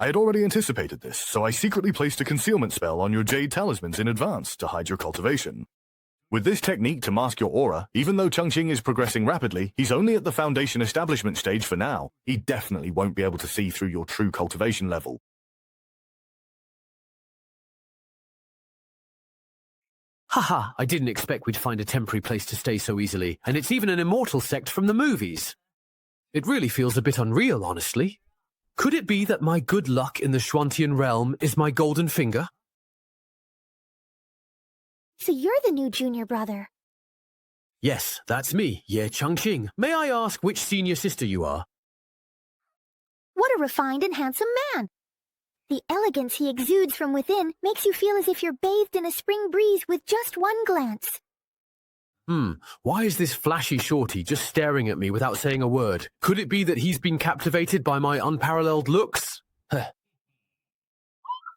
I had already anticipated this, so I secretly placed a concealment spell on your jade talismans in advance to hide your cultivation. With this technique to mask your aura, even though Changqing is progressing rapidly, he's only at the foundation establishment stage for now. He definitely won't be able to see through your true cultivation level. Haha, I didn't expect we'd find a temporary place to stay so easily, and it's even an immortal sect from the movies. It really feels a bit unreal, honestly. Could it be that my good luck in the Xuantian realm is my golden finger? So you're the new junior brother. Yes, that's me, Ye Changqing. May I ask which senior sister you are? What a refined and handsome man! The elegance he exudes from within makes you feel as if you're bathed in a spring breeze with just one glance. Why is this flashy shorty just staring at me without saying a word? Could it be that he's been captivated by my unparalleled looks? Hey,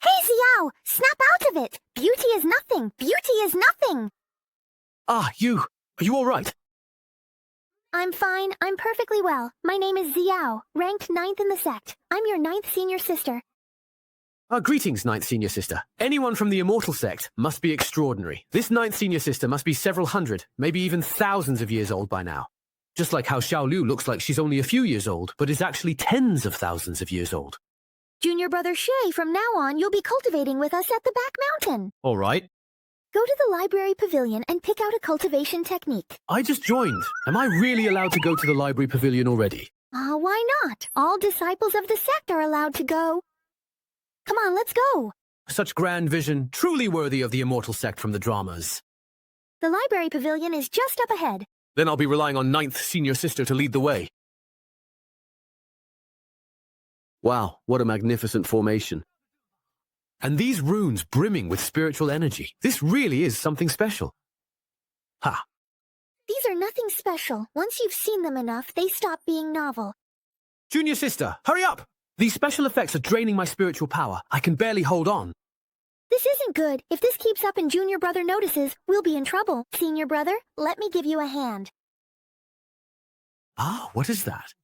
Xiao! Snap out of it! Beauty is nothing! Beauty is nothing! Ah, you! Are you all right? I'm fine. I'm perfectly well. My name is Xiao, ranked 9th in the sect. I'm your 9th senior sister. Greetings, 9th senior sister. Anyone from the immortal sect must be extraordinary. This 9th senior sister must be several hundred, maybe even thousands of years old by now. Just like how Xiaolu looks like she's only a few years old, but is actually tens of thousands of years old. Junior brother Shay, from now on, you'll be cultivating with us at the back mountain. All right. Go to the library pavilion and pick out a cultivation technique. I just joined. Am I really allowed to go to the library pavilion already? Why not? All disciples of the sect are allowed to go. Come on, let's go. Such grand vision, truly worthy of the immortal sect from the dramas. The library pavilion is just up ahead. Then I'll be relying on 9th senior sister to lead the way. Wow, what a magnificent formation. And these runes brimming with spiritual energy. This really is something special. Ha! These are nothing special. Once you've seen them enough, they stop being novel. Junior sister, hurry up! These special effects are draining my spiritual power. I can barely hold on. This isn't good. If this keeps up and junior brother notices, we'll be in trouble. Senior brother, let me give you a hand. Ah, what is that?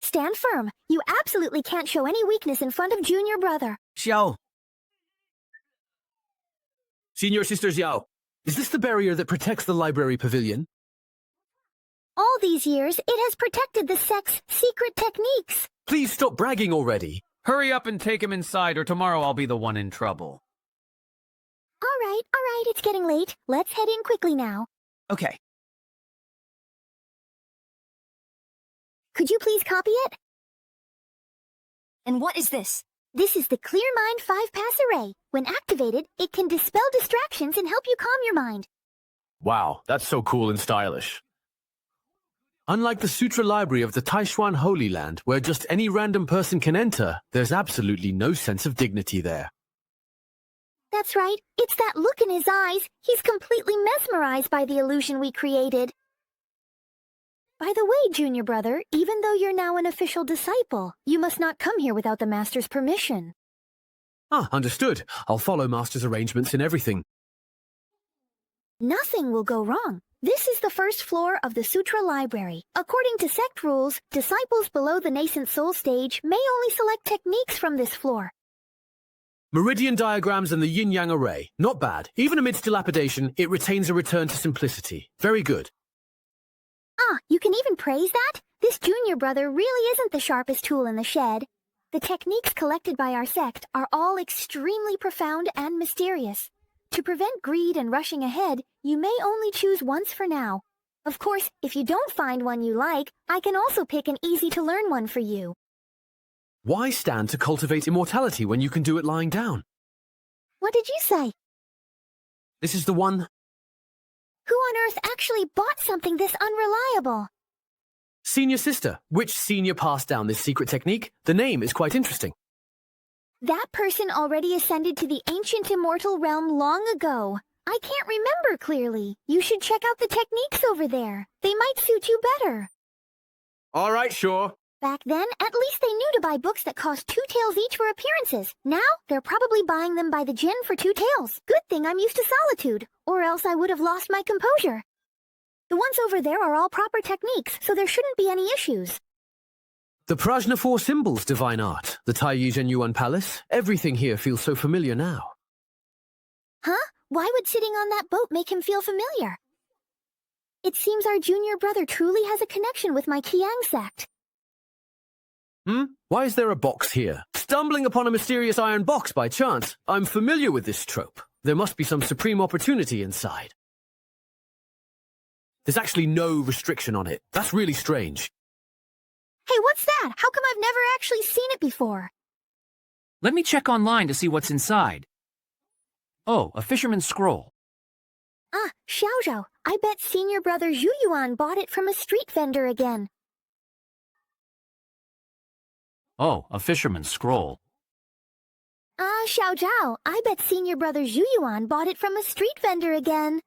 Stand firm. You absolutely can't show any weakness in front of junior brother. Xiao. Senior sister Xiao, is this the barrier that protects the library pavilion? All these years, it has protected the sect's secret techniques. Please stop bragging already. Hurry up and take him inside, or tomorrow I'll be the one in trouble. All right, it's getting late. Let's head in quickly now. Okay. Could you please copy it? And what is this? This is the Clear Mind 5-Pass Array. When activated, it can dispel distractions and help you calm your mind. Wow, that's so cool and stylish. Unlike the Sutra Library of the Taishuan Holy Land, where just any random person can enter, there's absolutely no sense of dignity there. That's right. It's that look in his eyes. He's completely mesmerized by the illusion we created. By the way, junior brother, even though you're now an official disciple, you must not come here without the master's permission. Ah, understood. I'll follow master's arrangements in everything. Nothing will go wrong. This is the first floor of the Sutra Library. According to sect rules, disciples below the nascent soul stage may only select techniques from this floor. Meridian diagrams and the yin-yang array. Not bad. Even amidst dilapidation, it retains a return to simplicity. Very good. Ah, you can even praise that? This junior brother really isn't the sharpest tool in the shed. The techniques collected by our sect are all extremely profound and mysterious. To prevent greed and rushing ahead, you may only choose once for now. Of course, if you don't find one you like, I can also pick an easy-to-learn one for you. Why stand to cultivate immortality when you can do it lying down? What did you say? This is the one... Who on earth actually bought something this unreliable? Senior sister. Which senior passed down this secret technique? The name is quite interesting. That person already ascended to the ancient immortal realm long ago. I can't remember clearly. You should check out the techniques over there. They might suit you better. All right, sure. Back then, at least they knew to buy books that cost 2 taels each for appearances. Now, they're probably buying them by the gin for 2 taels. Good thing I'm used to solitude, or else I would have lost my composure. The ones over there are all proper techniques, so there shouldn't be any issues. The Prajna Four Symbols, Divine Art, the Taiyi Zhenyuan Palace. Everything here feels so familiar now. Huh? Why would sitting on that boat make him feel familiar? It seems our junior brother truly has a connection with my Qiang sect. Why is there a box here? Stumbling upon a mysterious iron box by chance. I'm familiar with this trope. There must be some supreme opportunity inside. There's actually no restriction on it. That's really strange. Hey, what's that? How come I've never actually seen it before? Let me check online to see what's inside. Oh, a fisherman's scroll. Ah, Xiaozhou, I bet senior brother Zhu Yuan bought it from a street vendor again. Oh, a fisherman's scroll. Ah, Xiaozhou, I bet senior brother Zhu Yuan bought it from a street vendor again.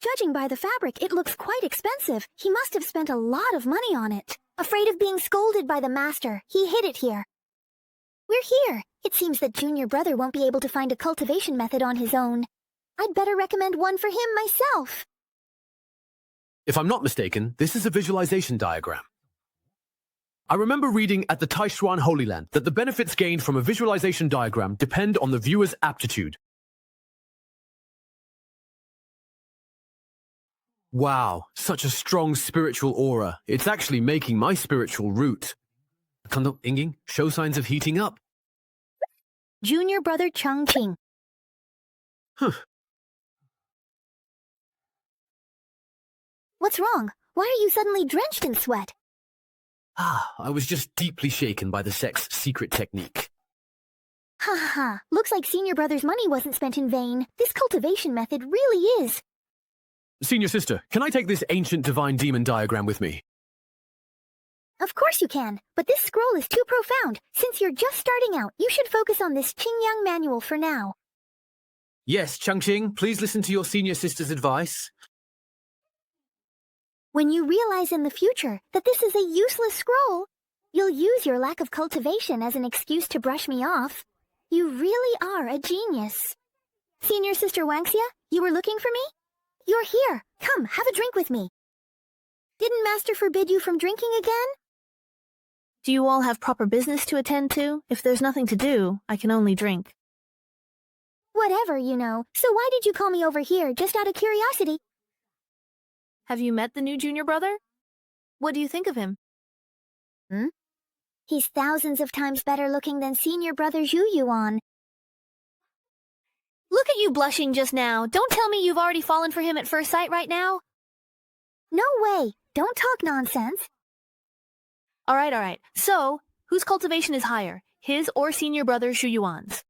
Judging by the fabric, it looks quite expensive. He must have spent a lot of money on it. Afraid of being scolded by the master, he hid it here. We're here. It seems that junior brother won't be able to find a cultivation method on his own. I'd better recommend one for him myself. If I'm not mistaken, this is a visualization diagram. I remember reading at the Taishuan Holy Land that the benefits gained from a visualization diagram depend on the viewer's aptitude. Wow, such a strong spiritual aura. It's actually making my spiritual root. Inging, show signs of heating up. Junior brother Chongqing. What's wrong? Why are you suddenly drenched in sweat? I was just deeply shaken by the sect's secret technique. Ha ha ha. Looks like senior brother's money wasn't spent in vain. This cultivation method really is. Senior sister, can I take this ancient divine demon diagram with me? Of course you can, but this scroll is too profound. Since you're just starting out, you should focus on this Qingyang manual for now. Yes, Changqing, please listen to your senior sister's advice. When you realize in the future that this is a useless scroll, you'll use your lack of cultivation as an excuse to brush me off. You really are a genius. Senior sister Wangxia, you were looking for me? You're here. Come, have a drink with me. Didn't Master forbid you from drinking again? Do you all have proper business to attend to? If there's nothing to do, I can only drink. Whatever, you know. So why did you call me over here, just out of curiosity? Have you met the new junior brother? What do you think of him? He's thousands of times better looking than senior brother Zhu Yuan. Look at you blushing just now. Don't tell me you've already fallen for him at first sight right now. No way. Don't talk nonsense. All right. So, whose cultivation is higher, his or senior brother Zhu Yuan's?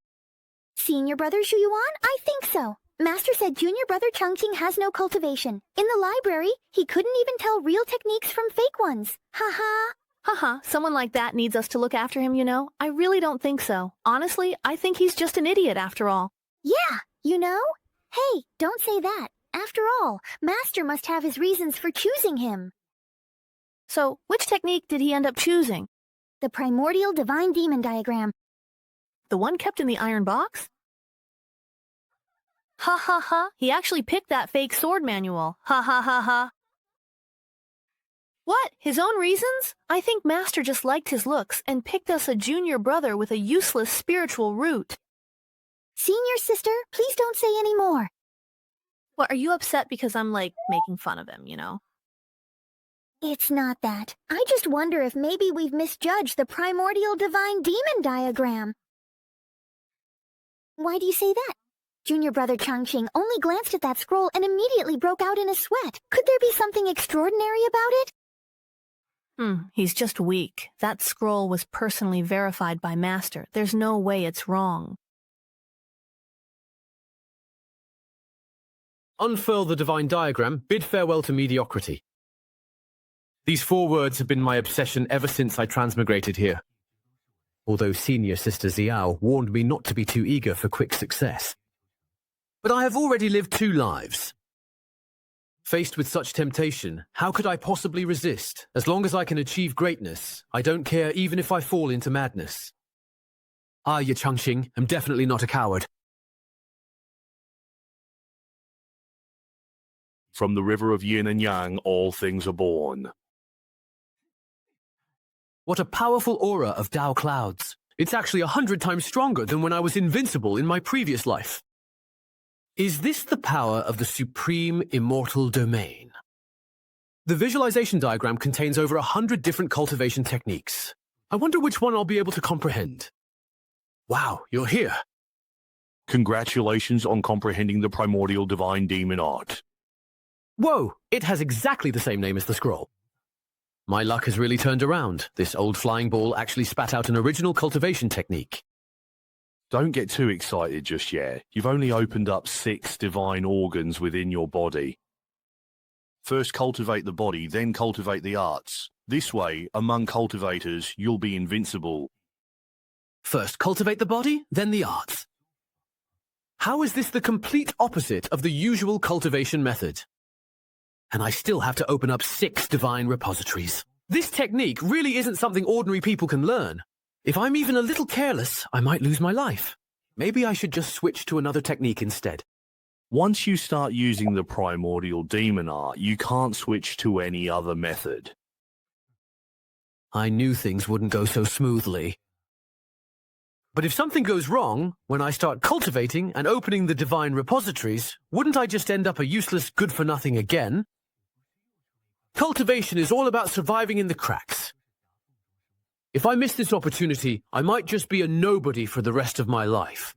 Senior brother Zhu Yuan? I think so. Master said junior brother Chongqing has no cultivation. In the library, he couldn't even tell real techniques from fake ones. Ha. Haha, someone like that needs us to look after him, you know? I really don't think so. Honestly, I think he's just an idiot after all. Yeah, you know? Hey, don't say that. After all, Master must have his reasons for choosing him. So, which technique did he end up choosing? The primordial divine demon diagram. The one kept in the iron box? Ha. He actually picked that fake sword manual. Ha. What? His own reasons? I think Master just liked his looks and picked us a junior brother with a useless spiritual root. Senior sister, please don't say any more. What, are you upset because I'm, making fun of him, you know? It's not that. I just wonder if maybe we've misjudged the primordial divine demon diagram. Why do you say that? Junior brother Chongqing only glanced at that scroll and immediately broke out in a sweat. Could there be something extraordinary about it? He's just weak. That scroll was personally verified by Master. There's no way it's wrong. Unfurl the divine diagram, bid farewell to mediocrity. These 4 words have been my obsession ever since I transmigrated here. Although senior sister Xiao warned me not to be too eager for quick success. But I have already lived 2 lives. Faced with such temptation, how could I possibly resist? As long as I can achieve greatness, I don't care even if I fall into madness. I, Changqing, am definitely not a coward. From the river of yin and yang, all things are born. What a powerful aura of Dao clouds. It's actually 100 times stronger than when I was invincible in my previous life. Is this the power of the supreme immortal domain? The visualization diagram contains over 100 different cultivation techniques. I wonder which one I'll be able to comprehend. Wow, you're here. Congratulations on comprehending the primordial divine demon art. Whoa, it has exactly the same name as the scroll. My luck has really turned around. This old flying ball actually spat out an original cultivation technique. Don't get too excited just yet. You've only opened up 6 divine organs within your body. First cultivate the body, then cultivate the arts. This way, among cultivators, you'll be invincible. First cultivate the body, then the arts. How is this the complete opposite of the usual cultivation method? And I still have to open up 6 divine repositories. This technique really isn't something ordinary people can learn. If I'm even a little careless, I might lose my life. Maybe I should just switch to another technique instead. Once you start using the primordial demon art, you can't switch to any other method. I knew things wouldn't go so smoothly. But if something goes wrong, when I start cultivating and opening the divine repositories, wouldn't I just end up a useless good-for-nothing again? Cultivation is all about surviving in the cracks. If I miss this opportunity, I might just be a nobody for the rest of my life.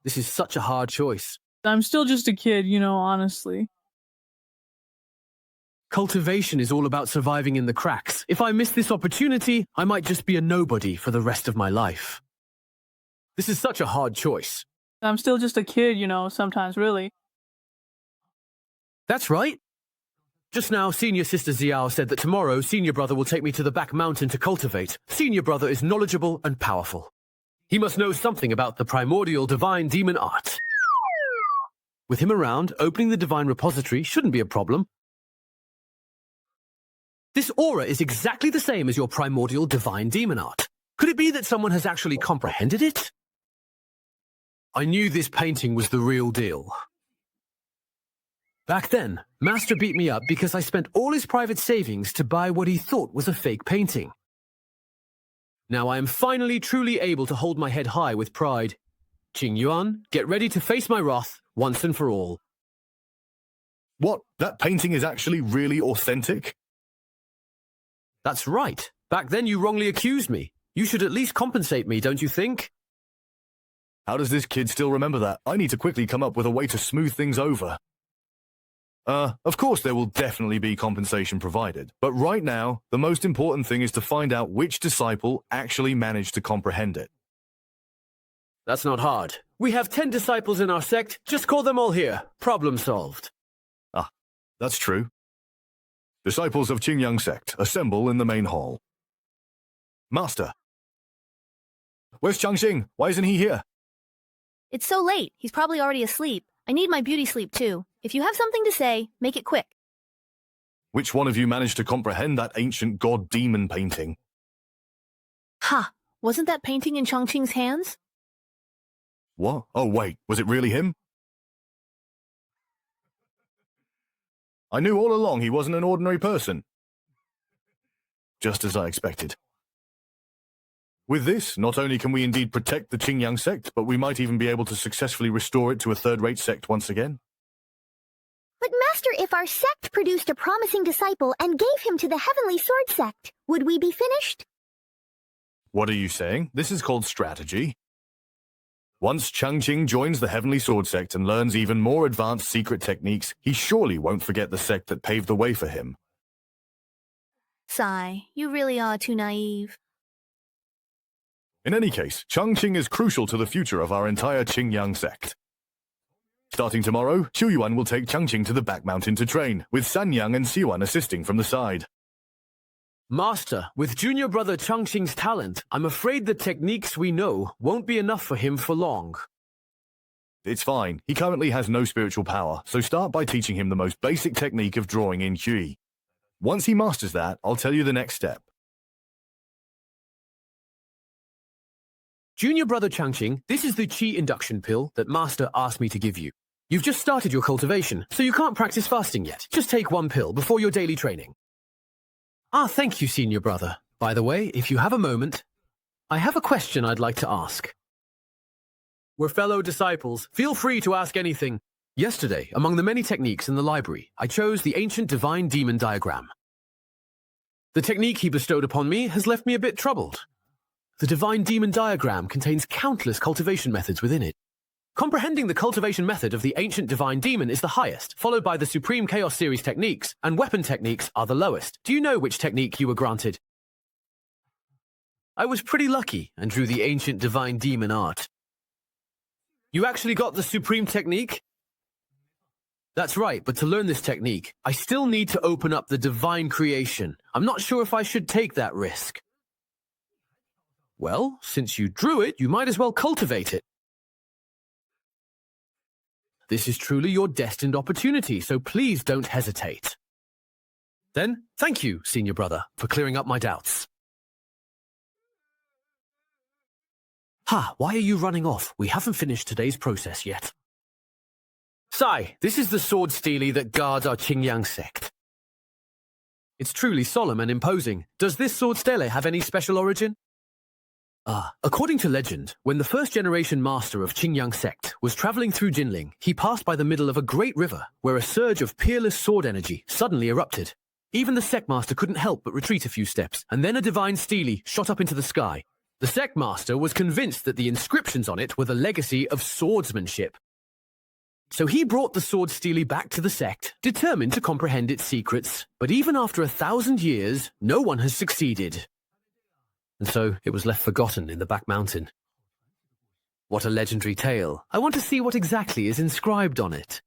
This is such a hard choice. I'm still just a kid, honestly. Cultivation is all about surviving in the cracks. If I miss this opportunity, I might just be a nobody for the rest of my life. This is such a hard choice. I'm still just a kid, sometimes, really. That's right. Just now, Senior Sister Xiao said that tomorrow, Senior Brother will take me to the back mountain to cultivate. Senior Brother is knowledgeable and powerful. He must know something about the primordial divine demon art. With him around, opening the divine repository shouldn't be a problem. This aura is exactly the same as your primordial divine demon art. Could it be that someone has actually comprehended it? I knew this painting was the real deal. Back then, Master beat me up because I spent all his private savings to buy what he thought was a fake painting. Now I am finally truly able to hold my head high with pride. Qing Yuan, get ready to face my wrath once and for all. What? That painting is actually really authentic? That's right. Back then you wrongly accused me. You should at least compensate me, don't you think? How does this kid still remember that? I need to quickly come up with a way to smooth things over. Of course there will definitely be compensation provided, but right now, the most important thing is to find out which disciple actually managed to comprehend it. That's not hard. We have 10 disciples in our sect. Just call them all here. Problem solved. Ah, that's true. Disciples of Qingyang sect, assemble in the main hall. Master. Where's Changxing? Why isn't he here? It's so late. He's probably already asleep. I need my beauty sleep, too. If you have something to say, make it quick. Which one of you managed to comprehend that ancient god-demon painting? Ha! Wasn't that painting in Changqing's hands? What? Oh, wait, was it really him? I knew all along he wasn't an ordinary person. Just as I expected. With this, not only can we indeed protect the Qingyang sect, but we might even be able to successfully restore it to a third-rate sect once again. But Master, if our sect produced a promising disciple and gave him to the Heavenly Sword sect, would we be finished? What are you saying? This is called strategy. Once Changqing joins the Heavenly Sword sect and learns even more advanced secret techniques, he surely won't forget the sect that paved the way for him. Sigh, you really are too naive. In any case, Changqing is crucial to the future of our entire Qingyang sect. Starting tomorrow, Chuyuan will take Changqing to the back mountain to train, with Sanyang and Siwan assisting from the side. Master, with junior brother Changqing's talent, I'm afraid the techniques we know won't be enough for him for long. It's fine. He currently has no spiritual power, so start by teaching him the most basic technique of drawing in Qi. Once he masters that, I'll tell you the next step. Junior brother Changqing, this is the Qi induction pill that Master asked me to give you. You've just started your cultivation, so you can't practice fasting yet. Just take one pill before your daily training. Ah, thank you, senior brother. By the way, if you have a moment, I have a question I'd like to ask. We're fellow disciples. Feel free to ask anything. Yesterday, among the many techniques in the library, I chose the ancient divine demon diagram. The technique he bestowed upon me has left me a bit troubled. The divine demon diagram contains countless cultivation methods within it. Comprehending the cultivation method of the ancient divine demon is the highest, followed by the Supreme Chaos Series techniques, and weapon techniques are the lowest. Do you know which technique you were granted? I was pretty lucky and drew the ancient divine demon art. You actually got the Supreme technique? That's right, but to learn this technique, I still need to open up the divine creation. I'm not sure if I should take that risk. Well, since you drew it, you might as well cultivate it. This is truly your destined opportunity, so please don't hesitate. Then, thank you, senior brother, for clearing up my doubts. Why are you running off? We haven't finished today's process yet. Sai, this is the sword stele that guards our Qingyang sect. It's truly solemn and imposing. Does this sword stele have any special origin? According to legend, when the first-generation master of Qingyang sect was traveling through Jinling, he passed by the middle of a great river where a surge of peerless sword energy suddenly erupted. Even the sect master couldn't help but retreat a few steps, and then a divine stele shot up into the sky. The sect master was convinced that the inscriptions on it were the legacy of swordsmanship. So he brought the sword stele back to the sect, determined to comprehend its secrets. But even after 1,000 years, no one has succeeded. And so it was left forgotten in the back mountain. What a legendary tale. I want to see what exactly is inscribed on it.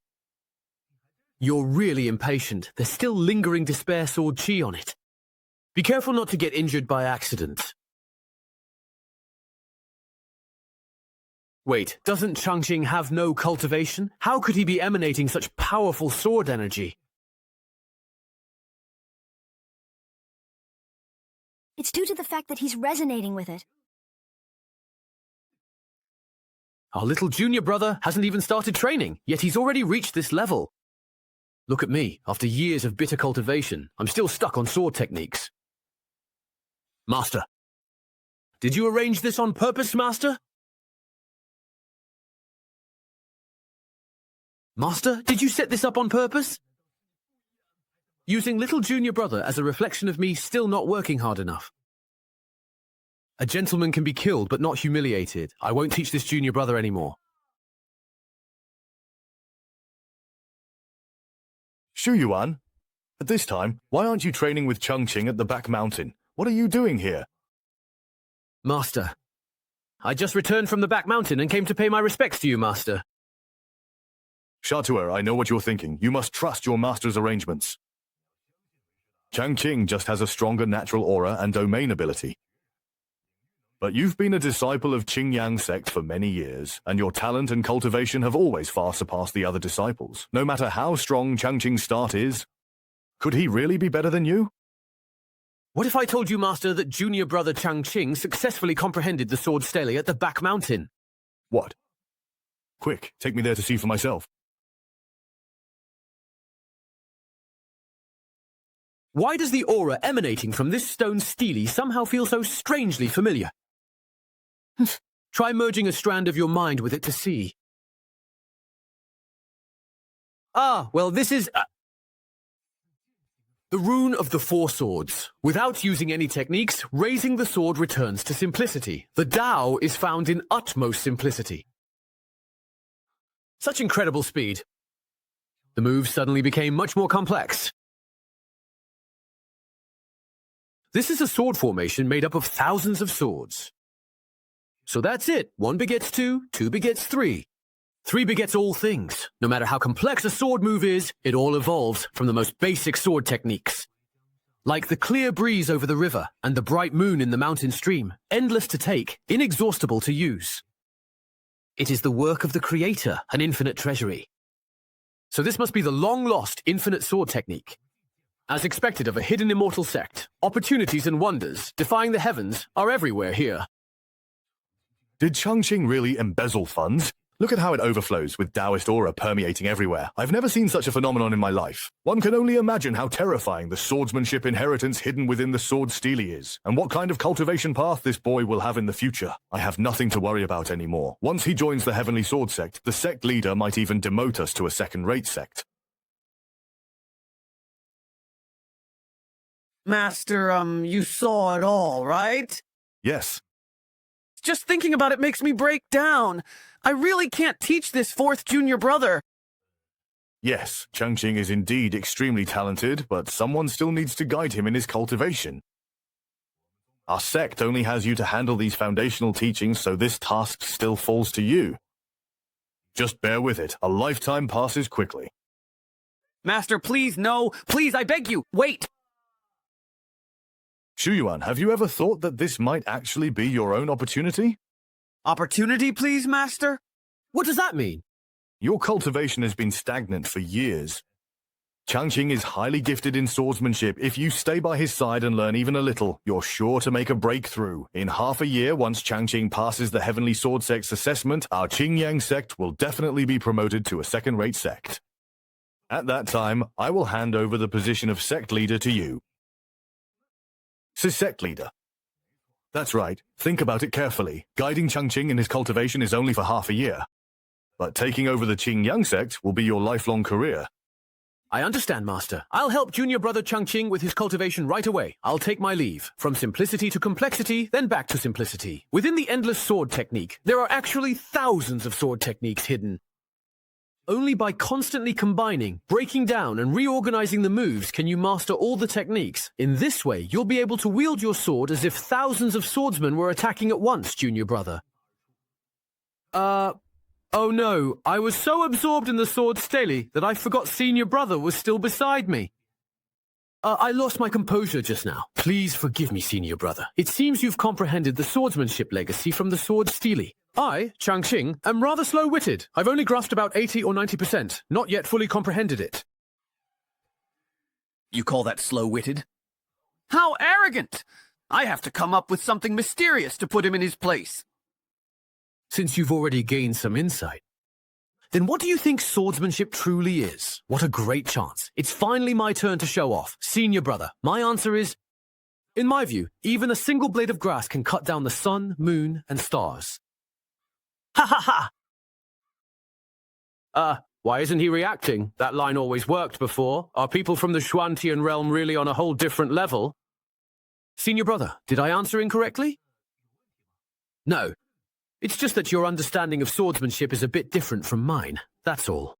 You're really impatient. There's still lingering despair sword chi on it. Be careful not to get injured by accident. Wait, doesn't Changqing have no cultivation? How could he be emanating such powerful sword energy? It's due to the fact that he's resonating with it. Our little junior brother hasn't even started training, yet he's already reached this level. Look at me, after years of bitter cultivation, I'm still stuck on sword techniques. Master. Did you arrange this on purpose, Master? Master, did you set this up on purpose? Using little junior brother as a reflection of me still not working hard enough. A gentleman can be killed but not humiliated. I won't teach this junior brother anymore. Shu Yuan, at this time, why aren't you training with Changqing at the back mountain? What are you doing here? Master, I just returned from the back mountain and came to pay my respects to you, Master. Shatua, I know what you're thinking. You must trust your master's arrangements. Changqing just has a stronger natural aura and domain ability. But you've been a disciple of Qingyang sect for many years, and your talent and cultivation have always far surpassed the other disciples. No matter how strong Changqing's start is, could he really be better than you? What if I told you, Master, that junior brother Changqing successfully comprehended the sword stele at the back mountain? What? Quick, take me there to see for myself. Why does the aura emanating from this stone stele somehow feel so strangely familiar? Try merging a strand of your mind with it to see. Well, this is... the rune of the four swords. Without using any techniques, raising the sword returns to simplicity. The Tao is found in utmost simplicity. Such incredible speed. The move suddenly became much more complex. This is a sword formation made up of thousands of swords. So that's it. 1 begets 2, 2 begets 3. 3 begets all things. No matter how complex a sword move is, it all evolves from the most basic sword techniques. Like the clear breeze over the river and the bright moon in the mountain stream, endless to take, inexhaustible to use. It is the work of the Creator, an infinite treasury. So this must be the long-lost infinite sword technique. As expected of a hidden immortal sect, opportunities and wonders, defying the heavens, are everywhere here. Did Changqing really embezzle funds? Look at how it overflows with Taoist aura permeating everywhere. I've never seen such a phenomenon in my life. One can only imagine how terrifying the swordsmanship inheritance hidden within the sword steely is, and what kind of cultivation path this boy will have in the future. I have nothing to worry about anymore. Once he joins the Heavenly Sword sect, the sect leader might even demote us to a second-rate sect. Master, you saw it all, right? Yes. Just thinking about it makes me break down. I really can't teach this fourth junior brother. Yes, Changqing is indeed extremely talented, but someone still needs to guide him in his cultivation. Our sect only has you to handle these foundational teachings, so this task still falls to you. Just bear with it. A lifetime passes quickly. Master, please, no. Please, I beg you, wait. Shuyuan, have you ever thought that this might actually be your own opportunity? Opportunity, please, Master? What does that mean? Your cultivation has been stagnant for years. Changqing is highly gifted in swordsmanship. If you stay by his side and learn even a little, you're sure to make a breakthrough. In half a year, once Changqing passes the Heavenly Sword Sect's assessment, our Qingyang sect will definitely be promoted to a second-rate sect. At that time, I will hand over the position of sect leader to you. Sect leader. That's right. Think about it carefully. Guiding Changqing in his cultivation is only for half a year. But taking over the Qingyang sect will be your lifelong career. I understand, Master. I'll help junior brother Changqing with his cultivation right away. I'll take my leave. From simplicity to complexity, then back to simplicity. Within the endless sword technique, there are actually thousands of sword techniques hidden. Only by constantly combining, breaking down, and reorganizing the moves can you master all the techniques. In this way, you'll be able to wield your sword as if thousands of swordsmen were attacking at once, junior brother. Oh no, I was so absorbed in the sword stele that I forgot senior brother was still beside me. I lost my composure just now. Please forgive me, senior brother. It seems you've comprehended the swordsmanship legacy from the sword stele. I, Changqing, am rather slow-witted. I've only grasped about 80 or 90%, not yet fully comprehended it. You call that slow-witted? How arrogant! I have to come up with something mysterious to put him in his place. Since you've already gained some insight, then what do you think swordsmanship truly is? What a great chance. It's finally my turn to show off. Senior brother, my answer is, in my view, even a single blade of grass can cut down the sun, moon, and stars. Ha ha ha! Why isn't he reacting? That line always worked before. Are people from the Xuantian realm really on a whole different level? Senior brother, did I answer incorrectly? No. It's just that your understanding of swordsmanship is a bit different from mine, that's all.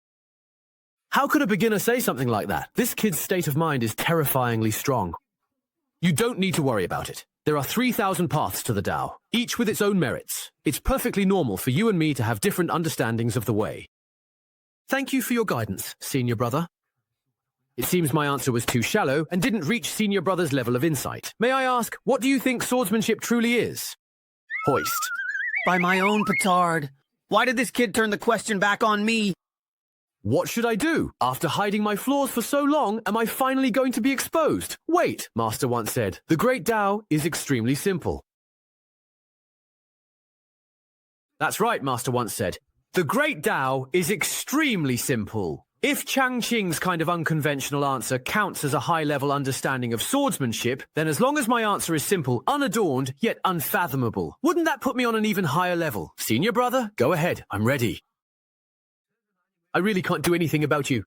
How could a beginner say something like that? This kid's state of mind is terrifyingly strong. You don't need to worry about it. There are 3,000 paths to the Tao, each with its own merits. It's perfectly normal for you and me to have different understandings of the way. Thank you for your guidance, senior brother. It seems my answer was too shallow and didn't reach senior brother's level of insight. May I ask, what do you think swordsmanship truly is? Hoist. By my own petard. Why did this kid turn the question back on me? What should I do? After hiding my flaws for so long, am I finally going to be exposed? Wait, Master once said, the great Tao is extremely simple. That's right, Master once said. The great Tao is extremely simple. If Changqing's kind of unconventional answer counts as a high-level understanding of swordsmanship, then as long as my answer is simple, unadorned, yet unfathomable, wouldn't that put me on an even higher level? Senior brother, go ahead, I'm ready. I really can't do anything about you.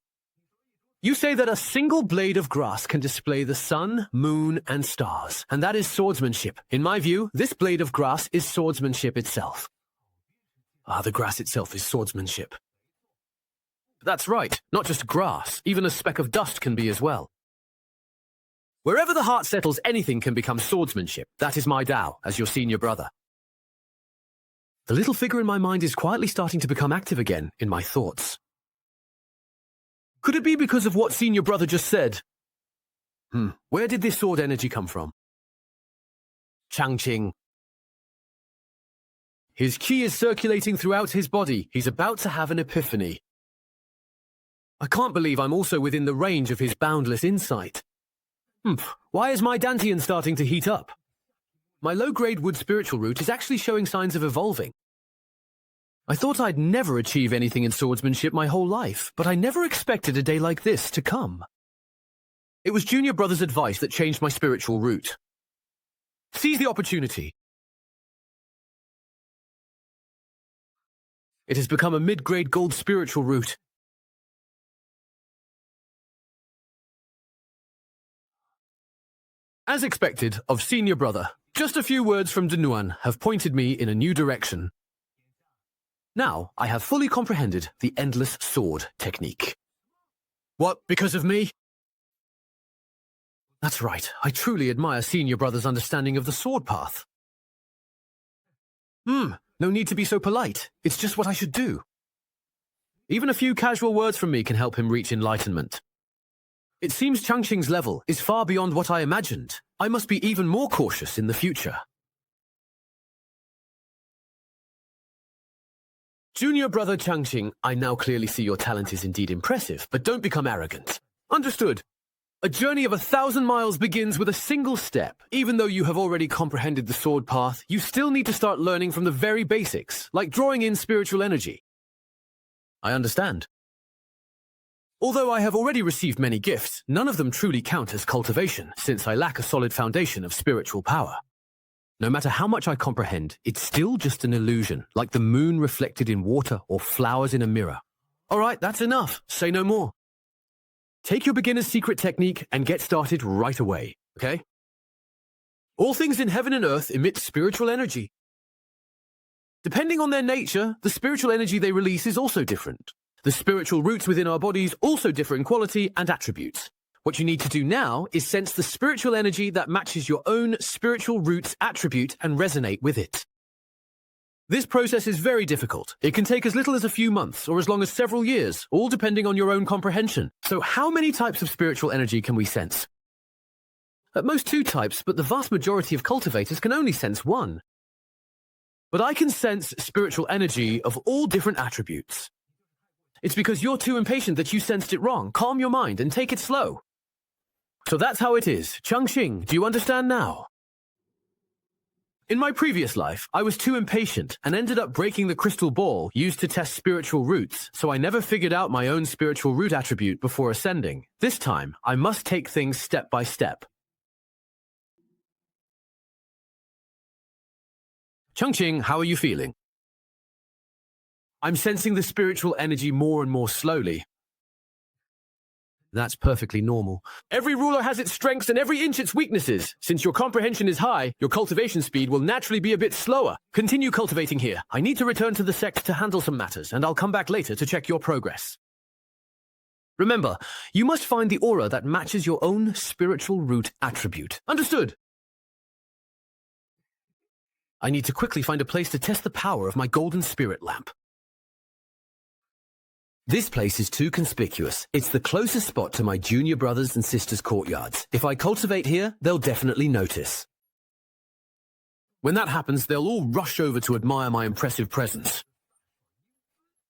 You say that a single blade of grass can display the sun, moon, and stars, and that is swordsmanship. In my view, this blade of grass is swordsmanship itself. The grass itself is swordsmanship. That's right, not just grass, even a speck of dust can be as well. Wherever the heart settles, anything can become swordsmanship. That is my Tao, as your senior brother. The little figure in my mind is quietly starting to become active again in my thoughts. Could it be because of what senior brother just said? Where did this sword energy come from? Changqing. His qi is circulating throughout his body. He's about to have an epiphany. I can't believe I'm also within the range of his boundless insight. Why is my Dantian starting to heat up? My low-grade wood spiritual root is actually showing signs of evolving. I thought I'd never achieve anything in swordsmanship my whole life, but I never expected a day like this to come. It was Junior Brother's advice that changed my spiritual route. Seize the opportunity. It has become a mid-grade gold spiritual route. As expected of Senior Brother, just a few words from Danuan have pointed me in a new direction. Now, I have fully comprehended the Endless Sword technique. What, because of me? That's right, I truly admire Senior Brother's understanding of the sword path. No need to be so polite, it's just what I should do. Even a few casual words from me can help him reach enlightenment. It seems Changqing's level is far beyond what I imagined. I must be even more cautious in the future. Junior Brother Changqing, I now clearly see your talent is indeed impressive, but don't become arrogant. Understood. A journey of 1,000 miles begins with a single step. Even though you have already comprehended the sword path, you still need to start learning from the very basics, like drawing in spiritual energy. I understand. Although I have already received many gifts, none of them truly count as cultivation, since I lack a solid foundation of spiritual power. No matter how much I comprehend, it's still just an illusion, like the moon reflected in water or flowers in a mirror. All right, that's enough. Say no more. Take your beginner's secret technique and get started right away, okay? All things in heaven and earth emit spiritual energy. Depending on their nature, the spiritual energy they release is also different. The spiritual roots within our bodies also differ in quality and attributes. What you need to do now is sense the spiritual energy that matches your own spiritual root's attribute and resonate with it. This process is very difficult. It can take as little as a few months or as long as several years, all depending on your own comprehension. So how many types of spiritual energy can we sense? At most 2 types, but the vast majority of cultivators can only sense 1. But I can sense spiritual energy of all different attributes. It's because you're too impatient that you sensed it wrong. Calm your mind and take it slow. So that's how it is. Changqing, do you understand now? In my previous life, I was too impatient and ended up breaking the crystal ball used to test spiritual roots, so I never figured out my own spiritual root attribute before ascending. This time, I must take things step by step. Changqing, how are you feeling? I'm sensing the spiritual energy more and more slowly. That's perfectly normal. Every ruler has its strengths and every inch its weaknesses. Since your comprehension is high, your cultivation speed will naturally be a bit slower. Continue cultivating here. I need to return to the sect to handle some matters, and I'll come back later to check your progress. Remember, you must find the aura that matches your own spiritual root attribute. Understood? I need to quickly find a place to test the power of my golden spirit lamp. This place is too conspicuous. It's the closest spot to my junior brothers and sisters' courtyards. If I cultivate here, they'll definitely notice. When that happens, they'll all rush over to admire my impressive presence.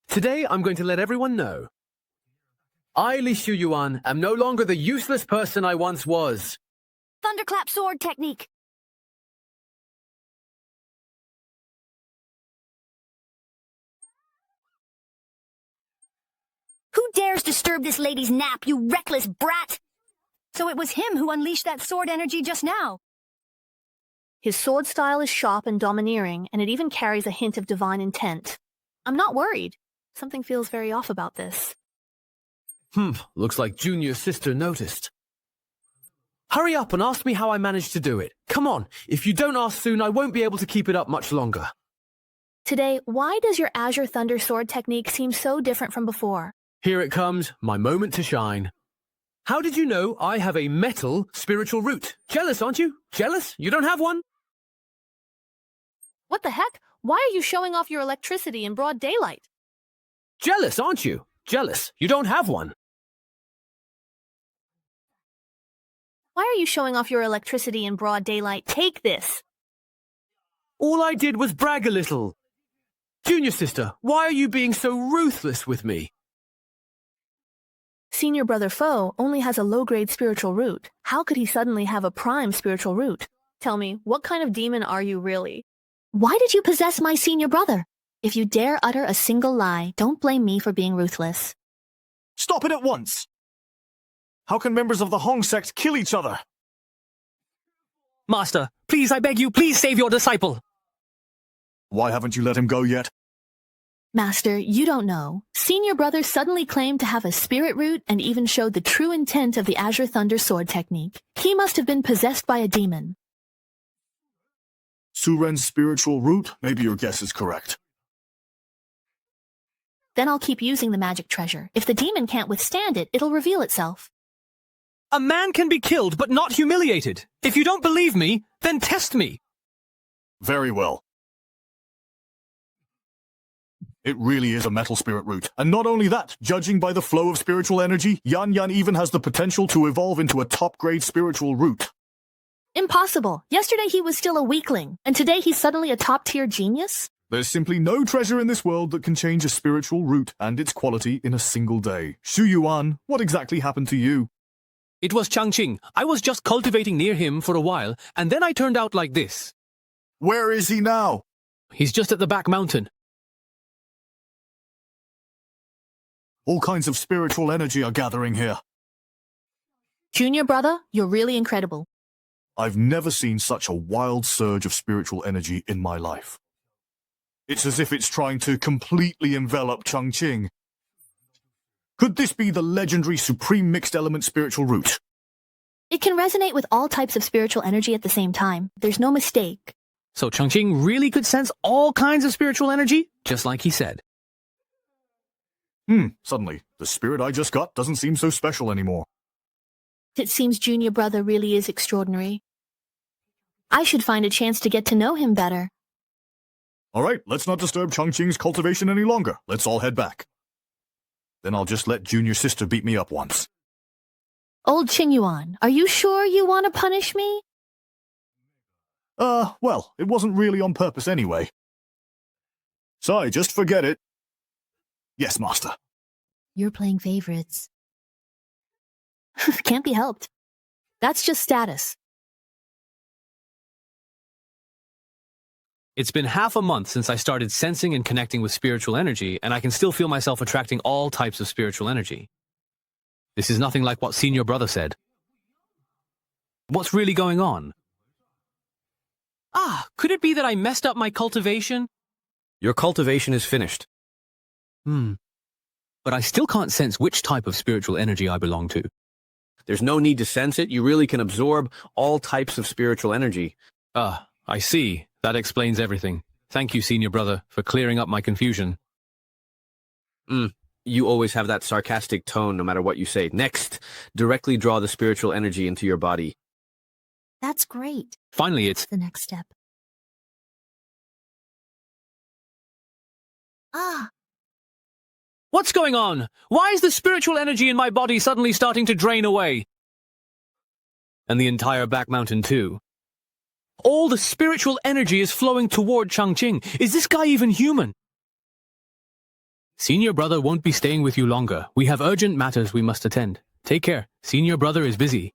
Today, I'm going to let everyone know. I, Li Shuyuan, am no longer the useless person I once was. Thunderclap sword technique. Who dares disturb this lady's nap, you reckless brat? So it was him who unleashed that sword energy just now. His sword style is sharp and domineering, and it even carries a hint of divine intent. I'm not worried. Something feels very off about this. Looks like Junior Sister noticed. Hurry up and ask me how I managed to do it. Come on, if you don't ask soon, I won't be able to keep it up much longer. Today, why does your Azure Thunder sword technique seem so different from before? Here it comes, my moment to shine. How did you know I have a metal spiritual root? Jealous, aren't you? Jealous? You don't have one? What the heck? Why are you showing off your electricity in broad daylight? Jealous, aren't you? Jealous. You don't have one. Why are you showing off your electricity in broad daylight? Take this. All I did was brag a little. Junior Sister, why are you being so ruthless with me? Senior Brother Foe only has a low-grade spiritual root. How could he suddenly have a prime spiritual root? Tell me, what kind of demon are you really? Why did you possess my senior brother? If you dare utter a single lie, don't blame me for being ruthless. Stop it at once! How can members of the Hong sect kill each other? Master, please, I beg you, please save your disciple. Why haven't you let him go yet? Master, you don't know. Senior brother suddenly claimed to have a spirit root and even showed the true intent of the Azure Thunder sword technique. He must have been possessed by a demon. Suren's spiritual root? Maybe your guess is correct. Then I'll keep using the magic treasure. If the demon can't withstand it, it'll reveal itself. A man can be killed, but not humiliated. If you don't believe me, then test me. Very well. It really is a metal spirit root. And not only that, judging by the flow of spiritual energy, Yan Yan even has the potential to evolve into a top-grade spiritual root. Impossible. Yesterday he was still a weakling, and today he's suddenly a top-tier genius? There's simply no treasure in this world that can change a spiritual root and its quality in a single day. Shu Yuan, what exactly happened to you? It was Changqing. I was just cultivating near him for a while, and then I turned out like this. Where is he now? He's just at the back mountain. All kinds of spiritual energy are gathering here. Junior brother, you're really incredible. I've never seen such a wild surge of spiritual energy in my life. It's as if it's trying to completely envelop Changqing. Could this be the legendary Supreme Mixed Element Spiritual Root? It can resonate with all types of spiritual energy at the same time. There's no mistake. So Changqing really could sense all kinds of spiritual energy, just like he said. Suddenly, the spirit I just got doesn't seem so special anymore. It seems Junior brother really is extraordinary. I should find a chance to get to know him better. All right, let's not disturb Changqing's cultivation any longer. Let's all head back. Then I'll just let Junior Sister beat me up once. Old Qingyuan, are you sure you want to punish me? Well, it wasn't really on purpose anyway. Sai, just forget it. Yes, Master. You're playing favorites. Can't be helped. That's just status. It's been half a month since I started sensing and connecting with spiritual energy, and I can still feel myself attracting all types of spiritual energy. This is nothing like what Senior Brother said. What's really going on? Could it be that I messed up my cultivation? Your cultivation is finished. But I still can't sense which type of spiritual energy I belong to. There's no need to sense it. You really can absorb all types of spiritual energy. I see. That explains everything. Thank you, Senior Brother, for clearing up my confusion. You always have that sarcastic tone no matter what you say. Next, directly draw the spiritual energy into your body. That's great. Finally, it's... The next step. What's going on? Why is the spiritual energy in my body suddenly starting to drain away? And the entire back mountain, too. All the spiritual energy is flowing toward Changqing. Is this guy even human? Senior Brother won't be staying with you longer. We have urgent matters we must attend. Take care. Senior Brother is busy.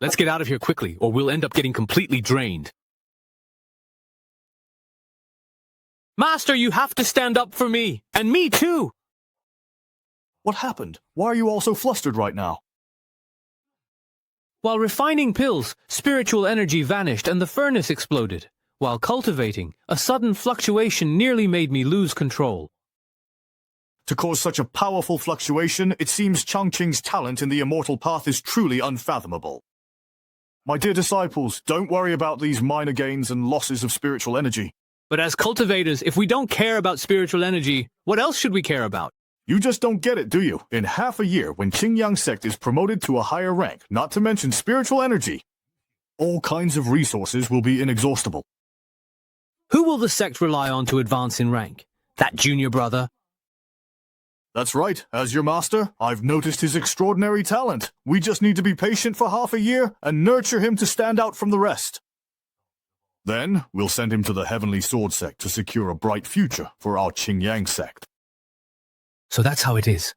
Let's get out of here quickly, or we'll end up getting completely drained. Master, you have to stand up for me. And me, too. What happened? Why are you all so flustered right now? While refining pills, spiritual energy vanished and the furnace exploded. While cultivating, a sudden fluctuation nearly made me lose control. To cause such a powerful fluctuation, it seems Changqing's talent in the immortal path is truly unfathomable. My dear disciples, don't worry about these minor gains and losses of spiritual energy. But as cultivators, if we don't care about spiritual energy, what else should we care about? You just don't get it, do you? In half a year, when Qingyang sect is promoted to a higher rank, not to mention spiritual energy, all kinds of resources will be inexhaustible. Who will the sect rely on to advance in rank? That Junior Brother? That's right. As your master, I've noticed his extraordinary talent. We just need to be patient for half a year and nurture him to stand out from the rest. Then, we'll send him to the Heavenly Sword sect to secure a bright future for our Qingyang sect. So that's how it is.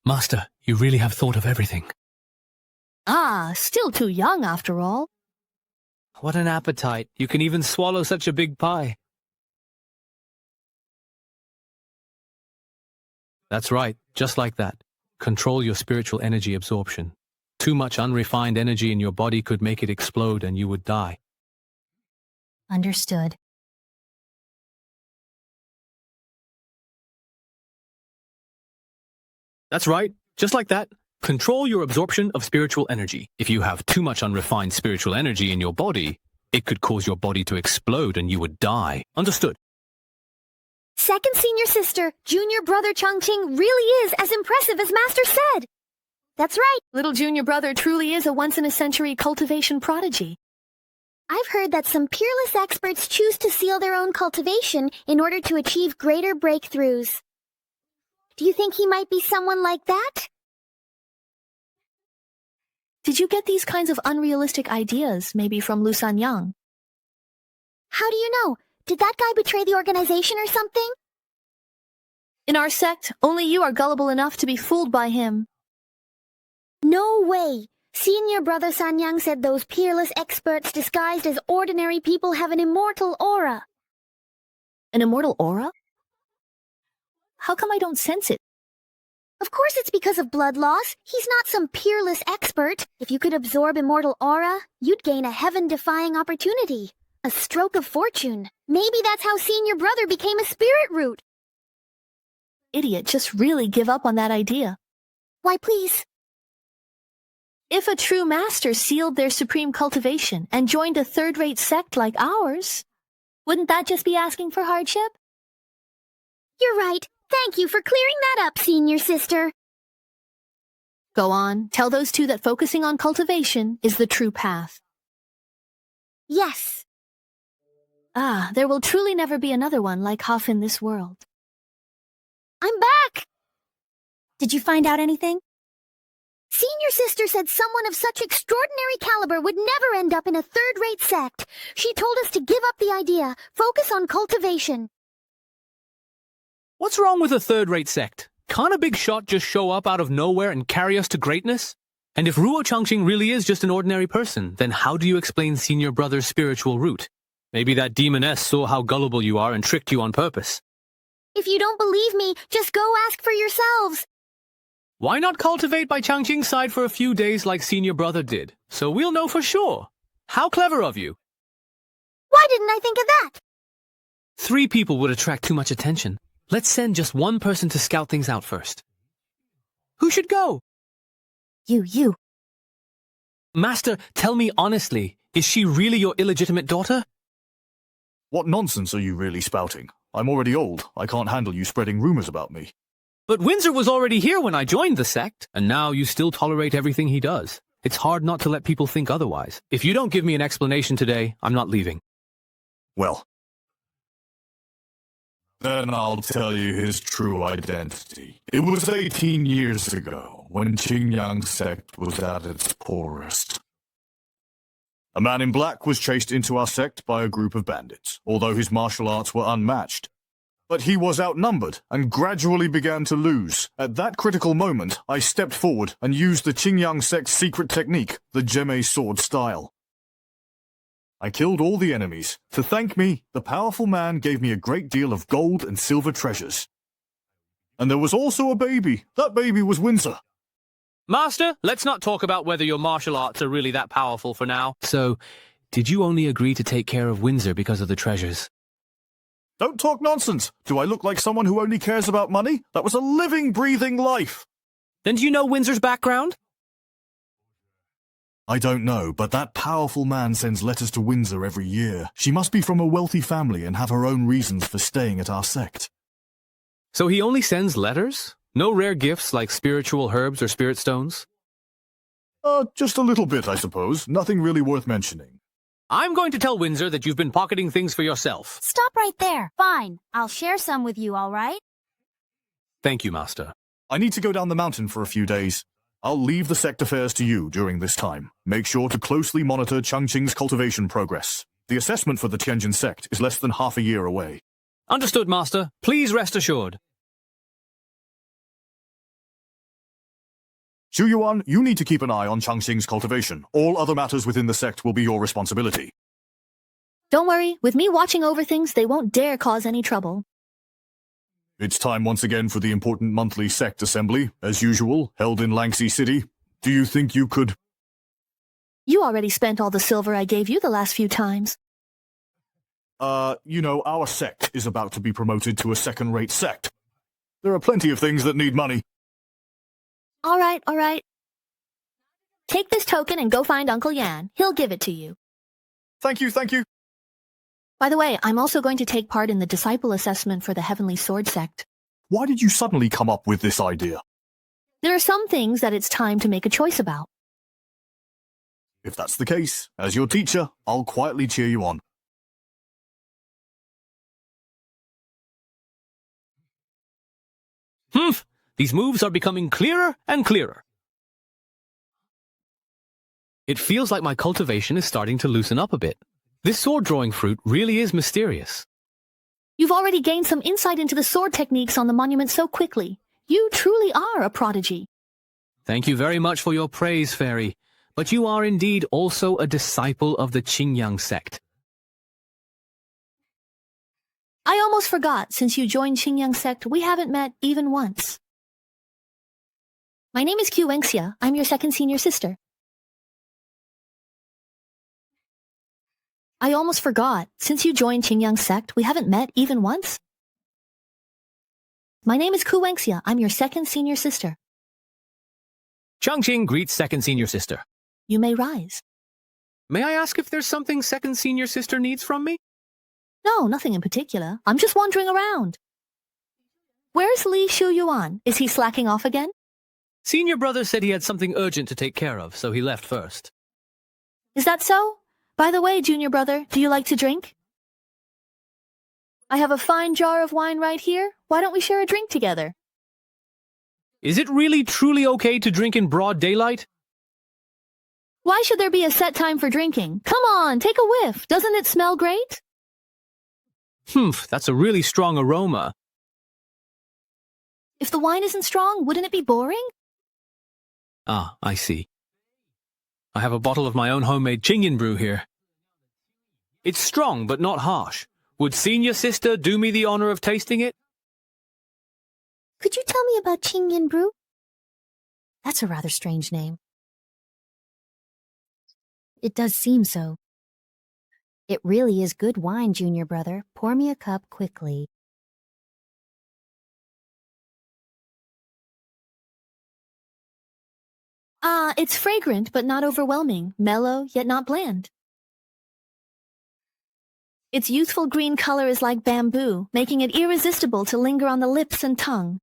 Master, you really have thought of everything. Still too young after all. What an appetite. You can even swallow such a big pie. That's right, just like that. Control your spiritual energy absorption. Too much unrefined energy in your body could make it explode and you would die. Understood. That's right, just like that. Control your absorption of spiritual energy. If you have too much unrefined spiritual energy in your body, it could cause your body to explode and you would die. Understood? Second senior sister, junior brother Chongqing really is as impressive as Master said. That's right. Little junior brother truly is a once-in-a-century cultivation prodigy. I've heard that some peerless experts choose to seal their own cultivation in order to achieve greater breakthroughs. Do you think he might be someone like that? Did you get these kinds of unrealistic ideas, maybe from Lu Sanyang? How do you know? Did that guy betray the organization or something? In our sect, only you are gullible enough to be fooled by him. No way! Senior brother Sanyang said those peerless experts disguised as ordinary people have an immortal aura. An immortal aura? How come I don't sense it? Of course it's because of blood loss. He's not some peerless expert. If you could absorb immortal aura, you'd gain a heaven-defying opportunity. A stroke of fortune. Maybe that's how senior brother became a spirit root. Idiot, just really give up on that idea. Why, please? If a true master sealed their supreme cultivation and joined a third-rate sect like ours, wouldn't that just be asking for hardship? You're right. Thank you for clearing that up, senior sister. Go on, tell those two that focusing on cultivation is the true path. Yes. Ah, there will truly never be another one like Huff in this world. I'm back! Did you find out anything? Senior sister said someone of such extraordinary caliber would never end up in a third-rate sect. She told us to give up the idea, focus on cultivation. What's wrong with a third-rate sect? Can't a big shot just show up out of nowhere and carry us to greatness? And if Ruo Changqing really is just an ordinary person, then how do you explain senior brother's spiritual root? Maybe that demoness saw how gullible you are and tricked you on purpose. If you don't believe me, just go ask for yourselves. Why not cultivate by Changqing's side for a few days like senior brother did? So we'll know for sure. How clever of you. Why didn't I think of that? 3 people would attract too much attention. Let's send just one person to scout things out first. Who should go? You. Master, tell me honestly, is she really your illegitimate daughter? What nonsense are you really spouting? I'm already old. I can't handle you spreading rumors about me. But Windsor was already here when I joined the sect, and now you still tolerate everything he does. It's hard not to let people think otherwise. If you don't give me an explanation today, I'm not leaving. Well, then I'll tell you his true identity. It was 18 years ago, when Qingyang sect was at its poorest. A man in black was chased into our sect by a group of bandits, although his martial arts were unmatched. But he was outnumbered and gradually began to lose. At that critical moment, I stepped forward and used the Qingyang sect's secret technique, the Gemme sword style. I killed all the enemies. To thank me, the powerful man gave me a great deal of gold and silver treasures. And there was also a baby. That baby was Windsor. Master, let's not talk about whether your martial arts are really that powerful for now. So, did you only agree to take care of Windsor because of the treasures? Don't talk nonsense. Do I look like someone who only cares about money? That was a living, breathing life. Then do you know Windsor's background? I don't know, but that powerful man sends letters to Windsor every year. She must be from a wealthy family and have her own reasons for staying at our sect. So he only sends letters? No rare gifts like spiritual herbs or spirit stones? Just a little bit, I suppose. Nothing really worth mentioning. I'm going to tell Windsor that you've been pocketing things for yourself. Stop right there. Fine. I'll share some with you, all right? Thank you, Master. I need to go down the mountain for a few days. I'll leave the sect affairs to you during this time. Make sure to closely monitor Changqing's cultivation progress. The assessment for the Tianjin sect is less than half a year away. Understood, Master. Please rest assured. Zhu Yuan, you need to keep an eye on Changqing's cultivation. All other matters within the sect will be your responsibility. Don't worry, with me watching over things, they won't dare cause any trouble. It's time once again for the important monthly sect assembly, as usual, held in Langsy City. Do you think you could... You already spent all the silver I gave you the last few times. Our sect is about to be promoted to a second-rate sect. There are plenty of things that need money. All right. Take this token and go find Uncle Yan. He'll give it to you. Thank you. By the way, I'm also going to take part in the disciple assessment for the Heavenly Sword sect. Why did you suddenly come up with this idea? There are some things that it's time to make a choice about. If that's the case, as your teacher, I'll quietly cheer you on. These moves are becoming clearer and clearer. It feels like my cultivation is starting to loosen up a bit. This sword-drawing fruit really is mysterious. You've already gained some insight into the sword techniques on the monument so quickly. You truly are a prodigy. Thank you very much for your praise, Fairy. But you are indeed also a disciple of the Qingyang sect. I almost forgot, since you joined Qingyang sect, we haven't met even once. My name is Wenxia. I'm your second senior sister. I almost forgot, since you joined Qingyang sect, we haven't met even once. My name is Wenxia. I'm your second senior sister. Changqing greets second senior sister. You may rise. May I ask if there's something second senior sister needs from me? No, nothing in particular. I'm just wandering around. Where's Li Shuyuan? Is he slacking off again? Senior brother said he had something urgent to take care of, so he left first. Is that so? By the way, junior brother, do you like to drink? I have a fine jar of wine right here. Why don't we share a drink together? Is it really truly okay to drink in broad daylight? Why should there be a set time for drinking? Come on, take a whiff. Doesn't it smell great? That's a really strong aroma. If the wine isn't strong, wouldn't it be boring? Ah, I see. I have a bottle of my own homemade Qingyan brew here. It's strong, but not harsh. Would senior sister do me the honor of tasting it? Could you tell me about Qingyan brew? That's a rather strange name. It does seem so. It really is good wine, junior brother. Pour me a cup quickly. It's fragrant, but not overwhelming. Mellow, yet not bland. Its youthful green color is like bamboo, making it irresistible to linger on the lips and tongue.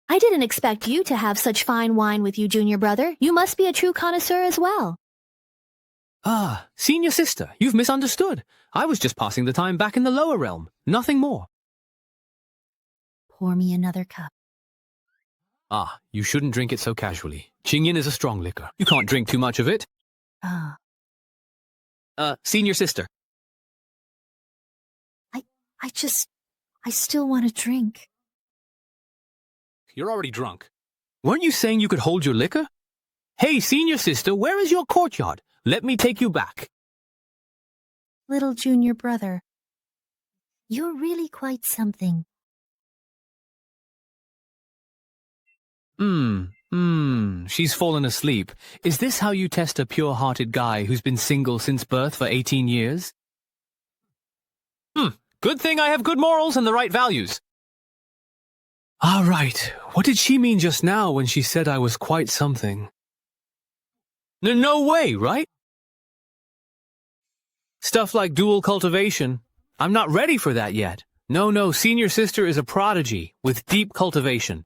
I didn't expect you to have such fine wine with you, junior brother. You must be a true connoisseur as well. Ah, senior sister, you've misunderstood. I was just passing the time back in the lower realm. Nothing more. Pour me another cup. Ah, you shouldn't drink it so casually. Qingyan is a strong liquor. You can't drink too much of it. Ah. Senior sister. I still want to drink. You're already drunk. Weren't you saying you could hold your liquor? Hey, senior sister, where is your courtyard? Let me take you back. Little junior brother, you're really quite something. She's fallen asleep. Is this how you test a pure-hearted guy who's been single since birth for 18 years? Good thing I have good morals and the right values. All right, what did she mean just now when she said I was quite something? No way, right? Stuff like dual cultivation. I'm not ready for that yet. No, senior sister is a prodigy with deep cultivation.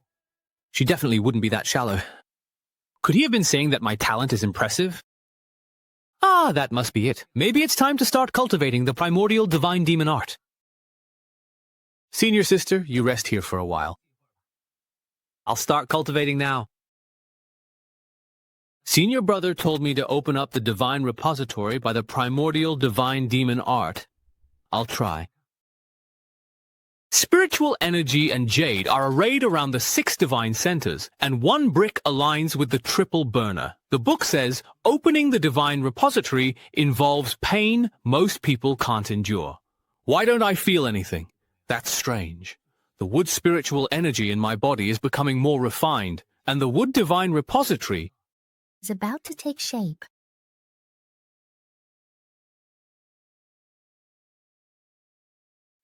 She definitely wouldn't be that shallow. Could he have been saying that my talent is impressive? Ah, that must be it. Maybe it's time to start cultivating the primordial divine demon art. Senior sister, you rest here for a while. I'll start cultivating now. Senior brother told me to open up the divine repository by the primordial divine demon art. I'll try. Spiritual energy and jade are arrayed around the 6 divine centers, and 1 brick aligns with the triple burner. The book says, opening the divine repository involves pain most people can't endure. Why don't I feel anything? That's strange. The wood spiritual energy in my body is becoming more refined, and the wood divine repository Is about to take shape.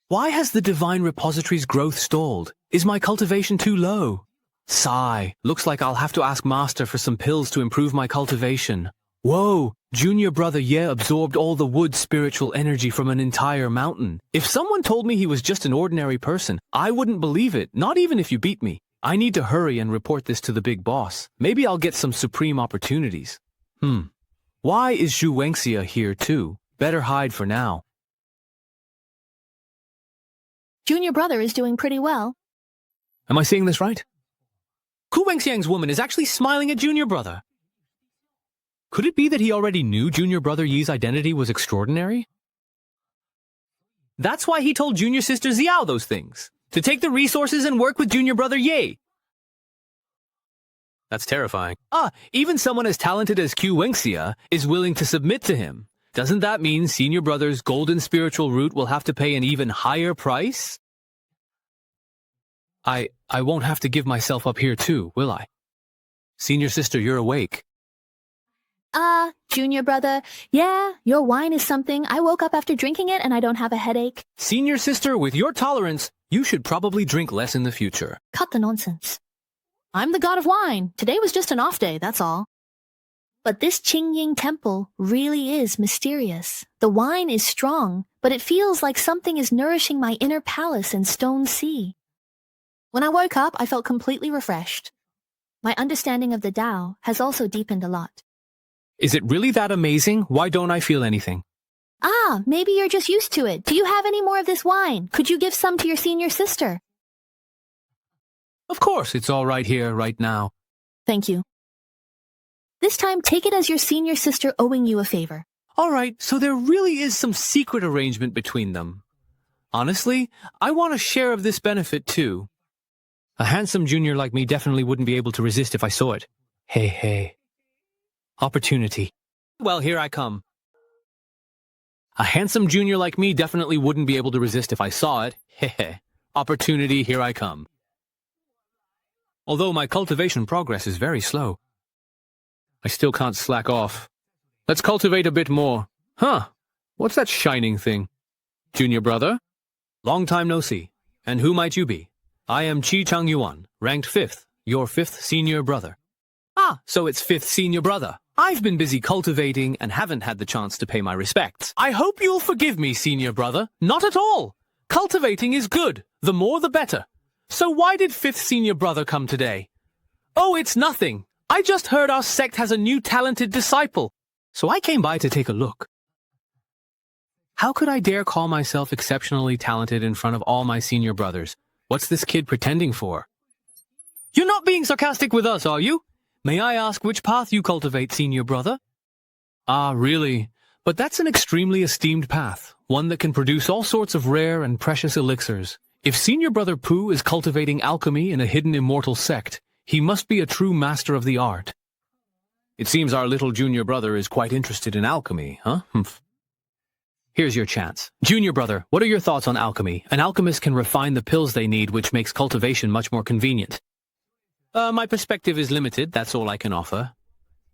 Why has the divine repository's growth stalled? Is my cultivation too low? Sigh. Looks like I'll have to ask Master for some pills to improve my cultivation. Whoa! Junior brother Ye absorbed all the wood spiritual energy from an entire mountain. If someone told me he was just an ordinary person, I wouldn't believe it, not even if you beat me. I need to hurry and report this to the big boss. Maybe I'll get some supreme opportunities. Why is Zhu Wenxia here too? Better hide for now. Junior brother is doing pretty well. Am I seeing this right? Ku Wenxiang's woman is actually smiling at Junior brother. Could it be that he already knew Junior brother Yi's identity was extraordinary? That's why he told Junior sister Xiao those things. To take the resources and work with Junior brother Ye. That's terrifying. Even someone as talented as Ku Wenxia is willing to submit to him. Doesn't that mean Senior brother's golden spiritual root will have to pay an even higher price? I won't have to give myself up here too, will I? Senior sister, you're awake. Junior brother, yeah, your wine is something. I woke up after drinking it and I don't have a headache. Senior sister, with your tolerance, you should probably drink less in the future. Cut the nonsense. I'm the god of wine. Today was just an off day, that's all. But this Qingying temple really is mysterious. The wine is strong, but it feels like something is nourishing my inner palace in Stone Sea. When I woke up, I felt completely refreshed. My understanding of the Tao has also deepened a lot. Is it really that amazing? Why don't I feel anything? Maybe you're just used to it. Do you have any more of this wine? Could you give some to your senior sister? Of course, it's all right here, right now. Thank you. This time, take it as your senior sister owing you a favor. All right, so there really is some secret arrangement between them. Honestly, I want a share of this benefit too. A handsome junior like me definitely wouldn't be able to resist if I saw it. Hey. Opportunity. Well, here I come. A handsome junior like me definitely wouldn't be able to resist if I saw it. Hehe. Opportunity, here I come. Although my cultivation progress is very slow, I still can't slack off. Let's cultivate a bit more. What's that shining thing? Junior brother? Long time no see. And who might you be? I am Qi Chang Yuan, ranked 5th, your 5th senior brother. So it's 5th senior brother. I've been busy cultivating and haven't had the chance to pay my respects. I hope you'll forgive me, senior brother. Not at all. Cultivating is good. The more the better. So why did 5th senior brother come today? Oh, it's nothing. I just heard our sect has a new talented disciple. So I came by to take a look. How could I dare call myself exceptionally talented in front of all my senior brothers? What's this kid pretending for? You're not being sarcastic with us, are you? May I ask which path you cultivate, senior brother? Really? But that's an extremely esteemed path, one that can produce all sorts of rare and precious elixirs. If senior brother Pooh is cultivating alchemy in a hidden immortal sect, he must be a true master of the art. It seems our little junior brother is quite interested in alchemy, huh? Here's your chance. Junior brother, what are your thoughts on alchemy? An alchemist can refine the pills they need, which makes cultivation much more convenient. My perspective is limited, that's all I can offer.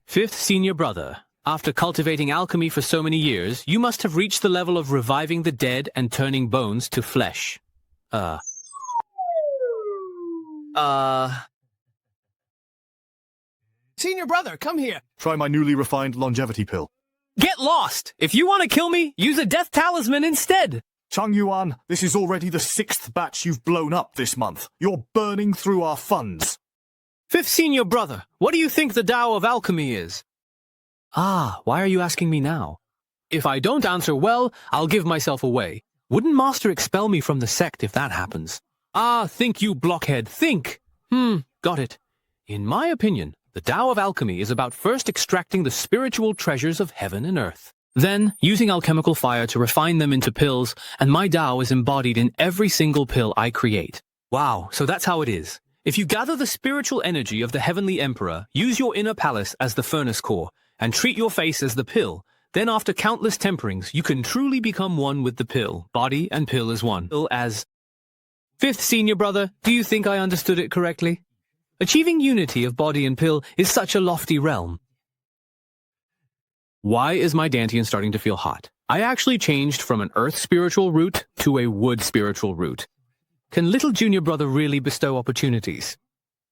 5th senior brother, after cultivating alchemy for so many years, you must have reached the level of reviving the dead and turning bones to flesh. Senior brother, come here. Try my newly refined longevity pill. Get lost! If you want to kill me, use a death talisman instead! Chang Yuan, this is already the 6th batch you've blown up this month. You're burning through our funds. 5th senior brother, what do you think the Tao of alchemy is? Why are you asking me now? If I don't answer well, I'll give myself away. Wouldn't Master expel me from the sect if that happens? Think, you blockhead, think! Got it. In my opinion, the Tao of alchemy is about first extracting the spiritual treasures of heaven and earth. Then, using alchemical fire to refine them into pills, and my Tao is embodied in every single pill I create. Wow, so that's how it is. If you gather the spiritual energy of the Heavenly Emperor, use your inner palace as the furnace core, and treat your face as the pill, then after countless temperings, you can truly become one with the pill. Body and pill as one. Fifth senior brother, do you think I understood it correctly? Achieving unity of body and pill is such a lofty realm. Why is my Dantian starting to feel hot? I actually changed from an earth spiritual route to a wood spiritual route. Can little junior brother really bestow opportunities?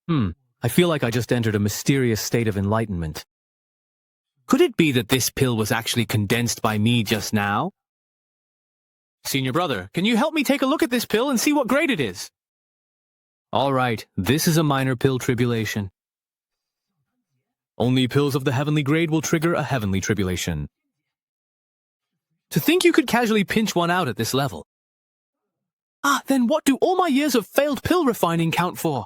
I feel like I just entered a mysterious state of enlightenment. Could it be that this pill was actually condensed by me just now? Senior brother, can you help me take a look at this pill and see what grade it is? All right, this is a minor pill tribulation. Only pills of the heavenly grade will trigger a heavenly tribulation. To think you could casually pinch one out at this level. Then what do all my years of failed pill refining count for?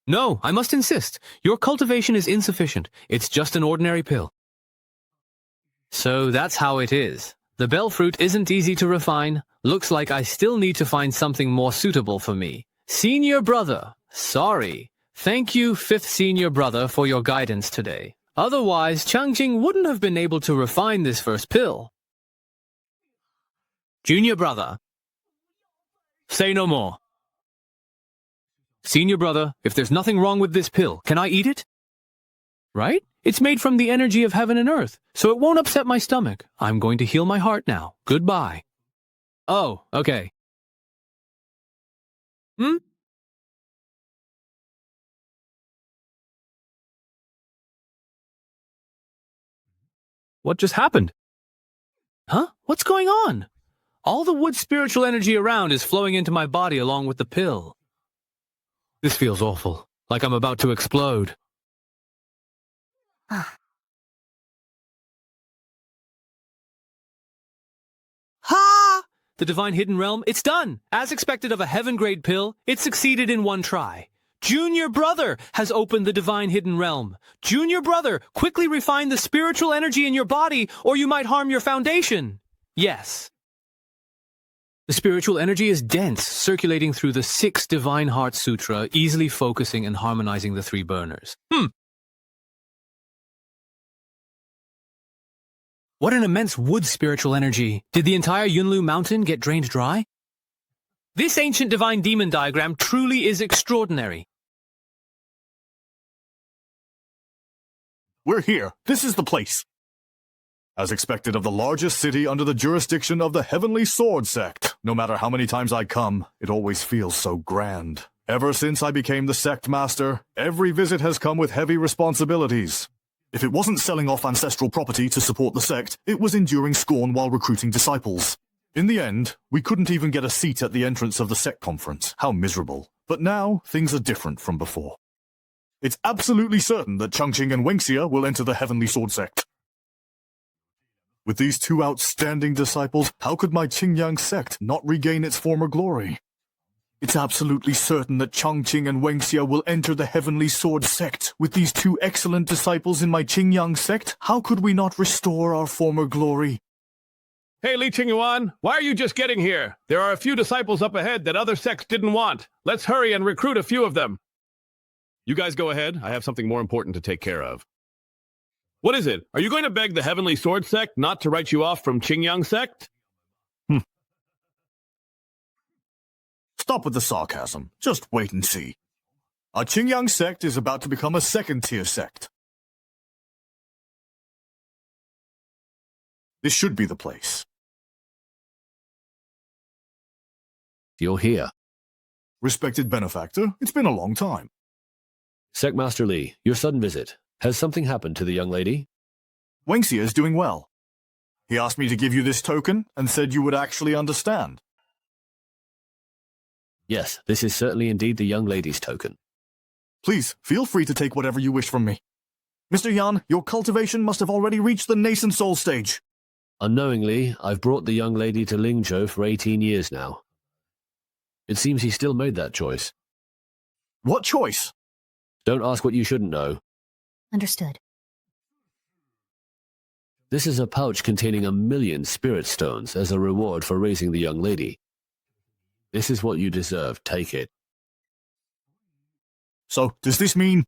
No, I must insist. Your cultivation is insufficient. It's just an ordinary pill. So that's how it is. The bell fruit isn't easy to refine. Looks like I still need to find something more suitable for me. Senior brother, sorry. Thank you, fifth senior brother, for your guidance today. Otherwise, Changjing wouldn't have been able to refine this first pill. Junior brother, say no more. Senior brother, if there's nothing wrong with this pill, can I eat it? Right? It's made from the energy of heaven and earth, so it won't upset my stomach. I'm going to heal my heart now. Goodbye. Oh, okay. What just happened? Huh? What's going on? All the wood spiritual energy around is flowing into my body along with the pill. This feels awful, like I'm about to explode. Ha! The divine hidden realm, it's done! As expected of a heaven-grade pill, it succeeded in one try. Junior brother has opened the divine hidden realm. Junior brother, quickly refine the spiritual energy in your body, or you might harm your foundation. Yes. The spiritual energy is dense, circulating through the 6 Divine Heart Sutra, easily focusing and harmonizing the 3 burners. What an immense wood spiritual energy. Did the entire Yunlu mountain get drained dry? This ancient divine demon diagram truly is extraordinary. We're here. This is the place. As expected of the largest city under the jurisdiction of the Heavenly Sword Sect. No matter how many times I come, it always feels so grand. Ever since I became the sect master, every visit has come with heavy responsibilities. If it wasn't selling off ancestral property to support the sect, it was enduring scorn while recruiting disciples. In the end, we couldn't even get a seat at the entrance of the sect conference. How miserable. But now, things are different from before. It's absolutely certain that Changqing and Wenxia will enter the Heavenly Sword Sect. With these 2 outstanding disciples, how could my Qingyang sect not regain its former glory? It's absolutely certain that Changqing and Wenxia will enter the Heavenly Sword Sect. With these 2 excellent disciples in my Qingyang sect, how could we not restore our former glory? Hey, Li Qingyuan, why are you just getting here? There are a few disciples up ahead that other sects didn't want. Let's hurry and recruit a few of them. You guys go ahead. I have something more important to take care of. What is it? Are you going to beg the Heavenly Sword Sect not to write you off from Qingyang sect? Stop with the sarcasm. Just wait and see. Our Qingyang sect is about to become a second-tier sect. This should be the place. You're here. Respected benefactor, it's been a long time. Sectmaster Li, your sudden visit. Has something happened to the young lady? Wenxia is doing well. He asked me to give you this token and said you would actually understand. Yes, this is certainly indeed the young lady's token. Please, feel free to take whatever you wish from me. Mr. Yan, your cultivation must have already reached the nascent soul stage. Unknowingly, I've brought the young lady to Lingzhou for 18 years now. It seems he still made that choice. What choice? Don't ask what you shouldn't know. Understood. This is a pouch containing 1 million spirit stones as a reward for raising the young lady. This is what you deserve. Take it. So, does this mean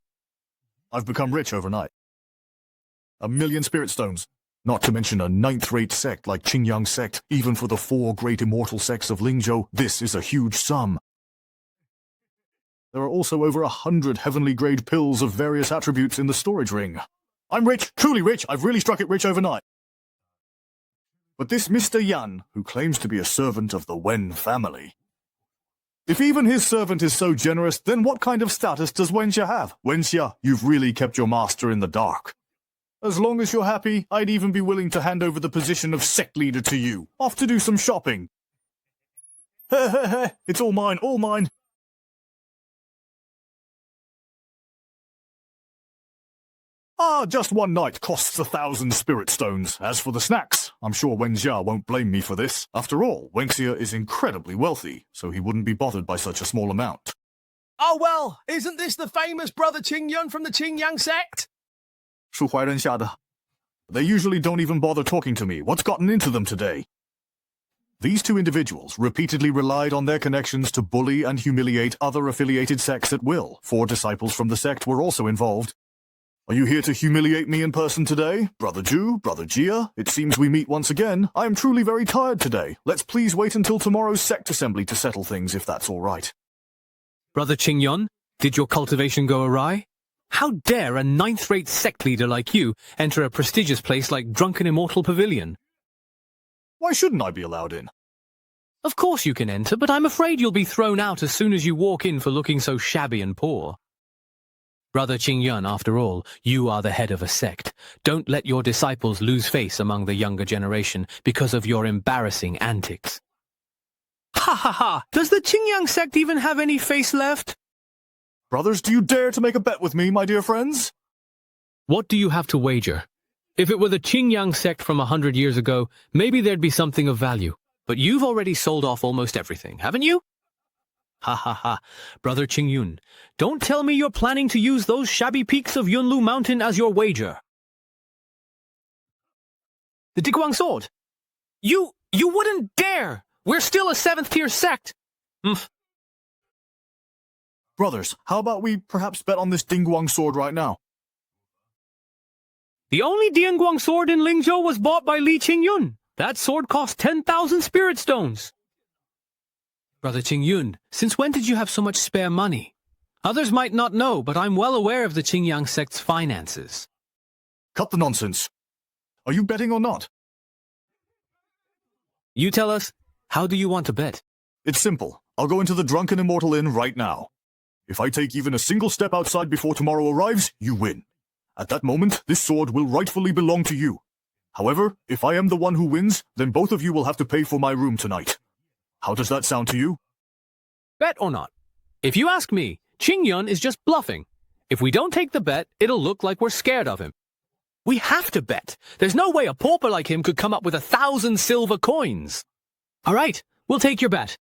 I've become rich overnight? 1 million spirit stones. Not to mention a 9th-rate sect like Qingyang sect. Even for the 4 great immortal sects of Lingzhou, this is a huge sum. There are also over 100 heavenly-grade pills of various attributes in the storage ring. I'm rich, truly rich. I've really struck it rich overnight. But this Mr. Yan, who claims to be a servant of the Wen family. If even his servant is so generous, then what kind of status does Wenxia have? Wenxia, you've really kept your master in the dark. As long as you're happy, I'd even be willing to hand over the position of sect leader to you. Off to do some shopping. It's all mine, all mine. Ah, just one night costs 1,000 spirit stones. As for the snacks, I'm sure Wenxia won't blame me for this. After all, Wenxia is incredibly wealthy, so he wouldn't be bothered by such a small amount. Oh well, isn't this the famous brother Qingyun from the Qingyang sect? 是怀人下的. They usually don't even bother talking to me. What's gotten into them today? These two individuals repeatedly relied on their connections to bully and humiliate other affiliated sects at will. 4 disciples from the sect were also involved. Are you here to humiliate me in person today? Brother Ju, Brother Jia, it seems we meet once again. I am truly very tired today. Let's please wait until tomorrow's sect assembly to settle things, if that's all right. Brother Qingyun, did your cultivation go awry? How dare a 9th-rate sect leader like you enter a prestigious place like Drunken Immortal Pavilion? Why shouldn't I be allowed in? Of course you can enter, but I'm afraid you'll be thrown out as soon as you walk in for looking so shabby and poor. Brother Qingyun, after all, you are the head of a sect. Don't let your disciples lose face among the younger generation because of your embarrassing antics. Ha ha ha! Does the Qingyang sect even have any face left? Brothers, do you dare to make a bet with me, my dear friends? What do you have to wager? If it were the Qingyang sect from 100 years ago, maybe there'd be something of value. But you've already sold off almost everything, haven't you? Ha ha ha. Brother Qingyun, don't tell me you're planning to use those shabby peaks of Yunlu Mountain as your wager. The Diguang sword? You wouldn't dare! We're still a 7th-tier sect! Brothers, how about we perhaps bet on this Dingguang sword right now? The only Dingguang sword in Lingzhou was bought by Li Qingyun. That sword cost 10,000 spirit stones. Brother Qingyun, since when did you have so much spare money? Others might not know, but I'm well aware of the Qingyang sect's finances. Cut the nonsense. Are you betting or not? You tell us, how do you want to bet? It's simple. I'll go into the Drunken Immortal Inn right now. If I take even a single step outside before tomorrow arrives, you win. At that moment, this sword will rightfully belong to you. However, if I am the one who wins, then both of you will have to pay for my room tonight. How does that sound to you? Bet or not? If you ask me, Qingyun is just bluffing. If we don't take the bet, it'll look like we're scared of him. We have to bet. There's no way a pauper like him could come up with 1,000 silver coins. All right, we'll take your bet.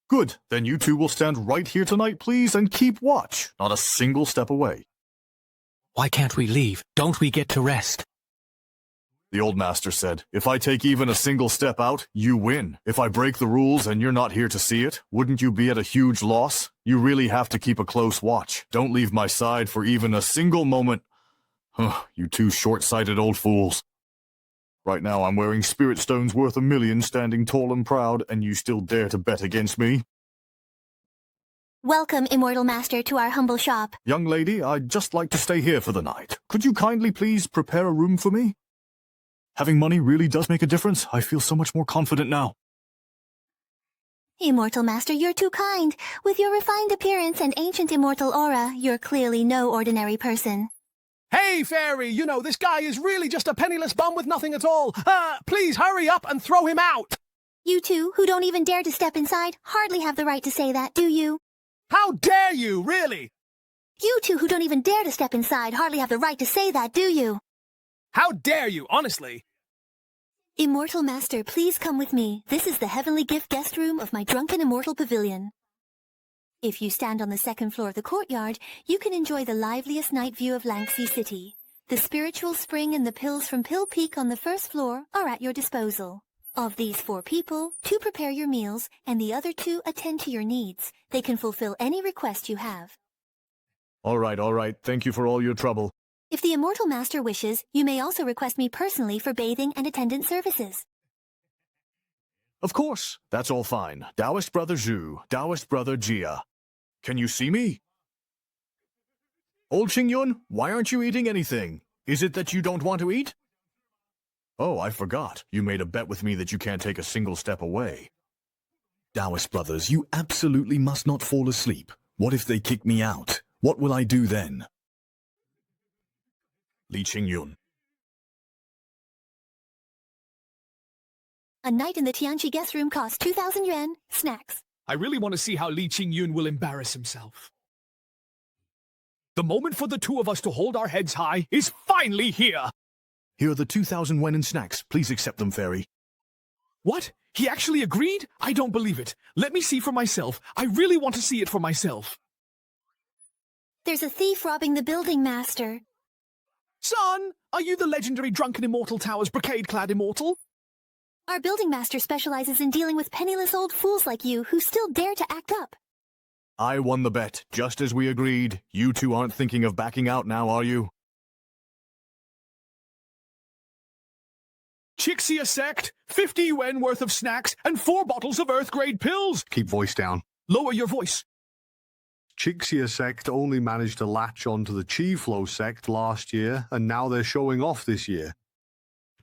Good. Then you two will stand right here tonight, please, and keep watch. Not a single step away. Why can't we leave? Don't we get to rest? The old master said, if I take even a single step out, you win. If I break the rules and you're not here to see it, wouldn't you be at a huge loss? You really have to keep a close watch. Don't leave my side for even a single moment. You two short-sighted old fools. Right now I'm wearing spirit stones worth 1 million, standing tall and proud, and you still dare to bet against me? Welcome, Immortal Master, to our humble shop. Young lady, I'd just like to stay here for the night. Could you kindly please prepare a room for me? Having money really does make a difference. I feel so much more confident now. Immortal Master, you're too kind. With your refined appearance and ancient immortal aura, you're clearly no ordinary person. Hey, Fairy, you know, this guy is really just a penniless bum with nothing at all. Please hurry up and throw him out. You two, who don't even dare to step inside, hardly have the right to say that, do you? How dare you, really? You two, who don't even dare to step inside, hardly have the right to say that, do you? How dare you, honestly? Immortal Master, please come with me. This is the heavenly gift guest room of my Drunken Immortal Pavilion. If you stand on the 2nd floor of the courtyard, you can enjoy the liveliest night view of Langxi City. The spiritual spring and the pills from Pill Peak on the 1st floor are at your disposal. Of these 4 people, 2 prepare your meals, and the other 2 attend to your needs. They can fulfill any request you have. All right. Thank you for all your trouble. If the Immortal Master wishes, you may also request me personally for bathing and attendant services. Of course. That's all fine. Taoist Brother Zhu, Taoist Brother Jia. Can you see me? Old Qingyun, why aren't you eating anything? Is it that you don't want to eat? Oh, I forgot. You made a bet with me that you can't take a single step away. Taoist brothers, you absolutely must not fall asleep. What if they kick me out? What will I do then? Li Qingyun. A night in the Tianqi guest room costs 2,000 yuan. Snacks. I really want to see how Li Qingyun will embarrass himself. The moment for the two of us to hold our heads high is finally here! Here are the 2,000 wen in snacks. Please accept them, Fairy. What? He actually agreed? I don't believe it. Let me see for myself. I really want to see it for myself. There's a thief robbing the building master. Son, are you the legendary drunken immortal tower's brocade-clad immortal? Our building master specializes in dealing with penniless old fools like you who still dare to act up. I won the bet, just as we agreed. You two aren't thinking of backing out now, are you? Chixia sect, 50 yuan worth of snacks, and 4 bottles of Earth-grade pills! Keep voice down. Lower your voice. Chixia sect only managed to latch onto the Chi Flow sect last year, and now they're showing off this year.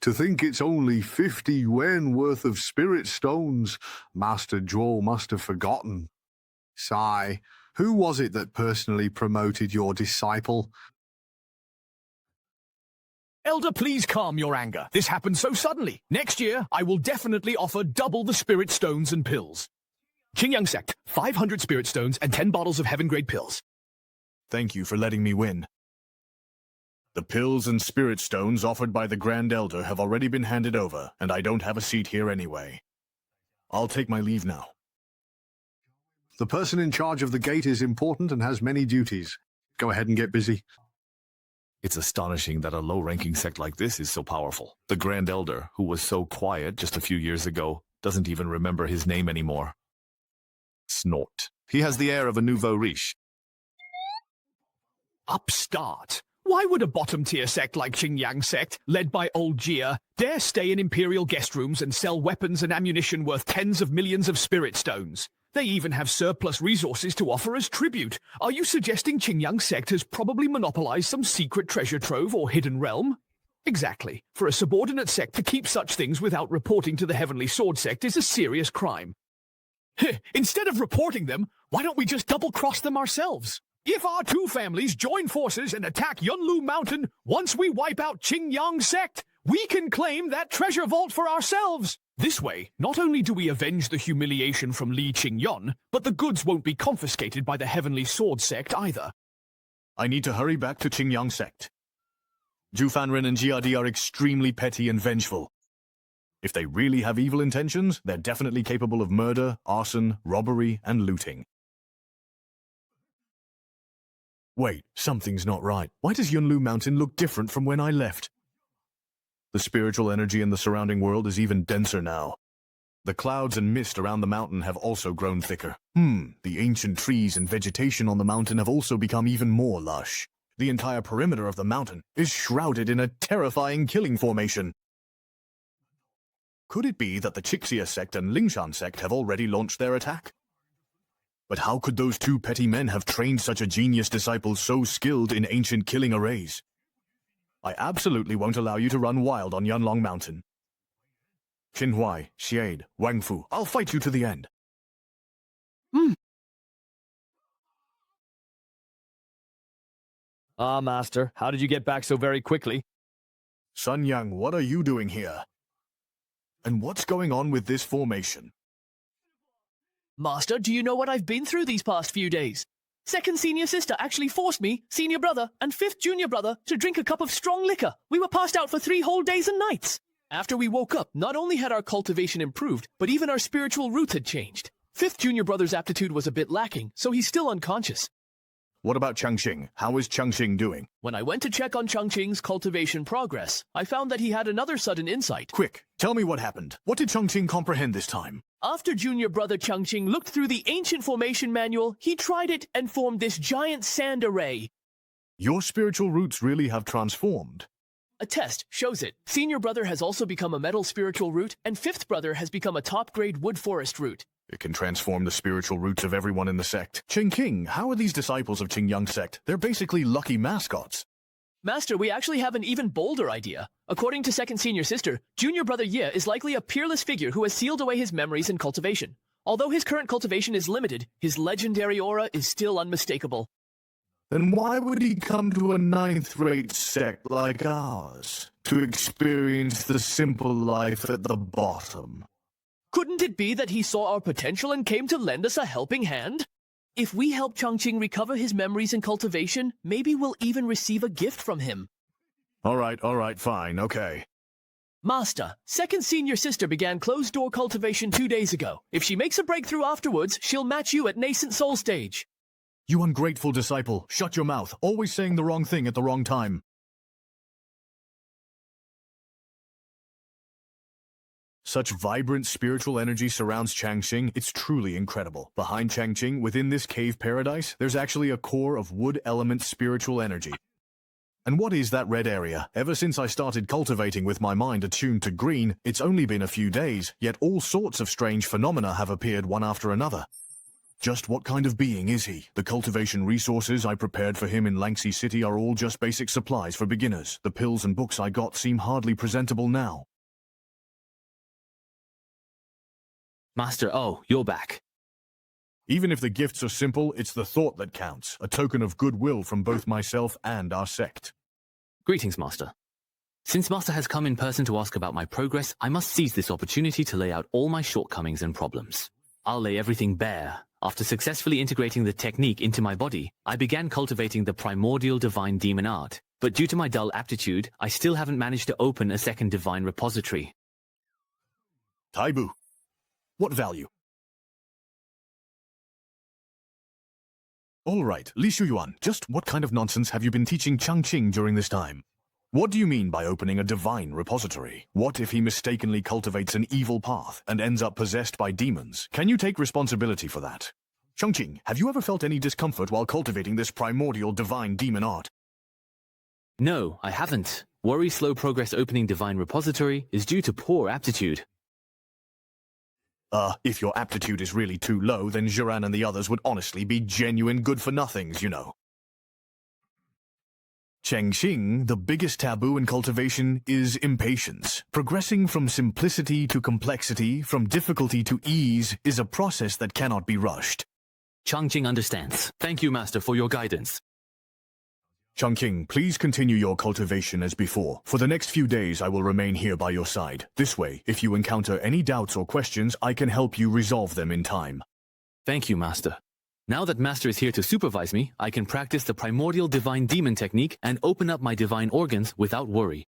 To think it's only 50 yuan worth of spirit stones, Master Zhuo must have forgotten. Sigh, who was it that personally promoted your disciple? Elder, please calm your anger. This happened so suddenly. Next year, I will definitely offer double the spirit stones and pills. Qingyang sect, 500 spirit stones and 10 bottles of heaven-grade pills. Thank you for letting me win. The pills and spirit stones offered by the Grand Elder have already been handed over, and I don't have a seat here anyway. I'll take my leave now. The person in charge of the gate is important and has many duties. Go ahead and get busy. It's astonishing that a low-ranking sect like this is so powerful. The Grand Elder, who was so quiet just a few years ago, doesn't even remember his name anymore. Snort. He has the air of a nouveau riche. Upstart. Why would a bottom-tier sect like Qingyang sect, led by old Jia, dare stay in imperial guest rooms and sell weapons and ammunition worth tens of millions of spirit stones? They even have surplus resources to offer as tribute. Are you suggesting Qingyang sect has probably monopolized some secret treasure trove or hidden realm? Exactly. For a subordinate sect to keep such things without reporting to the Heavenly Sword sect is a serious crime. Instead of reporting them, why don't we just double-cross them ourselves? If our two families join forces and attack Yunlu Mountain, once we wipe out Qingyang sect, we can claim that treasure vault for ourselves. This way, not only do we avenge the humiliation from Li Qingyun, but the goods won't be confiscated by the Heavenly Sword sect either. I need to hurry back to Qingyang sect. Zhu Fanren and Jiadi are extremely petty and vengeful. If they really have evil intentions, they're definitely capable of murder, arson, robbery, and looting. Wait, something's not right. Why does Yunlu Mountain look different from when I left? The spiritual energy in the surrounding world is even denser now. The clouds and mist around the mountain have also grown thicker. The ancient trees and vegetation on the mountain have also become even more lush. The entire perimeter of the mountain is shrouded in a terrifying killing formation. Could it be that the Chixia sect and Lingshan sect have already launched their attack? But how could those two petty men have trained such a genius disciple so skilled in ancient killing arrays? I absolutely won't allow you to run wild on Yunlong Mountain. Qinhuai, Xiade, Wang Fu, I'll fight you to the end. Ah, Master, how did you get back so very quickly? Sun Yang, what are you doing here? And what's going on with this formation? Master, do you know what I've been through these past few days? Second senior sister actually forced me, senior brother, and fifth junior brother to drink a cup of strong liquor. We were passed out for 3 whole days and nights. After we woke up, not only had our cultivation improved, but even our spiritual roots had changed. Fifth junior brother's aptitude was a bit lacking, so he's still unconscious. What about Changxing? How is Changxing doing? When I went to check on Changqing's cultivation progress, I found that he had another sudden insight. Quick, tell me what happened. What did Changxing comprehend this time? After junior brother Changqing looked through the ancient formation manual, he tried it and formed this giant sand array. Your spiritual roots really have transformed. A test shows it. Senior brother has also become a metal spiritual root, and fifth brother has become a top-grade wood forest root. It can transform the spiritual roots of everyone in the sect. King, how are these disciples of Qingyang sect? They're basically lucky mascots. Master, we actually have an even bolder idea. According to second senior sister, junior brother Ye is likely a peerless figure who has sealed away his memories in cultivation. Although his current cultivation is limited, his legendary aura is still unmistakable. Then why would he come to a ninth-rate sect like ours to experience the simple life at the bottom? Couldn't it be that he saw our potential and came to lend us a helping hand? If we help Chongqing recover his memories in cultivation, maybe we'll even receive a gift from him. All right, fine, okay. Master, second senior sister began closed-door cultivation 2 days ago. If she makes a breakthrough afterwards, she'll match you at nascent soul stage. You ungrateful disciple, shut your mouth, always saying the wrong thing at the wrong time. Such vibrant spiritual energy surrounds Changqing, it's truly incredible. Behind Changqing, within this cave paradise, there's actually a core of wood element spiritual energy. And what is that red area? Ever since I started cultivating with my mind attuned to green, it's only been a few days, yet all sorts of strange phenomena have appeared one after another. Just what kind of being is he? The cultivation resources I prepared for him in Langxi City are all just basic supplies for beginners. The pills and books I got seem hardly presentable now. Master, oh, you're back. Even if the gifts are simple, it's the thought that counts, a token of goodwill from both myself and our sect. Greetings, Master. Since Master has come in person to ask about my progress, I must seize this opportunity to lay out all my shortcomings and problems. I'll lay everything bare. After successfully integrating the technique into my body, I began cultivating the primordial divine demon art. But due to my dull aptitude, I still haven't managed to open a second divine repository. Taibu. What value? All right, Li Shuyuan, just what kind of nonsense have you been teaching Changqing during this time? What do you mean by opening a divine repository? What if he mistakenly cultivates an evil path and ends up possessed by demons? Can you take responsibility for that? Chongqing, have you ever felt any discomfort while cultivating this primordial divine demon art? No, I haven't. Worry slow progress opening divine repository is due to poor aptitude. If your aptitude is really too low, then Jiran and the others would honestly be genuine good-for-nothings, you know. Chengxing, the biggest taboo in cultivation is impatience. Progressing from simplicity to complexity, from difficulty to ease, is a process that cannot be rushed. Changqing understands. Thank you, Master, for your guidance. Chongqing, please continue your cultivation as before. For the next few days, I will remain here by your side. This way, if you encounter any doubts or questions, I can help you resolve them in time. Thank you, Master. Now that Master is here to supervise me, I can practice the primordial divine demon technique and open up my divine organs without worry.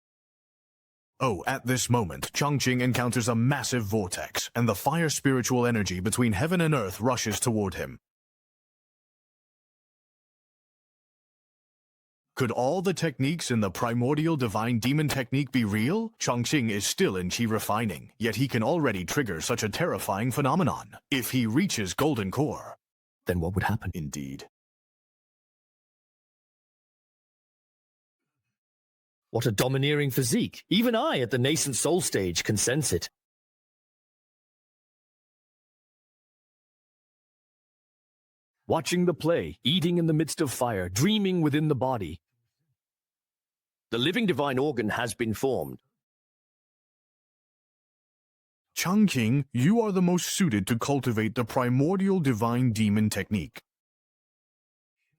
Oh, at this moment, Chongqing encounters a massive vortex, and the fire spiritual energy between heaven and earth rushes toward him. Could all the techniques in the primordial divine demon technique be real? Chongqing is still in chi refining, yet he can already trigger such a terrifying phenomenon. If he reaches golden core, then what would happen? Indeed. What a domineering physique. Even I, at the nascent soul stage, can sense it. Watching the play, eating in the midst of fire, dreaming within the body. The living divine organ has been formed. Chongqing, you are the most suited to cultivate the primordial divine demon technique.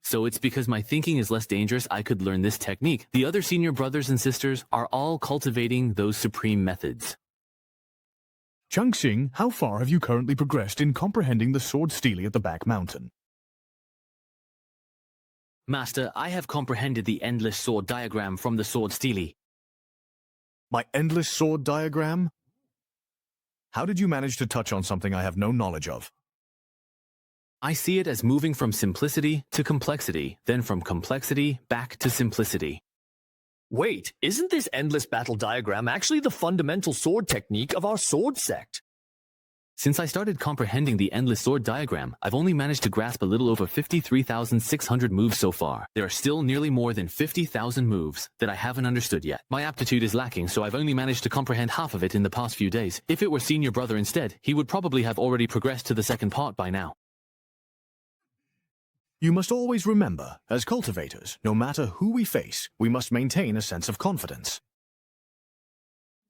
So it's because my thinking is less dangerous I could learn this technique. The other senior brothers and sisters are all cultivating those supreme methods. Chongqing, how far have you currently progressed in comprehending the sword stele at the back mountain? Master, I have comprehended the endless sword diagram from the sword stele. My endless sword diagram? How did you manage to touch on something I have no knowledge of? I see it as moving from simplicity to complexity, then from complexity back to simplicity. Wait, isn't this endless battle diagram actually the fundamental sword technique of our sword sect? Since I started comprehending the endless sword diagram, I've only managed to grasp a little over 53,600 moves so far. There are still nearly more than 50,000 moves that I haven't understood yet. My aptitude is lacking, so I've only managed to comprehend half of it in the past few days. If it were senior brother instead, he would probably have already progressed to the second part by now. You must always remember, as cultivators, no matter who we face, we must maintain a sense of confidence.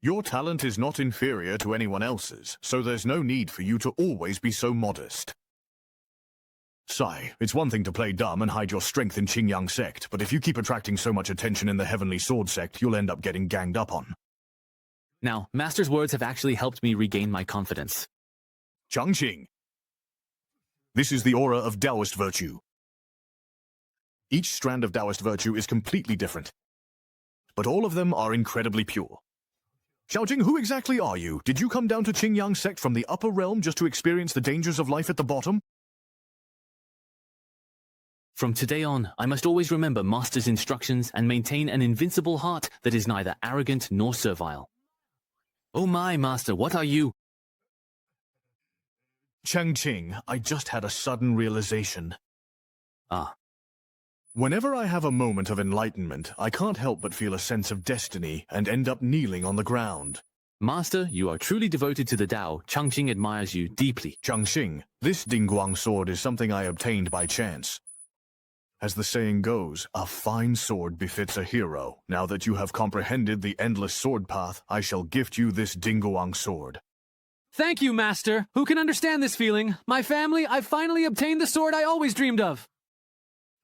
Your talent is not inferior to anyone else's, so there's no need for you to always be so modest. Sai, it's one thing to play dumb and hide your strength in Qingyang sect, but if you keep attracting so much attention in the Heavenly Sword sect, you'll end up getting ganged up on. Now, Master's words have actually helped me regain my confidence. Changqing. This is the aura of Taoist virtue. Each strand of Taoist virtue is completely different, but all of them are incredibly pure. Xiaojing, who exactly are you? Did you come down to Qingyang sect from the upper realm just to experience the dangers of life at the bottom? From today on, I must always remember Master's instructions and maintain an invincible heart that is neither arrogant nor servile. Oh my, Master, what are you? Changqing, I just had a sudden realization. Ah. Whenever I have a moment of enlightenment, I can't help but feel a sense of destiny and end up kneeling on the ground. Master, you are truly devoted to the Tao. Changqing admires you deeply. Changqing, this Dingguang sword is something I obtained by chance. As the saying goes, a fine sword befits a hero. Now that you have comprehended the endless sword path, I shall gift you this Dingguang sword. Thank you, Master. Who can understand this feeling? My family, I finally obtained the sword I always dreamed of.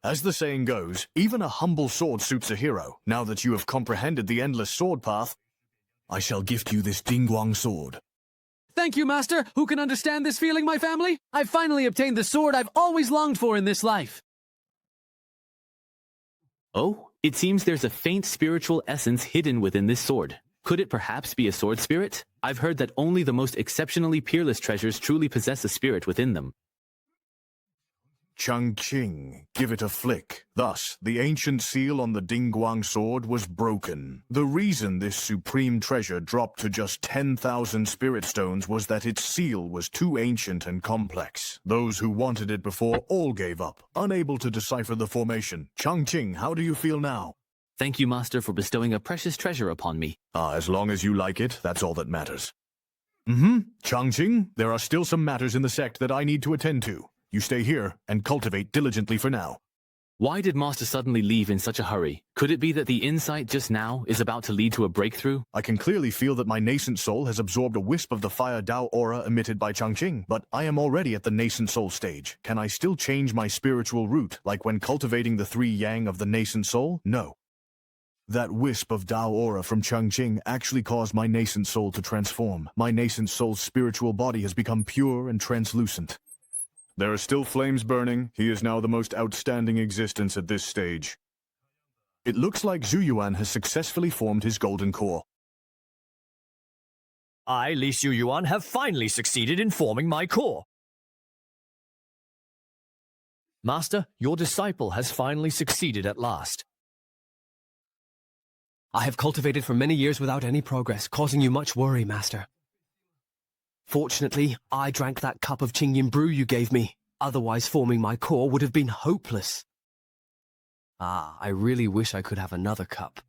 As the saying goes, even a humble sword suits a hero. Now that you have comprehended the endless sword path, I shall gift you this Dingguang sword. Thank you, Master. Who can understand this feeling, my family? I finally obtained the sword I've always longed for in this life. Oh, it seems there's a faint spiritual essence hidden within this sword. Could it perhaps be a sword spirit? I've heard that only the most exceptionally peerless treasures truly possess a spirit within them. Changqing, give it a flick. Thus, the ancient seal on the Dingguang sword was broken. The reason this supreme treasure dropped to just 10,000 spirit stones was that its seal was too ancient and complex. Those who wanted it before all gave up, unable to decipher the formation. Changqing, how do you feel now? Thank you, Master, for bestowing a precious treasure upon me. As long as you like it, that's all that matters. Changqing, there are still some matters in the sect that I need to attend to. You stay here and cultivate diligently for now. Why did Master suddenly leave in such a hurry? Could it be that the insight just now is about to lead to a breakthrough? I can clearly feel that my nascent soul has absorbed a wisp of the fire Dao aura emitted by Changqing, but I am already at the nascent soul stage. Can I still change my spiritual root, like when cultivating the 3 yang of the nascent soul? No. That wisp of Dao aura from Changqing actually caused my nascent soul to transform. My nascent soul's spiritual body has become pure and translucent. There are still flames burning. He is now the most outstanding existence at this stage. It looks like Zhu Yuan has successfully formed his golden core. I, Li Xu Yuan, have finally succeeded in forming my core. Master, your disciple has finally succeeded at last. I have cultivated for many years without any progress, causing you much worry, Master. Fortunately, I drank that cup of Qingyin brew you gave me. Otherwise, forming my core would have been hopeless. I really wish I could have another cup.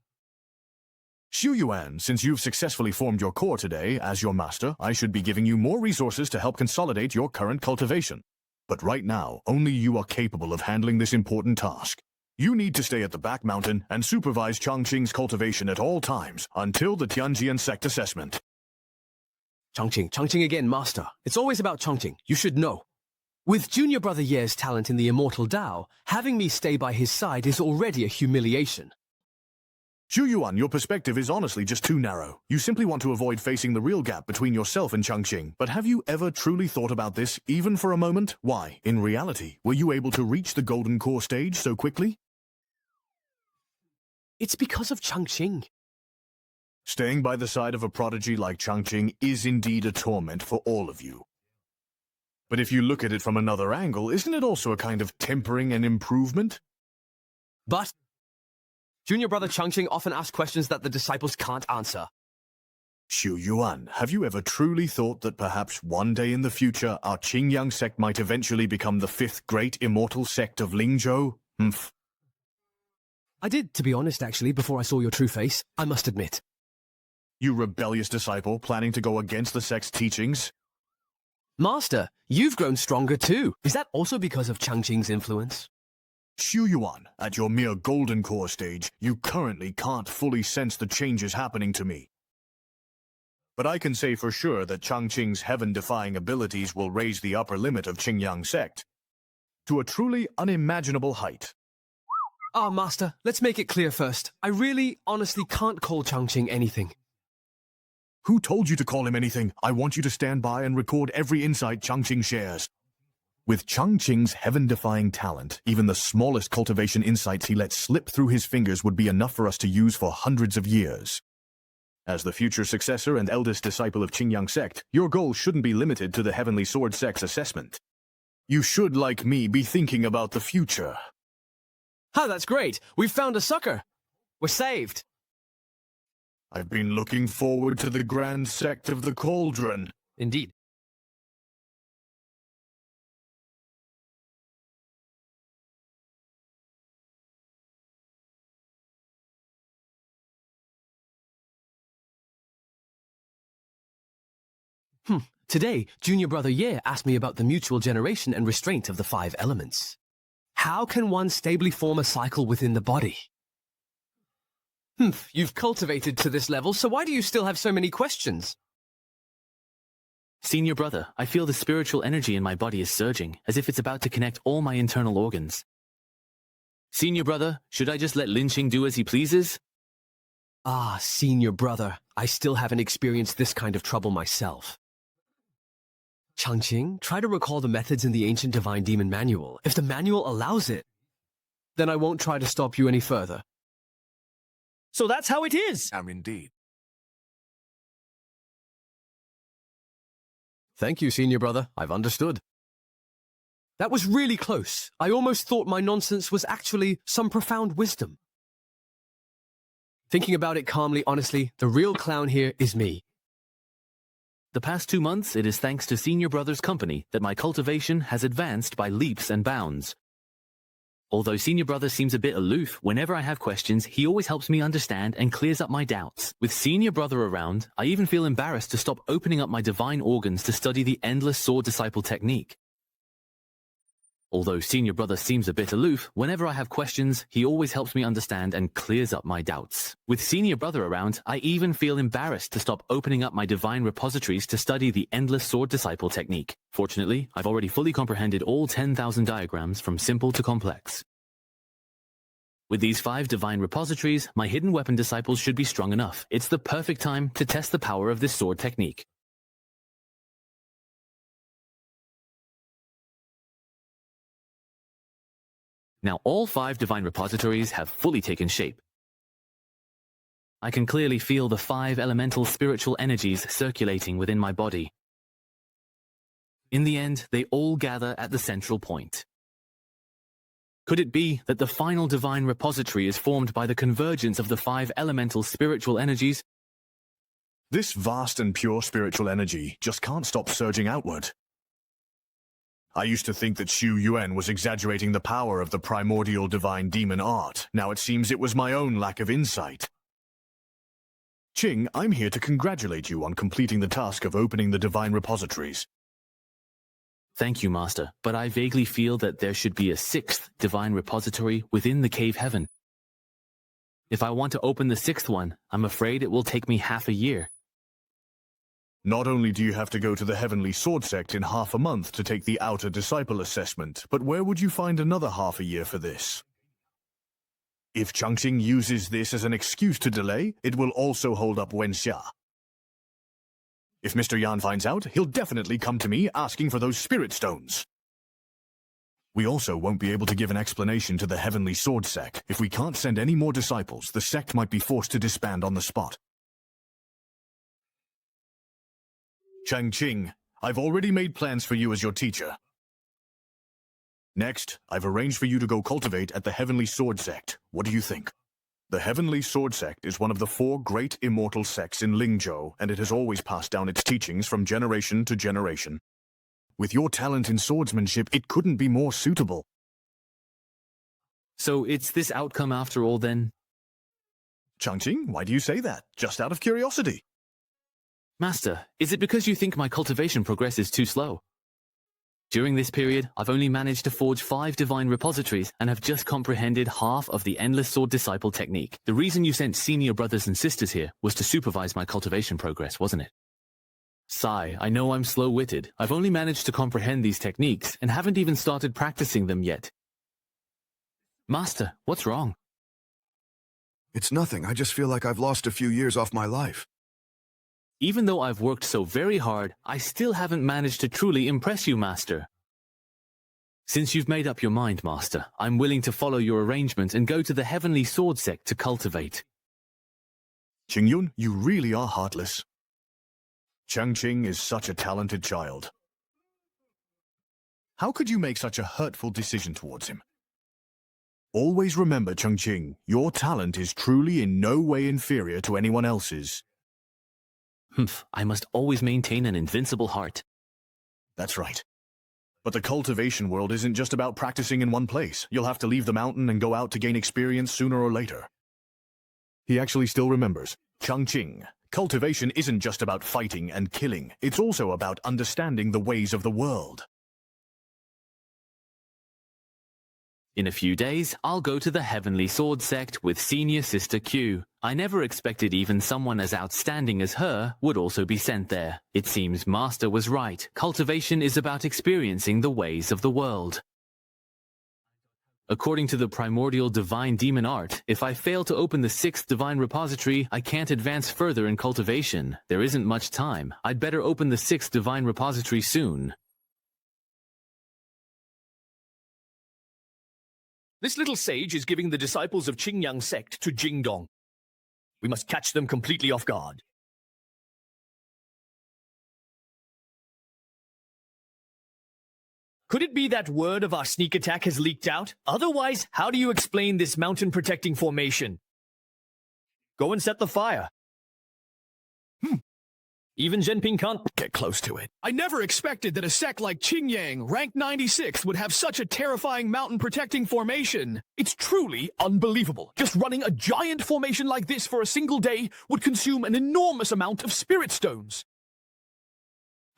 Xu Yuan, since you've successfully formed your core today, as your master, I should be giving you more resources to help consolidate your current cultivation. But right now, only you are capable of handling this important task. You need to stay at the back mountain and supervise Changqing's cultivation at all times, until the Tianjian sect assessment. Changqing again, Master. It's always about Changqing. You should know. With Junior Brother Ye's talent in the immortal Tao, having me stay by his side is already a humiliation. Xu Yuan, your perspective is honestly just too narrow. You simply want to avoid facing the real gap between yourself and Changqing. But have you ever truly thought about this, even for a moment? Why, in reality, were you able to reach the golden core stage so quickly? It's because of Changqing. Staying by the side of a prodigy like Changqing is indeed a torment for all of you. But if you look at it from another angle, isn't it also a kind of tempering and improvement? But Junior Brother Changqing often asks questions that the disciples can't answer. Xu Yuan, have you ever truly thought that perhaps one day in the future our Qingyang sect might eventually become the fifth great immortal sect of Lingzhou? Humph. I did, to be honest, actually, before I saw your true face, I must admit. You rebellious disciple planning to go against the sect's teachings? Master, you've grown stronger too. Is that also because of Changqing's influence? Xu Yuan, at your mere golden core stage, you currently can't fully sense the changes happening to me. But I can say for sure that Changqing's heaven-defying abilities will raise the upper limit of Qingyang sect to a truly unimaginable height. Ah, Master, let's make it clear first. I really, honestly can't call Changqing anything. Who told you to call him anything? I want you to stand by and record every insight Changqing shares. With Changqing's heaven-defying talent, even the smallest cultivation insights he lets slip through his fingers would be enough for us to use for hundreds of years. As the future successor and eldest disciple of Qingyang sect, your goal shouldn't be limited to the Heavenly Sword sect's assessment. You should, like me, be thinking about the future. Oh, that's great. We've found a sucker. We're saved. I've been looking forward to the grand sect of the Cauldron. Indeed. Today, Junior Brother Ye asked me about the mutual generation and restraint of the 5 elements. How can one stably form a cycle within the body? You've cultivated to this level, so why do you still have so many questions? Senior brother, I feel the spiritual energy in my body is surging, as if it's about to connect all my internal organs. Senior brother, should I just let Lin Qing do as he pleases? Ah, Senior Brother, I still haven't experienced this kind of trouble myself. Changqing, try to recall the methods in the ancient Divine Demon Manual. If the manual allows it, then I won't try to stop you any further. So that's how it is. Indeed. Thank you, Senior Brother. I've understood. That was really close. I almost thought my nonsense was actually some profound wisdom. Thinking about it calmly, honestly, the real clown here is me. The past 2 months, it is thanks to Senior Brother's company that my cultivation has advanced by leaps and bounds. Although Senior Brother seems a bit aloof, whenever I have questions, he always helps me understand and clears up my doubts. With Senior Brother around, I even feel embarrassed to stop opening up my divine organs to study the endless sword disciple technique. Although Senior Brother seems a bit aloof, whenever I have questions, he always helps me understand and clears up my doubts. With Senior Brother around, I even feel embarrassed to stop opening up my divine repositories to study the endless sword disciple technique. Fortunately, I've already fully comprehended all 10,000 diagrams from simple to complex. With these 5 divine repositories, my hidden weapon disciples should be strong enough. It's the perfect time to test the power of this sword technique. Now all 5 divine repositories have fully taken shape. I can clearly feel the 5 elemental spiritual energies circulating within my body. In the end, they all gather at the central point. Could it be that the final divine repository is formed by the convergence of the 5 elemental spiritual energies? This vast and pure spiritual energy just can't stop surging outward. I used to think that Xu Yuan was exaggerating the power of the primordial divine demon art. Now it seems it was my own lack of insight. Qing, I'm here to congratulate you on completing the task of opening the divine repositories. Thank you, Master, but I vaguely feel that there should be a 6th divine repository within the cave heaven. If I want to open the 6th one, I'm afraid it will take me half a year. Not only do you have to go to the Heavenly Sword Sect in half a month to take the Outer Disciple Assessment, but where would you find another half a year for this? If Changqing uses this as an excuse to delay, it will also hold up Wenxia. If Mr. Yan finds out, he'll definitely come to me asking for those spirit stones. We also won't be able to give an explanation to the Heavenly Sword Sect. If we can't send any more disciples, the sect might be forced to disband on the spot. Changqing, I've already made plans for you as your teacher. Next, I've arranged for you to go cultivate at the Heavenly Sword Sect. What do you think? The Heavenly Sword Sect is one of the 4 great immortal sects in Lingzhou, and it has always passed down its teachings from generation to generation. With your talent in swordsmanship, it couldn't be more suitable. So it's this outcome after all then? Changqing, why do you say that? Just out of curiosity. Master, is it because you think my cultivation progress is too slow? During this period, I've only managed to forge 5 divine repositories and have just comprehended half of the Endless Sword Disciple technique. The reason you sent senior brothers and sisters here was to supervise my cultivation progress, wasn't it? Sigh, I know I'm slow-witted. I've only managed to comprehend these techniques and haven't even started practicing them yet. Master, what's wrong? It's nothing. I just feel like I've lost a few years off my life. Even though I've worked so very hard, I still haven't managed to truly impress you, Master. Since you've made up your mind, Master, I'm willing to follow your arrangement and go to the Heavenly Sword Sect to cultivate. Qingyun, you really are heartless. Changqing is such a talented child. How could you make such a hurtful decision towards him? Always remember, Changqing, your talent is truly in no way inferior to anyone else's. Humph, I must always maintain an invincible heart. That's right. But the cultivation world isn't just about practicing in one place. You'll have to leave the mountain and go out to gain experience sooner or later. He actually still remembers. Changqing, cultivation isn't just about fighting and killing. It's also about understanding the ways of the world. In a few days, I'll go to the Heavenly Sword Sect with Senior Sister Q. I never expected even someone as outstanding as her would also be sent there. It seems Master was right. Cultivation is about experiencing the ways of the world. According to the primordial divine demon art, if I fail to open the 6th divine repository, I can't advance further in cultivation. There isn't much time. I'd better open the 6th divine repository soon. This little sage is giving the disciples of Qingyang sect to Jingdong. We must catch them completely off guard. Could it be that word of our sneak attack has leaked out? Otherwise, how do you explain this mountain-protecting formation? Go and set the fire. Even Zhenping can't get close to it. I never expected that a sect like Qingyang, ranked 96th, would have such a terrifying mountain-protecting formation. It's truly unbelievable. Just running a giant formation like this for a single day would consume an enormous amount of spirit stones.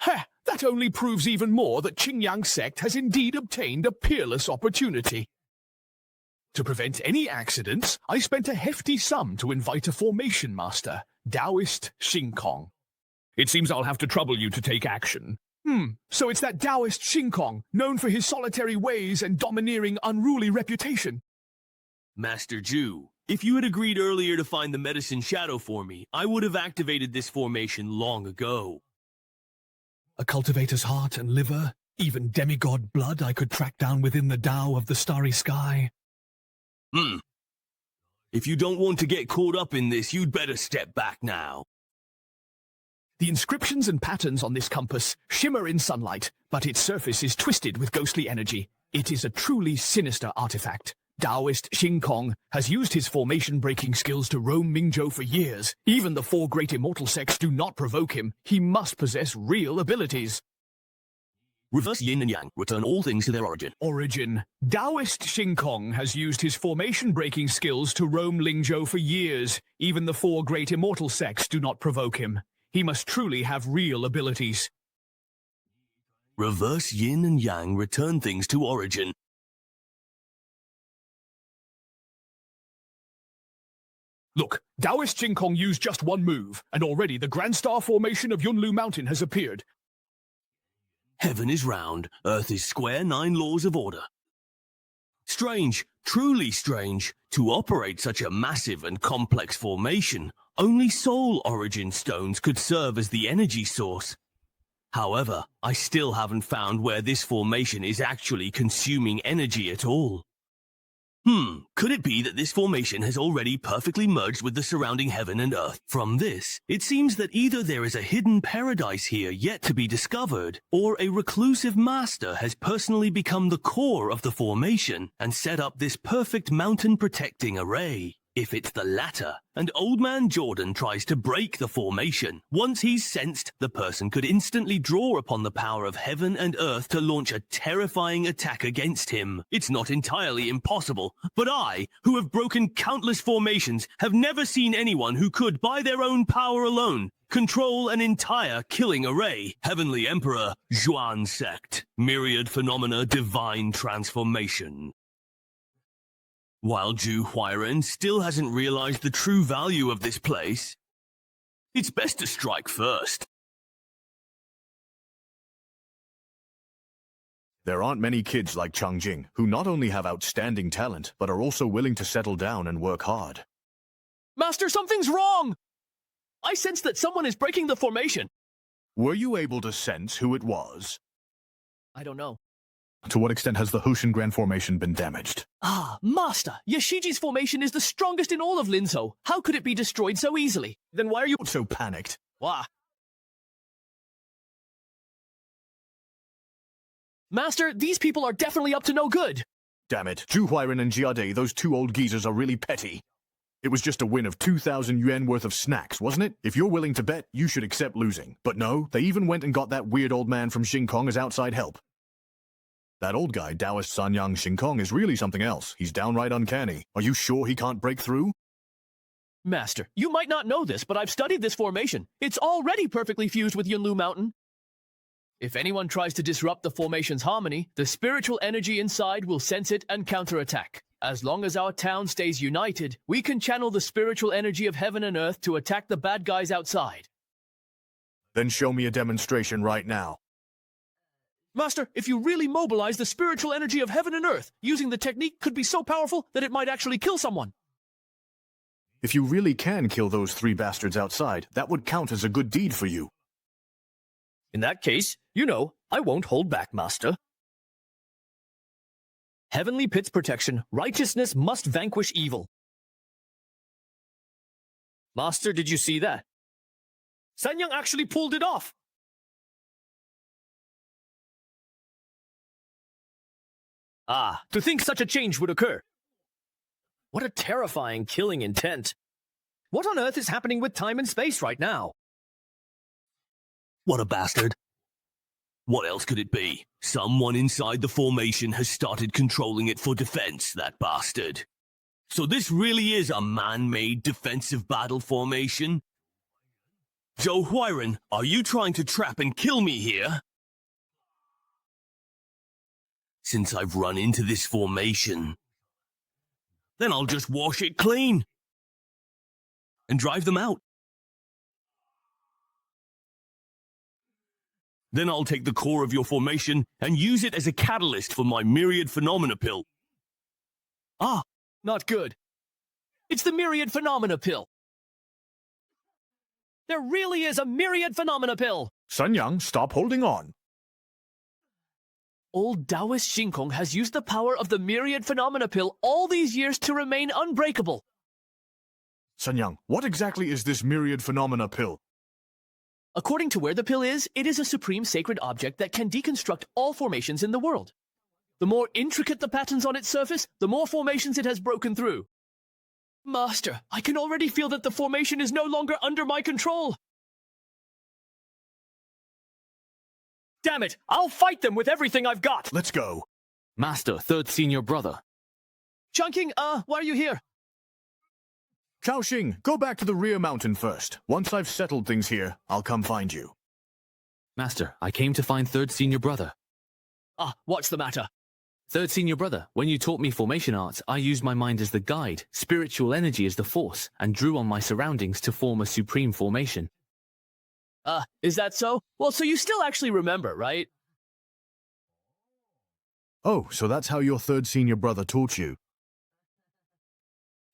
Heh, that only proves even more that Qingyang sect has indeed obtained a peerless opportunity. To prevent any accidents, I spent a hefty sum to invite a formation master, Taoist Xingkong. It seems I'll have to trouble you to take action. So it's that Taoist Xingkong, known for his solitary ways and domineering, unruly reputation. Master Zhu, if you had agreed earlier to find the medicine shadow for me, I would have activated this formation long ago. A cultivator's heart and liver, even demigod blood I could track down within the Tao of the starry sky. If you don't want to get caught up in this, you'd better step back now. The inscriptions and patterns on this compass shimmer in sunlight, but its surface is twisted with ghostly energy. It is a truly sinister artifact. Taoist Xingkong has used his formation-breaking skills to roam Mingzhou for years. Even the 4 great immortal sects do not provoke him. He must possess real abilities. Reverse yin and yang. Return all things to their origin. Origin. Taoist Xingkong has used his formation-breaking skills to roam Lingzhou for years. Even the 4 great immortal sects do not provoke him. He must truly have real abilities. Reverse yin and yang, return things to origin. Look, Taoist Xingkong used just one move, and already the Grand Star formation of Yunlu Mountain has appeared. Heaven is round, earth is square, 9 laws of order. Strange, truly strange, to operate such a massive and complex formation. Only soul origin stones could serve as the energy source. However, I still haven't found where this formation is actually consuming energy at all. Could it be that this formation has already perfectly merged with the surrounding heaven and earth? From this, it seems that either there is a hidden paradise here yet to be discovered, or a reclusive master has personally become the core of the formation and set up this perfect mountain-protecting array. If it's the latter, and Old Man Jordan tries to break the formation, once he's sensed, the person could instantly draw upon the power of heaven and earth to launch a terrifying attack against him. It's not entirely impossible, but I, who have broken countless formations, have never seen anyone who could, by their own power alone, control an entire killing array. Heavenly Emperor, Zhuan Sect. Myriad Phenomena Divine Transformation. While Zhu Huairen still hasn't realized the true value of this place, it's best to strike first. There aren't many kids like Changjing who not only have outstanding talent, but are also willing to settle down and work hard. Master, something's wrong! I sense that someone is breaking the formation. Were you able to sense who it was? I don't know. To what extent has the Hoshin Grand Formation been damaged? Ah, Master, Yashiji's formation is the strongest in all of Linzhou. How could it be destroyed so easily? Then why are you so panicked? Wah. Master, these people are definitely up to no good. Damn it, Zhu Huairen and Jiade, those two old geezers are really petty. It was just a win of 2,000 yuan worth of snacks, wasn't it? If you're willing to bet, you should accept losing. But no, they even went and got that weird old man from Xingkong as outside help. That old guy, Taoist Sanyang Xingkong, is really something else. He's downright uncanny. Are you sure he can't break through? Master, you might not know this, but I've studied this formation. It's already perfectly fused with Yunlu Mountain. If anyone tries to disrupt the formation's harmony, the spiritual energy inside will sense it and counterattack. As long as our town stays united, we can channel the spiritual energy of heaven and earth to attack the bad guys outside. Then show me a demonstration right now. Master, if you really mobilize the spiritual energy of heaven and earth, using the technique could be so powerful that it might actually kill someone. If you really can kill those three bastards outside, that would count as a good deed for you. In that case, I won't hold back, Master. Heavenly Pit's protection, righteousness must vanquish evil. Master, did you see that? Sanyang actually pulled it off! Ah, to think such a change would occur. What a terrifying killing intent. What on earth is happening with time and space right now? What a bastard. What else could it be? Someone inside the formation has started controlling it for defense, that bastard. So this really is a man-made defensive battle formation? Zhou Huairen, are you trying to trap and kill me here? Since I've run into this formation, then I'll just wash it clean and drive them out. Then I'll take the core of your formation and use it as a catalyst for my Myriad Phenomena Pill. Ah, not good. It's the Myriad Phenomena Pill. There really is a Myriad Phenomena Pill. Sanyang, stop holding on. Old Taoist Xingkong has used the power of the Myriad Phenomena Pill all these years to remain unbreakable. Sanyang, what exactly is this Myriad Phenomena Pill? According to where the pill is, it is a supreme sacred object that can deconstruct all formations in the world. The more intricate the patterns on its surface, the more formations it has broken through. Master, I can already feel that the formation is no longer under my control. Damn it! I'll fight them with everything I've got! Let's go. Master, third senior brother. Chungking, why are you here? Chaoxing, go back to the rear mountain first. Once I've settled things here, I'll come find you. Master, I came to find third senior brother. Ah, what's the matter? Third senior brother, when you taught me formation arts, I used my mind as the guide, spiritual energy as the force, and drew on my surroundings to form a supreme formation. Is that so? Well, so you still actually remember, right? Oh, so that's how your third senior brother taught you.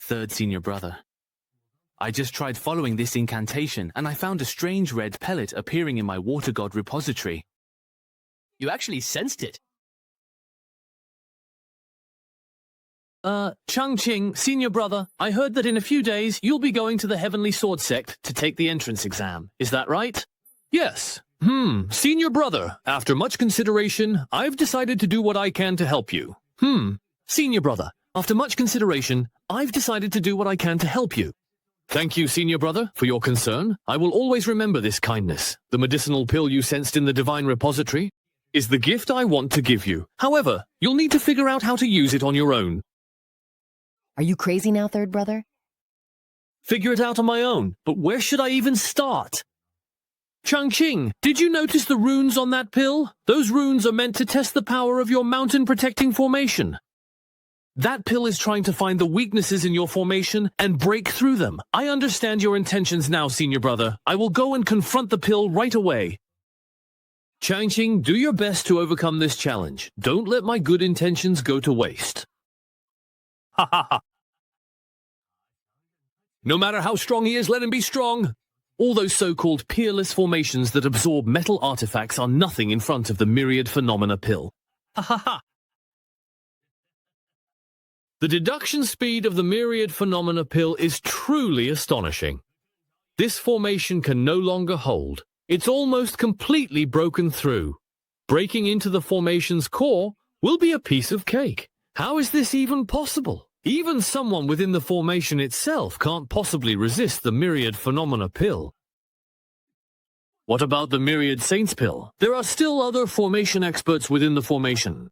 Third senior brother. I just tried following this incantation, and I found a strange red pellet appearing in my water god repository. You actually sensed it. Changqing, senior brother, I heard that in a few days you'll be going to the Heavenly Sword Sect to take the entrance exam. Is that right? Yes. Senior brother, after much consideration, I've decided to do what I can to help you. Senior brother, After much consideration, I've decided to do what I can to help you. Thank you, senior brother, for your concern. I will always remember this kindness. The medicinal pill you sensed in the divine repository is the gift I want to give you. However, you'll need to figure out how to use it on your own. Are you crazy now, third brother? Figure it out on my own, but where should I even start? Changqing, did you notice the runes on that pill? Those runes are meant to test the power of your mountain-protecting formation. That pill is trying to find the weaknesses in your formation and break through them. I understand your intentions now, senior brother. I will go and confront the pill right away. Changqing, do your best to overcome this challenge. Don't let my good intentions go to waste. Ha ha ha. No matter how strong he is, let him be strong. All those so-called peerless formations that absorb metal artifacts are nothing in front of the myriad phenomena pill. Ha ha ha. The deduction speed of the myriad phenomena pill is truly astonishing. This formation can no longer hold. It's almost completely broken through. Breaking into the formation's core will be a piece of cake. How is this even possible? Even someone within the formation itself can't possibly resist the myriad phenomena pill. What about the myriad saints pill? There are still other formation experts within the formation.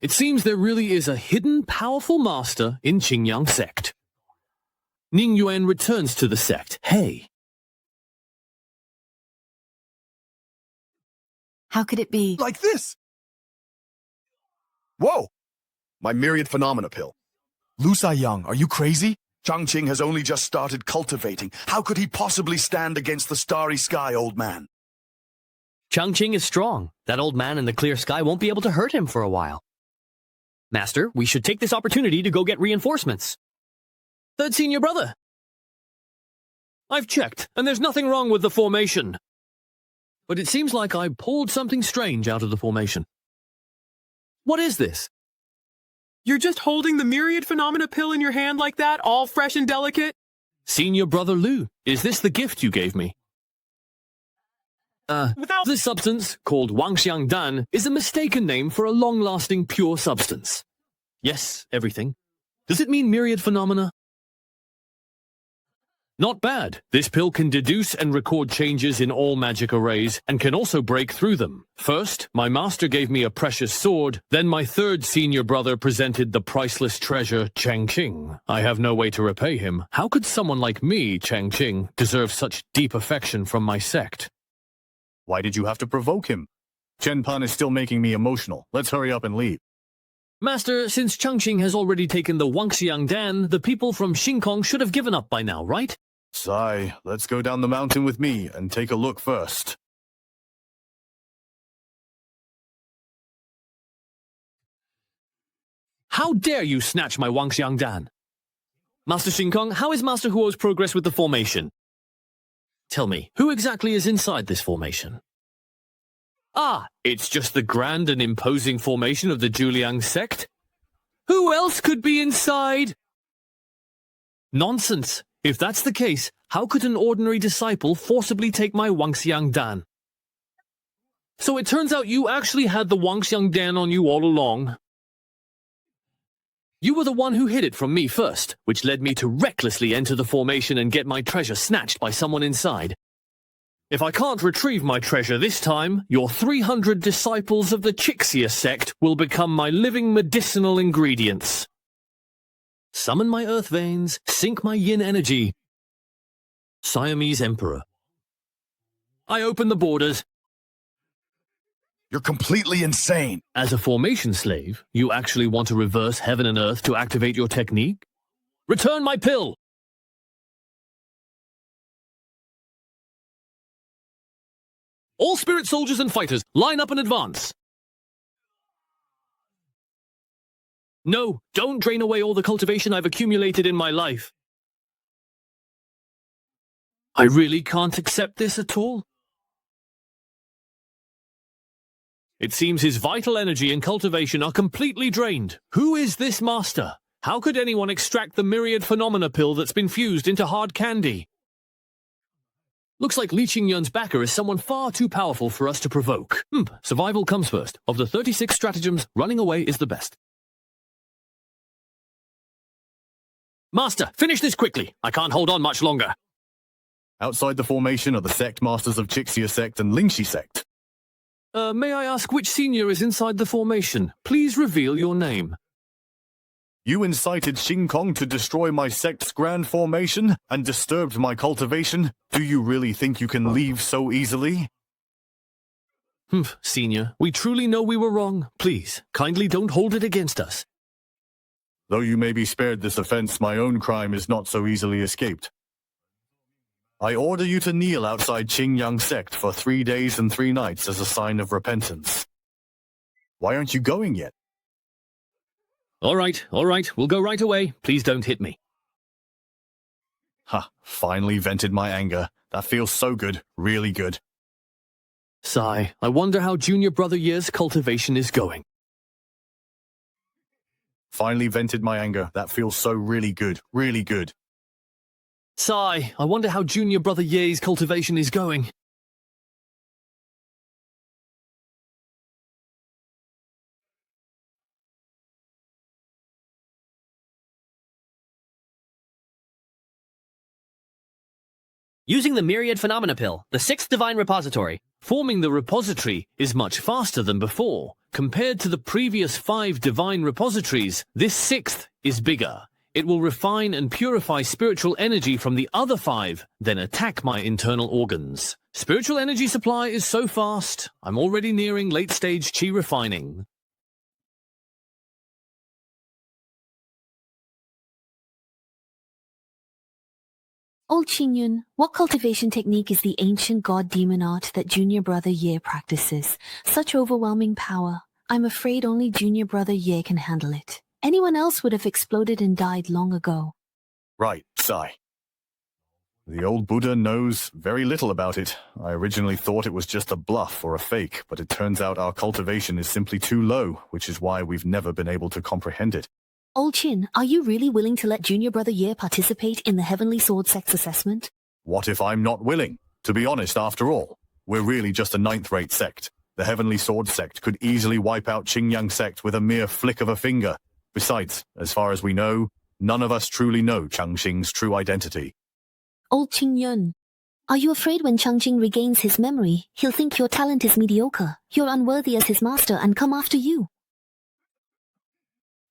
It seems there really is a hidden, powerful master in Qingyang sect. Ning Yuan returns to the sect. Hey. How could it be? Like this! Whoa! My myriad phenomena pill. Lu Saiyang, are you crazy? Changqing has only just started cultivating. How could he possibly stand against the starry sky, old man? Changqing is strong. That old man in the clear sky won't be able to hurt him for a while. Master, we should take this opportunity to go get reinforcements. Third senior brother. I've checked, and there's nothing wrong with the formation. But it seems like I pulled something strange out of the formation. What is this? You're just holding the myriad phenomena pill in your hand like that, all fresh and delicate? Senior brother Lu, is this the gift you gave me? This substance, called Wangxiang Dan, is a mistaken name for a long-lasting pure substance. Yes, everything. Does it mean myriad phenomena? Not bad. This pill can deduce and record changes in all magic arrays, and can also break through them. First, my master gave me a precious sword, then my third senior brother presented the priceless treasure, Changqing. I have no way to repay him. How could someone like me, Changqing, deserve such deep affection from my sect? Why did you have to provoke him? Chen Pan is still making me emotional. Let's hurry up and leave. Master, since Changqing has already taken the Wangxiang Dan, the people from Xingkong should have given up by now, right? Sai, let's go down the mountain with me and take a look first. How dare you snatch my Wangxiang Dan? Master Xingkong, how is Master Huo's progress with the formation? Tell me, who exactly is inside this formation? Ah, it's just the grand and imposing formation of the Juliang sect? Who else could be inside? Nonsense. If that's the case, how could an ordinary disciple forcibly take my Wangxiang Dan? So it turns out you actually had the Wangxiang Dan on you all along. You were the one who hid it from me first, which led me to recklessly enter the formation and get my treasure snatched by someone inside. If I can't retrieve my treasure this time, your 300 disciples of the Chixia sect will become my living medicinal ingredients. Summon my earth veins, sink my yin energy. Siamese Emperor. I open the borders. You're completely insane. As a formation slave, you actually want to reverse heaven and earth to activate your technique? Return my pill! All spirit soldiers and fighters, line up and advance! No, don't drain away all the cultivation I've accumulated in my life. I really can't accept this at all. It seems his vital energy and cultivation are completely drained. Who is this master? How could anyone extract the myriad phenomena pill that's been fused into hard candy? Looks like Li Qingyun's backer is someone far too powerful for us to provoke. Survival comes first. Of the 36 stratagems, running away is the best. Master, finish this quickly. I can't hold on much longer. Outside the formation are the sect masters of Chixia sect and Lingxi sect. May I ask which senior is inside the formation? Please reveal your name. You incited Xing Kong to destroy my sect's grand formation and disturbed my cultivation. Do you really think you can leave so easily? Humph, senior, we truly know we were wrong. Please, kindly don't hold it against us. Though you may be spared this offense, my own crime is not so easily escaped. I order you to kneel outside Qingyang sect for 3 days and 3 nights as a sign of repentance. Why aren't you going yet? All right, we'll go right away. Please don't hit me. Ha, finally vented my anger. That feels so good, really good. Sigh, I wonder how Junior Brother Ye's cultivation is going. Finally vented my anger. That feels so really good, really good. Sigh, I wonder how Junior Brother Ye's cultivation is going. Using the Myriad Phenomena Pill, the 6th Divine Repository. Forming the repository is much faster than before. Compared to the previous 5 divine repositories, this 6th is bigger. It will refine and purify spiritual energy from the other 5, then attack my internal organs. Spiritual energy supply is so fast, I'm already nearing late-stage chi refining. Old Qingyun, what cultivation technique is the ancient god-demon art that Junior Brother Ye practices? Such overwhelming power. I'm afraid only Junior Brother Ye can handle it. Anyone else would have exploded and died long ago. Right, sigh. The old Buddha knows very little about it. I originally thought it was just a bluff or a fake, but it turns out our cultivation is simply too low, which is why we've never been able to comprehend it. Old Qin, are you really willing to let Junior Brother Ye participate in the Heavenly Sword Sect's assessment? What if I'm not willing? To be honest, after all, we're really just a 9th-rate sect. The Heavenly Sword Sect could easily wipe out Qingyang sect with a mere flick of a finger. Besides, as far as we know, none of us truly know Changqing's true identity. Old Qingyun, are you afraid when Changqing regains his memory, he'll think your talent is mediocre, you're unworthy as his master and come after you?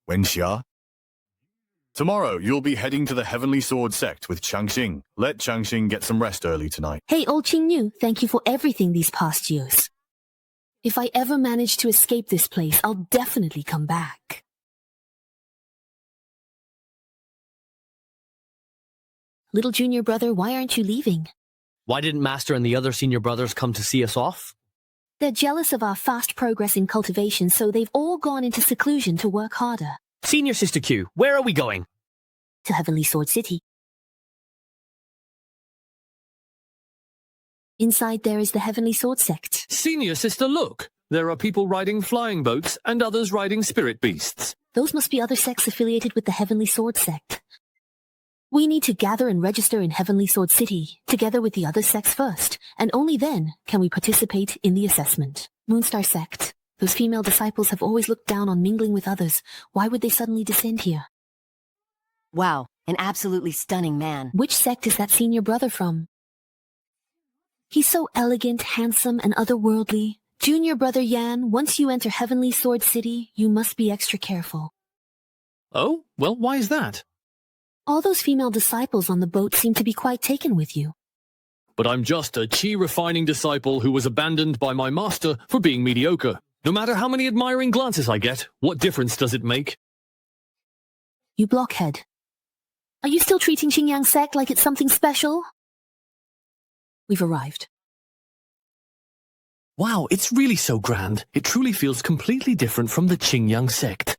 Wenxia? Tomorrow, you'll be heading to the Heavenly Sword Sect with Changqing. Let Changqing get some rest early tonight. Hey, Old Qingyu, thank you for everything these past years. If I ever manage to escape this place, I'll definitely come back. Little junior brother, why aren't you leaving? Why didn't Master and the other senior brothers come to see us off? They're jealous of our fast progress in cultivation, so they've all gone into seclusion to work harder. Senior Sister Q, where are we going? To Heavenly Sword City. Inside there is the Heavenly Sword Sect. Senior Sister, look! There are people riding flying boats and others riding spirit beasts. Those must be other sects affiliated with the Heavenly Sword Sect. We need to gather and register in Heavenly Sword City, together with the other sects first, and only then can we participate in the assessment. Moonstar Sect. Those female disciples have always looked down on mingling with others. Why would they suddenly descend here? Wow, an absolutely stunning man. Which sect is that senior brother from? He's so elegant, handsome, and otherworldly. Junior Brother Yan, once you enter Heavenly Sword City, you must be extra careful. Oh? Well, why is that? All those female disciples on the boat seem to be quite taken with you. But I'm just a chi-refining disciple who was abandoned by my master for being mediocre. No matter how many admiring glances I get, what difference does it make? You blockhead. Are you still treating Qingyang sect like it's something special? We've arrived. Wow, it's really so grand. It truly feels completely different from the Qingyang sect.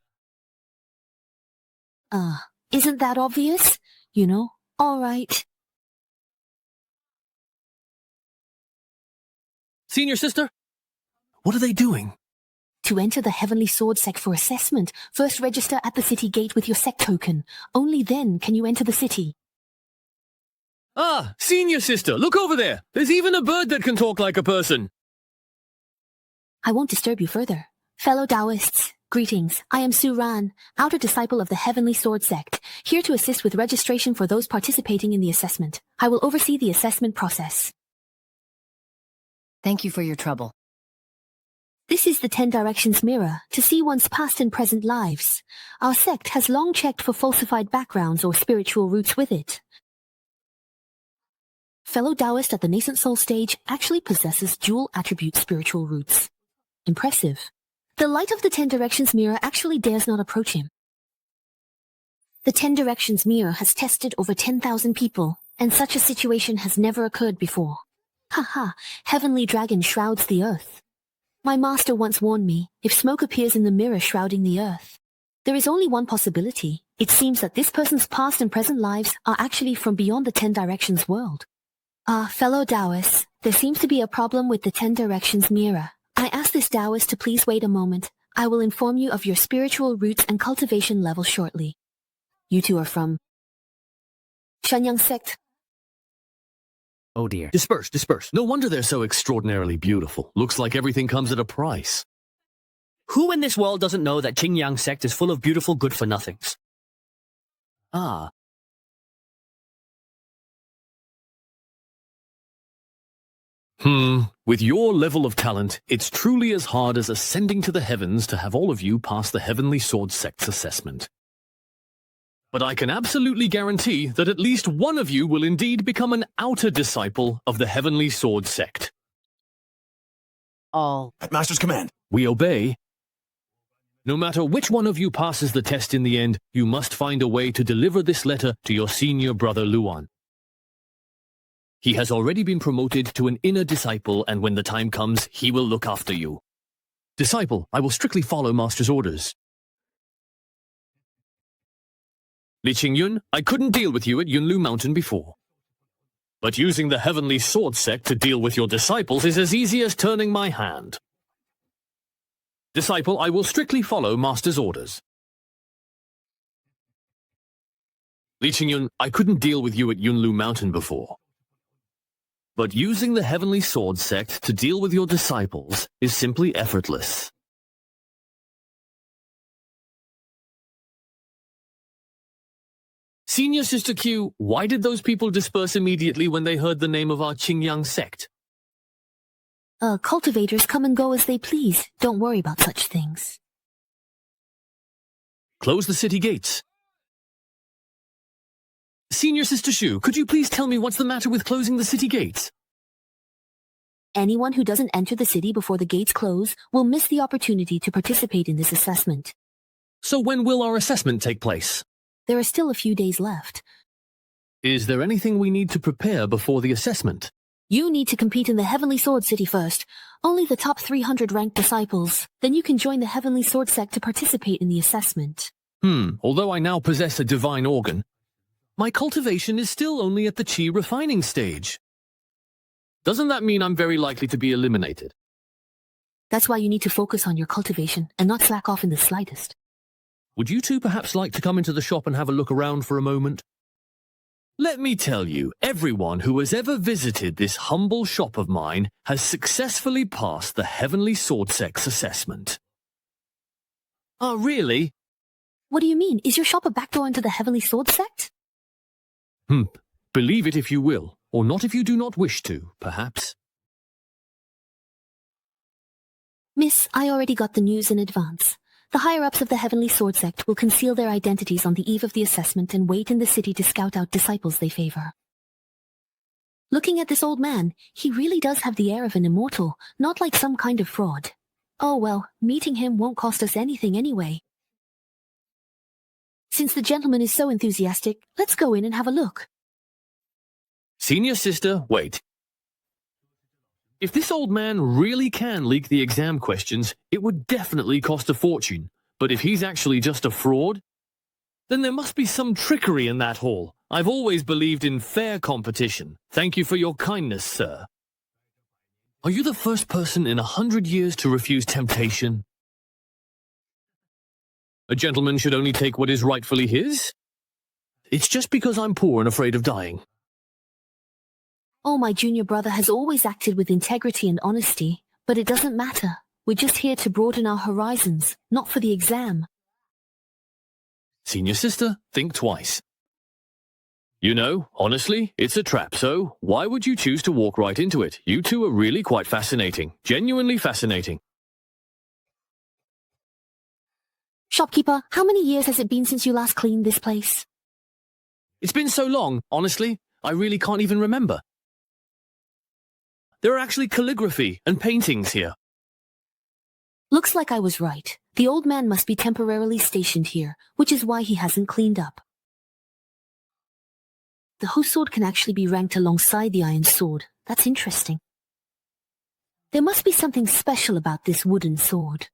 Isn't that obvious? You know, all right. Senior Sister? What are they doing? To enter the Heavenly Sword Sect for assessment, first register at the city gate with your sect token. Only then can you enter the city. Ah, Senior Sister, look over there. There's even a bird that can talk like a person. I won't disturb you further. Fellow Taoists, Greetings, I am Su-ran, outer disciple of the Heavenly Sword Sect, here to assist with registration for those participating in the assessment. I will oversee the assessment process. Thank you for your trouble. This is the 10 Directions mirror to see one's past and present lives. Our sect has long checked for falsified backgrounds or spiritual roots with it. Fellow Taoist at the nascent soul stage actually possesses dual attribute spiritual roots. Impressive. The light of the 10 Directions mirror actually dares not approach him. The 10 Directions mirror has tested over 10,000 people, and such a situation has never occurred before. Haha, Heavenly Dragon shrouds the earth. My master once warned me, if smoke appears in the mirror shrouding the earth, there is only one possibility. It seems that this person's past and present lives are actually from beyond the 10 Directions world. Fellow Taoists, there seems to be a problem with the 10 Directions mirror. I ask this Taoist to please wait a moment. I will inform you of your spiritual roots and cultivation level shortly. You two are from Shenyang sect. Oh dear. Disperse, disperse. No wonder they're so extraordinarily beautiful. Looks like everything comes at a price. Who in this world doesn't know that Qingyang sect is full of beautiful good-for-nothings? Ah. With your level of talent, it's truly as hard as ascending to the heavens to have all of you pass the Heavenly Sword Sect's assessment. But I can absolutely guarantee that at least one of you will indeed become an outer disciple of the Heavenly Sword Sect. All. At Master's command. We obey. No matter which one of you passes the test in the end, you must find a way to deliver this letter to your senior brother Luan. He has already been promoted to an inner disciple, and when the time comes, he will look after you. Disciple, I will strictly follow Master's orders. Li Qingyun, I couldn't deal with you at Yunlu Mountain before. But using the Heavenly Sword Sect to deal with your disciples is as easy as turning my hand. Disciple, I will strictly follow Master's orders. Li Qingyun, I couldn't deal with you at Yunlu Mountain before. But using the Heavenly Sword Sect to deal with your disciples is simply effortless. Senior Sister Q, why did those people disperse immediately when they heard the name of our Qingyang sect? Cultivators come and go as they please. Don't worry about such things. Close the city gates. Senior Sister Shu, could you please tell me what's the matter with closing the city gates? Anyone who doesn't enter the city before the gates close will miss the opportunity to participate in this assessment. So when will our assessment take place? There are still a few days left. Is there anything we need to prepare before the assessment? You need to compete in the Heavenly Sword City first. Only the top 300 ranked disciples. Then you can join the Heavenly Sword Sect to participate in the assessment. Although I now possess a divine organ, my cultivation is still only at the chi refining stage. Doesn't that mean I'm very likely to be eliminated? That's why you need to focus on your cultivation and not slack off in the slightest. Would you two perhaps like to come into the shop and have a look around for a moment? Let me tell you, everyone who has ever visited this humble shop of mine has successfully passed the Heavenly Sword Sect's assessment. Oh, really? What do you mean? Is your shop a backdoor into the Heavenly Sword Sect? Believe it if you will, or not if you do not wish to, perhaps. Miss, I already got the news in advance. The higher-ups of the Heavenly Sword Sect will conceal their identities on the eve of the assessment and wait in the city to scout out disciples they favor. Looking at this old man, he really does have the air of an immortal, not like some kind of fraud. Oh well, meeting him won't cost us anything anyway. Since the gentleman is so enthusiastic, let's go in and have a look. Senior Sister, wait. If this old man really can leak the exam questions, it would definitely cost a fortune. But if he's actually just a fraud, then there must be some trickery in that hall. I've always believed in fair competition. Thank you for your kindness, sir. Are you the first person in 100 years to refuse temptation? A gentleman should only take what is rightfully his? It's just because I'm poor and afraid of dying. Oh, my junior brother has always acted with integrity and honesty, but it doesn't matter. We're just here to broaden our horizons, not for the exam. Senior sister, think twice. You know, honestly, it's a trap, so why would you choose to walk right into it? You two are really quite fascinating. Genuinely fascinating. Shopkeeper, how many years has it been since you last cleaned this place? It's been so long, honestly, I really can't even remember. There are actually calligraphy and paintings here. Looks like I was right. The old man must be temporarily stationed here, which is why he hasn't cleaned up. The host sword can actually be ranked alongside the iron sword. That's interesting. There must be something special about this wooden sword.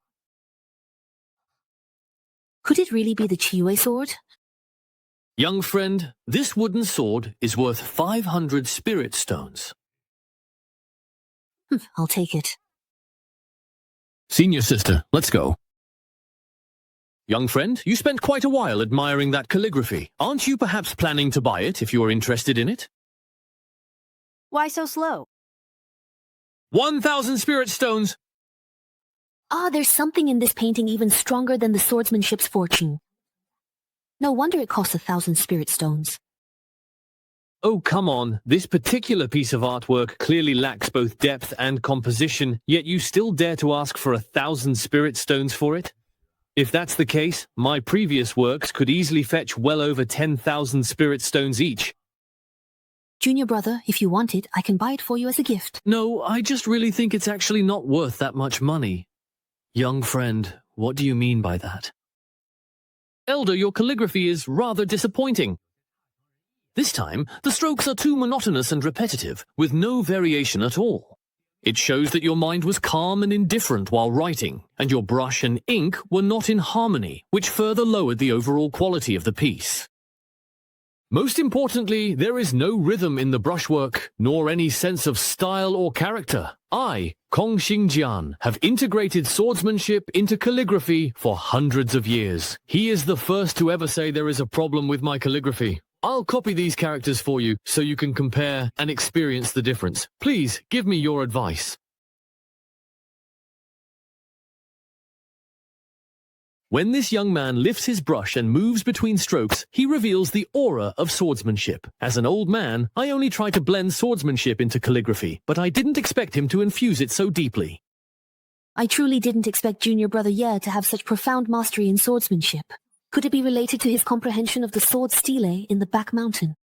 Could it really be the Chiwe sword? Young friend, this wooden sword is worth 500 spirit stones. I'll take it. Senior sister, let's go. Young friend, you spent quite a while admiring that calligraphy. Aren't you perhaps planning to buy it if you are interested in it? Why so slow? 1,000 spirit stones! There's something in this painting even stronger than the swordsmanship's fortune. No wonder it costs 1,000 spirit stones. Oh, come on. This particular piece of artwork clearly lacks both depth and composition, yet you still dare to ask for 1,000 spirit stones for it? If that's the case, my previous works could easily fetch well over 10,000 spirit stones each. Junior brother, if you want it, I can buy it for you as a gift. No, I just really think it's actually not worth that much money. Young friend, what do you mean by that? Elder, your calligraphy is rather disappointing. This time, the strokes are too monotonous and repetitive, with no variation at all. It shows that your mind was calm and indifferent while writing, and your brush and ink were not in harmony, which further lowered the overall quality of the piece. Most importantly, there is no rhythm in the brushwork, nor any sense of style or character. I, Kong Xingjian, have integrated swordsmanship into calligraphy for hundreds of years. He is the first to ever say there is a problem with my calligraphy. I'll copy these characters for you so you can compare and experience the difference. Please give me your advice. When this young man lifts his brush and moves between strokes, he reveals the aura of swordsmanship. As an old man, I only try to blend swordsmanship into calligraphy, but I didn't expect him to infuse it so deeply. I truly didn't expect Junior Brother Ye to have such profound mastery in swordsmanship. Could it be related to his comprehension of the sword stele in the back mountain?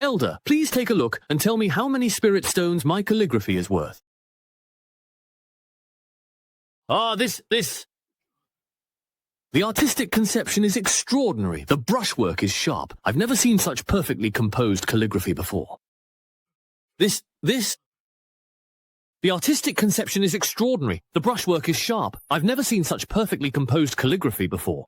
Elder, please take a look and tell me how many spirit stones my calligraphy is worth. This... The artistic conception is extraordinary. The brushwork is sharp. I've never seen such perfectly composed calligraphy before. The artistic conception is extraordinary. The brushwork is sharp. I've never seen such perfectly composed calligraphy before.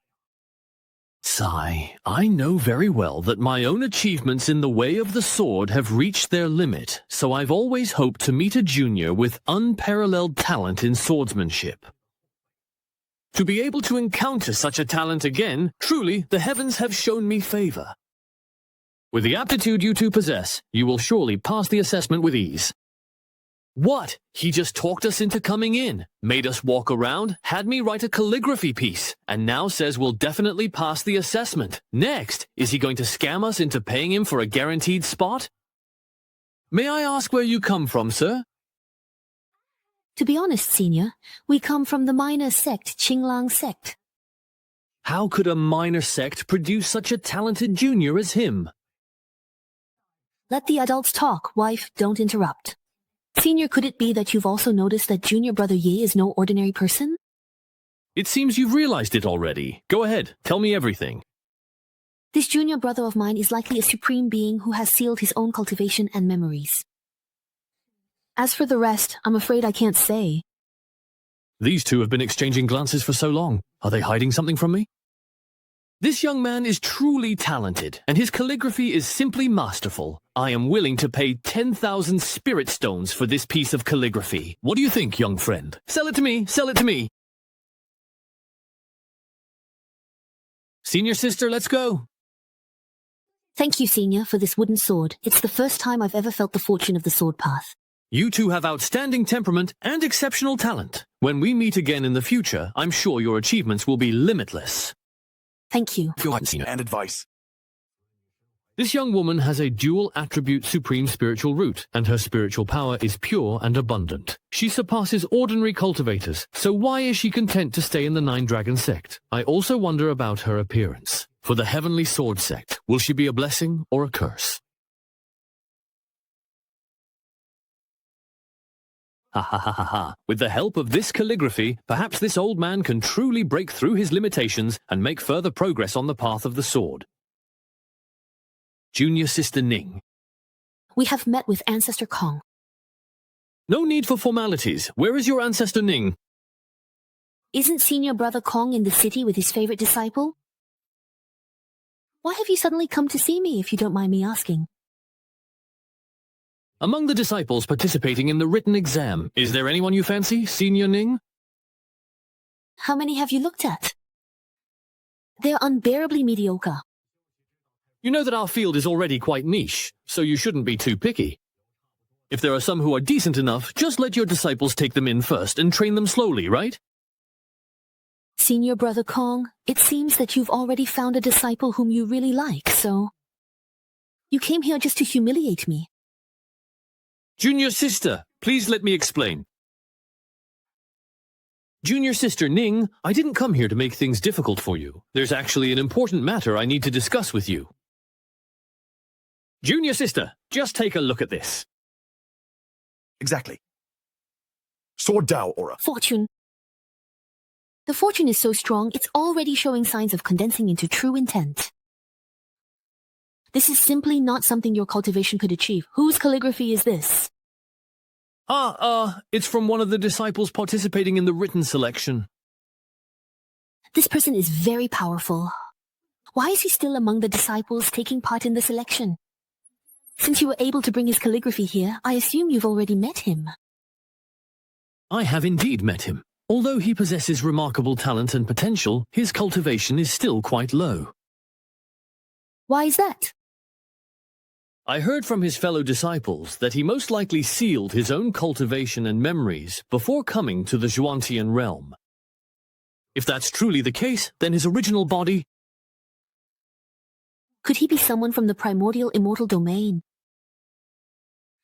Sigh, I know very well that my own achievements in the way of the sword have reached their limit, so I've always hoped to meet a junior with unparalleled talent in swordsmanship. To be able to encounter such a talent again, truly, the heavens have shown me favor. With the aptitude you two possess, you will surely pass the assessment with ease. What? He just talked us into coming in, made us walk around, had me write a calligraphy piece, and now says we'll definitely pass the assessment. Next, is he going to scam us into paying him for a guaranteed spot? May I ask where you come from, sir? To be honest, Senior, we come from the minor sect, Qinglang sect. How could a minor sect produce such a talented junior as him? Let the adults talk, wife, don't interrupt. Senior, could it be that you've also noticed that Junior Brother Ye is no ordinary person? It seems you've realized it already. Go ahead, tell me everything. This junior brother of mine is likely a supreme being who has sealed his own cultivation and memories. As for the rest, I'm afraid I can't say. These two have been exchanging glances for so long. Are they hiding something from me? This young man is truly talented, and his calligraphy is simply masterful. I am willing to pay 10,000 spirit stones for this piece of calligraphy. What do you think, young friend? Sell it to me! Sell it to me! Senior sister, let's go! Thank you, Senior, for this wooden sword. It's the first time I've ever felt the fortune of the sword path. You two have outstanding temperament and exceptional talent. When we meet again in the future, I'm sure your achievements will be limitless. Thank you. And advice. This young woman has a dual attribute supreme spiritual root, and her spiritual power is pure and abundant. She surpasses ordinary cultivators, so why is she content to stay in the Nine Dragon sect? I also wonder about her appearance. For the Heavenly Sword sect, will she be a blessing or a curse? Ha ha ha ha ha. With the help of this calligraphy, perhaps this old man can truly break through his limitations and make further progress on the path of the sword. Junior Sister Ning. We have met with Ancestor Kong. No need for formalities. Where is your Ancestor Ning? Isn't Senior Brother Kong in the city with his favorite disciple? Why have you suddenly come to see me, if you don't mind me asking? Among the disciples participating in the written exam, is there anyone you fancy, Senior Ning? How many have you looked at? They're unbearably mediocre. You know that our field is already quite niche, so you shouldn't be too picky. If there are some who are decent enough, just let your disciples take them in first and train them slowly, right? Senior Brother Kong, it seems that you've already found a disciple whom you really like, so... You came here just to humiliate me. Junior Sister, please let me explain. Junior Sister Ning, I didn't come here to make things difficult for you. There's actually an important matter I need to discuss with you. Junior Sister, just take a look at this. Exactly. Sword Dao aura. Fortune. The fortune is so strong, it's already showing signs of condensing into true intent. This is simply not something your cultivation could achieve. Whose calligraphy is this? It's from one of the disciples participating in the written selection. This person is very powerful. Why is he still among the disciples taking part in the selection? Since you were able to bring his calligraphy here, I assume you've already met him. I have indeed met him. Although he possesses remarkable talent and potential, his cultivation is still quite low. Why is that? I heard from his fellow disciples that he most likely sealed his own cultivation and memories before coming to the Zhuantian realm. If that's truly the case, then his original body... Could he be someone from the primordial immortal domain?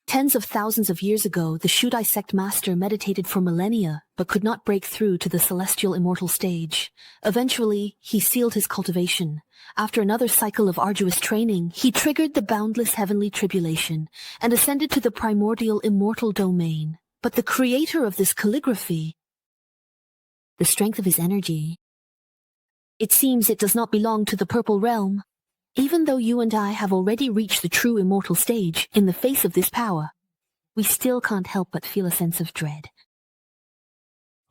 Tens of thousands of years ago, the Shudai sect master meditated for millennia, but could not break through to the celestial immortal stage. Eventually, he sealed his cultivation. After another cycle of arduous training, he triggered the boundless heavenly tribulation and ascended to the primordial immortal domain. But the creator of this calligraphy, the strength of his energy, it seems it does not belong to the purple realm. Even though you and I have already reached the true immortal stage, in the face of this power, we still can't help but feel a sense of dread.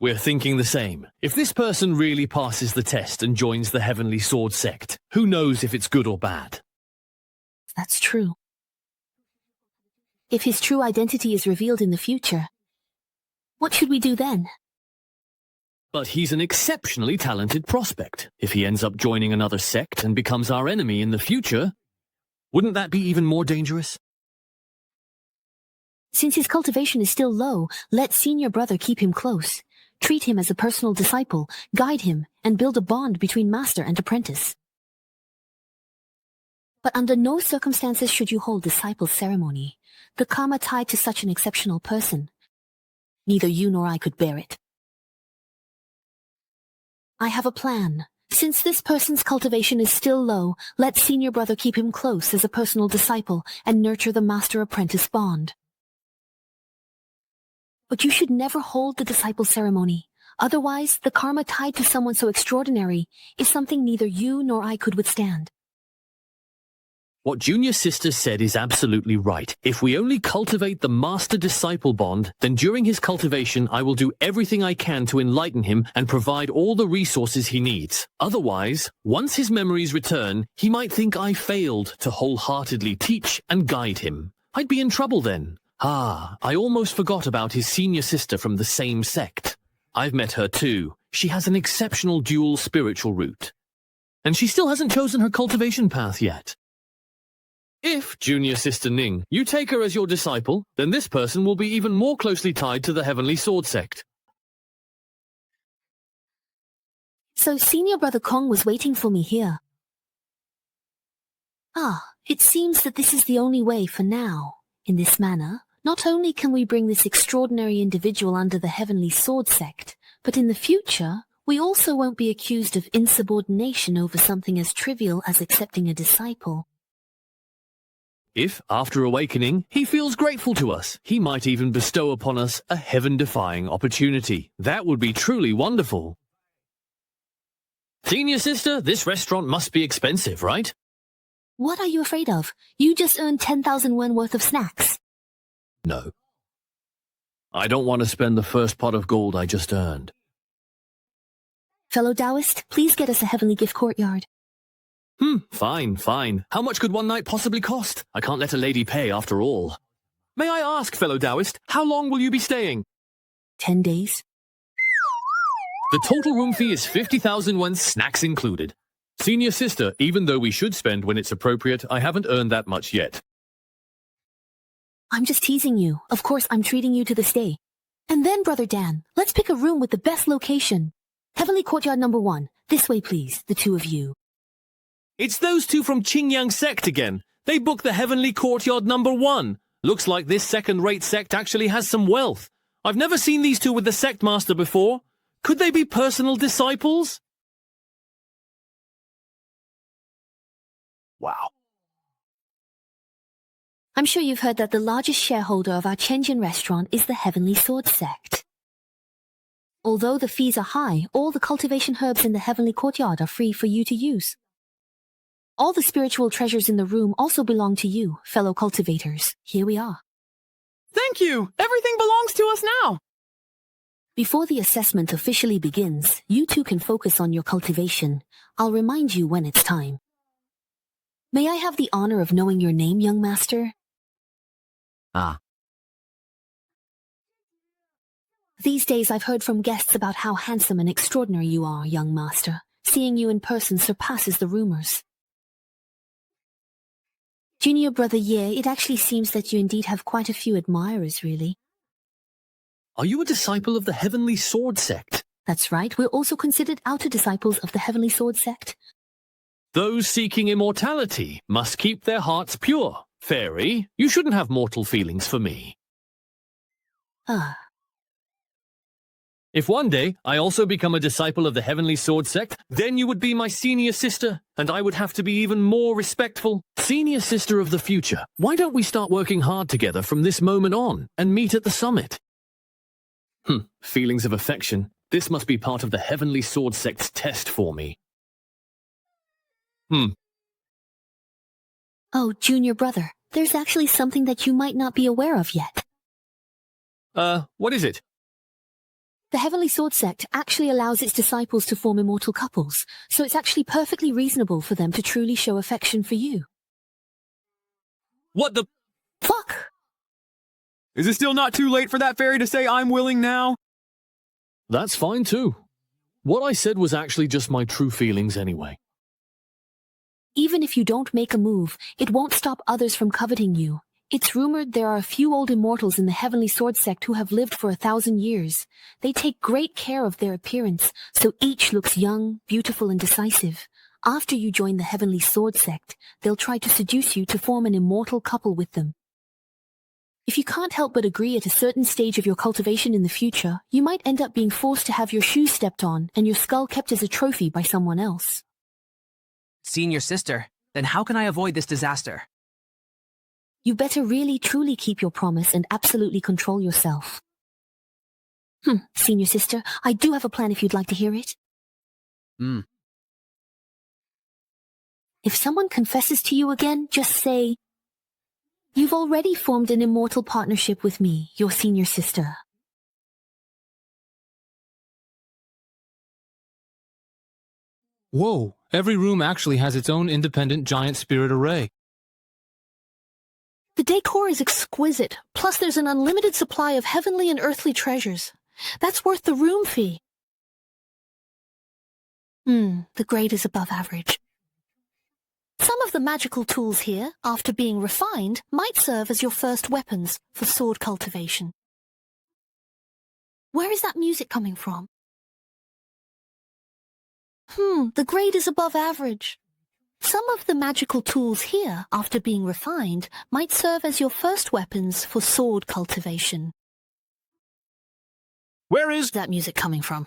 We're thinking the same. If this person really passes the test and joins the Heavenly Sword sect, who knows if it's good or bad? That's true. If his true identity is revealed in the future, what should we do then? But he's an exceptionally talented prospect. If he ends up joining another sect and becomes our enemy in the future, wouldn't that be even more dangerous? Since his cultivation is still low, let Senior Brother keep him close. Treat him as a personal disciple, guide him, and build a bond between master and apprentice. But under no circumstances should you hold disciple ceremony. The karma tied to such an exceptional person. Neither you nor I could bear it. I have a plan. Since this person's cultivation is still low, let Senior Brother keep him close as a personal disciple and nurture the master-apprentice bond. But you should never hold the disciple ceremony. Otherwise, the karma tied to someone so extraordinary is something neither you nor I could withstand. What Junior Sister said is absolutely right. If we only cultivate the master-disciple bond, then during his cultivation I will do everything I can to enlighten him and provide all the resources he needs. Otherwise, once his memories return, he might think I failed to wholeheartedly teach and guide him. I'd be in trouble then. I almost forgot about his senior sister from the same sect. I've met her too. She has an exceptional dual spiritual root. And she still hasn't chosen her cultivation path yet. If, Junior Sister Ning, you take her as your disciple, then this person will be even more closely tied to the Heavenly Sword Sect. So Senior Brother Kong was waiting for me here. It seems that this is the only way for now. In this manner, not only can we bring this extraordinary individual under the Heavenly Sword Sect, but in the future, we also won't be accused of insubordination over something as trivial as accepting a disciple. If, after awakening, he feels grateful to us, he might even bestow upon us a heaven-defying opportunity. That would be truly wonderful. Senior Sister, this restaurant must be expensive, right? What are you afraid of? You just earned 10,000 won worth of snacks. No. I don't want to spend the first pot of gold I just earned. Fellow Taoist, please get us a heavenly gift courtyard. Fine. How much could one night possibly cost? I can't let a lady pay after all. May I ask, fellow Taoist, how long will you be staying? 10 days. The total room fee is 50,000 won, snacks included. Senior Sister, even though we should spend when it's appropriate, I haven't earned that much yet. I'm just teasing you. Of course, I'm treating you to the stay. And then, Brother Dan, let's pick a room with the best location. Heavenly Courtyard number 1. This way, please, the two of you. It's those two from Qingyang sect again. They booked the Heavenly Courtyard number 1. Looks like this second-rate sect actually has some wealth. I've never seen these two with the sect master before. Could they be personal disciples? Wow. I'm sure you've heard that the largest shareholder of our Chenjin restaurant is the Heavenly Sword Sect. Although the fees are high, all the cultivation herbs in the Heavenly Courtyard are free for you to use. All the spiritual treasures in the room also belong to you, fellow cultivators. Here we are. Thank you! Everything belongs to us now! Before the assessment officially begins, you two can focus on your cultivation. I'll remind you when it's time. May I have the honor of knowing your name, young master? These days I've heard from guests about how handsome and extraordinary you are, young master. Seeing you in person surpasses the rumors. Junior Brother Ye, it actually seems that you indeed have quite a few admirers, really. Are you a disciple of the Heavenly Sword Sect? That's right. We're also considered outer disciples of the Heavenly Sword Sect. Those seeking immortality must keep their hearts pure. Fairy, you shouldn't have mortal feelings for me. If one day I also become a disciple of the Heavenly Sword Sect, then you would be my senior sister, and I would have to be even more respectful. Senior sister of the future, why don't we start working hard together from this moment on and meet at the summit? Feelings of affection. This must be part of the Heavenly Sword Sect's test for me. Oh, Junior Brother, there's actually something that you might not be aware of yet. What is it? The Heavenly Sword Sect actually allows its disciples to form immortal couples, so it's actually perfectly reasonable for them to truly show affection for you. What the... Fuck! Is it still not too late for that fairy to say I'm willing now? That's fine too. What I said was actually just my true feelings anyway. Even if you don't make a move, it won't stop others from coveting you. It's rumored there are a few old immortals in the Heavenly Sword Sect who have lived for 1,000 years. They take great care of their appearance, so each looks young, beautiful, and decisive. After you join the Heavenly Sword Sect, they'll try to seduce you to form an immortal couple with them. If you can't help but agree at a certain stage of your cultivation in the future, you might end up being forced to have your shoes stepped on and your skull kept as a trophy by someone else. Senior sister, then how can I avoid this disaster? You better really truly keep your promise and absolutely control yourself. Senior sister, I do have a plan if you'd like to hear it. If someone confesses to you again, just say, "You've already formed an immortal partnership with me, your senior sister." Whoa, every room actually has its own independent giant spirit array. The decor is exquisite, plus there's an unlimited supply of heavenly and earthly treasures. That's worth the room fee. The grade is above average. Some of the the magical tools here, after being refined, might serve as your first weapons for sword cultivation. Where is that music coming from? The grade is above average. Some of the magical tools here, after being refined, might serve as your first weapons for sword cultivation. Where is that music coming from?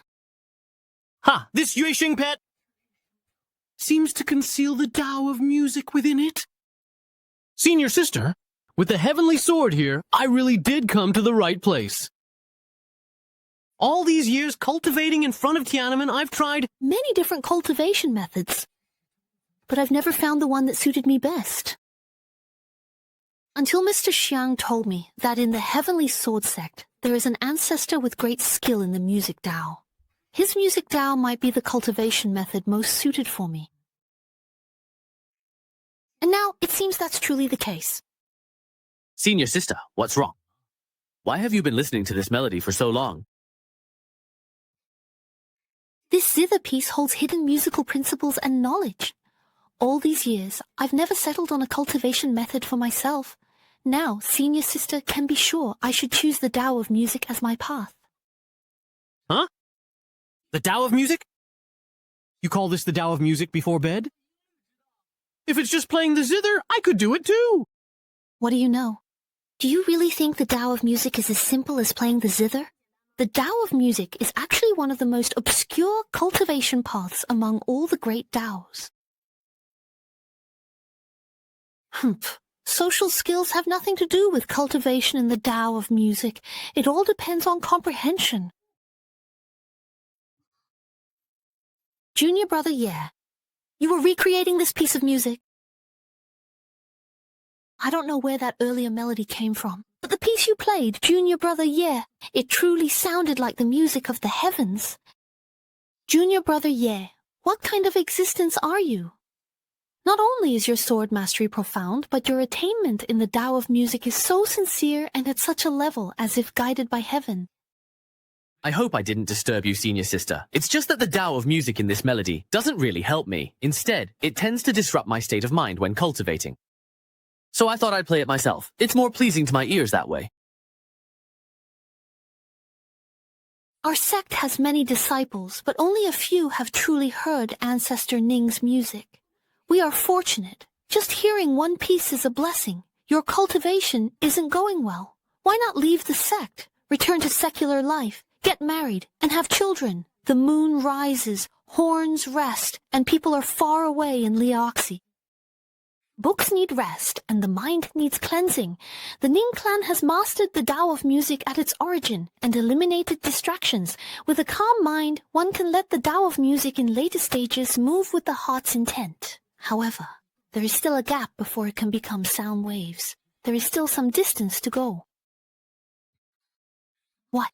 Ha! This Yuexing pet seems to conceal the Tao of music within it. Senior sister, with the heavenly sword here, I really did come to the right place. All these years cultivating in front of Tiananmen, I've tried many different cultivation methods, but I've never found the one that suited me best. Until Mr. Xiang told me that in the Heavenly Sword sect, there is an ancestor with great skill in the music Tao. His music Tao might be the cultivation method most suited for me. And now, it seems that's truly the case. Senior sister, what's wrong? Why have you been listening to this melody for so long? This zither piece holds hidden musical principles and knowledge. All these years, I've never settled on a cultivation method for myself. Now, senior sister can be sure I should choose the Tao of music as my path. Huh? The Tao of music? You call this the Tao of music before bed? If it's just playing the zither, I could do it too. What do you know? Do you really think the Tao of music is as simple as playing the zither? The Tao of music is actually one of the most obscure cultivation paths among all the great Taos. Social skills have nothing to do with cultivation in the Tao of music. It all depends on comprehension. Junior brother Ye, you were recreating this piece of music. I don't know where that earlier melody came from, but the piece you played, Junior brother Ye, it truly sounded like the music of the heavens. Junior brother Ye, what kind of existence are you? Not only is your sword mastery profound, but your attainment in the Tao of music is so sincere and at such a level as if guided by heaven. I hope I didn't disturb you, senior sister. It's just that the Tao of music in this melody doesn't really help me. Instead, it tends to disrupt my state of mind when cultivating. So I thought I'd play it myself. It's more pleasing to my ears that way. Our sect has many disciples, but only a few have truly heard Ancestor Ning's music. We are fortunate. Just hearing one piece is a blessing. Your cultivation isn't going well. Why not leave the sect, return to secular life, get married, and have children? The moon rises, horns rest, and people are far away in Liaoxi. Books need rest, and the mind needs cleansing. The Ning clan has mastered the Tao of music at its origin and eliminated distractions. With a calm mind, one can let the Tao of music in later stages move with the heart's intent. However, there is still a gap before it can become sound waves. There is still some distance to go. What?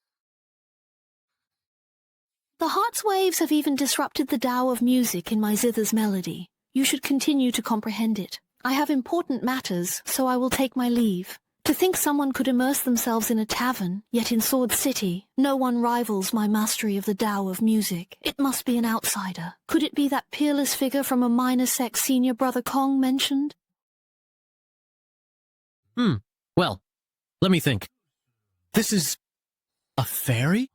The heart's waves have even disrupted the Tao of music in my zither's melody. You should continue to comprehend it. I have important matters, so I will take my leave. To think someone could immerse themselves in a tavern, yet in Sword City, no one rivals my mastery of the Tao of music. It must be an outsider. Could it be that peerless figure from a minor sect senior brother Kong mentioned? Well, let me think. This is a fairy?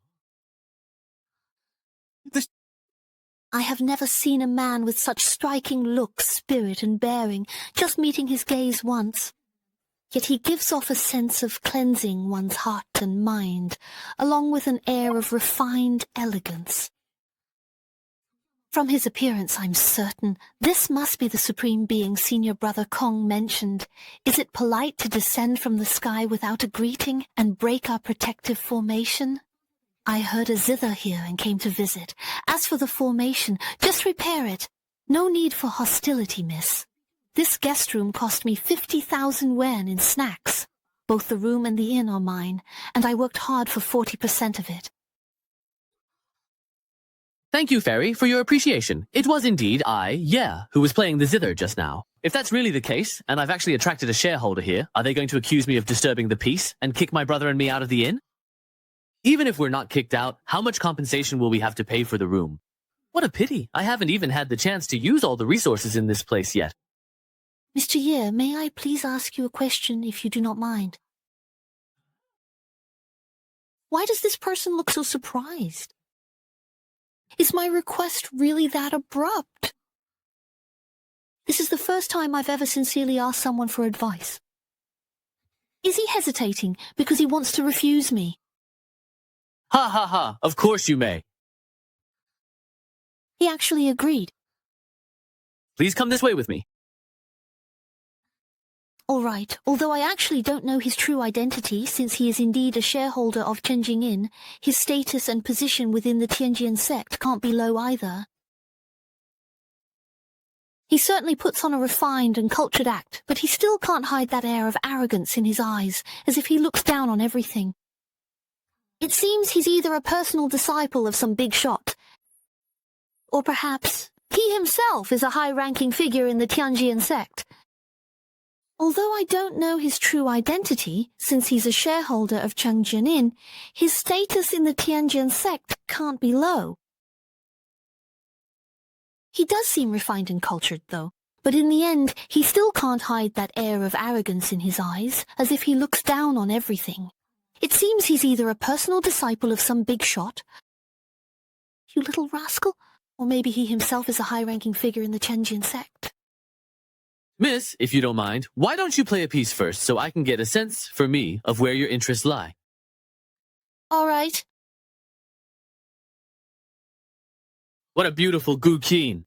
I have never seen a man with such striking looks, spirit, and bearing, just meeting his gaze once. Yet he gives off a sense of cleansing one's heart and mind, along with an air of refined elegance. From his appearance, I'm certain this must be the supreme being senior brother Kong mentioned. Is it polite to descend from the sky without a greeting and break our protective formation? I heard a zither here and came to visit. As for the formation, just repair it. No need for hostility, miss. This guest room cost me 50,000 yuan in snacks. Both the room and the inn are mine, and I worked hard for 40% of it. Thank you, Fairy, for your appreciation. It was indeed who was playing the zither just now. If that's really the case, and I've actually attracted a shareholder here, are they going to accuse me of disturbing the peace and kick my brother and me out of the inn? Even if we're not kicked out, how much compensation will we have to pay for the room? What a pity. I haven't even had the chance to use all the resources in this place yet. Mr. Ye, may I please ask you a question if you do not mind? Why does this person look so surprised? Is my request really that abrupt? This is the first time I've ever sincerely asked someone for advice. Is he hesitating because he wants to refuse me? Ha ha ha, of course you may. He actually agreed. Please come this way with me. All right, although I actually don't know his true identity since he is indeed a shareholder of Chenjing Inn, his status and position within the Tianjin sect can't be low either. He certainly puts on a refined and cultured act, but he still can't hide that air of arrogance in his eyes, as if he looks down on everything. It seems he's either a personal disciple of some big shot, or perhaps he himself is a high-ranking figure in the Tianjin sect. Although I don't know his true identity, since he's a shareholder of Chenjin Inn, his status in the Tianjin sect can't be low. He does seem refined and cultured, though, but in the end, he still can't hide that air of arrogance in his eyes, as if he looks down on everything. It seems he's either a personal disciple of some big shot, you little rascal, or maybe he himself is a high-ranking figure in the Tianjin sect. Miss, if you don't mind, why don't you play a piece first so I can get a sense, for me, of where your interests lie? All right. What a beautiful Gu Qin.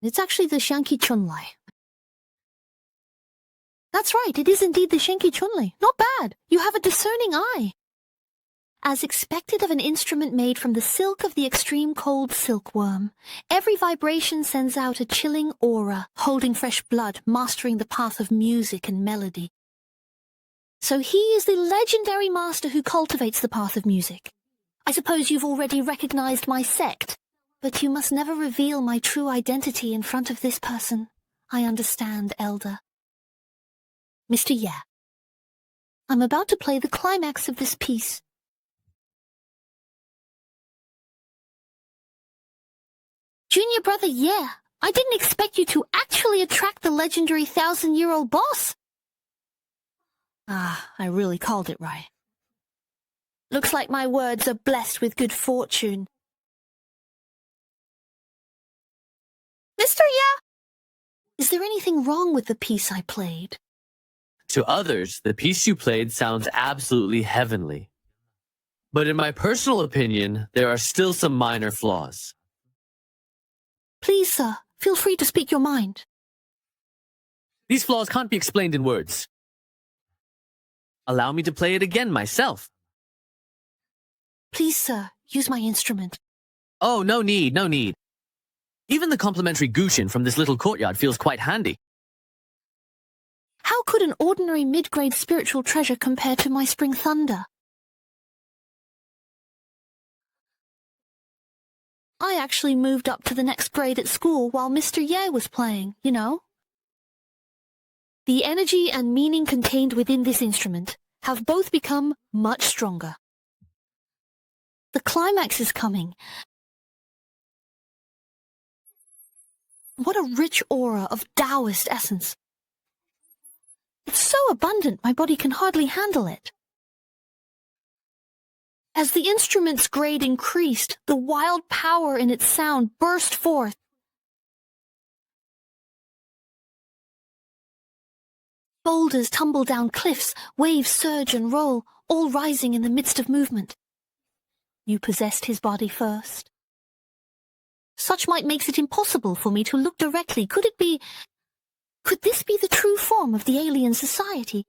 It's actually the Shanqi Chunlai. That's right, it is indeed the Shanqi Chunlai. Not bad. You have a discerning eye. As expected of an instrument made from the silk of the extreme cold silkworm, every vibration sends out a chilling aura, holding fresh blood, mastering the path of music and melody. So he is the legendary master who cultivates the path of music. I suppose you've already recognized my sect, but you must never reveal my true identity in front of this person. I understand, Elder. Mr. Ye, I'm about to play the climax of this piece. Junior brother Ye, I didn't expect you to actually attract the legendary 1,000-year-old boss. Ah, I really called it right. Looks like my words are blessed with good fortune. Mr. Ye! Is there anything wrong with the piece I played? To others, the piece you played sounds absolutely heavenly. But in my personal opinion, there are still some minor flaws. Please, sir, feel free to speak your mind. These flaws can't be explained in words. Allow me to play it again myself. Please, sir, use my instrument. Oh, no need, no need. Even the complimentary Gushin from this little courtyard feels quite handy. How could an ordinary mid-grade spiritual treasure compare to my spring thunder? I actually moved up to the next grade at school while Mr. Ye was playing, you know. The energy and meaning contained within this instrument have both become much stronger. The climax is coming. What a rich aura of Taoist essence. It's so abundant my body can hardly handle it. As the instrument's grade increased, the wild power in its sound burst forth. Boulders tumble down cliffs, waves surge and roll, all rising in the midst of movement. You possessed his body first. Such might makes it impossible for me to look directly. Could this be the true form of the alien society?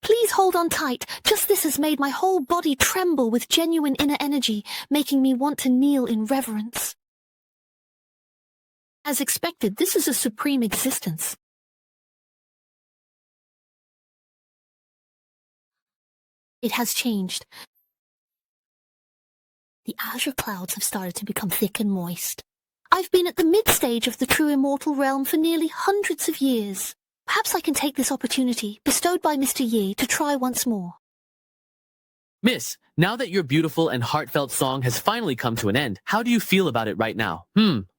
Please hold on tight. Just this has made my whole body tremble with genuine inner energy, making me want to kneel in reverence. As expected, this is a supreme existence. It has changed. The azure clouds have started to become thick and moist. I've been at the mid-stage of the true immortal realm for nearly hundreds of years. Perhaps I can take this opportunity, bestowed by Mr. Yi, to try once more. Miss, now that your beautiful and heartfelt song has finally come to an end, how do you feel about it right now?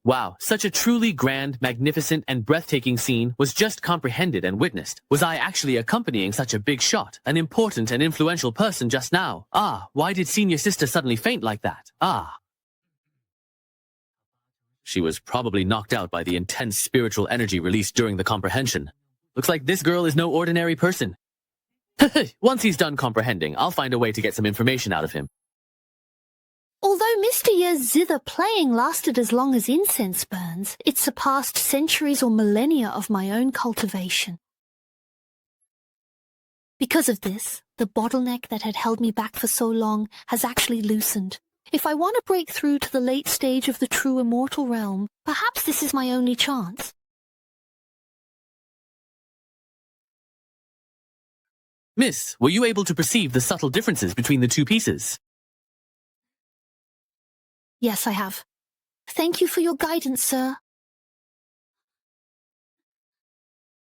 Wow, such a truly grand, magnificent, and breathtaking scene was just comprehended and witnessed. Was I actually accompanying such a big shot, an important and influential person just now? Why did senior sister suddenly faint like that? She was probably knocked out by the intense spiritual energy released during the comprehension. Looks like this girl is no ordinary person. Once he's done comprehending, I'll find a way to get some information out of him. Although Mr. Ye's zither playing lasted as long as incense burns, it surpassed centuries or millennia of my own cultivation. Because of this, the bottleneck that had held me back for so long has actually loosened. If I want to break through to the late stage of the true immortal realm, perhaps this is my only chance. Miss, were you able to perceive the subtle differences between the two pieces? Yes, I have. Thank you for your guidance, sir.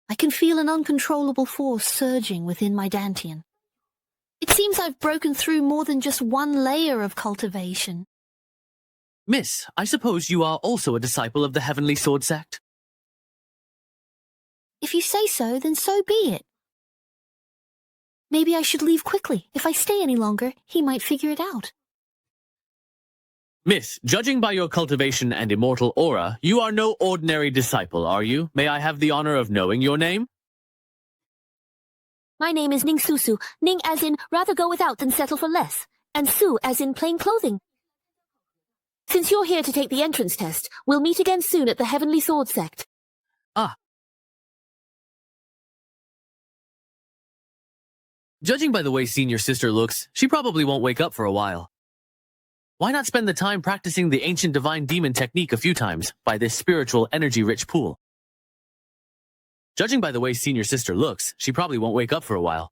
I can feel an uncontrollable force surging within my dantian. It seems I've broken through more than just one layer of cultivation. Miss, I suppose you are also a disciple of the Heavenly Sword sect? If you say so, then so be it. Maybe I should leave quickly. If I stay any longer, he might figure it out. Miss, judging by your cultivation and immortal aura, you are no ordinary disciple, are you? May I have the honor of knowing your name? My name is Ning Susu. Ning as in rather go without than settle for less, and Su as in plain clothing. Since you're here to take the entrance test, we'll meet again soon at the Heavenly Sword sect. Judging by the way senior sister looks, she probably won't wake up for a while. Why not spend the time practicing the ancient divine demon technique a few times by this spiritual energy-rich pool? Judging by the way senior sister looks, she probably won't wake up for a while.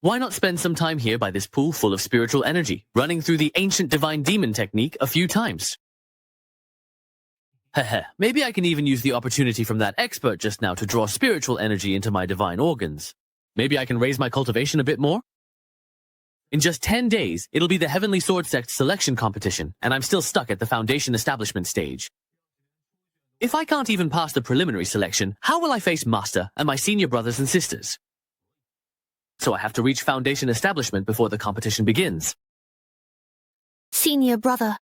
Why not spend some time here by this pool full of spiritual energy, running through the ancient divine demon technique a few times? Maybe I can even use the opportunity from that expert just now to draw spiritual energy into my divine organs. Maybe I can raise my cultivation a bit more? In just 10 days, it'll be the Heavenly Sword Sect selection competition, and I'm still stuck at the Foundation establishment stage. If I can't even pass the preliminary selection, how will I face Master and my senior brothers and sisters? So I have to reach Foundation establishment before the competition begins. Senior brother.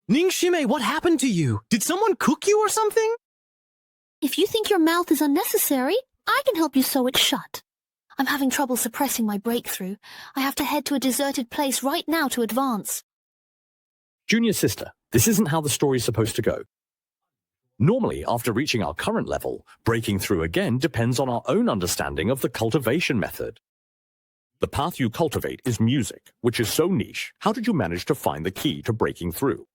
Ning Shime, what happened to you? Did someone cook you or something? If you think your mouth is unnecessary, I can help you sew it shut. I'm having trouble suppressing my breakthrough. I have to head to a deserted place right now to advance. Junior sister, this isn't how the story's supposed to go. Normally, after reaching our current level, breaking through again depends on our own understanding of the cultivation method. The path you cultivate is music, which is so niche. How did you manage to find the key to breaking through?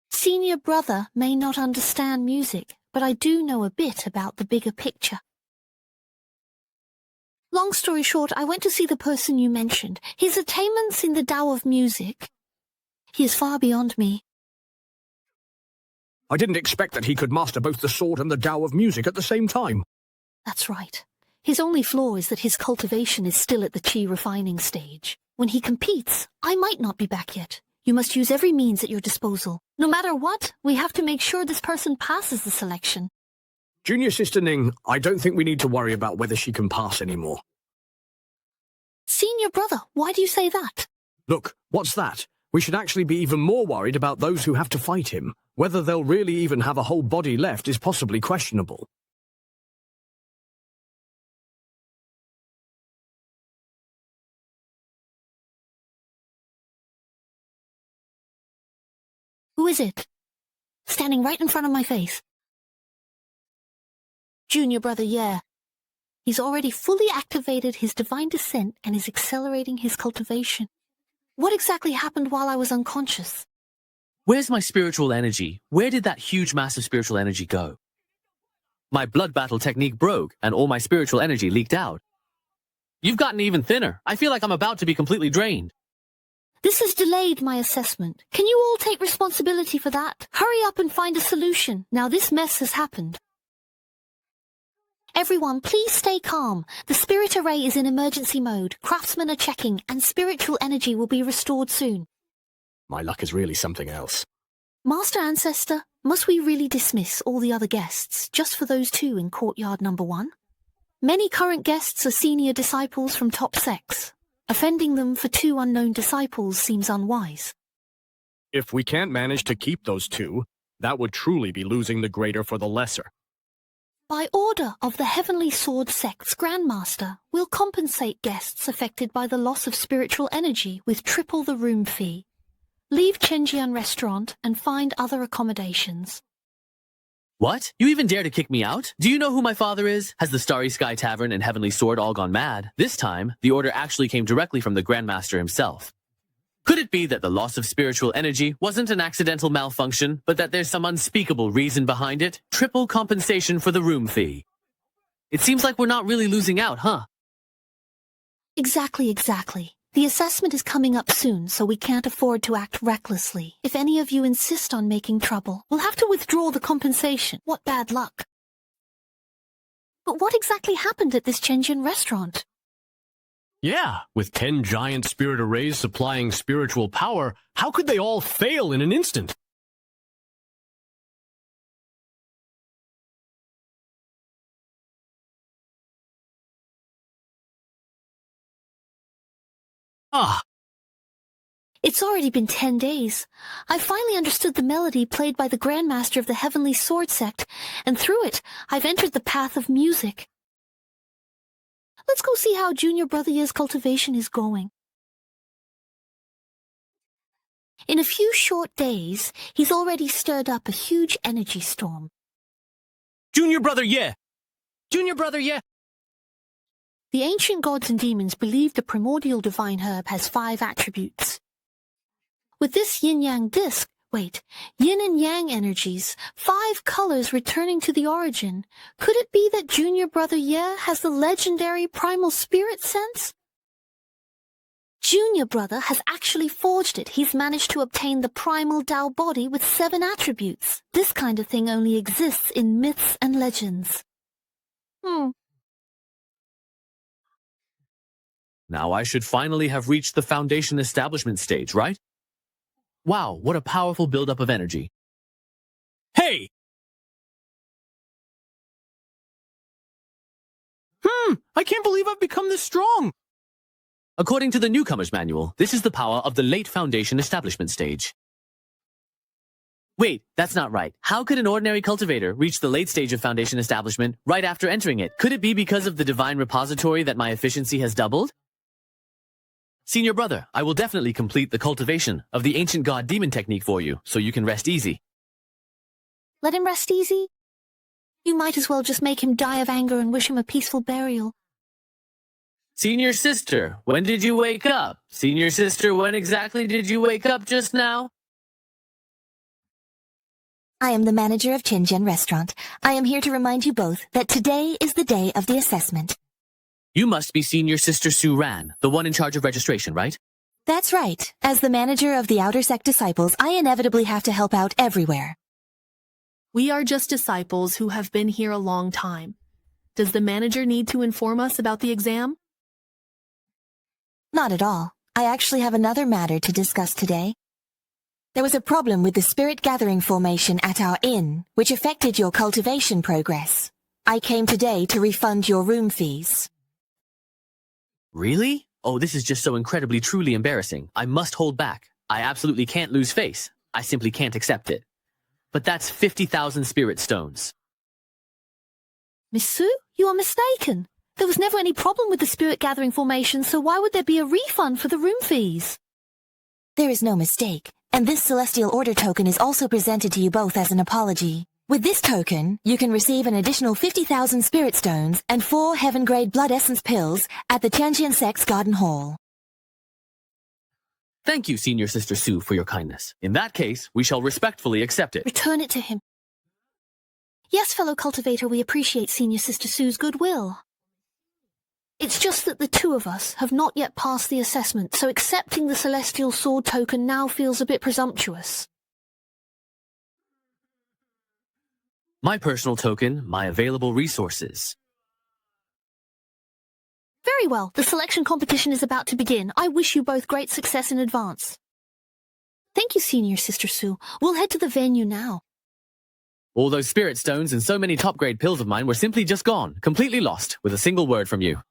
Senior brother may not understand music, but I do know a bit about the bigger picture. Long story short, I went to see the person you mentioned. His attainments in the Tao of music, he is far beyond me. I didn't expect that he could master both the sword and the Tao of music at the same time. That's right. His only flaw is that his cultivation is still at the chi refining stage. When he competes, I might not be back yet. You must use every means at your disposal. No matter what, we have to make sure this person passes the selection. Junior Sister Ning, I don't think we need to worry about whether she can pass anymore. Senior brother, why do you say that? Look, what's that? We should actually be even more worried about those who have to fight him. Whether they'll really even have a whole body left is possibly questionable. Who is it? Standing right in front of my face. Junior brother, yeah. He's already fully activated his divine descent and is accelerating his cultivation. What exactly happened while I was unconscious? Where's my spiritual energy? Where did that huge mass of spiritual energy go? My blood battle technique broke, and all my spiritual energy leaked out. You've gotten even thinner. I feel like I'm about to be completely drained. This has delayed my assessment. Can you all take responsibility for that? Hurry up and find a solution. Now this mess has happened. Everyone, please stay calm. The spirit array is in emergency mode. Craftsmen are checking, and spiritual energy will be restored soon. My luck is really something else. Master Ancestor, must we really dismiss all the other guests just for those two in courtyard number 1? Many current guests are senior disciples from top sects. Offending them for 2 unknown disciples seems unwise. If we can't manage to keep those 2, that would truly be losing the greater for the lesser. By order of the Heavenly Sword Sect's Grandmaster, we'll compensate guests affected by the loss of spiritual energy with triple the room fee. Leave Chenjian Restaurant and find other accommodations. What? You even dare to kick me out? Do you know who my father is? Has the Starry Sky Tavern and Heavenly Sword all gone mad? This time, the order actually came directly from the Grandmaster himself. Could it be that the loss of spiritual energy wasn't an accidental malfunction, but that there's some unspeakable reason behind it? Triple compensation for the room fee. It seems like we're not really losing out, huh? Exactly. The assessment is coming up soon, so we can't afford to act recklessly. If any of you insist on making trouble, we'll have to withdraw the compensation. What bad luck. But what exactly happened at this Chenjian restaurant? Yeah, with 10 giant spirit arrays supplying spiritual power, how could they all fail in an instant? It's already been 10 days. I finally understood the melody played by the Grandmaster of the Heavenly Sword Sect, and through it, I've entered the path of music. Let's go see how Junior Brother Ye's cultivation is going. In a few short days, he's already stirred up a huge energy storm. Junior Brother Ye! Junior Brother Ye! The ancient gods and demons believe the primordial divine herb has 5 attributes. With this yin-yang disc, yin and yang energies, 5 colors returning to the origin, could it be that Junior Brother Ye has the legendary primal spirit sense? Junior Brother has actually forged it. He's managed to obtain the primal Tao body with 7 attributes. This kind of thing only exists in myths and legends. Now I should finally have reached the foundation establishment stage, right? Wow, what a powerful buildup of energy. Hey! I can't believe I've become this strong! According to the newcomer's manual, this is the power of the late foundation establishment stage. Wait, that's not right. How could an ordinary cultivator reach the late stage of foundation establishment right after entering it? Could it be because of the divine repository that my efficiency has doubled? Senior brother, I will definitely complete the cultivation of the ancient god demon technique for you, so you can rest easy. Let him rest easy? You might as well just make him die of anger and wish him a peaceful burial. Senior sister, when did you wake up? Senior sister, when exactly did you wake up just now? I am the manager of Chenjian Restaurant. I am here to remind you both that today is the day of the assessment. You must be Senior Sister Su Ran, the one in charge of registration, right? That's right. As the manager of the Outer Sect Disciples, I inevitably have to help out everywhere. We are just disciples who have been here a long time. Does the manager need to inform us about the exam? Not at all. I actually have another matter to discuss today. There was a problem with the spirit gathering formation at our inn, which affected your cultivation progress. I came today to refund your room fees. Really? Oh, this is just so incredibly truly embarrassing. I must hold back. I absolutely can't lose face. I simply can't accept it. But that's 50,000 spirit stones. Miss Su, you are mistaken. There was never any problem with the spirit gathering formation, so why would there be a refund for the room fees? There is no mistake, and this Celestial Order token is also presented to you both as an apology. With this token, you can receive an additional 50,000 spirit stones and 4 heaven-grade blood essence pills at the Chenjian Sect's Garden Hall. Thank you, Senior Sister Su, for your kindness. In that case, we shall respectfully accept it. Return it to him. Yes, fellow cultivator, we appreciate Senior Sister Su's goodwill. It's just that the 2 of us have not yet passed the assessment, so accepting the Celestial Sword token now feels a bit presumptuous. My personal token, my available resources. Very well. The selection competition is about to begin. I wish you both great success in advance. Thank you, Senior Sister Sue. We'll head to the venue now. All those spirit stones and so many top-grade pills of mine were simply just gone, completely lost, with a single word from you.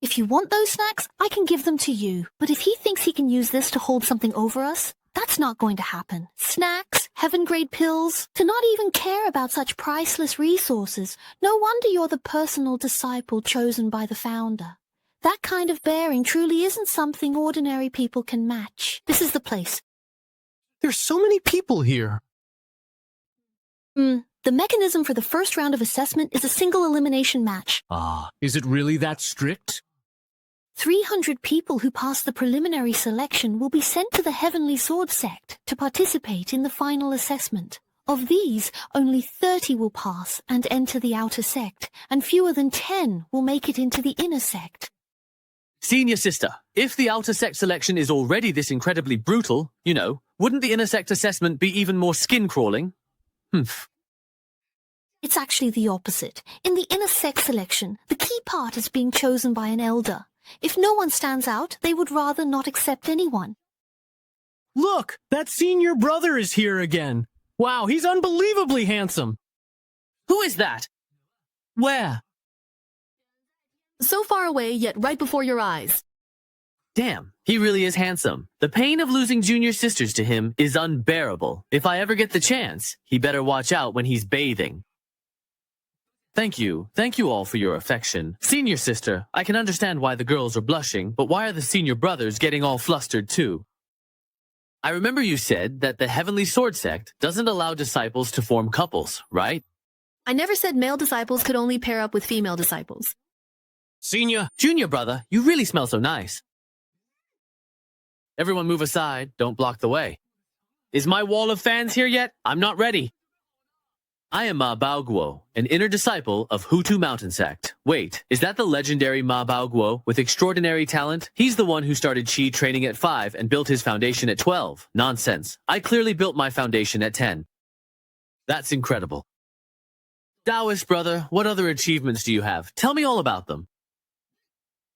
If you want those snacks, I can give them to you. But if he thinks he can use this to hold something over us, that's not going to happen. Snacks, heaven-grade pills, to not even care about such priceless resources. No wonder you're the personal disciple chosen by the founder. That kind of bearing truly isn't something ordinary people can match. This is the place. There's so many people here. The mechanism for the first round of assessment is a single elimination match. Ah, is it really that strict? 300 people who pass the preliminary selection will be sent to the Heavenly Sword Sect to participate in the final assessment. Of these, only 30 will pass and enter the outer sect, and fewer than 10 will make it into the inner sect. Senior Sister, if the outer sect selection is already this incredibly brutal, wouldn't the inner sect assessment be even more skin-crawling? It's actually the opposite. In the inner sect selection, the key part is being chosen by an elder. If no one stands out, they would rather not accept anyone. Look, that senior brother is here again. Wow, he's unbelievably handsome. Who is that? Where? So far away, yet right before your eyes. Damn, he really is handsome. The pain of losing junior sisters to him is unbearable. If I ever get the chance, he better watch out when he's bathing. Thank you all for your affection. Senior Sister, I can understand why the girls are blushing, but why are the senior brothers getting all flustered too? I remember you said that the Heavenly Sword Sect doesn't allow disciples to form couples, right? I never said male disciples could only pair up with female disciples. Junior brother, you really smell so nice. Everyone move aside, don't block the way. Is my wall of fans here yet? I'm not ready. I am Ma Baoguo, an inner disciple of Hutu Mountain Sect. Wait, is that the legendary Ma Baoguo with extraordinary talent? He's the one who started Qi training at 5 and built his foundation at 12. Nonsense. I clearly built my foundation at 10. That's incredible. Taoist brother, what other achievements do you have? Tell me all about them.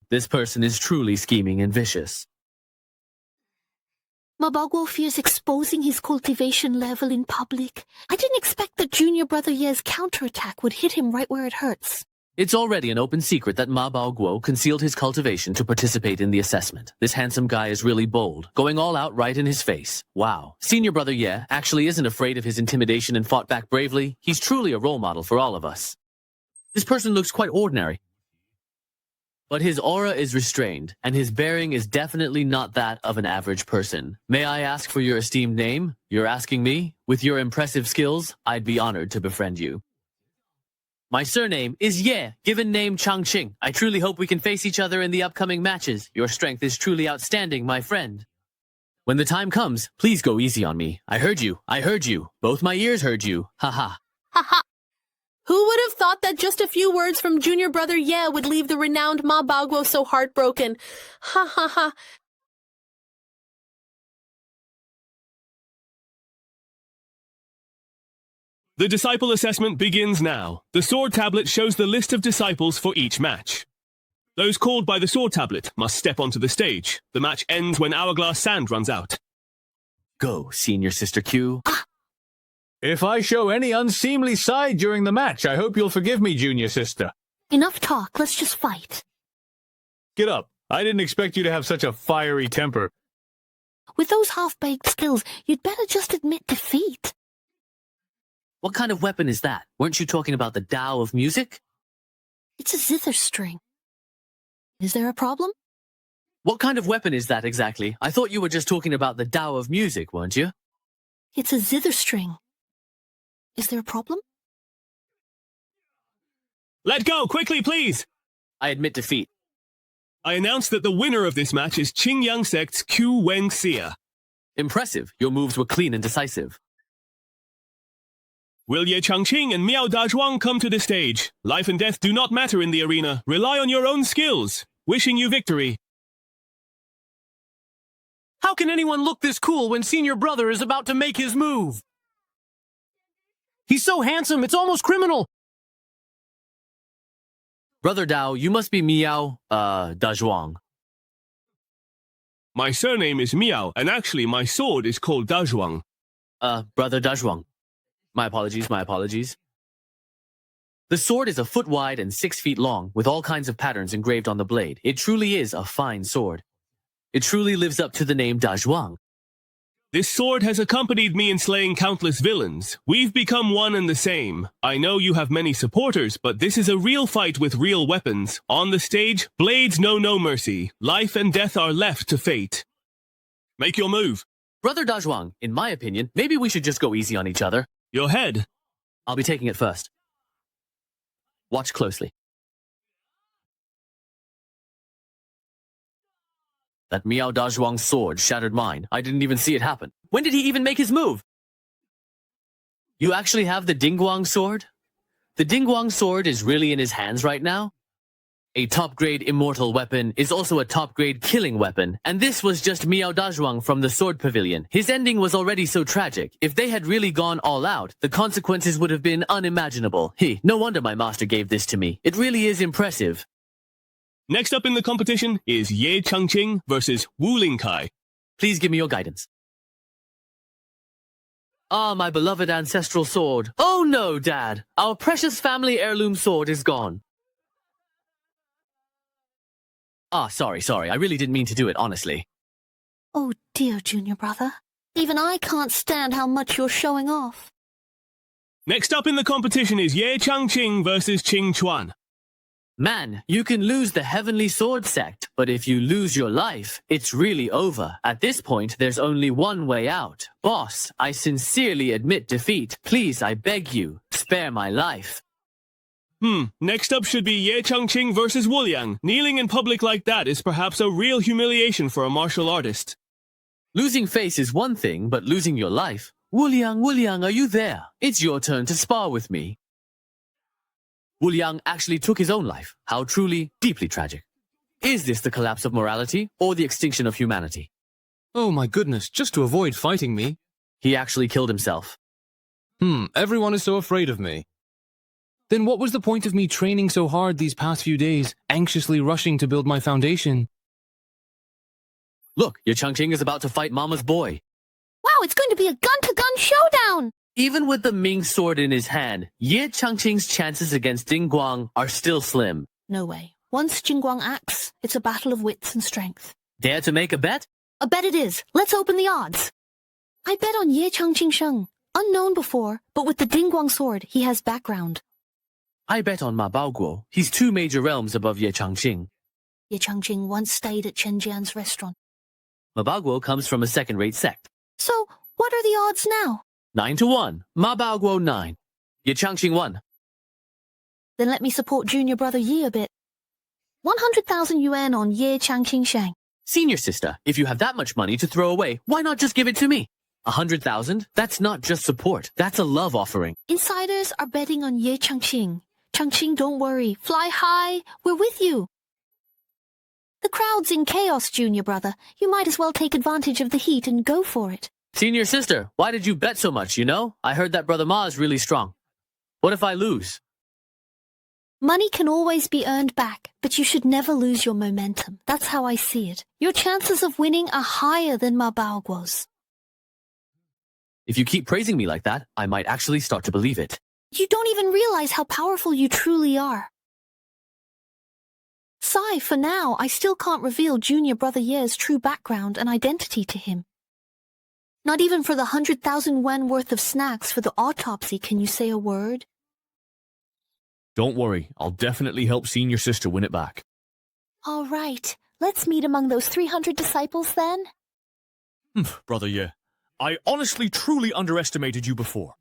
This person is truly scheming and vicious. Mabaguo fears exposing his cultivation level in public. I didn't expect that Junior Brother Ye's counterattack would hit him right where it hurts. It's already an open secret that Ma Baoguo concealed his cultivation to participate in the assessment. This handsome guy is really bold, going all out right in his face. Wow. Senior Brother Ye actually isn't afraid of his intimidation and fought back bravely. He's truly a role model for all of us. This person looks quite ordinary. But his aura is restrained, and his bearing is definitely not that of an average person. May I ask for your esteemed name? You're asking me? With your impressive skills, I'd be honored to befriend you. My surname is Ye, given name Changqing. I truly hope we can face each other in the upcoming matches. Your strength is truly outstanding, my friend. When the time comes, please go easy on me. I heard you. Both my ears heard you. Haha. Haha. Who would have thought that just a few words from Junior Brother Ye would leave the renowned Ma Baoguo so heartbroken? Ha ha ha. The disciple assessment begins now. The sword tablet shows the list of disciples for each match. Those called by the sword tablet must step onto the stage. The match ends when hourglass sand runs out. Go, Senior Sister Q. If I show any unseemly side during the match, I hope you'll forgive me, Junior Sister. Enough talk, let's just fight. Get up. I didn't expect you to have such a fiery temper. With those half-baked skills, you'd better just admit defeat. What kind of weapon is that? Weren't you talking about the Tao of music? It's a zither string. Is there a problem? What kind of weapon is that exactly? I thought you were just talking about the Tao of music, weren't you? It's a zither string. Is there a problem? Let go, quickly, please! I admit defeat. I announce that the winner of this match is Qingyang Sect's Q Weng Xia. Impressive. Your moves were clean and decisive. Will Ye Changqing and Miao Dazhuang come to the stage? Life and death do not matter in the arena. Rely on your own skills. Wishing you victory. How can anyone look this cool when Senior Brother is about to make his move? He's so handsome, it's almost criminal. Brother Dao, you must be Miao, Dazhuang. My surname is Miao, and actually my sword is called Dazhuang. Brother Dazhuang. My apologies. The sword is a foot wide and 6 feet long, with all kinds of patterns engraved on the blade. It truly is a fine sword. It truly lives up to the name Dazhuang. This sword has accompanied me in slaying countless villains. We've become one and the same. I know you have many supporters, but this is a real fight with real weapons. On the stage, blades know no mercy. Life and death are left to fate. Make your move. Brother Dazhuang, in my opinion, maybe we should just go easy on each other. Your head. I'll be taking it first. Watch closely. That Miao Dazhuang's sword shattered mine. I didn't even see it happen. When did he even make his move? You actually have the Dingguang sword? The Dingguang sword is really in his hands right now? A top-grade immortal weapon is also a top-grade killing weapon, and this was just Miao Dazhuang from the Sword Pavilion. His ending was already so tragic. If they had really gone all out, the consequences would have been unimaginable. No wonder my master gave this to me. It really is impressive. Next up in the competition is Ye Changqing versus Wu Lingkai. Please give me your guidance. Ah, my beloved ancestral sword. Oh no, Dad! Our precious family heirloom sword is gone. Ah, sorry. I really didn't mean to do it, honestly. Oh dear, junior brother. Even I can't stand how much you're showing off. Next up in the competition is Ye Changqing versus Qing Chuan. Man, you can lose the Heavenly Sword sect, but if you lose your life, it's really over. At this point, there's only one way out. Boss, I sincerely admit defeat. Please, I beg you, spare my life. Next up should be Ye Changqing versus Wu Liang. Kneeling in public like that is perhaps a real humiliation for a martial artist. Losing face is one thing, but losing your life? Wu Liang, are you there? It's your turn to spar with me. Wu Liang actually took his own life. How truly, deeply tragic. Is this the collapse of morality or the extinction of humanity? Oh my goodness, just to avoid fighting me. He actually killed himself. Everyone is so afraid of me. Then what was the point of me training so hard these past few days, anxiously rushing to build my foundation? Look, your Changqing is about to fight Mama's boy. Wow, it's going to be a gun-to-gun showdown! Even with the Ming sword in his hand, Ye Changqing's chances against Dingguang are still slim. No way. Once Jingguang acts, it's a battle of wits and strength. Dare to make a bet? A bet it is. Let's open the odds. I bet on Ye Changqing Sheng. Unknown before, but with the Dingguang sword, he has background. I bet on Ma Baoguo. He's 2 major realms above Ye Changqing. Ye Changqing once stayed at Chen Jian's restaurant. Ma Baoguo comes from a second-rate sect. So, what are the odds now? 9-1. Ma Baoguo 9. Ye Changqing 1. Then let me support junior brother Yi a bit. 100,000 yuan on Ye Changqing Sheng. Senior sister, if you have that much money to throw away, why not just give it to me? 100,000? That's not just support. That's a love offering. Insiders are betting on Ye Changqing. Changqing, don't worry. Fly high. We're with you. The crowd's in chaos, junior brother. You might as well take advantage of the heat and go for it. Senior sister, why did you bet so much, you know? I heard that Brother Ma is really strong. What if I lose? Money can always be earned back, but you should never lose your momentum. That's how I see it. Your chances of winning are higher than Ma Baoguo's. If you keep praising me like that, I might actually start to believe it. You don't even realize how powerful you truly are. Sigh, for now, I still can't reveal junior brother Ye's true background and identity to him. Not even for the 100,000 yuan worth of snacks for the autopsy can you say a word. Don't worry, I'll definitely help senior sister win it back. All right, let's meet among those 300 disciples then. Brother Ye, I honestly truly underestimated you before.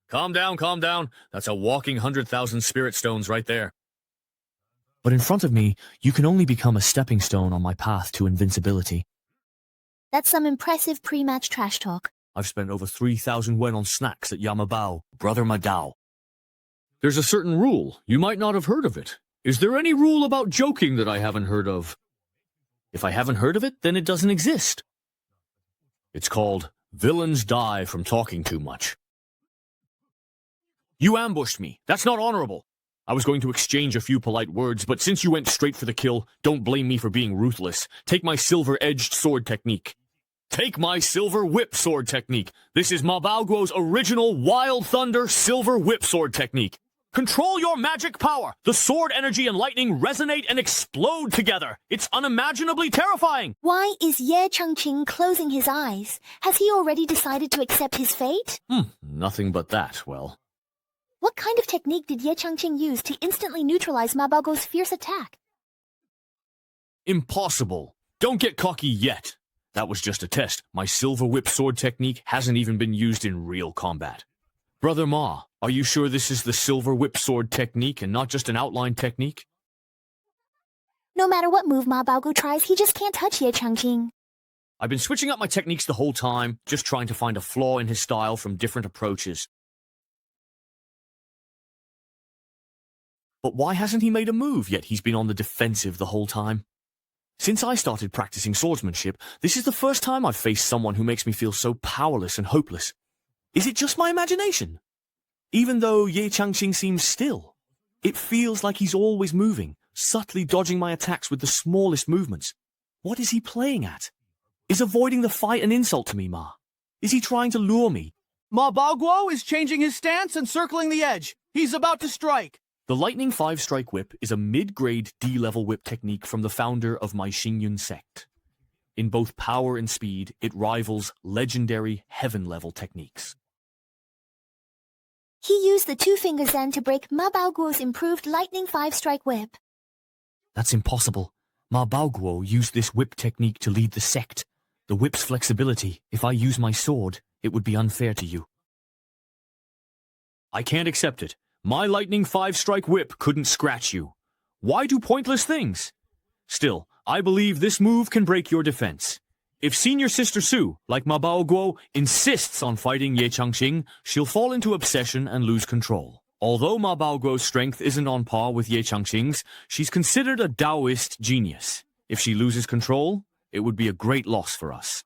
Calm down. That's a walking 100,000 spirit stones right there. But in front of me, you can only become a stepping stone on my path to invincibility. That's some impressive pre-match trash talk. I've spent over 3,000 yuan on snacks at Yamabao, Brother Madao. There's a certain rule. You might not have heard of it. Is there any rule about joking that I haven't heard of? If I haven't heard of it, then it doesn't exist. It's called villains die from talking too much. You ambushed me. That's not honorable. I was going to exchange a few polite words, but since you went straight for the kill, don't blame me for being ruthless. Take my silver-edged sword technique. Take my silver whip sword technique. This is Mabaoguo's original Wild Thunder silver whip sword technique. Control your magic power. The sword energy and lightning resonate and explode together. It's unimaginably terrifying. Why is Ye Changqing closing his eyes? Has he already decided to accept his fate? Nothing but that, well. What kind of technique did Ye Changqing use to instantly neutralize Mabaoguo's fierce attack? Impossible. Don't get cocky yet. That was just a test. My silver whip sword technique hasn't even been used in real combat. Brother Ma, are you sure this is the silver whip sword technique and not just an outline technique? No matter what move Mabaoguo tries, he just can't touch Ye Changqing. I've been switching up my techniques the whole time, just trying to find a flaw in his style from different approaches. But why hasn't he made a move, yet he's been on the defensive the whole time? Since I started practicing swordsmanship, this is the first time I've faced someone who makes me feel so powerless and hopeless. Is it just my imagination? Even though Ye Changqing seems still, it feels like he's always moving, subtly dodging my attacks with the smallest movements. What is he playing at? Is avoiding the fight an insult to me, Ma? Is he trying to lure me? Mabaoguo is changing his stance and circling the edge. He's about to strike. The Lightning 5-Strike Whip is a mid-grade D-level whip technique from the founder of my Xingyun sect. In both power and speed, it rivals legendary heaven-level techniques. He used the two-finger Zen to break Mabaoguo's improved Lightning 5-Strike Whip. That's impossible. Mabaoguo used this whip technique to lead the sect. The whip's flexibility, if I use my sword, it would be unfair to you. I can't accept it. My Lightning 5-Strike Whip couldn't scratch you. Why do pointless things? Still, I believe this move can break your defense. If Senior Sister Su, like Mabaoguo, insists on fighting Ye Changqing, she'll fall into obsession and lose control. Although Mabaoguo's strength isn't on par with Ye Changqing's, she's considered a Taoist genius. If she loses control, it would be a great loss for us.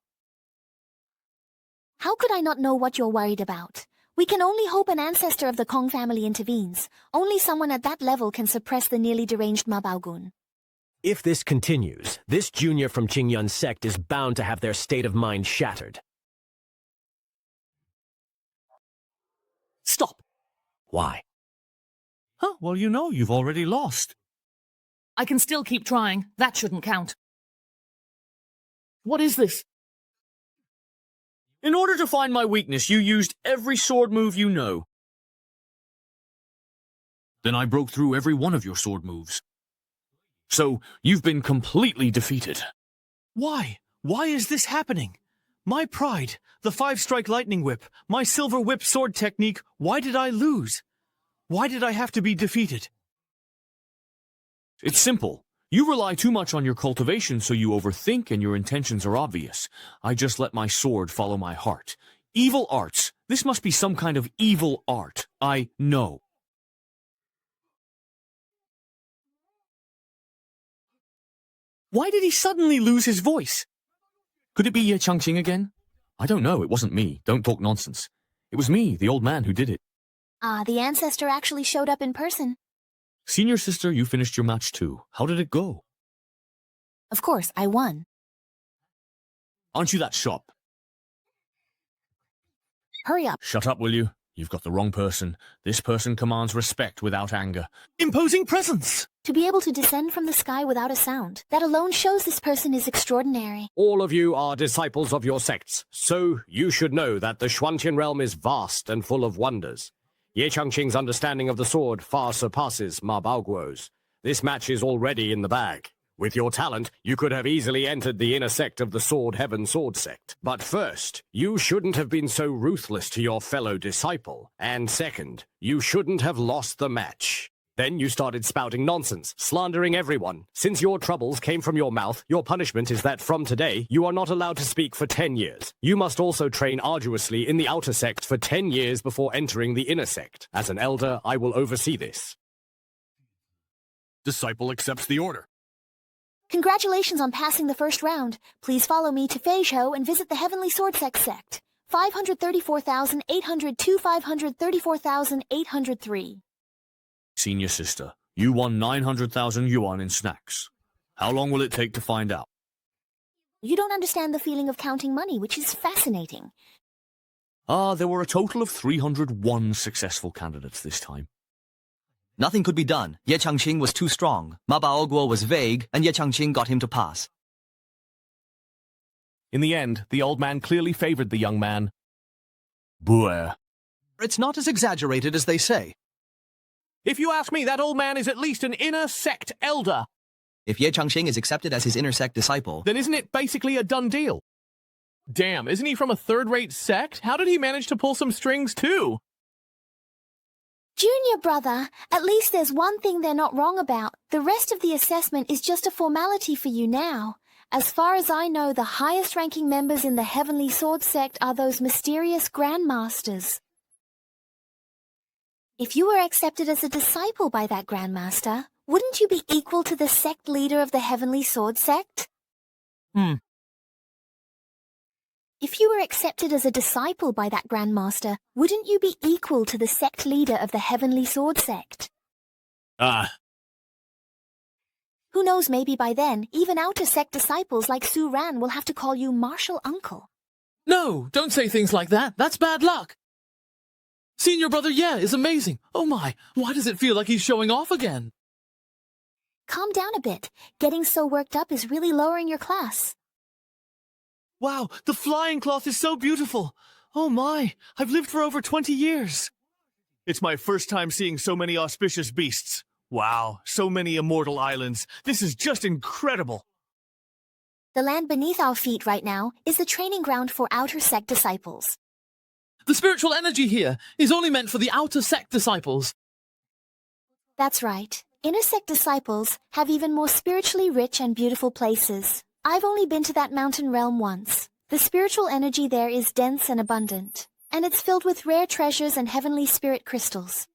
How could I not know what you're worried about? We can only hope an ancestor of the Kong family intervenes. Only someone at that level can suppress the nearly deranged Mabaogun. If this continues, this junior from Qingyun's sect is bound to have their state of mind shattered. Stop! Why? Well, you know you've already lost. I can still keep trying. That shouldn't count. What is this? In order to find my weakness, you used every sword move you know. Then I broke through every one of your sword moves. So, you've been completely defeated. Why? Why is this happening? My pride, the 5-Strike Lightning Whip, my silver whip sword technique, why did I lose? Why did I have to be defeated? It's simple. You rely too much on your cultivation, so you overthink and your intentions are obvious. I just let my sword follow my heart. Evil arts. This must be some kind of evil art. I know. Why did he suddenly lose his voice? Could it be Ye Changqing again? I don't know. It wasn't me. Don't talk nonsense. It was me, the old man, who did it. The ancestor actually showed up in person. Senior sister, you finished your match too. How did it go? Of course, I won. Aren't you that sharp? Hurry up. Shut up, will you? You've got the wrong person. This person commands respect without anger. Imposing presence! To be able to descend from the sky without a sound, that alone shows this person is extraordinary. All of you are disciples of your sects, so you should know that the Xuantian realm is vast and full of wonders. Ye Changqing's understanding of the sword far surpasses Mabaoguo's. This match is already in the bag. With your talent, you could have easily entered the inner sect of the Sword Heaven Sword Sect. But first, you shouldn't have been so ruthless to your fellow disciple. And second, you shouldn't have lost the match. Then you started spouting nonsense, slandering everyone. Since your troubles came from your mouth, your punishment is that from today, you are not allowed to speak for 10 years. You must also train arduously in the outer sect for 10 years before entering the inner sect. As an elder, I will oversee this. Disciple accepts the order. Congratulations on passing the first round. Please follow me to Feizhou and visit the Heavenly Sword sect. 534,802, 534,803. Senior sister, you won 900,000 yuan in snacks. How long will it take to find out? You don't understand the feeling of counting money, which is fascinating. There were a total of 301 successful candidates this time. Nothing could be done. Ye Changqing was too strong. Ma Baoguo was vague, and Ye Changqing got him to pass. In the end, the old man clearly favored the young man. Buer. It's not as exaggerated as they say. If you ask me, that old man is at least an inner sect elder. If Ye Changqing is accepted as his inner sect disciple, then isn't it basically a done deal? Damn, isn't he from a third-rate sect? How did he manage to pull some strings too? Junior brother, at least there's one thing they're not wrong about. The rest of the assessment is just a formality for you now. As far as I know, the highest-ranking members in the Heavenly Sword sect are those mysterious Grandmasters. If you were accepted as a disciple by that Grandmaster, wouldn't you be equal to the sect leader of the Heavenly Sword sect? If you were accepted as a disciple by that Grandmaster, wouldn't you be equal to the sect leader of the Heavenly Sword sect? Who knows, maybe by then, even outer sect disciples like Su Ran will have to call you Martial Uncle. No, don't say things like that. That's bad luck. Senior brother Ye is amazing. Oh my, why does it feel like he's showing off again? Calm down a bit. Getting so worked up is really lowering your class. Wow, the flying cloth is so beautiful. Oh my, I've lived for over 20 years. It's my first time seeing so many auspicious beasts. Wow, so many immortal islands. This is just incredible. The land beneath our feet right now is the training ground for outer sect disciples. The spiritual energy here is only meant for the outer sect disciples. That's right. Inner sect disciples have even more spiritually rich and beautiful places. I've only been to that mountain realm once. The spiritual energy there is dense and abundant, and it's filled with rare treasures and heavenly spirit crystals.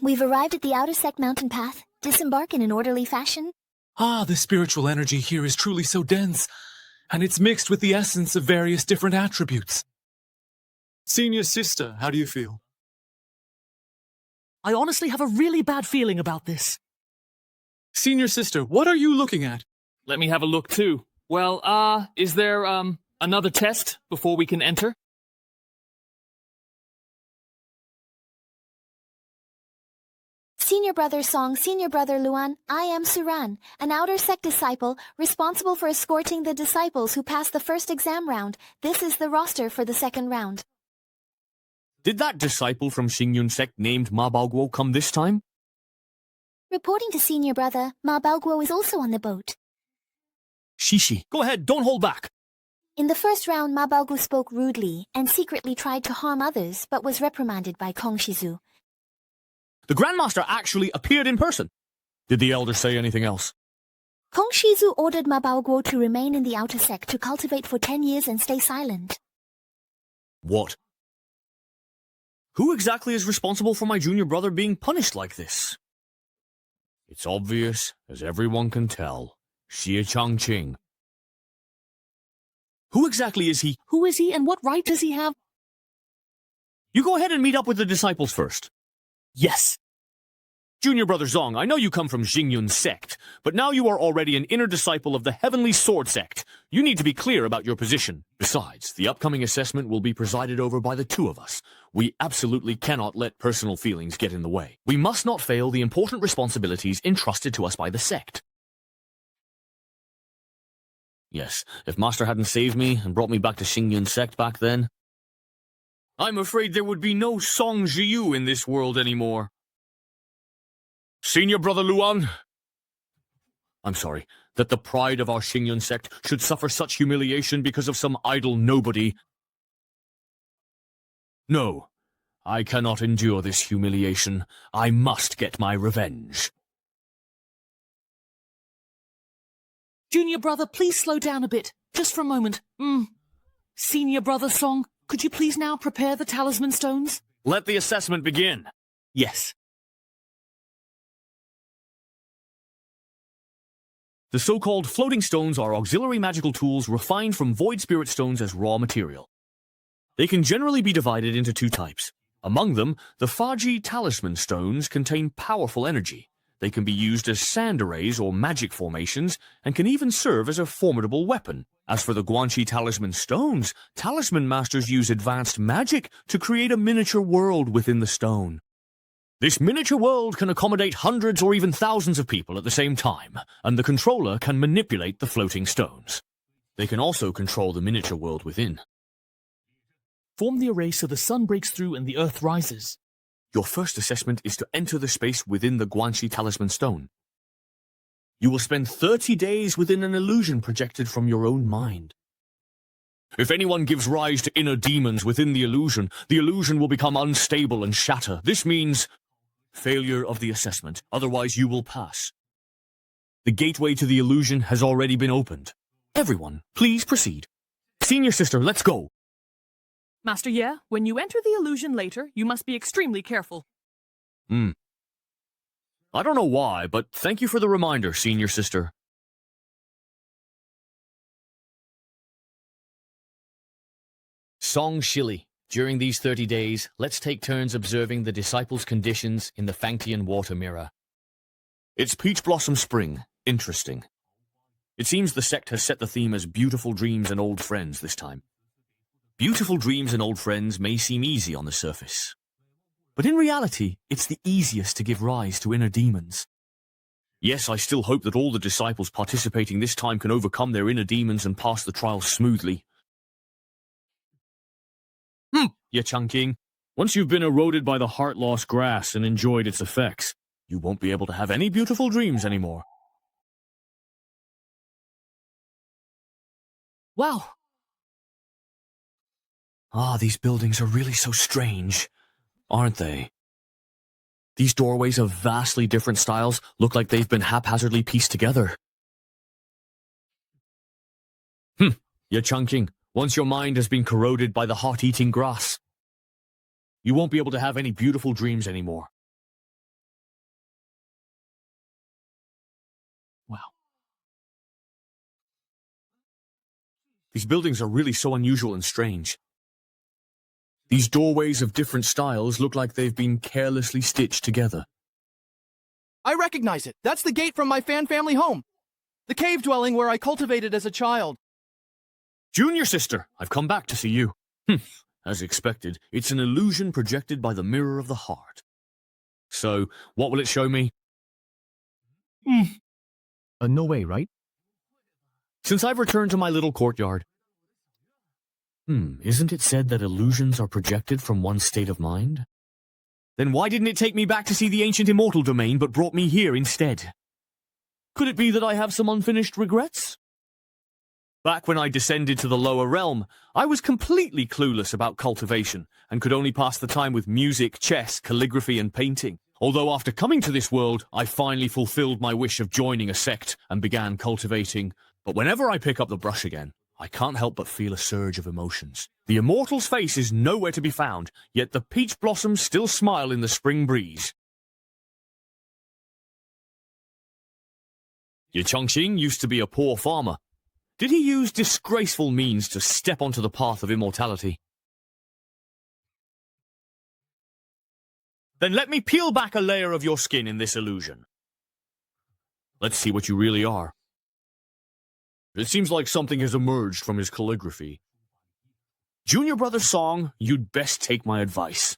We've arrived at the outer sect mountain path. Disembark in an orderly fashion. The spiritual energy here is truly so dense, and it's mixed with the essence of various different attributes. Senior sister, how do you feel? I honestly have a really bad feeling about this. Senior sister, what are you looking at? Let me have a look too. Well, is there, another test before we can enter? Senior Brother Song, Senior Brother Luan, I am Suran, an outer sect disciple responsible for escorting the disciples who passed the first exam round. This is the roster for the second round. Did that disciple from Xingyun sect named Ma Baoguo come this time? Reporting to Senior Brother, Ma Baoguo is also on the boat. Shishi, go ahead, don't hold back. In the first round, Ma Baoguo spoke rudely and secretly tried to harm others, but was reprimanded by Kong Shizu. The Grandmaster actually appeared in person. Did the Elder say anything else? Kong Shizu ordered Ma Baoguo to remain in the outer sect to cultivate for 10 years and stay silent. What? Who exactly is responsible for my junior brother being punished like this? It's obvious, as everyone can tell. Xie Changqing. Who exactly is he? Who is he and what right does he have? You go ahead and meet up with the disciples first. Yes. Junior Brother Zong, I know you come from Xingyun sect, but now you are already an inner disciple of the Heavenly Sword sect. You need to be clear about your position. Besides, the upcoming assessment will be presided over by the two of us. We absolutely cannot let personal feelings get in the way. We must not fail the important responsibilities entrusted to us by the sect. Yes, if Master hadn't saved me and brought me back to Xingyun sect back then, I'm afraid there would be no Song Jiu in this world anymore. Senior Brother Luan, I'm sorry, that the pride of our Xingyun sect should suffer such humiliation because of some idle nobody. No, I cannot endure this humiliation. I must get my revenge. Junior brother, please slow down a bit, just for a moment. Senior brother Song, could you please now prepare the talisman stones? Let the assessment begin. Yes. The so-called floating stones are auxiliary magical tools refined from void spirit stones as raw material. They can generally be divided into two types. Among them, the Faji talisman stones contain powerful energy. They can be used as sand arrays or magic formations, and can even serve as a formidable weapon. As for the Guanxi talisman stones, talisman masters use advanced magic to create a miniature world within the stone. This miniature world can accommodate hundreds or even thousands of people at the same time, and the controller can manipulate the floating stones. They can also control the miniature world within. Form the array so the sun breaks through and the earth rises. Your first assessment is to enter the space within the Guanxi talisman stone. You will spend 30 days within an illusion projected from your own mind. If anyone gives rise to inner demons within the illusion will become unstable and shatter. This means failure of the assessment, otherwise you will pass. The gateway to the illusion has already been opened. Everyone, please proceed. Senior sister, let's go. Master Ye, when you enter the illusion later, you must be extremely careful. I don't know why, but thank you for the reminder, senior sister. Song Shili. During these 30 days, let's take turns observing the disciples' conditions in the Fangtian water mirror. It's Peach Blossom Spring. Interesting. It seems the sect has set the theme as beautiful dreams and old friends this time. Beautiful dreams and old friends may seem easy on the surface, but in reality, it's the easiest to give rise to inner demons. Yes, I still hope that all the disciples participating this time can overcome their inner demons and pass the trial smoothly. Ye Changqing, once you've been eroded by the heart-loss grass and enjoyed its effects, you won't be able to have any beautiful dreams anymore. Wow. These buildings are really so strange, aren't they? These doorways of vastly different styles look like they've been haphazardly pieced together. Ye Changqing, once your mind has been corroded by the heart-eating grass, you won't be able to have any beautiful dreams anymore. Wow. These buildings are really so unusual and strange. These doorways of different styles look like they've been carelessly stitched together. I recognize it. That's the gate from my fan family home. The cave dwelling where I cultivated as a child. Junior sister, I've come back to see you. As expected, it's an illusion projected by the mirror of the heart. So, what will it show me? No way, right? Since I've returned to my little courtyard. Isn't it said that illusions are projected from one's state of mind? Then why didn't it take me back to see the ancient immortal domain but brought me here instead? Could it be that I have some unfinished regrets? Back when I descended to the lower realm, I was completely clueless about cultivation and could only pass the time with music, chess, calligraphy, and painting. Although after coming to this world, I finally fulfilled my wish of joining a sect and began cultivating. But whenever I pick up the brush again, I can't help but feel a surge of emotions. The immortal's face is nowhere to be found, yet the peach blossoms still smile in the spring breeze. Ye Changqing used to be a poor farmer. Did he use disgraceful means to step onto the path of immortality? Then let me peel back a layer of your skin in this illusion. Let's see what you really are. It seems like something has emerged from his calligraphy. Junior brother Song, you'd best take my advice.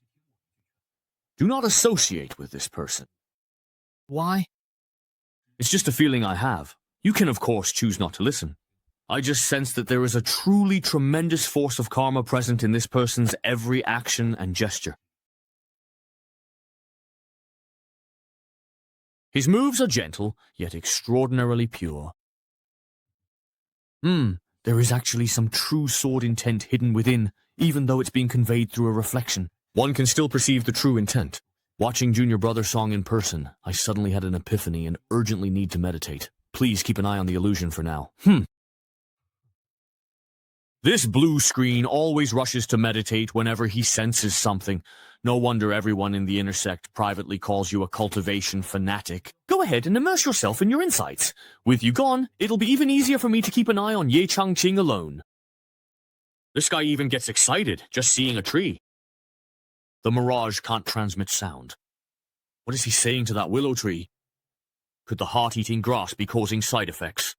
Do not associate with this person. Why? It's just a feeling I have. You can, of course, choose not to listen. I just sense that there is a truly tremendous force of karma present in this person's every action and gesture. His moves are gentle, yet extraordinarily pure. There is actually some true sword intent hidden within, even though it's being conveyed through a reflection. One can still perceive the true intent. Watching Junior Brother Song in person, I suddenly had an epiphany and urgently need to meditate. Please keep an eye on the illusion for now. This blue screen always rushes to meditate whenever he senses something. No wonder everyone in the intersect privately calls you a cultivation fanatic. Go ahead and immerse yourself in your insights. With you gone, it'll be even easier for me to keep an eye on Ye Changqing alone. This guy even gets excited just seeing a tree. The mirage can't transmit sound. What is he saying to that willow tree? Could the heart-eating grass be causing side effects?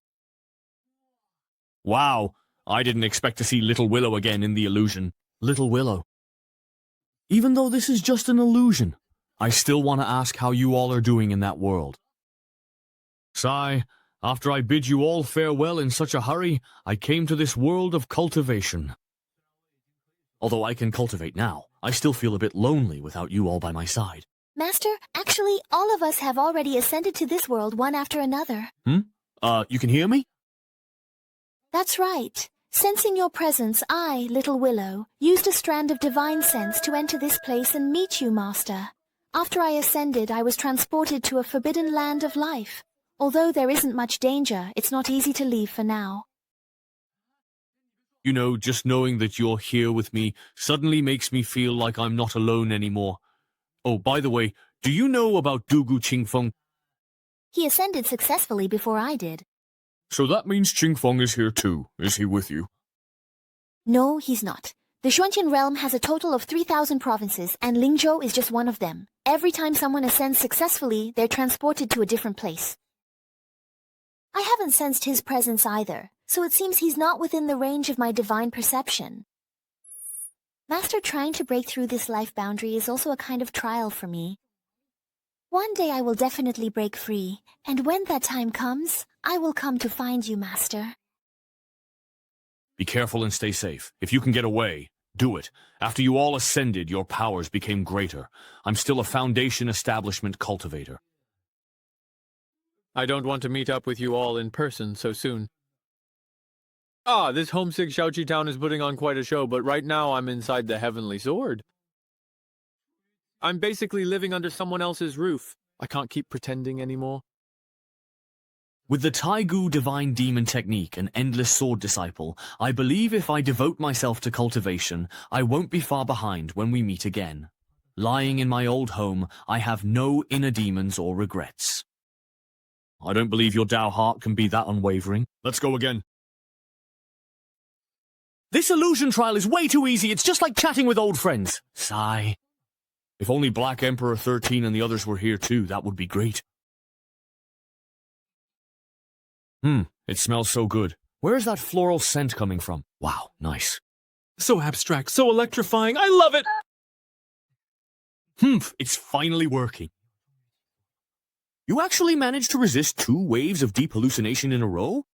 Wow, I didn't expect to see Little Willow again in the illusion. Little Willow. Even though this is just an illusion, I still want to ask how you all are doing in that world. Sigh, after I bid you all farewell in such a hurry, I came to this world of cultivation. Although I can cultivate now, I still feel a bit lonely without you all by my side. Master, actually, all of us have already ascended to this world one after another. You can hear me? That's right. Sensing your presence, I, Little Willow, used a strand of divine sense to enter this place and meet you, Master. After I ascended, I was transported to a forbidden land of life. Although there isn't much danger, it's not easy to leave for now. You know, just knowing that you're here with me suddenly makes me feel like I'm not alone anymore. Oh, by the way, do you know about Dugu Qingfeng? He ascended successfully before I did. So that means Qingfeng is here too. Is he with you? No, he's not. The Xuanqian realm has a total of 3,000 provinces, and Lingzhou is just one of them. Every time someone ascends successfully, they're transported to a different place. I haven't sensed his presence either, so it seems he's not within the range of my divine perception. Master, trying to break through this life boundary is also a kind of trial for me. One day I will definitely break free, and when that time comes, I will come to find you, Master. Be careful and stay safe. If you can get away, do it. After you all ascended, your powers became greater. I'm still a Foundation establishment cultivator. I don't want to meet up with you all in person so soon. This homesick Xiaoqi town is putting on quite a show, but right now I'm inside the Heavenly Sword. I'm basically living under someone else's roof. I can't keep pretending anymore. With the Taigu Divine Demon Technique and Endless Sword Disciple, I believe if I devote myself to cultivation, I won't be far behind when we meet again. Lying in my old home, I have no inner demons or regrets. I don't believe your Dao heart can be that unwavering. Let's go again. This illusion trial is way too easy. It's just like chatting with old friends. Sigh. If only Black Emperor 13 and the others were here too, that would be great. It smells so good. Where is that floral scent coming from? Wow, nice. So abstract, so electrifying. I love it! It's finally working. You actually managed to resist 2 waves of deep hallucination in a row?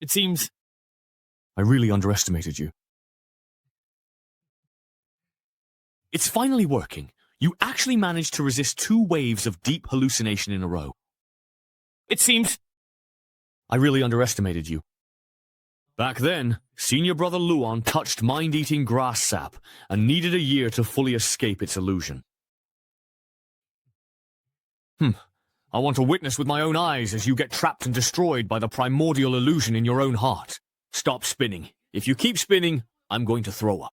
It seems... I really underestimated you. It's finally working. You actually managed to resist 2 waves of deep hallucination in a row. It seems... I really underestimated you. Back then, Senior Brother Luan touched mind-eating grass sap and needed a year to fully escape its illusion. I want to witness with my own eyes as you get trapped and destroyed by the primordial illusion in your own heart. Stop spinning. If you keep spinning, I'm going to throw up.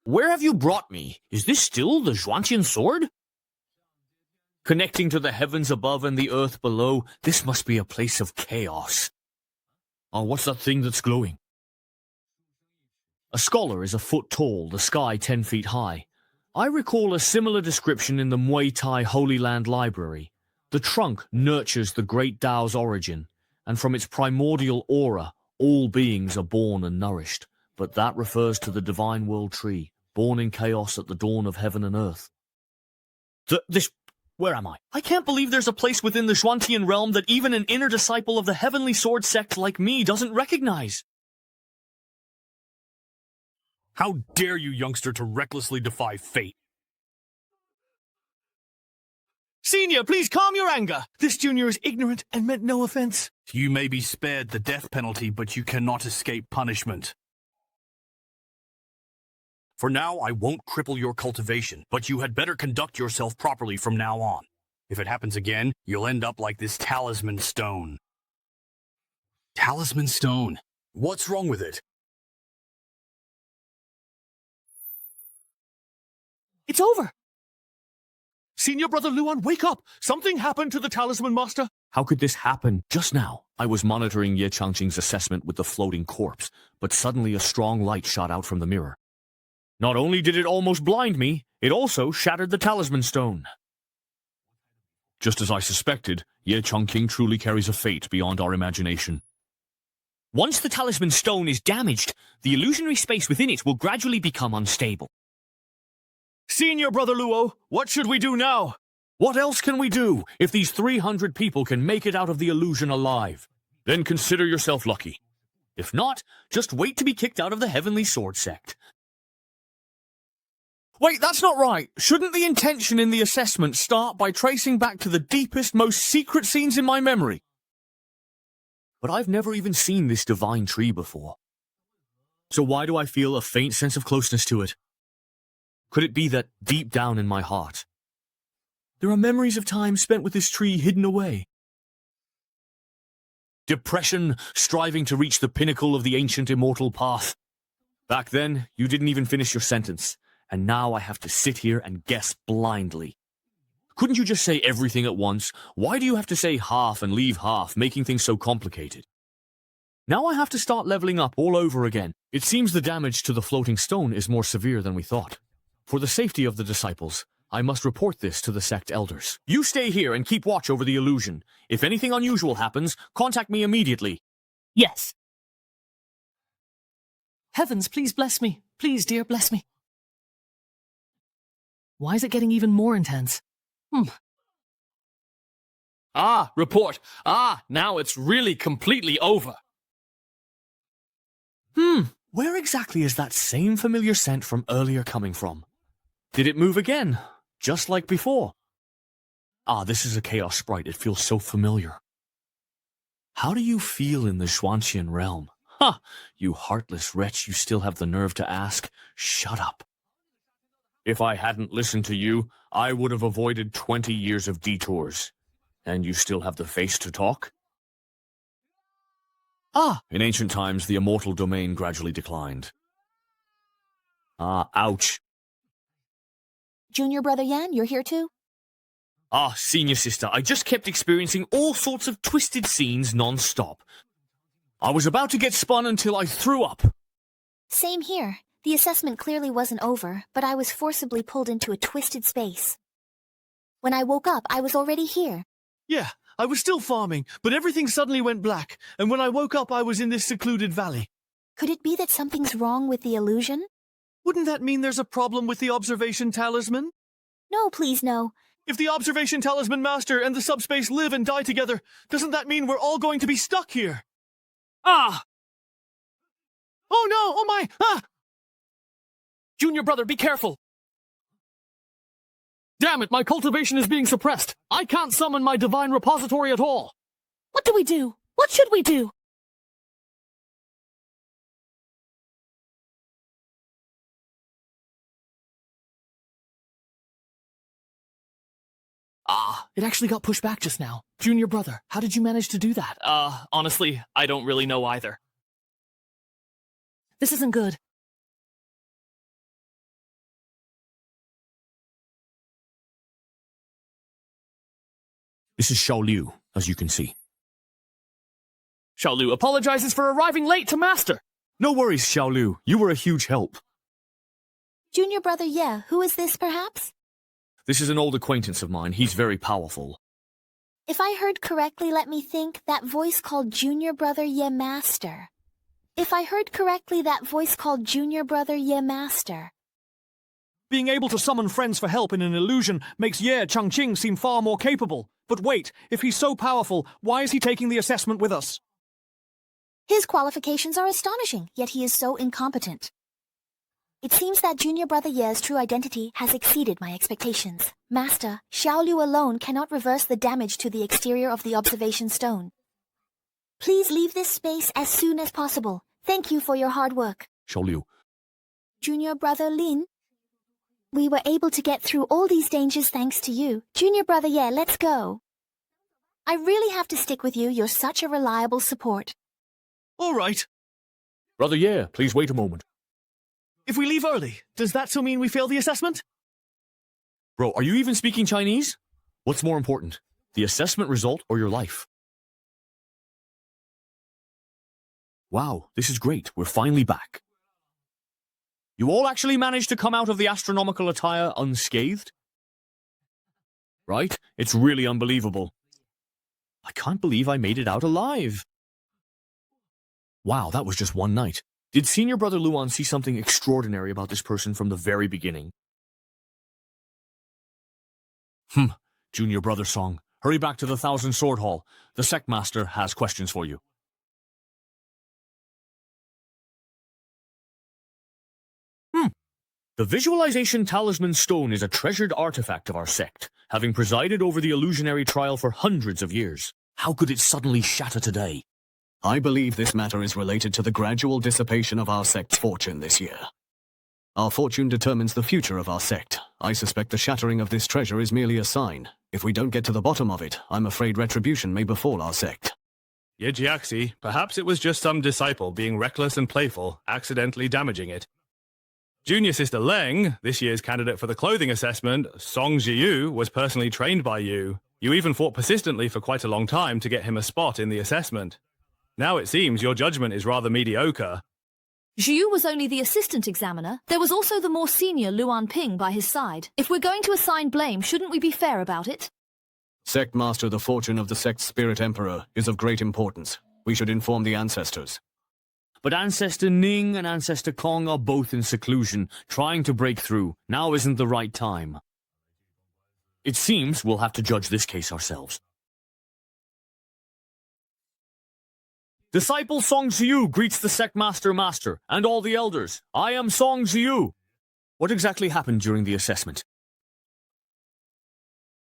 Where have you brought me? Is this still the Xuanqian sword? Connecting to the heavens above and the earth below, this must be a place of chaos. Oh, what's that thing that's glowing? A scholar is a foot tall, the sky 10 feet high. I recall a similar description in the Muay Thai Holy Land Library. The trunk nurtures the great Tao's origin, and from its primordial aura, all beings are born and nourished. But that refers to the divine world tree, born in chaos at the dawn of heaven and earth. Where am I? I can't believe there's a place within the Xuantian realm that even an inner disciple of the Heavenly Sword sect like me doesn't recognize. How dare you, youngster, to recklessly defy fate? Senior, please calm your anger. This junior is ignorant and meant no offense. You may be spared the death penalty, but you cannot escape punishment. For now, I won't cripple your cultivation, but you had better conduct yourself properly from now on. If it happens again, you'll end up like this talisman stone. Talisman stone? What's wrong with it? It's over. Senior Brother Luan, wake up! Something happened to the Talisman Master. How could this happen? Just now, I was monitoring Ye Changqing's assessment with the floating corpse, but suddenly a strong light shot out from the mirror. Not only did it almost blind me, it also shattered the talisman stone. Just as I suspected, Ye Changqing truly carries a fate beyond our imagination. Once the talisman stone is damaged, the illusionary space within it will gradually become unstable. Senior Brother Luo, what should we do now? What else can we do if these 300 people can make it out of the illusion alive? Then consider yourself lucky. If not, just wait to be kicked out of the Heavenly Sword Sect. Wait, that's not right. Shouldn't the intention in the assessment start by tracing back to the deepest, most secret scenes in my memory? But I've never even seen this divine tree before. So why do I feel a faint sense of closeness to it? Could it be that deep down in my heart, there are memories of time spent with this tree hidden away? Depression, striving to reach the pinnacle of the ancient immortal path. Back then, you didn't even finish your sentence, and now I have to sit here and guess blindly. Couldn't you just say everything at once? Why do you have to say half and leave half, making things so complicated? Now I have to start leveling up all over again. It seems the damage to the floating stone is more severe than we thought. For the safety of the disciples, I must report this to the sect elders. You stay here and keep watch over the illusion. If anything unusual happens, contact me immediately. Yes. Heavens, please bless me. Please, dear, bless me. Why is it getting even more intense? Ah, report. Ah, now it's really completely over. Where exactly is that same familiar scent from earlier coming from? Did it move again? Just like before? Ah, this is a chaos sprite. It feels so familiar. How do you feel in the Xuanqian realm? Ha! You heartless wretch, you still have the nerve to ask? Shut up. If I hadn't listened to you, I would have avoided 20 years of detours. And you still have the face to talk? Ah, in ancient times, the immortal domain gradually declined. Ah, ouch. Junior Brother Yan, you're here too? Ah, senior sister, I just kept experiencing all sorts of twisted scenes non-stop. I was about to get spun until I threw up. Same here. The assessment clearly wasn't over, but I was forcibly pulled into a twisted space. When I woke up, I was already here. Yeah, I was still farming, but everything suddenly went black, and when I woke up I was in this secluded valley. Could it be that something's wrong with the illusion? Wouldn't that mean there's a problem with the observation talisman? No, please no. If the observation talisman master and the subspace live and die together, doesn't that mean we're all going to be stuck here? Ah! Oh no! Oh my! Ah! Junior Brother, be careful! Damn it, my cultivation is being suppressed. I can't summon my divine repository at all. What do we do? What should we do? Ah, it actually got pushed back just now. Junior Brother, how did you manage to do that? Honestly, I don't really know either. This isn't good. This is Xiao Liu, as you can see. Xiao Lu apologizes for arriving late to Master. No worries, Xiao Liu. You were a huge help. Junior Brother Ye, who is this perhaps? This is an old acquaintance of mine. He's very powerful. If I heard correctly, let me think, that voice called Junior Brother Ye Master. If I heard correctly, that voice called Junior Brother Ye Master. Being able to summon friends for help in an illusion makes Ye Changqing seem far more capable. But wait, if he's so powerful, why is he taking the assessment with us? His qualifications are astonishing, yet he is so incompetent. It seems that Junior Brother Ye's true identity has exceeded my expectations. Master, Xiao Liu alone cannot reverse the damage to the exterior of the observation stone. Please leave this space as soon as possible. Thank you for your hard work. Xiao Liu. Junior Brother Lin, we were able to get through all these dangers thanks to you. Junior Brother Ye, let's go. I really have to stick with you. You're such a reliable support. All right. Brother Ye, please wait a moment. If we leave early, does that still mean we fail the assessment? Bro, are you even speaking Chinese? What's more important? The assessment result or your life. Wow, this is great. We're finally back. You all actually managed to come out of the astronomical attire unscathed? Right? It's really unbelievable. I can't believe I made it out alive. Wow, that was just one night. Did Senior Brother Luan see something extraordinary about this person from the very beginning? Junior Brother Song. Hurry back to the Thousand Sword Hall. The Sect Master has questions for you. The Visualization Talisman Stone is a treasured artifact of our sect, having presided over the illusionary trial for hundreds of years. How could it suddenly shatter today? I believe this matter is related to the gradual dissipation of our sect's fortune this year. Our fortune determines the future of our sect. I suspect the shattering of this treasure is merely a sign. If we don't get to the bottom of it, I'm afraid retribution may befall our sect. Yejiaxi, perhaps it was just some disciple being reckless and playful, accidentally damaging it. Junior Sister Leng, this year's candidate for the clothing assessment, Song Jiyu, was personally trained by you. You even fought persistently for quite a long time to get him a spot in the assessment. Now it seems your judgment is rather mediocre. Jiu was only the assistant examiner. There was also the more senior Luan Ping by his side. If we're going to assign blame, shouldn't we be fair about it? Sect Master, the fortune of the sect's Spirit Emperor is of great importance. We should inform the ancestors. But Ancestor Ning and Ancestor Kong are both in seclusion, trying to break through. Now isn't the right time. It seems we'll have to judge this case ourselves. Disciple Song Ziyu greets the Sect Master and all the elders. I am Song Ziyu. What exactly happened during the assessment?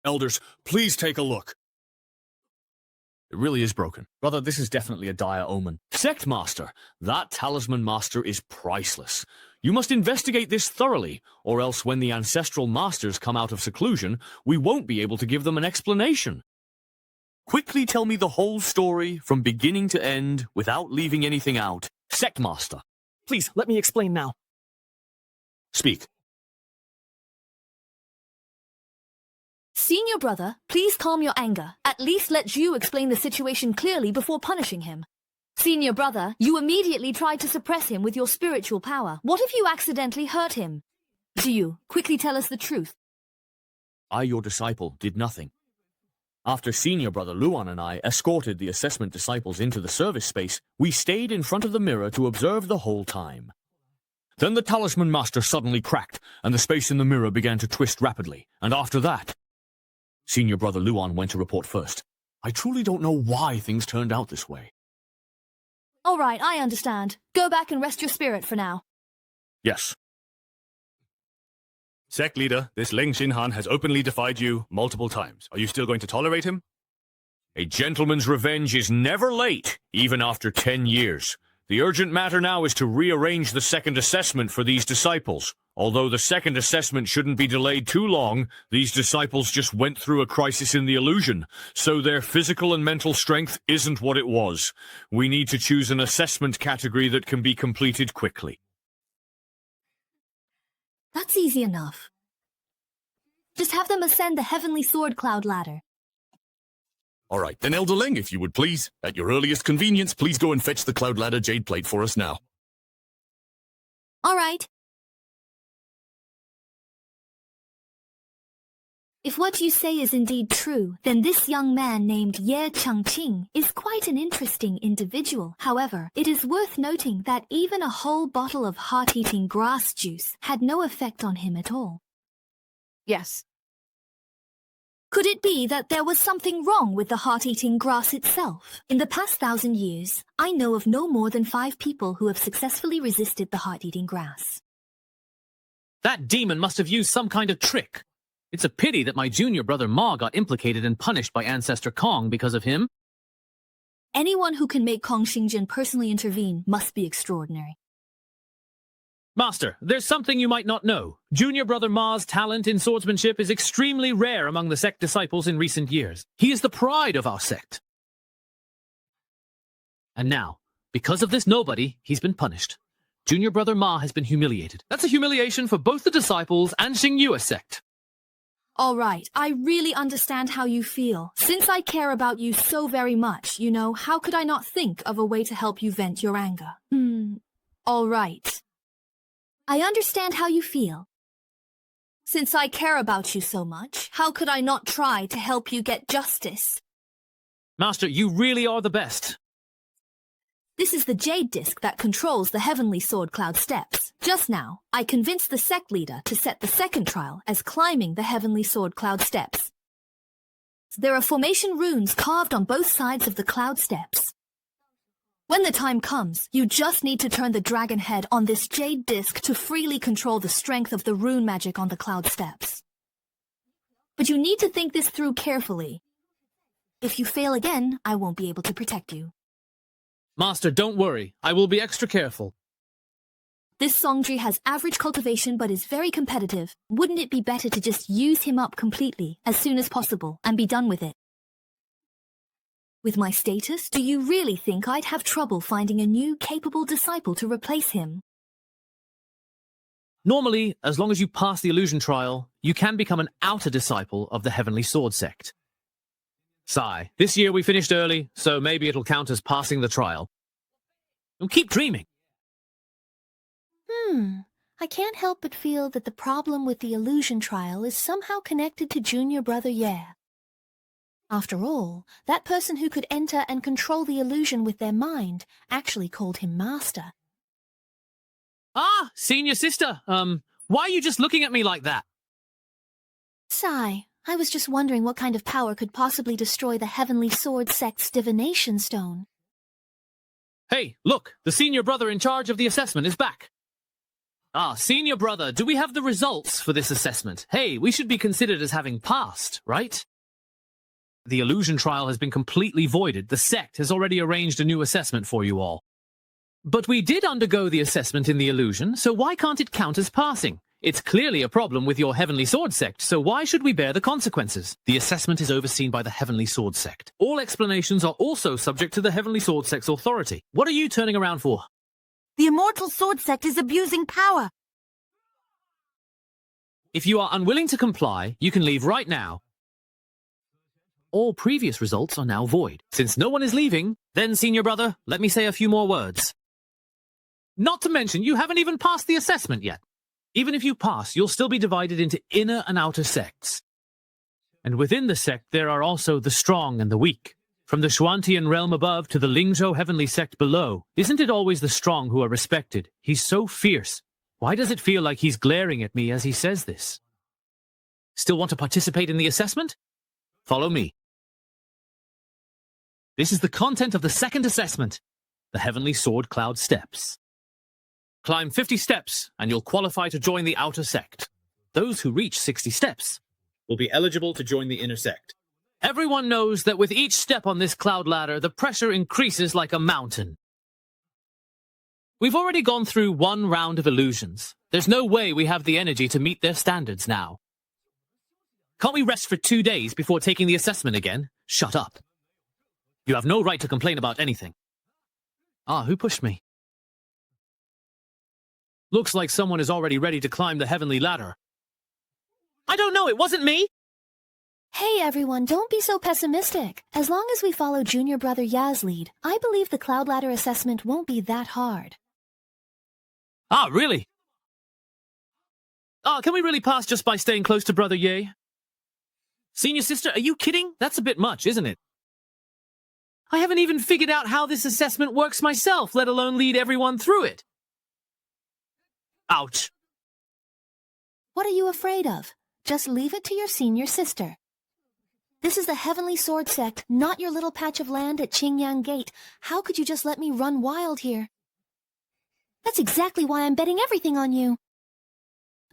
Elders, please take a look. It really is broken. Brother, this is definitely a dire omen. Sect Master, that Talisman Master is priceless. You must investigate this thoroughly, or else when the Ancestral Masters come out of seclusion, we won't be able to give them an explanation. Quickly tell me the whole story, from beginning to end, without leaving anything out. Sect Master. Please, let me explain now. Speak. Senior brother, please calm your anger. At least let Jiu explain the situation clearly before punishing him. Senior brother, you immediately tried to suppress him with your spiritual power. What if you accidentally hurt him? Jiu, quickly tell us the truth. I, your disciple, did nothing. After Senior Brother Luan and I escorted the assessment disciples into the service space, we stayed in front of the mirror to observe the whole time. Then the Talisman Master suddenly cracked, and the space in the mirror began to twist rapidly, and after that, Senior Brother Luan went to report first. I truly don't know why things turned out this way. All right, I understand. Go back and rest your spirit for now. Yes. Sect leader, this Leng Xinhan has openly defied you multiple times. Are you still going to tolerate him? A gentleman's revenge is never late, even after 10 years. The urgent matter now is to rearrange the second assessment for these disciples. Although the second assessment shouldn't be delayed too long, these disciples just went through a crisis in the illusion, so their physical and mental strength isn't what it was. We need to choose an assessment category that can be completed quickly. That's easy enough. Just have them ascend the Heavenly Sword Cloud ladder. All right, then Elder Leng, if you would please. At your earliest convenience, please go and fetch the Cloud Ladder Jade Plate for us now. All right. If what you say is indeed true, then this young man named Ye Changqing is quite an interesting individual. However, it is worth noting that even a whole bottle of heart-eating grass juice had no effect on him at all. Yes. Could it be that there was something wrong with the heart-eating grass itself? In the past 1,000 years, I know of no more than 5 people who have successfully resisted the heart-eating grass. That demon must have used some kind of trick. It's a pity that my junior brother Ma got implicated and punished by Ancestor Kong because of him. Anyone who can make Kong Xingjin personally intervene must be extraordinary. Master, there's something you might not know. Junior Brother Ma's talent in swordsmanship is extremely rare among the sect disciples in recent years. He is the pride of our sect. And now, because of this nobody, he's been punished. Junior Brother Ma has been humiliated. That's a humiliation for both the disciples and Xingyue sect. All right, I really understand how you feel. Since I care about you so very much, you know, how could I not think of a way to help you vent your anger? All right. I understand how you feel. Since I care about you so much, how could I not try to help you get justice? Master, you really are the best. This is the jade disc that controls the Heavenly Sword Cloud steps. Just now, I convinced the sect leader to set the second trial as climbing the Heavenly Sword Cloud steps. There are formation runes carved on both sides of the cloud steps. When the time comes, you just need to turn the dragon head on this jade disc to freely control the strength of the rune magic on the cloud steps. But you need to think this through carefully. If you fail again, I won't be able to protect you. Master, don't worry. I will be extra careful. This Songji has average cultivation but is very competitive. Wouldn't it be better to just use him up completely as soon as possible and be done with it? With my status, do you really think I'd have trouble finding a new, capable disciple to replace him? Normally, as long as you pass the illusion trial, you can become an outer disciple of the Heavenly Sword sect. Sigh, this year we finished early, so maybe it'll count as passing the trial. And keep dreaming. I can't help but feel that the problem with the illusion trial is somehow connected to Junior Brother Ye. After all, that person who could enter and control the illusion with their mind actually called him Master. Ah, senior sister, why are you just looking at me like that? Sigh, I was just wondering what kind of power could possibly destroy the Heavenly Sword sect's divination stone. Hey, look, the senior brother in charge of the assessment is back. Ah, senior brother, do we have the results for this assessment? Hey, we should be considered as having passed, right? The illusion trial has been completely voided. The sect has already arranged a new assessment for you all. But we did undergo the assessment in the illusion, so why can't it count as passing? It's clearly a problem with your Heavenly Sword sect, so why should we bear the consequences? The assessment is overseen by the Heavenly Sword sect. All explanations are also subject to the Heavenly Sword sect's authority. What are you turning around for? The Immortal Sword sect is abusing power. If you are unwilling to comply, you can leave right now. All previous results are now void. Since no one is leaving, then, senior brother, let me say a few more words. Not to mention, you haven't even passed the assessment yet. Even if you pass, you'll still be divided into inner and outer sects. And within the sect, there are also the strong and the weak. From the Xuantian realm above to the Lingzhou heavenly sect below, isn't it always the strong who are respected? He's so fierce. Why does it feel like he's glaring at me as he says this? Still want to participate in the assessment? Follow me. This is the content of the second assessment, the Heavenly Sword Cloud Steps. Climb 50 steps, and you'll qualify to join the outer sect. Those who reach 60 steps will be eligible to join the inner sect. Everyone knows that with each step on this cloud ladder, the pressure increases like a mountain. We've already gone through one round of illusions. There's no way we have the energy to meet their standards now. Can't we rest for 2 days before taking the assessment again? Shut up. You have no right to complain about anything. Ah, who pushed me? Looks like someone is already ready to climb the heavenly ladder. I don't know, it wasn't me! Hey everyone, don't be so pessimistic. As long as we follow Junior Brother Ya's lead, I believe the Cloud Ladder assessment won't be that hard. Ah, really? Ah, can we really pass just by staying close to Brother Ye? Senior sister, are you kidding? That's a bit much, isn't it? I haven't even figured out how this assessment works myself, let alone lead everyone through it. Ouch. What are you afraid of? Just leave it to your senior sister. This is the Heavenly Sword sect, not your little patch of land at Qingyang Gate. How could you just let me run wild here? That's exactly why I'm betting everything on you.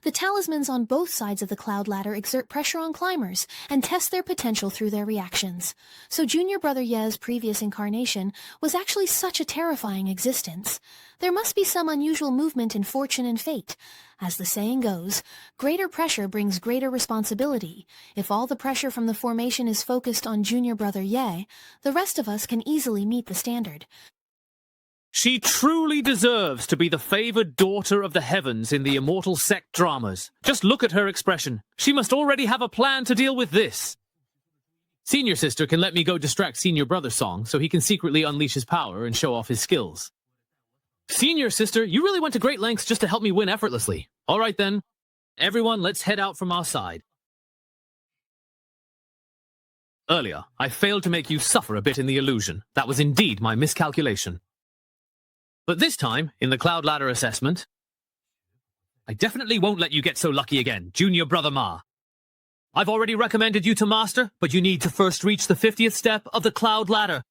The talismans on both sides of the cloud ladder exert pressure on climbers and test their potential through their reactions. So Junior Brother Ye's previous incarnation was actually such a terrifying existence. There must be some unusual movement in fortune and fate. As the saying goes, greater pressure brings greater responsibility. If all the pressure from the formation is focused on Junior Brother Ye, the rest of us can easily meet the standard. She truly deserves to be the favored daughter of the heavens in the immortal sect dramas. Just look at her expression. She must already have a plan to deal with this. Senior sister can let me go distract senior brother's song so he can secretly unleash his power and show off his skills. Senior sister, you really went to great lengths just to help me win effortlessly. All right then. Everyone, let's head out from our side. Earlier, I failed to make you suffer a bit in the illusion. That was indeed my miscalculation. But this time, in the Cloud Ladder assessment, I definitely won't let you get so lucky again, Junior Brother Ma. I've already recommended you to Master, but you need to first reach the 50th step of the Cloud Ladder.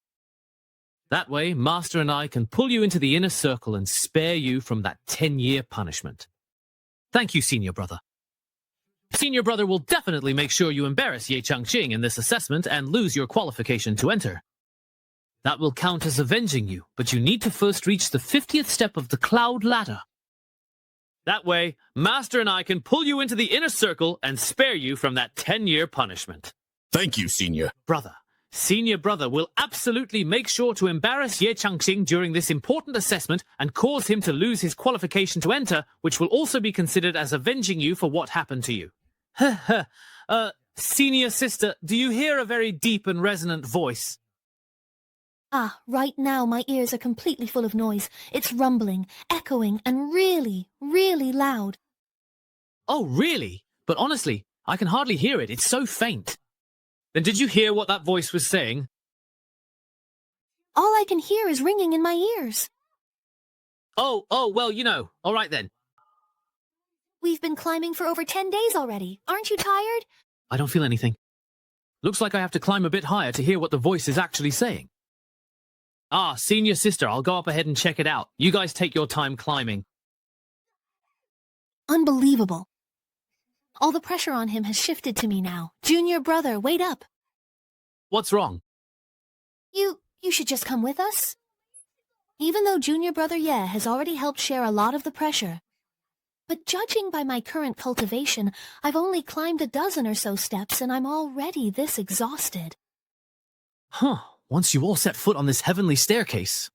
That way, Master and I can pull you into the inner circle and spare you from that 10-year punishment. Thank you, Senior Brother. Senior Brother will definitely make sure you embarrass Ye Changqing in this assessment and lose your qualification to enter. That will count as avenging you, but you need to first reach the 50th step of the Cloud Ladder. That way, Master and I can pull you into the inner circle and spare you from that 10-year punishment. Thank you, Senior. Brother, Senior Brother will absolutely make sure to embarrass Ye Changqing during this important assessment and cause him to lose his qualification to enter, which will also be considered as avenging you for what happened to you. Senior sister, do you hear a very deep and resonant voice? Ah, right now my ears are completely full of noise. It's rumbling, echoing, and really, really loud. Oh, really? But honestly, I can hardly hear it. It's so faint. Then did you hear what that voice was saying? All I can hear is ringing in my ears. Oh, well, you know. All right then. We've been climbing for over 10 days already. Aren't you tired? I don't feel anything. Looks like I have to climb a bit higher to hear what the voice is actually saying. Ah, Senior Sister, I'll go up ahead and check it out. You guys take your time climbing. Unbelievable. All the pressure on him has shifted to me now. Junior Brother, wait up. What's wrong? You should just come with us. Even though Junior Brother Ye has already helped share a lot of the pressure. But judging by my current cultivation, I've only climbed a dozen or so steps and I'm already this exhausted. Huh. Once you all set foot on this heavenly staircase,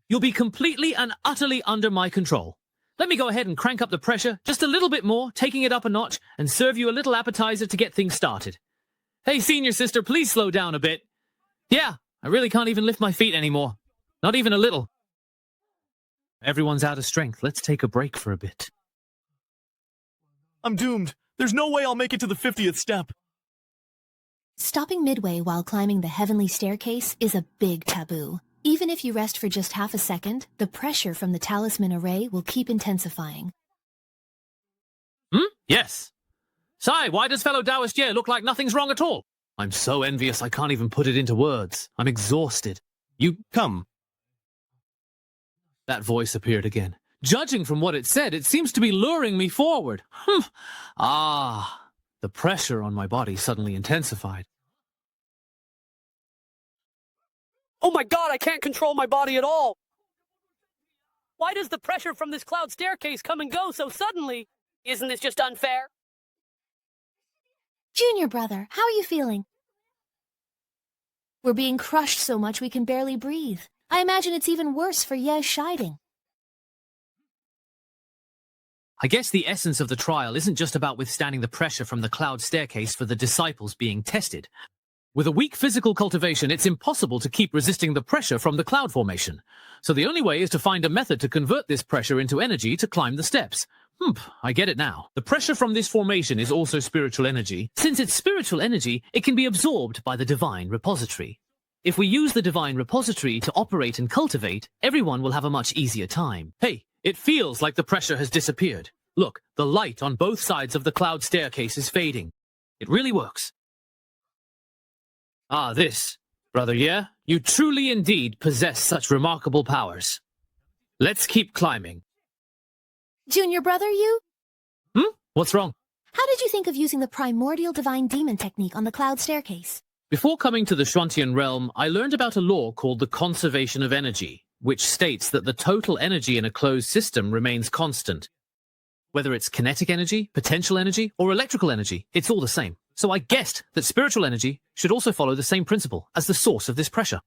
you'll be completely and utterly under my control. Let me go ahead and crank up the pressure just a little bit more, taking it up a notch, and serve you a little appetizer to get things started. Hey, Senior Sister, please slow down a bit. Yeah, I really can't even lift my feet anymore. Not even a little. Everyone's out of strength. Let's take a break for a bit. I'm doomed. There's no way I'll make it to the 50th step. Stopping midway while climbing the heavenly staircase is a big taboo. Even if you rest for just half a second, the pressure from the talisman array will keep intensifying. Yes. Sai, why does fellow Taoist Ye look like nothing's wrong at all? I'm so envious I can't even put it into words. I'm exhausted. You come. That voice appeared again. Judging from what it said, it seems to be luring me forward. The pressure on my body suddenly intensified. Oh my god, I can't control my body at all! Why does the pressure from this cloud staircase come and go so suddenly? Isn't this just unfair? Junior Brother, how are you feeling? We're being crushed so much we can barely breathe. I imagine it's even worse for Ye Shiding. I guess the essence of the trial isn't just about withstanding the pressure from the cloud staircase for the disciples being tested. With a weak physical cultivation, it's impossible to keep resisting the pressure from the cloud formation. So the only way is to find a method to convert this pressure into energy to climb the steps. I get it now. The pressure from this formation is also spiritual energy. Since it's spiritual energy, it can be absorbed by the divine repository. If we use the divine repository to operate and cultivate, everyone will have a much easier time. Hey, it feels like the pressure has disappeared. Look, the light on both sides of the cloud staircase is fading. It really works. This. Brother Ye, you truly indeed possess such remarkable powers. Let's keep climbing. Junior Brother, you? What's wrong? How did you think of using the primordial divine demon technique on the cloud staircase? Before coming to the Shuantian realm, I learned about a law called the conservation of energy, which states that the total energy in a closed system remains constant. Whether it's kinetic energy, potential energy, or electrical energy, it's all the same. So I guessed that spiritual energy should also follow the same principle as the source of this pressure.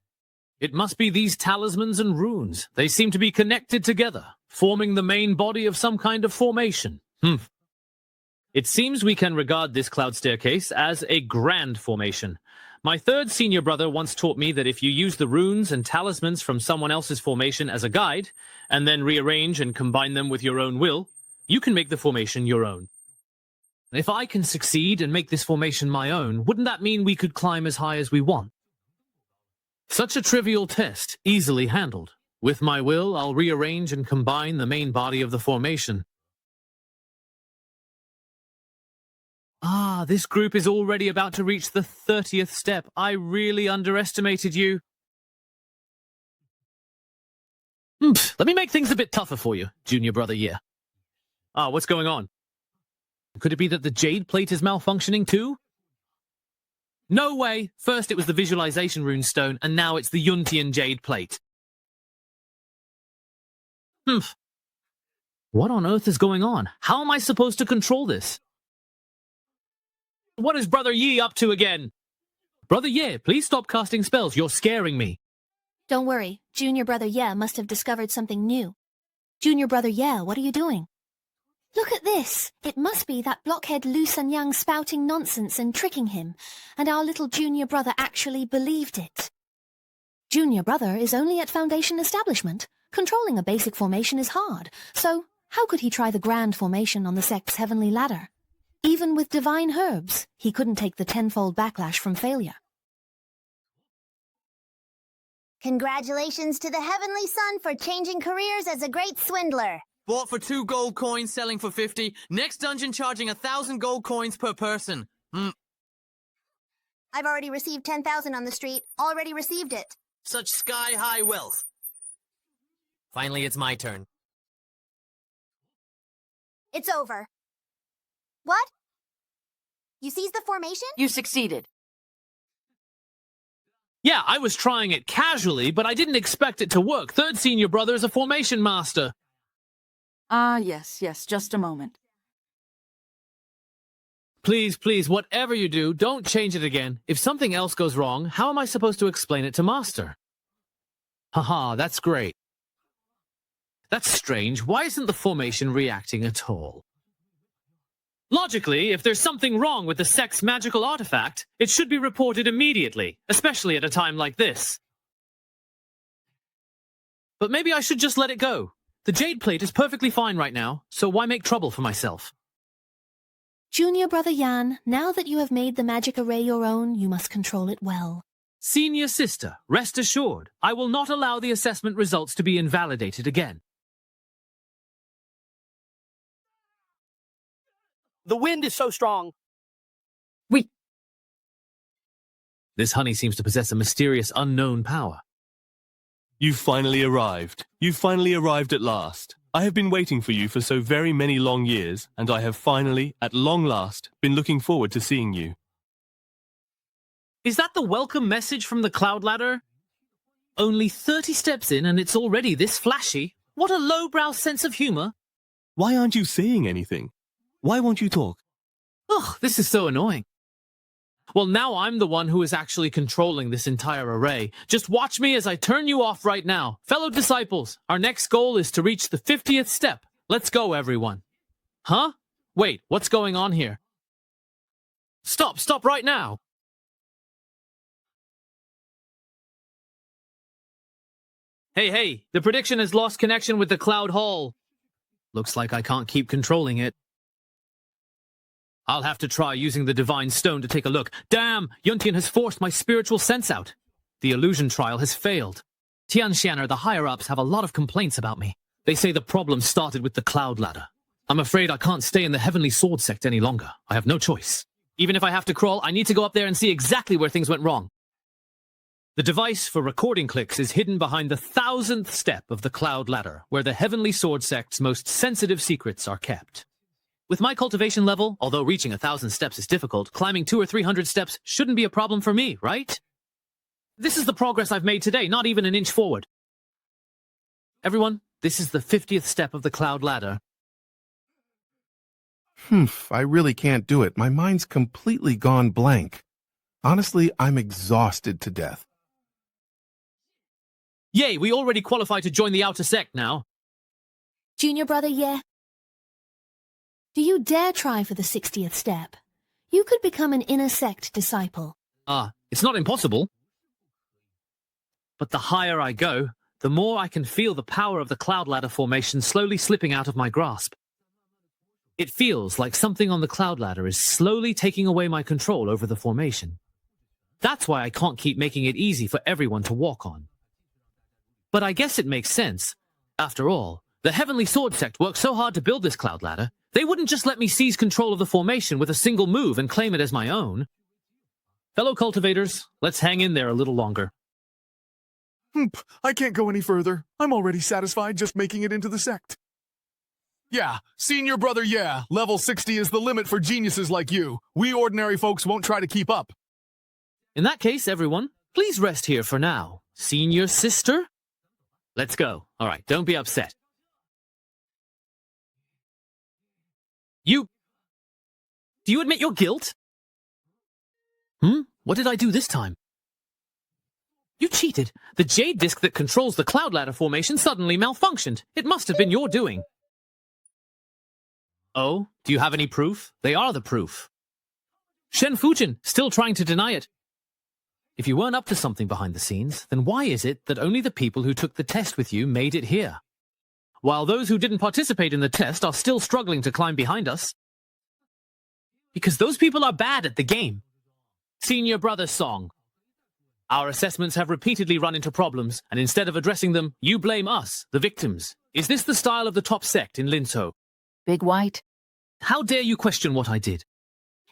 It must be these talismans and runes. They seem to be connected together, forming the main body of some kind of formation. It seems we can regard this cloud staircase as a grand formation. My third senior brother once taught me that if you use the runes and talismans from someone else's formation as a guide, and then rearrange and combine them with your own will, you can make the formation your own. If I can succeed and make this formation my own, wouldn't that mean we could climb as high as we want? Such a trivial test, easily handled. With my will, I'll rearrange and combine the main body of the formation. Ah, this group is already about to reach the 30th step. I really underestimated you. Let me make things a bit tougher for you, junior brother Ye. Ah, what's going on? Could it be that the jade plate is malfunctioning too? No way! First it was the visualization rune stone, and now it's the Yuntian jade plate. What on earth is going on? How am I supposed to control this? What is Brother Yi up to again? Brother Ye, please stop casting spells. You're scaring me. Don't worry. Junior Brother Ye must have discovered something new. Junior Brother Ye, what are you doing? Look at this. It must be that blockhead Lu Sanyang spouting nonsense and tricking him, and our little junior brother actually believed it. Junior brother is only at Foundation Establishment. Controlling a basic formation is hard, so how could he try the grand formation on the sect's heavenly ladder? Even with divine herbs, he couldn't take the tenfold backlash from failure. Congratulations to the Heavenly Son for changing careers as a great swindler. Bought for 2 gold coins, selling for 50. Next dungeon charging 1,000 gold coins per person. I've already received 10,000 on the street. Already received it. Such sky-high wealth. Finally, it's my turn. It's over. What? You seized the formation? You succeeded. Yeah, I was trying it casually, but I didn't expect it to work. Third senior brother is a formation master. Yes, just a moment. Please, whatever you do, don't change it again. If something else goes wrong, how am I supposed to explain it to Master? Haha, that's great. That's strange. Why isn't the formation reacting at all? Logically, if there's something wrong with the sect's magical artifact, it should be reported immediately, especially at a time like this. But maybe I should just let it go. The jade plate is perfectly fine right now, so why make trouble for myself? Junior Brother Yan, now that you have made the magic array your own, you must control it well. Senior sister, rest assured, I will not allow the assessment results to be invalidated again. The wind is so strong. This honey seems to possess a mysterious unknown power. You've finally arrived. You've finally arrived at last. I have been waiting for you for so very many long years, and I have finally, at long last, been looking forward to seeing you. Is that the welcome message from the cloud ladder? Only 30 steps in and it's already this flashy? What a lowbrow sense of humor. Why aren't you saying anything? Why won't you talk? Ugh, this is so annoying. Well, now I'm the one who is actually controlling this entire array. Just watch me as I turn you off right now. Fellow disciples, our next goal is to reach the 50th step. Let's go, everyone. Huh? Wait, what's going on here? Stop right now. Hey, the prediction has lost connection with the Cloud Hall. Looks like I can't keep controlling it. I'll have to try using the Divine Stone to take a look. Damn! Yuntian has forced my spiritual sense out. The illusion trial has failed. Tianshan'er, the higher-ups, have a lot of complaints about me. They say the problem started with the cloud ladder. I'm afraid I can't stay in the Heavenly Sword sect any longer. I have no choice. Even if I have to crawl, I need to go up there and see exactly where things went wrong. The device for recording clicks is hidden behind the 1000th step of the cloud ladder, where the Heavenly Sword sect's most sensitive secrets are kept. With my cultivation level, although reaching 1,000 steps is difficult, climbing 200 or 300 steps shouldn't be a problem for me, right? This is the progress I've made today, not even an inch forward. Everyone, this is the 50th step of the cloud ladder. I really can't do it. My mind's completely gone blank. Honestly, I'm exhausted to death. Yay, we already qualify to join the outer sect now. Junior brother, yeah? Do you dare try for the 60th step? You could become an inner sect disciple. It's not impossible. But the higher I go, the more I can feel the power of the cloud ladder formation slowly slipping out of my grasp. It feels like something on the cloud ladder is slowly taking away my control over the formation. That's why I can't keep making it easy for everyone to walk on. But I guess it makes sense. After all, the Heavenly Sword Sect worked so hard to build this cloud ladder, they wouldn't just let me seize control of the formation with a single move and claim it as my own. Fellow cultivators, let's hang in there a little longer. I can't go any further. I'm already satisfied just making it into the sect. Yeah, senior brother, yeah. Level 60 is the limit for geniuses like you. We ordinary folks won't try to keep up. In that case, everyone, please rest here for now. Senior sister? Let's go. All right, don't be upset. Do you admit your guilt? What did I do this time? You cheated. The jade disc that controls the cloud ladder formation suddenly malfunctioned. It must have been your doing. Oh, do you have any proof? They are the proof. Shen Fujin, still trying to deny it. If you weren't up to something behind the scenes, then why is it that only the people who took the test with you made it here? While those who didn't participate in the test are still struggling to climb behind us? Because those people are bad at the game. Senior brother song. Our assessments have repeatedly run into problems, and instead of addressing them, you blame us, the victims. Is this the style of the top sect in Linzhou? Big White. How dare you question what I did?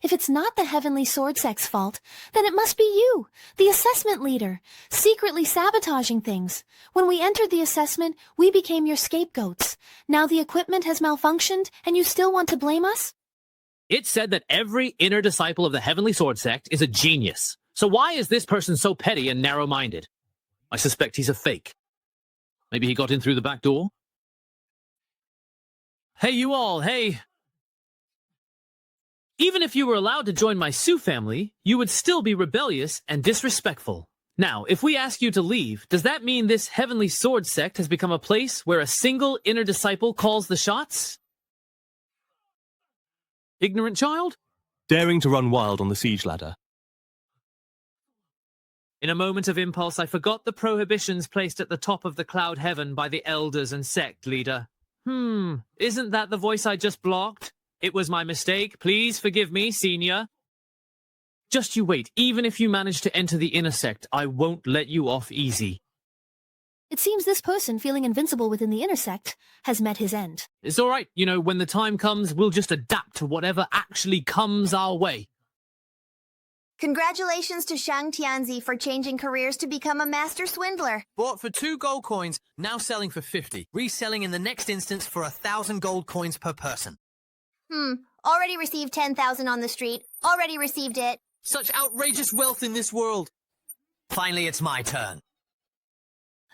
If it's not the Heavenly Sword Sect's fault, then it must be you, the assessment leader, secretly sabotaging things. When we entered the assessment, we became your scapegoats. Now the equipment has malfunctioned, and you still want to blame us? It said that every inner disciple of the Heavenly Sword Sect is a genius. So why is this person so petty and narrow-minded? I suspect he's a fake. Maybe he got in through the back door? Hey, you all, hey. Even if you were allowed to join my Sioux family, you would still be rebellious and disrespectful. Now, if we ask you to leave, does that mean this Heavenly Sword Sect has become a place where a single inner disciple calls the shots? Ignorant child? Daring to run wild on the siege ladder. In a moment of impulse, I forgot the prohibitions placed at the top of the cloud heaven by the elders and sect leader. Isn't that the voice I just blocked? It was my mistake. Please forgive me, senior. Just you wait. Even if you manage to enter the inner sect, I won't let you off easy. It seems this person feeling invincible within the inner sect has met his end. It's all right. You know, when the time comes, we'll just adapt to whatever actually comes our way. Congratulations to Shang Tianzi for changing careers to become a master swindler. Bought for 2 gold coins, now selling for 50. Reselling in the next instance for 1,000 gold coins per person. Already received 10,000 on the street. Already received it. Such outrageous wealth in this world. Finally, it's my turn.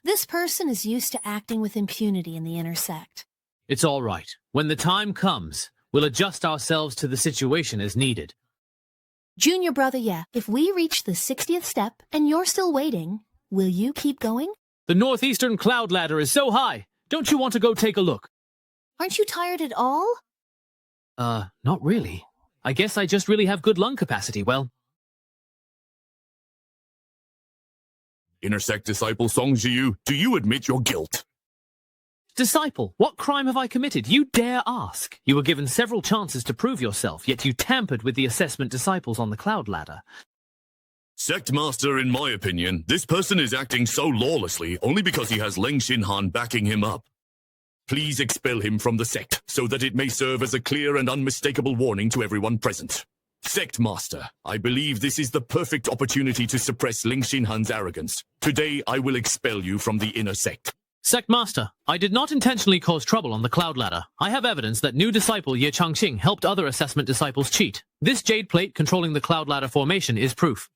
This person is used to acting with impunity in the inner sect. It's all right. When the time comes, we'll adjust ourselves to the situation as needed. Junior brother, yeah. If we reach the 60th step and you're still waiting, will you keep going? The northeastern cloud ladder is so high. Don't you want to go take a look? Aren't you tired at all? Not really. I guess I just really have good lung capacity, well. Intersect disciple Song Jiu, do you admit your guilt? Disciple, what crime have I committed? You dare ask. You were given several chances to prove yourself, yet you tampered with the assessment disciples on the cloud ladder. Sect Master, in my opinion, this person is acting so lawlessly only because he has Leng Xinhan backing him up. Please expel him from the sect, so that it may serve as a clear and unmistakable warning to everyone present. Sect Master, I believe this is the perfect opportunity to suppress Leng Xinhan's arrogance. Today, I will expel you from the inner sect. Sect Master, I did not intentionally cause trouble on the cloud ladder. I have evidence that new disciple Ye Changqing helped other assessment disciples cheat. This jade plate controlling the cloud ladder formation is proof.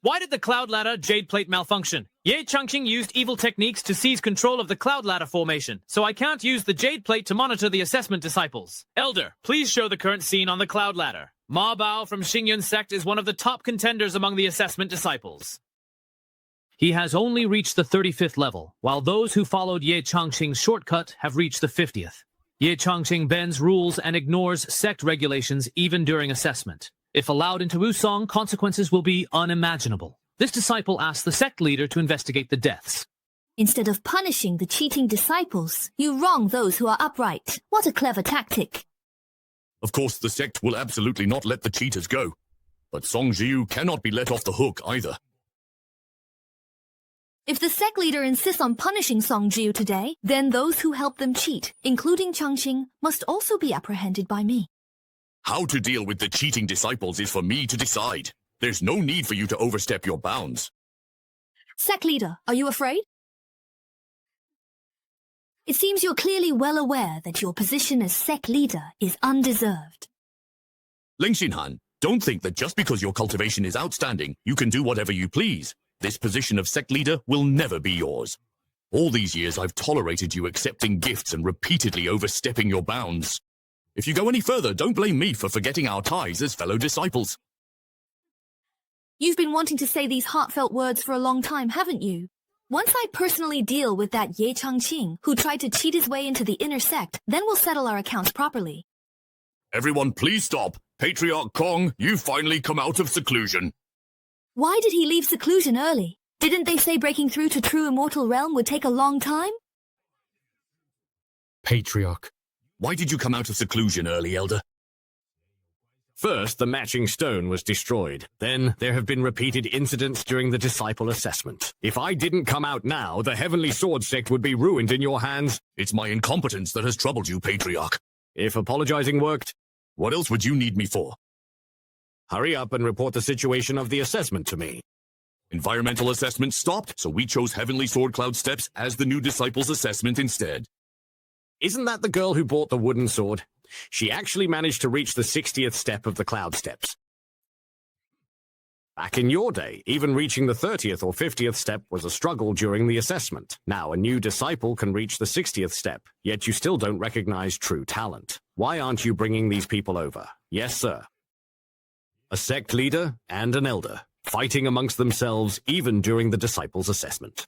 Why did the cloud ladder jade plate malfunction? Ye Changqing used evil techniques to seize control of the cloud ladder formation, so I can't use the jade plate to monitor the assessment disciples. Elder, please show the current scene on the cloud ladder. Ma Bao from Xingyun sect is one of the top contenders among the assessment disciples. He has only reached the 35th level, while those who followed Ye Changqing's shortcut have reached the 50th. Ye Changqing bends rules and ignores sect regulations even during assessment. If allowed into Wusong, consequences will be unimaginable. This disciple asked the sect leader to investigate the deaths. Instead of punishing the cheating disciples, you wrong those who are upright. What a clever tactic. Of course, the sect will absolutely not let the cheaters go. But Song Jiu cannot be let off the hook either. If the sect leader insists on punishing Song Jiu today, then those who help them cheat, including Changqing, must also be apprehended by me. How to deal with the cheating disciples is for me to decide. There's no need for you to overstep your bounds. Sect leader, are you afraid? It seems you're clearly well aware that your position as sect leader is undeserved. Ling Xinhan, don't think that just because your cultivation is outstanding, you can do whatever you please. This position of sect leader will never be yours. All these years I've tolerated you accepting gifts and repeatedly overstepping your bounds. If you go any further, don't blame me for forgetting our ties as fellow disciples. You've been wanting to say these heartfelt words for a long time, haven't you? Once I personally deal with that Ye Changqing, who tried to cheat his way into the inner sect, then we'll settle our accounts properly. Everyone, please stop. Patriarch Kong, you've finally come out of seclusion. Why did he leave seclusion early? Didn't they say breaking through to true immortal realm would take a long time? Patriarch, why did you come out of seclusion early, Elder? First, the matching stone was destroyed. Then, there have been repeated incidents during the disciple assessment. If I didn't come out now, the Heavenly Sword sect would be ruined in your hands. It's my incompetence that has troubled you, Patriarch. If apologizing worked, what else would you need me for? Hurry up and report the situation of the assessment to me. Environmental assessment stopped, so we chose Heavenly Sword Cloud Steps as the new disciples assessment instead. Isn't that the girl who bought the wooden sword? She actually managed to reach the 60th step of the Cloud Steps. Back in your day, even reaching the 30th or 50th step was a struggle during the assessment. Now a new disciple can reach the 60th step, yet you still don't recognize true talent. Why aren't you bringing these people over? Yes, sir. A sect leader and an elder, fighting amongst themselves even during the disciples' assessment.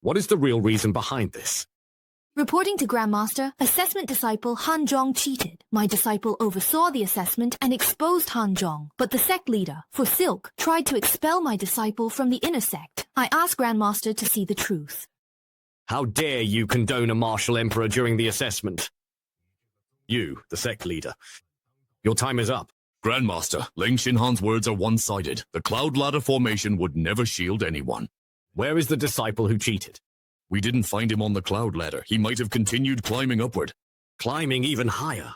What is the real reason behind this? Reporting to Grandmaster, assessment disciple Han Zhong cheated. My disciple oversaw the assessment and exposed Han Zhong, but the sect leader, for Silk, tried to expel my disciple from the inner sect. I asked Grandmaster to see the truth. How dare you condone a martial emperor during the assessment? You, the sect leader. Your time is up. Grandmaster, Ling Xinhan's words are one-sided. The Cloud Ladder formation would never shield anyone. Where is the disciple who cheated? We didn't find him on the Cloud Ladder. He might have continued climbing upward. Climbing even higher.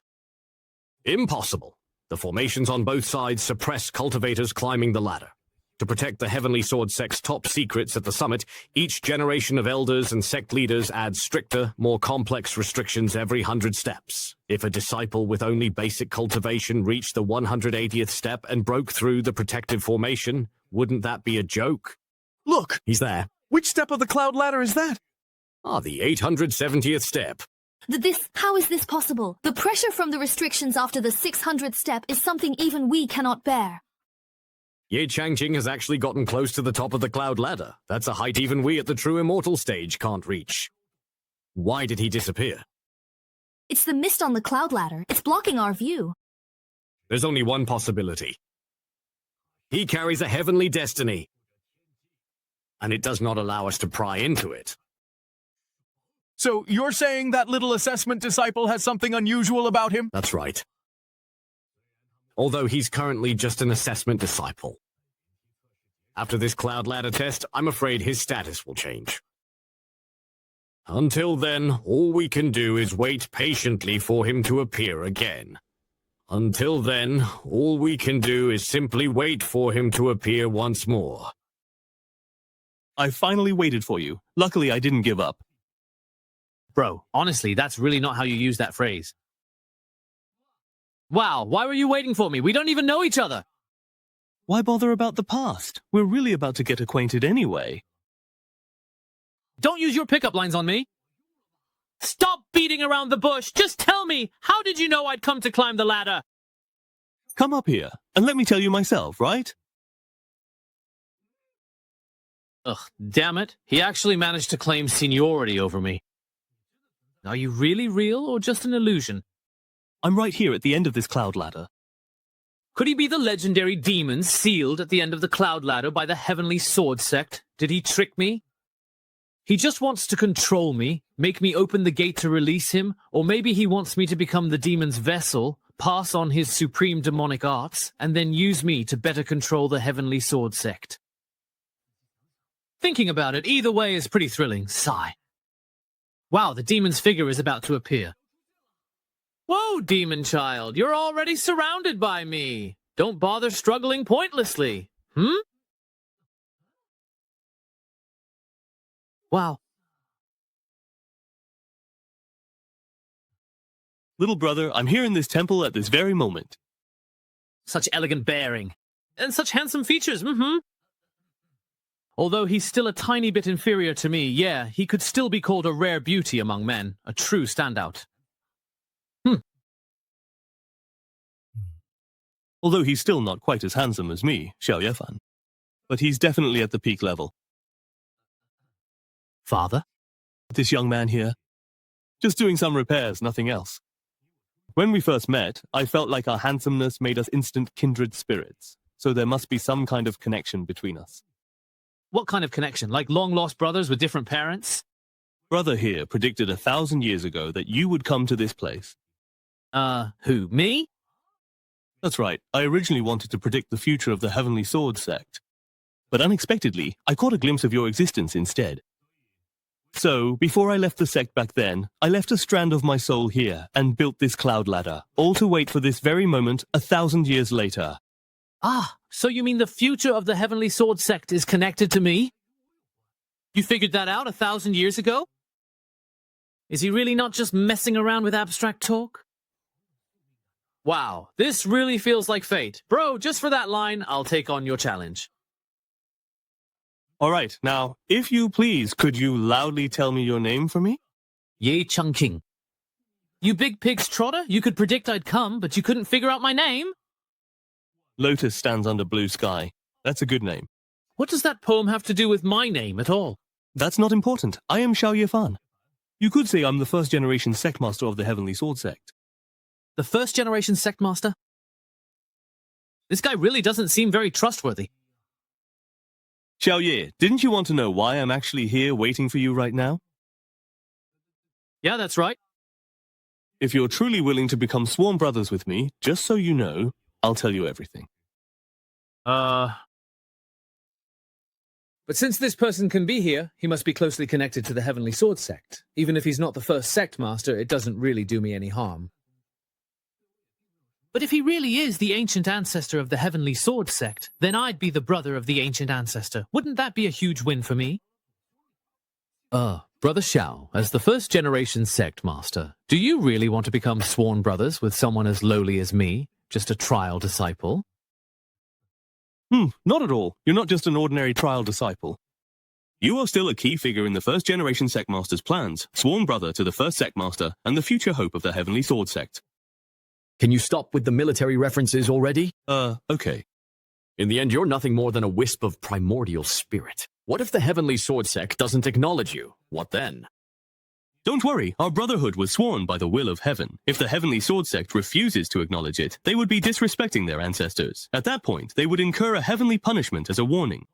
Impossible. The formations on both sides suppress cultivators climbing the ladder. To protect the Heavenly Sword sect's top secrets at the summit, each generation of elders and sect leaders adds stricter, more complex restrictions every 100 steps. If a disciple with only basic cultivation reached the 180th step and broke through the protective formation, wouldn't that be a joke? Look! He's there. Which step of the Cloud Ladder is that? The 870th step. How is this possible? The pressure from the restrictions after the 600th step is something even we cannot bear. Ye Changqing has actually gotten close to the top of the Cloud Ladder. That's a height even we at the true immortal stage can't reach. Why did he disappear? It's the mist on the Cloud Ladder. It's blocking our view. There's only one possibility. He carries a heavenly destiny, and it does not allow us to pry into it. So you're saying that little assessment disciple has something unusual about him? That's right. Although he's currently just an assessment disciple. After this Cloud Ladder test, I'm afraid his status will change. Until then, all we can do is wait patiently for him to appear again. Until then, all we can do is simply wait for him to appear once more. I finally waited for you. Luckily, I didn't give up. Bro, honestly, that's really not how you use that phrase. Wow, why were you waiting for me? We don't even know each other. Why bother about the past? We're really about to get acquainted anyway. Don't use your pickup lines on me. Stop beating around the bush. Just tell me, how did you know I'd come to climb the ladder? Come up here, and let me tell you myself, right? Ugh, damn it. He actually managed to claim seniority over me. Are you really real or just an illusion? I'm right here at the end of this cloud ladder. Could he be the legendary demon sealed at the end of the cloud ladder by the Heavenly Sword Sect? Did he trick me? He just wants to control me, make me open the gate to release him, or maybe he wants me to become the demon's vessel, pass on his supreme demonic arts, and then use me to better control the Heavenly Sword Sect. Thinking about it, either way is pretty thrilling. Sigh. Wow, the demon's figure is about to appear. Whoa, demon child, you're already surrounded by me. Don't bother struggling pointlessly. Wow. Little brother, I'm here in this temple at this very moment. Such elegant bearing. And such handsome features, Although he's still a tiny bit inferior to me, yeah, he could still be called a rare beauty among men, a true standout. Although he's still not quite as handsome as me, Xiao Yefan. But he's definitely at the peak level. Father? This young man here. Just doing some repairs, nothing else. When we first met, I felt like our handsomeness made us instant kindred spirits, so there must be some kind of connection between us. What kind of connection? Like long-lost brothers with different parents? Brother here predicted 1,000 years ago that you would come to this place. Who, me? That's right. I originally wanted to predict the future of the Heavenly Sword Sect. But unexpectedly, I caught a glimpse of your existence instead. So, before I left the sect back then, I left a strand of my soul here and built this cloud ladder, all to wait for this very moment 1,000 years later. Ah, so you mean the future of the Heavenly Sword Sect is connected to me? You figured that out 1,000 years ago? Is he really not just messing around with abstract talk? Wow, this really feels like fate. Bro, just for that line, I'll take on your challenge. All right, now, if you please, could you loudly tell me your name for me? Ye Changqing. You big pig's trotter, you could predict I'd come, but you couldn't figure out my name? Lotus stands under blue sky. That's a good name. What does that poem have to do with my name at all? That's not important. I am Xiao Yefan. You could say I'm the first-generation sect master of the Heavenly Sword Sect. The first-generation sect master? This guy really doesn't seem very trustworthy. Xiao Ye, didn't you want to know why I'm actually here waiting for you right now? Yeah, that's right. If you're truly willing to become sworn brothers with me, just so you know, I'll tell you everything. But since this person can be here, he must be closely connected to the Heavenly Sword Sect. Even if he's not the first sect master, it doesn't really do me any harm. But if he really is the ancient ancestor of the Heavenly Sword Sect, then I'd be the brother of the ancient ancestor. Wouldn't that be a huge win for me? Brother Xiao, as the first-generation sect master, do you really want to become sworn brothers with someone as lowly as me? Just a trial disciple? Not at all. You're not just an ordinary trial disciple. You are still a key figure in the first-generation sect master's plans, sworn brother to the first sect master, and the future hope of the Heavenly Sword Sect. Can you stop with the military references already? Okay. In the end, you're nothing more than a wisp of primordial spirit. What if the Heavenly Sword Sect doesn't acknowledge you? What then? Don't worry, our brotherhood was sworn by the will of heaven. If the Heavenly Sword Sect refuses to acknowledge it, they would be disrespecting their ancestors. At that point, they would incur a heavenly punishment as a warning.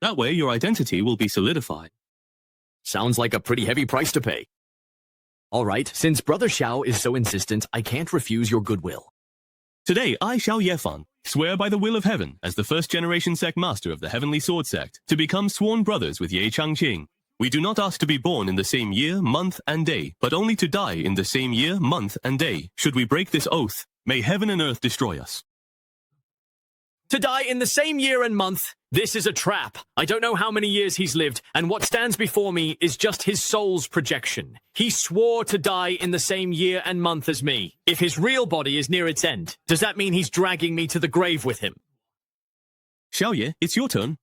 That way, your identity will be solidified. Sounds like a pretty heavy price to pay. All right, since Brother Xiao is so insistent, I can't refuse your goodwill. Today, I, Xiao Yefan, swear by the will of heaven, as the first-generation sect master of the Heavenly Sword Sect, to become sworn brothers with Ye Changqing. We do not ask to be born in the same year, month, and day, but only to die in the same year, month, and day. Should we break this oath, may heaven and earth destroy us. To die in the same year and month? This is a trap. I don't know how many years he's lived, and what stands before me is just his soul's projection. He swore to die in the same year and month as me. If his real body is near its end, does that mean he's dragging me to the grave with him? Xiao Ye, it's your turn.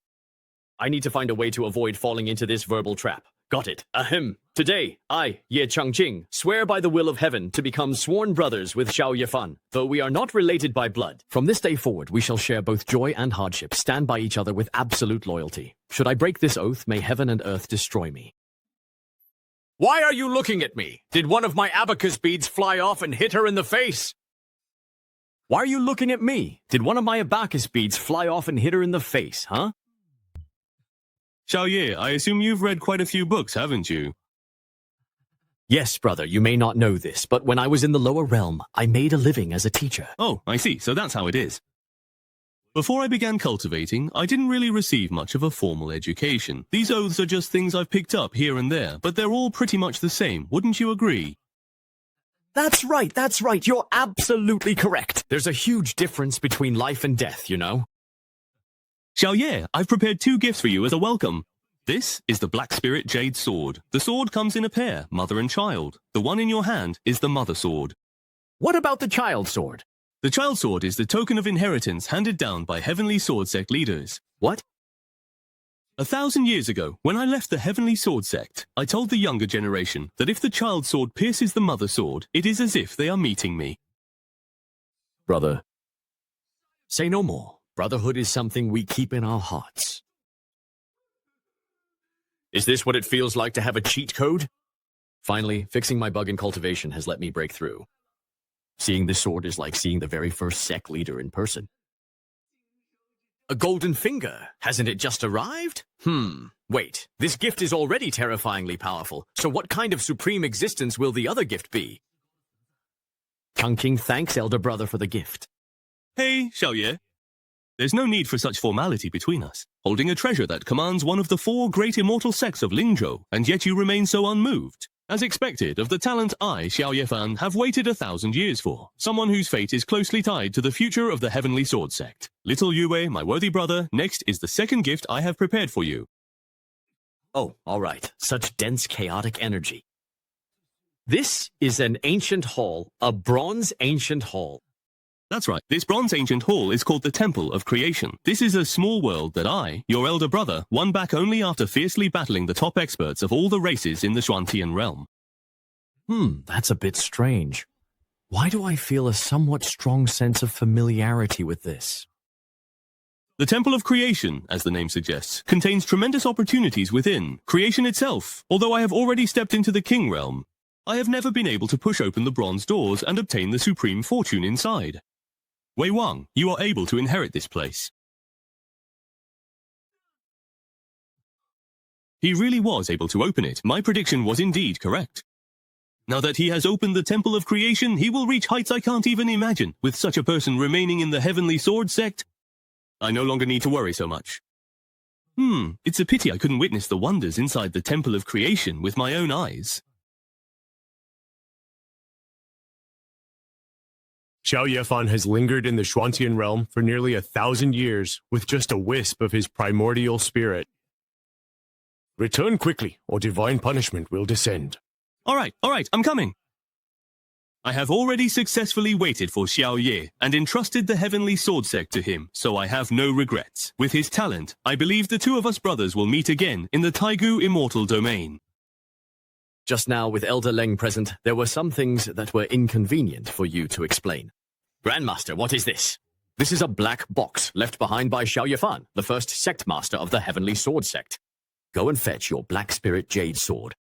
I need to find a way to avoid falling into this verbal trap. Got it. Ahem. Today, I, Ye Changqing, swear by the will of heaven to become sworn brothers with Xiao Yefan, though we are not related by blood. From this day forward, we shall share both joy and hardship, stand by each other with absolute loyalty. Should I break this oath, may heaven and earth destroy me. Why are you looking at me? Did one of my abacus beads fly off and hit her in the face? Why are you looking at me? Did one of my abacus beads fly off and hit her in the face, huh? Xiao Ye, I assume you've read quite a few books, haven't you? Yes, brother, you may not know this, but when I was in the lower realm, I made a living as a teacher. Oh, I see, so that's how it is. Before I began cultivating, I didn't really receive much of a formal education. These oaths are just things I've picked up here and there, but they're all pretty much the same, wouldn't you agree? That's right, you're absolutely correct. There's a huge difference between life and death, you know? Xiao Ye, I've prepared 2 gifts for you as a welcome. This is the Black Spirit Jade Sword. The sword comes in a pair, mother and child. The one in your hand is the mother sword. What about the child sword? The child sword is the token of inheritance handed down by Heavenly Sword Sect leaders. What? 1,000 years ago, when I left the Heavenly Sword Sect, I told the younger generation that if the child sword pierces the mother sword, it is as if they are meeting me. Brother, say no more. Brotherhood is something we keep in our hearts. Is this what it feels like to have a cheat code? Finally, fixing my bug in cultivation has let me break through. Seeing this sword is like seeing the very first sect leader in person. A golden finger, hasn't it just arrived? Wait, this gift is already terrifyingly powerful, so what kind of supreme existence will the other gift be? Changqing thanks elder brother for the gift. Hey, Xiao Ye. There's no need for such formality between us. Holding a treasure that commands one of the 4 great immortal sects of Lingzhou, and yet you remain so unmoved. As expected, of the talent I, Xiao Yefan, have waited 1,000 years for. Someone whose fate is closely tied to the future of the Heavenly Sword Sect. Little Yue, my worthy brother, next is the second gift I have prepared for you. Oh, all right. Such dense, chaotic energy. This is an ancient hall, a bronze ancient hall. That's right. This bronze ancient hall is called the Temple of Creation. This is a small world that I, your elder brother, won back only after fiercely battling the top experts of all the races in the Xuantian realm. That's a bit strange. Why do I feel a somewhat strong sense of familiarity with this? The Temple of Creation, as the name suggests, contains tremendous opportunities within. Creation itself, although I have already stepped into the King realm, I have never been able to push open the bronze doors and obtain the supreme fortune inside. Wei Wang, you are able to inherit this place. He really was able to open it. My prediction was indeed correct. Now that he has opened the Temple of Creation, he will reach heights I can't even imagine. With such a person remaining in the Heavenly Sword Sect, I no longer need to worry so much. It's a pity I couldn't witness the wonders inside the Temple of Creation with my own eyes. Xiao Yefan has lingered in the Xuantian realm for nearly 1,000 years with just a wisp of his primordial spirit. Return quickly, or divine punishment will descend. All right, I'm coming. I have already successfully waited for Xiao Ye and entrusted the Heavenly Sword Sect to him, so I have no regrets. With his talent, I believe the 2 of us brothers will meet again in the Taigu Immortal Domain. Just now, with Elder Leng present, there were some things that were inconvenient for you to explain. Grandmaster, what is this? This is a black box left behind by Xiao Yefan, the first sect master of the Heavenly Sword Sect. Go and fetch your Black Spirit Jade Sword.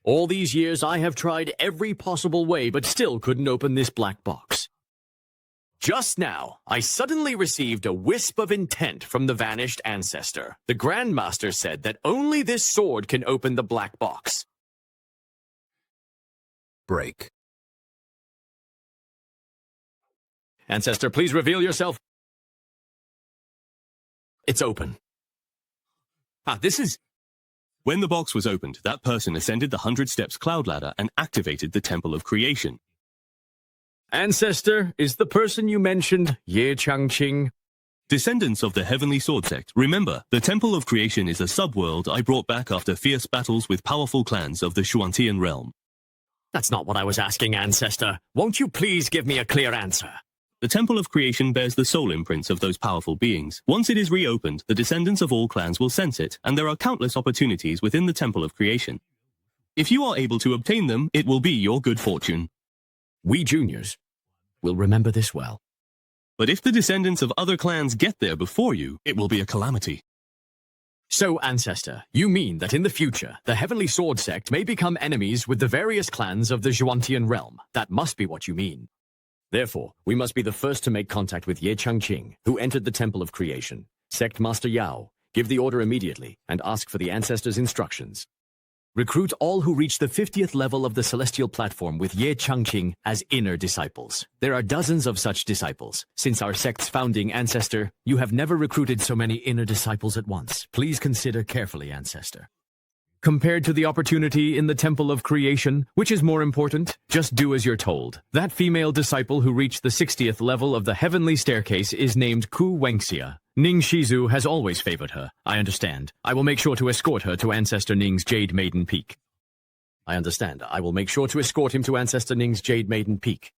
All these years I have tried every possible way, but still couldn't open this black box. Just now, I suddenly received a wisp of intent from the vanished ancestor. The Grandmaster said that only this sword can open the black box. Break. Ancestor, please reveal yourself. It's open. This is... When the box was opened, that person ascended the 100 Steps cloud ladder and activated the Temple of Creation. Ancestor, is the person you mentioned Ye Changqing? Descendants of the Heavenly Sword Sect, remember, the Temple of Creation is a subworld I brought back after fierce battles with powerful clans of the Xuantian realm. That's not what I was asking, Ancestor. Won't you please give me a clear answer? The Temple of Creation bears the soul imprints of those powerful beings. Once it is reopened, the descendants of all clans will sense it, and there are countless opportunities within the Temple of Creation. If you are able to obtain them, it will be your good fortune. We juniors will remember this well. But if the descendants of other clans get there before you, it will be a calamity. So, Ancestor, you mean that in the future, the Heavenly Sword Sect may become enemies with the various clans of the Zhuantian realm? That must be what you mean. Therefore, we must be the first to make contact with Ye Changqing, who entered the Temple of Creation. Sect Master Yao, give the order immediately, and ask for the Ancestor's instructions. Recruit all who reach the 50th level of the Celestial Platform with Ye Changqing as inner disciples. There are dozens of such disciples. Since our sect's founding, Ancestor, you have never recruited so many inner disciples at once. Please consider carefully, Ancestor. Compared to the opportunity in the Temple of Creation, which is more important? Just do as you're told. That female disciple who reached the 60th level of the Heavenly Staircase is named Ku Wengxia. Ning Shizu has always favored her. I understand. I will make sure to escort her to Ancestor Ning's Jade Maiden Peak. I understand. I will make sure to escort him to Ancestor Ning's Jade Maiden Peak.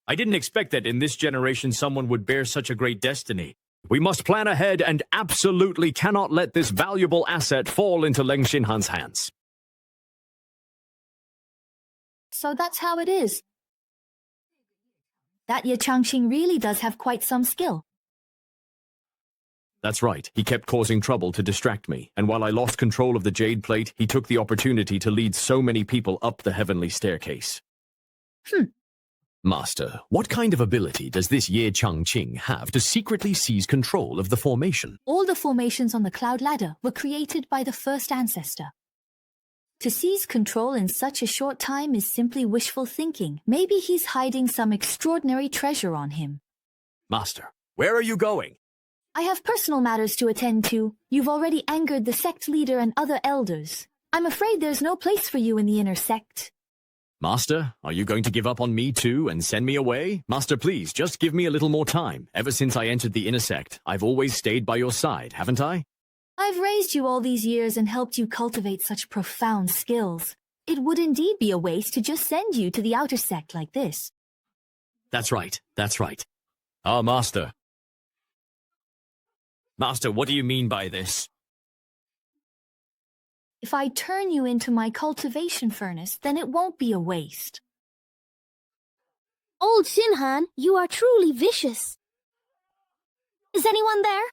I didn't expect that in this generation someone would bear such a great destiny. We must plan ahead and absolutely cannot let this valuable asset fall into Leng Xinhan's hands. So that's how it is. That Ye Changqing really does have quite some skill. That's right. He kept causing trouble to distract me, and while I lost control of the Jade Plate, he took the opportunity to lead so many people up the Heavenly Staircase. Master, what kind of ability does this Ye Changqing have to secretly seize control of the formation? All the formations on the Cloud Ladder were created by the first ancestor. To seize control in such a short time is simply wishful thinking. Maybe he's hiding some extraordinary treasure on him. Master, where are you going? I have personal matters to attend to. You've already angered the sect leader and other elders. I'm afraid there's no place for you in the inner sect. Master, are you going to give up on me too and send me away? Master, please, just give me a little more time. Ever since I entered the inner sect, I've always stayed by your side, haven't I? I've raised you all these years and helped you cultivate such profound skills. It would indeed be a waste to just send you to the outer sect like this. That's right, that's right. Ah, Master. Master, what do you mean by this? If I turn you into my cultivation furnace, then it won't be a waste. Old Xinhan, you are truly vicious. Is anyone there?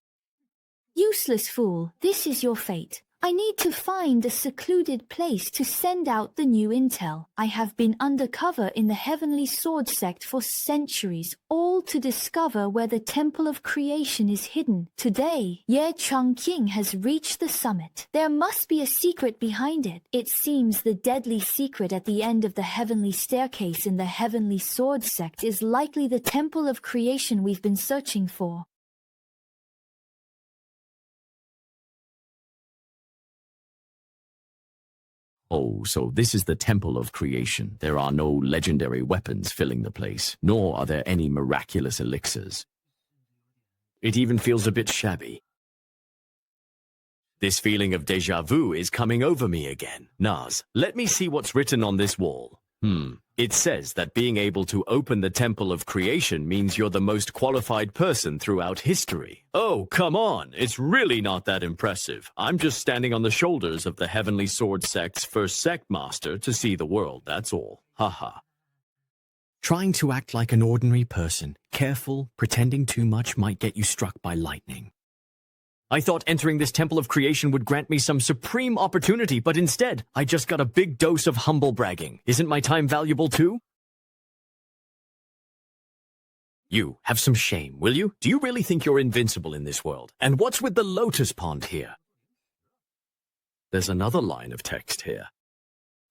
Useless fool, this is your fate. I need to find a secluded place to send out the new intel. I have been undercover in the Heavenly Sword Sect for centuries, all to discover where the Temple of Creation is hidden. Today, Ye Changqing has reached the summit. There must be a secret behind it. It seems the deadly secret at the end of the Heavenly Staircase in the Heavenly Sword Sect is likely the Temple of Creation we've been searching for. Oh, so this is the Temple of Creation. There are no legendary weapons filling the place, nor are there any miraculous elixirs. It even feels a bit shabby. This feeling of déjà vu is coming over me again. Naz, let me see what's written on this wall. It says that being able to open the Temple of Creation means you're the most qualified person throughout history. Oh, come on. It's really not that impressive. I'm just standing on the shoulders of the Heavenly Sword Sect's first sect master to see the world, that's all. Haha. Trying to act like an ordinary person, careful, pretending too much might get you struck by lightning. I thought entering this Temple of Creation would grant me some supreme opportunity, but instead, I just got a big dose of humble bragging. Isn't my time valuable too? You, have some shame, will you? Do you really think you're invincible in this world? And what's with the lotus pond here? There's another line of text here.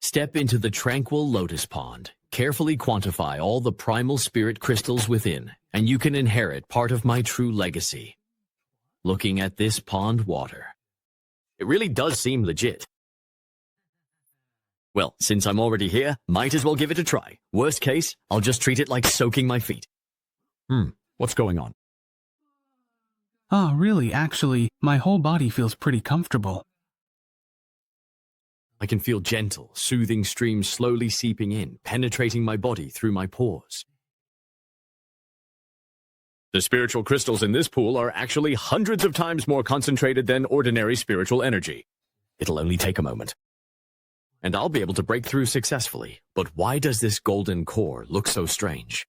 Step into the tranquil lotus pond. Carefully quantify all the primal spirit crystals within, and you can inherit part of my true legacy. Looking at this pond water. It really does seem legit. Well, since I'm already here, might as well give it a try. Worst case, I'll just treat it like soaking my feet. What's going on? Ah, really, actually, my whole body feels pretty comfortable. I can feel gentle, soothing streams slowly seeping in, penetrating my body through my pores. The spiritual crystals in this pool are actually hundreds of times more concentrated than ordinary spiritual energy. It'll only take a moment. And I'll be able to break through successfully. But why does this golden core look so strange?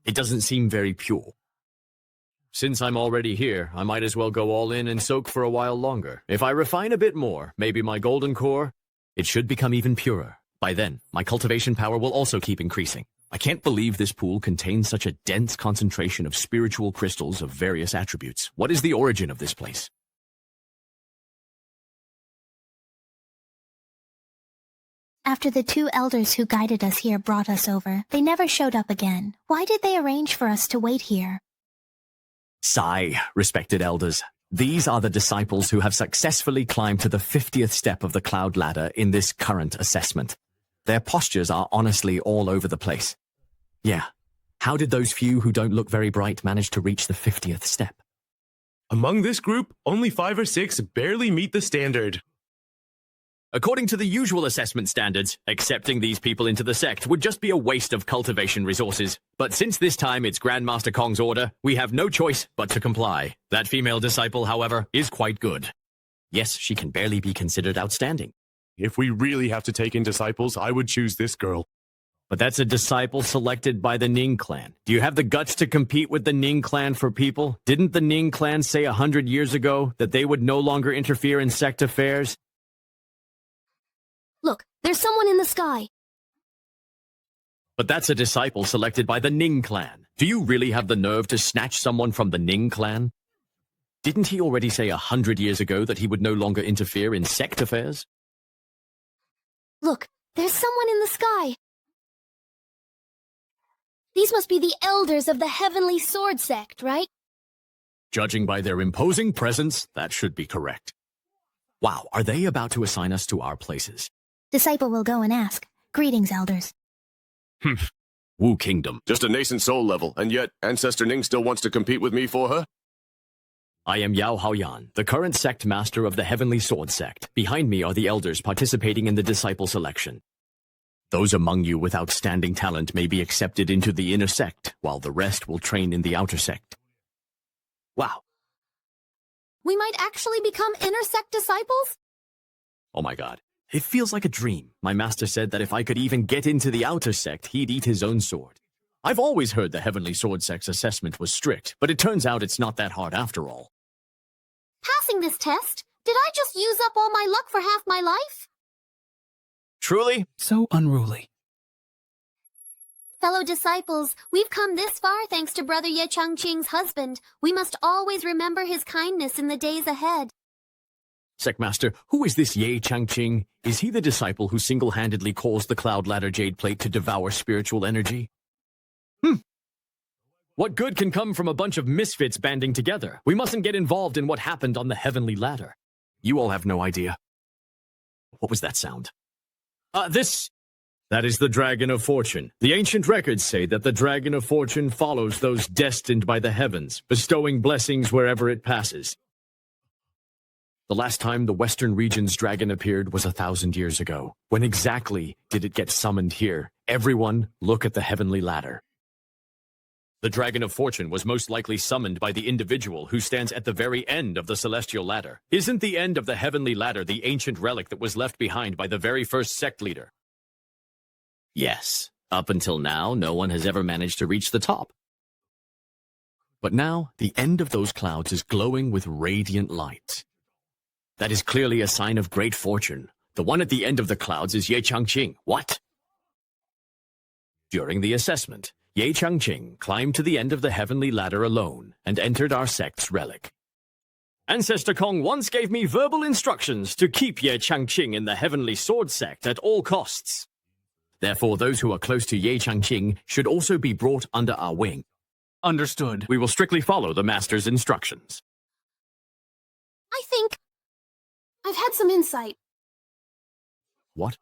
It doesn't seem very pure. Since I'm already here, I might as well go all in and soak for a while longer. If I refine a bit more, maybe my golden core, it should become even purer. By then, my cultivation power will also keep increasing. I can't believe this pool contains such a dense concentration of spiritual crystals of various attributes. What is the origin of this place? After the 2 elders who guided us here brought us over, they never showed up again. Why did they arrange for us to wait here? Sigh, respected elders. These are the disciples who have successfully climbed to the 50th step of the cloud ladder in this current assessment. Their postures are honestly all over the place. Yeah, how did those few who don't look very bright manage to reach the 50th step? Among this group, only 5 or 6 barely meet the standard. According to the usual assessment standards, accepting these people into the sect would just be a waste of cultivation resources. But since this time it's Grandmaster Kong's order, we have no choice but to comply. That female disciple, however, is quite good. Yes, she can barely be considered outstanding. If we really have to take in disciples, I would choose this girl. But that's a disciple selected by the Ning clan. Do you have the guts to compete with the Ning clan for people? Didn't the Ning clan say 100 years ago that they would no longer interfere in sect affairs? Look, there's someone in the sky. But that's a disciple selected by the Ning clan. Do you really have the nerve to snatch someone from the Ning clan? Didn't he already say 100 years ago that he would no longer interfere in sect affairs? Look, there's someone in the sky. These must be the elders of the Heavenly Sword Sect, right? Judging by their imposing presence, that should be correct. Wow, are they about to assign us to our places? Disciple will go and ask. Greetings, elders. Wu Kingdom. Just a nascent soul level, and yet Ancestor Ning still wants to compete with me for her? I am Yao Haoyan, the current sect master of the Heavenly Sword Sect. Behind me are the elders participating in the disciple selection. Those among you with outstanding talent may be accepted into the inner sect, while the rest will train in the outer sect. Wow. We might actually become inner sect disciples? Oh my god. It feels like a dream. My master said that if I could even get into the outer sect, he'd eat his own sword. I've always heard the Heavenly Sword Sect's assessment was strict, but it turns out it's not that hard after all. Passing this test? Did I just use up all my luck for half my life? Truly? So unruly. Fellow disciples, we've come this far thanks to Brother Ye Changqing's husband. We must always remember his kindness in the days ahead. Sectmaster, who is this Ye Changqing? Is he the disciple who single-handedly caused the Cloud Ladder Jade Plate to devour spiritual energy? What good can come from a bunch of misfits banding together? We mustn't get involved in what happened on the Heavenly Ladder. You all have no idea. What was that sound? That is the Dragon of Fortune. The ancient records say that the Dragon of Fortune follows those destined by the heavens, bestowing blessings wherever it passes. The last time the Western region's dragon appeared was 1,000 years ago. When exactly did it get summoned here? Everyone, look at the Heavenly Ladder. The Dragon of Fortune was most likely summoned by the individual who stands at the very end of the Celestial Ladder. Isn't the end of the Heavenly Ladder the ancient relic that was left behind by the very first sect leader? Yes. Up until now, no one has ever managed to reach the top. But now, the end of those clouds is glowing with radiant light. That is clearly a sign of great fortune. The one at the end of the clouds is Ye Changqing. What? During the assessment, Ye Changqing climbed to the end of the Heavenly Ladder alone and entered our sect's relic. Ancestor Kong once gave me verbal instructions to keep Ye Changqing in the Heavenly Sword Sect at all costs. Therefore, those who are close to Ye Changqing should also be brought under our wing. Understood. We will strictly follow the Master's instructions. I think I've had some insight. What?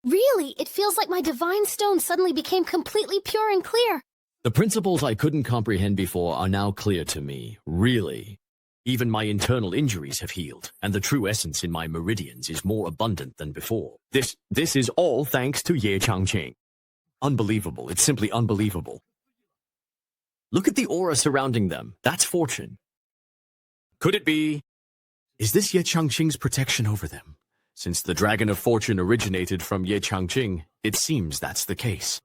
Really, it feels like my divine stone suddenly became completely pure and clear. The principles I couldn't comprehend before are now clear to me. Really. Even my internal injuries have healed, and the true essence in my meridians is more abundant than before. This is all thanks to Ye Changqing. Unbelievable. It's simply unbelievable. Look at the aura surrounding them. That's fortune. Could it be? Is this Ye Changqing's protection over them? Since the Dragon of Fortune originated from Ye Changqing, it seems that's the case.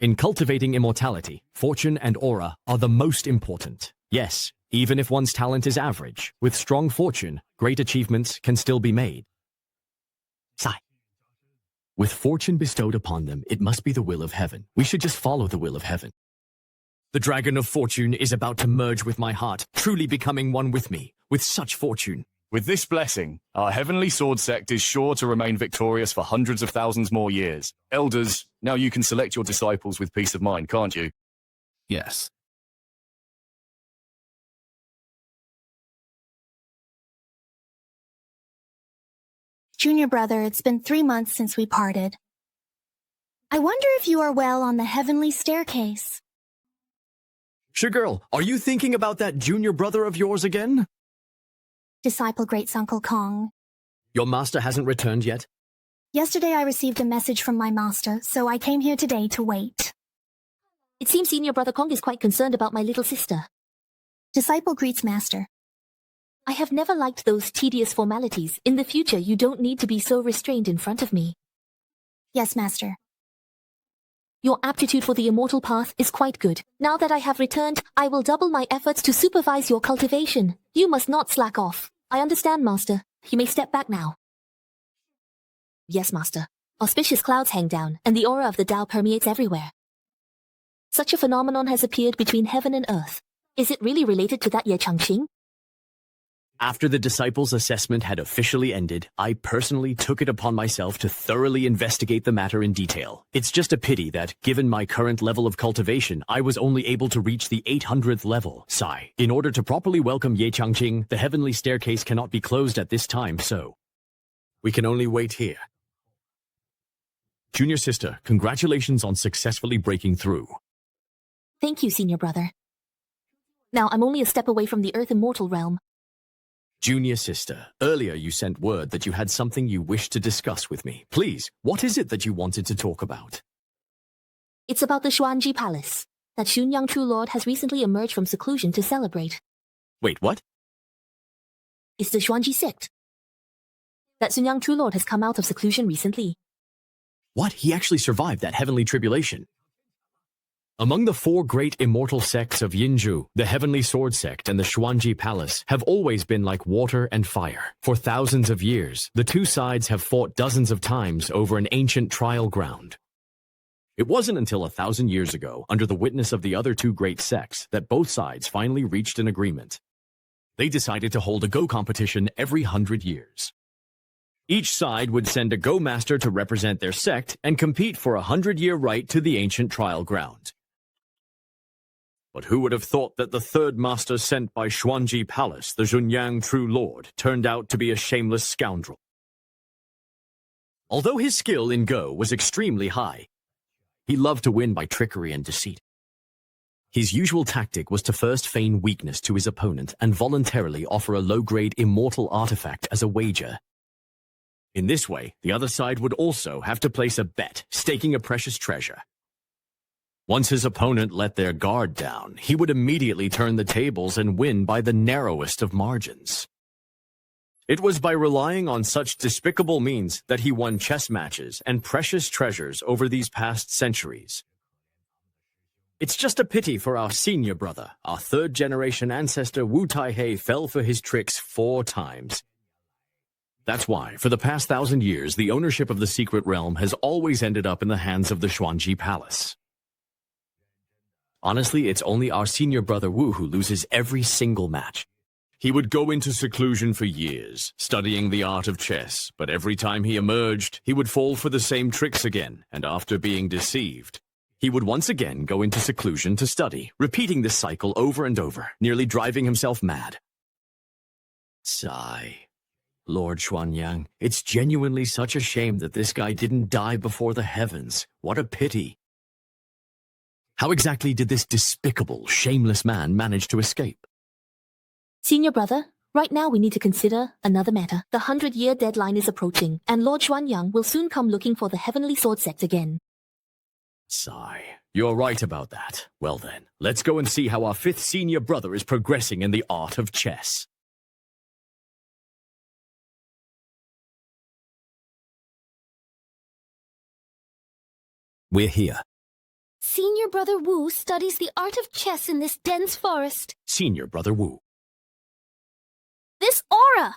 In cultivating immortality, fortune and aura are the most important. Yes, even if one's talent is average, with strong fortune, great achievements can still be made. Sigh. With fortune bestowed upon them, it must be the will of heaven. We should just follow the will of heaven. The Dragon of Fortune is about to merge with my heart, truly becoming one with me, with such fortune. With this blessing, our Heavenly Sword sect is sure to remain victorious for hundreds of thousands more years. Elders, now you can select your disciples with peace of mind, can't you? Yes. Junior brother, it's been 3 months since we parted. I wonder if you are well on the heavenly staircase. Girl, are you thinking about that junior brother of yours again? Disciple Great Uncle Kong. Your master hasn't returned yet? Yesterday I received a message from my master, so I came here today to wait. It seems Senior Brother Kong is quite concerned about my little sister. Disciple greets master. I have never liked those tedious formalities. In the future, you don't need to be so restrained in front of me. Yes, master. Your aptitude for the immortal path is quite good. Now that I have returned, I will double my efforts to supervise your cultivation. You must not slack off. I understand, master. You may step back now. Yes, master. Auspicious clouds hang down, and the aura of the Tao permeates everywhere. Such a phenomenon has appeared between heaven and earth. Is it really related to that Ye Changqing? After the disciples' assessment had officially ended, I personally took it upon myself to thoroughly investigate the matter in detail. It's just a pity that, given my current level of cultivation, I was only able to reach the 800th level. Sigh. In order to properly welcome Ye Changqing, the heavenly staircase cannot be closed at this time, so we can only wait here. Junior sister, congratulations on successfully breaking through. Thank you, Senior Brother. Now I'm only a step away from the Earth Immortal realm. Junior sister, earlier you sent word that you had something you wished to discuss with me. Please, what is it that you wanted to talk about? It's about the Xuanji Palace, that Xunyang True Lord has recently emerged from seclusion to celebrate. Wait, what? It's the Xuanji sect. That Xunyang True Lord has come out of seclusion recently. What? He actually survived that heavenly tribulation. Among the 4 great immortal sects of Yinzhu, the Heavenly Sword sect and the Xuanji Palace have always been like water and fire. For thousands of years, the two sides have fought dozens of times over an ancient trial ground. It wasn't until 1,000 years ago, under the witness of the other 2 great sects, that both sides finally reached an agreement. They decided to hold a Go competition every 100 years. Each side would send a Go master to represent their sect and compete for a 100-year right to the ancient trial ground. But who would have thought that the third master sent by Xuanji Palace, the Xunyang True Lord, turned out to be a shameless scoundrel? Although his skill in Go was extremely high, he loved to win by trickery and deceit. His usual tactic was to first feign weakness to his opponent and voluntarily offer a low-grade immortal artifact as a wager. In this way, the other side would also have to place a bet, staking a precious treasure. Once his opponent let their guard down, he would immediately turn the tables and win by the narrowest of margins. It was by relying on such despicable means that he won chess matches and precious treasures over these past centuries. It's just a pity for our senior brother. Our 3rd-generation ancestor Wu Taihei fell for his tricks 4 times. That's why, for the past 1,000 years, the ownership of the secret realm has always ended up in the hands of the Xuanji Palace. Honestly, it's only our senior brother Wu who loses every single match. He would go into seclusion for years, studying the art of chess, but every time he emerged, he would fall for the same tricks again, and after being deceived, he would once again go into seclusion to study, repeating this cycle over and over, nearly driving himself mad. Sigh. Lord Xuanyang, it's genuinely such a shame that this guy didn't die before the heavens. What a pity. How exactly did this despicable, shameless man manage to escape? Senior Brother, right now we need to consider another matter. The 100-year deadline is approaching, and Lord Xuanyang will soon come looking for the Heavenly Sword sect again. Sigh. You're right about that. Well then, let's go and see how our fifth senior brother is progressing in the art of chess. We're here. Senior Brother Wu studies the art of chess in this dense forest. Senior Brother Wu. This aura!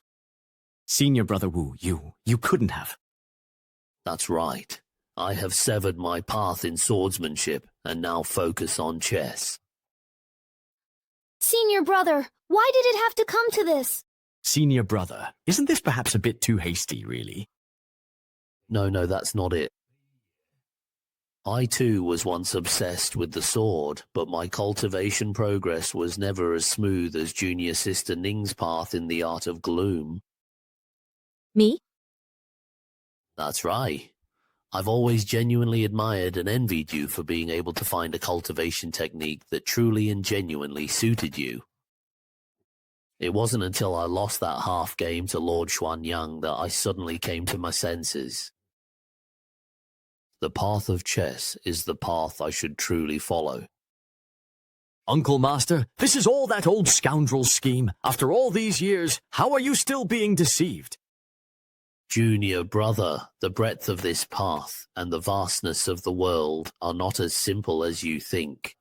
Senior Brother Wu, you couldn't have. That's right. I have severed my path in swordsmanship and now focus on chess. Senior Brother, why did it have to come to this? Senior Brother, isn't this perhaps a bit too hasty, really? No, that's not it. I too was once obsessed with the sword, but my cultivation progress was never as smooth as junior sister Ning's path in the art of gloom. Me? That's right. I've always genuinely admired and envied you for being able to find a cultivation technique that truly and genuinely suited you. It wasn't until I lost that half game to Lord Xuanyang that I suddenly came to my senses. The path of chess is the path I should truly follow. Uncle Master, this is all that old scoundrel's scheme. After all these years, how are you still being deceived? Junior brother, the breadth of this path and the vastness of the world are not as simple as you think.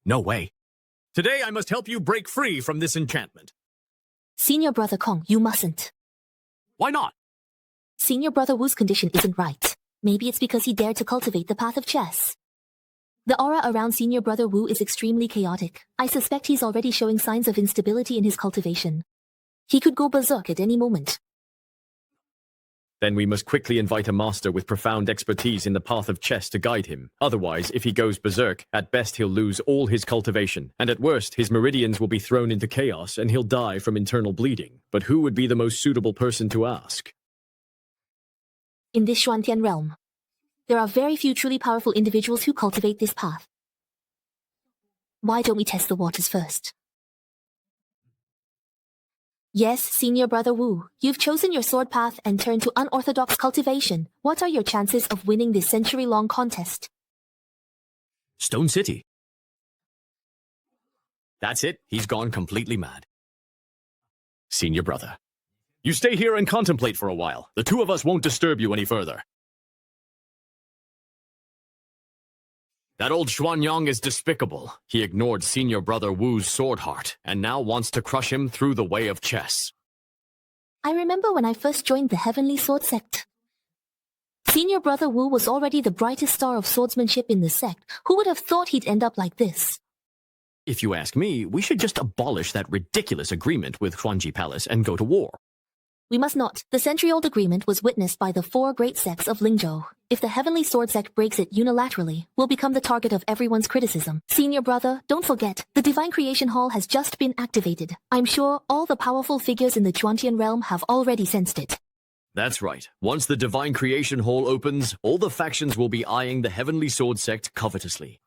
No way. Today I must help you break free from this enchantment. Senior Brother Kong, you mustn't. Why not? Senior Brother Wu's condition isn't right. Maybe it's because he dared to cultivate the path of chess. The aura around Senior Brother Wu is extremely chaotic. I suspect he's already showing signs of instability in his cultivation. He could go berserk at any moment. Then we must quickly invite a master with profound expertise in the path of chess to guide him. Otherwise, if he goes berserk, at best he'll lose all his cultivation, and at worst, his meridians will be thrown into chaos and he'll die from internal bleeding. But who would be the most suitable person to ask? In this Xuantian realm, there are very few truly powerful individuals who cultivate this path. Why don't we test the waters first? Yes, Senior Brother Wu, you've chosen your sword path and turned to unorthodox cultivation. What are your chances of winning this century-long contest? Stone City. That's it. He's gone completely mad. Senior Brother. You stay here and contemplate for a while. The two of us won't disturb you any further. That old Xuanyang is despicable. He ignored Senior Brother Wu's sword heart, and now wants to crush him through the way of chess. I remember when I first joined the Heavenly Sword Sect. Senior Brother Wu was already the brightest star of swordsmanship in the sect. Who would have thought he'd end up like this? If you ask me, we should just abolish that ridiculous agreement with Huanji Palace and go to war. We must not. The century-old agreement was witnessed by the 4 great sects of Lingzhou. If the Heavenly Sword Sect breaks it unilaterally, we'll become the target of everyone's criticism. Senior Brother, don't forget, the Divine Creation Hall has just been activated. I'm sure all the powerful figures in the Chuantian realm have already sensed it. That's right. Once the Divine Creation Hall opens, all the factions will be eyeing the Heavenly Sword Sect covetously.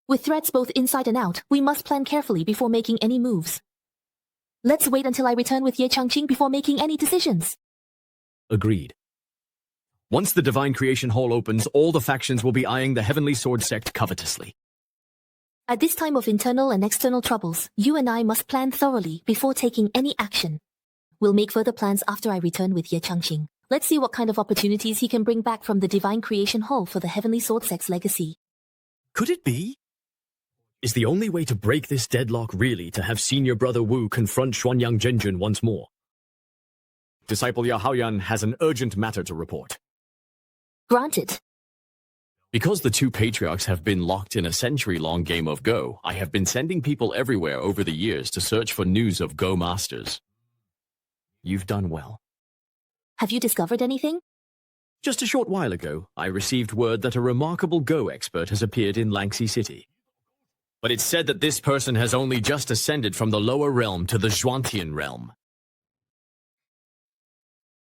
With threats both inside and out, we must plan carefully before making any moves. Let's wait until I return with Ye Changqing before making any decisions. Agreed. Once the Divine Creation Hall opens, all the factions will be eyeing the Heavenly Sword Sect covetously. At this time of internal and external troubles, you and I must plan thoroughly before taking any action. We'll make further plans after I return with Ye Changqing. Let's see what kind of opportunities he can bring back from the Divine Creation Hall for the Heavenly Sword Sect's legacy. Could it be? Is the only way to break this deadlock really to have Senior Brother Wu confront Xuanyang Zhenjun once more? Disciple Yahaoyan has an urgent matter to report. Granted. Because the two patriarchs have been locked in a century-long game of Go, I have been sending people everywhere over the years to search for news of Go masters. You've done well. Have you discovered anything? Just a short while ago, I received word that a remarkable Go expert has appeared in Langxi City. But it's said that this person has only just ascended from the lower realm to the Zhuantian realm.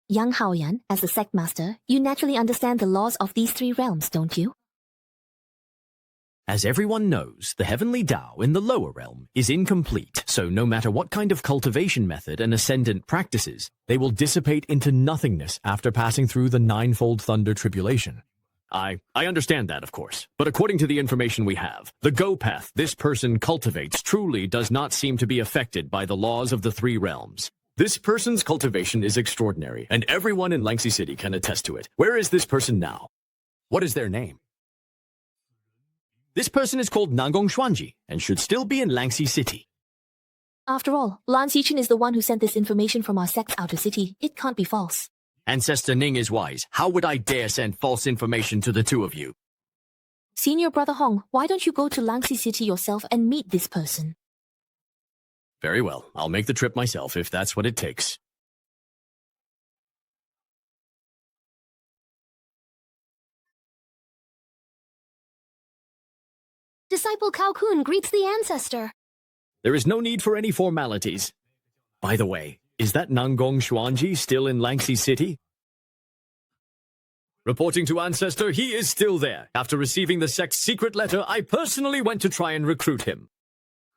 Yang Haoyan, as the sect master, you naturally understand the laws of these 3 realms, don't you? As everyone knows, the heavenly Tao in the lower realm is incomplete, so no matter what kind of cultivation method an ascendant practices, they will dissipate into nothingness after passing through the ninefold thunder tribulation. I understand that, of course. But according to the information we have, the Go path this person cultivates truly does not seem to be affected by the laws of the three realms. This person's cultivation is extraordinary, and everyone in Langxi City can attest to it. Where is this person now? What is their name? This person is called Nangong Xuanji, and should still be in Langxi City. After all, Lan Xichen is the one who sent this information from our sect's outer city. It can't be false. Ancestor Ning is wise. How would I dare send false information to the two of you? Senior Brother Hong, why don't you go to Langxi City yourself and meet this person? Very well. I'll make the trip myself if that's what it takes. Disciple Cao Kun greets the ancestor. There is no need for any formalities. By the way, is that Nangong Xuanji still in Langxi City? Reporting to Ancestor, he is still there. After receiving the sect's secret letter, I personally went to try and recruit him.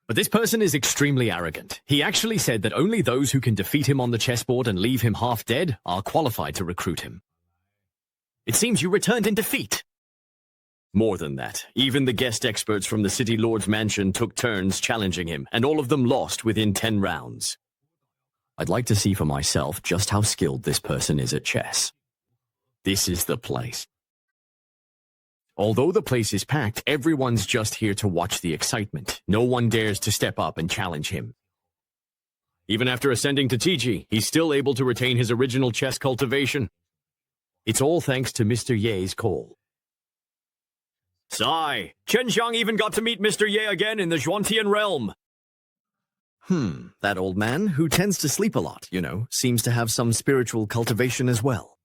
But this person is extremely arrogant. He actually said that only those who can defeat him on the chessboard and leave him half dead are qualified to recruit him. It seems you returned in defeat. More than that, even the guest experts from the City Lord's mansion took turns challenging him, and all of them lost within 10 rounds. I'd like to see for myself just how skilled this person is at chess. This is the place. Although the place is packed, everyone's just here to watch the excitement. No one dares to step up and challenge him. Even after ascending to Tiji, he's still able to retain his original chess cultivation. It's all thanks to Mr. Ye's call. Sigh, Chen Xiang even got to meet Mr. Ye again in the Zhuantian realm. That old man, who tends to sleep a lot, seems to have some spiritual cultivation as well.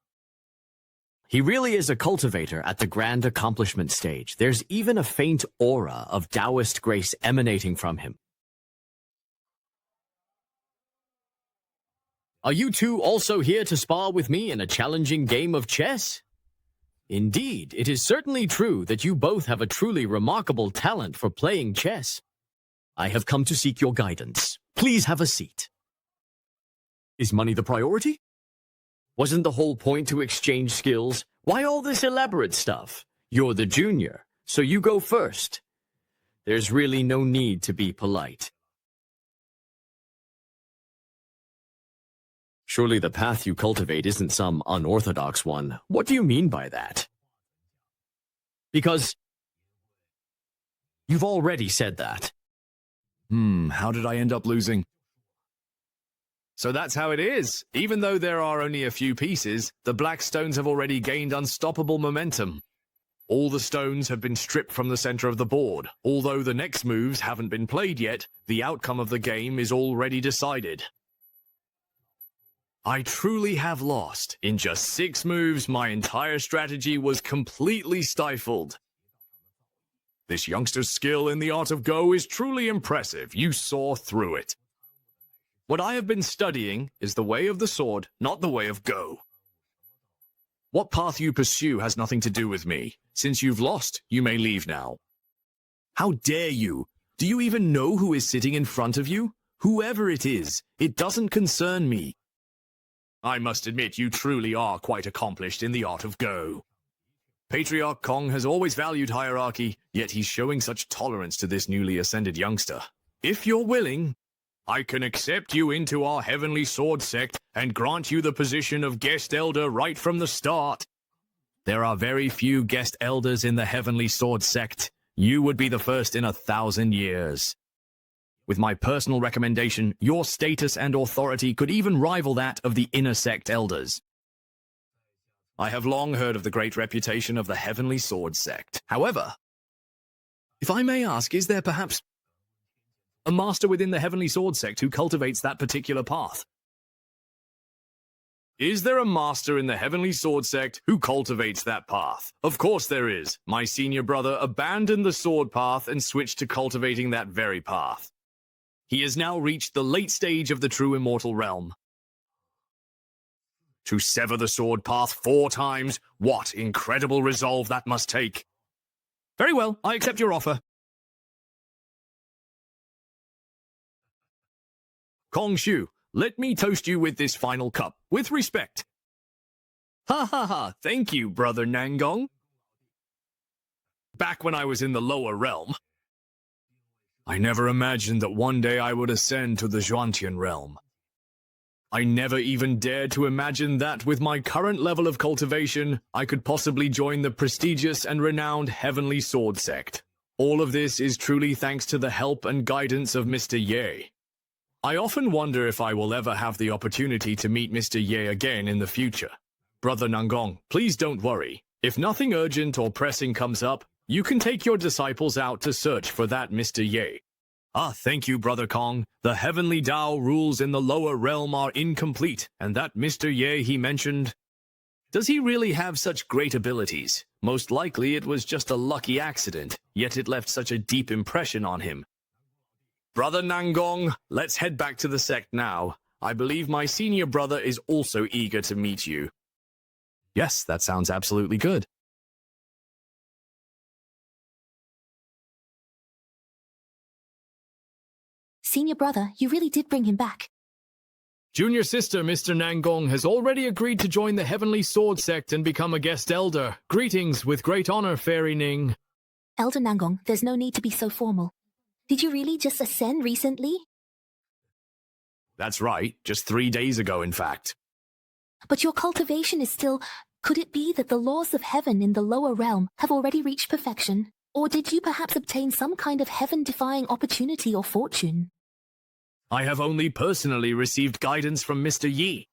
He really is a cultivator at the grand accomplishment stage. There's even a faint aura of Taoist grace emanating from him. Are you two also here to spar with me in a challenging game of chess? Indeed, it is certainly true that you both have a truly remarkable talent for playing chess. I have come to seek your guidance. Please have a seat. Is money the priority? Wasn't the whole point to exchange skills? Why all this elaborate stuff? You're the junior, so you go first. There's really no need to be polite. Surely the path you cultivate isn't some unorthodox one. What do you mean by that? Because you've already said that. How did I end up losing? So that's how it is. Even though there are only a few pieces, the black stones have already gained unstoppable momentum. All the stones have been stripped from the center of the board. Although the next moves haven't been played yet, the outcome of the game is already decided. I truly have lost. In just 6 moves, my entire strategy was completely stifled. This youngster's skill in the art of Go is truly impressive. You saw through it. What I have been studying is the way of the sword, not the way of Go. What path you pursue has nothing to do with me. Since you've lost, you may leave now. How dare you? Do you even know who is sitting in front of you? Whoever it is, it doesn't concern me. I must admit you truly are quite accomplished in the art of Go. Patriarch Kong has always valued hierarchy, yet he's showing such tolerance to this newly ascended youngster. If you're willing, I can accept you into our Heavenly Sword sect and grant you the position of guest elder right from the start. There are very few guest elders in the Heavenly Sword sect. You would be the first in 1,000 years. With my personal recommendation, your status and authority could even rival that of the inner sect elders. I have long heard of the great reputation of the Heavenly Sword sect. However, if I may ask, is there perhaps a master within the Heavenly Sword sect who cultivates that particular path? Is there a master in the Heavenly Sword sect who cultivates that path? Of course there is. My senior brother abandoned the sword path and switched to cultivating that very path. He has now reached the late stage of the true immortal realm. To sever the sword path 4 times, what incredible resolve that must take. Very well, I accept your offer. Kong Shu, let me toast you with this final cup, with respect. Ha ha ha, thank you, brother Nangong. back when I was in the lower realm. I never imagined that one day I would ascend to the Zhuantian realm. I never even dared to imagine that with my current level of cultivation, I could possibly join the prestigious and renowned Heavenly Sword Sect. All of this is truly thanks to the help and guidance of Mr. Ye. I often wonder if I will ever have the opportunity to meet Mr. Ye again in the future. Brother Nangong, please don't worry. If nothing urgent or pressing comes up, you can take your disciples out to search for that Mr. Ye. Ah, thank you, Brother Kong. The heavenly Tao rules in the lower realm are incomplete, and that Mr. Ye he mentioned... Does he really have such great abilities? Most likely it was just a lucky accident, yet it left such a deep impression on him. Brother Nangong, let's head back to the sect now. I believe my senior brother is also eager to meet you. Yes, that sounds absolutely good. Senior brother, you really did bring him back. Junior sister, Mr. Nangong, has already agreed to join the Heavenly Sword Sect and become a guest elder. Greetings with great honor, Fairy Ning. Elder Nangong, there's no need to be so formal. Did you really just ascend recently? That's right, just 3 days ago, in fact. But your cultivation is still... Could it be that the laws of heaven in the lower realm have already reached perfection? Or did you perhaps obtain some kind of heaven-defying opportunity or fortune? I have only personally received guidance from Mr. Yi.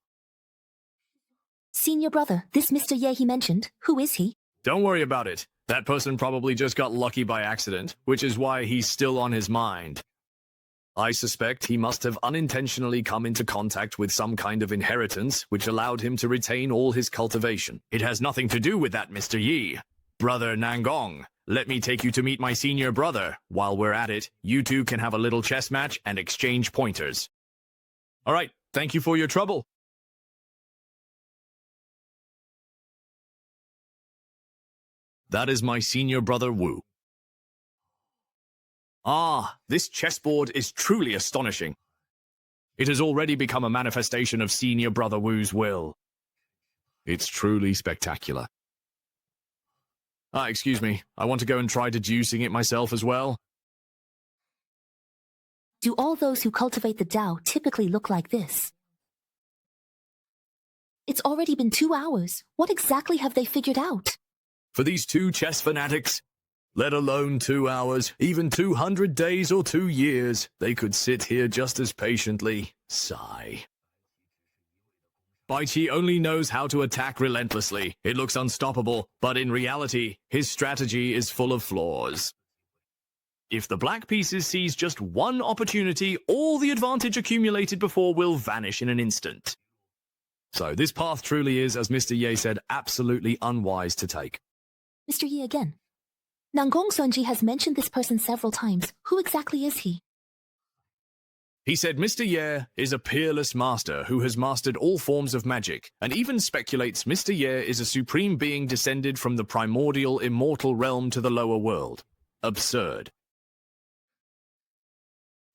Senior brother, this Mr. Ye he mentioned, who is he? Don't worry about it. That person probably just got lucky by accident, which is why he's still on his mind. I suspect he must have unintentionally come into contact with some kind of inheritance which allowed him to retain all his cultivation. It has nothing to do with that, Mr. Yi. Brother Nangong, let me take you to meet my senior brother. While we're at it, you two can have a little chess match and exchange pointers. All right, thank you for your trouble. That is my senior brother Wu. Ah, this chessboard is truly astonishing. It has already become a manifestation of senior brother Wu's will. It's truly spectacular. Excuse me, I want to go and try deducing it myself as well. Do all those who cultivate the Tao typically look like this? It's already been 2 hours. What exactly have they figured out? For these two chess fanatics, let alone 2 hours, even 200 days or 2 years, they could sit here just as patiently. Sigh. Baichi only knows how to attack relentlessly. It looks unstoppable, but in reality, his strategy is full of flaws. If the black pieces seize just one opportunity, all the advantage accumulated before will vanish in an instant. So this path truly is, as Mr. Ye said, absolutely unwise to take. Mr. Yi again. Nangong Sunji has mentioned this person several times. Who exactly is he? He said Mr. Ye is a peerless master who has mastered all forms of magic, and even speculates Mr. Ye is a supreme being descended from the primordial immortal realm to the lower world. Absurd.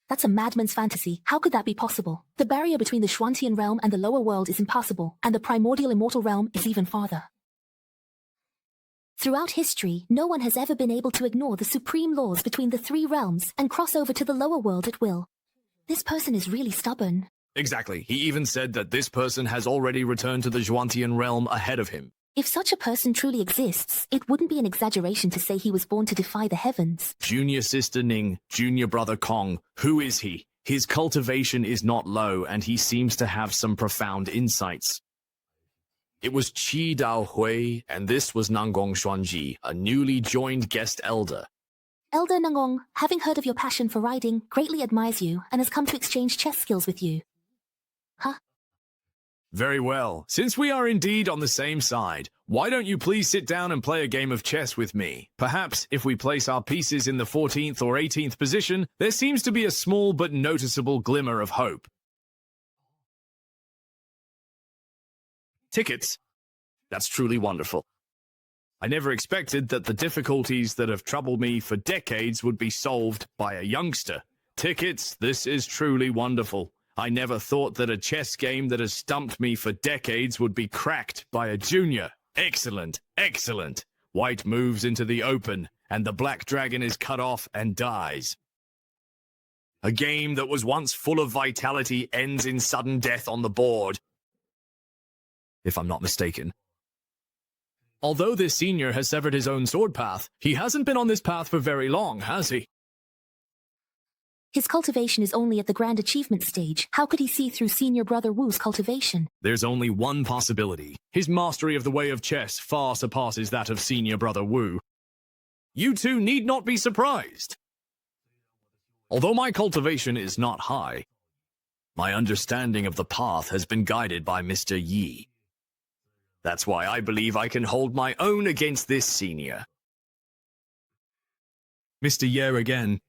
That's a madman's fantasy. How could that be possible? The barrier between the Zhuantian realm and the lower world is impassable, and the primordial immortal realm is even farther. Throughout history, no one has ever been able to ignore the supreme laws between the 3 realms and cross over to the lower world at will. This person is really stubborn. Exactly. He even said that this person has already returned to the Zhuantian realm ahead of him. If such a person truly exists, it wouldn't be an exaggeration to say he was born to defy the heavens. Junior sister Ning, junior brother Kong, who is he? His cultivation is not low, and he seems to have some profound insights. It was Qi Dao Hui, and this was Nangong Xuanji, a newly joined guest elder. Elder Nangong, having heard of your passion for riding, greatly admires you and has come to exchange chess skills with you. Huh? Very well. Since we are indeed on the same side, why don't you please sit down and play a game of chess with me? Perhaps, if we place our pieces in the 14th or 18th position, there seems to be a small but noticeable glimmer of hope. Tickets? That's truly wonderful. I never expected that the difficulties that have troubled me for decades would be solved by a youngster. Tickets, this is truly wonderful. I never thought that a chess game that has stumped me for decades would be cracked by a junior. Excellent, excellent. White moves into the open, and the black dragon is cut off and dies. A game that was once full of vitality ends in sudden death on the board, if I'm not mistaken. Although this senior has severed his own sword path, he hasn't been on this path for very long, has he? His cultivation is only at the grand achievement stage. How could he see through Senior Brother Wu's cultivation? There's only one possibility. His mastery of the way of chess far surpasses that of Senior Brother Wu. You two need not be surprised. Although my cultivation is not high, my understanding of the path has been guided by Mr. Yi. That's why I believe I can hold my own against this senior. Mr. Ye again.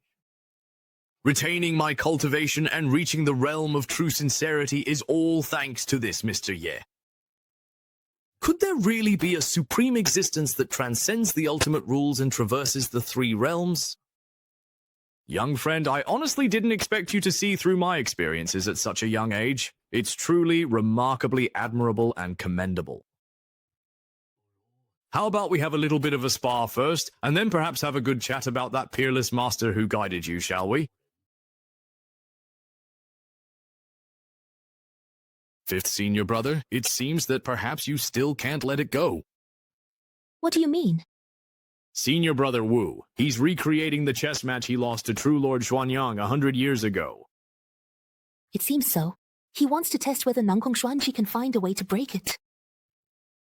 Retaining my cultivation and reaching the realm of true sincerity is all thanks to this Mr. Ye. Could there really be a supreme existence that transcends the ultimate rules and traverses the three realms? Young friend, I honestly didn't expect you to see through my experiences at such a young age. It's truly remarkably admirable and commendable. How about we have a little bit of a spar first, and then perhaps have a good chat about that peerless master who guided you, shall we? Fifth senior brother, it seems that perhaps you still can't let it go. What do you mean? Senior brother Wu, he's recreating the chess match he lost to True Lord Xuanyang 100 years ago. It seems so. He wants to test whether Nangkong Xuanqi can find a way to break it.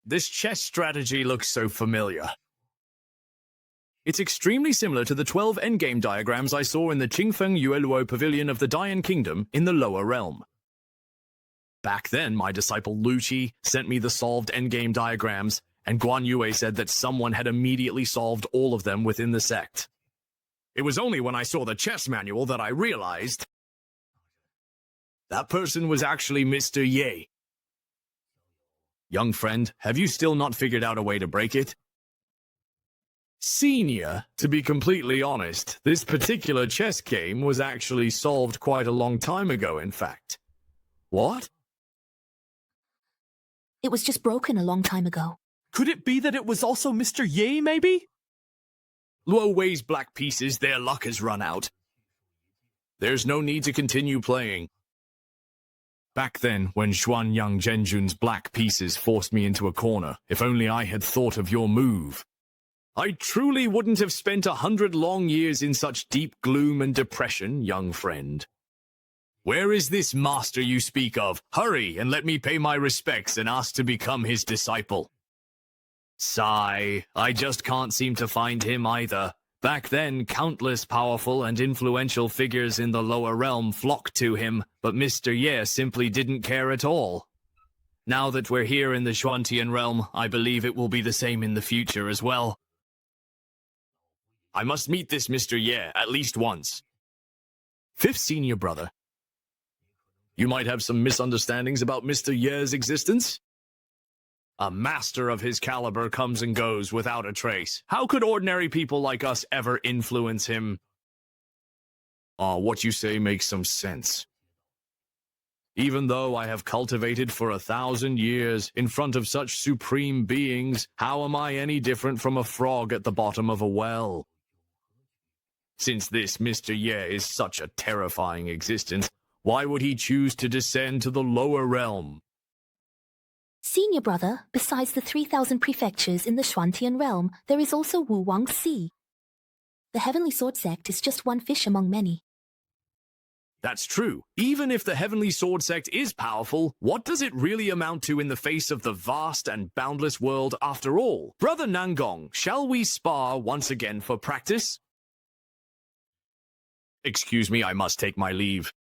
This chess strategy looks so familiar. It's extremely similar to the 12 endgame diagrams I saw in the Qingfeng Yueluo Pavilion of the Dian Kingdom in the lower realm. Back then, my disciple Lu Qi sent me the solved endgame diagrams, and Guan Yue said that someone had immediately solved all of them within the sect. It was only when I saw the chess manual that I realized that person was actually Mr. Ye. Young friend, have you still not figured out a way to break it? Senior, to be completely honest, this particular chess game was actually solved quite a long time ago, in fact. What? It was just broken a long time ago. Could it be that it was also Mr. Ye, maybe? Luo Wei's black pieces, their luck has run out. There's no need to continue playing. Back then, when Xuanyang Zhenjun's black pieces forced me into a corner, if only I had thought of your move. I truly wouldn't have spent 100 long years in such deep gloom and depression, young friend. Where is this master you speak of? Hurry and let me pay my respects and ask to become his disciple. Sigh, I just can't seem to find him either. Back then, countless powerful and influential figures in the lower realm flocked to him, but Mr. Ye simply didn't care at all. Now that we're here in the Xuantian realm, I believe it will be the same in the future as well. I must meet this Mr. Ye at least once. Fifth senior brother. You might have some misunderstandings about Mr. Ye's existence? A master of his caliber comes and goes without a trace. How could ordinary people like us ever influence him? What you say makes some sense. Even though I have cultivated for 1,000 years in front of such supreme beings, how am I any different from a frog at the bottom of a well? Since this Mr. Ye is such a terrifying existence, why would he choose to descend to the lower realm? Senior brother, besides the 3,000 prefectures in the Xuantian realm, there is also Wu Wang Sea. The Heavenly Sword Sect is just one fish among many. That's true. Even if the Heavenly Sword Sect is powerful, what does it really amount to in the face of the vast and boundless world after all? Brother Nangong, shall we spar once again for practice? Excuse me, I must take my leave.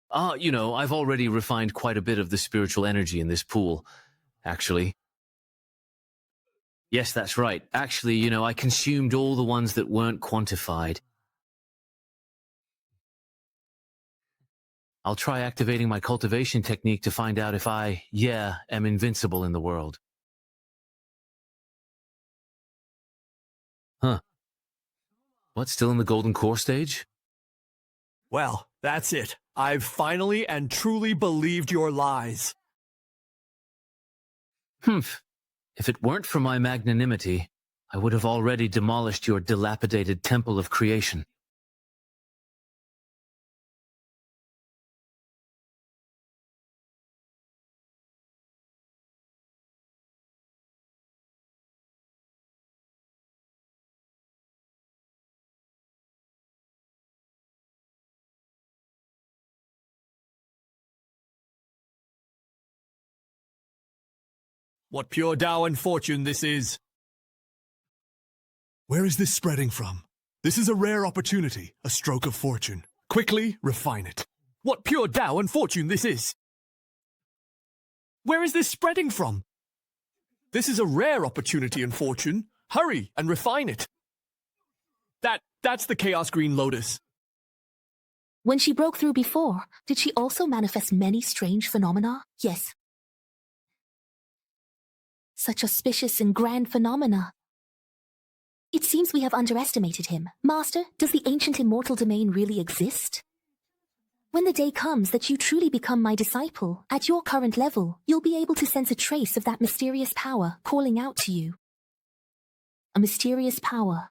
I've already refined quite a bit of the spiritual energy in this pool, actually. Yes, that's right. Actually, I consumed all the ones that weren't quantified. I'll try activating my cultivation technique to find out if I, am invincible in the world. Huh. What, still in the golden core stage? Well, that's it. I've finally and truly believed your lies. Humph. If it weren't for my magnanimity, I would have already demolished your dilapidated temple of creation. What pure Tao and fortune this is! Where is this spreading from? This is a rare opportunity, a stroke of fortune. Quickly refine it. What pure Tao and fortune this is! Where is this spreading from? This is a rare opportunity and fortune. Hurry and refine it. That's the Chaos Green Lotus. When she broke through before, did she also manifest many strange phenomena? Yes. Such auspicious and grand phenomena. It seems we have underestimated him. Master, does the ancient immortal domain really exist? When the day comes that you truly become my disciple, at your current level, you'll be able to sense a trace of that mysterious power calling out to you. A mysterious power.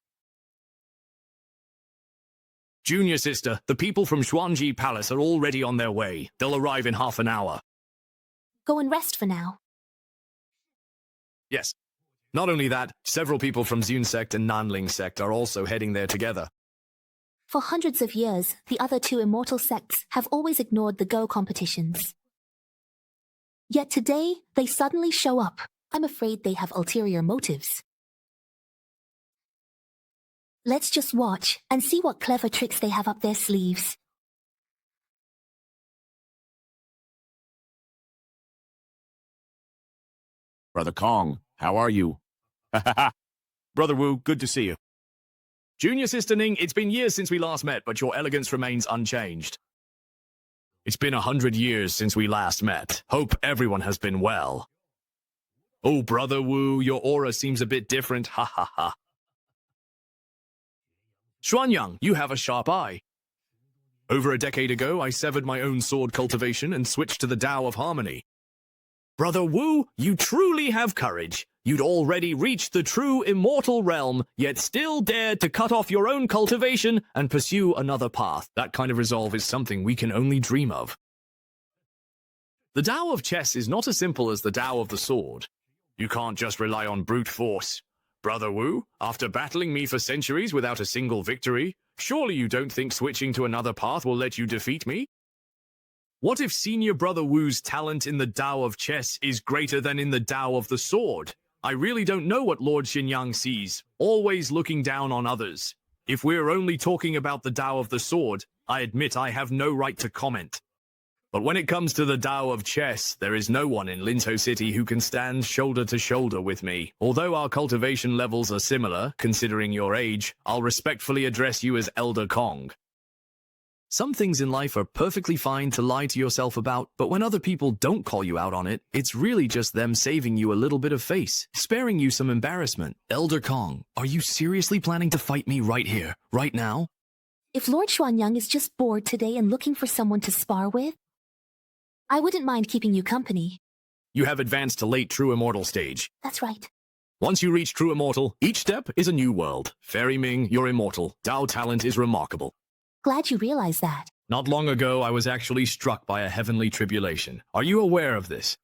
Junior sister, the people from Xuanji Palace are already on their way. They'll arrive in half an hour. Go and rest for now. Yes. Not only that, several people from Zun sect and Nanling sect are also heading there together. For hundreds of years, the other two immortal sects have always ignored the Go competitions. Yet today, they suddenly show up. I'm afraid they have ulterior motives. Let's just watch and see what clever tricks they have up their sleeves. Brother Kong, how are you? Brother Wu, good to see you. Junior sister Ning, it's been years since we last met, but your elegance remains unchanged. It's been 100 years since we last met. Hope everyone has been well. Oh, Brother Wu, your aura seems a bit different, ha ha ha. Xuanyang, you have a sharp eye. Over a decade ago, I severed my own sword cultivation and switched to the Tao of Harmony. Brother Wu, you truly have courage. You'd already reached the true immortal realm, yet still dared to cut off your own cultivation and pursue another path. That kind of resolve is something we can only dream of. The Tao of chess is not as simple as the Tao of the sword. You can't just rely on brute force. Brother Wu, after battling me for centuries without a single victory, surely you don't think switching to another path will let you defeat me? What if Senior Brother Wu's talent in the Tao of chess is greater than in the Tao of the sword? I really don't know what Lord Xinyang sees, always looking down on others. If we're only talking about the Tao of the sword, I admit I have no right to comment. But when it comes to the Tao of chess, there is no one in Linzhou City who can stand shoulder to shoulder with me. Although our cultivation levels are similar, considering your age, I'll respectfully address you as Elder Kong. Some things in life are perfectly fine to lie to yourself about, but when other people don't call you out on it, it's really just them saving you a little bit of face, sparing you some embarrassment. Elder Kong, are you seriously planning to fight me right here, right now? If Lord Xuanyang is just bored today and looking for someone to spar with, I wouldn't mind keeping you company. You have advanced to late True Immortal stage. That's right. Once you reach True Immortal, each step is a new world. Fairy Ming, you're immortal. Tao talent is remarkable. Glad you realize that. Not long ago, I was actually struck by a heavenly tribulation. Are you aware of this?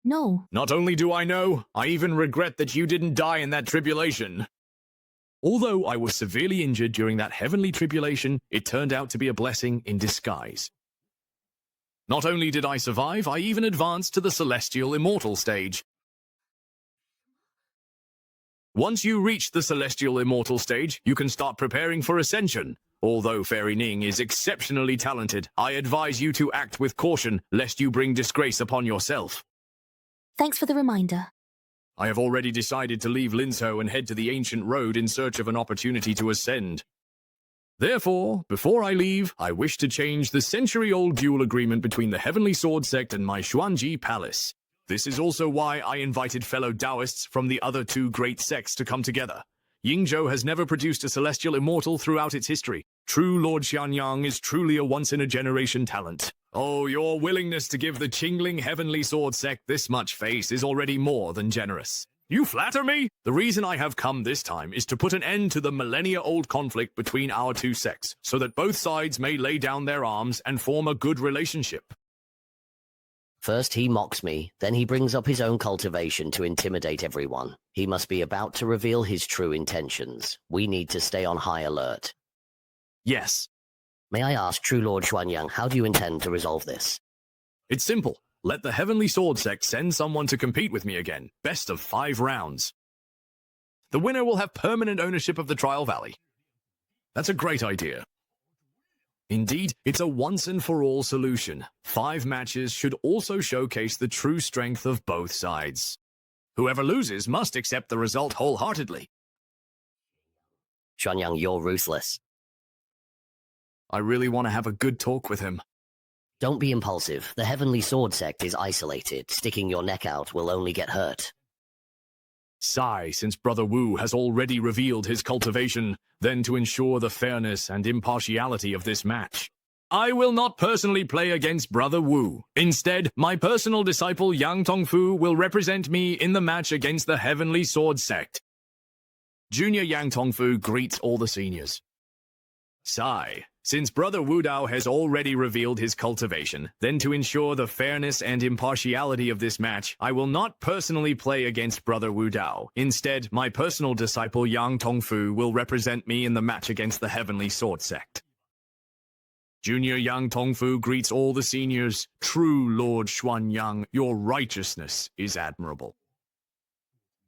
No. Not only do I know, I even regret that you didn't die in that tribulation. Although I was severely injured during that heavenly tribulation, it turned out to be a blessing in disguise. Not only did I survive, I even advanced to the Celestial Immortal stage. Once you reach the Celestial Immortal stage, you can start preparing for Ascension. Although Fairy Ning is exceptionally talented, I advise you to act with caution, lest you bring disgrace upon yourself. Thanks for the reminder. I have already decided to leave Linzhou and head to the Ancient Road in search of an opportunity to ascend. Therefore, before I leave, I wish to change the century-old duel agreement between the Heavenly Sword Sect and my Xuanji Palace. This is also why I invited fellow Taoists from the other two great sects to come together. Yingzhou has never produced a celestial immortal throughout its history. True Lord Xianyang is truly a once-in-a-generation talent. Oh, your willingness to give the Qingling Heavenly Sword Sect this much face is already more than generous. You flatter me? The reason I have come this time is to put an end to the millennia-old conflict between our two sects, so that both sides may lay down their arms and form a good relationship. First he mocks me, then he brings up his own cultivation to intimidate everyone. He must be about to reveal his true intentions. We need to stay on high alert. Yes. May I ask, True Lord Xuanyang, how do you intend to resolve this? It's simple. Let the Heavenly Sword Sect send someone to compete with me again. Best of 5 rounds. The winner will have permanent ownership of the Trial Valley. That's a great idea. Indeed, it's a once-and-for-all solution. 5 matches should also showcase the true strength of both sides. Whoever loses must accept the result wholeheartedly. Xuanyang, you're ruthless. I really want to have a good talk with him. Don't be impulsive. The Heavenly Sword Sect is isolated. Sticking your neck out will only get hurt. Sigh, since Brother Wu has already revealed his cultivation, then to ensure the fairness and impartiality of this match. I will not personally play against Brother Wu. Instead, my personal disciple Yang Tongfu will represent me in the match against the Heavenly Sword Sect. Junior Yang Tongfu greets all the seniors. Sigh. Since Brother Wu Dao has already revealed his cultivation, then to ensure the fairness and impartiality of this match, I will not personally play against Brother Wu Dao. Instead, my personal disciple Yang Tongfu will represent me in the match against the Heavenly Sword Sect. Junior Yang Tongfu greets all the seniors. True Lord Xuanyang, your righteousness is admirable.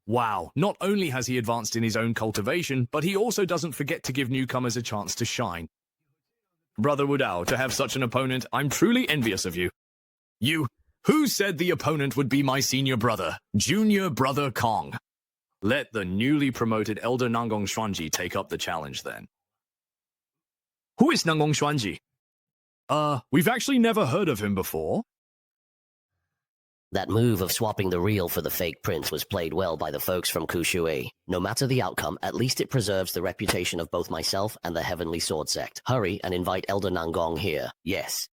Wow, not only has he advanced in his own cultivation, but he also doesn't forget to give newcomers a chance to shine. Brother Wu Dao, to have such an opponent, I'm truly envious of you. You, who said the opponent would be my senior brother, Junior Brother Kong? Let the newly promoted Elder Nangong Xuanji take up the challenge then. Who is Nangong Xuanji? We've actually never heard of him before. That move of swapping the real for the fake prince was played well by the folks from Kushui. No matter the outcome, at least it preserves the reputation of both myself and the Heavenly Sword Sect. Hurry and invite Elder Nangong here. Yes.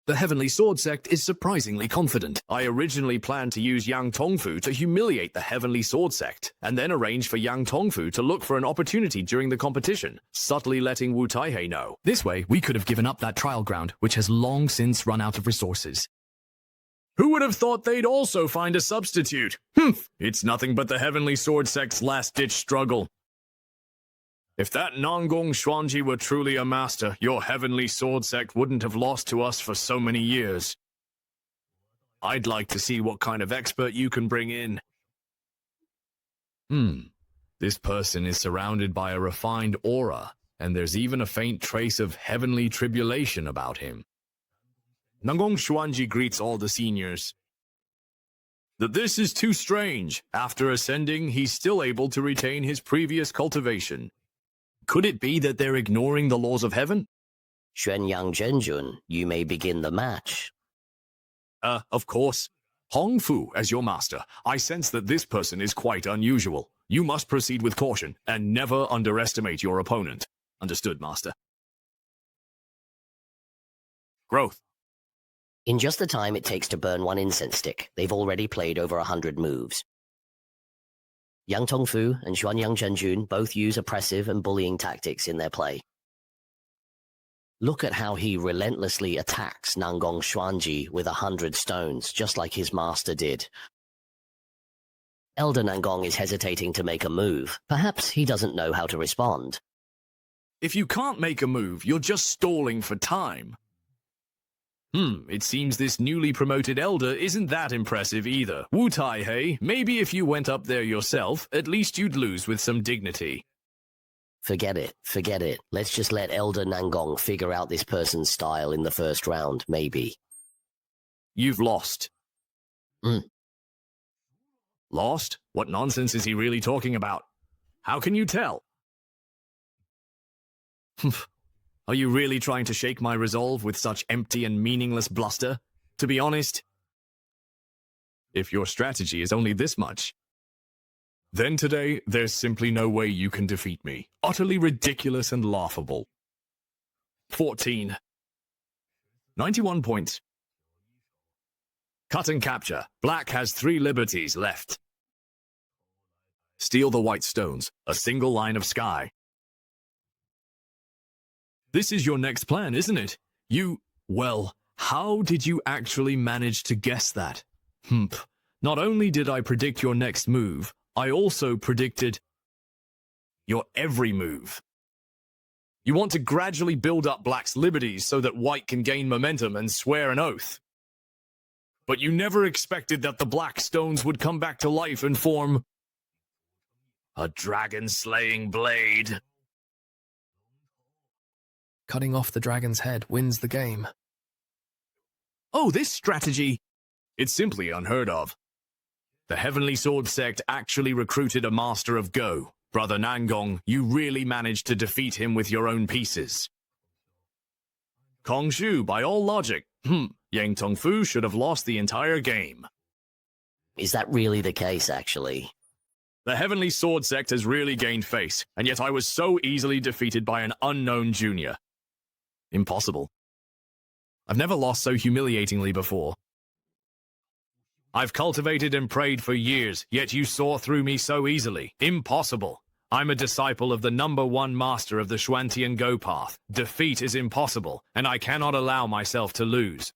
The Heavenly Sword Sect is surprisingly confident. I originally planned to use Yang Tongfu to humiliate the Heavenly Sword Sect, and then arrange for Yang Tongfu to look for an opportunity during the competition, subtly letting Wu Taihei know. This way, we could have given up that trial ground, which has long since run out of resources. Who would have thought they'd also find a substitute? It's nothing but the Heavenly Sword Sect's last-ditch struggle. If that Nangong Xuanji were truly a master, your Heavenly Sword Sect wouldn't have lost to us for so many years. I'd like to see what kind of expert you can bring in. This person is surrounded by a refined aura, and there's even a faint trace of heavenly tribulation about him. Nangong Xuanji greets all the seniors. That this is too strange. After ascending, he's still able to retain his previous cultivation. Could it be that they're ignoring the laws of heaven? Xuanyang Zhenjun, you may begin the match. Of course. Hong Fu, as your master, I sense that this person is quite unusual. You must proceed with caution, and never underestimate your opponent. Understood, master. Growth. In just the time it takes to burn one incense stick, they've already played over 100 moves. Yang Tongfu and Xuanyang Zhenjun both use oppressive and bullying tactics in their play. Look at how he relentlessly attacks Nangong Xuanji with 100 stones, just like his master did. Elder Nangong is hesitating to make a move. Perhaps he doesn't know how to respond. If you can't make a move, you're just stalling for time. It seems this newly promoted elder isn't that impressive either. Wu Taihei, maybe if you went up there yourself, at least you'd lose with some dignity. Forget it. Let's just let Elder Nangong figure out this person's style in the first round, maybe. You've lost. Lost? What nonsense is he really talking about? How can you tell? Are you really trying to shake my resolve with such empty and meaningless bluster? To be honest, if your strategy is only this much, then today there's simply no way you can defeat me. Utterly ridiculous and laughable. 14. 91 points. Cut and capture. Black has 3 liberties left. Steal the white stones, a single line of sky. This is your next plan, isn't it? Well, how did you actually manage to guess that? Not only did I predict your next move, I also predicted your every move. You want to gradually build up Black's liberties so that White can gain momentum and swear an oath. But you never expected that the black stones would come back to life and form a dragon-slaying blade. Cutting off the dragon's head wins the game. Oh, this strategy! It's simply unheard of. The Heavenly Sword sect actually recruited a master of Go. Brother Nangong, you really managed to defeat him with your own pieces. Kong Shu, by all logic, Yang Tongfu should have lost the entire game. Is that really the case, actually? The Heavenly Sword sect has really gained face, and yet I was so easily defeated by an unknown junior. Impossible. I've never lost so humiliatingly before. I've cultivated and prayed for years, yet you saw through me so easily. Impossible. I'm a disciple of the #1 master of the Xuantian Go path. Defeat is impossible, and I cannot allow myself to lose.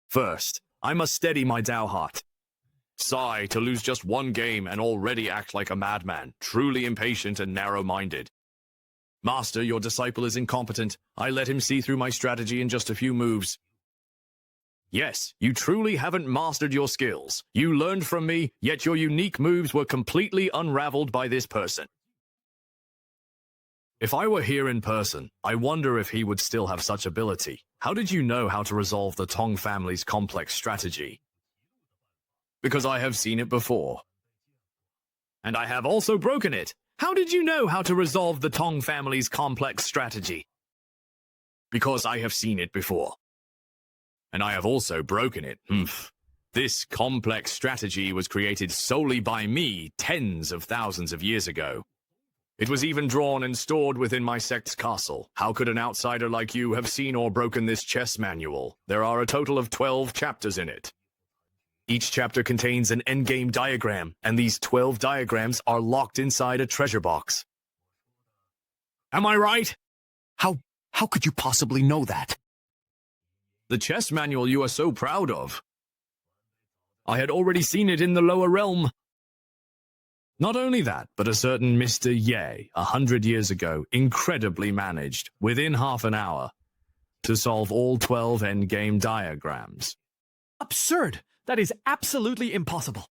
First, I must steady my Dao heart. Sigh, to lose just one game and already act like a madman, truly impatient and narrow-minded. Master, your disciple is incompetent. I let him see through my strategy in just a few moves. Yes, you truly haven't mastered your skills. You learned from me, yet your unique moves were completely unraveled by this person. If I were here in person, I wonder if he would still have such ability. How did you know how to resolve the Tong family's complex strategy? Because I have seen it before. And I have also broken it. How did you know how to resolve the Tong family's complex strategy? Because I have seen it before. And I have also broken it. This complex strategy was created solely by me tens of thousands of years ago. It was even drawn and stored within my sect's castle. How could an outsider like you have seen or broken this chess manual? There are a total of 12 chapters in it. Each chapter contains an endgame diagram, and these 12 diagrams are locked inside a treasure box. Am I right? How could you possibly know that? The chess manual you are so proud of. I had already seen it in the lower realm. Not only that, but a certain Mr. Ye, 100 years ago, incredibly managed, within half an hour, to solve all 12 endgame diagrams. Absurd! That is absolutely impossible.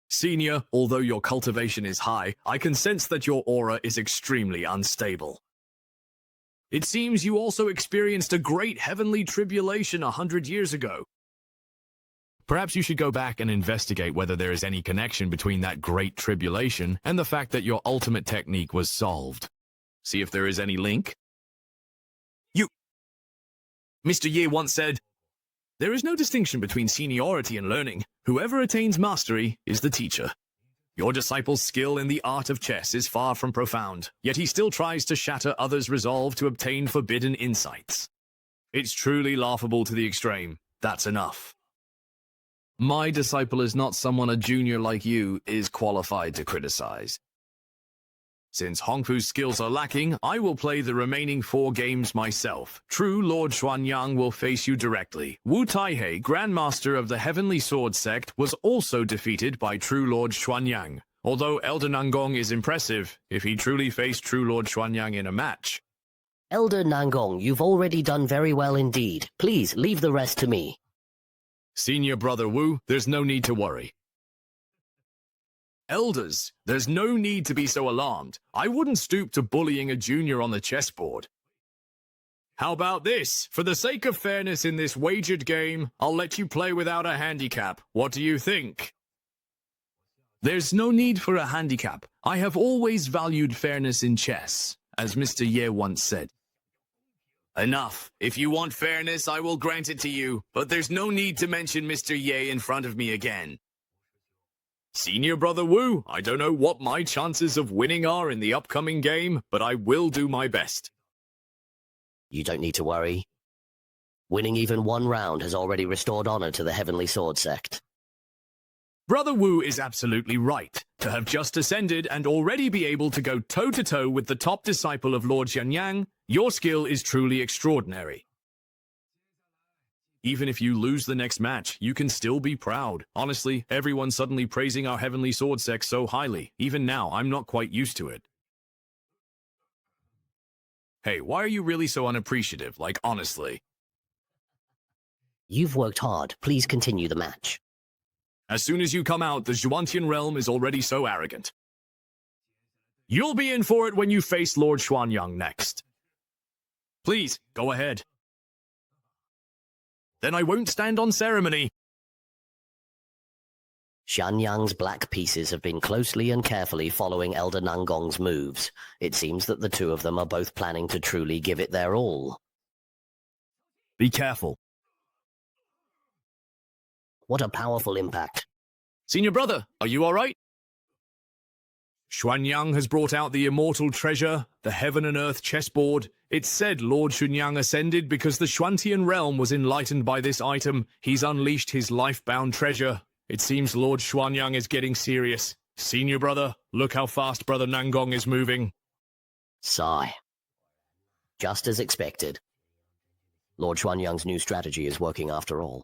Senior, although your cultivation is high, I can sense that your aura is extremely unstable. It seems you also experienced a great heavenly tribulation 100 years ago. Perhaps you should go back and investigate whether there is any connection between that great tribulation and the fact that your ultimate technique was solved. See if there is any link. Mr. Ye once said, "There is no distinction between seniority and learning. Whoever attains mastery is the teacher." Your disciple's skill in the art of chess is far from profound, yet he still tries to shatter others' resolve to obtain forbidden insights. It's truly laughable to the extreme. That's enough. My disciple is not someone a junior like you is qualified to criticize. Since Hongfu's skills are lacking, I will play the remaining 4 games myself. True Lord Xuanyang will face you directly. Wu Taihei, Grandmaster of the Heavenly Sword sect, was also defeated by True Lord Xuanyang. Although Elder Nangong is impressive, if he truly faced True Lord Xuanyang in a match. Elder Nangong, you've already done very well indeed. Please, leave the rest to me. Senior Brother Wu, there's no need to worry. Elders, there's no need to be so alarmed. I wouldn't stoop to bullying a junior on the chessboard. How about this? For the sake of fairness in this wagered game, I'll let you play without a handicap. What do you think? There's no need for a handicap. I have always valued fairness in chess, as Mr. Ye once said. Enough. If you want fairness, I will grant it to you, but there's no need to mention Mr. Ye in front of me again. Senior Brother Wu, I don't know what my chances of winning are in the upcoming game, but I will do my best. You don't need to worry. Winning even one round has already restored honor to the Heavenly Sword Sect. Brother Wu is absolutely right. To have just ascended and already be able to go toe-to-toe with the top disciple of Lord Xianyang, your skill is truly extraordinary. Even if you lose the next match, you can still be proud. Honestly, everyone's suddenly praising our Heavenly Sword Sect so highly. Even now, I'm not quite used to it. Hey, why are you really so unappreciative? Like, honestly. You've worked hard. Please continue the match. As soon as you come out, the Xuantian realm is already so arrogant. You'll be in for it when you face Lord Xuanyang next. Please, go ahead. Then I won't stand on ceremony. Xianyang's black pieces have been closely and carefully following Elder Nangong's moves. It seems that the two of them are both planning to truly give it their all. Be careful. What a powerful impact. Senior brother, are you all right? Xuanyang has brought out the immortal treasure, the heaven and earth chessboard. It's said Lord Xuanyang ascended because the Xuantian realm was enlightened by this item. He's unleashed his life-bound treasure. It seems Lord Xuanyang is getting serious. Senior brother, look how fast Brother Nangong is moving. Sigh. Just as expected. Lord Xuanyang's new strategy is working after all.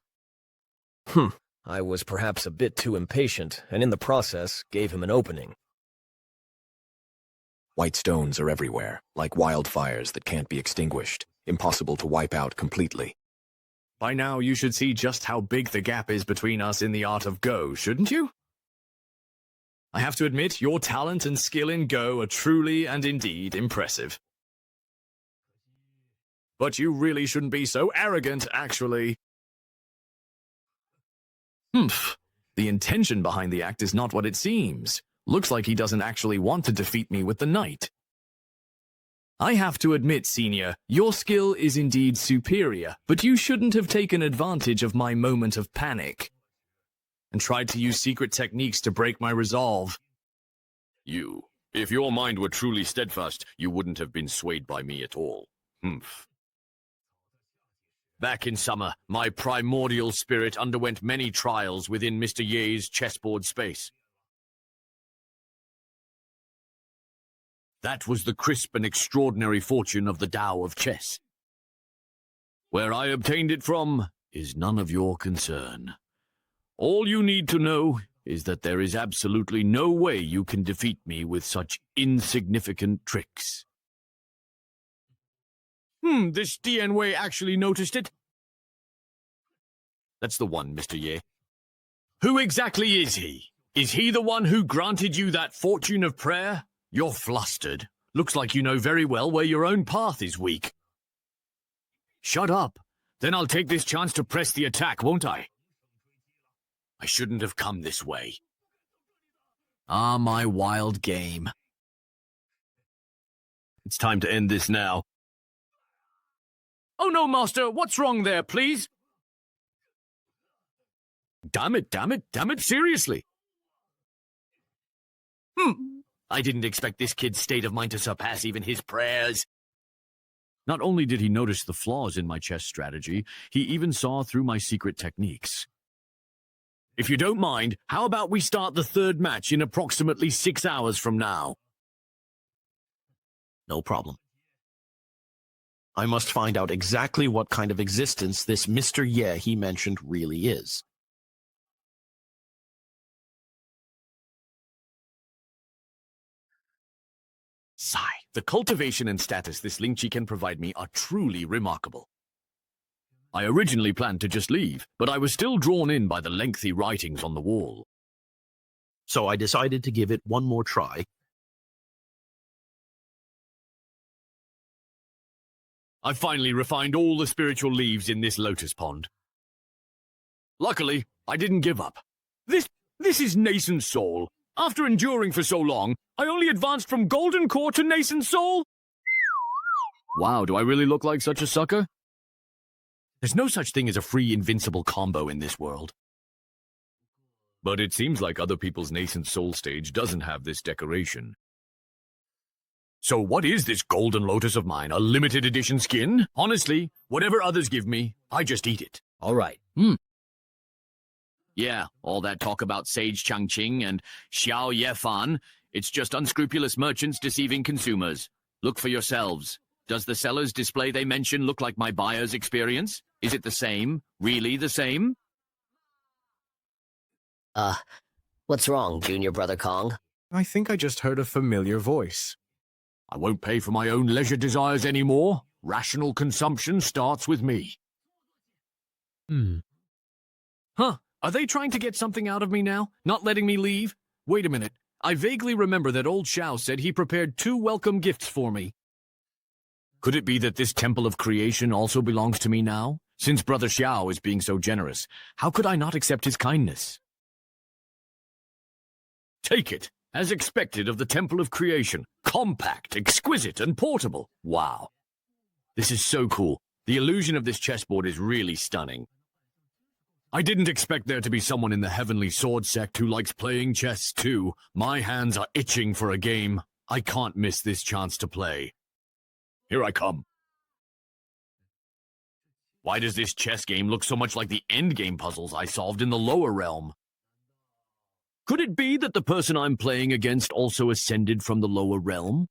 I was perhaps a bit too impatient, and in the process, gave him an opening. White stones are everywhere, like wildfires that can't be extinguished, impossible to wipe out completely. By now, you should see just how big the gap is between us in the art of Go, shouldn't you? I have to admit, your talent and skill in Go are truly and indeed impressive. But you really shouldn't be so arrogant, actually. The intention behind the act is not what it seems. Looks like he doesn't actually want to defeat me with the knight. I have to admit, Senior, your skill is indeed superior, but you shouldn't have taken advantage of my moment of panic and tried to use secret techniques to break my resolve. If your mind were truly steadfast, you wouldn't have been swayed by me at all. Back in summer, my primordial spirit underwent many trials within Mr. Ye's chessboard space. That was the crisp and extraordinary fortune of the Tao of chess. Where I obtained it from is none of your concern. All you need to know is that there is absolutely no way you can defeat me with such insignificant tricks. This Dian Wei actually noticed it? That's the one, Mr. Ye. Who exactly is he? Is he the one who granted you that fortune of prayer? You're flustered. Looks like you know very well where your own path is weak. Shut up. Then I'll take this chance to press the attack, won't I? I shouldn't have come this way. Ah, my wild game. It's time to end this now. Oh no, Master, what's wrong there, please? Damn it, seriously. I didn't expect this kid's state of mind to surpass even his prayers. Not only did he notice the flaws in my chess strategy, he even saw through my secret techniques. If you don't mind, how about we start the third match in approximately 6 hours from now? No problem. I must find out exactly what kind of existence this Mr. Ye he mentioned really is. Sigh. The cultivation and status this Lingqi can provide me are truly remarkable. I originally planned to just leave, but I was still drawn in by the lengthy writings on the wall. So I decided to give it one more try. I finally refined all the spiritual leaves in this lotus pond. Luckily, I didn't give up. This is nascent soul. After enduring for so long, I only advanced from golden core to nascent soul. Wow, do I really look like such a sucker? There's no such thing as a free invincible combo in this world. But it seems like other people's nascent soul stage doesn't have this decoration. So what is this golden lotus of mine? A limited edition skin? Honestly, whatever others give me, I just eat it. All right. Yeah, all that talk about Sage Changqing and Xiao Yefan, it's just unscrupulous merchants deceiving consumers. Look for yourselves. Does the seller's display they mention look like my buyer's experience? Is it the same? Really the same? What's wrong, Junior Brother Kong? I think I just heard a familiar voice. I won't pay for my own leisure desires anymore. Rational consumption starts with me. Huh? Are they trying to get something out of me now? Not letting me leave? Wait a minute. I vaguely remember that old Xiao said he prepared 2 welcome gifts for me. Could it be that this temple of creation also belongs to me now? Since Brother Xiao is being so generous, how could I not accept his kindness? Take it, as expected of the temple of creation. Compact, exquisite, and portable. Wow. This is so cool. The illusion of this chessboard is really stunning. I didn't expect there to be someone in the Heavenly Sword sect who likes playing chess too. My hands are itching for a game. I can't miss this chance to play. Here I come. Why does this chess game look so much like the endgame puzzles I solved in the lower realm? Could it be that the person I'm playing against also ascended from the lower realm?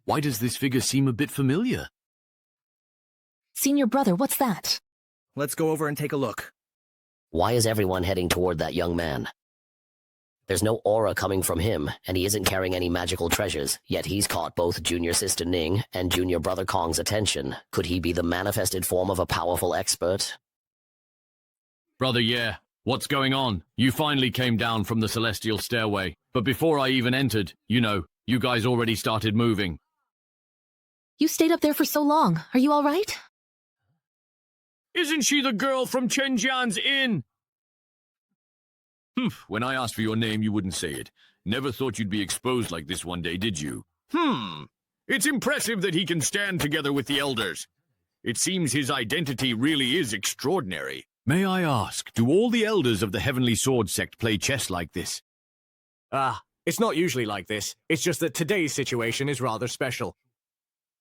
Why does this figure seem a bit familiar? Senior brother, what's that? Let's go over and take a look. Why is everyone heading toward that young man? There's no aura coming from him, and he isn't carrying any magical treasures, yet he's caught both Junior Sister Ning and Junior Brother Kong's attention. Could he be the manifested form of a powerful expert? Brother, yeah. What's going on? You finally came down from the celestial stairway, but before I even entered, you guys already started moving. You stayed up there for so long. Are you all right? Isn't she the girl from Chen Jian's inn? When I asked for your name, you wouldn't say it. Never thought you'd be exposed like this one day, did you? It's impressive that he can stand together with the elders. It seems his identity really is extraordinary. May I ask, do all the elders of the Heavenly Sword sect play chess like this? It's not usually like this. It's just that today's situation is rather special.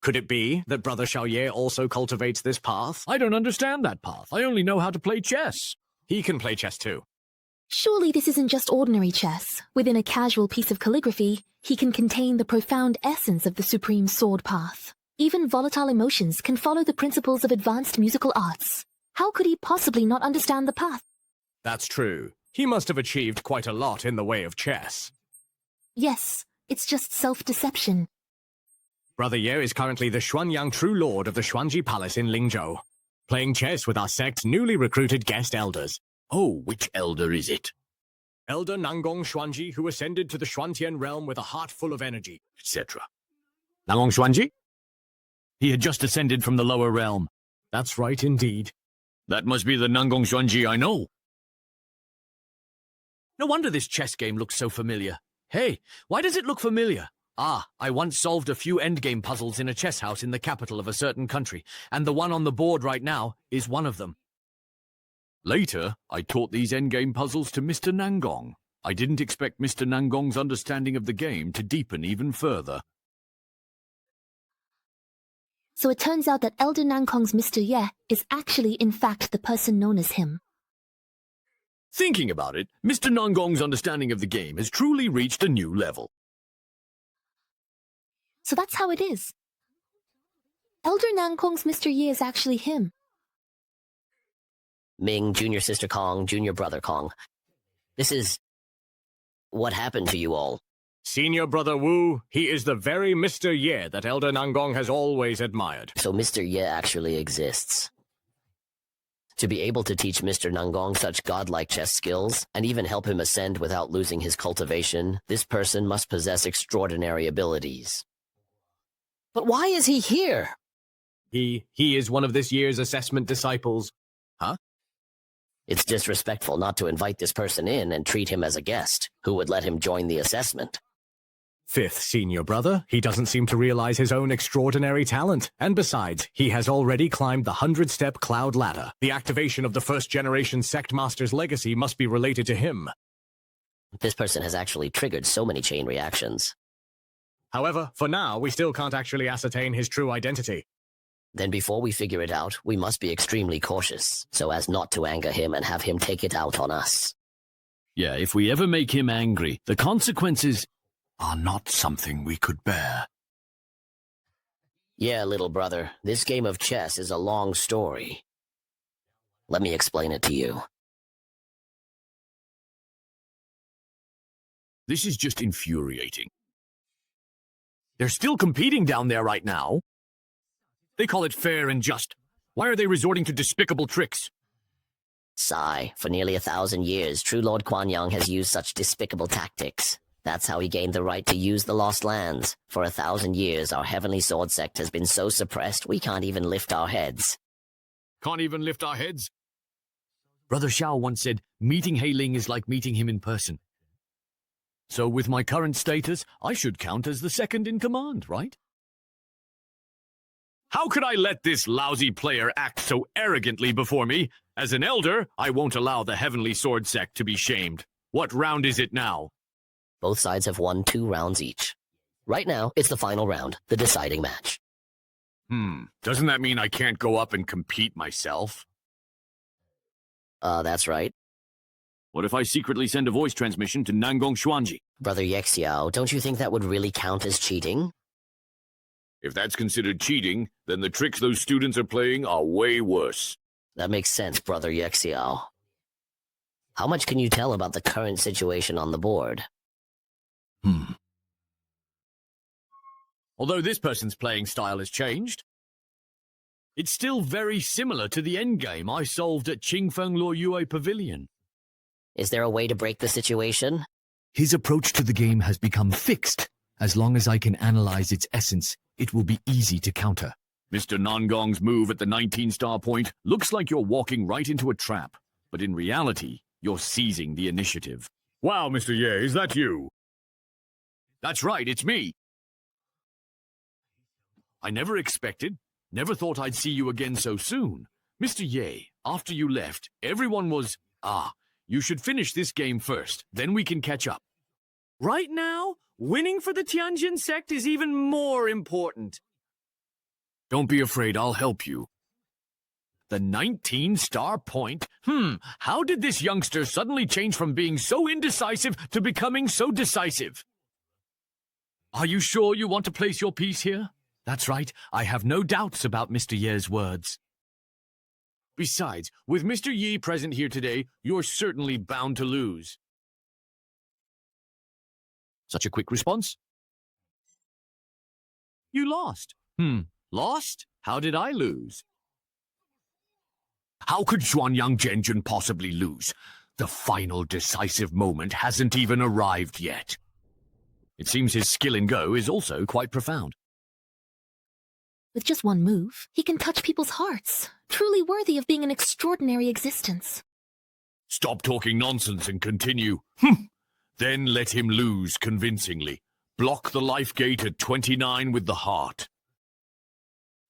Could it be that Brother Xiaoye also cultivates this path? I don't understand that path. I only know how to play chess. He can play chess too. Surely this isn't just ordinary chess. Within a casual piece of calligraphy, he can contain the profound essence of the supreme sword path. Even volatile emotions can follow the principles of advanced musical arts. How could he possibly not understand the path? That's true. He must have achieved quite a lot in the way of chess. Yes, it's just self-deception. Brother Ye is currently the Xuanyang True Lord of the Xuanji Palace in Lingzhou, playing chess with our sect's newly recruited guest elders. Oh, which elder is it? Elder Nangong Xuanji, who ascended to the Xuantian realm with a heart full of energy, etc. Nangong Xuanji? He had just ascended from the lower realm. That's right, indeed. That must be the Nangong Xuanji I know. No wonder this chess game looks so familiar. Hey, why does it look familiar? I once solved a few endgame puzzles in a chess house in the capital of a certain country, and the one on the board right now is one of them. Later, I taught these endgame puzzles to Mr. Nangong. I didn't expect Mr. Nangong's understanding of the game to deepen even further. So it turns out that Elder Nangong's Mr. Ye is actually in fact the person known as him. Thinking about it, Mr. Nangong's understanding of the game has truly reached a new level. So that's how it is. Elder Nangong's Mr. Ye is actually him. Ming, Junior Sister Kong, Junior Brother Kong. This is... what happened to you all? Senior Brother Wu, he is the very Mr. Ye that Elder Nangong has always admired. So Mr. Ye actually exists. To be able to teach Mr. Nangong such godlike chess skills, and even help him ascend without losing his cultivation, this person must possess extraordinary abilities. But why is he here? He is one of this year's assessment disciples. Huh? It's disrespectful not to invite this person in and treat him as a guest. Who would let him join the assessment? Fifth Senior Brother, he doesn't seem to realize his own extraordinary talent. And besides, he has already climbed the 100-step cloud ladder. The activation of the first-generation Sect Master's legacy must be related to him. This person has actually triggered so many chain reactions. However, for now, we still can't actually ascertain his true identity. Then before we figure it out, we must be extremely cautious, so as not to anger him and have him take it out on us. Yeah, if we ever make him angry, the consequences are not something we could bear. Yeah, little brother, this game of chess is a long story. Let me explain it to you. This is just infuriating. They're still competing down there right now. They call it fair and just. Why are they resorting to despicable tricks? Sigh, for nearly 1,000 years, True Lord Kuan Yang has used such despicable tactics. That's how he gained the right to use the Lost Lands. For 1,000 years, our Heavenly Sword sect has been so suppressed we can't even lift our heads. Can't even lift our heads? Brother Xiao once said, meeting Hei Ling is like meeting him in person. So with my current status, I should count as the second in command, right? How could I let this lousy player act so arrogantly before me? As an elder, I won't allow the Heavenly Sword sect to be shamed. What round is it now? Both sides have won 2 rounds each. Right now, it's the final round, the deciding match. Doesn't that mean I can't go up and compete myself? That's right. What if I secretly send a voice transmission to Nangong Xuanji? Brother Yexiao, don't you think that would really count as cheating? If that's considered cheating, then the tricks those students are playing are way worse. That makes sense, Brother Yexiao. How much can you tell about the current situation on the board? Although this person's playing style has changed, it's still very similar to the endgame I solved at Qingfeng Luoyue Pavilion. Is there a way to break the situation? His approach to the game has become fixed. As long as I can analyze its essence, it will be easy to counter. Mr. Nangong's move at the 19-star point looks like you're walking right into a trap, but in reality, you're seizing the initiative. Wow, Mr. Ye, is that you? That's right, it's me. I never thought I'd see you again so soon. Mr. Ye, after you left, everyone was, you should finish this game first, then we can catch up. Right now, winning for the Tianjin sect is even more important. Don't be afraid, I'll help you. The 19-star point? How did this youngster suddenly change from being so indecisive to becoming so decisive? Are you sure you want to place your piece here? That's right, I have no doubts about Mr. Ye's words. Besides, with Mr. Yi present here today, you're certainly bound to lose. Such a quick response? You lost. Lost? How did I lose? How could Xuanyang Zhenjun possibly lose? The final decisive moment hasn't even arrived yet. It seems his skill in Go is also quite profound. With just one move, he can touch people's hearts, truly worthy of being an extraordinary existence. Stop talking nonsense and continue. Then let him lose convincingly. Block the life gate at 29 with the heart.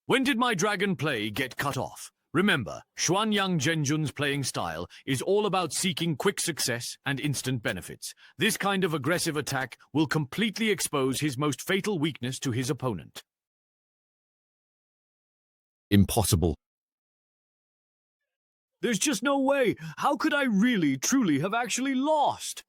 When did my dragon play get cut off? Remember, Xuanyang Zhenjun's playing style is all about seeking quick success and instant benefits. This kind of aggressive attack will completely expose his most fatal weakness to his opponent. Impossible. There's just no way. How could I really, truly have actually lost?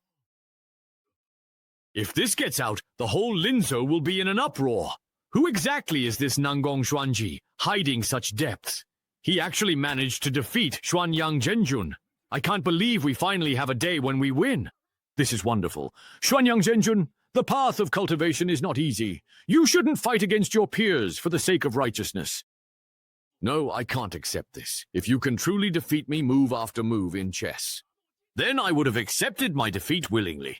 If this gets out, the whole Linzhou will be in an uproar. Who exactly is this Nangong Xuanji, hiding such depths? He actually managed to defeat Xuanyang Zhenjun. I can't believe we finally have a day when we win. This is wonderful. Xuanyang Zhenjun, the path of cultivation is not easy. You shouldn't fight against your peers for the sake of righteousness. No, I can't accept this. If you can truly defeat me move after move in chess, then I would have accepted my defeat willingly.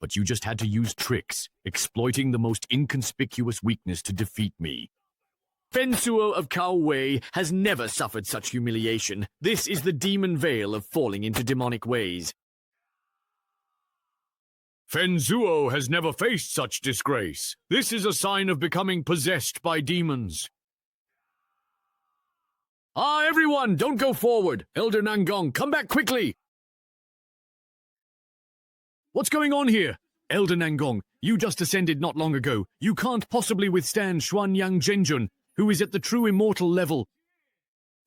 But you just had to use tricks, exploiting the most inconspicuous weakness to defeat me. Fensuo of Cao Wei has never suffered such humiliation. This is the demon veil of falling into demonic ways. Fenzuo has never faced such disgrace. This is a sign of becoming possessed by demons. Everyone, don't go forward. Elder Nangong, come back quickly. What's going on here? Elder Nangong, You just ascended not long ago. You can't possibly withstand Xuanyang Zhenjun, who is at the true immortal level.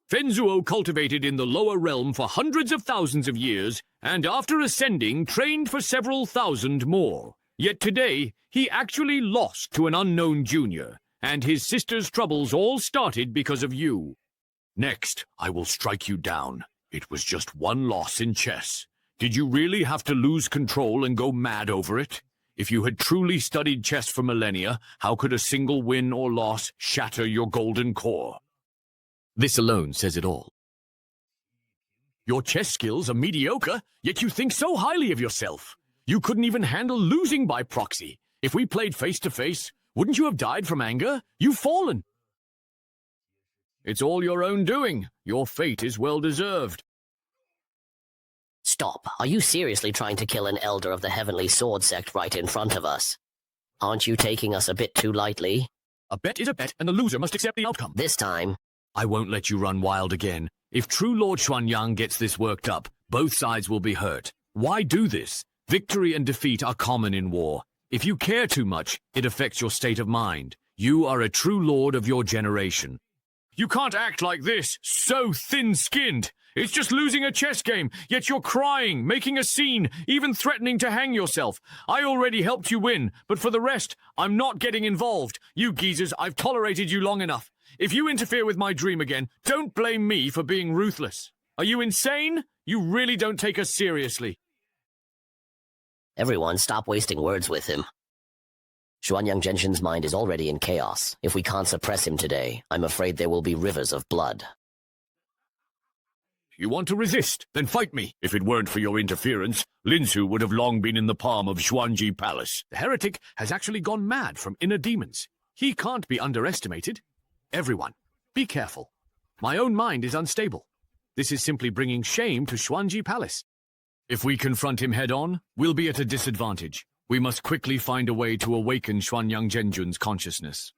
Fenzuo cultivated in the lower realm for hundreds of thousands of years, and after ascending, trained for several thousand more. Yet today, he actually lost to an unknown junior, and his sister's troubles all started because of you. Next, I will strike you down. It was just one loss in chess. Did you really have to lose control and go mad over it? If you had truly studied chess for millennia, how could a single win or loss shatter your golden core? This alone says it all. Your chess skills are mediocre, yet you think so highly of yourself. You couldn't even handle losing by proxy. If we played face-to-face, wouldn't you have died from anger? You've fallen. It's all your own doing. Your fate is well-deserved. Stop. Are you seriously trying to kill an elder of the Heavenly Sword Sect right in front of us? Aren't you taking us a bit too lightly? A bet is a bet, and the loser must accept the outcome. This time, I won't let you run wild again. If true Lord Xuanyang gets this worked up, both sides will be hurt. Why do this? Victory and defeat are common in war. If you care too much, it affects your state of mind. You are a true lord of your generation. You can't act like this, so thin-skinned. It's just losing a chess game, yet you're crying, making a scene, even threatening to hang yourself. I already helped you win, but for the rest, I'm not getting involved. You geezers, I've tolerated you long enough. If you interfere with my dream again, don't blame me for being ruthless. Are you insane? You really don't take us seriously. everyone stop wasting words with him. Xuanyang Zhenjun's mind is already in chaos. If we can't suppress him today, I'm afraid there will be rivers of blood. You want to resist? Then fight me. If it weren't for your interference, Linsu would have long been in the palm of Xuanji Palace. The heretic has actually gone mad from inner demons. He can't be underestimated. Everyone, be careful. My own mind is unstable. This is simply bringing shame to Xuanji Palace. If we confront him head-on, we'll be at a disadvantage. We must quickly find a way to awaken Xuanyang Zhenjun's consciousness.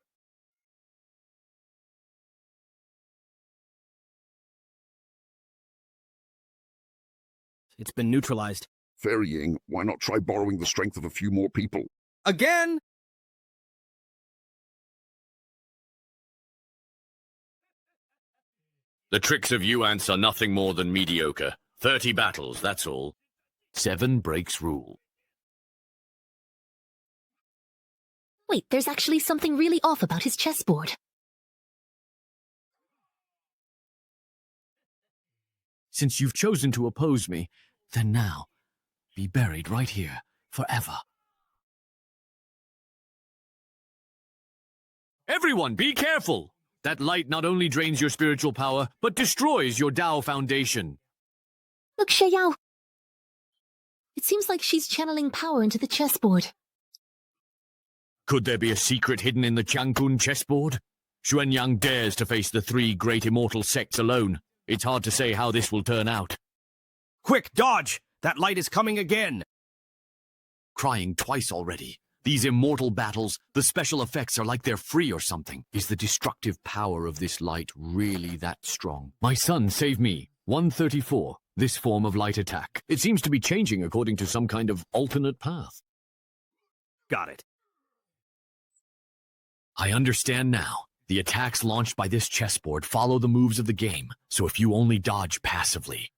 It's been neutralized. Ferrying, why not try borrowing the strength of a few more people? Again? The tricks of Yuans are nothing more than mediocre. 30 battles, that's all. 7 breaks rule. Wait, there's actually something really off about his chessboard. Since you've chosen to oppose me, then now, be buried right here, forever. Everyone, be careful! That light not only drains your spiritual power, but destroys your Dao foundation. Look, Xieyao. It seems like she's channeling power into the chessboard. Could there be a secret hidden in the Changkun chessboard? Xuanyang dares to face the 3 great immortal sects alone. It's hard to say how this will turn out. Quick, dodge! That light is coming again! Crying twice already. These immortal battles, the special effects are like they're free or something. Is the destructive power of this light really that strong? My son, save me. 134. This form of light attack. It seems to be changing according to some kind of alternate path. Got it. I understand now. The attacks launched by this chessboard follow the moves of the game, so if you only dodge passively,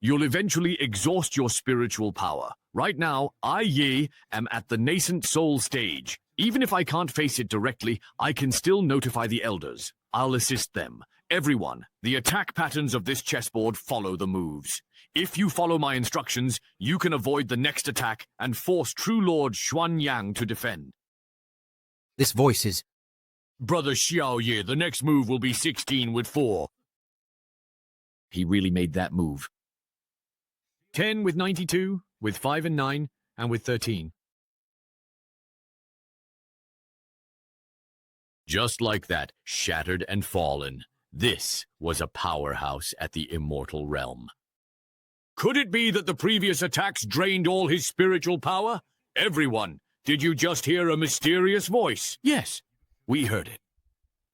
you'll eventually exhaust your spiritual power. Right now, I, Yi, am at the nascent soul stage. Even if I can't face it directly, I can still notify the elders. I'll assist them. Everyone, the attack patterns of this chessboard follow the moves. If you follow my instructions, you can avoid the next attack and force True Lord Xuanyang to defend. This voice is... Brother Xiao Ye, the next move will be 16 with 4. He really made that move. 10 with 92, with 5 and 9, and with 13. Just like that, shattered and fallen. This was a powerhouse at the immortal realm. Could it be that the previous attacks drained all his spiritual power? Everyone, did you just hear a mysterious voice? Yes, we heard it.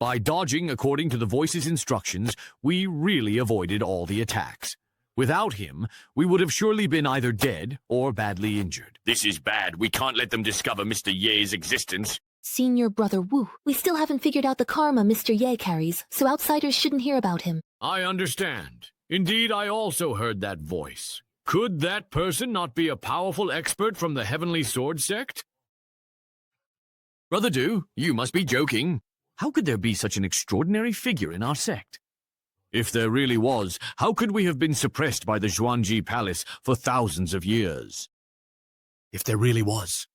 By dodging according to the voice's instructions, we really avoided all the attacks. Without him, we would have surely been either dead or badly injured. This is bad. We can't let them discover Mr. Ye's existence. Senior Brother Wu, we still haven't figured out the karma Mr. Ye carries, so outsiders shouldn't hear about him. I understand. Indeed, I also heard that voice. Could that person not be a powerful expert from the Heavenly Sword sect? Brother Du, you must be joking. How could there be such an extraordinary figure in our sect? If there really was, how could we have been suppressed by the Xuanji Palace for thousands of years? If there really was,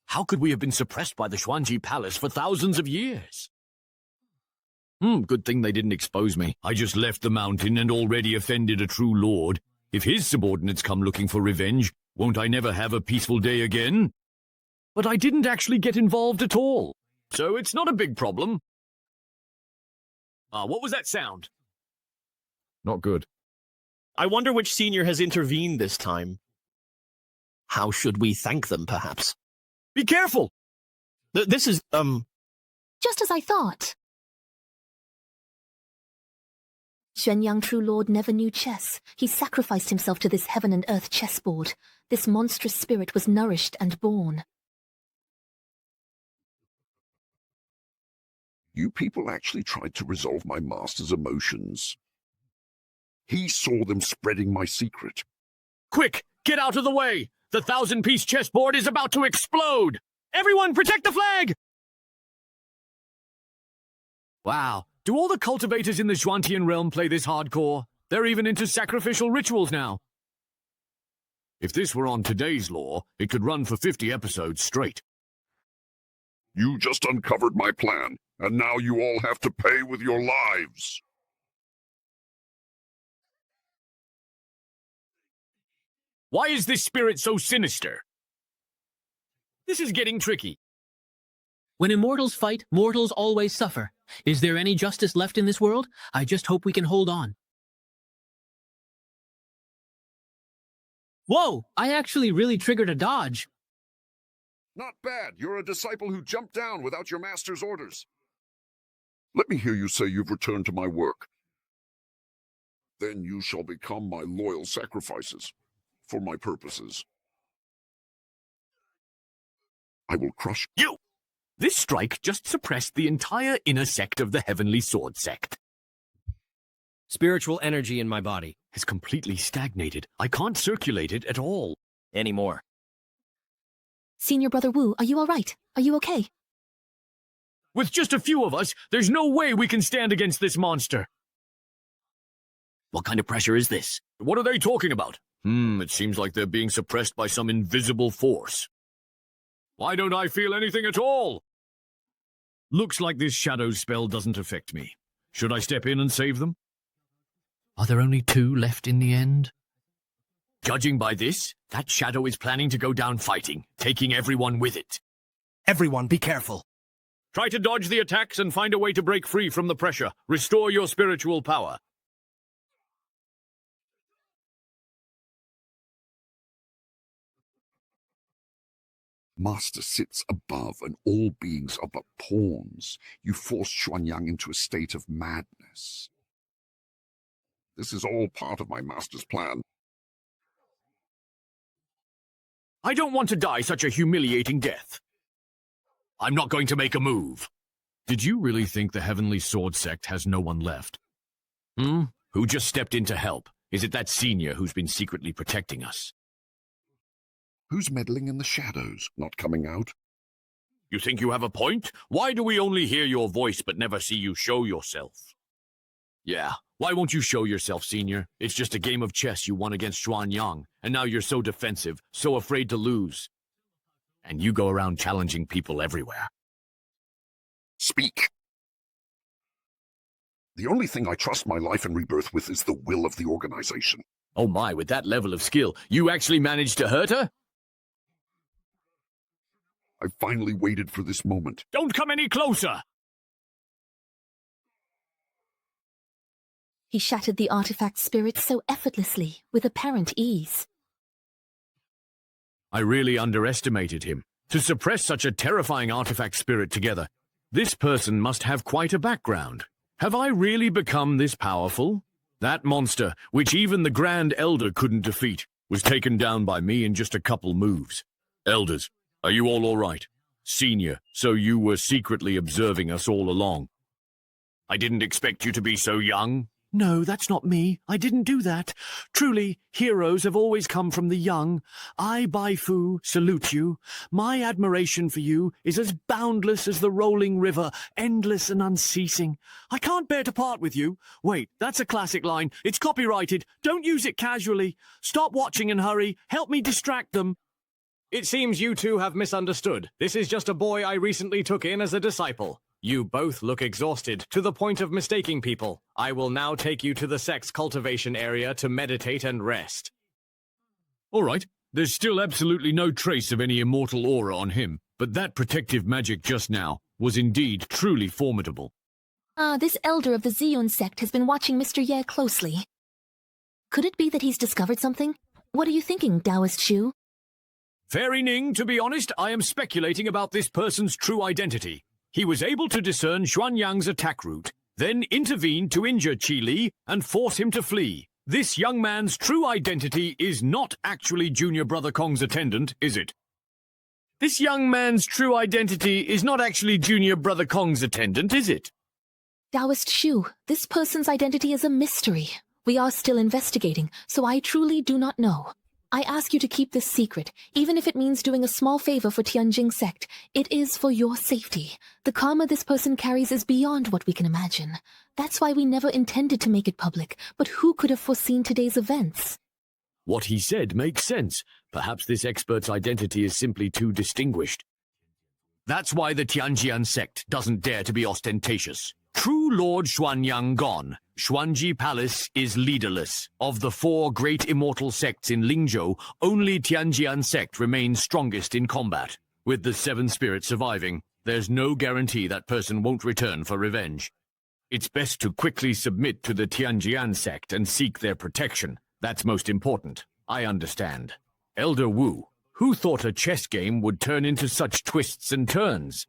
how could we have been suppressed by the Xuanji Palace for thousands of years? Good thing they didn't expose me. I just left the mountain and already offended a true lord. If his subordinates come looking for revenge, won't I never have a peaceful day again? But I didn't actually get involved at all, so it's not a big problem. What was that sound? Not good. I wonder which senior has intervened this time. How should we thank them, perhaps? Be careful! This is, Just as I thought. Xuanyang True Lord never knew chess. He sacrificed himself to this heaven and earth chessboard. This monstrous spirit was nourished and born. You people actually tried to resolve my master's emotions. He saw them spreading my secret. Quick, get out of the way! The 1,000-piece chessboard is about to explode! Everyone protect the flag! Wow, do all the cultivators in the Xuantian realm play this hardcore? They're even into sacrificial rituals now. If this were on today's law, it could run for 50 episodes straight. You just uncovered my plan, and now you all have to pay with your lives. Why is this spirit so sinister? This is getting tricky. When immortals fight, mortals always suffer. Is there any justice left in this world? I just hope we can hold on. Whoa! I actually really triggered a dodge. Not bad. You're a disciple who jumped down without your master's orders. Let me hear you say you've returned to my work. Then you shall become my loyal sacrifices for my purposes. I will crush you. This strike just suppressed the entire inner sect of the Heavenly Sword sect. Spiritual energy in my body has completely stagnated. I can't circulate it at all. Anymore. Senior Brother Wu, are you all right? Are you okay? With just a few of us, there's no way we can stand against this monster. What kind of pressure is this? What are they talking about? It seems like they're being suppressed by some invisible force. Why don't I feel anything at all? Looks like this shadow spell doesn't affect me. Should I step in and save them? Are there only 2 left in the end? Judging by this, that shadow is planning to go down fighting, taking everyone with it. Everyone, be careful. Try to dodge the attacks and find a way to break free from the pressure. Restore your spiritual power. Master sits above, and all beings are but pawns. You forced Xuanyang into a state of madness. This is all part of my master's plan. I don't want to die such a humiliating death. I'm not going to make a move. Did you really think the Heavenly Sword sect has no one left? Who just stepped in to help? Is it that senior who's been secretly protecting us? Who's meddling in the shadows, not coming out? You think you have a point? Why do we only hear your voice but never see you show yourself? Yeah, why won't you show yourself, Senior? It's just a game of chess you won against Xuanyang, and now you're so defensive, so afraid to lose. And you go around challenging people everywhere. Speak. The only thing I trust my life and rebirth with is the will of the organization. Oh my, with that level of skill, you actually managed to hurt her? I finally waited for this moment. Don't come any closer! He shattered the artifact spirit so effortlessly, with apparent ease. I really underestimated him. To suppress such a terrifying artifact spirit together, this person must have quite a background. Have I really become this powerful? That monster, which even the Grand Elder couldn't defeat, was taken down by me in just a couple moves. Elders, are you all right? Senior, so you were secretly observing us all along. I didn't expect you to be so young. No, that's not me. I didn't do that. Truly, heroes have always come from the young. I, Bai Fu, salute you. My admiration for you is as boundless as the rolling river, endless and unceasing. I can't bear to part with you. Wait, that's a classic line. It's copyrighted. Don't use it casually. Stop watching and hurry. Help me distract them. It seems you two have misunderstood. This is just a boy I recently took in as a disciple. You both look exhausted, to the point of mistaking people. I will now take you to the sex cultivation area to meditate and rest. All right, there's still absolutely no trace of any immortal aura on him, but that protective magic just now was indeed truly formidable. This elder of the Ziyun sect has been watching Mr. Ye closely. Could it be that he's discovered something? What are you thinking, Taoist Shu? Fairy Ning, to be honest, I am speculating about this person's true identity. He was able to discern Xuanyang's attack route, then intervene to injure Qi Li and force him to flee. This young man's true identity is not actually Junior Brother Kong's attendant, is it? This young man's true identity is not actually Junior Brother Kong's attendant, is it? Taoist Shu, this person's identity is a mystery. We are still investigating, so I truly do not know. I ask you to keep this secret, even if it means doing a small favor for Tianjing sect. It is for your safety. The karma this person carries is beyond what we can imagine. That's why we never intended to make it public, but who could have foreseen today's events? What he said makes sense. Perhaps this expert's identity is simply too distinguished. That's why the Tianjian sect doesn't dare to be ostentatious. True Lord Xuanyang gone, Xuanji Palace is leaderless. Of the 4 great immortal sects in Lingzhou, only Tianjian sect remains strongest in combat. With the 7 spirits surviving, there's no guarantee that person won't return for revenge. It's best to quickly submit to the Tianjian sect and seek their protection. That's most important. I understand. Elder Wu, who thought a chess game would turn into such twists and turns?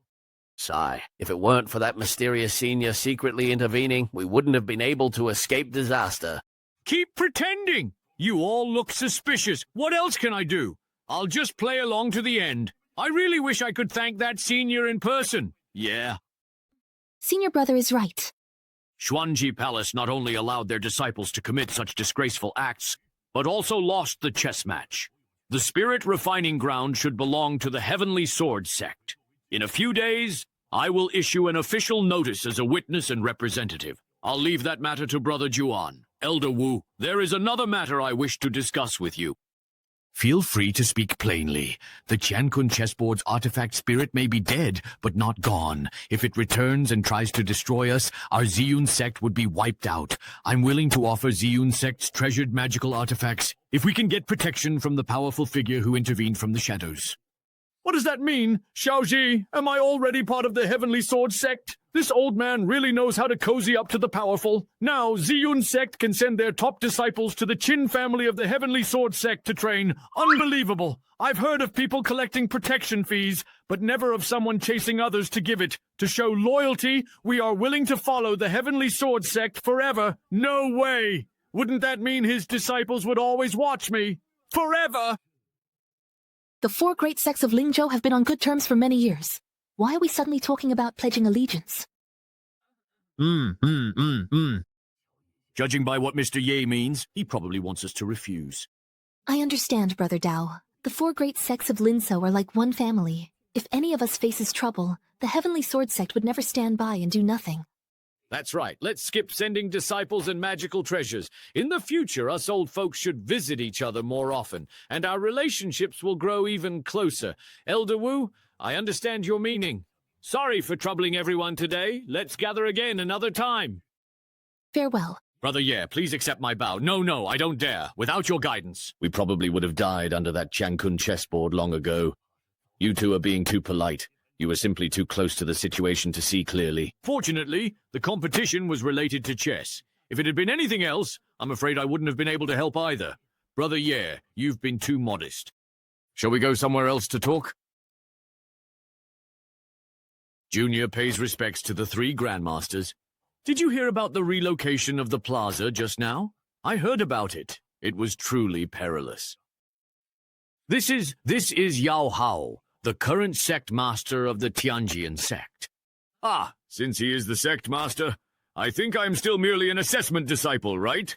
Sigh, if it weren't for that mysterious senior secretly intervening, we wouldn't have been able to escape disaster. Keep pretending! You all look suspicious. What else can I do? I'll just play along to the end. I really wish I could thank that senior in person. Yeah. Senior brother is right. Xuanji Palace not only allowed their disciples to commit such disgraceful acts, but also lost the chess match. The spirit refining ground should belong to the Heavenly Sword sect. In a few days, I will issue an official notice as a witness and representative. I'll leave that matter to Brother Juan. Elder Wu, there is another matter I wish to discuss with you. Feel free to speak plainly. The Qiankun chessboard's artifact spirit may be dead, but not gone. If it returns and tries to destroy us, our Ziyun sect would be wiped out. I'm willing to offer Ziyun sect's treasured magical artifacts if we can get protection from the powerful figure who intervened from the shadows. What does that mean? Xiaoji, am I already part of the Heavenly Sword sect? This old man really knows how to cozy up to the powerful. Now, Ziyun sect can send their top disciples to the Qin family of the Heavenly Sword sect to train. Unbelievable. I've heard of people collecting protection fees, but never of someone chasing others to give it. To show loyalty, we are willing to follow the Heavenly Sword sect forever. No way. Wouldn't that mean his disciples would always watch me? Forever? The 4 great sects of Lingzhou have been on good terms for many years. Why are we suddenly talking about pledging allegiance? Judging by what Mr. Ye means, he probably wants us to refuse. I understand, Brother Dao. The 4 great sects of Linzhou are like one family. If any of us faces trouble, the Heavenly Sword sect would never stand by and do nothing. That's right. Let's skip sending disciples and magical treasures. In the future, us old folks should visit each other more often, and our relationships will grow even closer. Elder Wu, I understand your meaning. Sorry for troubling everyone today. Let's gather again another time. Farewell. Brother Ye, please accept my bow. No, I don't dare. Without your guidance, we probably would have died under that Qiankun chessboard long ago. You two are being too polite. You were simply too close to the situation to see clearly. Fortunately, the competition was related to chess. If it had been anything else, I'm afraid I wouldn't have been able to help either. Brother Ye, you've been too modest. Shall we go somewhere else to talk? Junior pays respects to the 3 grandmasters. Did you hear about the relocation of the plaza just now? I heard about it. It was truly perilous. This is Yao Hao, the current sect master of the Tianjian sect. Ah, since he is the sect master, I think I'm still merely an assessment disciple, right?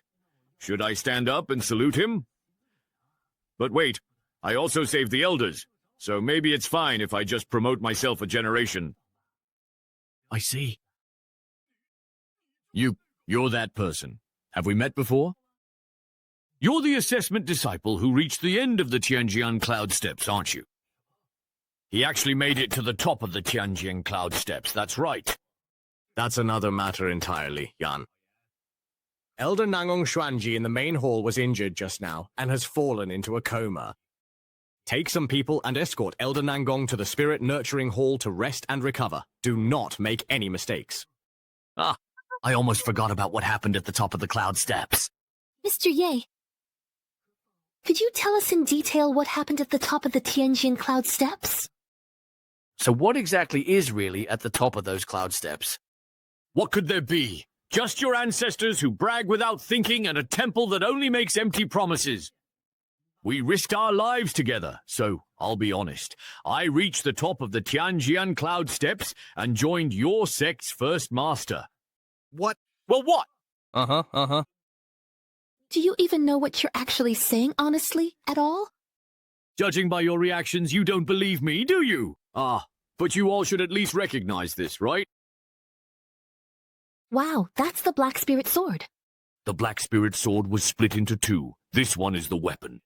Should I stand up and salute him? But wait, I also saved the elders, so maybe it's fine if I just promote myself a generation. I see. You're that person. Have we met before? You're the assessment disciple who reached the end of the Tianjian cloud steps, aren't you? He actually made it to the top of the Tianjian cloud steps, that's right. That's another matter entirely, Yan. Elder Nangong Xuanji in the main hall was injured just now and has fallen into a coma. Take some people and escort Elder Nangong to the Spirit Nurturing Hall to rest and recover. Do not make any mistakes. Ah, I almost forgot about what happened at the top of the cloud steps. Mr. Ye, could you tell us in detail what happened at the top of the Tianjin cloud steps? So what exactly is really at the top of those cloud steps? What could there be? Just your ancestors who brag without thinking and a temple that only makes empty promises. We risked our lives together, so I'll be honest. I reached the top of the Tianjian cloud steps and joined your sect's first master. What? Well, what? Do you even know what you're actually saying, honestly, at all? Judging by your reactions, you don't believe me, do you? Ah, but you all should at least recognize this, right? Wow, that's the Black Spirit Sword. The Black Spirit Sword was split into two. This one is the weapon.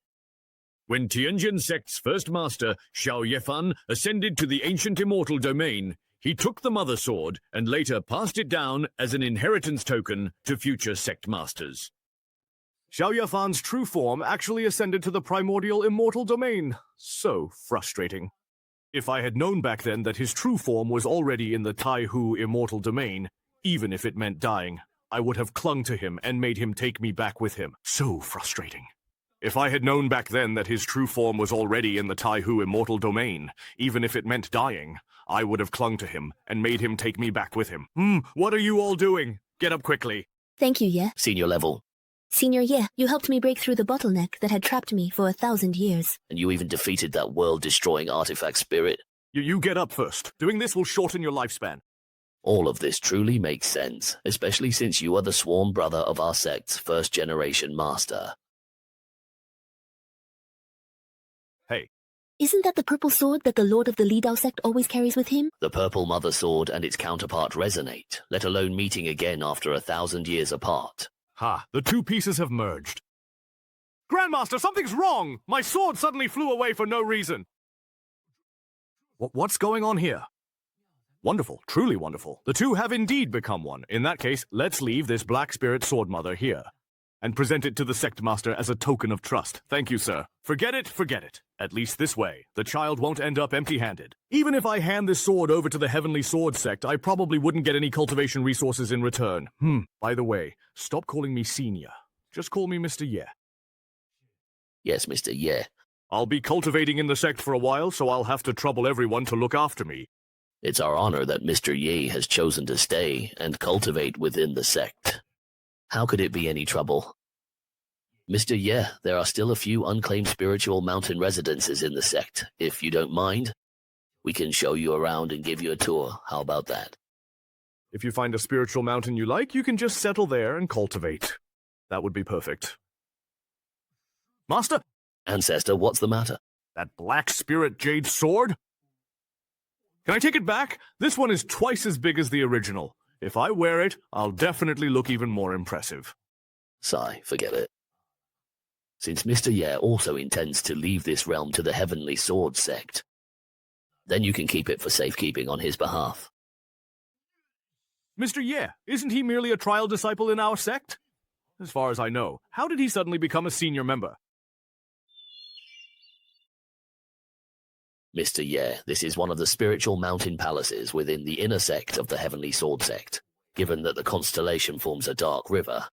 When Tianjin sect's first master, Xiao Yefan, ascended to the ancient immortal domain, he took the Mother Sword and later passed it down as an inheritance token to future sect masters. Xiao Yafan's true form actually ascended to the primordial immortal domain. So frustrating. If I had known back then that his true form was already in the Taihu immortal domain, even if it meant dying, I would have clung to him and made him take me back with him. So frustrating. If I had known back then that his true form was already in the Taihu immortal domain, even if it meant dying, I would have clung to him and made him take me back with him. What are you all doing? Get up quickly. Thank you, Ye. Senior level. Senior Ye, you helped me break through the bottleneck that had trapped me for 1,000 years. And you even defeated that world-destroying artifact spirit. You get up first. Doing this will shorten your lifespan. All of this truly makes sense, especially since you are the sworn brother of our sect's first-generation master. Hey. Isn't that the purple sword that the Lord of the Li Dao sect always carries with him? The purple Mother Sword and its counterpart resonate, let alone meeting again after 1,000 years apart. Ha, the two pieces have merged. Grandmaster, something's wrong! My sword suddenly flew away for no reason. What's going on here? Wonderful, truly wonderful. The two have indeed become one. In that case, let's leave this Black Spirit Sword Mother here and present it to the Sect Master as a token of trust. Thank you, sir. Forget it, forget it. At least this way, the child won't end up empty-handed. Even if I hand this sword over to the Heavenly Sword Sect, I probably wouldn't get any cultivation resources in return. By the way, stop calling me Senior. Just call me Mr. Ye. Yes, Mr. Ye. I'll be cultivating in the sect for a while, so I'll have to trouble everyone to look after me. It's our honor that Mr. Ye has chosen to stay and cultivate within the sect. How could it be any trouble? Mr. Ye, there are still a few unclaimed spiritual mountain residences in the sect. If you don't mind, we can show you around and give you a tour. How about that? If you find a spiritual mountain you like, you can just settle there and cultivate. That would be perfect. Master? Ancestor, what's the matter? That Black Spirit Jade Sword? Can I take it back? This one is twice as big as the original. If I wear it, I'll definitely look even more impressive. Sigh, forget it. Since Mr. Ye also intends to leave this realm to the Heavenly Sword Sect, then you can keep it for safekeeping on his behalf. Mr. Ye, isn't he merely a trial disciple in our sect? As far as I know, how did he suddenly become a senior member? Mr. Ye, this is one of the spiritual mountain palaces within the inner sect of the Heavenly Sword Sect, given that the constellation forms a dark river.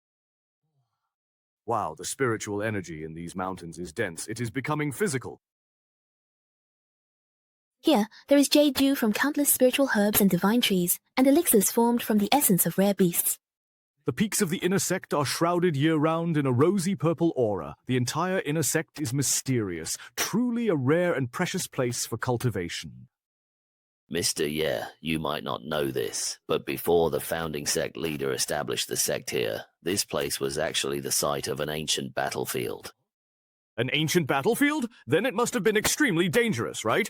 Wow, the spiritual energy in these mountains is dense. It is becoming physical. Here, there is jade dew from countless spiritual herbs and divine trees, and elixirs formed from the essence of rare beasts. The peaks of the inner sect are shrouded year-round in a rosy purple aura. The entire inner sect is mysterious, truly a rare and precious place for cultivation. Mr. Yeah, you might not know this, but before the founding sect leader established the sect here, this place was actually the site of an ancient battlefield. An ancient battlefield? Then it must have been extremely dangerous, right?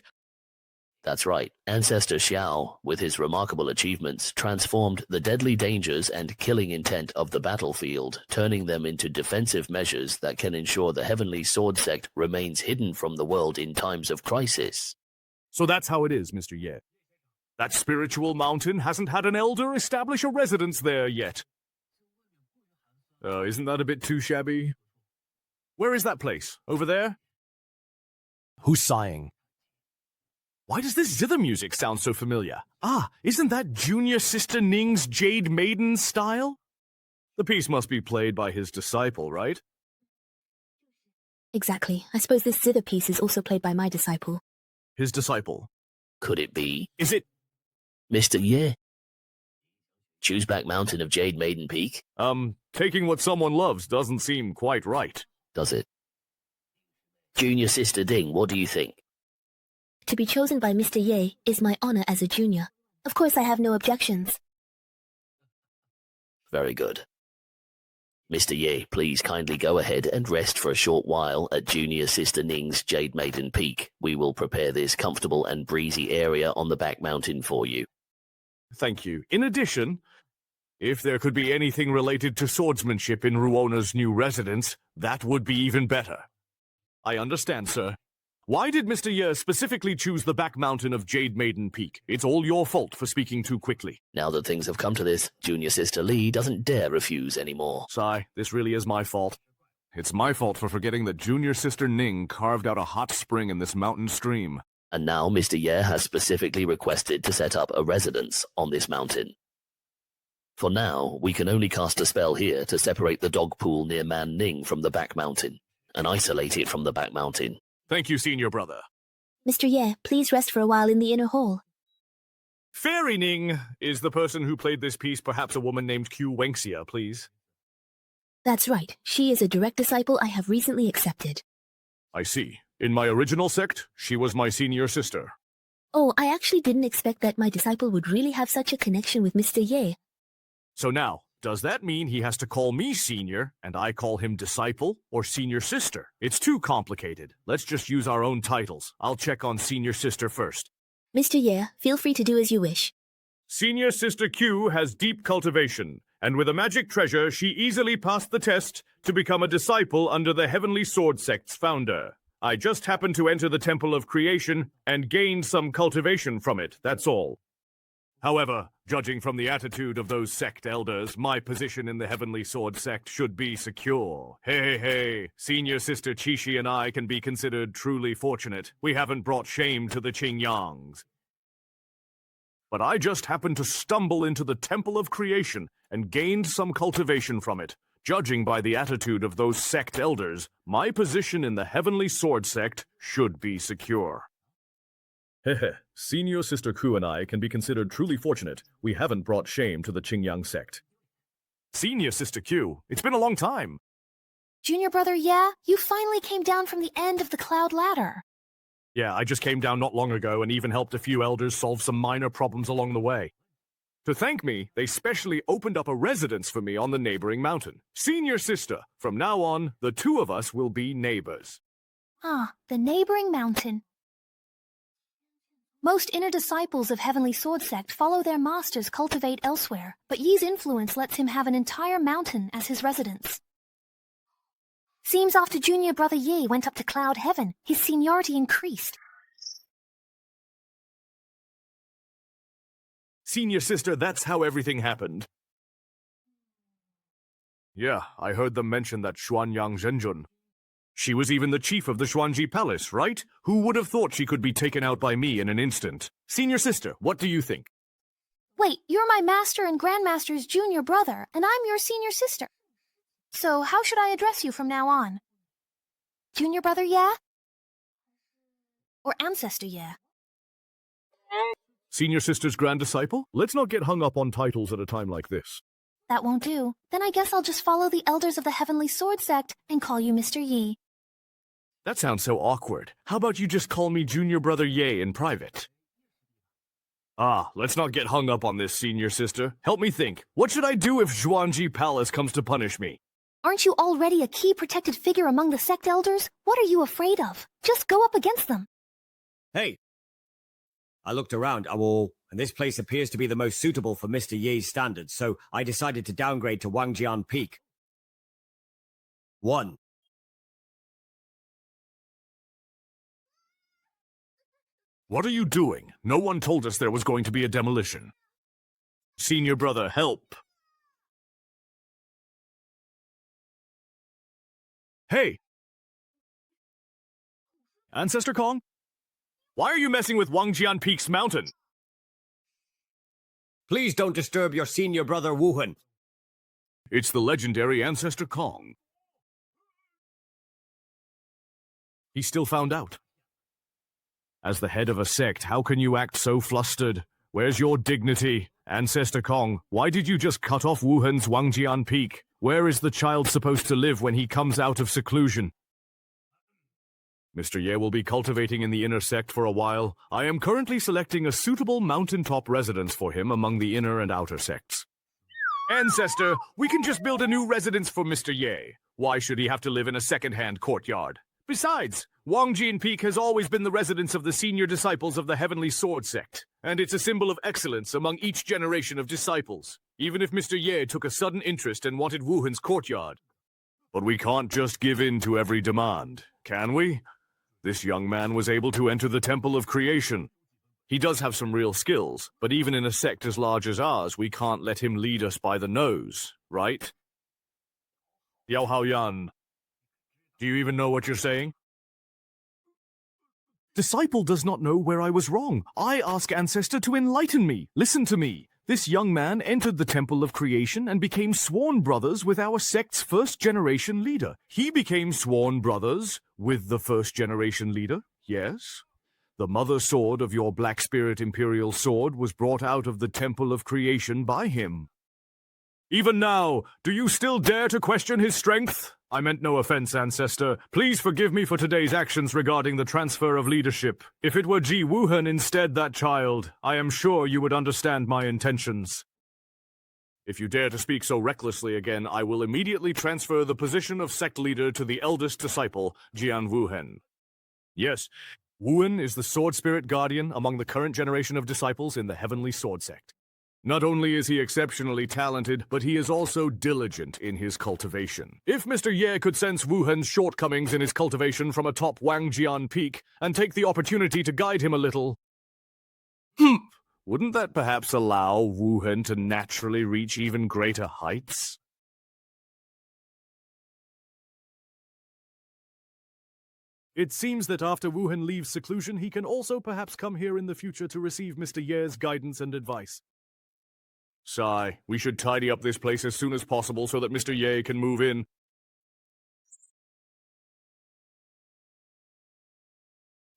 That's right. Ancestor Xiao, with his remarkable achievements, transformed the deadly dangers and killing intent of the battlefield, turning them into defensive measures that can ensure the Heavenly Sword Sect remains hidden from the world in times of crisis. So that's how it is, Mr. Ye. That spiritual mountain hasn't had an elder establish a residence there yet. Isn't that a bit too shabby? Where is that place? Over there? Who's sighing? Why does this zither music sound so familiar? Ah, isn't that Junior Sister Ning's Jade Maiden style? The piece must be played by his disciple, right? Exactly. I suppose this zither piece is also played by my disciple. His disciple? Could it be? Is it? Mr. Ye? Chewsback Mountain of Jade Maiden Peak? Taking what someone loves doesn't seem quite right. Does it? Junior Sister Ding, what do you think? To be chosen by Mr. Ye is my honor as a junior. Of course I have no objections. Very good. Mr. Ye, please kindly go ahead and rest for a short while at Junior Sister Ning's Jade Maiden Peak. We will prepare this comfortable and breezy area on the back mountain for you. Thank you. In addition, if there could be anything related to swordsmanship in Ruona's new residence, that would be even better. I understand, sir. Why did Mr. Ye specifically choose the back mountain of Jade Maiden Peak? It's all your fault for speaking too quickly. Now that things have come to this, Junior Sister Lee doesn't dare refuse anymore. Sai, this really is my fault. It's my fault for forgetting that Junior Sister Ning carved out a hot spring in this mountain stream. And now Mr. Ye has specifically requested to set up a residence on this mountain. For now, we can only cast a spell here to separate the dog pool near Man Ning from the back mountain, and isolate it from the back mountain. Thank you, senior brother. Mr. Ye, please rest for a while in the inner hall. Fairy Ning is the person who played this piece, perhaps a woman named Q Wenxia, please. That's right. She is a direct disciple I have recently accepted. I see. In my original sect, she was my senior sister. Oh, I actually didn't expect that my disciple would really have such a connection with Mr. Ye. So now, does that mean he has to call me senior, and I call him disciple, or senior sister? It's too complicated. Let's just use our own titles. I'll check on senior sister first. Mr. Ye, feel free to do as you wish. Senior Sister Q has deep cultivation, and with a magic treasure, she easily passed the test to become a disciple under the Heavenly Sword Sect's founder. I just happened to enter the Temple of Creation and gained some cultivation from it, that's all. However, judging from the attitude of those sect elders, my position in the Heavenly Sword Sect should be secure. Hey, Senior Sister Chishi and I can be considered truly fortunate. We haven't brought shame to the Qingyangs. But I just happened to stumble into the Temple of Creation and gained some cultivation from it. Judging by the attitude of those sect elders, my position in the Heavenly Sword Sect should be secure. Senior Sister Ku and I can be considered truly fortunate. We haven't brought shame to the Qingyang sect. Senior Sister Q, it's been a long time. Junior brother, yeah? You finally came down from the end of the cloud ladder. Yeah, I just came down not long ago and even helped a few elders solve some minor problems along the way. To thank me, they specially opened up a residence for me on the neighboring mountain. Senior Sister, from now on, the two of us will be neighbors. Ah, the neighboring mountain. Most inner disciples of Heavenly Sword Sect follow their masters cultivate elsewhere, but Yi's influence lets him have an entire mountain as his residence. Seems after Junior Brother Yi went up to Cloud Heaven, his seniority increased. Senior Sister, that's how everything happened. Yeah, I heard them mention that Xuanyang Zhenjun. She was even the chief of the Xuanji Palace, right? Who would have thought she could be taken out by me in an instant? Senior Sister, what do you think? Wait, you're my master and grandmaster's junior brother, and I'm your senior sister. So how should I address you from now on? Junior brother, yeah? Or ancestor, yeah? Senior Sister's Grand Disciple? Let's not get hung up on titles at a time like this. That won't do. Then I guess I'll just follow the elders of the Heavenly Sword Sect and call you Mr. Yi. That sounds so awkward. How about you just call me Junior Brother Ye in private? Let's not get hung up on this, Senior Sister. Help me think. What should I do if Zhuangji Palace comes to punish me? Aren't you already a key protected figure among the sect elders? What are you afraid of? Just go up against them. Hey! I looked around, and this place appears to be the most suitable for Mr. Ye's standards, so I decided to downgrade to Wangjian Peak. 1. What are you doing? No one told us there was going to be a demolition. Senior Brother, help! Hey! Ancestor Kong? Why are you messing with Wangjian Peak's mountain? Please don't disturb your senior brother Wuhan. It's the legendary Ancestor Kong. He still found out. As the head of a sect, how can you act so flustered? Where's your dignity? Ancestor Kong, why did you just cut off Wuhan's Wangjian Peak? Where is the child supposed to live when he comes out of seclusion? Mr. Ye will be cultivating in the inner sect for a while. I am currently selecting a suitable mountaintop residence for him among the inner and outer sects. Ancestor, we can just build a new residence for Mr. Ye. Why should he have to live in a second-hand courtyard? Besides, Wangjian Peak has always been the residence of the senior disciples of the Heavenly Sword Sect, and it's a symbol of excellence among each generation of disciples, even if Mr. Ye took a sudden interest and wanted Wuhan's courtyard. But we can't just give in to every demand, can we? This young man was able to enter the Temple of Creation. He does have some real skills, but even in a sect as large as ours, we can't let him lead us by the nose, right? Yao Haoyan, do you even know what you're saying? Disciple does not know where I was wrong. I ask Ancestor to enlighten me. Listen to me. This young man entered the Temple of Creation and became sworn brothers with our sect's first-generation leader. He became sworn brothers with the first-generation leader, yes? The mother sword of your Black Spirit Imperial Sword was brought out of the Temple of Creation by him. Even now, do you still dare to question his strength? I meant no offense, Ancestor. Please forgive me for today's actions regarding the transfer of leadership. If it were Ji Wuhan instead that child, I am sure you would understand my intentions. If you dare to speak so recklessly again, I will immediately transfer the position of sect leader to the eldest disciple, Jian Wuhen. Yes, Wuhan is the sword spirit guardian among the current generation of disciples in the Heavenly Sword Sect. Not only is he exceptionally talented, but he is also diligent in his cultivation. If Mr. Ye could sense Wuhan's shortcomings in his cultivation from atop Wangjian Peak and take the opportunity to guide him a little, wouldn't that perhaps allow Wuhan to naturally reach even greater heights? It seems that after Wuhan leaves seclusion, he can also perhaps come here in the future to receive Mr. Ye's guidance and advice. Sigh, we should tidy up this place as soon as possible so that Mr. Ye can move in.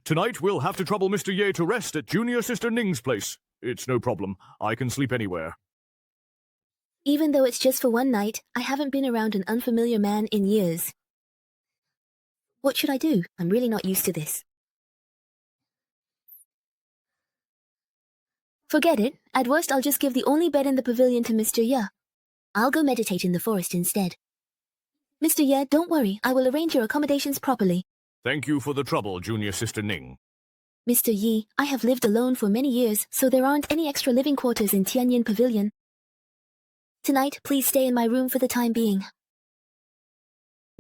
Tonight, we'll have to trouble Mr. Ye to rest at Junior Sister Ning's place. It's no problem. I can sleep anywhere. Even though it's just for one night, I haven't been around an unfamiliar man in years. What should I do? I'm really not used to this. Forget it. At worst, I'll just give the only bed in the pavilion to Mr. Ye. I'll go meditate in the forest instead. Mr. Ye, don't worry. I will arrange your accommodations properly. Thank you for the trouble, Junior Sister Ning. Mr. Yi, I have lived alone for many years, so there aren't any extra living quarters in Tianyin Pavilion. Tonight, please stay in my room for the time being.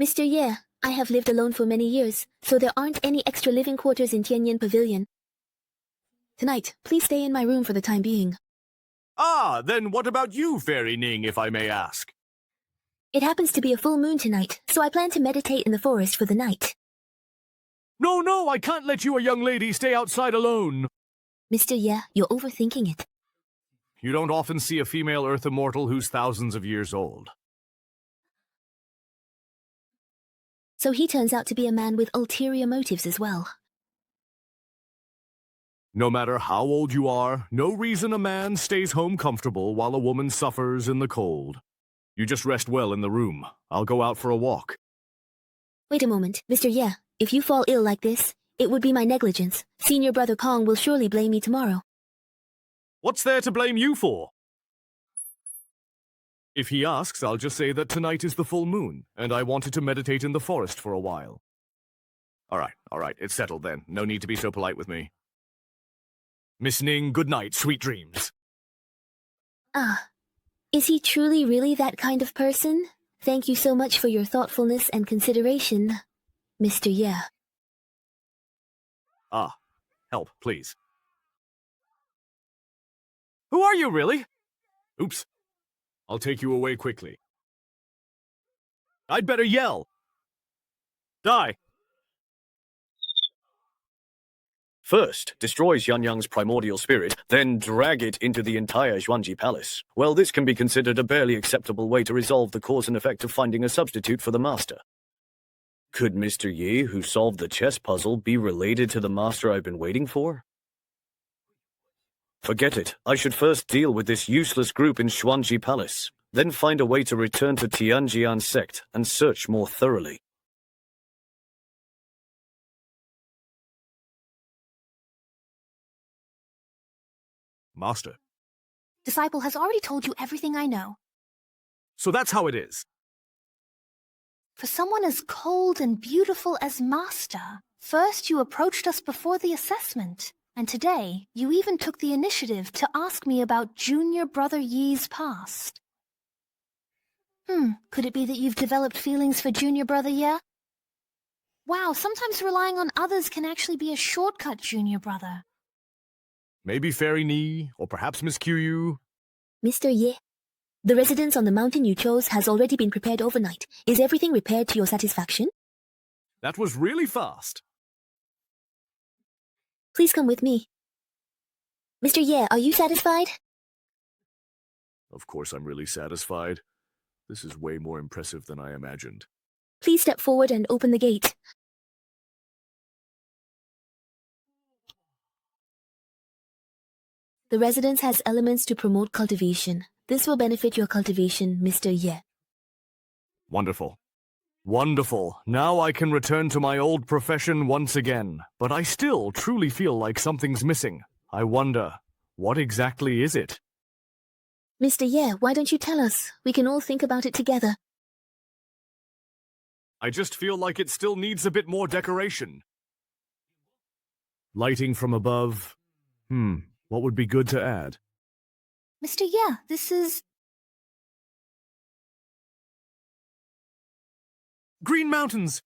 Mr. Ye, I have lived alone for many years, so there aren't any extra living quarters in Tianyin Pavilion. Tonight, please stay in my room for the time being. Ah, then what about you, Fairy Ning, if I may ask? It happens to be a full moon tonight, so I plan to meditate in the forest for the night. No, I can't let you, a young lady, stay outside alone. Mr. Ye, you're overthinking it. You don't often see a female Earth Immortal who's thousands of years old. So he turns out to be a man with ulterior motives as well. No matter how old you are, no reason a man stays home comfortable while a woman suffers in the cold. You just rest well in the room. I'll go out for a walk. Wait a moment, Mr. Ye. If you fall ill like this, it would be my negligence. Senior Brother Kong will surely blame me tomorrow. What's there to blame you for? If he asks, I'll just say that tonight is the full moon, and I wanted to meditate in the forest for a while. All right, it's settled then. No need to be so polite with me. Miss Ning, good night, sweet dreams. Ah, is he truly really that kind of person? Thank you so much for your thoughtfulness and consideration, Mr. Ye. Ah, help, please. Who are you, really? Oops. I'll take you away quickly. I'd better yell. Die. First, destroy Xianyang's primordial spirit, then drag it into the entire Xuanji Palace. Well, this can be considered a barely acceptable way to resolve the cause and effect of finding a substitute for the master. Could Mr. Yi, who solved the chess puzzle, be related to the master I've been waiting for? Forget it. I should first deal with this useless group in Xuanji Palace, then find a way to return to Tianjian sect and search more thoroughly. Master. Disciple has already told you everything I know. So that's how it is. For someone as cold and beautiful as Master, first you approached us before the assessment, and today you even took the initiative to ask me about Junior Brother Yi's past. Could it be that you've developed feelings for Junior Brother Yi? Wow, sometimes relying on others can actually be a shortcut, Junior Brother. Maybe Fairy Ni, or perhaps Miss Qiu. Mr. Ye, the residence on the mountain you chose has already been prepared overnight. Is everything repaired to your satisfaction? That was really fast. Please come with me. Mr. Ye, are you satisfied? Of course I'm really satisfied. This is way more impressive than I imagined. Please step forward and open the gate. The residence has elements to promote cultivation. This will benefit your cultivation, Mr. Ye. Wonderful. Wonderful. Now I can return to my old profession once again. But I still truly feel like something's missing. I wonder, what exactly is it? Mr. Ye, why don't you tell us? We can all think about it together. I just feel like it still needs a bit more decoration. Lighting from above. What would be good to add? Mr. Ye, this is... Green mountains!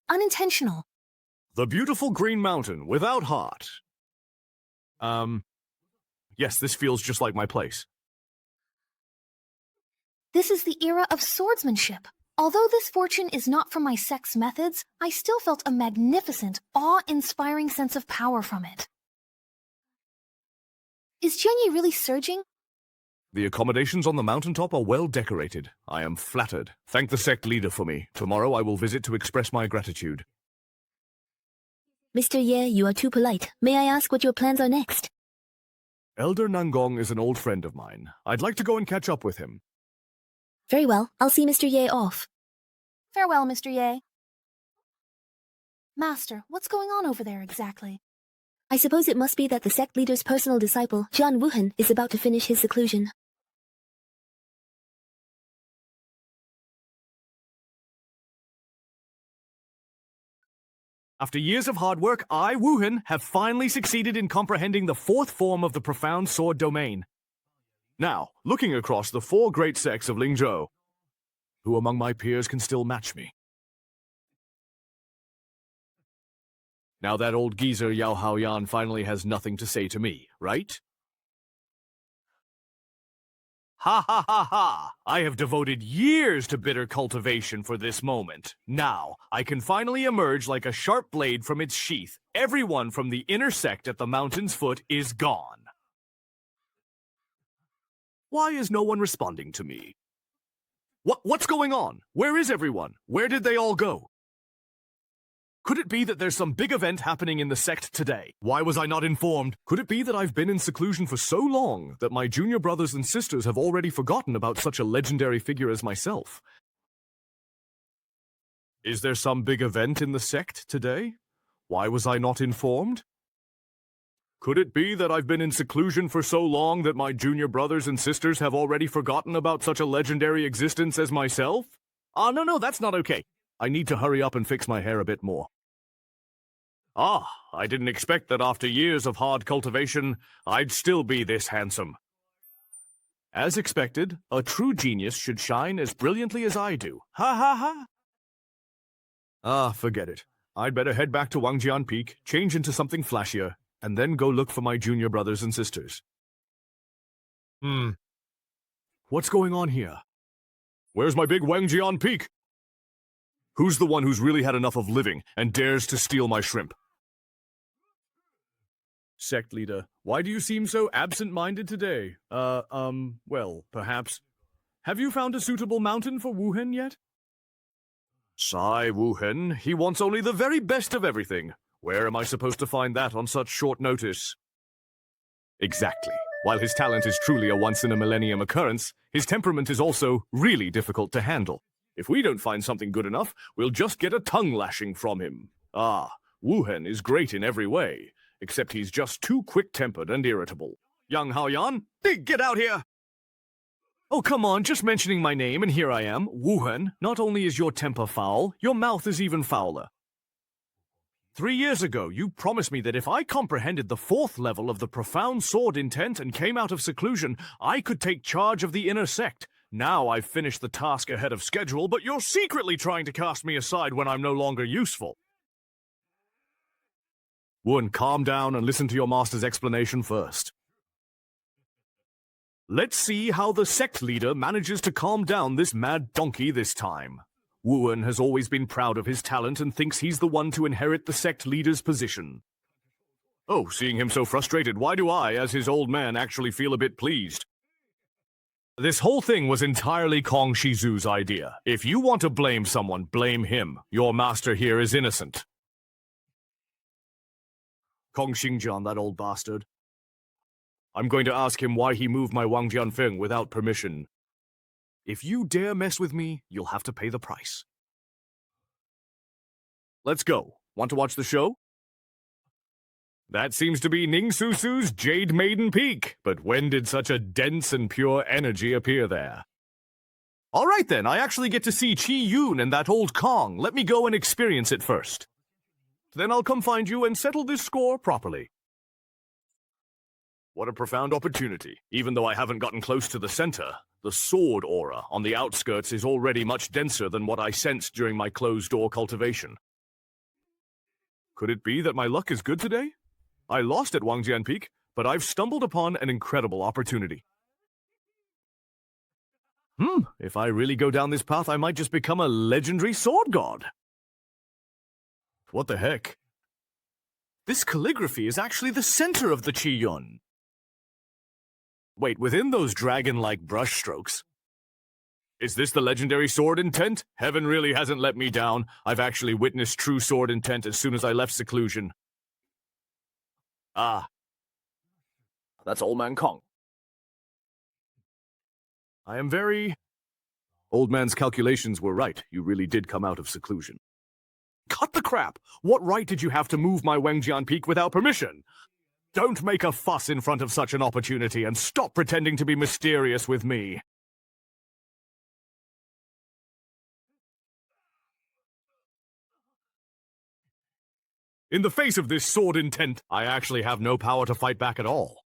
Unintentional. The beautiful green mountain without heart. Yes, this feels just like my place. This is the era of swordsmanship. Although this fortune is not from my sect's methods, I still felt a magnificent, awe-inspiring sense of power from it. Is Jianyi really surging? The accommodations on the mountaintop are well decorated. I am flattered. Thank the sect leader for me. Tomorrow I will visit to express my gratitude. Mr. Ye, you are too polite. May I ask what your plans are next? Elder Nangong is an old friend of mine. I'd like to go and catch up with him. Very well. I'll see Mr. Ye off. Farewell, Mr. Ye. Master, what's going on over there exactly? I suppose it must be that the sect leader's personal disciple, Jian Wuhan, is about to finish his seclusion. After years of hard work, I, Wuhan, have finally succeeded in comprehending the fourth form of the profound sword domain. Now, looking across the four great sects of Lingzhou, who among my peers can still match me? Now that old geezer Yao Haoyan finally has nothing to say to me, right? Ha ha ha ha! I have devoted years to bitter cultivation for this moment. Now, I can finally emerge like a sharp blade from its sheath. Everyone from the inner sect at the mountain's foot is gone. Why is no one responding to me? What's going on? Where is everyone? Where did they all go? Could it be that there's some big event happening in the sect today? Why was I not informed? Could it be that I've been in seclusion for so long that my junior brothers and sisters have already forgotten about such a legendary figure as myself? Is there some big event in the sect today? Why was I not informed? Could it be that I've been in seclusion for so long that my junior brothers and sisters have already forgotten about such a legendary existence as myself? No, that's not okay. I need to hurry up and fix my hair a bit more. I didn't expect that after years of hard cultivation, I'd still be this handsome. As expected, a true genius should shine as brilliantly as I do. Ha ha ha! Forget it. I'd better head back to Wangjian Peak, change into something flashier, and then go look for my junior brothers and sisters. What's going on here? Where's my big Wangjian Peak? Who's the one who's really had enough of living and dares to steal my shrimp? Sect leader, why do you seem so absent-minded today? Well, perhaps. Have you found a suitable mountain for Wuhen yet? Sigh, Wuhen. He wants only the very best of everything. Where am I supposed to find that on such short notice? Exactly. While his talent is truly a once-in-a-millennium occurrence, his temperament is also really difficult to handle. If we don't find something good enough, we'll just get a tongue-lashing from him. Wuhen is great in every way, except he's just too quick-tempered and irritable. Young Haoyan, get out here! Oh, come on, just mentioning my name, and here I am. Wuhen, not only is your temper foul, your mouth is even fouler. 3 years ago, you promised me that if I comprehended the 4th level of the profound sword intent and came out of seclusion, I could take charge of the inner sect. Now I've finished the task ahead of schedule, but you're secretly trying to cast me aside when I'm no longer useful. Wuhen, calm down and listen to your master's explanation first. Let's see how the sect leader manages to calm down this mad donkey this time. Wuhen has always been proud of his talent and thinks he's the one to inherit the sect leader's position. Oh, seeing him so frustrated, why do I, as his old man, actually feel a bit pleased? This whole thing was entirely Kong Shizu's idea. If you want to blame someone, blame him. Your master here is innocent. Kong Xingjian, that old bastard. I'm going to ask him why he moved my Wang Jianfeng without permission. If you dare mess with me, you'll have to pay the price. Let's go. Want to watch the show? That seems to be Ning Susu's Jade Maiden Peak, but when did such a dense and pure energy appear there? All right then, I actually get to see Qi Yun and that old Kong. Let me go and experience it first. Then I'll come find you and settle this score properly. What a profound opportunity. Even though I haven't gotten close to the center, the sword aura on the outskirts is already much denser than what I sensed during my closed-door cultivation. Could it be that my luck is good today? I lost at Wangjian Peak, but I've stumbled upon an incredible opportunity. If I really go down this path, I might just become a legendary sword god. What the heck? This calligraphy is actually the center of the Qi Yun. Wait, within those dragon-like brushstrokes. Is this the legendary sword intent? Heaven really hasn't let me down. I've actually witnessed true sword intent as soon as I left seclusion. That's Old Man Kong. I am very... Old Man's calculations were right. You really did come out of seclusion. Cut the crap! What right did you have to move my Wangjian Peak without permission? Don't make a fuss in front of such an opportunity and stop pretending to be mysterious with me. In the face of this sword intent, I actually have no power to fight back at all.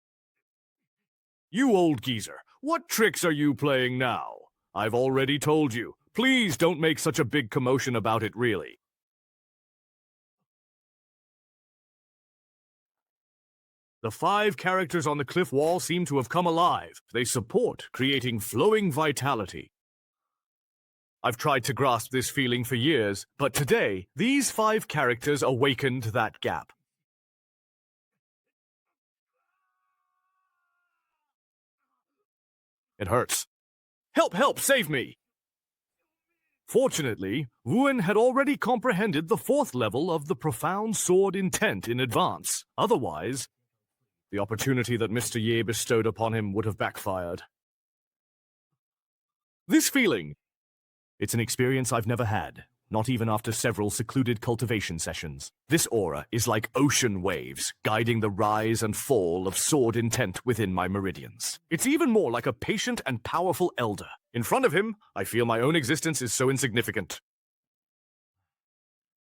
You old geezer, what tricks are you playing now? I've already told you. Please don't make such a big commotion about it, really. The 5 characters on the cliff wall seem to have come alive. They support creating flowing vitality. I've tried to grasp this feeling for years, but today, these 5 characters awakened that gap. It hurts. Help, help, save me! Fortunately, Wuhan had already comprehended the 4th level of the profound sword intent in advance. Otherwise, the opportunity that Mr. Ye bestowed upon him would have backfired. This feeling, it's an experience I've never had, not even after several secluded cultivation sessions. This aura is like ocean waves, guiding the rise and fall of sword intent within my meridians. It's even more like a patient and powerful elder. In front of him, I feel my own existence is so insignificant.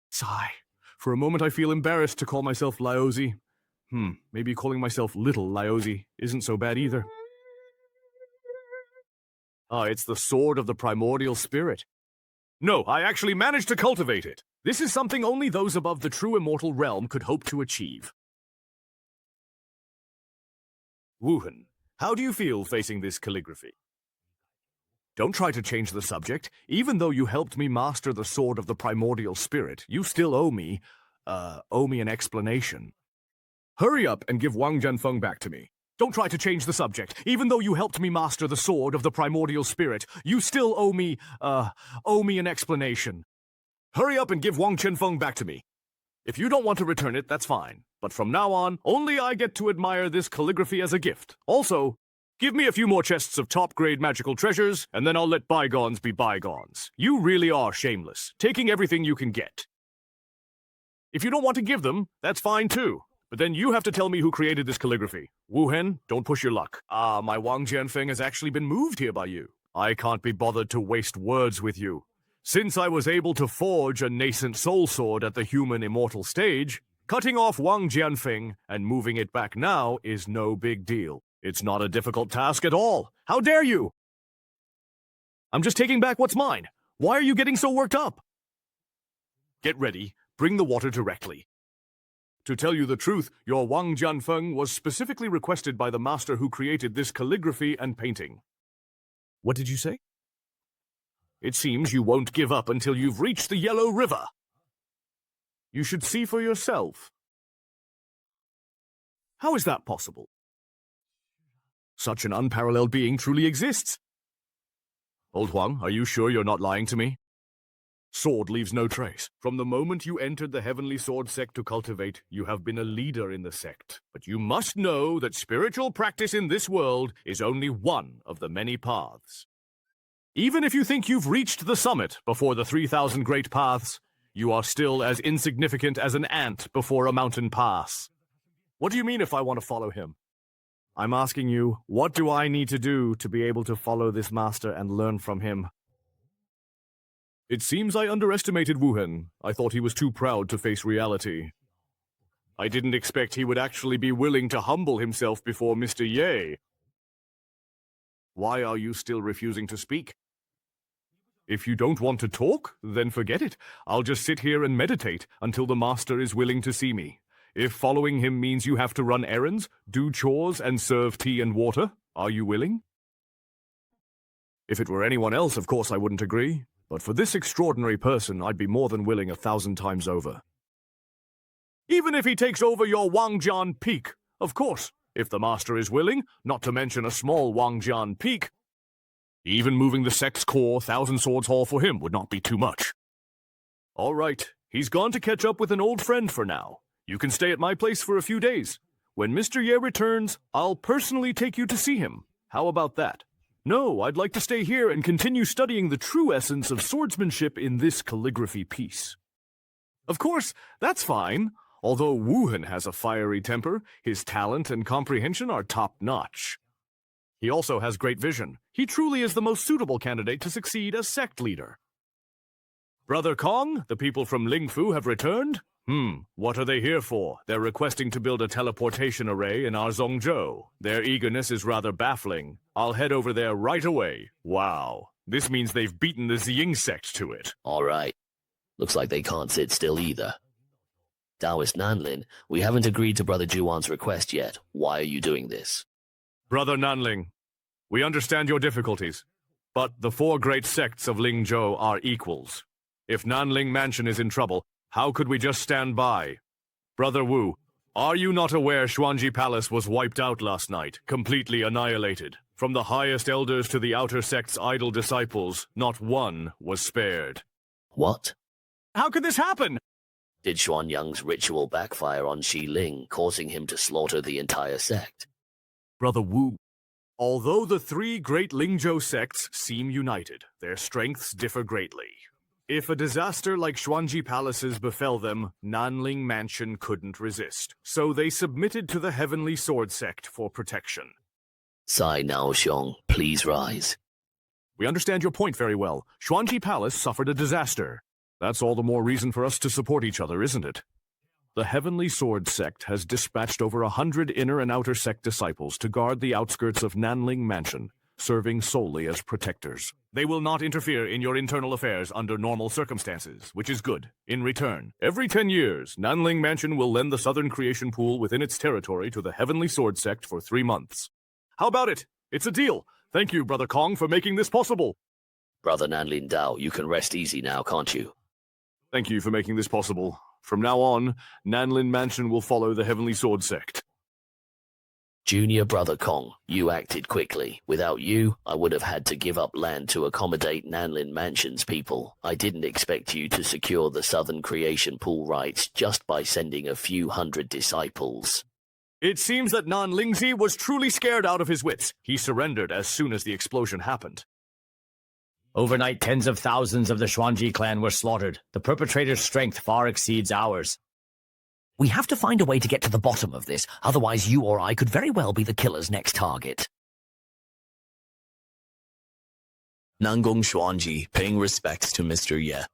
Sigh. For a moment I feel embarrassed to call myself Laozi. Maybe calling myself Little Laozi isn't so bad either. It's the sword of the primordial spirit. No, I actually managed to cultivate it. This is something only those above the true immortal realm could hope to achieve. Wuhan, how do you feel facing this calligraphy? Don't try to change the subject. Even though you helped me master the sword of the primordial spirit, you still owe me an explanation. Hurry up and give Wang Jianfeng back to me. Don't try to change the subject. Even though you helped me master the sword of the primordial spirit, you still owe me an explanation. Hurry up and give Wang Jianfeng back to me. If you don't want to return it, that's fine. But from now on, only I get to admire this calligraphy as a gift. Also, give me a few more chests of top-grade magical treasures, and then I'll let bygones be bygones. You really are shameless, taking everything you can get. If you don't want to give them, that's fine too. But then you have to tell me who created this calligraphy. Wu Hen, don't push your luck. My Wang Jianfeng has actually been moved here by you. I can't be bothered to waste words with you. Since I was able to forge a nascent soul sword at the human immortal stage, cutting off Wang Jianfeng and moving it back now is no big deal. It's not a difficult task at all. How dare you? I'm just taking back what's mine. Why are you getting so worked up? Get ready. Bring the water directly. To tell you the truth, your Wang Jianfeng was specifically requested by the master who created this calligraphy and painting. What did you say? It seems you won't give up until you've reached the Yellow River. You should see for yourself. How is that possible? Such an unparalleled being truly exists. Old Huang, are you sure you're not lying to me? Sword leaves no trace. From the moment you entered the Heavenly Sword sect to cultivate, you have been a leader in the sect. But you must know that spiritual practice in this world is only one of the many paths. Even if you think you've reached the summit before the 3,000 great paths, you are still as insignificant as an ant before a mountain pass. What do you mean if I want to follow him? I'm asking you, what do I need to do to be able to follow this master and learn from him? It seems I underestimated Wuhan. I thought he was too proud to face reality. I didn't expect he would actually be willing to humble himself before Mr. Ye. Why are you still refusing to speak? If you don't want to talk, then forget it. I'll just sit here and meditate until the master is willing to see me. If following him means you have to run errands, do chores, and serve tea and water, are you willing? If it were anyone else, of course I wouldn't agree. But for this extraordinary person, I'd be more than willing 1,000 times over. Even if he takes over your Wangjian Peak, of course, if the master is willing, not to mention a small Wangjian Peak. Even moving the sect's core, 1,000 Swords Hall for him would not be too much. All right, he's gone to catch up with an old friend for now. You can stay at my place for a few days. When Mr. Ye returns, I'll personally take you to see him. How about that? No, I'd like to stay here and continue studying the true essence of swordsmanship in this calligraphy piece. Of course, that's fine. Although Wuhan has a fiery temper, his talent and comprehension are top-notch. He also has great vision. He truly is the most suitable candidate to succeed as sect leader. Brother Kong, the people from Lingfu have returned? What are they here for? They're requesting to build a teleportation array in our Zhongzhou. Their eagerness is rather baffling. I'll head over there right away. Wow. This means they've beaten the Ziying sect to it. All right. Looks like they can't sit still either. Taoist Nanlin, we haven't agreed to Brother Juwan's request yet. Why are you doing this? Brother Nanling, we understand your difficulties, but the 4 great sects of Lingzhou are equals. If Nanling Mansion is in trouble, how could we just stand by? Brother Wu, are you not aware Xuanji Palace was wiped out last night, completely annihilated? From the highest elders to the outer sect's idle disciples, not one was spared. What? How could this happen? Did Xuanyang's ritual backfire on Xi Ling, causing him to slaughter the entire sect? Brother Wu, although the three great Lingzhou sects seem united, their strengths differ greatly. If a disaster like Xuanji Palace's befell them, Nanling Mansion couldn't resist, so they submitted to the Heavenly Sword sect for protection. Sai Naoxiong, please rise. We understand your point very well. Xuanji Palace suffered a disaster. That's all the more reason for us to support each other, isn't it? The Heavenly Sword sect has dispatched over 100 inner and outer sect disciples to guard the outskirts of Nanling Mansion, serving solely as protectors. They will not interfere in your internal affairs under normal circumstances, which is good. In return, every 10 years, Nanling Mansion will lend the Southern Creation Pool within its territory to the Heavenly Sword sect for 3 months. How about it? It's a deal. Thank you, Brother Kong, for making this possible. Brother Nanlin Dao, you can rest easy now, can't you? Thank you for making this possible. From now on, Nanlin Mansion will follow the Heavenly Sword sect. Junior Brother Kong, you acted quickly. Without you, I would have had to give up land to accommodate Nanlin Mansion's people. I didn't expect you to secure the Southern Creation Pool rights just by sending a few hundred disciples. It seems that Nan Lingzi was truly scared out of his wits. He surrendered as soon as the explosion happened. Overnight, tens of thousands of the Xuanji clan were slaughtered. The perpetrator's strength far exceeds ours. We have to find a way to get to the bottom of this, otherwise you or I could very well be the killer's next target. Nangong Xuanji, paying respects to Mr. Ye.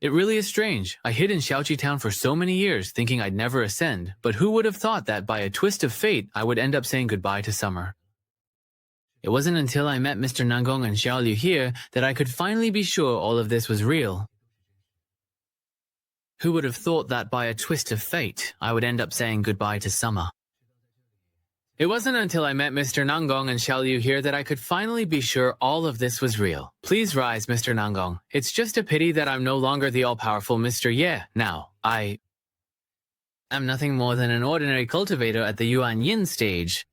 It really is strange. I hid in Xiaoqi Town for so many years, thinking I'd never ascend, but who would have thought that by a twist of fate, I would end up saying goodbye to summer. It wasn't until I met Mr. Nangong and Xiao Liu here that I could finally be sure all of this was real. Who would have thought that by a twist of fate, I would end up saying goodbye to summer? It wasn't until I met Mr. Nangong and Xiao Liu here that I could finally be sure all of this was real. Please rise, Mr. Nangong. It's just a pity that I'm no longer the all-powerful Mr. Ye now. I am nothing more than an ordinary cultivator at the Yuan Yin stage.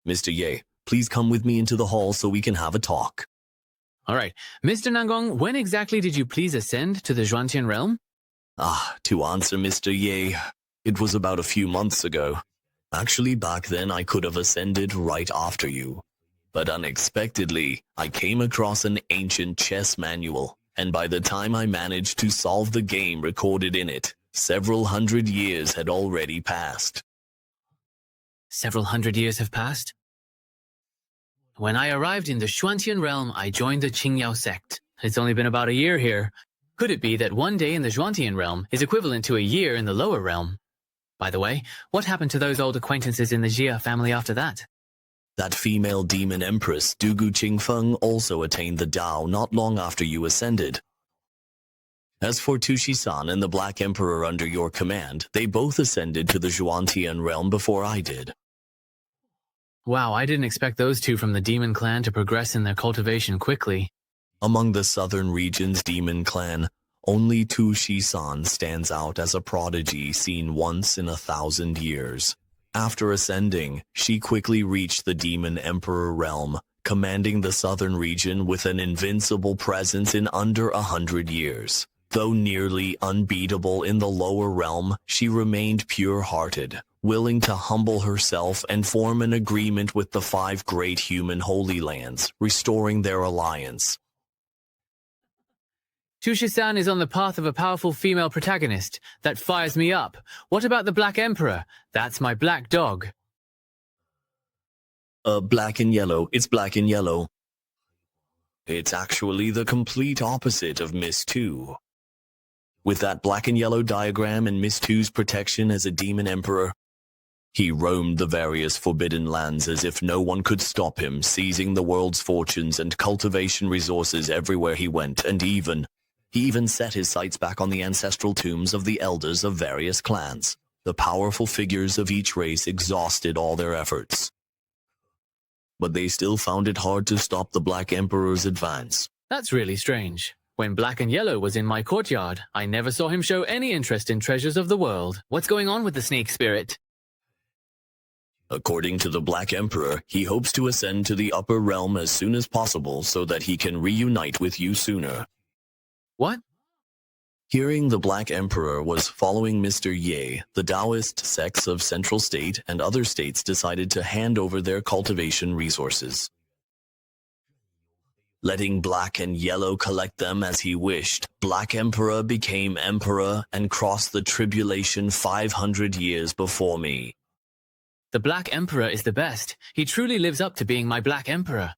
Mr. Ye, please come with me into the hall so we can have a talk. All right. Mr. Nangong, when exactly did you please ascend to the Zhuantian realm? To answer Mr. Ye, it was about a few months ago. Actually, back then I could have ascended right after you. But unexpectedly, I came across an ancient chess manual, and by the time I managed to solve the game recorded in it, several hundred years had already passed. Several hundred years have passed? When I arrived in the Xuantian realm, I joined the Qingyao sect. It's only been about a year here. Could it be that one day in the Zhuantian realm is equivalent to a year in the lower realm? By the way, what happened to those old acquaintances in the Jia family after that? That female demon empress, Dugu Qingfeng, also attained the Dao not long after you ascended. As for Tushi-san and the Black Emperor under your command, they both ascended to the Zhuantian realm before I did. Wow, I didn't expect those two from the demon clan to progress in their cultivation quickly. Among the southern region's demon clan, only Tushi-san stands out as a prodigy seen once in 1,000 years. After ascending, she quickly reached the Demon Emperor realm, commanding the southern region with an invincible presence in under 100 years. Though nearly unbeatable in the lower realm, she remained pure-hearted, willing to humble herself and form an agreement with the 5 great human Holy Lands, restoring their alliance. Tushi-san is on the path of a powerful female protagonist. That fires me up. What about the Black Emperor? That's my black dog. Black and yellow. It's black and yellow. It's actually the complete opposite of Miss 2. With that black and yellow diagram and Miss 2's protection as a demon emperor, he roamed the various forbidden lands as if no one could stop him, seizing the world's fortunes and cultivation resources everywhere he went, and he even set his sights back on the ancestral tombs of the elders of various clans. The powerful figures of each race exhausted all their efforts. But they still found it hard to stop the Black Emperor's advance. That's really strange. When Black and Yellow was in my courtyard, I never saw him show any interest in treasures of the world. What's going on with the snake spirit? According to the Black Emperor, he hopes to ascend to the upper realm as soon as possible so that he can reunite with you sooner. What? Hearing the Black Emperor was following Mr. Ye, the Taoist sects of Central State and other states decided to hand over their cultivation resources. Letting Black and Yellow collect them as he wished, Black Emperor became Emperor and crossed the tribulation 500 years before me. The Black Emperor is the best. He truly lives up to being my Black Emperor.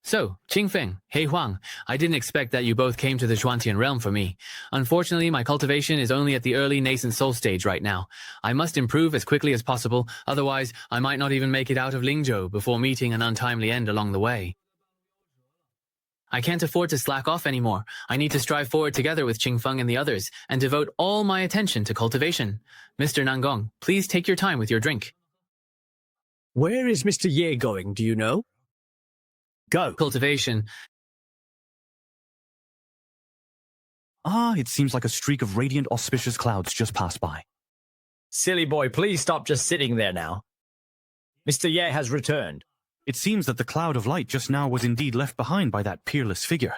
So, Qingfeng, He Huang, I didn't expect that you both came to the Xuantian realm for me. Unfortunately, my cultivation is only at the early nascent soul stage right now. I must improve as quickly as possible, otherwise I might not even make it out of Lingzhou before meeting an untimely end along the way. I can't afford to slack off anymore. I need to strive forward together with Qingfeng and the others, and devote all my attention to cultivation. Mr. Nangong, please take your time with your drink. Where is Mr. Ye going, do you know? Go. Cultivation. Ah, it seems like a streak of radiant auspicious clouds just passed by. Silly boy, please stop just sitting there now. Mr. Ye has returned. It seems that the cloud of light just now was indeed left behind by that peerless figure.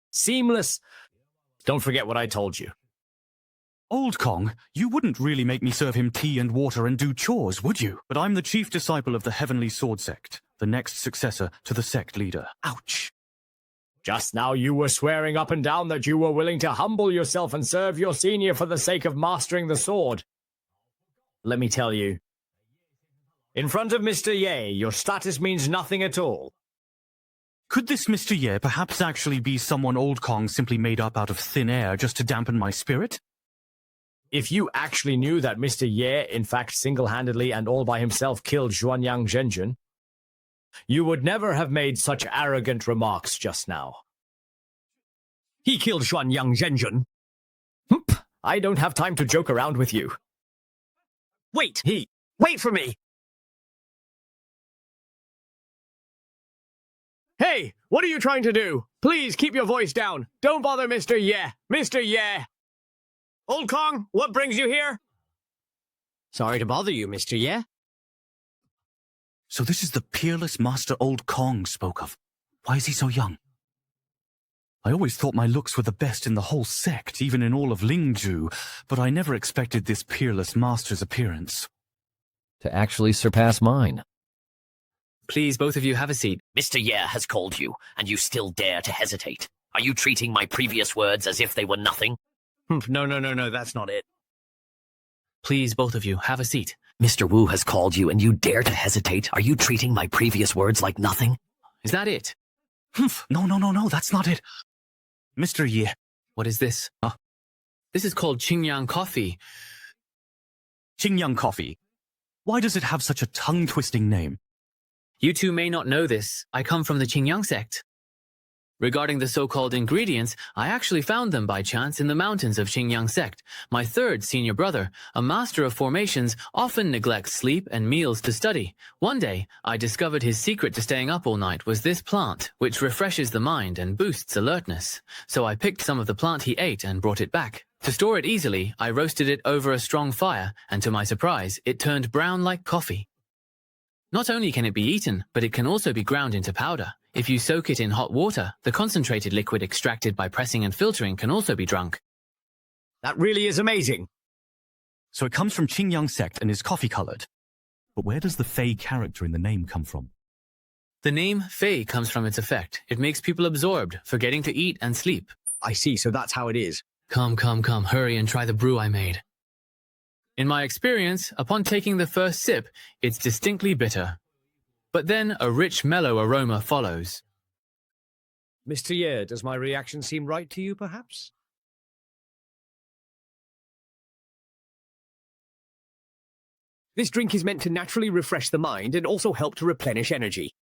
Seamless. Don't forget what I told you. Old Kong, you wouldn't really make me serve him tea and water and do chores, would you? But I'm the chief disciple of the Heavenly Sword Sect, the next successor to the sect leader. Ouch. Just now you were swearing up and down that you were willing to humble yourself and serve your senior for the sake of mastering the sword. Let me tell you, in front of Mr. Ye, your status means nothing at all. Could this Mr. Ye perhaps actually be someone Old Kong simply made up out of thin air just to dampen my spirit? If you actually knew that Mr. Ye, in fact, single-handedly and all by himself killed Xuanyang Zhenjun, you would never have made such arrogant remarks just now. He killed Xuanyang Zhenjun. I don't have time to joke around with you. Wait for me! Hey, what are you trying to do? Please keep your voice down. Don't bother Mr. Ye. Mr. Ye! Old Kong, what brings you here? Sorry to bother you, Mr. Ye. So this is the peerless Master Old Kong spoke of. Why is he so young? I always thought my looks were the best in the whole sect, even in all of Lingzhou, but I never expected this peerless master's appearance. To actually surpass mine. Please, both of you, have a seat. Mr. Ye has called you, and you still dare to hesitate. Are you treating my previous words as if they were nothing? No, that's not it. Please, both of you, have a seat. Mr. Wu has called you, and you dare to hesitate. Are you treating my previous words like nothing? Is that it? No, that's not it. Mr. Ye. What is this? This is called Qingyang coffee. Qingyang coffee. Why does it have such a tongue-twisting name? You two may not know this. I come from the Qingyang sect. Regarding the so-called ingredients, I actually found them by chance in the mountains of Qingyang sect. My third senior brother, a master of formations, often neglects sleep and meals to study. One day, I discovered his secret to staying up all night was this plant, which refreshes the mind and boosts alertness. So I picked some of the plant he ate and brought it back. To store it easily, I roasted it over a strong fire, and to my surprise, it turned brown like coffee. Not only can it be eaten, but it can also be ground into powder. If you soak it in hot water, the concentrated liquid extracted by pressing and filtering can also be drunk. That really is amazing. So it comes from Qingyang sect and is coffee-colored. But where does the Fey character in the name come from? The name Fey comes from its effect. It makes people absorbed, forgetting to eat and sleep. I see, so that's how it is. Come, hurry and try the brew I made. In my experience, upon taking the first sip, it's distinctly bitter. But then a rich, mellow aroma follows. Mr. Ye, does my reaction seem right to you, perhaps? This drink is meant to naturally refresh the mind and also help to replenish energy.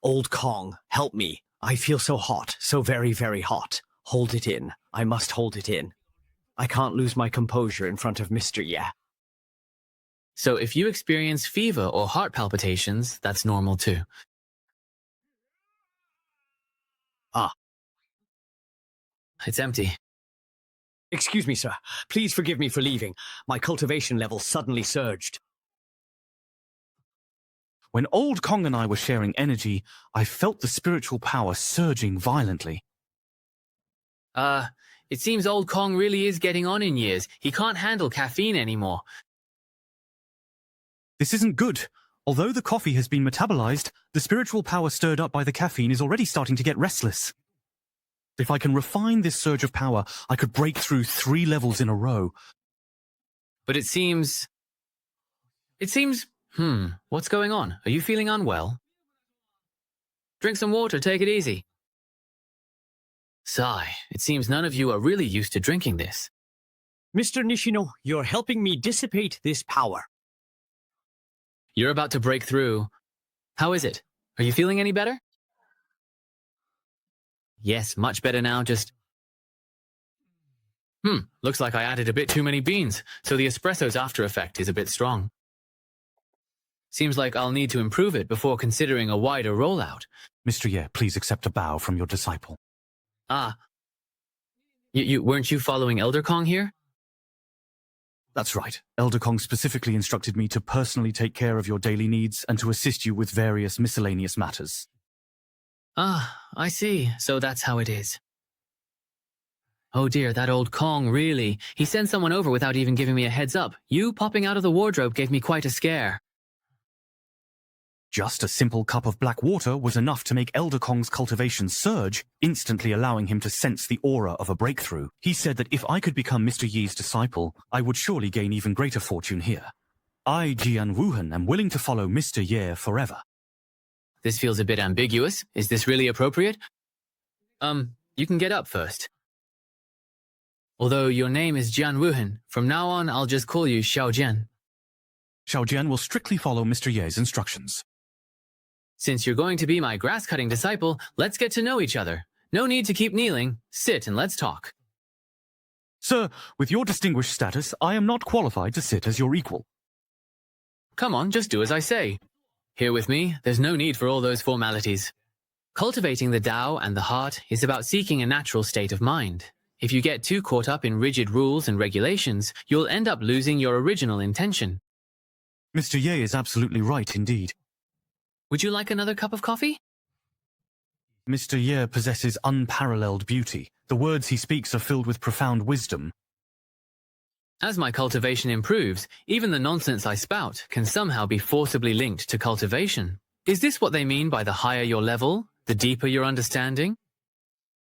Old Kong, help me. I feel so hot, so very, very hot. Hold it in. I must hold it in. I can't lose my composure in front of Mr. Ye. So if you experience fever or heart palpitations, that's normal too. It's empty. Excuse me, sir. Please forgive me for leaving. My cultivation level suddenly surged. When Old Kong and I were sharing energy, I felt the spiritual power surging violently. It seems Old Kong really is getting on in years. He can't handle caffeine anymore. This isn't good. Although the coffee has been metabolized, the spiritual power stirred up by the caffeine is already starting to get restless. If I can refine this surge of power, I could break through 3 levels in a row. But it seems... what's going on? Are you feeling unwell? Drink some water, take it easy. Sigh, it seems none of you are really used to drinking this. Mr. Nishino, you're helping me dissipate this power. You're about to break through. How is it? Are you feeling any better? Yes, much better now, just... looks like I added a bit too many beans, so the espresso's after effect is a bit strong. Seems like I'll need to improve it before considering a wider rollout. Mr. Ye, please accept a bow from your disciple. Weren't you following Elder Kong here? That's right. Elder Kong specifically instructed me to personally take care of your daily needs and to assist you with various miscellaneous matters. I see. So that's how it is. Oh dear, that Old Kong, really. He sent someone over without even giving me a heads up. You popping out of the wardrobe gave me quite a scare. Just a simple cup of black water was enough to make Elder Kong's cultivation surge, instantly allowing him to sense the aura of a breakthrough. He said that if I could become Mr. Yi's disciple, I would surely gain even greater fortune here. I, Jian Wuhan, am willing to follow Mr. Ye forever. This feels a bit ambiguous. Is this really appropriate? You can get up first. Although your name is Jian Wuhan, from now on I'll just call you Xiao Jian. Xiao Jian will strictly follow Mr. Ye's instructions. Since you're going to be my grass-cutting disciple, let's get to know each other. No need to keep kneeling. Sit and let's talk. Sir, with your distinguished status, I am not qualified to sit as your equal. Come on, just do as I say. Here with me, there's no need for all those formalities. Cultivating the Tao and the heart is about seeking a natural state of mind. If you get too caught up in rigid rules and regulations, you'll end up losing your original intention. Mr. Ye is absolutely right indeed. Would you like another cup of coffee? Mr. Ye possesses unparalleled beauty. The words he speaks are filled with profound wisdom. As my cultivation improves, even the nonsense I spout can somehow be forcibly linked to cultivation. Is this what they mean by the higher your level, the deeper your understanding?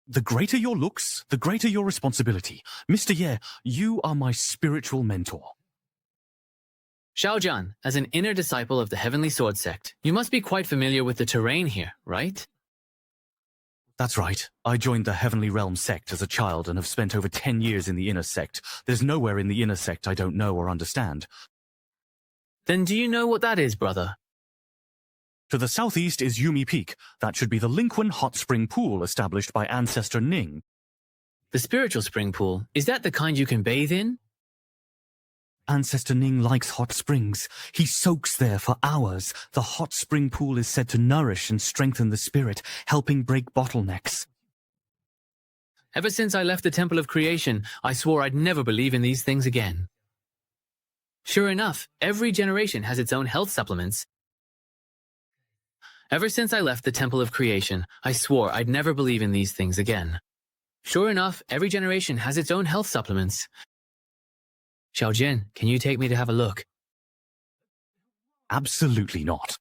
The greater your looks, the greater your responsibility. Mr. Ye, you are my spiritual mentor. Xiaojian, as an inner disciple of the Heavenly Sword Sect, you must be quite familiar with the terrain here, right? That's right. I joined the Heavenly Realm sect as a child and have spent over 10 years in the inner sect. There's nowhere in the inner sect I don't know or understand. Then do you know what that is, brother? To the southeast is Yumi Peak. That should be the Linquan hot spring pool established by Ancestor Ning. The spiritual spring pool, is that the kind you can bathe in? Ancestor Ning likes hot springs. He soaks there for hours. The hot spring pool is said to nourish and strengthen the spirit, helping break bottlenecks. Ever since I left the Temple of Creation, I swore I'd never believe in these things again. Sure enough, every generation has its own health supplements. Ever since I left the Temple of Creation, I swore I'd never believe in these things again. Sure enough, every generation has its own health supplements. Xiaojian, can you take me to have a look? Absolutely not.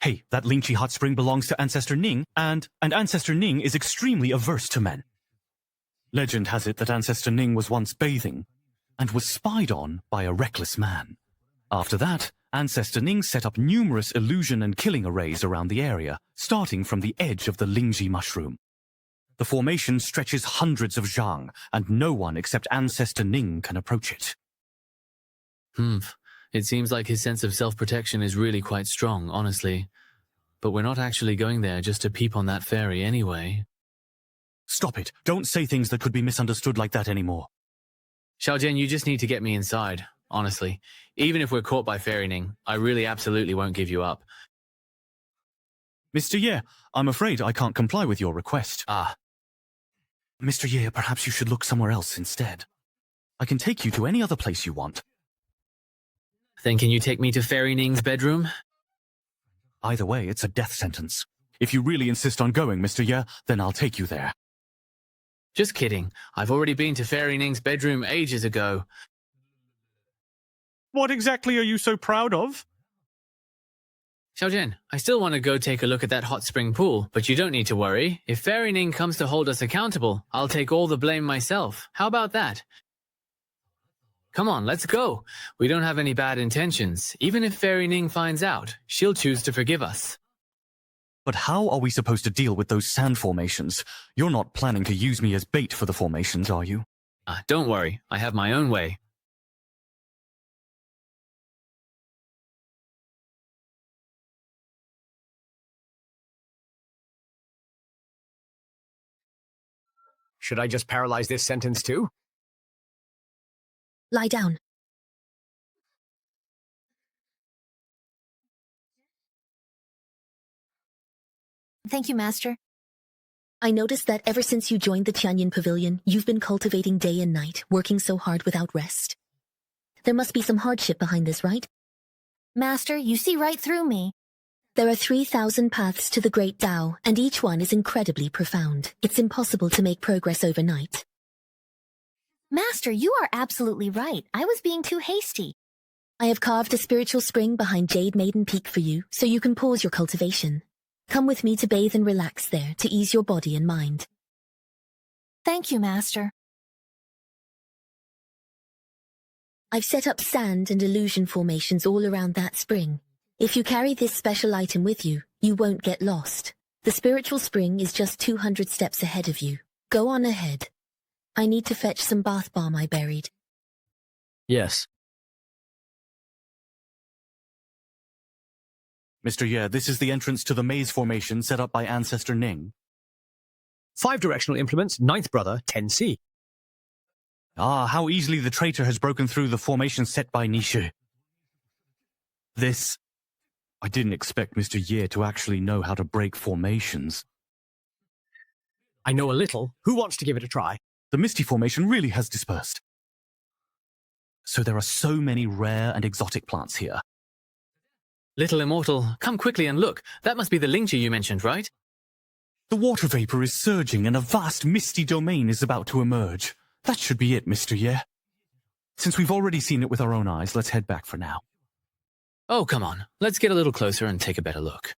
Hey, that Lingqi hot spring belongs to Ancestor Ning, and Ancestor Ning is extremely averse to men. Legend has it that Ancestor Ning was once bathing, and was spied on by a reckless man. After that, Ancestor Ning set up numerous illusion and killing arrays around the area, starting from the edge of the Lingji mushroom. The formation stretches hundreds of zhang, and no one except Ancestor Ning can approach it. It seems like his sense of self-protection is really quite strong, honestly. But we're not actually going there just to peep on that fairy anyway. Stop it. Don't say things that could be misunderstood like that anymore. Xiaojian, you just need to get me inside, honestly. Even if we're caught by Fairy Ning, I really absolutely won't give you up. Mr. Ye, I'm afraid I can't comply with your request. Mr. Ye, perhaps you should look somewhere else instead. I can take you to any other place you want. Then can you take me to Fairy Ning's bedroom? Either way, it's a death sentence. If you really insist on going, Mr. Ye, then I'll take you there. Just kidding. I've already been to Fairy Ning's bedroom ages ago. What exactly are you so proud of? Xiaojian, I still want to go take a look at that hot spring pool, but you don't need to worry. If Fairy Ning comes to hold us accountable, I'll take all the blame myself. How about that? Come on, let's go. We don't have any bad intentions. Even if Fairy Ning finds out, she'll choose to forgive us. But how are we supposed to deal with those sand formations? You're not planning to use me as bait for the formations, are you? Don't worry, I have my own way. Should I just paralyze this sentence too? Lie down. Thank you, Master. I noticed that ever since you joined the Tianyin Pavilion, you've been cultivating day and night, working so hard without rest. There must be some hardship behind this, right? Master, you see right through me. There are 3,000 paths to the Great Tao, and each one is incredibly profound. It's impossible to make progress overnight. Master, you are absolutely right. I was being too hasty. I have carved a spiritual spring behind Jade Maiden Peak for you, so you can pause your cultivation. Come with me to bathe and relax there, to ease your body and mind. Thank you, Master. I've set up sand and illusion formations all around that spring. If you carry this special item with you, you won't get lost. The spiritual spring is just 200 steps ahead of you. Go on ahead. I need to fetch some bath balm I buried. Yes. Mr. Ye, this is the entrance to the maze formation set up by Ancestor Ning. 5 directional implements, 9th brother, 10C. Ah, how easily the traitor has broken through the formation set by Nishi. This... I didn't expect Mr. Ye to actually know how to break formations. I know a little. Who wants to give it a try? The Misty formation really has dispersed. So there are so many rare and exotic plants here. Little Immortal, come quickly and look. That must be the Lingchi you mentioned, right? The water vapor is surging and a vast misty domain is about to emerge. That should be it, Mr. Ye. Since we've already seen it with our own eyes, let's head back for now. Oh, come on. Let's get a little closer and take a better look.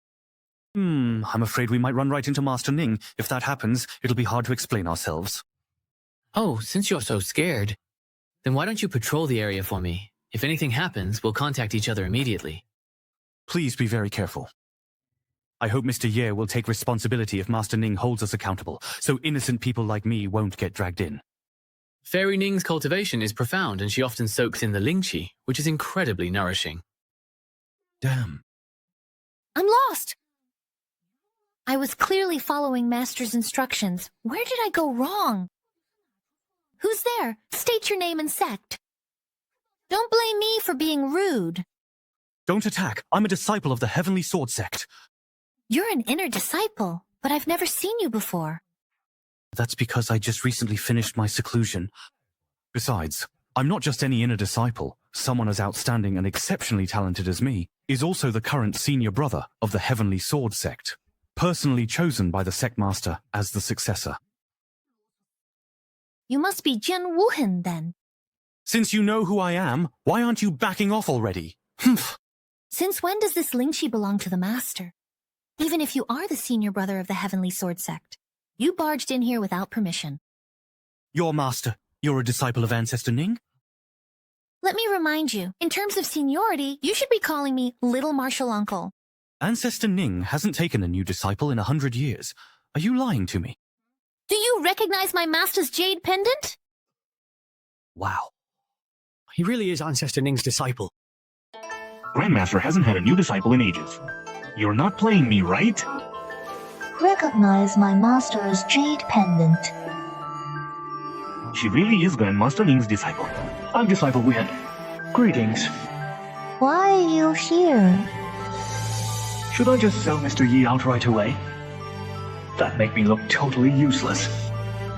I'm afraid we might run right into Master Ning. If that happens, it'll be hard to explain ourselves. Oh, since you're so scared, then why don't you patrol the area for me? If anything happens, we'll contact each other immediately. Please be very careful. I hope Mr. Ye will take responsibility if Master Ning holds us accountable, so innocent people like me won't get dragged in. Fairy Ning's cultivation is profound, and she often soaks in the Lingchi, which is incredibly nourishing. Damn. I'm lost! I was clearly following Master's instructions. Where did I go wrong? Who's there? State your name and sect. Don't blame me for being rude. Don't attack. I'm a disciple of the Heavenly Sword Sect. You're an inner disciple, but I've never seen you before. That's because I just recently finished my seclusion. Besides, I'm not just any inner disciple. Someone as outstanding and exceptionally talented as me is also the current senior brother of the Heavenly Sword Sect, personally chosen by the sect master as the successor. You must be Jian Wuhan, then. Since you know who I am, why aren't you backing off already? Humph. Since when does this Lingchi belong to the Master? Even if you are the senior brother of the Heavenly Sword Sect, you barged in here without permission. Your master. You're a disciple of Ancestor Ning? Let me remind you, in terms of seniority, you should be calling me Little Martial Uncle. Ancestor Ning hasn't taken a new disciple in 100 years. Are you lying to me? Do you recognize my master's jade pendant? Wow. He really is Ancestor Ning's disciple. Grandmaster hasn't had a new disciple in ages. You're not playing me, right? Recognize my master's jade pendant. She really is Grandmaster Ning's disciple. I'm Disciple Win. Greetings. Why are you here? Should I just sell Mr. Yi out right away? That'd make me look totally useless.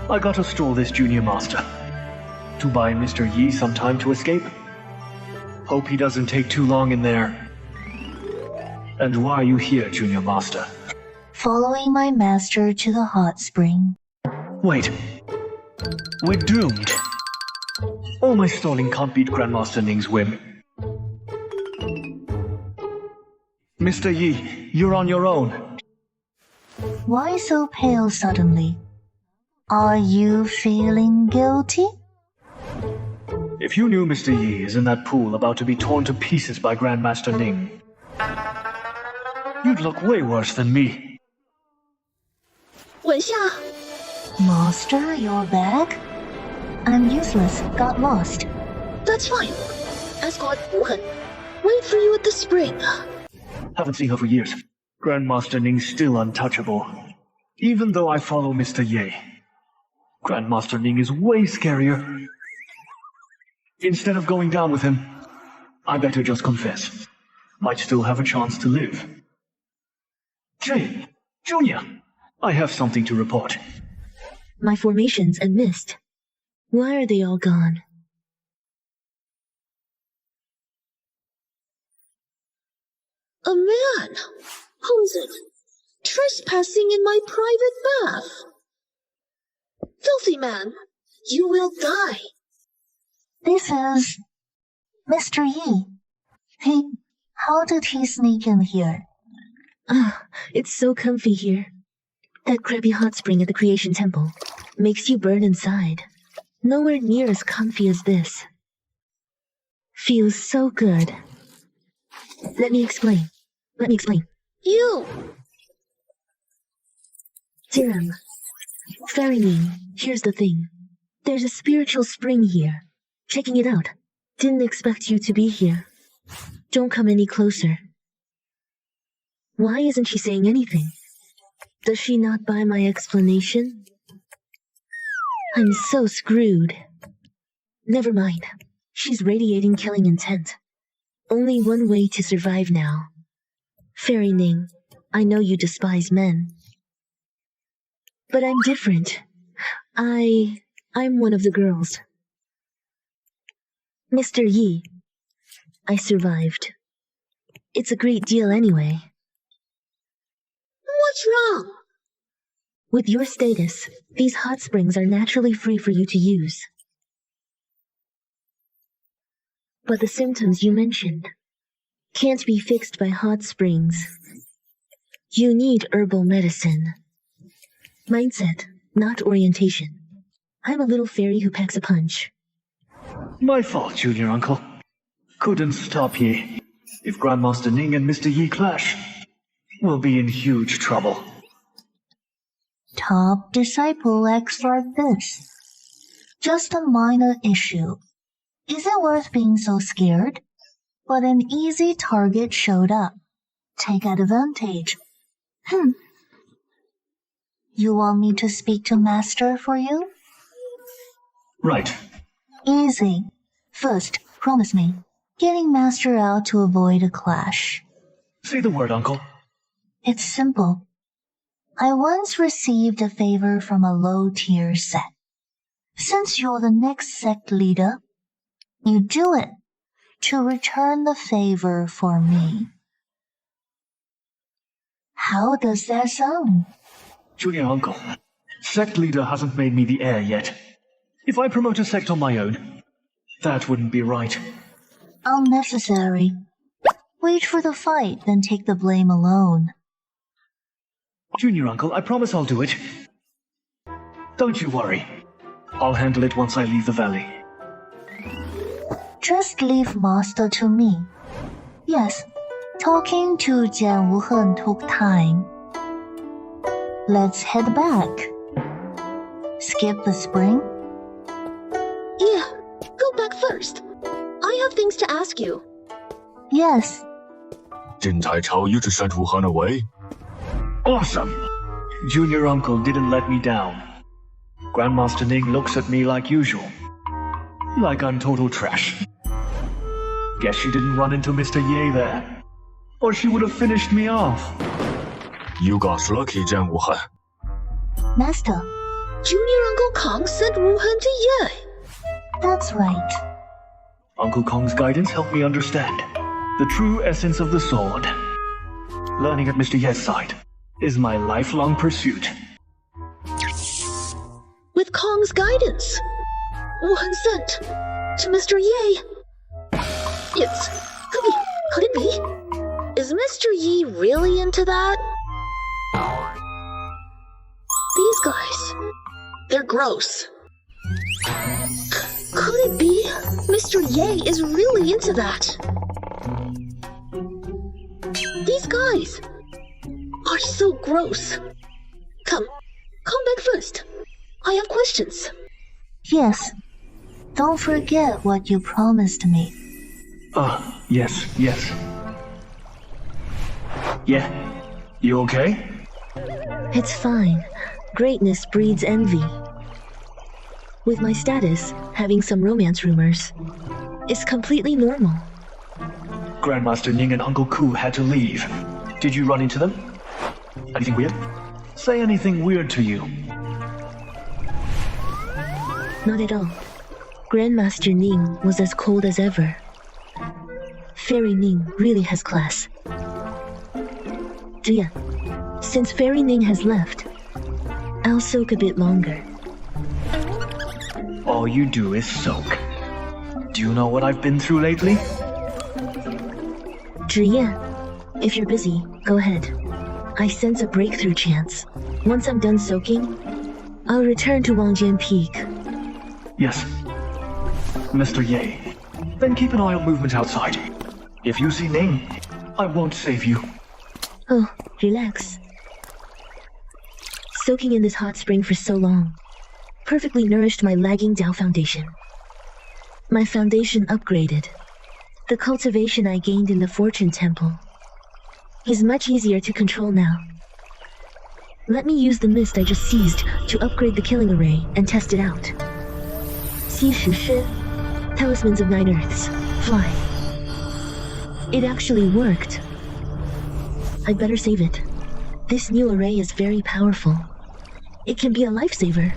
I gotta stall this junior master. To buy Mr. Yi some time to escape. Hope he doesn't take too long in there. And why are you here, junior master? Following my master to the hot spring. Wait. We're doomed. All my stalling can't beat Grandmaster Ning's whim. Mr. Yi, you're on your own. Why so pale suddenly? Are you feeling guilty? If you knew Mr. Yi is in that pool about to be torn to pieces by Grandmaster Ning, you'd look way worse than me. Master, you're back? I'm useless, got lost. That's fine. Escort Wuhan. Wait for you at the spring. Haven't seen her for years. Grandmaster Ning's still untouchable. Even though I follow Mr. Ye. Grandmaster Ning is way scarier. Instead of going down with him, I better just confess. Might still have a chance to live. Jay, Junior, I have something to report. My formations and mist. Why are they all gone? A man! Who's it? Trespassing in my private bath! Filthy man! You will die! This is Mr. Yi. How did he sneak in here? It's so comfy here. That crappy hot spring at the Creation Temple makes you burn inside. Nowhere near as comfy as this. Feels so good. Let me explain. You! Jiram. Fairy Ning, here's the thing. There's a spiritual spring here. Checking it out. Didn't expect you to be here. Don't come any closer. Why isn't she saying anything? Does she not buy my explanation? I'm so screwed. Never mind. She's radiating killing intent. Only one way to survive now. Fairy Ning, I know you despise men. But I'm different. I'm one of the girls. Mr. Yi, I survived. It's a great deal anyway. What's wrong? With your status, these hot springs are naturally free for you to use. But the symptoms you mentioned can't be fixed by hot springs. You need herbal medicine. Mindset, not orientation. I'm a little fairy who packs a punch. My fault, Junior Uncle. Couldn't stop Yi. If Grandmaster Ning and Mr. Yi clash, we'll be in huge trouble. Top disciple acts like this. Just a minor issue. Is it worth being so scared? But an easy target showed up. Take advantage. You want me to speak to Master for you? Right. Easy. First, promise me. Getting Master out to avoid a clash. Say the word, Uncle. It's simple. I once received a favor from a low-tier sect. Since you're the next sect leader, you do it to return the favor for me. How does that sound? Junior Uncle, sect leader hasn't made me the heir yet. If I promote a sect on my own, that wouldn't be right. Unnecessary. Wait for the fight, then take the blame alone. Junior Uncle, I promise I'll do it. Don't you worry. I'll handle it once I leave the valley. Just leave Master to me. Yes, talking to Jian Wuhen took time. Let's head back. Skip the spring? Yeah, go back first. I have things to ask you. Yes. Didn't I tell you to send Wuhan away? Awesome! Junior Uncle didn't let me down. Grandmaster Ning looks at me like usual. Like I'm total trash. Guess she didn't run into Mr. Ye there. Or she would have finished me off. You got lucky, Jian Wuhan. Master, Junior Uncle Kong sent Wuhan to Ye. That's right. Uncle Kong's guidance helped me understand the true essence of the sword. Learning at Mr. Ye's side is my lifelong pursuit. With Kong's guidance, Wuhan sent to Mr. Ye. Could it be? Is Mr. Yi really into that? These guys, they're gross. Could it be Mr. Ye is really into that? These guys are so gross. Come back first. I have questions. Yes. Don't forget what you promised me. Yes. Yeah. You okay? It's fine. Greatness breeds envy. With my status, having some romance rumors, it's completely normal. Grandmaster Ning and Uncle Ku had to leave. Did you run into them? Anything weird? Say anything weird to you. Not at all. Grandmaster Ning was as cold as ever. Fairy Ning really has class. Jia, since Fairy Ning has left, I'll soak a bit longer. All you do is soak. Do you know what I've been through lately? Jia, if you're busy, go ahead. I sense a breakthrough chance. Once I'm done soaking, I'll return to Wangjian Peak. Yes. Mr. Ye. Then keep an eye on movement outside. If you see Ning, I won't save you. Oh, relax. Soaking in this hot spring for so long perfectly nourished my lagging Dao foundation. My foundation upgraded. The cultivation I gained in the Fortune Temple is much easier to control now. Let me use the mist I just seized to upgrade the killing array and test it out. Xi Shu Shi, Talismans of Nine Earths, fly. It actually worked. I'd better save it. This new array is very powerful. It can be a lifesaver.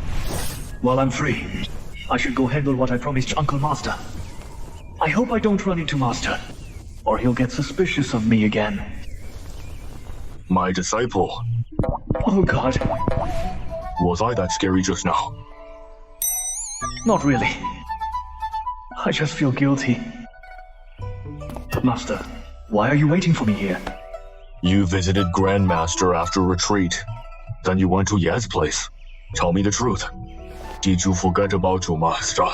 While I'm free, I should go handle what I promised Uncle Master. I hope I don't run into Master, or he'll get suspicious of me again. My disciple. Oh God. Was I that scary just now? Not really. I just feel guilty. Master, why are you waiting for me here? You visited Grandmaster after retreat. Then you went to Ye's place. Tell me the truth. Did you forget about your master?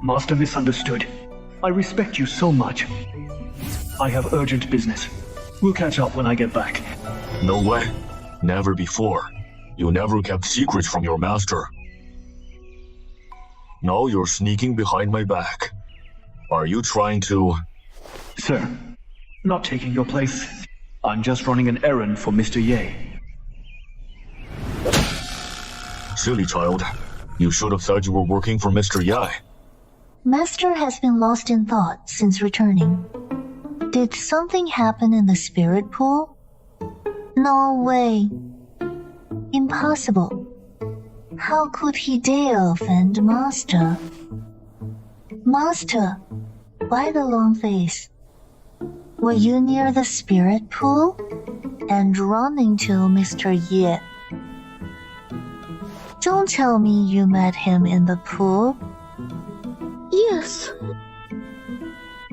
Master misunderstood. I respect you so much. I have urgent business. We'll catch up when I get back. No way. Never before. You never kept secrets from your master. Now you're sneaking behind my back. Are you trying to... Sir, not taking your place. I'm just running an errand for Mr. Ye. Silly child. You should have said you were working for Mr. Ye. Master has been lost in thought since returning. Did something happen in the spirit pool? No way. Impossible. How could he dare offend Master? Master, why the long face? Were you near the spirit pool? And running to Mr. Ye? Don't tell me you met him in the pool. Yes.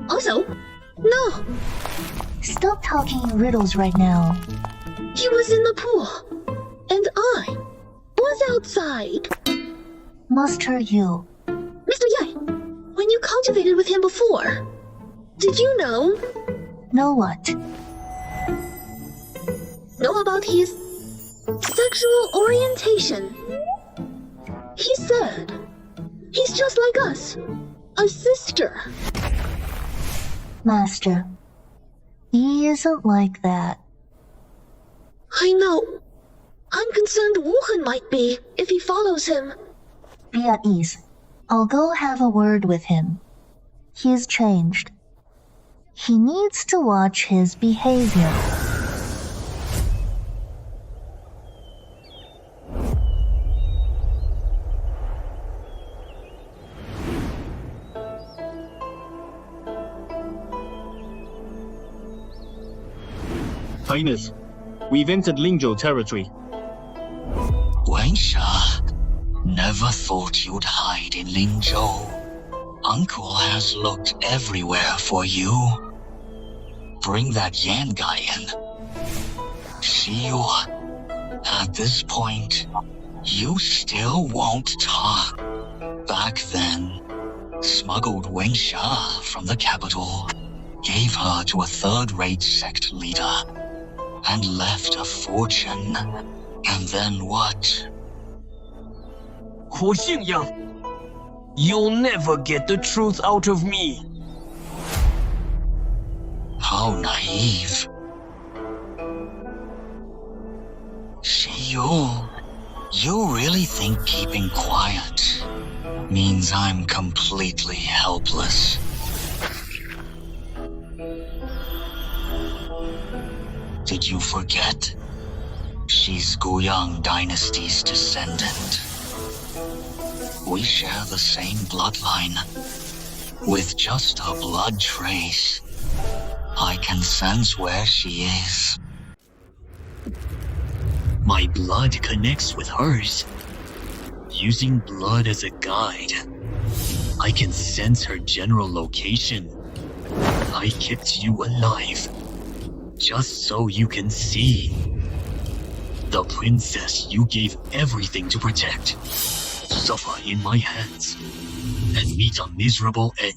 Also, no. Stop talking in riddles right now. He was in the pool, and I was outside. Master Yu. Mr. Ye, when you cultivated with him before, did you know? Know what? Know about his sexual orientation. He said he's just like us, a sister. Master, he isn't like that. I know. I'm concerned Wuhan might be if he follows him. Be at ease. I'll go have a word with him. He's changed. He needs to watch his behavior. Highness, we've entered Lingzhou territory. Wensha, never thought you'd hide in Lingzhou. Uncle has looked everywhere for you. Bring that Yan guy in. Xiyu, at this point, you still won't talk. Back then, smuggled Wensha from the capital, gave her to a third-rate sect leader, and left a fortune. And then what? Hu Xingyang, you'll never get the truth out of me. How naive. Xiyu, you really think keeping quiet means I'm completely helpless? Did you forget? She's Guiyang Dynasty's descendant. We share the same bloodline. With just a blood trace, I can sense where she is. My blood connects with hers. Using blood as a guide, I can sense her general location. I kept you alive, just so you can see. The princess you gave everything to protect, suffer in my hands, and meet a miserable end.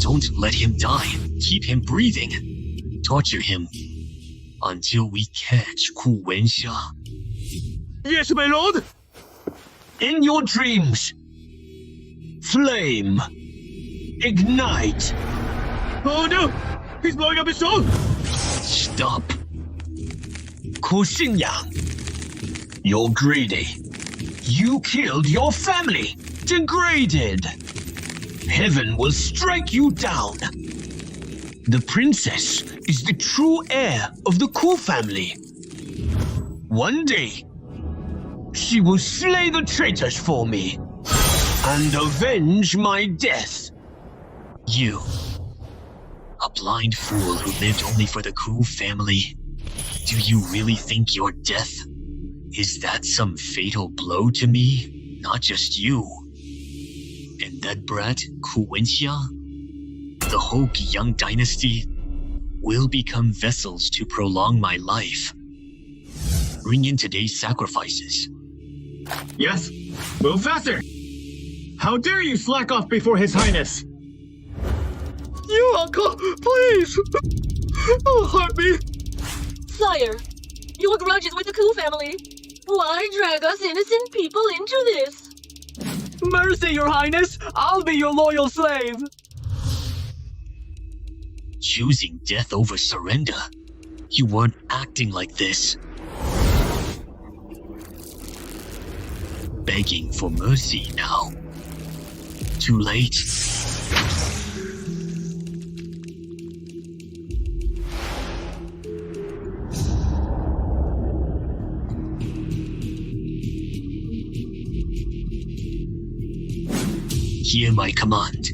Don't let him die. Keep him breathing. Torture him until we catch Ku Wensha. Yes, my lord. In your dreams, flame, ignite. Oh no! He's blowing up his soul! Stop. Ku Xingyang, you're greedy. You killed your family. Degraded. Heaven will strike you down. The princess is the true heir of the Ku family. One day, she will slay the traitors for me and avenge my death. You, a blind fool who lived only for the Ku family. Do you really think your death is that some fatal blow to me? Not just you. And that brat, Ku Wensha, the whole Guiyang dynasty, will become vessels to prolong my life. Bring in today's sacrifices. Yes, move faster! How dare you slack off before His Highness? You, uncle, please! Don't hurt me! Sire, your grudge is with the Ku family. Why drag us innocent people into this? Mercy, your highness! I'll be your loyal slave! Choosing death over surrender? You weren't acting like this. Begging for mercy now. Too late. Hear my command.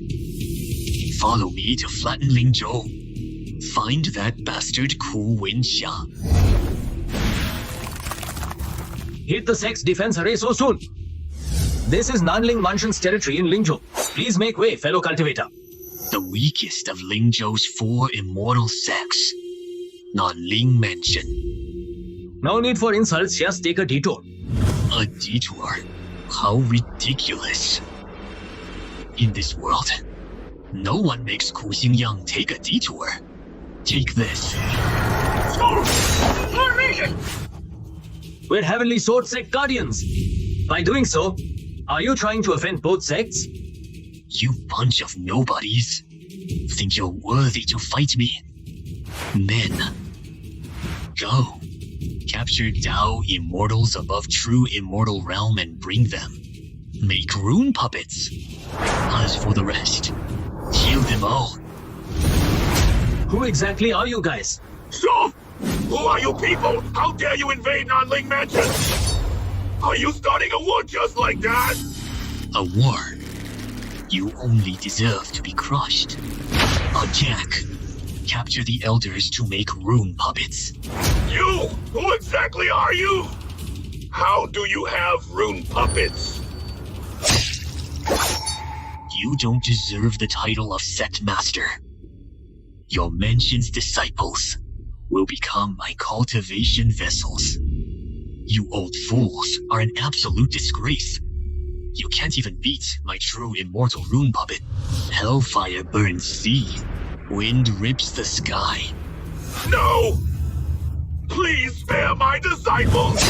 Follow me to flatten Lingzhou. Find that bastard Ku Wensha. Hit the sect's defense array so soon. This is Nanling Mansion's territory in Lingzhou. Please make way, fellow cultivator. The weakest of Lingzhou's 4 immortal sects. Nanling Mansion. No need for insults, just take a detour. A detour? How ridiculous. In this world, no one makes Ku Xingyang take a detour. Take this. Formation! We're Heavenly Sword Sect Guardians. By doing so, are you trying to offend both sects? You bunch of nobodies. Think you're worthy to fight me? Men. Go. Capture Dao immortals above true immortal realm and bring them. Make rune puppets. As for the rest, kill them all. Who exactly are you guys? Stop! Who are you people? How dare you invade Nanling Mansion? Are you starting a war just like that? A war? You only deserve to be crushed. Attack. Capture the elders to make rune puppets. You? Who exactly are you? How do you have rune puppets? You don't deserve the title of Sect Master. Your mansion's disciples will become my cultivation vessels. You old fools are an absolute disgrace. You can't even beat my true immortal rune puppet. Hellfire burns sea. Wind rips the sky. No! Please spare my disciples!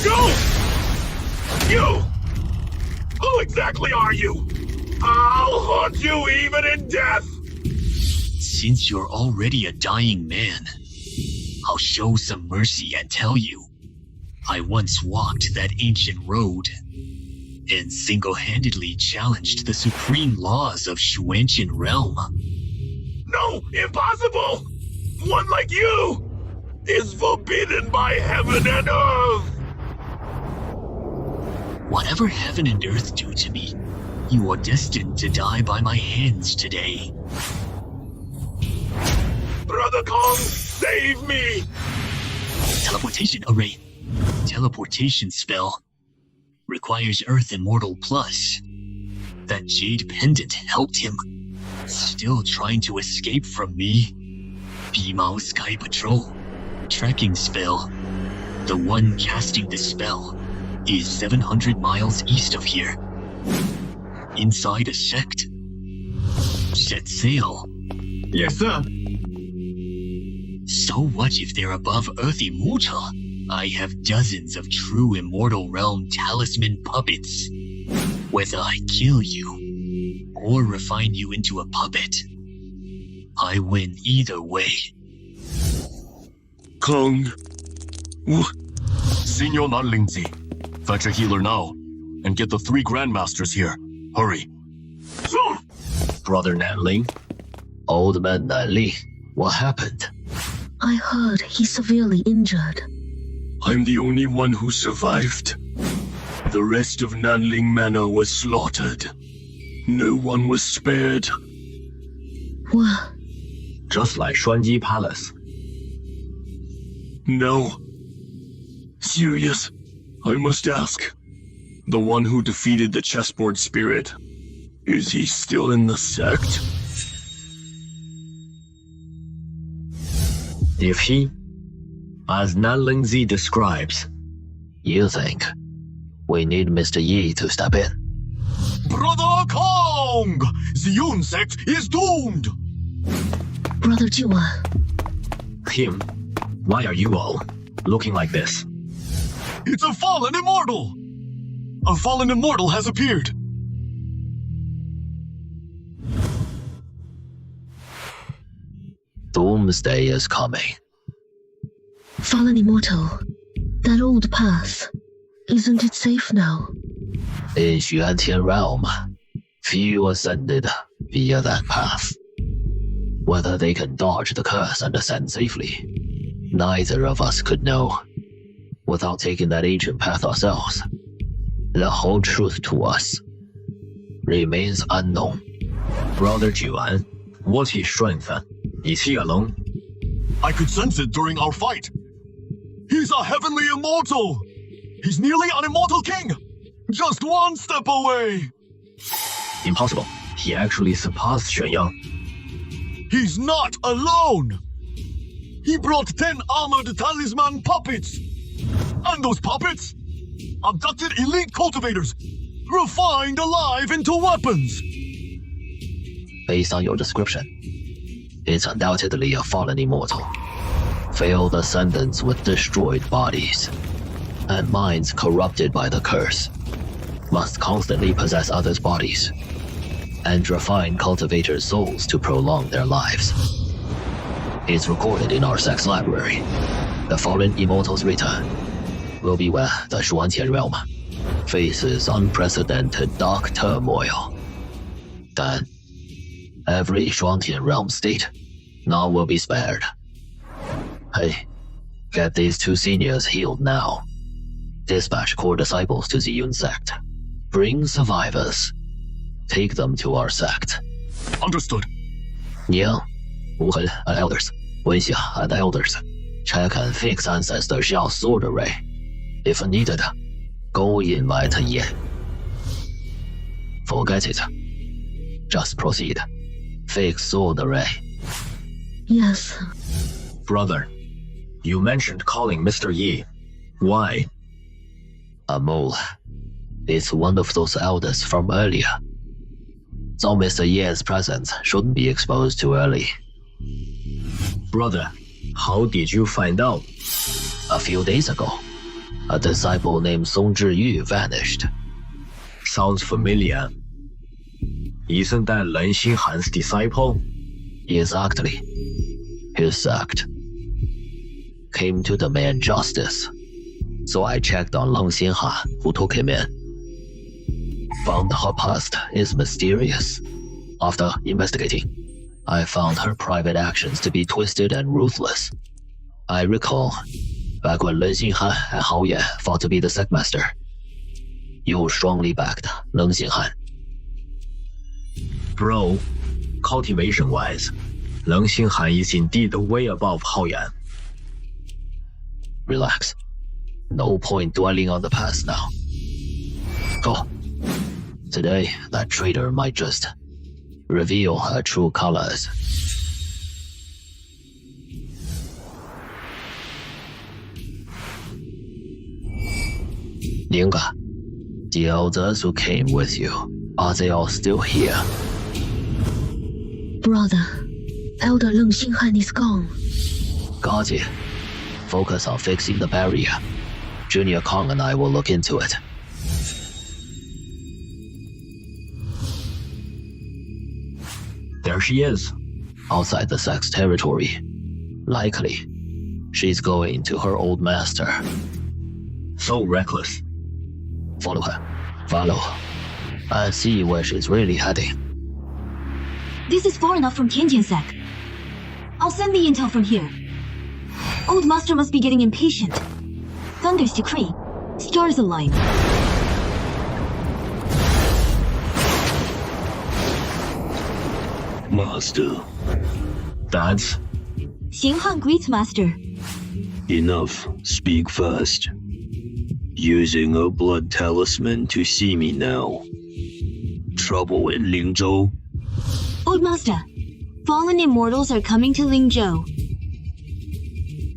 Go! You! Who exactly are you? I'll haunt you even in death! Since you're already a dying man, I'll show some mercy and tell you, I once walked that ancient road and single-handedly challenged the supreme laws of Xuanqian realm. No, impossible! One like you is forbidden by heaven and earth! Whatever heaven and earth do to me, you are destined to die by my hands today. Brother Kong, save me! Teleportation array. Teleportation spell. Requires Earth Immortal Plus. That jade pendant helped him. Still trying to escape from me. Bimao Sky Patrol. Tracking spell. The one casting the spell is 700 miles east of here. Inside a sect. Set sail. Yes, sir. So what if they're above Earth Immortal? I have dozens of true Immortal Realm talisman puppets. Whether I kill you or refine you into a puppet, I win either way. Kong. Senior Nanlingzi, fetch a healer now, and get the 3 Grandmasters here. Hurry. Brother Nanling? Old man Nanling, what happened? I heard he's severely injured. I'm the only one who survived. The rest of Nanling Manor was slaughtered. No one was spared. What? Just like Xuanji Palace. No. Serious, I must ask. The one who defeated the chessboard spirit, is he still in the sect? If he, as Nanlingzi describes, you think we need Mr. Yi to step in? Brother Kong! The Yun sect is doomed! Brother Jua. Him, why are you all looking like this? It's a fallen immortal! A fallen immortal has appeared! Doomsday is coming. Fallen Immortal. That old path. Isn't it safe now? In Xuanqian realm, few ascended via that path. Whether they can dodge the curse and ascend safely, neither of us could know. Without taking that ancient path ourselves, the whole truth to us remains unknown. Brother Juan, what's his strength? Is he alone? I could sense it during our fight. He's a heavenly immortal! He's nearly an immortal king! Just one step away! Impossible. He actually surpassed Xuanyang. He's not alone! He brought 10 armored talisman puppets! And those puppets abducted elite cultivators, refined alive into weapons! Based on your description, it's undoubtedly a fallen immortal. Failed ascendants with destroyed bodies, and minds corrupted by the curse, must constantly possess others' bodies, and refine cultivators' souls to prolong their lives. It's recorded in our sect's library. The fallen immortal's return will be where the Xuanqian realm faces unprecedented dark turmoil. Then, every Xuanqian realm state none will be spared. Hey, get these 2 seniors healed now. Dispatch core disciples to the Yun sect. Bring survivors. Take them to our sect. Understood. Yeah, 无痕 and elders, 温夏 and elders. Check and fix ancestor shell sword array. If needed, go invite Ye. Forget it. Just proceed. Fix sword array. Yes. Brother, you mentioned calling Mr. Yi. Why? A mole. It's one of those elders from earlier. So Mr. Ye's presence shouldn't be exposed too early. Brother, how did you find out? A few days ago, a disciple named Song Zhiyu vanished. Sounds familiar. Isn't that Len Xinhan's disciple? Exactly. His sect came to demand justice. So I checked on Leng Xinhan, who took him in. Found her past is mysterious. After investigating, I found her private actions to be twisted and ruthless. I recall, back when Len Xinhan and Hao Yan fought to be the sect master, you strongly backed Leng Xinhan. Bro, cultivation-wise, Leng Xinhan is indeed way above Hao Yan. Relax. No point dwelling on the past now. Go. Today, that traitor might just reveal her true colors. Ninga, the elders who came with you, are they all still here? Brother, Elder Leng Xinhan is gone. Got it. Focus on fixing the barrier. Junior Kong and I will look into it. There she is. Outside the sect's territory. Likely, she's going to her old master. So reckless. Follow her. Follow. And see where she's really heading. This is far enough from Tiantian Sec. I'll send the intel from here. Old Master must be getting impatient. Thunder's decree. Stars align. Master. That's... Xinghan greets Master. Enough. Speak fast. Using a blood talisman to see me now. Trouble in Lingzhou? Old Master, fallen immortals are coming to Lingzhou.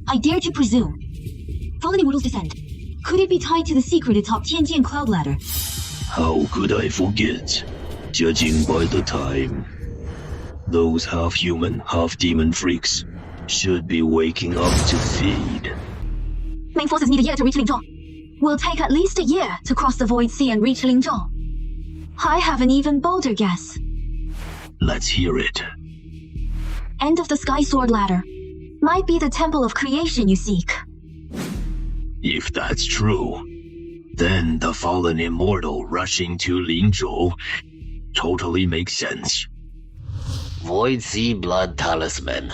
I dare to presume. Fallen immortals descend. Could it be tied to the secret atop Tianjian Cloud Ladder? How could I forget? Judging by the time. Those half-human, half-demon freaks should be waking up to feed. Main forces need a year to reach Lingzhou. Will take at least a year to cross the Void Sea and reach Lingzhou. I have an even bolder guess. Let's hear it. End of the Sky Sword Ladder. Might be the Temple of Creation you seek. If that's true, then the fallen immortal rushing to Lingzhou totally makes sense. Void Sea Blood Talisman.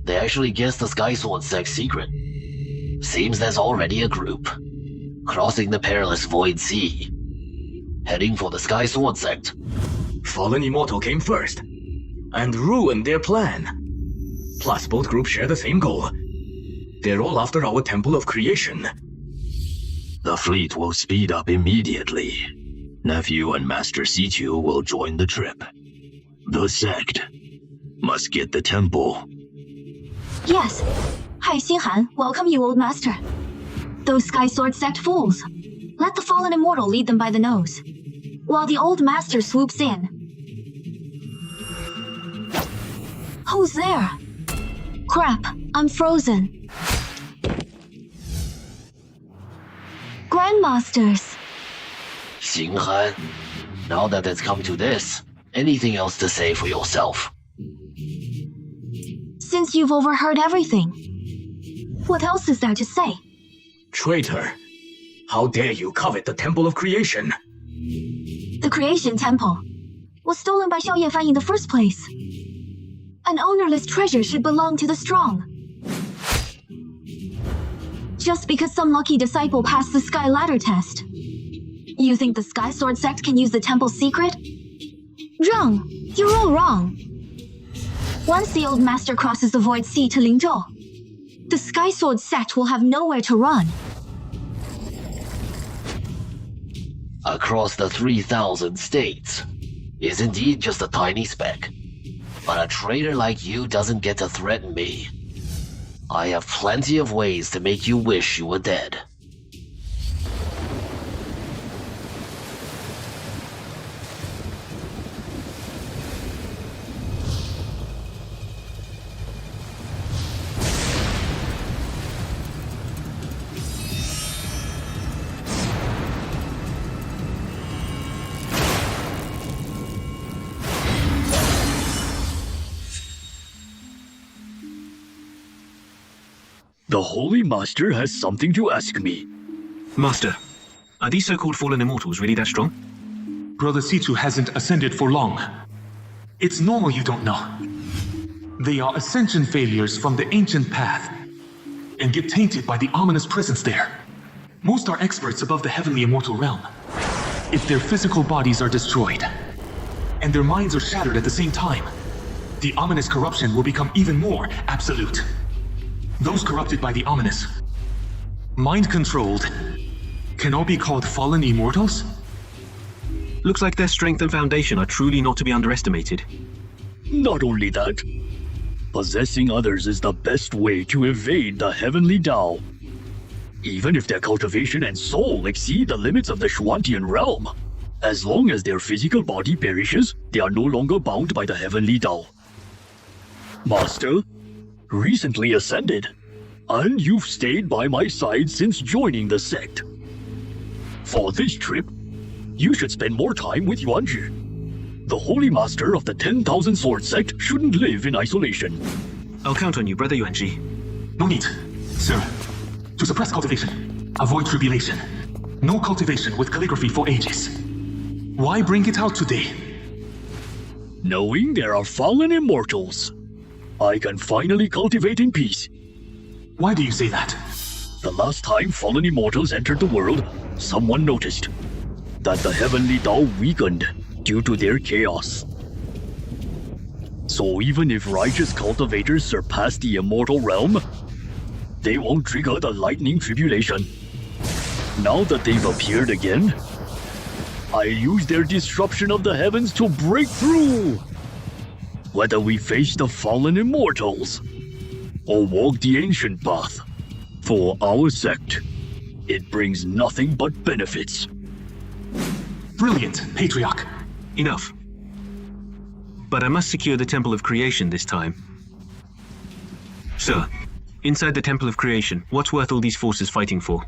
They actually guessed the Sky Sword sect's secret. Seems there's already a group. Crossing the perilous Void Sea. Heading for the Sky Sword sect. Fallen Immortal came first, and ruined their plan. Plus, both groups share the same goal. They're all after our Temple of Creation. The fleet will speed up immediately. Nephew and Master Sichu will join the trip. The sect must get the temple. Yes. Hai Xinhan, welcome you, Old Master. Those Sky Sword sect fools. Let the fallen immortal lead them by the nose, while the Old Master swoops in. Who's there? Crap, I'm frozen. Grandmasters. Xinghan, now that it's come to this, anything else to say for yourself? Since you've overheard everything, what else is there to say? Traitor, how dare you covet the Temple of Creation? The Creation Temple was stolen by Xiao Yefan in the first place. An ownerless treasure should belong to the strong. Just because some lucky disciple passed the Sky Ladder test, you think the Sky Sword sect can use the temple's secret? Wrong. You're all wrong. Once the old master crosses the Void Sea to Lingzhou, the Sky Sword sect will have nowhere to run. Across the 3,000 states is indeed just a tiny speck. But a traitor like you doesn't get to threaten me. I have plenty of ways to make you wish you were dead. The Holy Master has something to ask me. Master, are these so-called fallen immortals really that strong? Brother Situ hasn't ascended for long. It's normal you don't know. They are ascension failures from the ancient path, and get tainted by the ominous presence there. Most are experts above the heavenly immortal realm. If their physical bodies are destroyed, and their minds are shattered at the same time, the ominous corruption will become even more absolute. Those corrupted by the ominous, mind-controlled, can all be called fallen immortals? Looks like their strength and foundation are truly not to be underestimated. Not only that, possessing others is the best way to evade the heavenly Tao. Even if their cultivation and soul exceed the limits of the Shuantian realm, as long as their physical body perishes, they are no longer bound by the heavenly Tao. Master, recently ascended, and you've stayed by my side since joining the sect. For this trip, you should spend more time with Yuanzhi. The Holy Master of the 10,000 Sword sect shouldn't live in isolation. I'll count on you, Brother Yuanzhi. No need, sir. To suppress cultivation, avoid tribulation. No cultivation with calligraphy for ages. Why bring it out today? Knowing there are fallen immortals, I can finally cultivate in peace. Why do you say that? The last time fallen immortals entered the world, someone noticed that the heavenly Tao weakened due to their chaos. So even if righteous cultivators surpass the immortal realm, they won't trigger the lightning tribulation. Now that they've appeared again, I use their disruption of the heavens to break through. Whether we face the fallen immortals or walk the ancient path, for our sect, it brings nothing but benefits. Brilliant, Patriarch. Enough. But I must secure the Temple of Creation this time. Sir, inside the Temple of Creation, what's worth all these forces fighting for?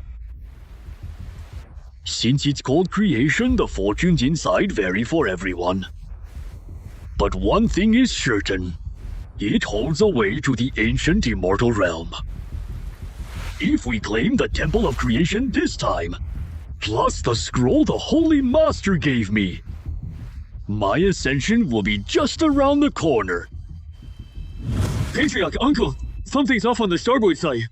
Since it's called creation, the fortunes inside vary for everyone. But one thing is certain. It holds a way to the ancient immortal realm. If we claim the Temple of Creation this time, plus the scroll the Holy Master gave me, my ascension will be just around the corner. Patriarch, Uncle, something's off on the starboard side.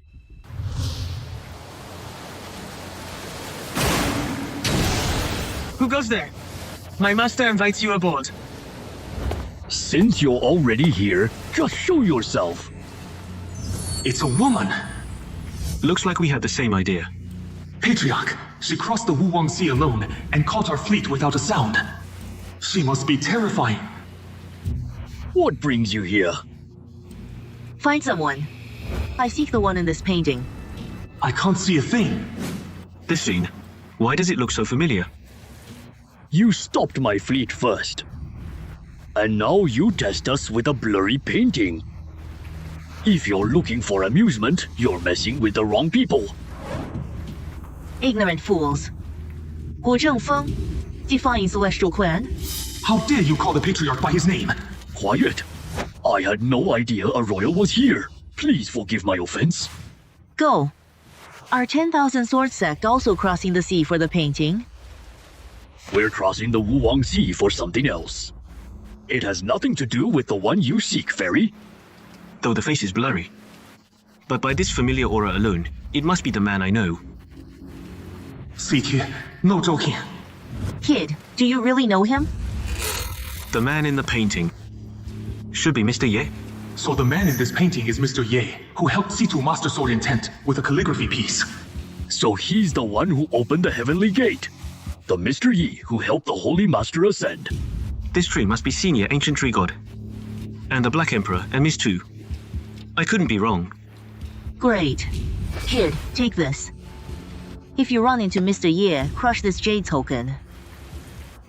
Who goes there? My master invites you aboard. Since you're already here, just show yourself. It's a woman. Looks like we had the same idea. Patriarch, she crossed the Wuwang Sea alone and caught our fleet without a sound. She must be terrifying. What brings you here? Find someone. I seek the one in this painting. I can't see a thing. This scene, why does it look so familiar? You stopped my fleet first. And now you test us with a blurry painting. If you're looking for amusement, you're messing with the wrong people. Ignorant fools. Gu Zhengfeng, defying celestial quan. How dare you call the Patriarch by his name? Quiet. I had no idea a royal was here. Please forgive my offense. Go. Our 10,000 Sword sect also crossing the sea for the painting? We're crossing the Wuwang Sea for something else. It has nothing to do with the one you seek, Fairy. Though the face is blurry. But by this familiar aura alone, it must be the man I know. Sweetie, no joking. Kid, do you really know him? The man in the painting. Should be Mr. Ye. So the man in this painting is Mr. Ye, who helped Situ Master Sword Intent with a calligraphy piece. So he's the one who opened the heavenly gate. The Mr. Yi who helped the Holy Master ascend. This tree must be Senior Ancient Tree God. And the Black Emperor and Miss Tu. I couldn't be wrong. Great. Kid, take this. If you run into Mr. Ye, crush this jade token.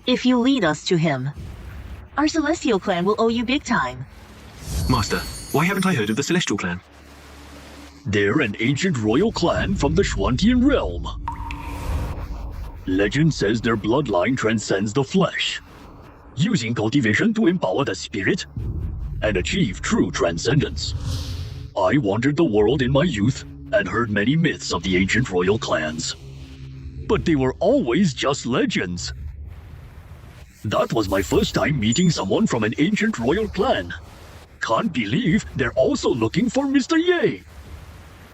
If you lead us to him, our Celestial clan will owe you big time. Master, why haven't I heard of the Celestial clan? They're an ancient royal clan from the Schwantian realm. Legend says their bloodline transcends the flesh, using cultivation to empower the spirit and achieve true transcendence. I wandered the world in my youth and heard many myths of the ancient royal clans. But they were always just legends. That was my first time meeting someone from an ancient royal clan. Can't believe they're also looking for Mr. Ye.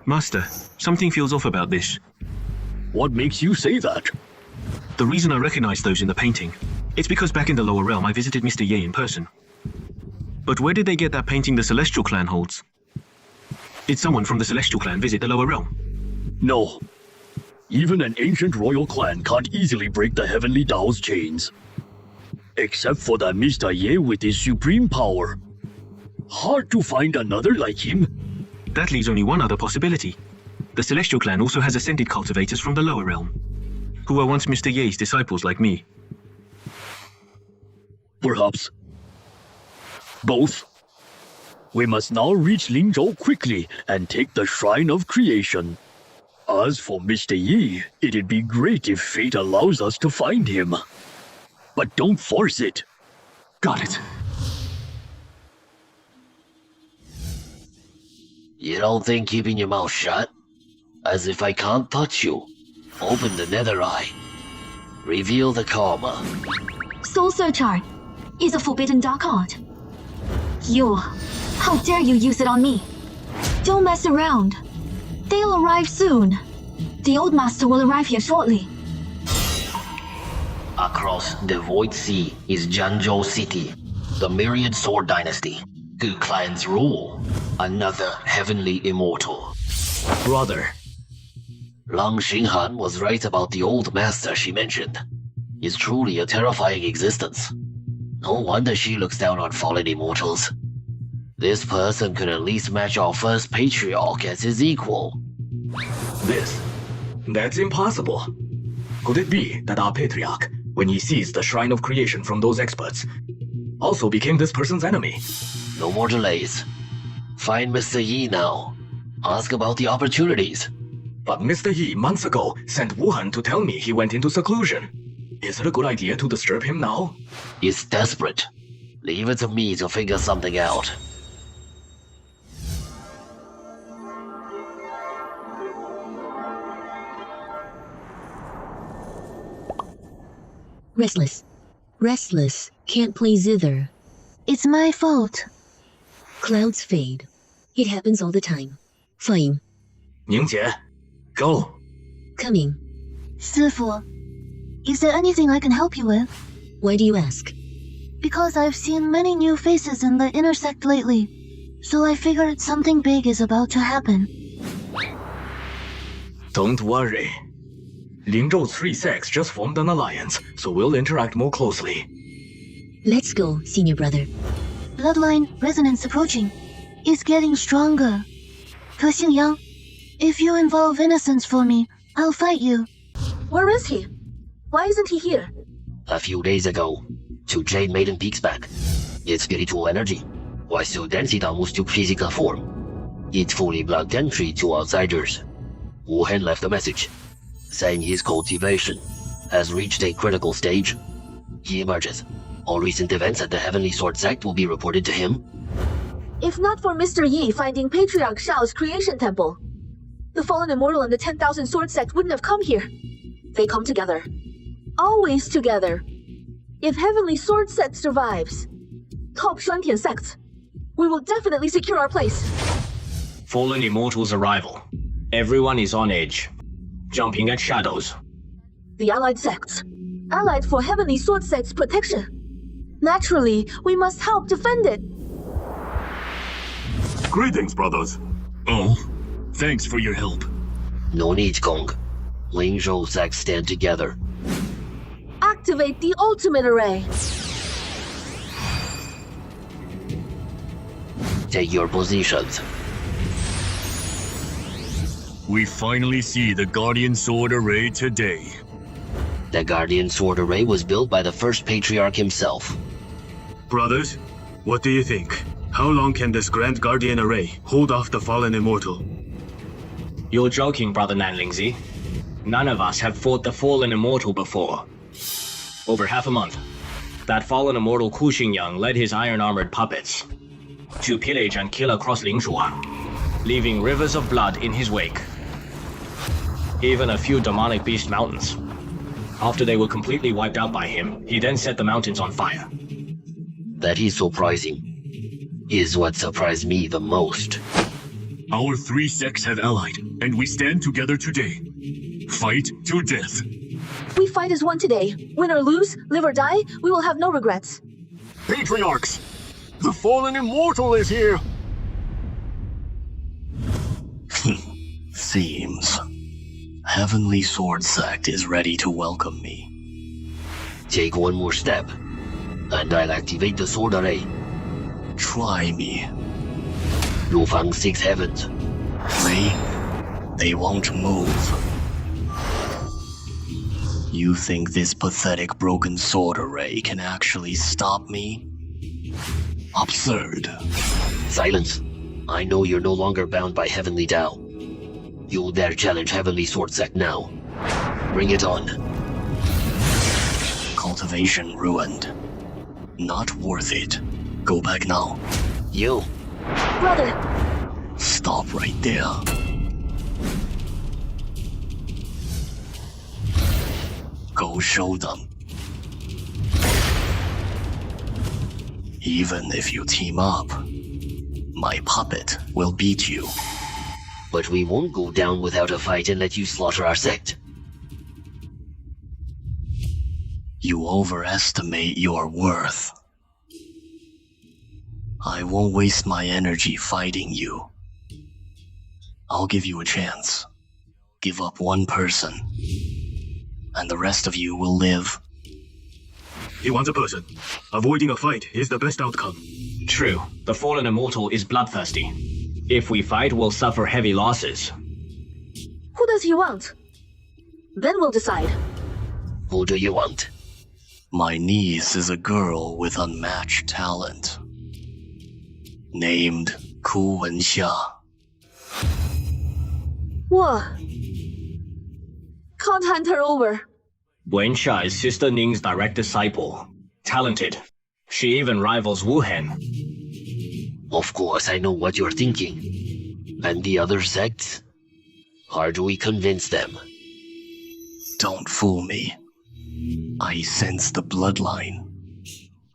Master, something feels off about this. What makes you say that? The reason I recognize those in the painting, it's because back in the lower realm I visited Mr. Ye in person. But where did they get that painting the Celestial clan holds? Did someone from the Celestial clan visit the lower realm? No. Even an ancient royal clan can't easily break the Heavenly Dao's chains. Except for that Mr. Ye with his supreme power. Hard to find another like him. That leaves only one other possibility. The Celestial clan also has ascended cultivators from the lower realm, who were once Mr. Ye's disciples like me. Perhaps. Both. We must now reach Lingzhou quickly and take the Shrine of Creation. As for Mr. Yi, it'd be great if fate allows us to find him. But don't force it. Got it. You don't think keeping your mouth shut? As if I can't touch you. Open the nether eye. Reveal the karma. Soul Searcher is a forbidden dark art. You, how dare you use it on me? Don't mess around. They'll arrive soon. The old master will arrive here shortly. Across the Void Sea is Jianzhou City, the Myriad Sword Dynasty. Who clans rule? Another heavenly immortal. Brother. Lang Xinghan was right about the old master she mentioned. He's truly a terrifying existence. No wonder she looks down on fallen immortals. This person could at least match our first patriarch as his equal. That's impossible. Could it be that our patriarch, when he seized the Shrine of Creation from those experts, also became this person's enemy? No more delays. Find Mr. Yi now. Ask about the opportunities. But Mr. Yi months ago sent Wuhan to tell me he went into seclusion. Is it a good idea to disturb him now? He's desperate. Leave it to me to figure something out. Restless, can't play zither. It's my fault. Clouds fade. It happens all the time. Fine. Ningjie, go. Coming. 师傅, is there anything I can help you with? Why do you ask? Because I've seen many new faces in the inner sect lately, so I figured something big is about to happen. Don't worry. Lingzhou's three sects just formed an alliance, so we'll interact more closely. Let's go, senior brother. Bloodline resonance approaching. It's getting stronger. Ke Xingyang, if you involve innocence for me, I'll fight you. Where is he? Why isn't he here? A few days ago, 2 Jade Maiden peaks back. Its spiritual energy, while still density almost took physical form. It fully blocked entry to outsiders. Wuhan left a message, saying his cultivation has reached a critical stage. He emerges. All recent events at the Heavenly Sword Sect will be reported to him. If not for Mr. Yi finding Patriarch Shao's creation temple, the Fallen Immortal and the 10,000 Sword Sect wouldn't have come here. They come together. Always together. If Heavenly Sword Sect survives, top Shuantian sects, we will definitely secure our place. Fallen Immortal's arrival. Everyone is on edge, jumping at shadows. The allied sects, allied for Heavenly Sword Sect's protection. Naturally, we must help defend it. Greetings, brothers. Oh, thanks for your help. No need, Kong. Ling Zhou sects stand together. Activate the ultimate array. Take your positions. We finally see the Guardian Sword Array today. The Guardian Sword Array was built by the first Patriarch himself. Brothers, what do you think? How long can this Grand Guardian Array hold off the fallen immortal? You're joking, Brother Nanlingzi. None of us have fought the fallen immortal before. Over half a month, that fallen immortal Ku Xingyang led his iron-armored puppets to pillage and kill across Lingshuang, leaving rivers of blood in his wake. Even a few demonic beast mountains. After they were completely wiped out by him, he then set the mountains on fire. That is surprising. Is what surprised me the most. Our three sects have allied, and we stand together today. Fight to death. We fight as one today. Win or lose, live or die, we will have no regrets. Patriarchs! The fallen immortal is here! Seems Heavenly Sword Sect is ready to welcome me. Take one more step, and I'll activate the Sword Array. Try me. Lufang 6 heavens. They won't move. You think this pathetic broken sword array can actually stop me? Absurd. Silence. I know you're no longer bound by Heavenly Tao. You dare challenge Heavenly Sword Sect now. Bring it on. Cultivation ruined. Not worth it. Go back now. You. Brother! Stop right there. Go show them. Even if you team up, my puppet will beat you. But we won't go down without a fight and let you slaughter our sect. You overestimate your worth. I won't waste my energy fighting you. I'll give you a chance. Give up one person, and the rest of you will live. He wants a person. Avoiding a fight is the best outcome. True, the fallen immortal is bloodthirsty. If we fight, we'll suffer heavy losses. Who does he want? Then we'll decide. Who do you want? My niece is a girl with unmatched talent. Named Ku Wenxia. What? Can't hand her over. Wenxia is Sister Ning's direct disciple. Talented. She even rivals Wu Hen. Of course, I know what you're thinking. And the other sects? How do we convince them? Don't fool me. I sense the bloodline.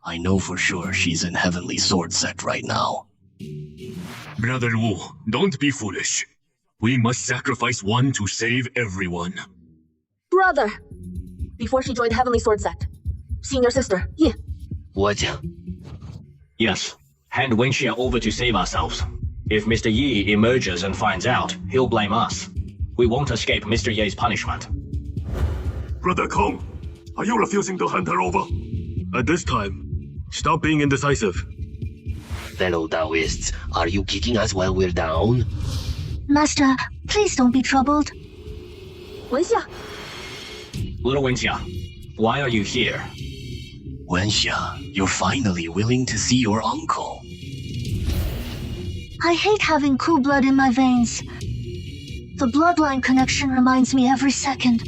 I know for sure she's in Heavenly Sword Sect right now. Brother Wu, don't be foolish. We must sacrifice one to save everyone. Brother! Before she joined Heavenly Sword Sect. Senior sister, Ye. What? Yes. Hand Wenxia over to save ourselves. If Mr. Yi emerges and finds out, he'll blame us. We won't escape Mr. Ye's punishment. Brother Kong, are you refusing to hand her over? At this time, stop being indecisive. Fellow Taoists, are you kicking us while we're down? Master, please don't be troubled. Wenxia! Little Wenxia, why are you here? Wenxia, you're finally willing to see your uncle. I hate having Ku blood in my veins. The bloodline connection reminds me every second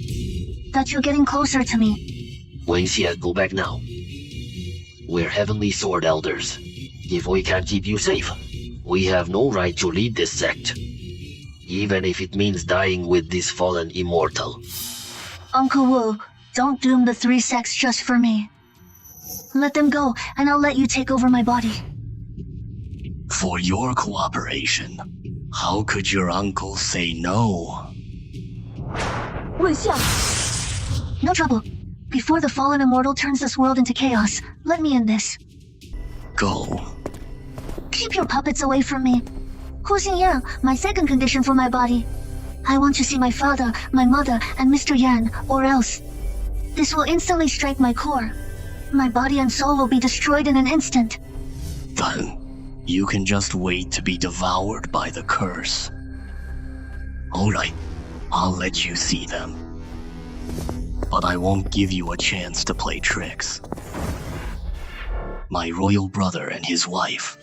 that you're getting closer to me. Wenxia, go back now. We're Heavenly Sword Elders. If we can't keep you safe, we have no right to lead this sect. Even if it means dying with this fallen immortal. Uncle Wu, don't doom the three sects just for me. Let them go, and I'll let you take over my body. For your cooperation, how could your uncle say no? Wenxia! No trouble. Before the fallen immortal turns this world into chaos, let me in this. Go. Keep your puppets away from me. Hu Xingyang, my second condition for my body. I want to see my father, my mother, and Mr. Yan, or else. This will instantly strike my core. My body and soul will be destroyed in an instant. Then, you can just wait to be devoured by the curse. Alright, I'll let you see them. But I won't give you a chance to play tricks. My royal brother and his wife,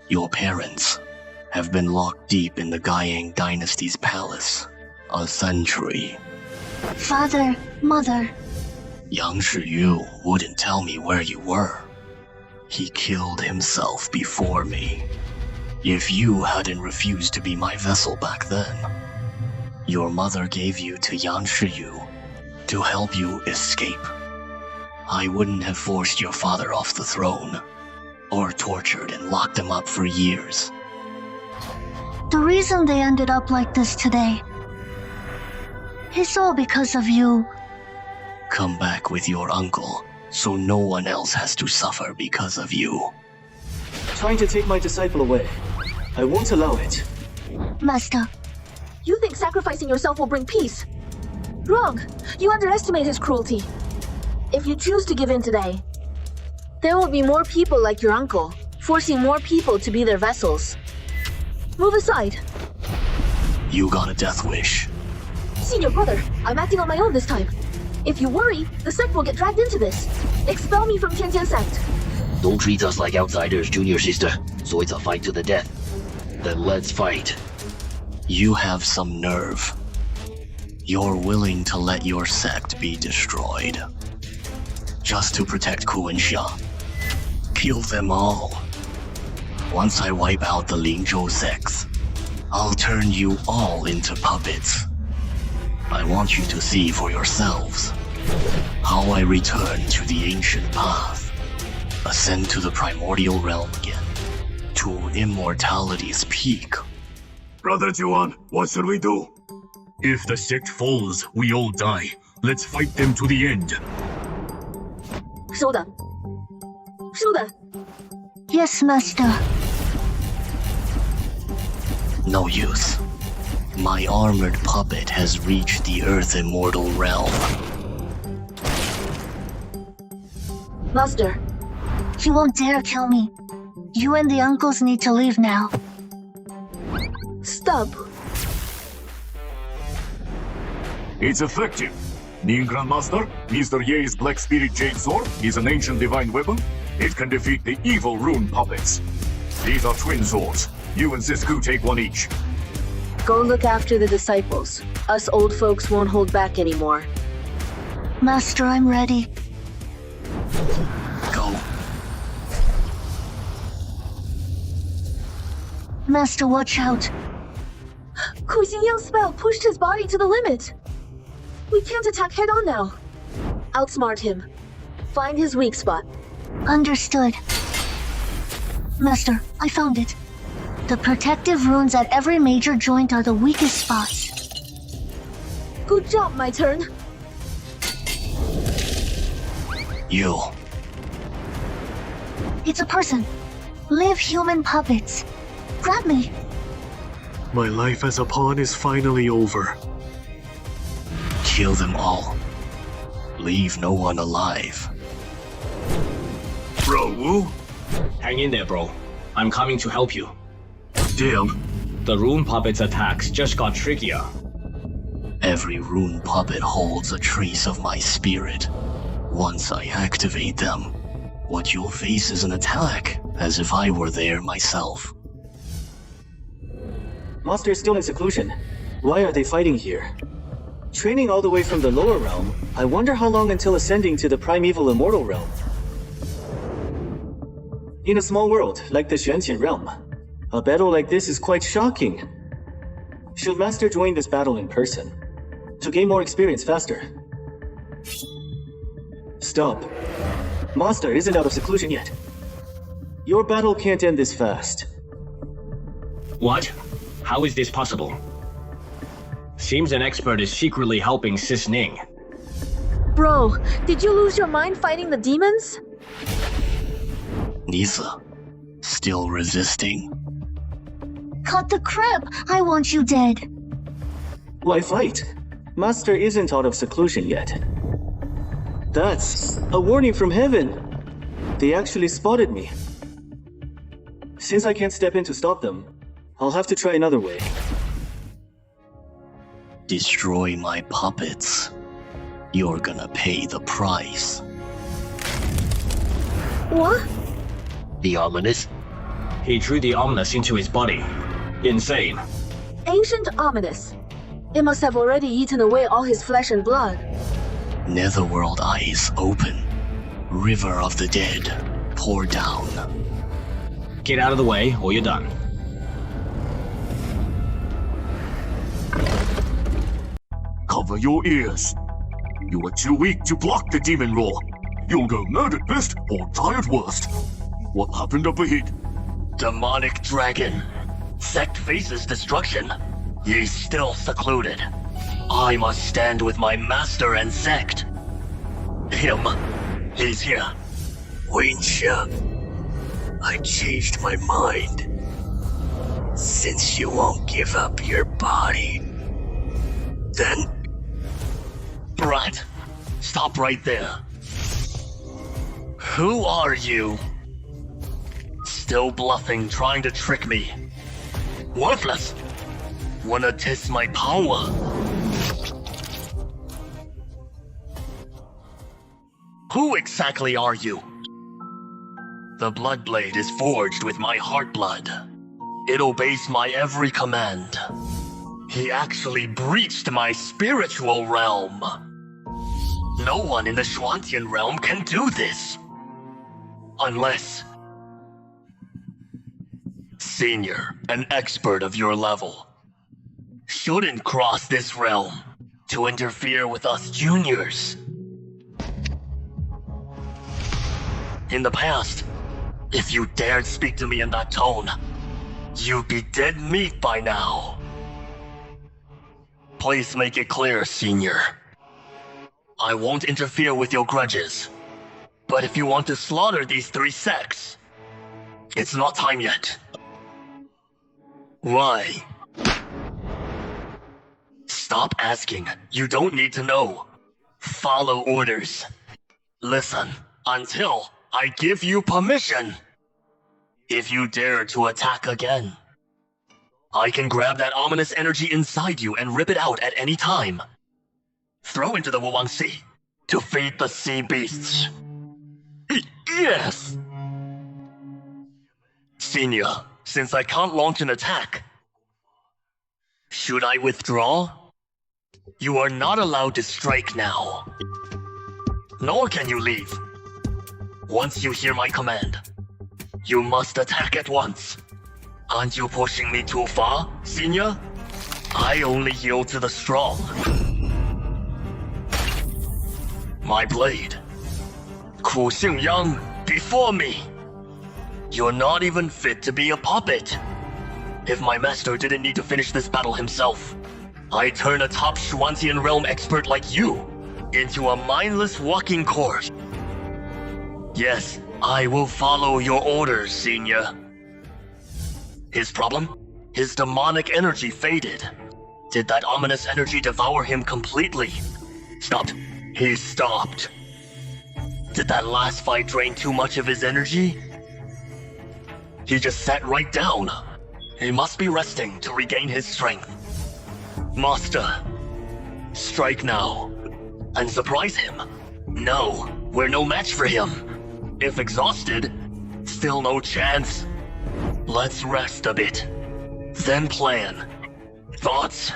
your parents, have been locked deep in the Guiyang dynasty's palace. A century. Father, mother. Yang Shiyu wouldn't tell me where you were. He killed himself before me. If you hadn't refused to be my vessel back then, your mother gave you to Yang Shiyu to help you escape. I wouldn't have forced your father off the throne, or tortured and locked him up for years. The reason they ended up like this today is all because of you. Come back with your uncle, so no one else has to suffer because of you. Trying to take my disciple away. I won't allow it. Master. You think sacrificing yourself will bring peace? Wrong. You underestimate his cruelty. If you choose to give in today, there will be more people like your uncle, forcing more people to be their vessels. Move aside. You got a death wish. Senior brother, I'm acting on my own this time. If you worry, the sect will get dragged into this. Expel me from Tiantian sect. Don't treat us like outsiders, junior sister. So it's a fight to the death. Then let's fight. You have some nerve. You're willing to let your sect be destroyed. Just to protect Ku and Xia. Kill them all. Once I wipe out the Lingzhou sects, I'll turn you all into puppets. I want you to see for yourselves how I return to the ancient path, ascend to the primordial realm again, to immortality's peak. Brother Juan, what should we do? If the sect falls, we all die. Let's fight them to the end. 收的，收的。 Yes, master. No use. My armored puppet has reached the Earth Immortal realm. Master. He won't dare kill me. You and the uncles need to leave now. Stop. It's effective. Ning Grandmaster, Mr. Ye's Black Spirit Jade Sword is an ancient divine weapon. It can defeat the evil rune puppets. These are twin swords. You and Sisku take one each. Go look after the disciples. Us old folks won't hold back anymore. Master, I'm ready. Go. Master, watch out. Ku Xingyang's spell pushed his body to the limit. We can't attack head on now. Outsmart him. Find his weak spot. Understood. Master, I found it. The protective runes at every major joint are the weakest spots. Good job, my turn. You. It's a person. Live human puppets. Grab me. My life as a pawn is finally over. Kill them all. Leave no one alive. Bro, Wu? Hang in there, bro. I'm coming to help you. Damn. The rune puppet's attacks just got trickier. Every rune puppet holds a trace of my spirit. Once I activate them, what you'll face is an attack, as if I were there myself. Master is still in seclusion. Why are they fighting here? Training all the way from the lower realm, I wonder how long until ascending to the primeval immortal realm. In a small world, like the Xuanqian realm, a battle like this is quite shocking. Should Master join this battle in person, to gain more experience faster? Stop. Master isn't out of seclusion yet. Your battle can't end this fast. What? How is this possible? Seems an expert is secretly helping Sis Ning. Bro, did you lose your mind fighting the demons? Nisa, still resisting. Cut the crap! I want you dead! Why fight? Master isn't out of seclusion yet. That's a warning from heaven. They actually spotted me. Since I can't step in to stop them, I'll have to try another way. Destroy my puppets. You're gonna pay the price. What? The ominous? He drew the ominous into his body. Insane. Ancient ominous. It must have already eaten away all his flesh and blood. Netherworld eyes open. River of the dead, pour down. Get out of the way, or you're done. Cover your ears. You are too weak to block the demon roar. You'll go mad at best or die at worst. What happened up ahead? Demonic dragon. Sect faces destruction. Ye still secluded. I must stand with my master and sect. Him. He's here. Winsha, I changed my mind. Since you won't give up your body, then... Brat, stop right there. Who are you? Still bluffing, trying to trick me. Worthless. Wanna test my power? Who exactly are you? The Bloodblade is forged with my heart blood. It obeys my every command. He actually breached my spiritual realm. No one in the Schwantian realm can do this. Unless... Senior, an expert of your level, shouldn't cross this realm to interfere with us juniors. In the past, if you dared speak to me in that tone, you'd be dead meat by now. Please make it clear, Senior. I won't interfere with your grudges. But if you want to slaughter these 3 sects, it's not time yet. Why? Stop asking. You don't need to know. Follow orders. Listen, until I give you permission. If you dare to attack again, I can grab that ominous energy inside you and rip it out at any time. Throw into the Wuwang Sea to feed the sea beasts. Yes! Senior, since I can't launch an attack, should I withdraw? You are not allowed to strike now. Nor can you leave. Once you hear my command, you must attack at once. Aren't you pushing me too far, Senior? I only yield to the strong. My blade. Ku Xingyang, before me. You're not even fit to be a puppet. If my master didn't need to finish this battle himself, I'd turn a top Schwantian realm expert like you into a mindless walking corpse. Yes, I will follow your orders, Senior. His problem? His demonic energy faded. Did that ominous energy devour him completely? Stopped. He stopped. Did that last fight drain too much of his energy? He just sat right down. He must be resting to regain his strength. Master, strike now and surprise him. No, we're no match for him. If exhausted, still no chance. Let's rest a bit, then plan. Thoughts?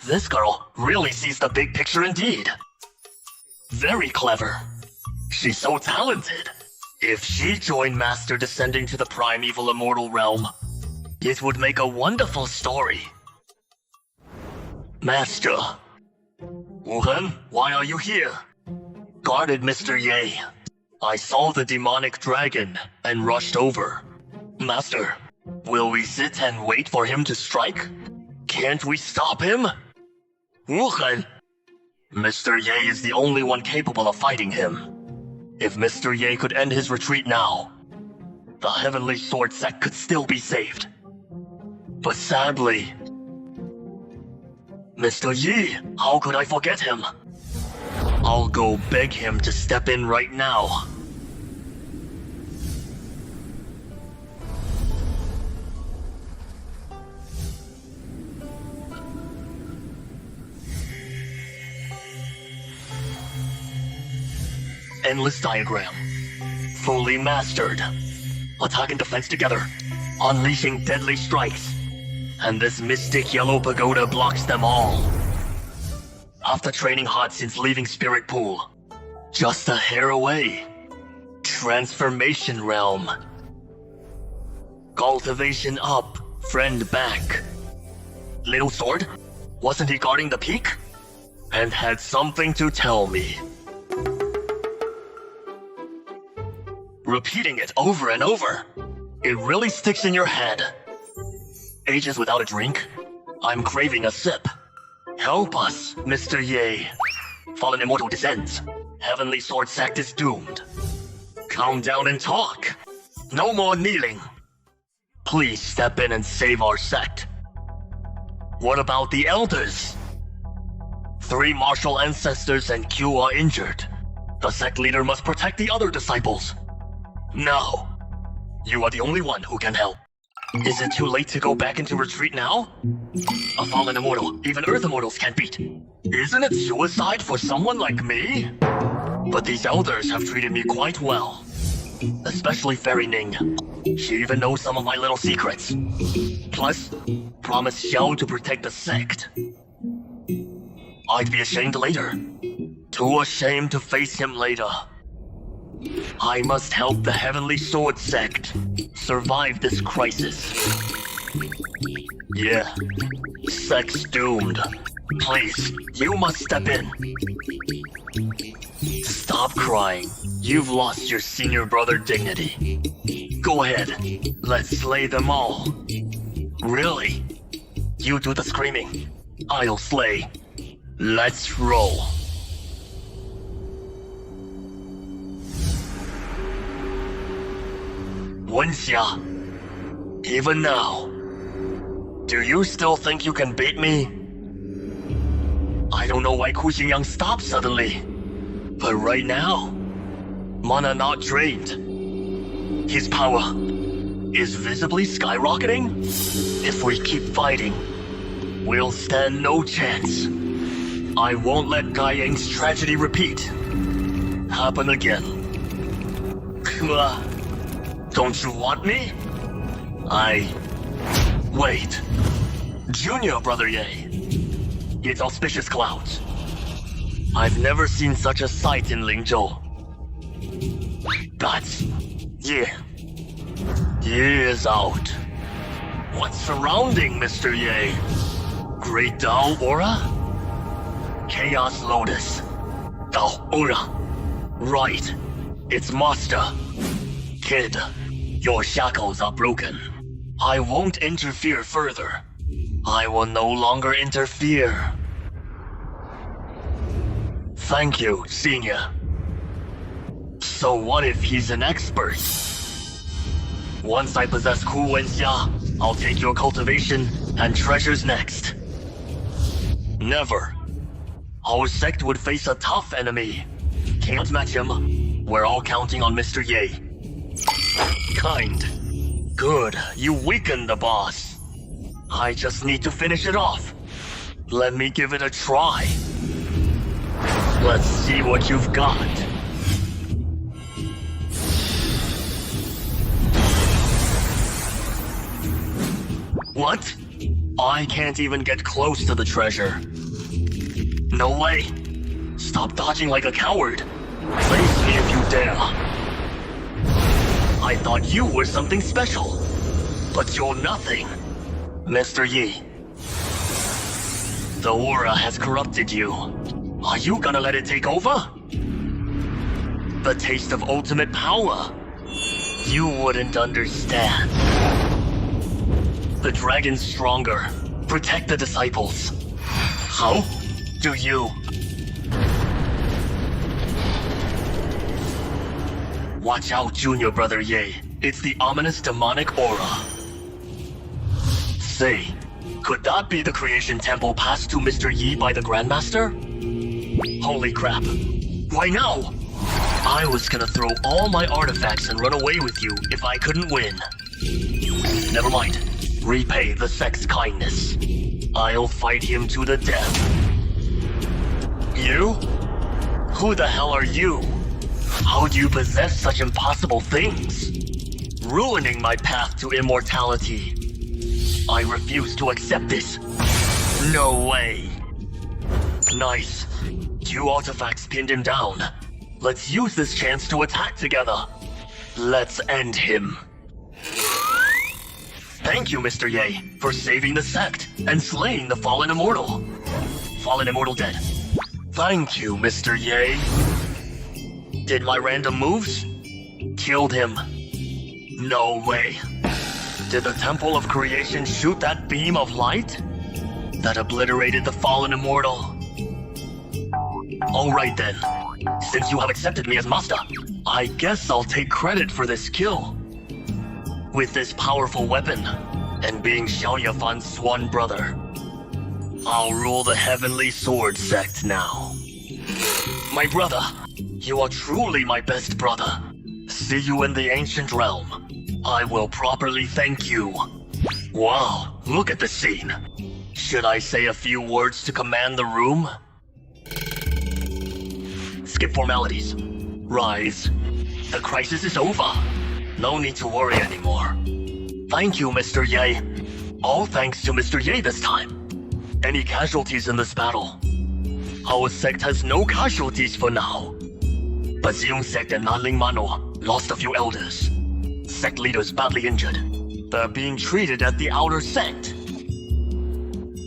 This girl really sees the big picture indeed. Very clever. She's so talented. If she joined Master descending to the primeval immortal realm, it would make a wonderful story. Master. Wuhan, why are you here? Guarded Mr. Ye. I saw the demonic dragon and rushed over. Master, will we sit and wait for him to strike? Can't we stop him? Wuhan. Mr. Ye is the only one capable of fighting him. If Mr. Ye could end his retreat now, the Heavenly Sword Sect could still be saved. But sadly, Mr. Yi, how could I forget him? I'll go beg him to step in right now. Endless diagram. Fully mastered. Attack and defense together. Unleashing deadly strikes. And this mystic yellow pagoda blocks them all. After training hard since leaving Spirit Pool. Just a hair away. Transformation realm. Cultivation up, friend back. Little sword? Wasn't he guarding the peak? And had something to tell me. Repeating it over and over. It really sticks in your head. Ages without a drink? I'm craving a sip. Help us, Mr. Ye. Fallen Immortal descends. Heavenly Sword Sect is doomed. Calm down and talk. No more kneeling. Please step in and save our sect. What about the elders? 3 martial ancestors and Q are injured. The sect leader must protect the other disciples. No. You are the only one who can help. Is it too late to go back into retreat now? A fallen immortal, even Earth immortals can't beat. Isn't it suicide for someone like me? But these elders have treated me quite well. Especially Fairy Ning. She even knows some of my little secrets. Plus, promised Xiao to protect the sect. I'd be ashamed later. Too ashamed to face him later. I must help the Heavenly Sword Sect survive this crisis. Yeah, sect's doomed. Please, you must step in. Stop crying. You've lost your senior brother dignity. Go ahead, let's slay them all. Really? You do the screaming. I'll slay. Let's roll. Wenxia, even now, do you still think you can beat me? I don't know why Ku Xingyang stopped suddenly, but right now, mana not drained. His power is visibly skyrocketing. If we keep fighting, we'll stand no chance. I won't let Gai Ying's tragedy repeat. Happen again. Don't you want me? Wait. Junior Brother Ye. It's auspicious clouds. I've never seen such a sight in Lingzhou. That's... Ye. Ye is out. What's surrounding Mr. Ye? Great Dao Aura? Chaos Lotus. Dao Aura. Right. It's Master. Kid, your shackles are broken. I won't interfere further. I will no longer interfere. Thank you, Senior. So what if he's an expert? Once I possess Ku Wenxia, I'll take your cultivation and treasures next. Never. Our sect would face a tough enemy. Can't match him. We're all counting on Mr. Ye. Kind. Good, you weakened the boss. I just need to finish it off. Let me give it a try. Let's see what you've got. What? I can't even get close to the treasure. No way. Stop dodging like a coward. Face me if you dare. I thought you were something special, but you're nothing, Mr. Yi. The aura has corrupted you. Are you gonna let it take over? The taste of ultimate power. You wouldn't understand. The dragon's stronger. Protect the disciples. How do you... Watch out, Junior Brother Ye. It's the ominous demonic aura. say, could that be the creation temple passed to Mr. Yi by the Grandmaster? Holy crap. Why now? I was gonna throw all my artifacts and run away with you if I couldn't win. Never mind. Repay the sect's kindness. I'll fight him to the death. You? Who the hell are you? How do you possess such impossible things? Ruining my path to immortality. I refuse to accept this. No way. Nice. 2 artifacts pinned him down. Let's use this chance to attack together. Let's end him. Thank you, Mr. Ye, for saving the sect and slaying the Fallen Immortal. Fallen Immortal dead. Thank you, Mr. Ye. Did my random moves? Killed him. No way. Did the Temple of Creation shoot that beam of light? That obliterated the Fallen Immortal. Alright then. Since you have accepted me as master, I guess I'll take credit for this kill. With this powerful weapon, and being Xiao Yafan's swan brother, I'll rule the Heavenly Sword sect now. My brother, you are truly my best brother. See you in the ancient realm. I will properly thank you. Wow, look at the scene. Should I say a few words to command the room? Skip formalities. Rise. The crisis is over. No need to worry anymore. Thank you, Mr. Ye. All thanks to Mr. Ye this time. Any casualties in this battle? Our sect has no casualties for now. But Xiong sect and Nanling Mano lost a few elders. Sect leaders badly injured. They're being treated at the outer sect.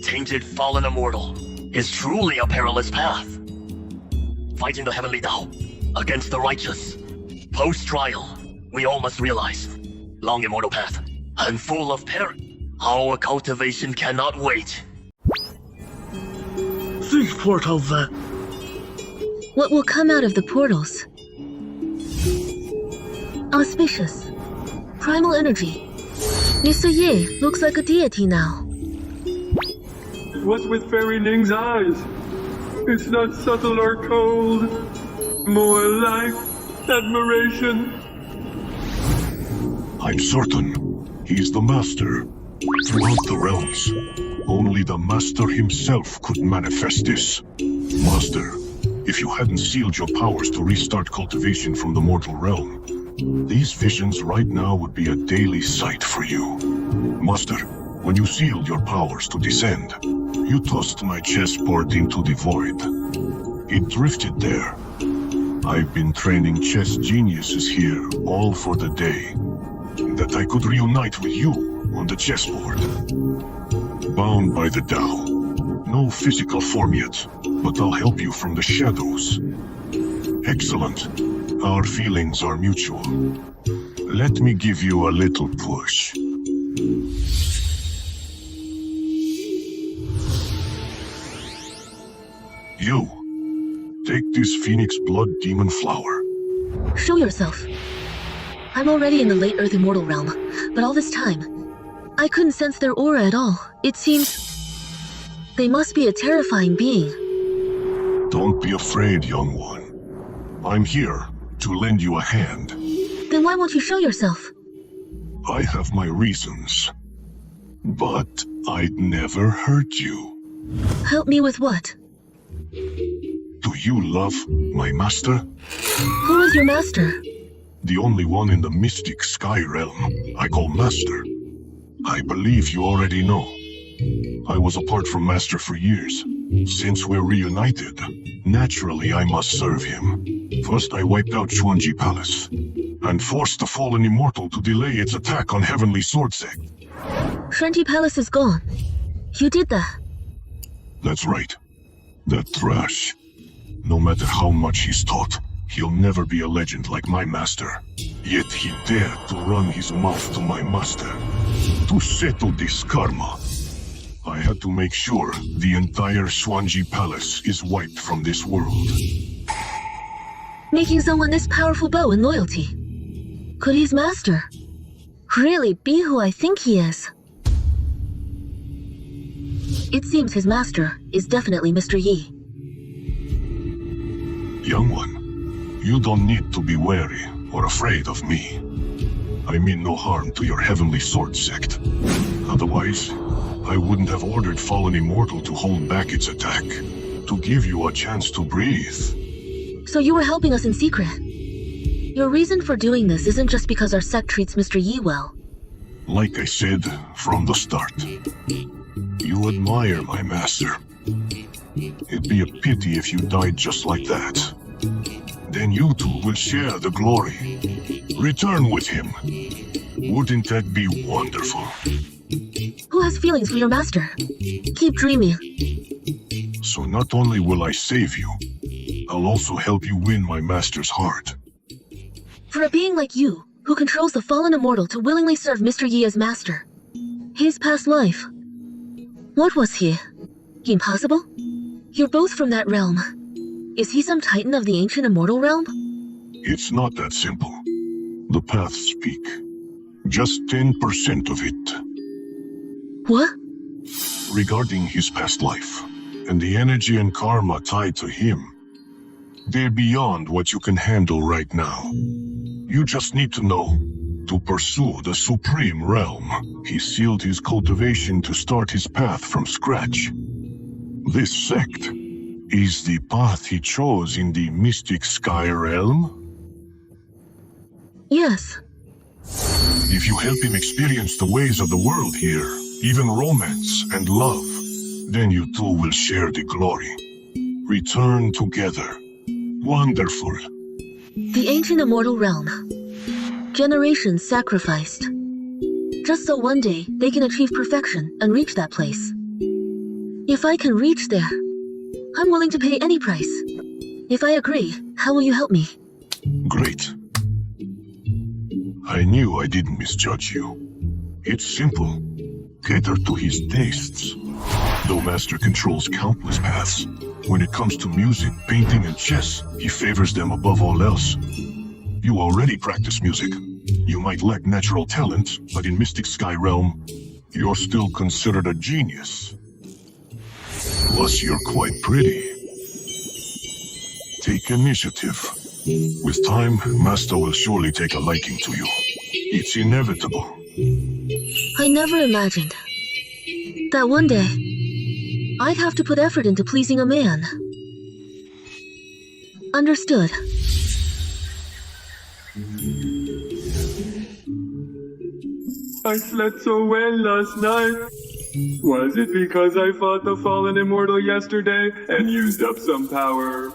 Tainted Fallen Immortal is truly a perilous path. Fighting the Heavenly Tao against the righteous. Post-trial, we all must realize, long immortal path, and full of peril. Our cultivation cannot wait. These portals that... What will come out of the portals? Auspicious. Primal energy. Mr. Ye looks like a deity now. What's with Fairy Ning's eyes? It's not subtle or cold. More like admiration. I'm certain he's the master. Throughout the realms, only the master himself could manifest this. Master, if you hadn't sealed your powers to restart cultivation from the mortal realm, these visions right now would be a daily sight for you. Master, when you sealed your powers to descend, you tossed my chessboard into the void. It drifted there. I've been training chess geniuses here all for the day, that I could reunite with you on the chessboard. Bound by the Tao. No physical form yet, but I'll help you from the shadows. Excellent. Our feelings are mutual. Let me give you a little push. You, take this Phoenix Blood Demon Flower. Show yourself. I'm already in the late Earth Immortal realm, but all this time, I couldn't sense their aura at all. It seems... they must be a terrifying being. Don't be afraid, young one. I'm here to lend you a hand. Then why won't you show yourself? I have my reasons. But I'd never hurt you. Help me with what? Do you love my master? Who is your master? The only one in the mystic sky realm I call master. I believe you already know. I was apart from master for years. Since we're reunited, naturally I must serve him. First I wiped out Chuanji Palace, and forced the Fallen Immortal to delay its attack on Heavenly Sword Sect. Chuanji Palace is gone. You did that. That's right. That trash. No matter how much he's taught, he'll never be a legend like my master. Yet he dared to run his mouth to my master. To settle this karma, I had to make sure the entire Chuanji Palace is wiped from this world. Making someone this powerful bow in loyalty. Could his master really be who I think he is? It seems his master is definitely Mr. Yi. Young one, you don't need to be wary or afraid of me. I mean no harm to your Heavenly Sword sect. Otherwise, I wouldn't have ordered Fallen Immortal to hold back its attack, to give you a chance to breathe. So you were helping us in secret. Your reason for doing this isn't just because our sect treats Mr. Yi well. Like I said from the start, you admire my master. It'd be a pity if you died just like that. Then you two will share the glory. Return with him. Wouldn't that be wonderful? Who has feelings for your master? Keep dreaming. So not only will I save you, I'll also help you win my master's heart. For a being like you, who controls the fallen immortal to willingly serve Mr. Yi as master, his past life, what was he? Impossible? You're both from that realm. Is he some titan of the ancient immortal realm? It's not that simple. The paths speak. Just 10% of it. What? Regarding his past life, and the energy and karma tied to him, they're beyond what you can handle right now. You just need to know, to pursue the Supreme Realm, he sealed his cultivation to start his path from scratch. This sect is the path he chose in the Mystic Sky Realm? Yes. If you help him experience the ways of the world here, even romance and love, then you two will share the glory. Return together. Wonderful. The ancient immortal realm. Generations sacrificed. Just so one day they can achieve perfection and reach that place. If I can reach there, I'm willing to pay any price. If I agree, how will you help me? Great. I knew I didn't misjudge you. It's simple. Cater to his tastes. Though Master controls countless paths, when it comes to music, painting, and chess, he favors them above all else. You already practice music. You might lack natural talent, but in Mystic Sky Realm, you're still considered a genius. Plus, you're quite pretty. Take initiative. With time, Master will surely take a liking to you. It's inevitable. I never imagined that one day I'd have to put effort into pleasing a man. Understood. I slept so well last night. Was it because I fought the fallen immortal yesterday and used up some power?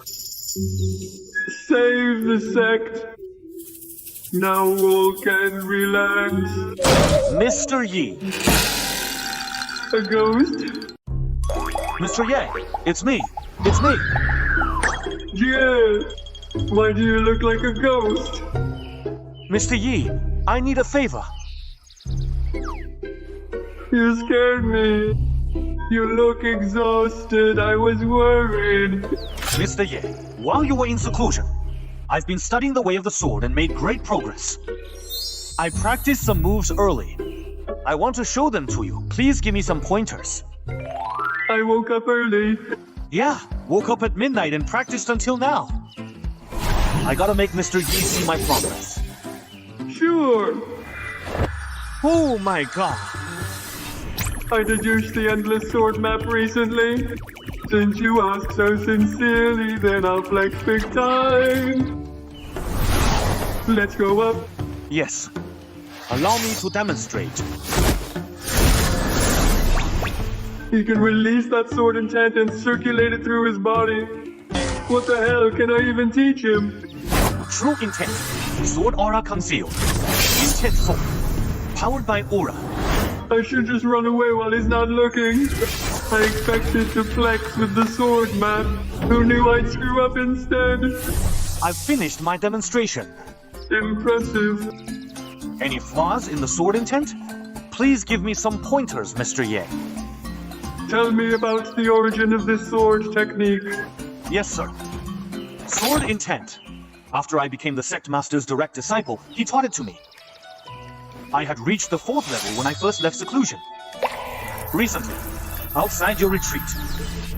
Save the sect. Now all can relax. Mr. Yi. A ghost? Mr. Ye, it's me. It's me. Yeah. Why do you look like a ghost? Mr. Yi, I need a favor. You scared me. You look exhausted. I was worried. Mr. Ye, while you were in seclusion, I've been studying the way of the sword and made great progress. I practiced some moves early. I want to show them to you. Please give me some pointers. I woke up early. Yeah, woke up at midnight and practiced until now. I gotta make Mr. Yi see my progress. Sure. Oh my god. I deduced the Endless Sword map recently. Since you ask so sincerely, then I'll flex big time. Let's go up. Yes. Allow me to demonstrate. He can release that sword intent and circulate it through his body. What the hell can I even teach him? True intent. Sword aura concealed. Intent form. Powered by aura. I should just run away while he's not looking. I expected to flex with the sword map. Who knew I'd screw up instead? I've finished my demonstration. Impressive. Any flaws in the sword intent? Please give me some pointers, Mr. Ye. Tell me about the origin of this sword technique. Yes, sir. Sword intent. After I became the sect master's direct disciple, he taught it to me. I had reached the 4th level when I first left seclusion. Recently, outside your retreat.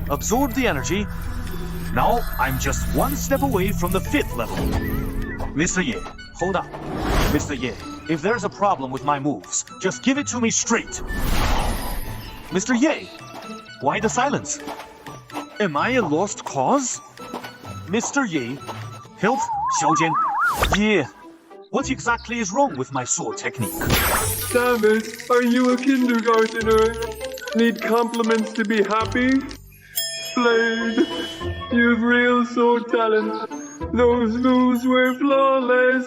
Absorb the energy. Now I'm just one step away from the 5th level. Mr. Ye, hold up. Mr. Ye, if there's a problem with my moves, just give it to me straight. Mr. Ye, why the silence? Am I a lost cause? Mr. Ye, help Xiaojian. Ye, what exactly is wrong with my sword technique? Damn it, are you a kindergartner? Need compliments to be happy? Blade, you've real sword talent. Those moves were flawless.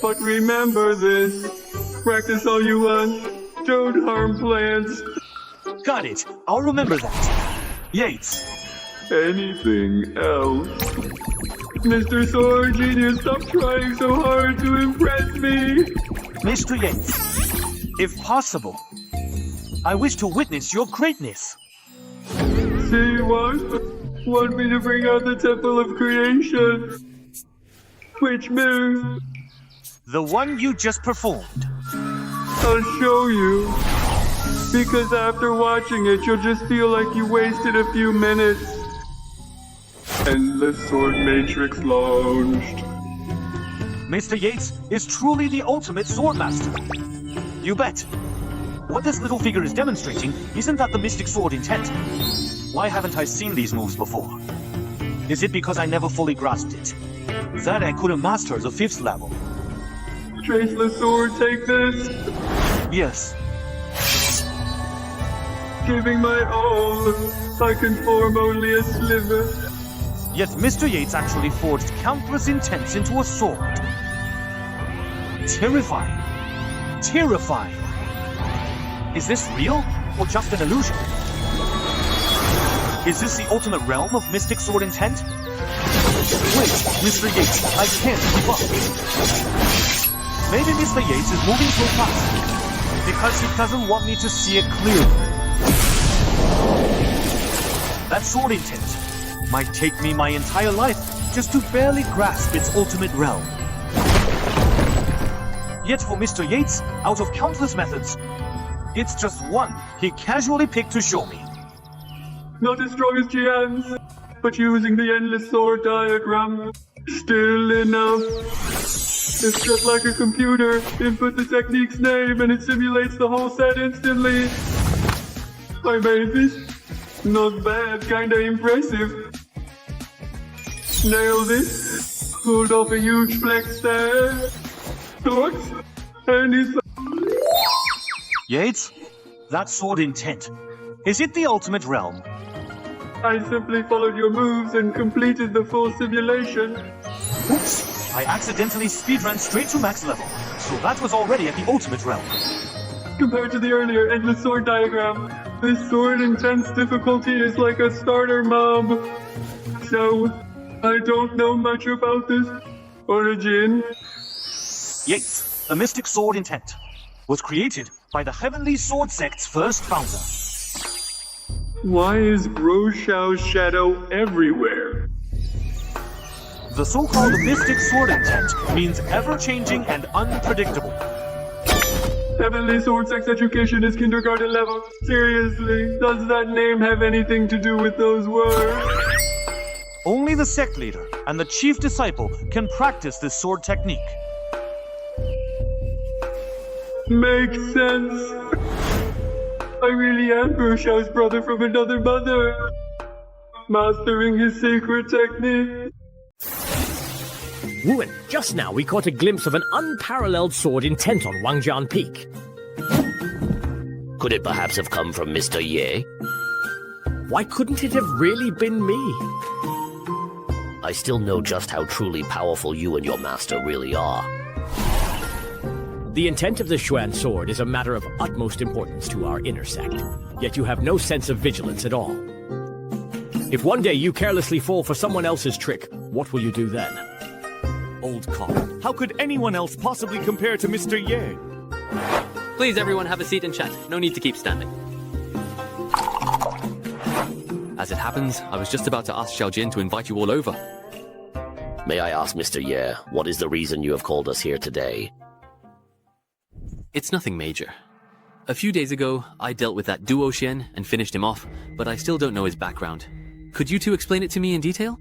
But remember this. Practice all you want. Don't harm plants. Got it. I'll remember that. Yates. Anything else? Mr. Sword Genius, stop trying so hard to impress me. Mr. Yates, if possible, I wish to witness your greatness. See what? Want me to bring out the Temple of Creation? Which move? The one you just performed. I'll show you. Because after watching it, you'll just feel like you wasted a few minutes. Endless Sword Matrix launched. Mr. Yates is truly the ultimate sword master. You bet. What this little figure is demonstrating isn't that the Mystic Sword intent. Why haven't I seen these moves before? Is it because I never fully grasped it? That I couldn't master the 5th level. Traceless Sword, take this. Yes. Giving my all, I can form only a sliver. Yet Mr. Yates actually forged countless intents into a sword. Terrifying. Terrifying. Is this real or just an illusion? Is this the ultimate realm of Mystic Sword intent? Wait, Mr. Yates, I can't keep up. Maybe Mr. Yates is moving so fast because he doesn't want me to see it clearly. That sword intent might take me my entire life just to barely grasp its ultimate realm. Yet for Mr. Yates, out of countless methods, it's just one he casually picked to show me. Not as strong as Jian's, but using the endless sword diagram, still enough. It's just like a computer. Input the technique's name and it simulates the whole set instantly. I made this. Not bad, kinda impressive. Nailed it. Pulled off a huge flex there. Thoughts? And he's... Yates? That sword intent. Is it the ultimate realm? I simply followed your moves and completed the full simulation. Oops! I accidentally speedran straight to max level, so that was already at the ultimate realm. Compared to the earlier endless sword diagram, this sword intense difficulty is like a starter mob. So, I don't know much about this. Origin? Yates, the Mystic Sword intent, was created by the Heavenly Sword Sect's first founder. Why is Groshao's shadow everywhere? The so-called Mystic Sword intent means ever-changing and unpredictable. Heavenly Sword Sect's education is kindergarten level. Seriously, does that name have anything to do with those words? Only the sect leader and the chief disciple can practice this sword technique. Makes sense. I really am Groshao's brother from another mother. Mastering his secret technique. Wuan, just now we caught a glimpse of an unparalleled sword intent on Wangjian Peak. Could it perhaps have come from Mr. Ye? Why couldn't it have really been me? I still know just how truly powerful you and your master really are. The intent of the Xuan sword is a matter of utmost importance to our inner sect, yet you have no sense of vigilance at all. If one day you carelessly fall for someone else's trick, what will you do then? Old cock. How could anyone else possibly compare to Mr. Ye? Please, everyone, have a seat and chat. No need to keep standing. As it happens, I was just about to ask Xiaojin to invite you all over. May I ask, Mr. Ye, what is the reason you have called us here today? It's nothing major. A few days ago, I dealt with that duo Shen and finished him off, but I still don't know his background. Could you two explain it to me in detail?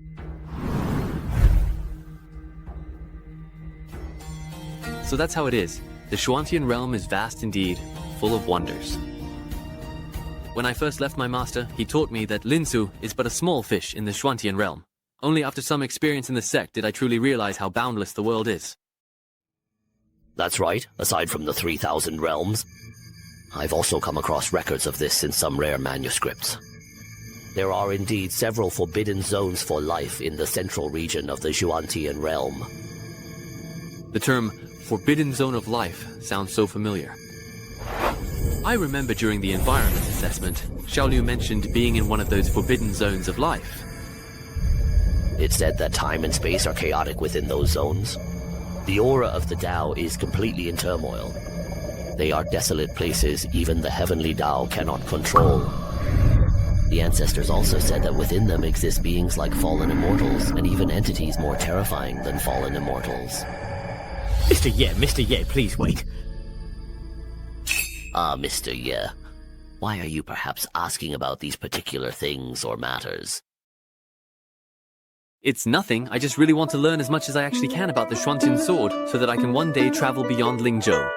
So that's how it is. The Shuantian realm is vast indeed, full of wonders. When I first left my master, he taught me that Linsu is but a small fish in the Shuantian realm. Only after some experience in the sect did I truly realize how boundless the world is. That's right, aside from the 3,000 realms. I've also come across records of this in some rare manuscripts. There are indeed several forbidden zones for life in the central region of the Shuantian realm. The term Forbidden Zone of Life sounds so familiar. I remember during the environment assessment, Xiaoliu mentioned being in one of those forbidden zones of life. It's said that time and space are chaotic within those zones. The aura of the Tao is completely in turmoil. They are desolate places even the heavenly Tao cannot control. The ancestors also said that within them exist beings like fallen immortals, and even entities more terrifying than fallen immortals. Mr. Ye, please wait. Ah, Mr. Ye. Why are you perhaps asking about these particular things or matters? It's nothing, I just really want to learn as much as I actually can about the Shuantian sword, so that I can one day travel beyond Lingzhou.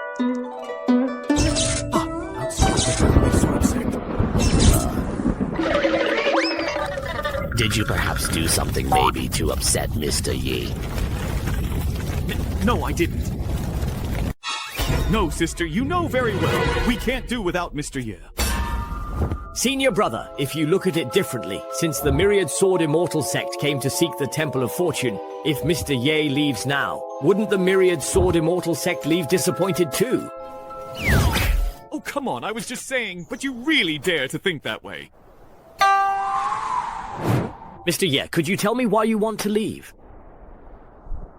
Did you perhaps do something maybe to upset Mr. Yi? No, I didn't. No, sister, you know very well. We can't do without Mr. Ye. Senior brother, if you look at it differently, since the Myriad Sword Immortal sect came to seek the Temple of Fortune, if Mr. Ye leaves now, wouldn't the Myriad Sword Immortal sect leave disappointed too? Oh, come on, I was just saying, but you really dare to think that way. Mr. Ye, could you tell me why you want to leave?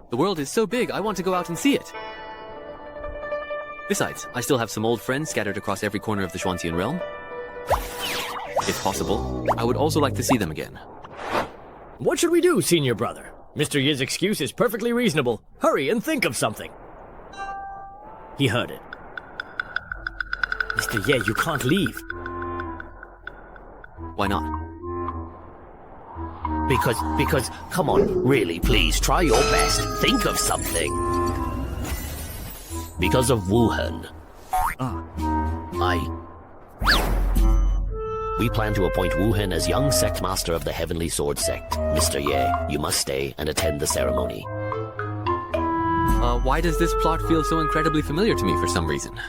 The world is so big, I want to go out and see it. Besides, I still have some old friends scattered across every corner of the Shuantian realm. If possible, I would also like to see them again. What should we do, senior brother? Mr. Ye's excuse is perfectly reasonable. Hurry and think of something. He heard it. Mr. Ye, you can't leave. Why not? Because, come on, really, please, try your best. Think of something. Because of Wuhan. We plan to appoint Wuhan as young sect master of the Heavenly Sword sect. Mr. Ye, you must stay and attend the ceremony. Why does this plot feel so incredibly familiar to me for some reason?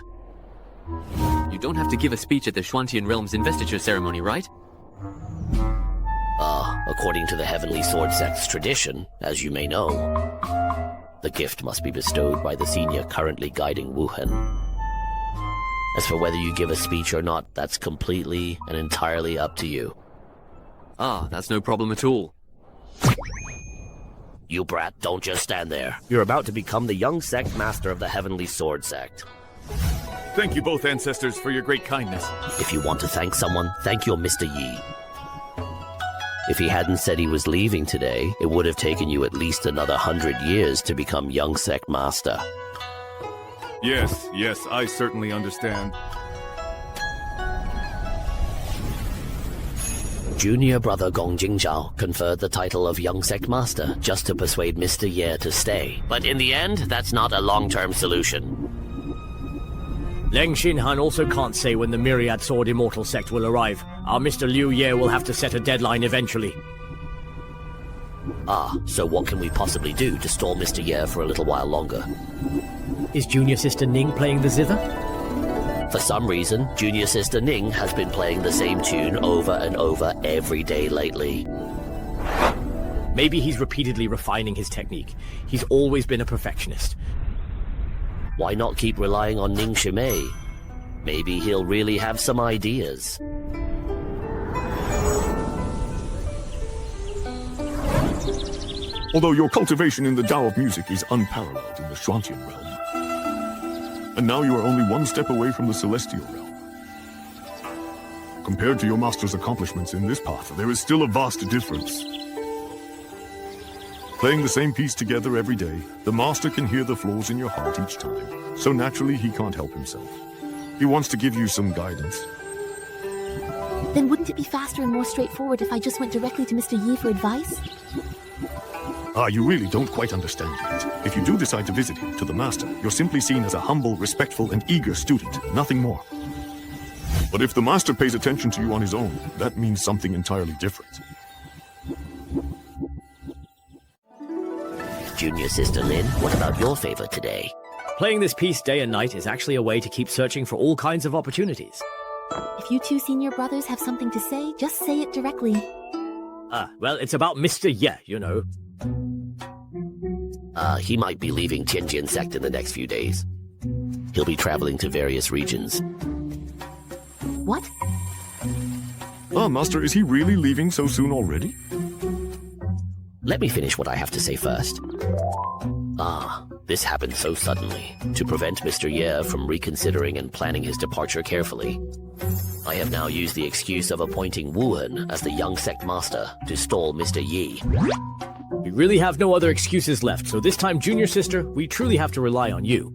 You don't have to give a speech at the Shuantian realm's investiture ceremony, right? According to the Heavenly Sword sect's tradition, as you may know, the gift must be bestowed by the senior currently guiding Wuhan. As for whether you give a speech or not, that's completely and entirely up to you. That's no problem at all. You brat, don't just stand there. You're about to become the young sect master of the Heavenly Sword sect. Thank you both, ancestors, for your great kindness. If you want to thank someone, thank your Mr. Yi. If he hadn't said he was leaving today, it would have taken you at least another 100 years to become young sect master. Yes, I certainly understand. Junior brother Gong Jingzhao conferred the title of young sect master just to persuade Mr. Ye to stay. But in the end, that's not a long-term solution. Leng Xinhan also can't say when the Myriad Sword Immortal sect will arrive. Our Mr. Liu Ye will have to set a deadline eventually. So what can we possibly do to stall Mr. Ye for a little while longer? Is Junior Sister Ning playing the zither? For some reason, Junior Sister Ning has been playing the same tune over and over every day lately. Maybe he's repeatedly refining his technique. He's always been a perfectionist. Why not keep relying on Ning Shimei? Maybe he'll really have some ideas. Although your cultivation in the Tao of music is unparalleled in the Shuantian realm. And now you are only one step away from the Celestial realm. Compared to your master's accomplishments in this path, there is still a vast difference. Playing the same piece together every day, the master can hear the flaws in your heart each time, so naturally he can't help himself. He wants to give you some guidance. Then wouldn't it be faster and more straightforward if I just went directly to Mr. Yi for advice? You really don't quite understand yet. If you do decide to visit him, to the master, you're simply seen as a humble, respectful, and eager student, nothing more. But if the master pays attention to you on his own, that means something entirely different. Junior Sister Lin, what about your favor today? Playing this piece day and night is actually a way to keep searching for all kinds of opportunities. If you two senior brothers have something to say, just say it directly. Well, it's about Mr. Ye, you know. He might be leaving Tianjin sect in the next few days. He'll be traveling to various regions. What? Master, is he really leaving so soon already? Let me finish what I have to say first. This happened so suddenly. To prevent Mr. Ye from reconsidering and planning his departure carefully, I have now used the excuse of appointing Wuhan as the young sect master to stall Mr. Yi. We really have no other excuses left, so this time, Junior Sister, we truly have to rely on you.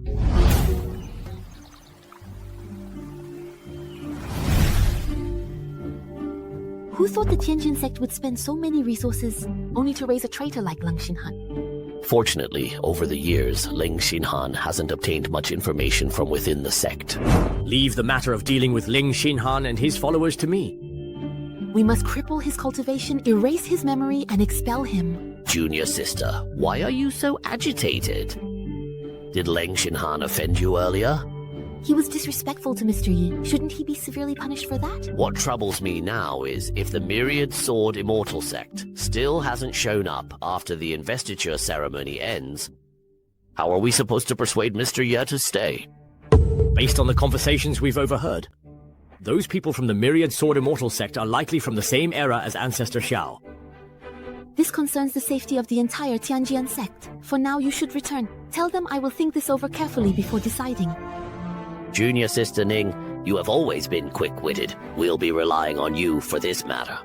Who thought the Tianjin sect would spend so many resources only to raise a traitor like Ling Xinhan? Fortunately, over the years, Ling Xinhan hasn't obtained much information from within the sect. Leave the matter of dealing with Ling Xinhan and his followers to me. We must cripple his cultivation, erase his memory, and expel him. Junior Sister, why are you so agitated? Did Ling Xinhan offend you earlier? He was disrespectful to Mr. Yi. Shouldn't he be severely punished for that? What troubles me now is if the Myriad Sword Immortal sect still hasn't shown up after the investiture ceremony ends, how are we supposed to persuade Mr. Ye to stay? Based on the conversations we've overheard, those people from the Myriad Sword Immortal sect are likely from the same era as Ancestor Xiao. This concerns the safety of the entire Tianjian sect. For now, you should return. Tell them I will think this over carefully before deciding. Junior Sister Ning, you have always been quick-witted. We'll be relying on you for this matter.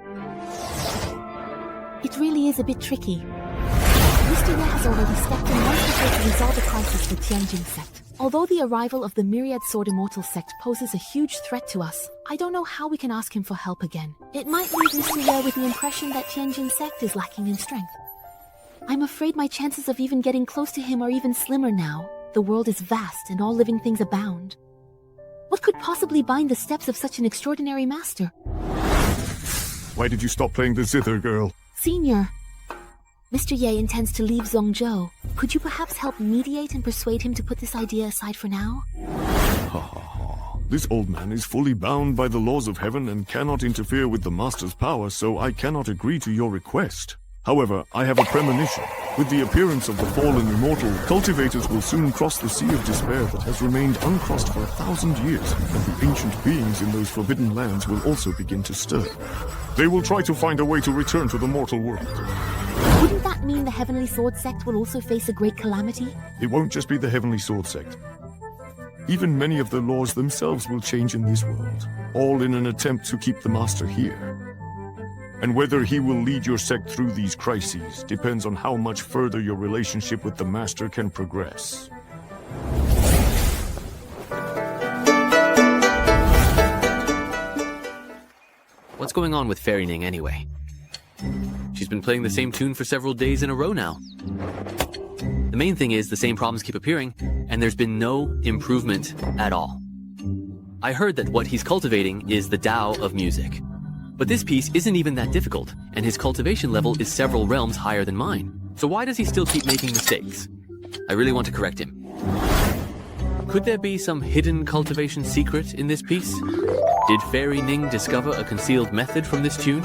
It really is a bit tricky. Mr. Ye has already stepped in once before to resolve the crisis with Tianjin sect. Although the arrival of the Myriad Sword Immortal sect poses a huge threat to us, I don't know how we can ask him for help again. It might leave Mr. Ye with the impression that Tianjin sect is lacking in strength. I'm afraid my chances of even getting close to him are even slimmer now. The world is vast and all living things abound. What could possibly bind the steps of such an extraordinary master? Why did you stop playing the zither, girl? Senior, Mr. Ye intends to leave Zhongzhou. Could you perhaps help mediate and persuade him to put this idea aside for now? Ha ha ha. This old man is fully bound by the laws of heaven and cannot interfere with the master's power, so I cannot agree to your request. However, I have a premonition. With the appearance of the fallen immortal, cultivators will soon cross the sea of despair that has remained uncrossed for 1,000 years, and the ancient beings in those forbidden lands will also begin to stir. They will try to find a way to return to the mortal world. Wouldn't that mean the Heavenly Sword sect will also face a great calamity? It won't just be the Heavenly Sword sect. Even many of the laws themselves will change in this world, all in an attempt to keep the master here. And whether he will lead your sect through these crises depends on how much further your relationship with the master can progress. What's going on with Fairy Ning anyway? She's been playing the same tune for several days in a row now. The main thing is the same problems keep appearing, and there's been no improvement at all. I heard that what he's cultivating is the Tao of music. But this piece isn't even that difficult, and his cultivation level is several realms higher than mine. So why does he still keep making mistakes? I really want to correct him. Could there be some hidden cultivation secret in this piece? Did Fairy Ning discover a concealed method from this tune?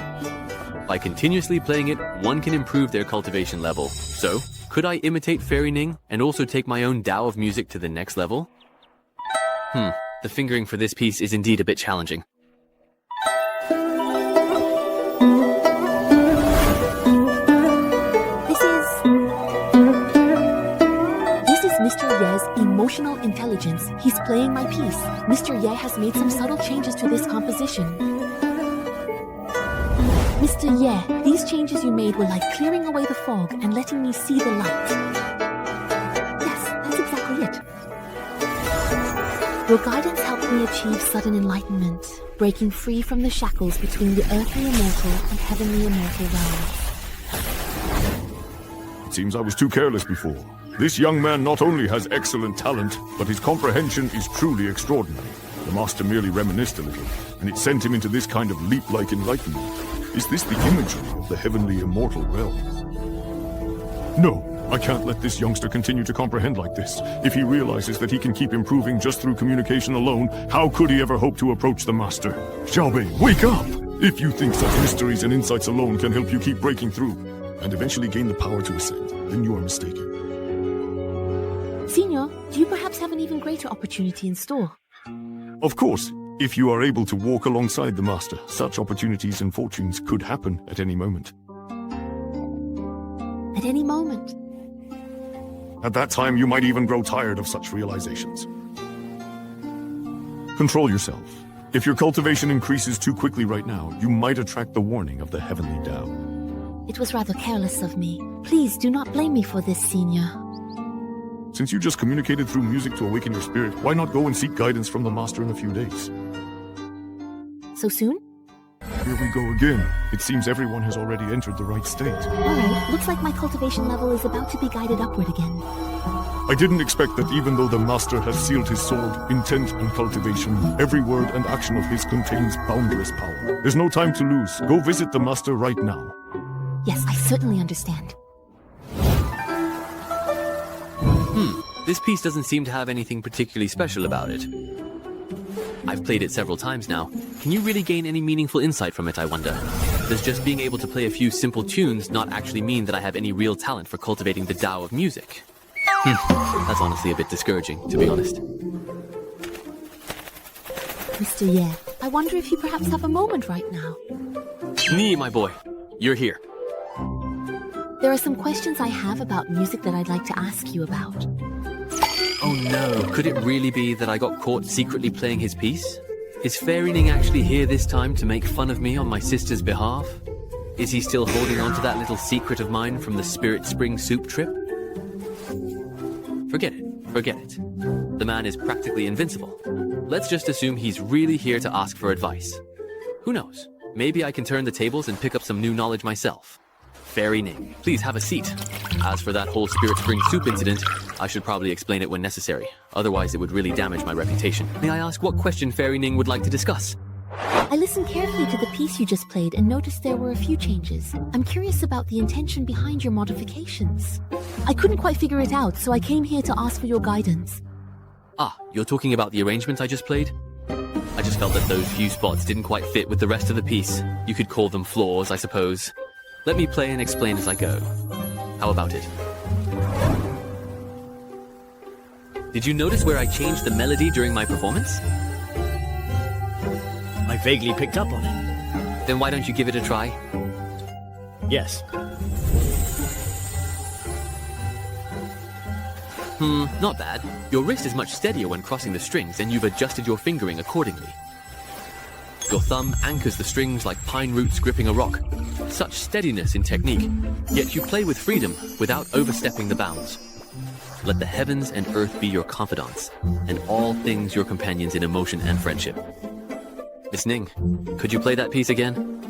By continuously playing it, one can improve their cultivation level. So, could I imitate Fairy Ning and also take my own Tao of music to the next level? The fingering for this piece is indeed a bit challenging. Mr. Ye's emotional intelligence. He's playing my piece. Mr. Ye has made some subtle changes to this composition. Mr. Ye, these changes you made were like clearing away the fog and letting me see the light. Yes, that's exactly it. Your guidance helped help me achieve sudden enlightenment, breaking free from the shackles between the earthly immortal and heavenly immortal realms. It seems I was too careless before. This young man not only has excellent talent, but his comprehension is truly extraordinary. The master merely reminisced a little, and it sent him into this kind of leap-like enlightenment. Is this the imagery of the heavenly immortal realm? No, I can't let this youngster continue to comprehend like this. If he realizes that he can keep improving just through communication alone, how could he ever hope to approach the master? Xiaobei, wake up! If you think such mysteries and insights alone can help you keep breaking through, and eventually gain the power to ascend, then you are mistaken. Senior, do you perhaps have an even greater opportunity in store? Of course, if you are able to walk alongside the master, such opportunities and fortunes could happen at any moment. At any moment? At that time, you might even grow tired of such realizations. Control yourself. If your cultivation increases too quickly right now, you might attract the warning of the heavenly Tao. It was rather careless of me. Please do not blame me for this, Senior. Since you just communicated through music to awaken your spirit, why not go and seek guidance from the master in a few days? So soon? Here we go again. It seems everyone has already entered the right state. Alright, looks like my cultivation level is about to be guided upward again. I didn't expect that even though the master has sealed his sword, intent, and cultivation, every word and action of his contains boundless power. There's no time to lose. Go visit the master right now. Yes, I certainly understand. This piece doesn't seem to have anything particularly special about it. I've played it several times now. Can you really gain any meaningful insight from it, I wonder? Does just being able to play a few simple tunes not actually mean that I have any real talent for cultivating the Tao of music? That's honestly a bit discouraging, to be honest. Mr. Ye, I wonder if you perhaps have a moment right now. Nee, my boy. You're here. There are some questions I have about music that I'd like to ask you about. Oh no, could it really be that I got caught secretly playing his piece? Is Fairy Ning actually here this time to make fun of me on my sister's behalf? Is he still holding on to that little secret of mine from the Spirit Spring Soup trip? Forget it. Forget it. The man is practically invincible. Let's just assume he's really here to ask for advice. Who knows? Maybe I can turn the tables and pick up some new knowledge myself. Fairy Ning, please have a seat. As for that whole Spirit Spring Soup incident, I should probably explain it when necessary. Otherwise, it would really damage my reputation. May I ask what question Fairy Ning would like to discuss? I listened carefully to the piece you just played and noticed there were a few changes. I'm curious about the intention behind your modifications. I couldn't quite figure it out, so I came here to ask for your guidance. Ah, you're talking about the arrangement I just played? I just felt that those few spots didn't quite fit with the rest of the piece. You could call them flaws, I suppose. Let me play and explain as I go. How about it? Did you notice where I changed the melody during my performance? I vaguely picked up on it. Then why don't you give it a try? Yes. Not bad. Your wrist is much steadier when crossing the strings, and you've adjusted your fingering accordingly. Your thumb anchors the strings like pine roots gripping a rock. Such steadiness in technique, yet you play with freedom without overstepping the bounds. Let the heavens and earth be your confidants, and all things your companions in emotion and friendship. Miss Ning, could you play that piece again?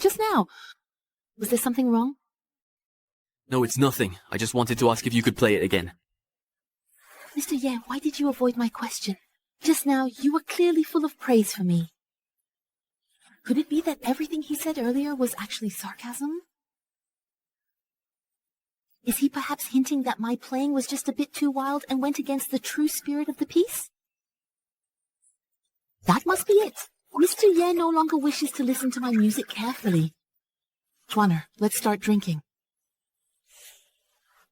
Just now. Was there something wrong? No, it's nothing. I just wanted to ask if you could play it again. Mr. Ye, why did you avoid my question? Just now, you were clearly full of praise for me. Could it be that everything he said earlier was actually sarcasm? Is he perhaps hinting that my playing was just a bit too wild and went against the true spirit of the piece? That must be it. Mr. Ye no longer wishes to listen to my music carefully. Chuaner, let's start drinking.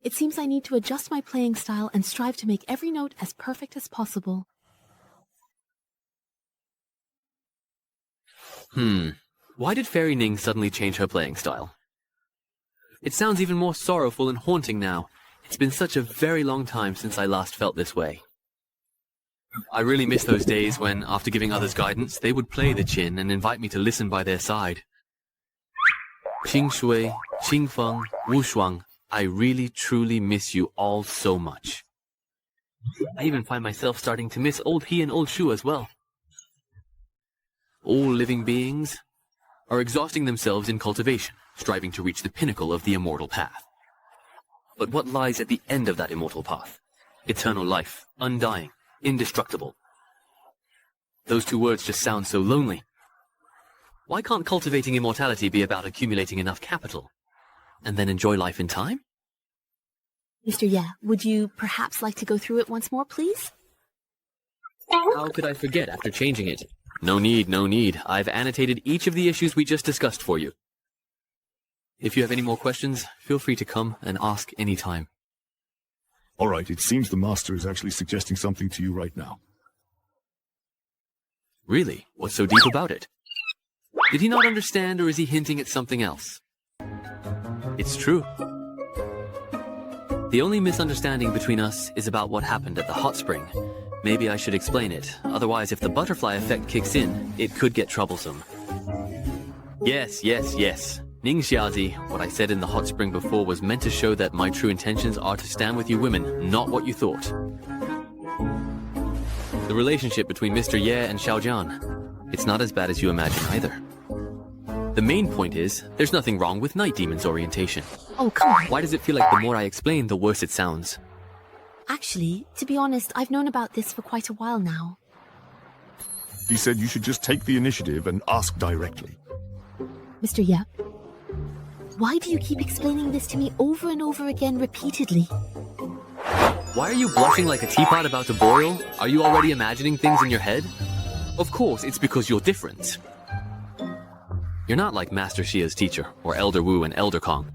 It seems I need to adjust my playing style and strive to make every note as perfect as possible. Why did Fairy Ning suddenly change her playing style? It sounds even more sorrowful and haunting now. It's been such a very long time since I last felt this way. I really miss those days when, after giving others guidance, they would play the qin and invite me to listen by their side. Qing Shui, Qing Feng, Wu Shuang, I really truly miss you all so much. I even find myself starting to miss old he and old Shu as well. All living beings are exhausting themselves in cultivation, striving to reach the pinnacle of the immortal path. But what lies at the end of that immortal path? Eternal life, undying, indestructible. Those two words just sound so lonely. Why can't cultivating immortality be about accumulating enough capital, and then enjoy life in time? Mr. Ye, would you perhaps like to go through it once more, please? How could I forget after changing it? No need, no need. I've annotated each of the issues we just discussed for you. If you have any more questions, feel free to come and ask any time. All right, it seems the Master is actually suggesting something to you right now. Really? What's so deep about it? Did he not understand, or is he hinting at something else? It's true. The only misunderstanding between us is about what happened at the hot spring. Maybe I should explain it. Otherwise, if the butterfly effect kicks in, it could get troublesome. Yes. Ning Xiazi, what I said in the hot spring before was meant to show that my true intentions are to stand with you women, not what you thought. The relationship between Mr. Ye and Xiaojian, it's not as bad as you imagine either. The main point is, there's nothing wrong with Night Demon's orientation. Oh, come on. Why does it feel like the more I explain, the worse it sounds? Actually, to be honest, I've known about this for quite a while now. He said you should just take the initiative and ask directly. Mr. Ye, why do you keep explaining this to me over and over again repeatedly? Why are you blushing like a teapot about to boil? Are you already imagining things in your head? Of course, it's because you're different. You're not like Master Xia's teacher, or Elder Wu and Elder Kong.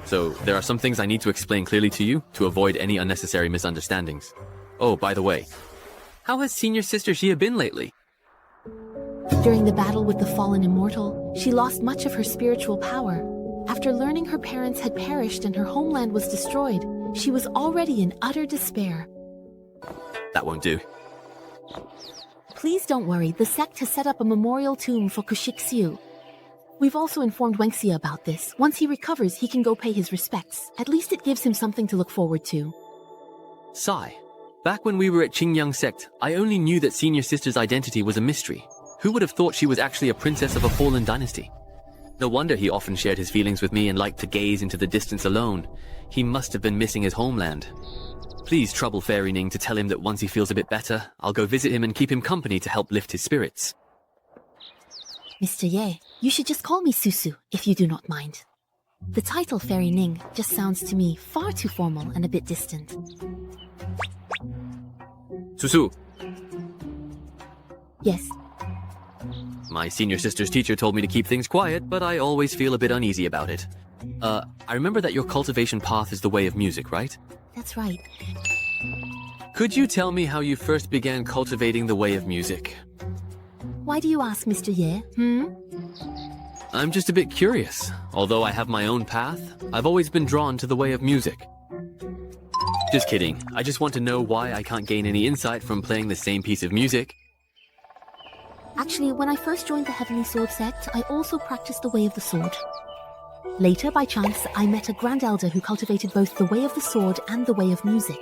So, there are some things I need to explain clearly to you to avoid any unnecessary misunderstandings. Oh, by the way, how has Senior Sister Xia been lately? During the battle with the fallen immortal, she lost much of her spiritual power. After learning her parents had perished and her homeland was destroyed, she was already in utter despair. That won't do. Please don't worry, the sect has set up a memorial tomb for Kushik Xiu. We've also informed Wang Xia about this. Once he recovers, he can go pay his respects. At least it gives him something to look forward to. Sai, back when we were at Qingyang sect, I only knew that Senior Sister's identity was a mystery. Who would have thought she was actually a princess of a fallen dynasty? No wonder he often shared his feelings with me and liked to gaze into the distance alone. He must have been missing his homeland. Please trouble Fairy Ning to tell him that once he feels a bit better, I'll go visit him and keep him company to help lift his spirits. Mr. Ye, you should just call me Susu, if you do not mind. The title Fairy Ning just sounds to me far too formal and a bit distant. Susu. Yes. My senior sister's teacher told me to keep things quiet, but I always feel a bit uneasy about it. I remember that your cultivation path is the way of music, right? That's right. Could you tell me how you first began cultivating the way of music? Why do you ask, Mr. Ye? I'm just a bit curious. Although I have my own path, I've always been drawn to the way of music. Just kidding. I just want to know why I can't gain any insight from playing the same piece of music. Actually, when I first joined the Heavenly Sword sect, I also practiced the Way of the Sword. Later, by chance, I met a Grand Elder who cultivated both the Way of the Sword and the Way of Music.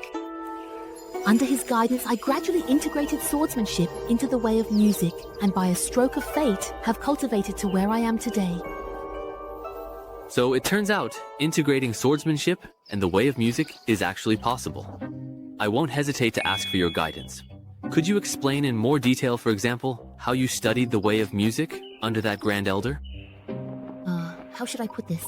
Under his guidance, I gradually integrated swordsmanship into the Way of Music, and by a stroke of fate, have cultivated to where I am today. So it turns out, integrating swordsmanship and the Way of Music is actually possible. I won't hesitate to ask for your guidance. Could you explain in more detail, for example, how you studied the Way of Music under that Grand Elder? How should I put this?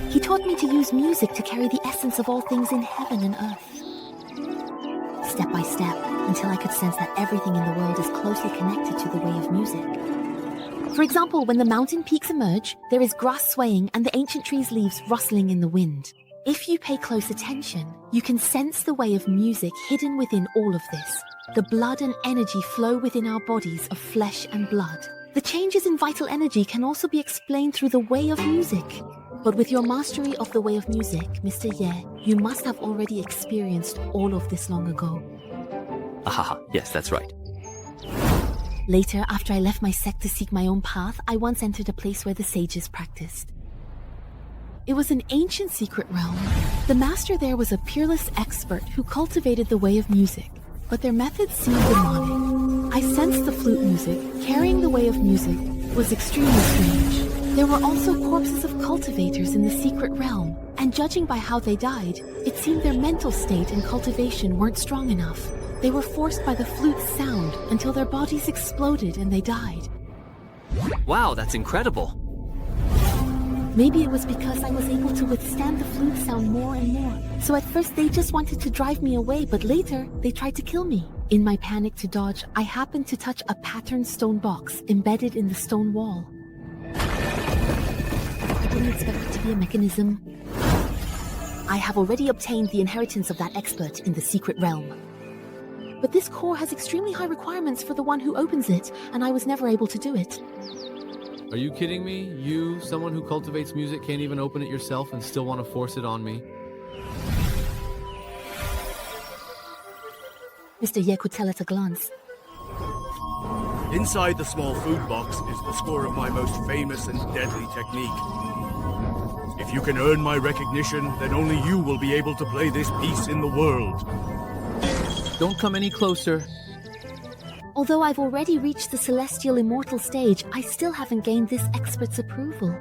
He taught me to use music to carry the essence of all things in heaven and earth. Step by step, until I could sense that everything in the world is closely connected to the Way of Music. For example, when the mountain peaks emerge, there is grass swaying and the ancient tree's leaves rustling in the wind. If you pay close attention, you can sense the Way of Music hidden within all of this. The blood and energy flow within our bodies of flesh and blood. The changes in vital energy can also be explained through the Way of Music. But with your mastery of the Way of Music, Mr. Ye, you must have already experienced all of this long ago. Ahaha, yes, that's right. Later, after I left my sect to seek my own path, I once entered a place where the sages practiced. It was an ancient secret realm. The master there was a peerless expert who cultivated the way of music, but their methods seemed demonic. I sensed the flute music, carrying the way of music, was extremely strange. There were also corpses of cultivators in the secret realm, and judging by how they died, it seemed their mental state and cultivation weren't strong enough. They were forced by the flute's sound until their bodies exploded and they died. Wow, that's incredible. Maybe it was because I was able to withstand the flute sound more and more. So at first they just wanted to drive me away, but later they tried to kill me. In my panic to dodge, I happened to touch a patterned stone box embedded in the stone wall. I didn't expect it to be a mechanism. I have already obtained the inheritance of that expert in the secret realm. But this core has extremely high requirements for the one who opens it, and I was never able to do it. Are you kidding me? You, someone who cultivates music, can't even open it yourself and still want to force it on me? Mr. Ye could tell at a glance. Inside the small food box is the score of my most famous and deadly technique. If you can earn my recognition, then only you will be able to play this piece in the world. Don't come any closer. Although I've already reached the celestial immortal stage, I still haven't gained this expert's approval.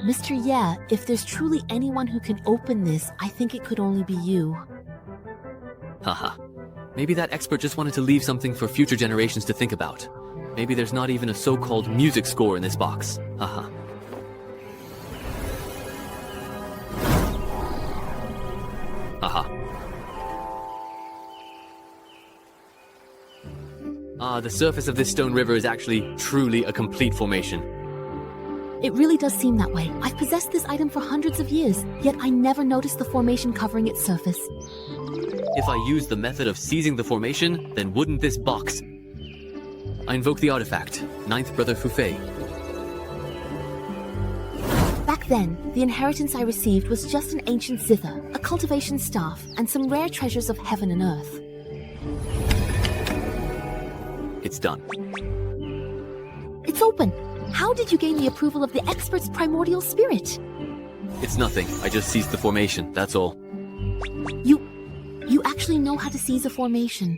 Mr. Ye, if there's truly anyone who can open this, I think it could only be you. Haha. Maybe that expert just wanted to leave something for future generations to think about. Maybe there's not even a so-called music score in this box. Haha. Haha. The surface of this stone river is actually truly a complete formation. It really does seem that way. I've possessed this item for hundreds of years, yet I never noticed the formation covering its surface. If I used the method of seizing the formation, then wouldn't this box... I invoke the artifact, Ninth Brother Fufei. Back then, the inheritance I received was just an ancient zither, a cultivation staff, and some rare treasures of heaven and earth. It's done. It's open! How did you gain the approval of the expert's primordial spirit? It's nothing. I just seized the formation, that's all. You actually know how to seize a formation.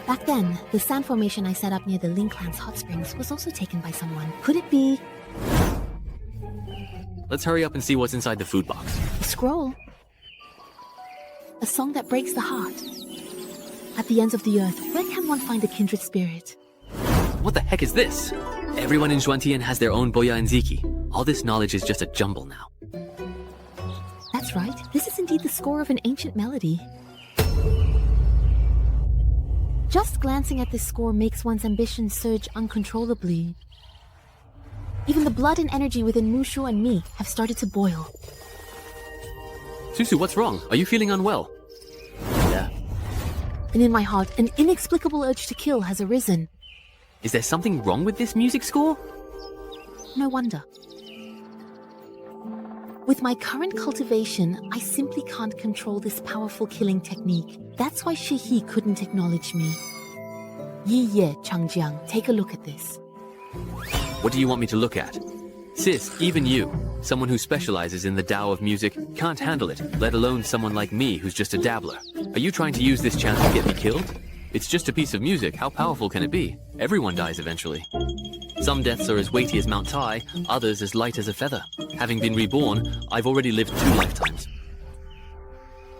Back then, the sand formation I set up near the Ling Clan's hot springs was also taken by someone. Could it be... Let's hurry up and see what's inside the food box. A scroll? A song that breaks the heart. At the ends of the earth, where can one find a kindred spirit? What the heck is this? Everyone in Xuantian has their own Boya and Ziki. All this knowledge is just a jumble now. That's right. This is indeed the score of an ancient melody. Just glancing at this score makes one's ambition surge uncontrollably. Even the blood and energy within Mushu and me have started to boil. Susu, what's wrong? Are you feeling unwell? Yeah. And in my heart, an inexplicable urge to kill has arisen. Is there something wrong with this music score? No wonder. With my current cultivation, I simply can't control this powerful killing technique. That's why Shihi couldn't acknowledge me. Yi Ye Changjiang, take a look at this. What do you want me to look at? Sis, even you, someone who specializes in the Tao of music, can't handle it, let alone someone like me who's just a dabbler. Are you trying to use this chance to get me killed? It's just a piece of music, how powerful can it be? Everyone dies eventually. Some deaths are as weighty as Mount Tai, others as light as a feather. Having been reborn, I've already lived 2 lifetimes.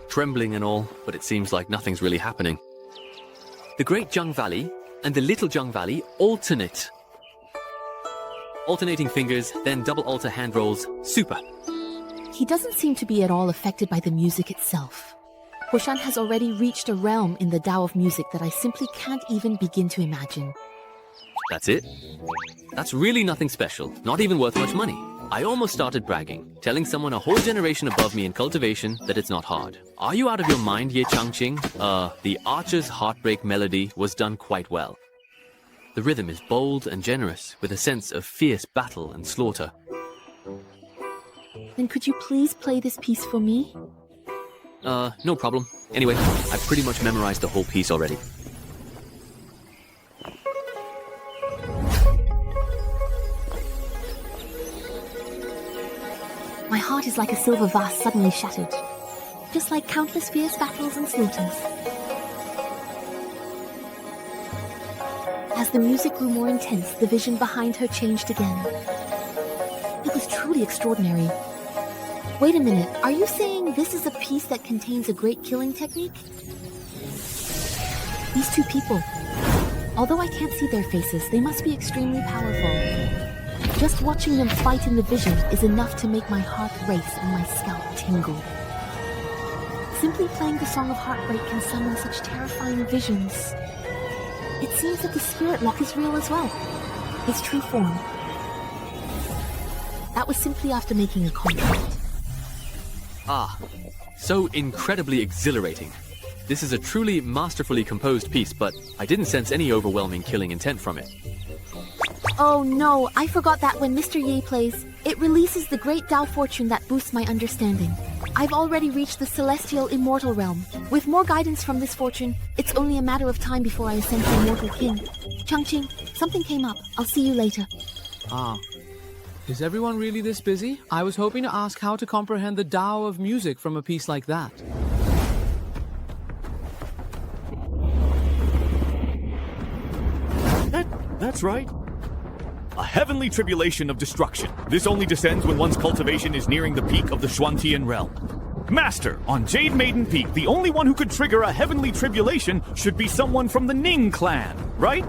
Trembling and all, but it seems like nothing's really happening. The Great Zhang Valley and the Little Zhang Valley alternate. Alternating fingers, then double alter hand rolls. Super. He doesn't seem to be at all affected by the music itself. Hoshan has already reached a realm in the Tao of music that I simply can't even begin to imagine. That's it? That's really nothing special, not even worth much money. I almost started bragging, telling someone a whole generation above me in cultivation that it's not hard. Are you out of your mind, Ye Changqing? The Archer's Heartbreak melody was done quite well. The rhythm is bold and generous, with a sense of fierce battle and slaughter. Then could you please play this piece for me? No problem. Anyway, I've pretty much memorized the whole piece already. heart is like a silver vase suddenly shattered, just like countless fierce battles and slaughters. As the music grew more intense, the vision behind her changed again. It was truly extraordinary. Wait a minute, are you saying this is a piece that contains a great killing technique? These two people, although I can't see their faces, they must be extremely powerful. Just watching them fight in the vision is enough to make my heart race and my scalp tingle. Simply playing the Song of Heartbreak can summon such terrifying visions. It seems that the spirit lock is real as well. His true form. That was simply after making a contract. Ah, so incredibly exhilarating. This is a truly masterfully composed piece, but I didn't sense any overwhelming killing intent from it. Oh no, I forgot that when Mr. Ye plays, it releases the great Tao fortune that boosts my understanding. I've already reached the celestial immortal realm. With more guidance from this fortune, it's only a matter of time before I ascend to Immortal King. Changqing, something came up. I'll see you later. Ah. Is everyone really this busy? I was hoping to ask how to comprehend the Tao of music from a piece like that. That's right. A heavenly tribulation of destruction. This only descends when one's cultivation is nearing the peak of the Xuantian realm. Master, on Jade Maiden Peak, the only one who could trigger a heavenly tribulation should be someone from the Ning clan, right?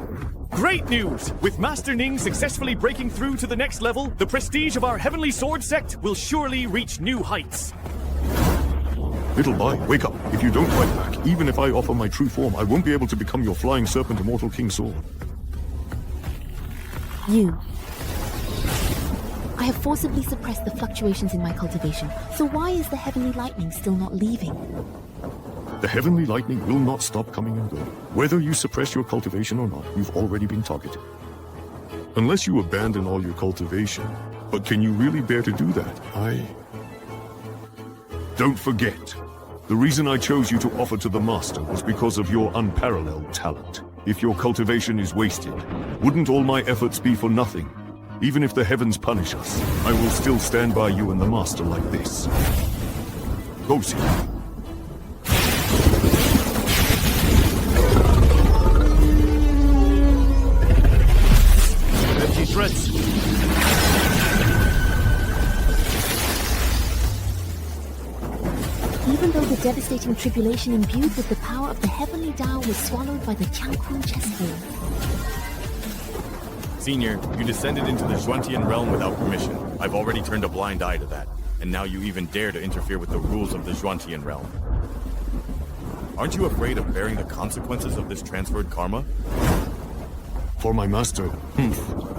Great news! With Master Ning successfully breaking through to the next level, the prestige of our Heavenly Sword sect will surely reach new heights. Little Bai, wake up. If you don't fight back, even if I offer my true form, I won't be able to become your Flying Serpent Immortal King Sword. You. I have forcibly suppressed the fluctuations in my cultivation, so why is the Heavenly Lightning still not leaving? The Heavenly Lightning will not stop coming and going. Whether you suppress your cultivation or not, you've already been targeted. Unless you abandon all your cultivation. But can you really bear to do that? Don't forget, the reason I chose you to offer to the Master was because of your unparalleled talent. If your cultivation is wasted, wouldn't all my efforts be for nothing? Even if the heavens punish us, I will still stand by you and the Master like this. Go, see. Empty threats. Even though the devastating tribulation imbued with the power of the Heavenly Tao was swallowed by the Changqing chessboard. Senior, you descended into the Xuantian realm without permission. I've already turned a blind eye to that. And now you even dare to interfere with the rules of the Xuantian realm. Aren't you afraid of bearing the consequences of this transferred karma? For my master,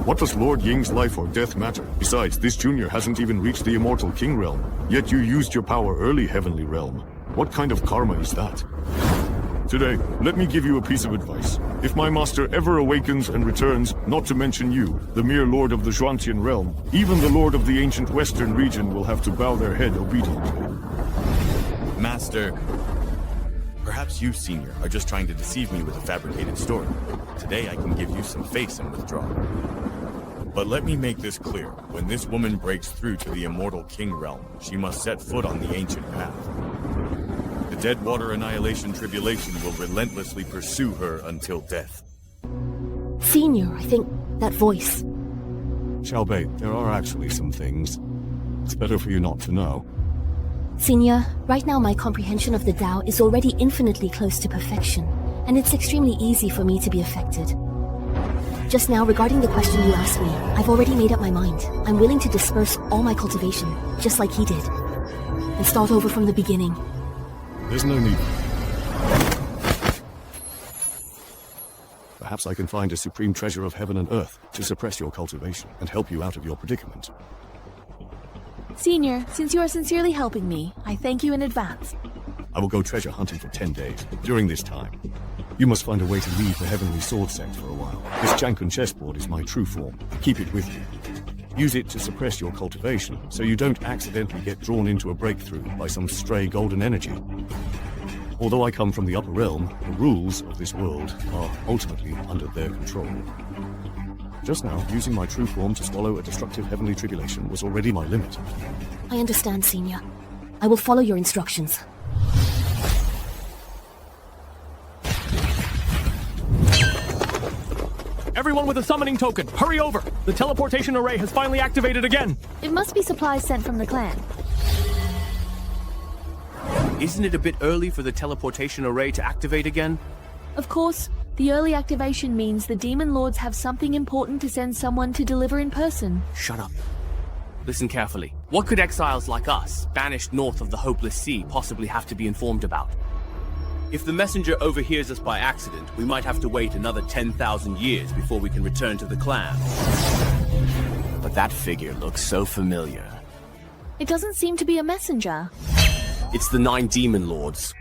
what does Lord Ying's life or death matter? Besides, this junior hasn't even reached the Immortal King realm. Yet you used your power early, Heavenly Realm. What kind of karma is that? Today, let me give you a piece of advice. If my master ever awakens and returns, not to mention you, the mere lord of the Xuantian realm, even the lord of the ancient western region will have to bow their head obediently. Master, perhaps you, Senior, are just trying to deceive me with a fabricated story. Today I can give you some face and withdraw. But let me make this clear. When this woman breaks through to the Immortal King realm, she must set foot on the ancient path. The Deadwater Annihilation Tribulation will relentlessly pursue her until death. Senior, I think that voice. Xiaobei, there are actually some things. It's better for you not to know. Senior, right now my comprehension of the Tao is already infinitely close to perfection, and it's extremely easy for me to be affected. Just now, regarding the question you asked me, I've already made up my mind. I'm willing to disperse all my cultivation, just like he did, and start over from the beginning. There's no need. Perhaps I can find a supreme treasure of heaven and earth to suppress your cultivation and help you out of your predicament. Senior, since you are sincerely helping me, I thank you in advance. I will go treasure hunting for 10 days. During this time, you must find a way to leave the Heavenly Sword sect for a while. This Changqing chessboard is my true form. Keep it with you. Use it to suppress your cultivation, so you don't accidentally get drawn into a breakthrough by some stray golden energy. Although I come from the upper realm, the rules of this world are ultimately under their control. Just now, using my true form to swallow a destructive heavenly tribulation was already my limit. I understand, Senior. I will follow your instructions. Everyone with a summoning token, hurry over! The teleportation array has finally activated again! It must be supplies sent from the clan. Isn't it a bit early for the teleportation array to activate again? Of course, the early activation means the Demon Lords have something important to send someone to deliver in person. Shut up. Listen carefully. What could exiles like us, banished north of the Hopeless Sea, possibly have to be informed about? If the messenger overhears us by accident, we might have to wait another 10,000 years before we can return to the clan. But that figure looks so familiar. It doesn't seem to be a messenger. It's the 9 Demon Lords.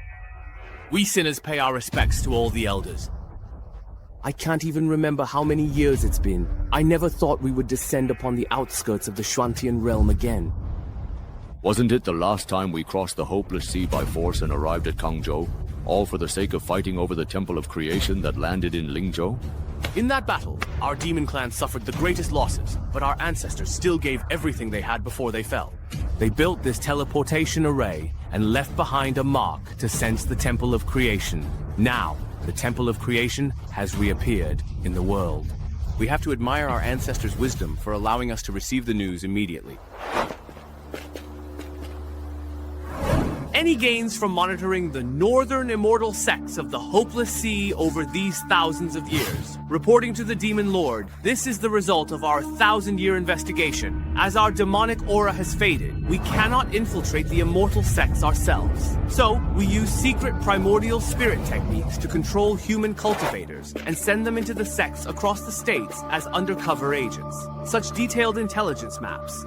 We sinners pay our respects to all the elders. I can't even remember how many years it's been. I never thought we would descend upon the outskirts of the Shuantian realm again. Wasn't it the last time we crossed the Hopeless Sea by force and arrived at Kangzhou? All for the sake of fighting over the Temple of Creation that landed in Lingzhou? In that battle, our demon clan suffered the greatest losses, but our ancestors still gave everything they had before they fell. They built this teleportation array and left behind a mark to sense the Temple of Creation. Now, the Temple of Creation has reappeared in the world. We have to admire our ancestors' wisdom for allowing us to receive the news immediately. Any gains from monitoring the northern immortal sects of the Hopeless Sea over these thousands of years? Reporting to the Demon Lord, this is the result of our 1,000-year investigation. As our demonic aura has faded, we cannot infiltrate the immortal sects ourselves. So, we use secret primordial spirit techniques to control human cultivators and send them into the sects across the states as undercover agents. Such detailed intelligence maps.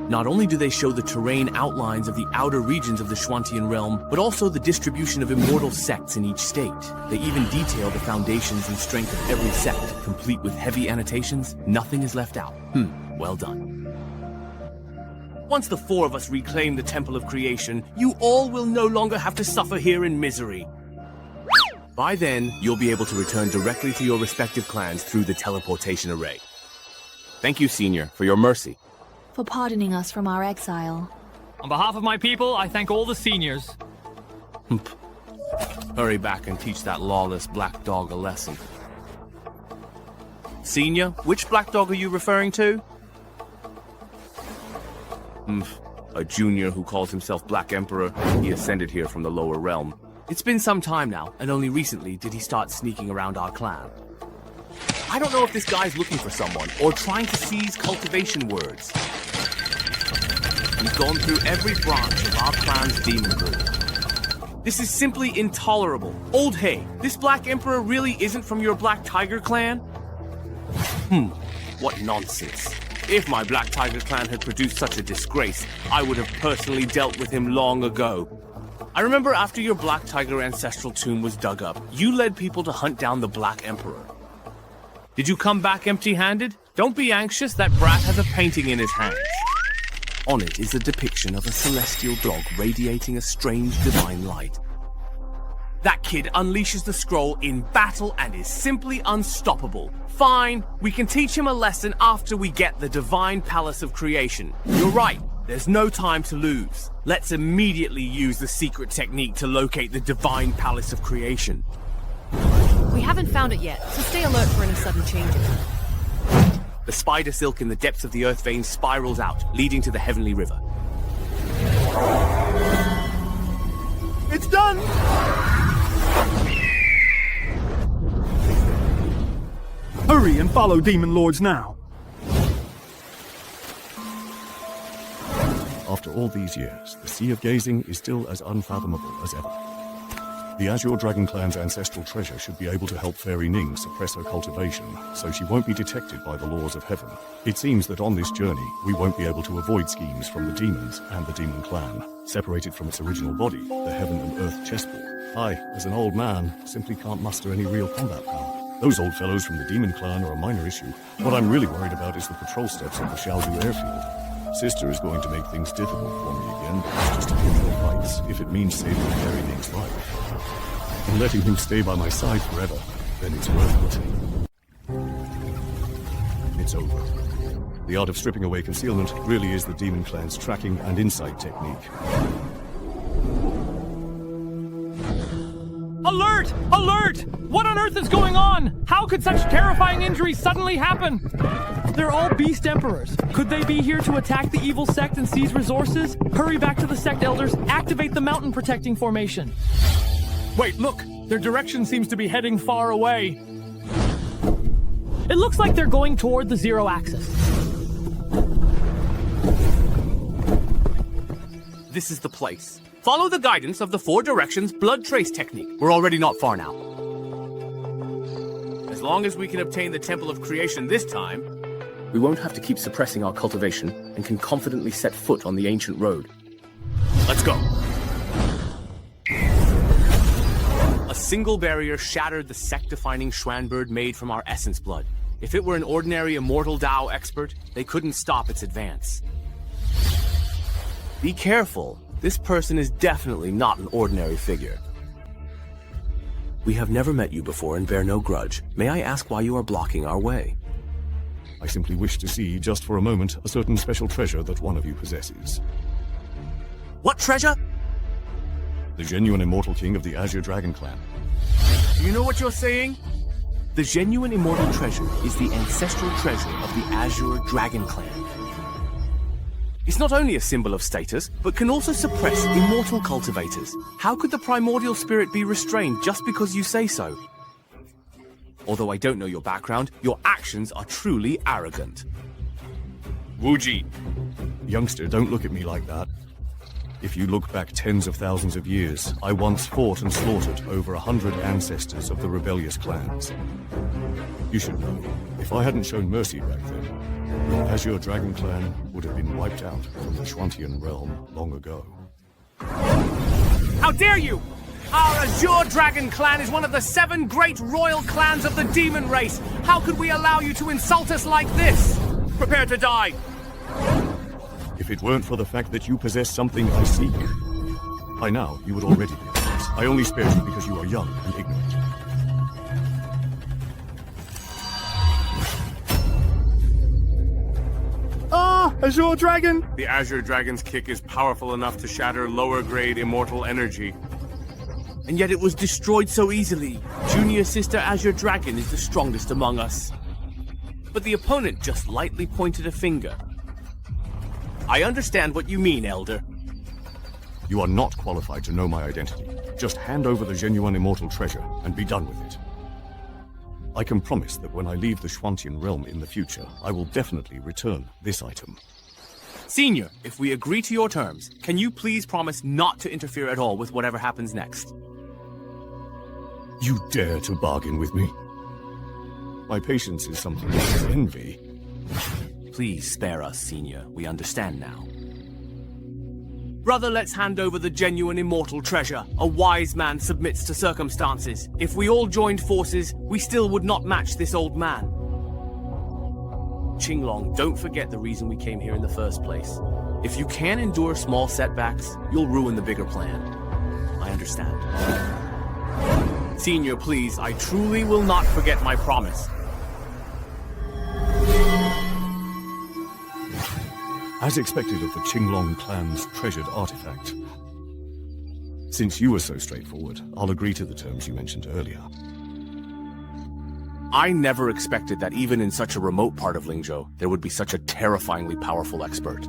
Not only do they show the terrain outlines of the outer regions of the Shuantian realm, but also the distribution of immortal sects in each state. They even detail the foundations and strength of every sect, complete with heavy annotations. Nothing is left out. Well done. Once the 4 of us reclaim the Temple of Creation, you all will no longer have to suffer here in misery. By then, you'll be able to return directly to your respective clans through the teleportation array. Thank you, Senior, for your mercy. For pardoning us from our exile. On behalf of my people, I thank all the seniors. Hurry back and teach that lawless black dog a lesson. Senior, which black dog are you referring to? A junior who calls himself Black Emperor. He ascended here from the lower realm. It's been some time now, and only recently did he start sneaking around our clan. I don't know if this guy's looking for someone, or trying to seize cultivation words. He's gone through every branch of our clan's demon group. This is simply intolerable. Old Hay, this Black Emperor really isn't from your Black Tiger clan? What nonsense. If my Black Tiger clan had produced such a disgrace, I would have personally dealt with him long ago. I remember after your Black Tiger ancestral tomb was dug up, you led people to hunt down the Black Emperor. Did you come back empty-handed? Don't be anxious, that brat has a painting in his hands. On it is a depiction of a celestial dog radiating a strange divine light. That kid unleashes the scroll in battle and is simply unstoppable. Fine, we can teach him a lesson after we get the Divine Palace of Creation. You're right, there's no time to lose. Let's immediately use the secret technique to locate the Divine Palace of Creation. We haven't found it yet, so stay alert for any sudden changes. The spider silk in the depths of the earth vein spirals out, leading to the Heavenly River. It's done! Hurry and follow Demon Lords now. After all these years, the Sea of Gazing is still as unfathomable as ever. The Azure Dragon Clan's ancestral treasure should be able to help Fairy Ning suppress her cultivation, so she won't be detected by the laws of heaven. It seems that on this journey, we won't be able to avoid schemes from the demons and the Demon Clan, separated from its original body, the Heaven and Earth chessboard. I, as an old man, simply can't muster any real combat power. Those old fellows from the Demon Clan are a minor issue. What I'm really worried about is the patrol steps at the Xiaodu airfield. Sister is going to make things difficult for me again, but it's just a few more fights, if it means saving Fairy Ning's life. And letting him stay by my side forever, then it's worth it. It's over. The art of stripping away concealment really is the Demon Clan's tracking and insight technique. Alert! Alert! What on earth is going on? How could such terrifying injuries suddenly happen? They're all beast emperors. Could they be here to attack the evil sect and seize resources? Hurry back to the sect elders, activate the mountain protecting formation. Wait, look! Their direction seems to be heading far away. It looks like they're going toward the zero axis. This is the place. Follow the guidance of the 4 directions blood trace technique. We're already not far now. As long as we can obtain the Temple of Creation this time, we won't have to keep suppressing our cultivation and can confidently set foot on the ancient road. Let's go. A single barrier shattered the sect-defining Schwanbird made from our essence blood. If it were an ordinary immortal Tao expert, they couldn't stop its advance. Be careful. This person is definitely not an ordinary figure. We have never met you before and bear no grudge. May I ask why you are blocking our way? I simply wish to see, just for a moment, a certain special treasure that one of you possesses. What treasure? The genuine immortal king of the Azure Dragon Clan. Do you know what you're saying? The genuine immortal treasure is the ancestral treasure of the Azure Dragon Clan. It's not only a symbol of status, but can also suppress immortal cultivators. How could the primordial spirit be restrained just because you say so? Although I don't know your background, your actions are truly arrogant. Wuji! Youngster, don't look at me like that. If you look back tens of thousands of years, I once fought and slaughtered over 100 ancestors of the rebellious clans. You should know, if I hadn't shown mercy back then, the Azure Dragon Clan would have been wiped out from the Schwantian realm long ago. How dare you! Our Azure Dragon Clan is one of the 7 great royal clans of the demon race. How could we allow you to insult us like this? Prepare to die. If it weren't for the fact that you possess something I seek, by now you would already be yours. I only spared you because you are young and ignorant. Ah, Azure Dragon! The Azure Dragon's kick is powerful enough to shatter lower-grade immortal energy. And yet it was destroyed so easily. Junior Sister Azure Dragon is the strongest among us. But the opponent just lightly pointed a finger. I understand what you mean, Elder. You are not qualified to know my identity. Just hand over the genuine immortal treasure and be done with it. I can promise that when I leave the Schwantian realm in the future, I will definitely return this item. Senior, if we agree to your terms, can you please promise not to interfere at all with whatever happens next? You dare to bargain with me? My patience is something to envy. Please spare us, Senior. We understand now. Brother, let's hand over the genuine immortal treasure. A wise man submits to circumstances. If we all joined forces, we still would not match this old man. Qinglong, don't forget the reason we came here in the first place. If you can endure small setbacks, you'll ruin the bigger plan. I understand. Senior, please, I truly will not forget my promise. As expected of the Qinglong clan's treasured artifact. Since you were so straightforward, I'll agree to the terms you mentioned earlier. I never expected that even in such a remote part of Lingzhou, there would be such a terrifyingly powerful expert.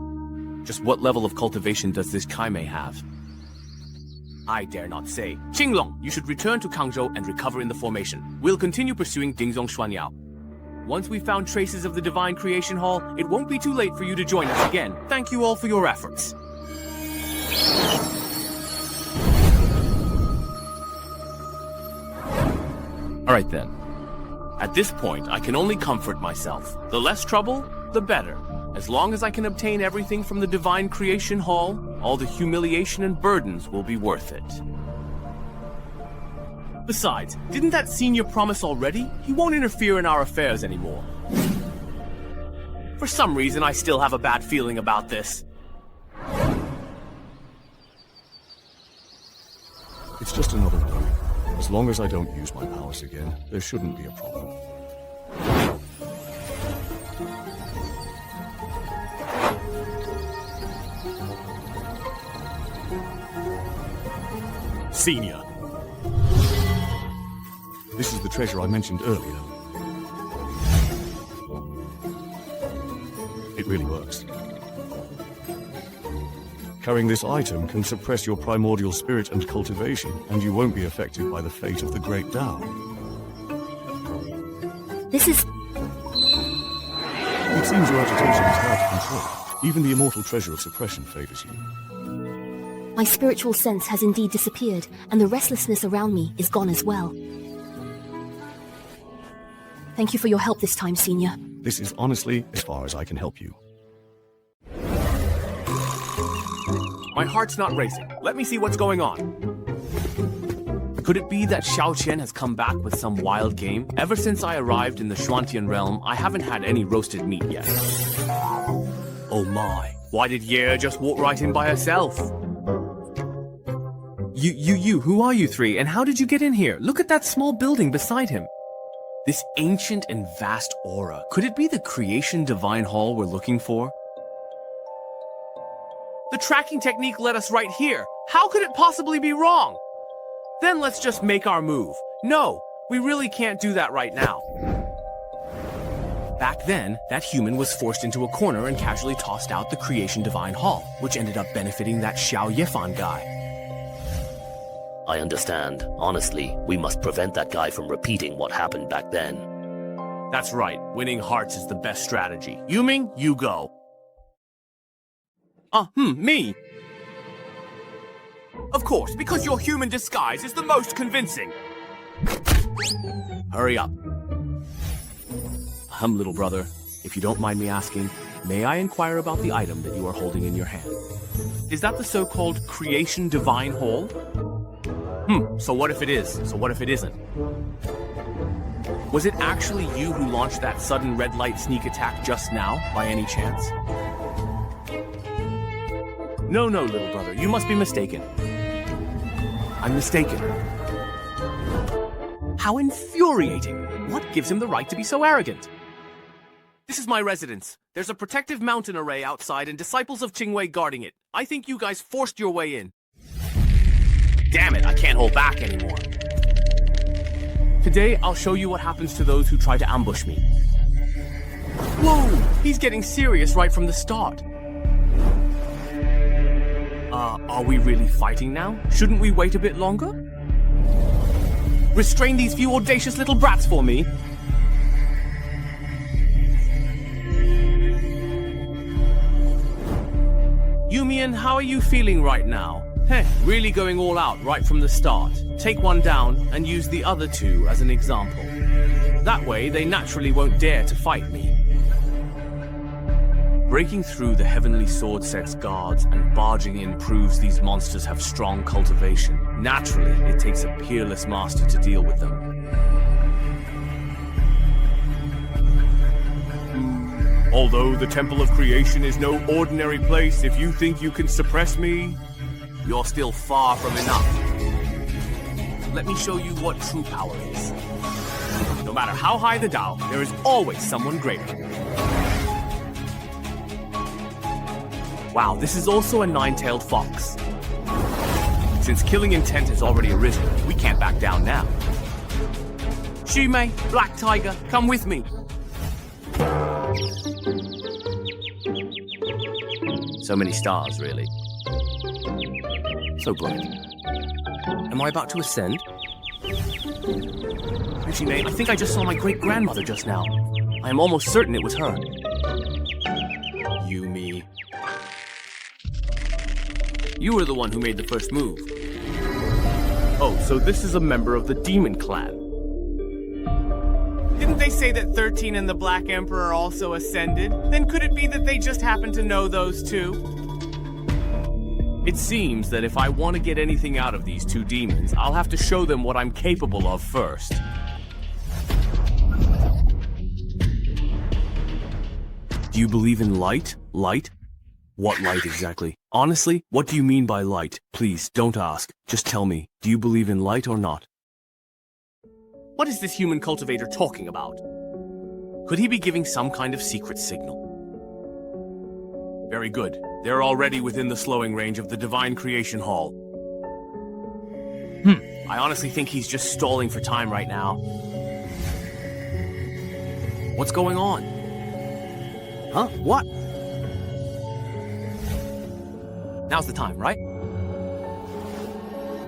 Just what level of cultivation does this Kaimei have? I dare not say. Qinglong, you should return to Kangzhou and recover in the formation. We'll continue pursuing Dingzong Xuanyao. Once we've found traces of the Divine Creation Hall, it won't be too late for you to join us again. Thank you all for your efforts. Alright then. At this point, I can only comfort myself. The less trouble, the better. As long as I can obtain everything from the Divine Creation Hall, all the humiliation and burdens will be worth it. Besides, didn't that senior promise already? He won't interfere in our affairs anymore. For some reason, I still have a bad feeling about this. It's just another day. As long as I don't use my powers again, there shouldn't be a problem. Senior. This is the treasure I mentioned earlier. It really works. Carrying this item can suppress your primordial spirit and cultivation, and you won't be affected by the fate of the Great Tao. This is... It seems your agitation is hard to control. Even the immortal treasure of suppression favors you. My spiritual sense has indeed disappeared, and the restlessness around me is gone as well. Thank you for your help this time, Senior. This is honestly as far as I can help you. My heart's not racing. Let me see what's going on. Could it be that Xiao Qian has come back with some wild game? Ever since I arrived in the Xuantian realm, I haven't had any roasted meat yet. Oh my, why did Ye just walk right in by herself? Who are you three, and how did you get in here? Look at that small building beside him. This ancient and vast aura, could it be the creation divine hall we're looking for? The tracking technique led us right here. How could it possibly be wrong? Then let's just make our move. No, we really can't do that right now. Back then, that human was forced into a corner and casually tossed out the creation divine hall, which ended up benefiting that Xiao Yefan guy. I understand. Honestly, we must prevent that guy from repeating what happened back then. That's right. Winning hearts is the best strategy. Yuming, you go. Me. Of course, because your human disguise is the most convincing. Hurry up. Little brother, if you don't mind me asking, may I inquire about the item that you are holding in your hand? Is that the so-called creation divine hall? So what if it is? So what if it isn't? Was it actually you who launched that sudden red light sneak attack just now, by any chance? No, little brother, you must be mistaken. I'm mistaken. How infuriating! What gives him the right to be so arrogant? This is my residence. There's a protective mountain array outside and disciples of Qingwei guarding it. I think you guys forced your way in. Damn it, I can't hold back anymore. Today, I'll show you what happens to those who try to ambush me. Whoa! He's getting serious right from the start. Are we really fighting now? Shouldn't we wait a bit longer? Restrain these few audacious little brats for me. Yumian, how are you feeling right now? Heh, really going all out right from the start. Take one down and use the other two as an example. That way, they naturally won't dare to fight me. Breaking through the Heavenly Sword Sect's guards and barging in proves these monsters have strong cultivation. Naturally, it takes a peerless master to deal with them. Although the Temple of Creation is no ordinary place, if you think you can suppress me, you're still far from enough. Let me show you what true power is. No matter how high the Tao, there is always someone greater. Wow, this is also a nine-tailed fox. Since killing intent has already arisen, we can't back down now. Shumei, Black Tiger, come with me. So many stars, really. So bright. Am I about to ascend? Shumei, I think I just saw my great-grandmother just now. I am almost certain it was her. Yumi. You were the one who made the first move. Oh, so this is a member of the Demon Clan. Didn't they say that 13 and the Black Emperor also ascended? Then could it be that they just happen to know those two? It seems that if I want to get anything out of these two demons, I'll have to show them what I'm capable of first. Do you believe in light? Light? What light exactly? Honestly, what do you mean by light? Please, don't ask. Just tell me, do you believe in light or not? What is this human cultivator talking about? Could he be giving some kind of secret signal? Very good. They're already within the slowing range of the Divine Creation Hall. I honestly think he's just stalling for time right now. What's going on? Huh? What? Now's the time, right?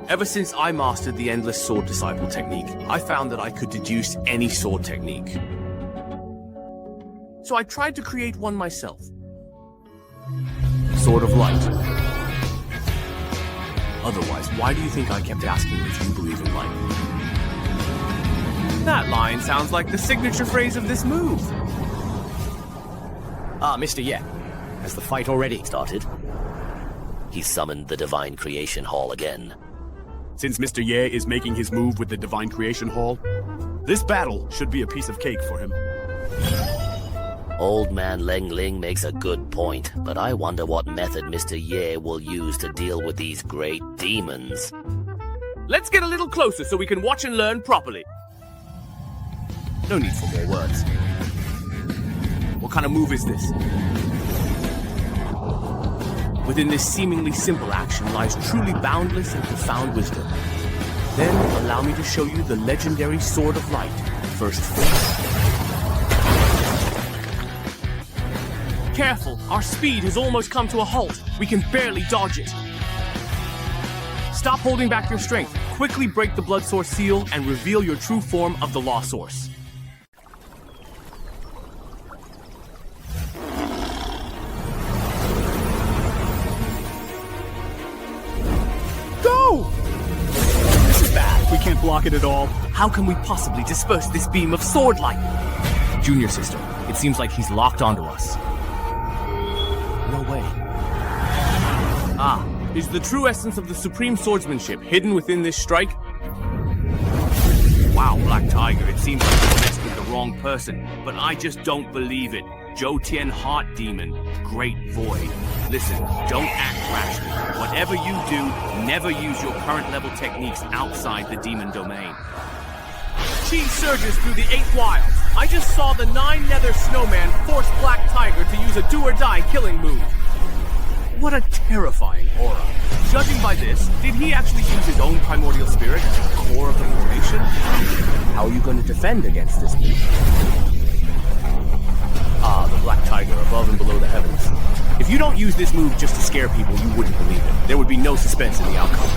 Ever since I mastered the Endless Sword Disciple technique, I found that I could deduce any sword technique. So I tried to create one myself. Sword of Light. Otherwise, why do you think I kept asking if you believe in light? That line sounds like the signature phrase of this move. Ah, Mr. Ye. Has the fight already started? He summoned the Divine Creation Hall again. Since Mr. Ye is making his move with the Divine Creation Hall, this battle should be a piece of cake for him. Old man Ling Ling makes a good point, but I wonder what method Mr. Ye will use to deal with these great demons. Let's get a little closer so we can watch and learn properly. No need for more words. What kind of move is this? Within this seemingly simple action lies truly boundless and profound wisdom. Then allow me to show you the legendary Sword of Light, first phase. Careful, our speed has almost come to a halt. We can barely dodge it. Stop holding back your strength. Quickly break the blood source seal and reveal your true form of the law source. Go! This is bad. We can't block it at all. How can we possibly disperse this beam of sword light? Junior sister, it seems like he's locked onto us. No way. Ah, is the true essence of the supreme swordsmanship hidden within this strike? Wow, Black Tiger, it seems like you messed with the wrong person, but I just don't believe it. Zhou Tian Heart Demon, Great Void. Listen, don't act rashly. Whatever you do, never use your current level techniques outside the demon domain. Chi surges through the 8 wilds. I just saw the 9 Nether Snowman force Black Tiger to use a do-or-die killing move. What a terrifying aura. Judging by this, did he actually use his own primordial spirit as the core of the formation? How are you going to defend against this move? Ah, the Black Tiger above and below the heavens. If you don't use this move just to scare people, you wouldn't believe it. There would be no suspense in the outcome.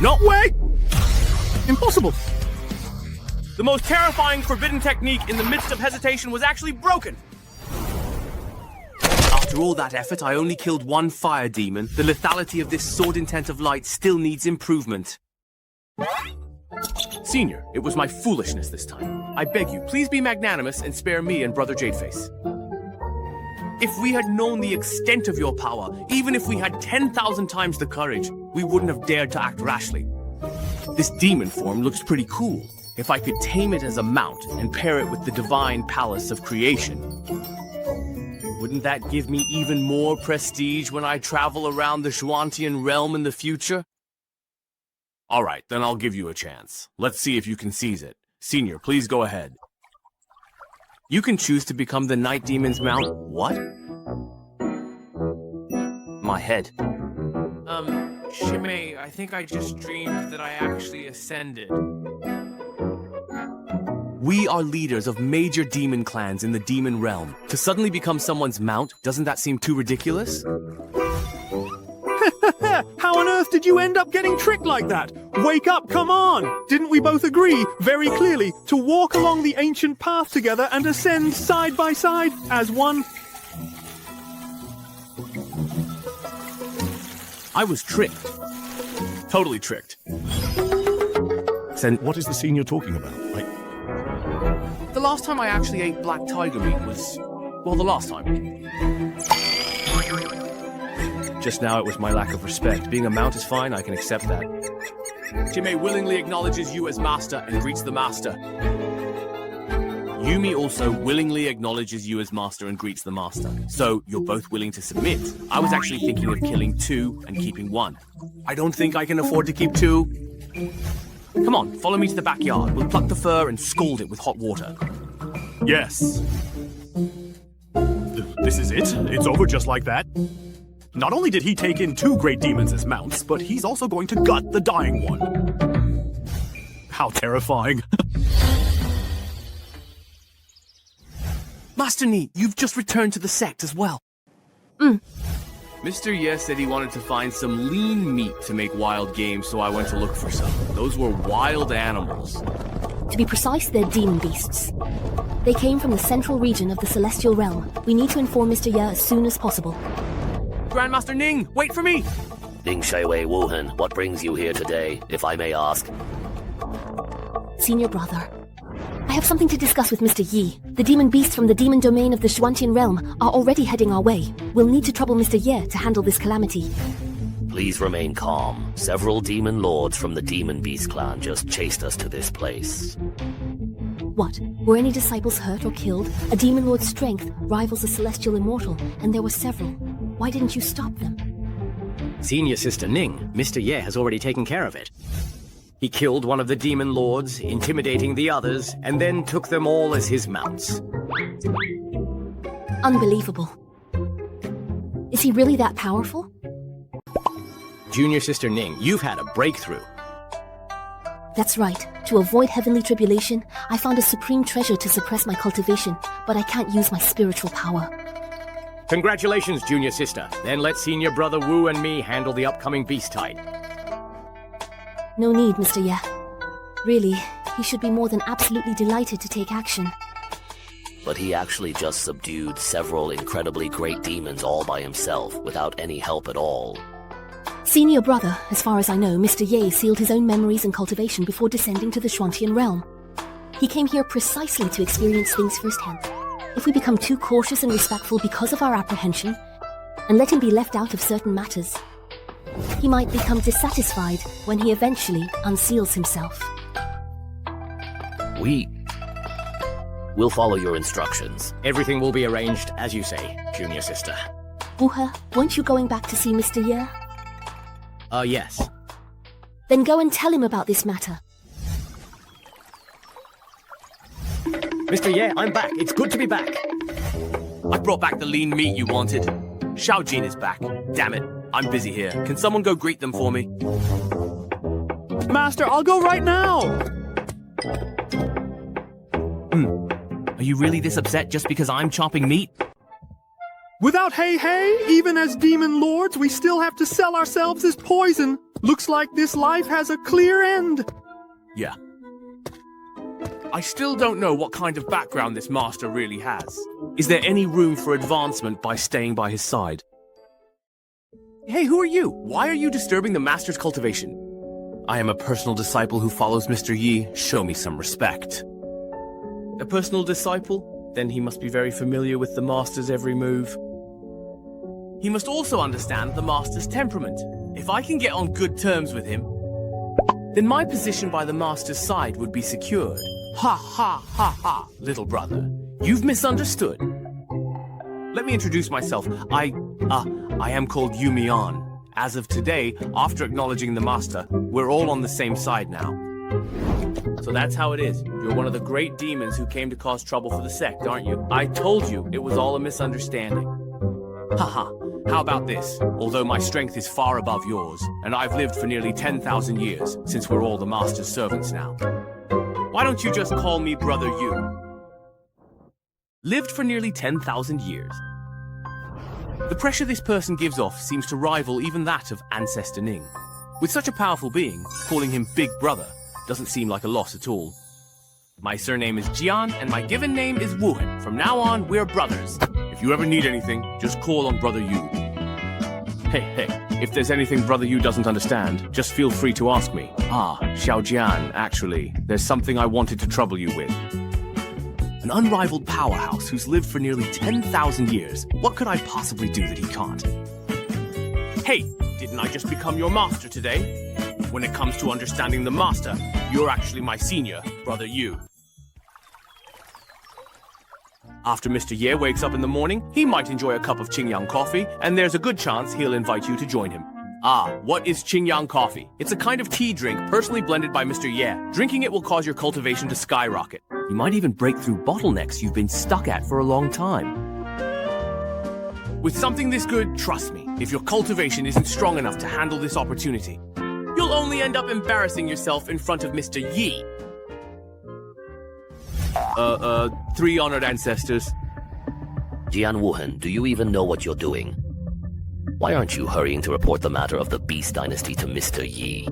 No way! Impossible! The most terrifying forbidden technique in the midst of hesitation was actually broken. After all that effort, I only killed 1 fire demon. The lethality of this sword intent of light still needs improvement. Senior, it was my foolishness this time. I beg you, please be magnanimous and spare me and Brother Jadeface. If we had known the extent of your power, even if we had 10,000 times the courage, we wouldn't have dared to act rashly. This demon form looks pretty cool. If I could tame it as a mount and pair it with the divine palace of creation, wouldn't that give me even more prestige when I travel around the Shuantian realm in the future? All right, then I'll give you a chance. Let's see if you can seize it. Senior, please go ahead. You can choose to become the Night Demon's mount. What? My head. Shimei, I think I just dreamed that I actually ascended. We are leaders of major demon clans in the demon realm. To suddenly become someone's mount, doesn't that seem too ridiculous? How on earth did you end up getting tricked like that? Wake up, come on! Didn't we both agree, very clearly, to walk along the ancient path together and ascend side by side as one? I was tricked. Totally tricked. Then what is the senior talking about? The last time I actually ate black tiger meat was... well, the last time. Just now it was my lack of respect. Being a mount is fine, I can accept that. Jimei willingly acknowledges you as master and greets the master. Yumi also willingly acknowledges you as master and greets the master. So, you're both willing to submit. I was actually thinking of killing 2 and keeping 1. I don't think I can afford to keep 2. Come on, follow me to the backyard. We'll pluck the fur and scald it with hot water. Yes. This is it? It's over just like that? Not only did he take in 2 great demons as mounts, but he's also going to gut the dying one. How terrifying. Master Ni, you've just returned to the sect as well. Mr. Ye said he wanted to find some lean meat to make wild game, so I went to look for some. Those were wild animals. To be precise, they're demon beasts. They came from the central region of the Celestial Realm. We need to inform Mr. Ye as soon as possible. Grandmaster Ning, wait for me! Ning Shui Wuhan, what brings you here today, if I may ask? Senior brother, I have something to discuss with Mr. Yi. The demon beasts from the demon domain of the Xuantian realm are already heading our way. We'll need to trouble Mr. Ye to handle this calamity. Please remain calm. Several demon lords from the demon beast clan just chased us to this place. What? Were any disciples hurt or killed? A demon lord's strength rivals a celestial immortal, and there were several. Why didn't you stop them? Senior Sister Ning, Mr. Ye has already taken care of it. He killed one of the demon lords, intimidating the others, and then took them all as his mounts. Unbelievable. Is he really that powerful? Junior Sister Ning, you've had a breakthrough. That's right. To avoid heavenly tribulation, I found a supreme treasure to suppress my cultivation, but I can't use my spiritual power. Congratulations, Junior Sister. Then let Senior Brother Wu and me handle the upcoming beast tide. No need, Mr. Ye. Really, he should be more than absolutely delighted to take action. But he actually just subdued several incredibly great demons all by himself, without any help at all. Senior brother, as far as I know, Mr. Ye sealed his own memories and cultivation before descending to the Xuantian realm. He came here precisely to experience things firsthand. If we become too cautious and respectful because of our apprehension, and let him be left out of certain matters, he might become dissatisfied when he eventually unseals himself. We'll follow your instructions. Everything will be arranged as you say, Junior Sister. Wuhe, weren't you going back to see Mr. Ye? Yes. Then go and tell him about this matter. Mr. Ye, I'm back. It's good to be back. I brought back the lean meat you wanted. Xiao Jin is back. Damn it, I'm busy here. Can someone go greet them for me? Master, I'll go right now! Are you really this upset just because I'm chopping meat? Without hey, even as demon lords, we still have to sell ourselves as poison. Looks like this life has a clear end. Yeah. I still don't know what kind of background this master really has. Is there any room for advancement by staying by his side? Hey, who are you? Why are you disturbing the master's cultivation? I am a personal disciple who follows Mr. Yi. Show me some respect. A personal disciple? Then he must be very familiar with the master's every move. He must also understand the master's temperament. If I can get on good terms with him, then my position by the master's side would be secured. Ha ha ha ha, little brother. You've misunderstood. Let me introduce myself. I am called Yumian. As of today, after acknowledging the master, we're all on the same side now. So that's how it is. You're one of the great demons who came to cause trouble for the sect, aren't you? I told you it was all a misunderstanding. Haha. How about this? Although my strength is far above yours, and I've lived for nearly 10,000 years, since we're all the master's servants now. Why don't you just call me Brother Yu? Lived for nearly 10,000 years. The pressure this person gives off seems to rival even that of Ancestor Ning. With such a powerful being, calling him Big Brother doesn't seem like a loss at all. My surname is Jian, and my given name is Wuhan. From now on, we're brothers. If you ever need anything, just call on Brother Yu. Hey, if there's anything Brother Yu doesn't understand, just feel free to ask me. Xiao Jian, actually, there's something I wanted to trouble you with. An unrivaled powerhouse who's lived for nearly 10,000 years. What could I possibly do that he can't? Hey, didn't I just become your master today? When it comes to understanding the master, you're actually my senior, Brother Yu. After Mr. Ye wakes up in the morning, he might enjoy a cup of Qingyang coffee, and there's a good chance he'll invite you to join him. What is Qingyang coffee? It's a kind of tea drink personally blended by Mr. Ye. Drinking it will cause your cultivation to skyrocket. You might even break through bottlenecks you've been stuck at for a long time. With something this good, trust me, if your cultivation isn't strong enough to handle this opportunity, you'll only end up embarrassing yourself in front of Mr. Yi. Three honored ancestors. Jian Wuhan, do you even know what you're doing? Why aren't you hurrying to report the matter of the Beast Dynasty to Mr. Yi?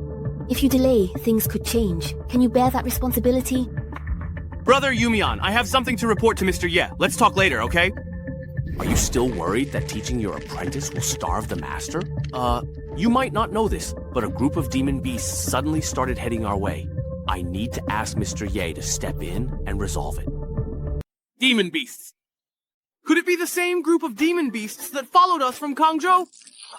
If you delay, things could change. Can you bear that responsibility? Brother Yumian, I have something to report to Mr. Ye. Let's talk later, okay? Are you still worried that teaching your apprentice will starve the master? You might not know this, but a group of demon beasts suddenly started heading our way. I need to ask Mr. Ye to step in and resolve it. Demon beasts! Could it be the same group of demon beasts that followed us from Kangzhou?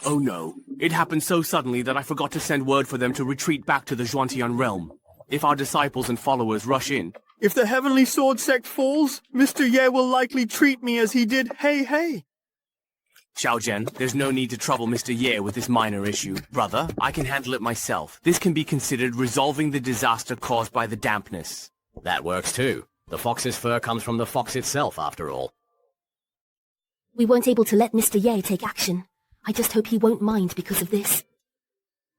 Oh no, it happened so suddenly that I forgot to send word for them to retreat back to the Zhuantian realm. If our disciples and followers rush in... If the Heavenly Sword Sect falls, Mr. Ye will likely treat me as he did Hey. Xiao Zhen, there's no need to trouble Mr. Ye with this minor issue. Brother, I can handle it myself. This can be considered resolving the disaster caused by the dampness. That works too. The fox's fur comes from the fox itself, after all. We weren't able to let Mr. Ye take action. I just hope he won't mind because of this.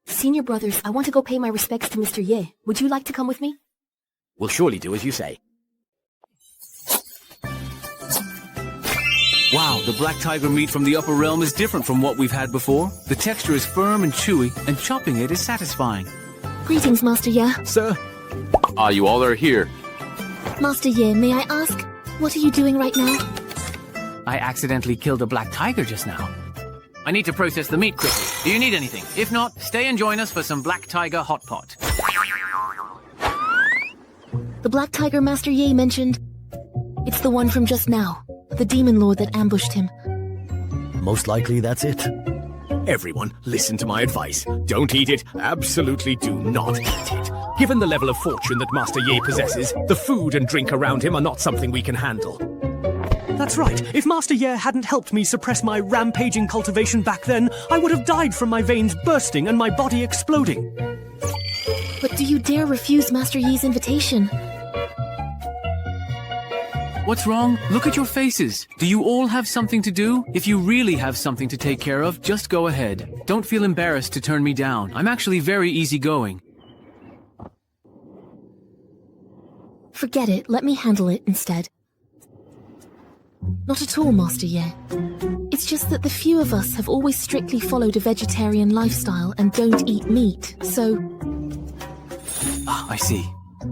Senior brothers, I want to go pay my respects to Mr. Ye. Would you like to come with me? We'll surely do as you say. Wow, the black tiger meat from the upper realm is different from what we've had before. The texture is firm and chewy, and chopping it is satisfying. Greetings, Master Ye. Sir. You all are here. Master Ye, may I ask, what are you doing right now? I accidentally killed a black tiger just now. I need to process the meat quickly. Do you need anything? If not, stay and join us for some black tiger hot pot. The black tiger Master Ye mentioned, it's the one from just now. The demon lord that ambushed him. Most likely that's it. Everyone, listen to my advice. Don't eat it. Absolutely do not eat it. Given the level of fortune that Master Ye possesses, the food and drink around him are not something we can handle. That's right. If Master Ye hadn't helped me suppress my rampaging cultivation back then, I would have died from my veins bursting and my body exploding. But do you dare refuse Master Ye's invitation? What's wrong? Look at your faces. Do you all have something to do? If you really have something to take care of, just go ahead. Don't feel embarrassed to turn me down. I'm actually very easygoing. Forget it. Let me handle it instead. Not at all, Master Ye. It's just that the few of us have always strictly followed a vegetarian lifestyle and don't eat meat, so... I see.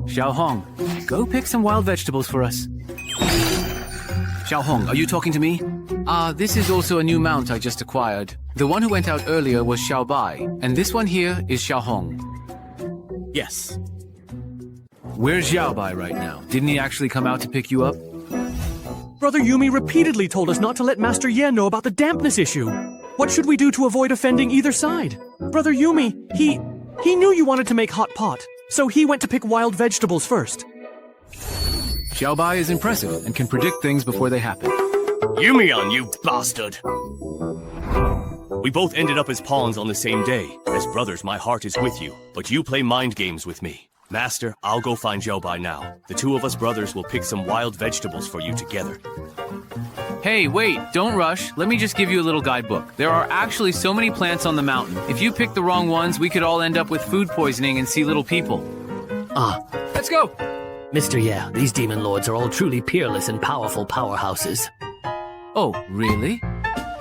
Xiao Hong, go pick some wild vegetables for us. Xiao Hong, are you talking to me? This is also a new mount I just acquired. The one who went out earlier was Xiao Bai, and this one here is Xiao Hong. Yes. Where's Xiao Bai right now? Didn't he actually come out to pick you up? Brother Yumi repeatedly told us not to let Master Ye know about the dampness issue. What should we do to avoid offending either side? Brother Yumi, he knew you wanted to make hot pot, so he went to pick wild vegetables first. Xiao Bai is impressive and can predict things before they happen. Yumian, you bastard! We both ended up as pawns on the same day. As brothers, my heart is with you, but you play mind games with me. Master, I'll go find Xiao Bai now. The two of us brothers will pick some wild vegetables for you together. Hey, wait, don't rush. Let me just give you a little guidebook. There are actually so many plants on the mountain. If you pick the wrong ones, we could all end up with food poisoning and see little people. Let's go! Mr. Ye, these demon lords are all truly peerless and powerful powerhouses. Oh, really?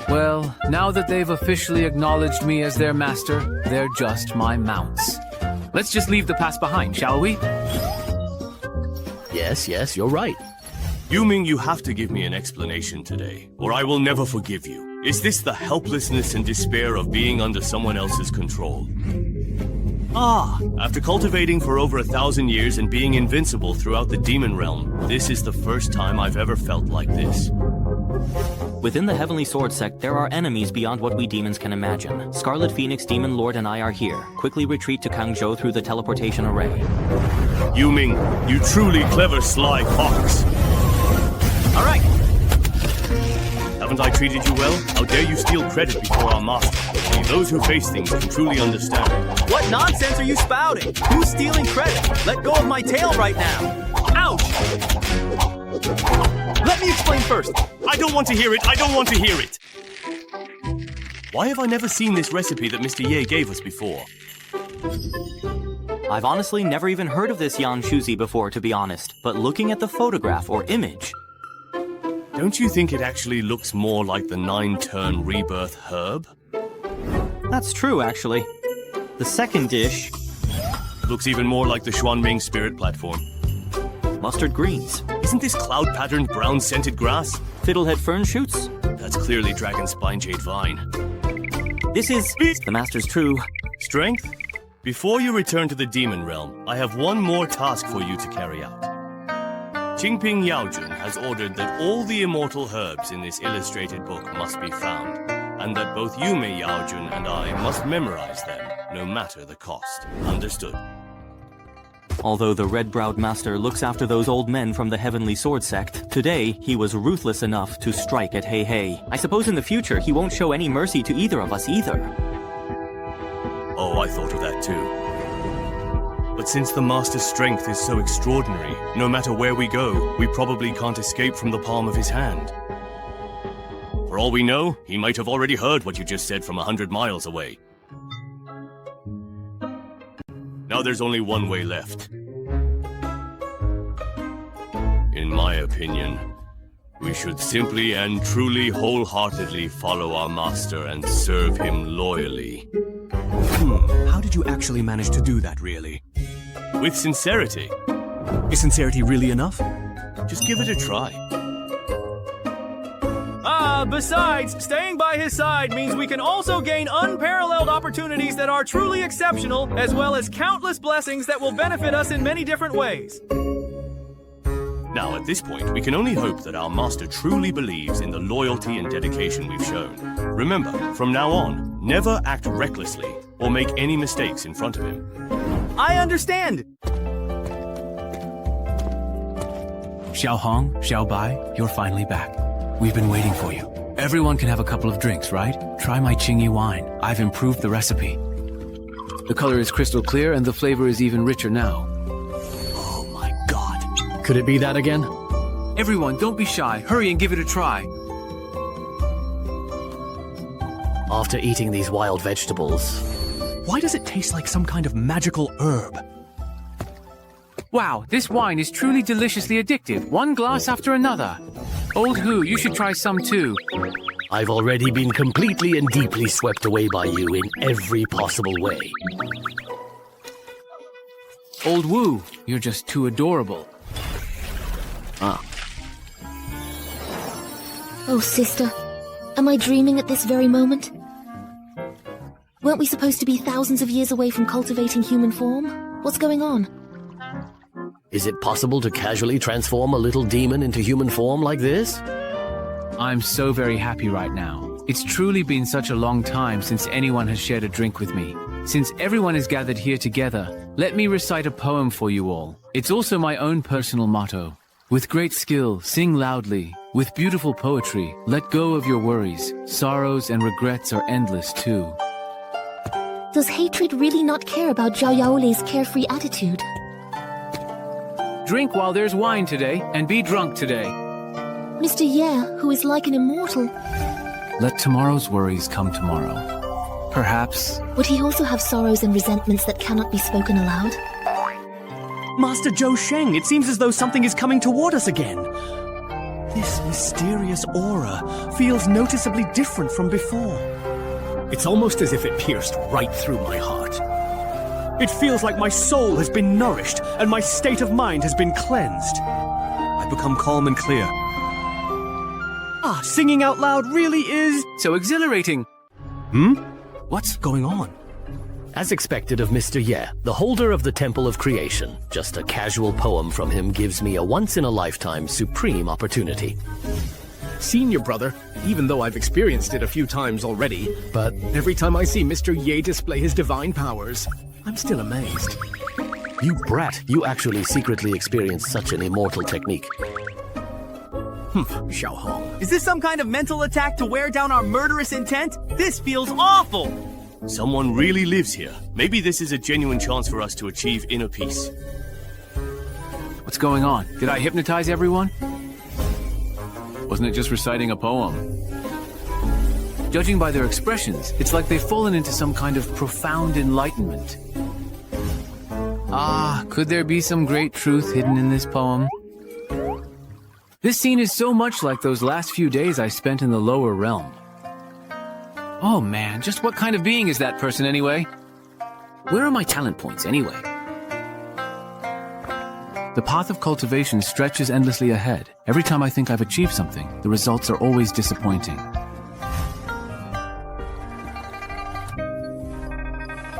Well, now that they've officially acknowledged me as their master, they're just my mounts. Let's just leave the past behind, shall we? Yes, you're right. Yuming, you have to give me an explanation today, or I will never forgive you. Is this the helplessness and despair of being under someone else's control? After cultivating for over 1,000 years and being invincible throughout the demon realm, this is the first time I've ever felt like this. Within the Heavenly Sword Sect, there are enemies beyond what we demons can imagine. Scarlet Phoenix, Demon Lord, and I are here. Quickly retreat to Kangzhou through the teleportation array. Yuming, you truly clever sly fox. All right. Haven't I treated you well? How dare you steal credit before our master? Only those who face things can truly understand. What nonsense are you spouting? Who's stealing credit? Let go of my tail right now. Ouch! Let me explain first. I don't want to hear it. I don't want to hear it. Why have I never seen this recipe that Mr. Ye gave us before? I've honestly never even heard of this Yan Shuzi before, to be honest. But looking at the photograph or image... Don't you think it actually looks more like the 9-turn rebirth herb? That's true, actually. The second dish... Looks even more like the Xuanming spirit platform. Mustard greens. Isn't this cloud-patterned brown-scented grass? Fiddlehead fern shoots? That's clearly dragon spine jade vine. This is the Master's true strength. Before you return to the demon realm, I have one more task for you to carry out. Qingping Yaojun has ordered that all the immortal herbs in this illustrated book must be found, and that both Yume Yaojun and I must memorize them, no matter the cost. Understood? Although the red-browed master looks after those old men from the Heavenly Sword sect, today he was ruthless enough to strike at Hei Hei. I suppose in the future he won't show any mercy to either of us either. Oh, I thought of that too. But since the master's strength is so extraordinary, no matter where we go, we probably can't escape from the palm of his hand. For all we know, he might have already heard what you just said from 100 miles away. Now there's only one way left. In my opinion, we should simply and truly wholeheartedly follow our master and serve him loyally. How did you actually manage to do that, really? With sincerity. Is sincerity really enough? Just give it a try. Besides, staying by his side means we can also gain unparalleled opportunities that are truly exceptional, as well as countless blessings that will benefit us in many different ways. Now, at this point, we can only hope that our master truly believes in the loyalty and dedication we've shown. Remember, from now on, never act recklessly or make any mistakes in front of him. I understand! Xiao Hong, Xiao Bai, you're finally back. We've been waiting for you. Everyone can have a couple of drinks, right? Try my Qingyi wine. I've improved the recipe. The color is crystal clear and the flavor is even richer now. Oh my god. Could it be that again? Everyone, don't be shy. Hurry and give it a try. After eating these wild vegetables... Why does it taste like some kind of magical herb? Wow, this wine is truly deliciously addictive. One glass after another. Old Hu, you should try some too. I've already been completely and deeply swept away by you in every possible way. Old Wu, you're just too adorable. Oh, sister. Am I dreaming at this very moment? Weren't we supposed to be thousands of years away from cultivating human form? What's going on? Is it possible to casually transform a little demon into human form like this? I'm so very happy right now. It's truly been such a long time since anyone has shared a drink with me. Since everyone is gathered here together, let me recite a poem for you all. It's also my own personal motto. With great skill, sing loudly. With beautiful poetry, let go of your worries. Sorrows and regrets are endless too. Does hatred really not care about Zhao Yaolei's carefree attitude? Drink while there's wine today, and be drunk today. Mr. Ye, who is like an immortal. Let tomorrow's worries come tomorrow. Perhaps... Would he also have sorrows and resentments that cannot be spoken aloud? Master Zhou Sheng, it seems as though something is coming toward us again. This mysterious aura feels noticeably different from before. It's almost as if it pierced right through my heart. It feels like my soul has been nourished and my state of mind has been cleansed. I become calm and clear. Singing out loud really is... so exhilarating. What's going on? As expected of Mr. Ye, the holder of the Temple of Creation, just a casual poem from him gives me a once-in-a-lifetime supreme opportunity. Senior brother, even though I've experienced it a few times already, but every time I see Mr. Ye display his divine powers, I'm still amazed. You brat, you actually secretly experienced such an immortal technique. Xiao Hong. Is this some kind of mental attack to wear down our murderous intent? This feels awful! Someone really lives here. Maybe this is a genuine chance for us to achieve inner peace. What's going on? Did I hypnotize everyone? Wasn't it just reciting a poem? Judging by their expressions, it's like they've fallen into some kind of profound enlightenment. Ah, could there be some great truth hidden in this poem? This scene is so much like those last few days I spent in the lower realm. Oh man, just what kind of being is that person anyway? Where are my talent points anyway? The path of cultivation stretches endlessly ahead. Every time I think I've achieved something, the results are always disappointing.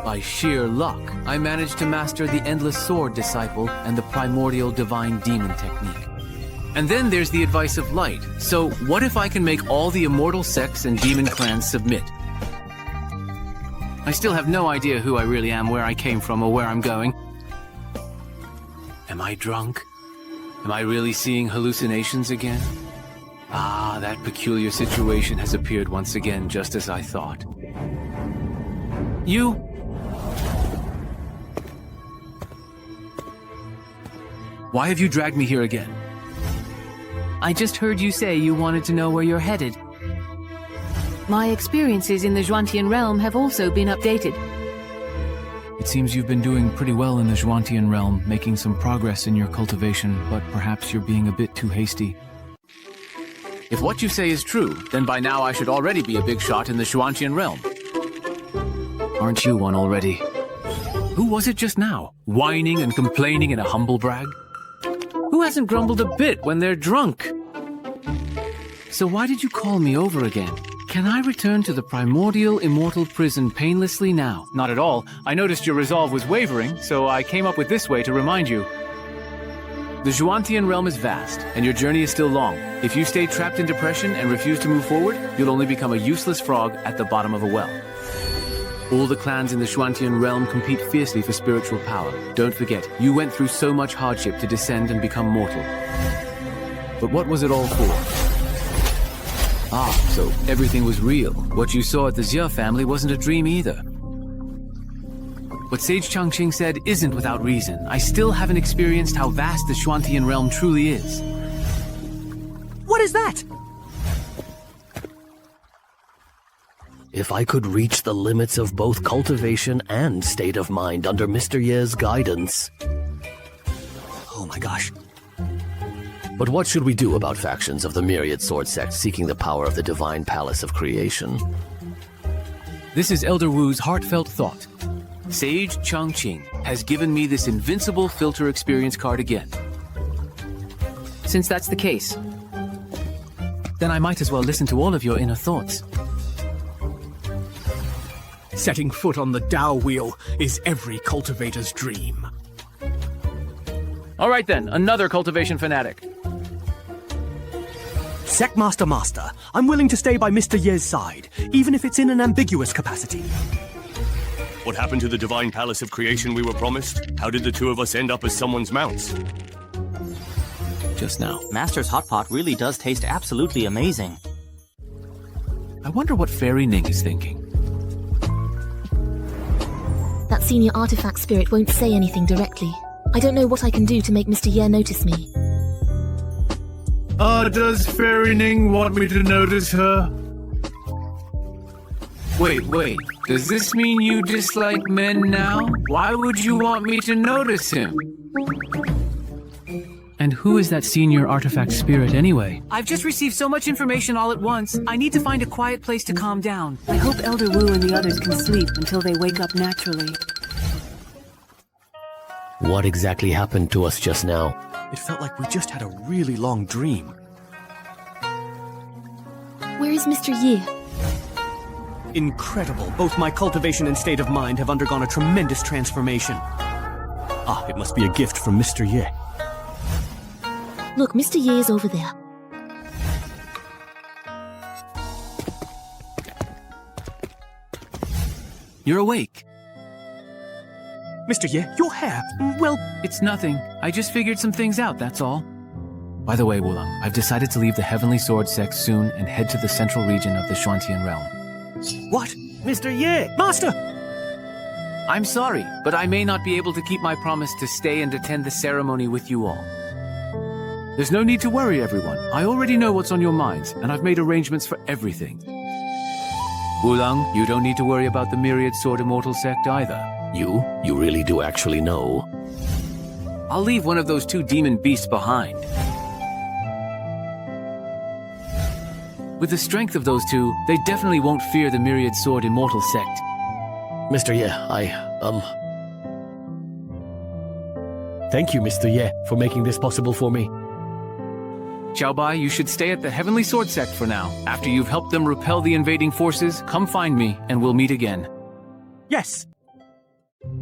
By sheer luck, I managed to master the Endless Sword Disciple and the Primordial Divine Demon technique. And then there's the Advice of Light. So what if I can make all the immortal sects and demon clans submit? I still have no idea who I really am, where I came from, or where I'm going. Am I drunk? Am I really seeing hallucinations again? Ah, that peculiar situation has appeared once again, just as I thought. You? Why have you dragged me here again? I just heard you say you wanted to know where you're headed. My experiences in the Zhuantian realm have also been updated. It seems you've been doing pretty well in the Zhuantian realm, making some progress in your cultivation, but perhaps you're being a bit too hasty. If what you say is true, then by now I should already be a big shot in the Zhuantian realm. Aren't you one already? Who was it just now, whining and complaining in a humble brag? Who hasn't grumbled a bit when they're drunk? So why did you call me over again? Can I return to the primordial immortal prison painlessly now? Not at all. I noticed your resolve was wavering, so I came up with this way to remind you. The Zhuantian realm is vast, and your journey is still long. If you stay trapped in depression and refuse to move forward, you'll only become a useless frog at the bottom of a well. All the clans in the Zhuantian realm compete fiercely for spiritual power. Don't forget, you went through so much hardship to descend and become mortal. But what was it all for? Ah, so everything was real. What you saw at the Xia family wasn't a dream either. What Sage Changqing said isn't without reason. I still haven't experienced how vast the Zhuantian realm truly is. What is that? If I could reach the limits of both cultivation and state of mind under Mr. Ye's guidance. Oh my gosh. But what should we do about factions of the Myriad Sword Sect seeking the power of the Divine Palace of Creation? This is Elder Wu's heartfelt thought. Sage Changqing has given me this Invincible filter experience card again. Since that's the case, then I might as well listen to all of your inner thoughts. Setting foot on the Tao wheel is every cultivator's dream. All right then, another cultivation fanatic. Sectmaster Master, I'm willing to stay by Mr. Ye's side, even if it's in an ambiguous capacity. What happened to the Divine Palace of Creation we were promised? How did the two of us end up as someone's mounts? Just now. Master's hot pot really does taste absolutely amazing. I wonder what Fairy Ning is thinking. That senior artifact spirit won't say anything directly. I don't know what I can do to make Mr. Ye notice me. Does Fairy Ning want me to notice her? Wait. Does this mean you dislike men now? Why would you want me to notice him? And who is that senior artifact spirit anyway? I've just received so much information all at once. I need to find a quiet place to calm down. I hope Elder Wu and the others can sleep until they wake up naturally. What exactly happened to us just now? It felt like we just had a really long dream. Where is Mr. Ye? Incredible. Both my cultivation and state of mind have undergone a tremendous transformation. Ah, it must be a gift from Mr. Ye. Look, Mr. Ye is over there. You're awake. Mr. Ye, your hair, well... It's nothing. I just figured some things out, that's all. By the way, Wulang, I've decided to leave the Heavenly Sword Sect soon and head to the central region of the Zhuantian realm. What? Mr. Ye! Master! I'm sorry, but I may not be able to keep my promise to stay and attend the ceremony with you all. There's no need to worry, everyone. I already know what's on your minds, and I've made arrangements for everything. Wulang, you don't need to worry about the Myriad Sword Immortal sect either. You really do actually know? I'll leave one of those two demon beasts behind. With the strength of those two, they definitely won't fear the Myriad Sword Immortal sect. Mr. Ye, Thank you, Mr. Ye, for making this possible for me. Xiaobai, you should stay at the Heavenly Sword sect for now. After you've helped them repel the invading forces, come find me, and we'll meet again. Yes.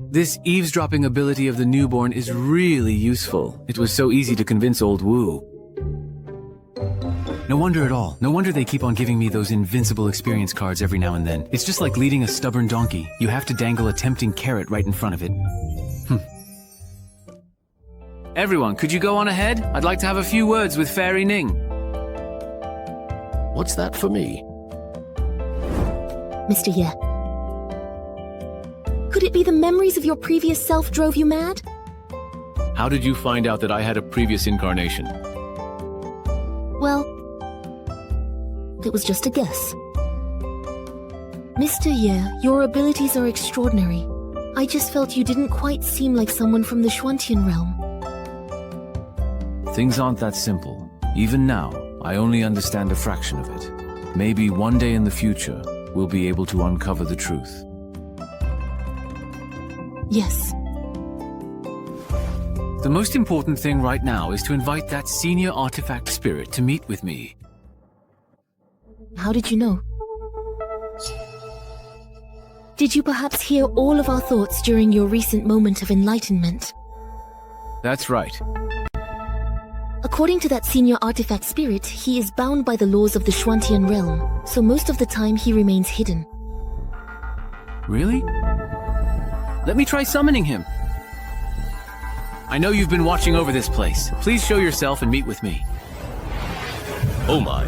This eavesdropping ability of the newborn is really useful. It was so easy to convince old Wu. No wonder at all. No wonder they keep on giving me those invincible experience cards every now and then. It's just like leading a stubborn donkey. You have to dangle a tempting carrot right in front of it. Everyone, could you go on ahead? I'd like to have a few words with Fairy Ning. What's that for me? Mr. Ye. Could it be the memories of your previous self drove you mad? How did you find out that I had a previous incarnation? Well, it was just a guess. Mr. Ye, your abilities are extraordinary. I just felt you didn't quite seem like someone from the Xuantian realm. Things aren't that simple. Even now, I only understand a fraction of it. Maybe one day in the future, we'll be able to uncover the truth. Yes. The most important thing right now is to invite that senior artifact spirit to meet with me. How did you know? Did you perhaps hear all of our thoughts during your recent moment of enlightenment? That's right. According to that senior artifact spirit, he is bound by the laws of the Xuantian realm, so most of the time he remains hidden. Really? Let me try summoning him. I know you've been watching over this place. Please show yourself and meet with me. Oh my.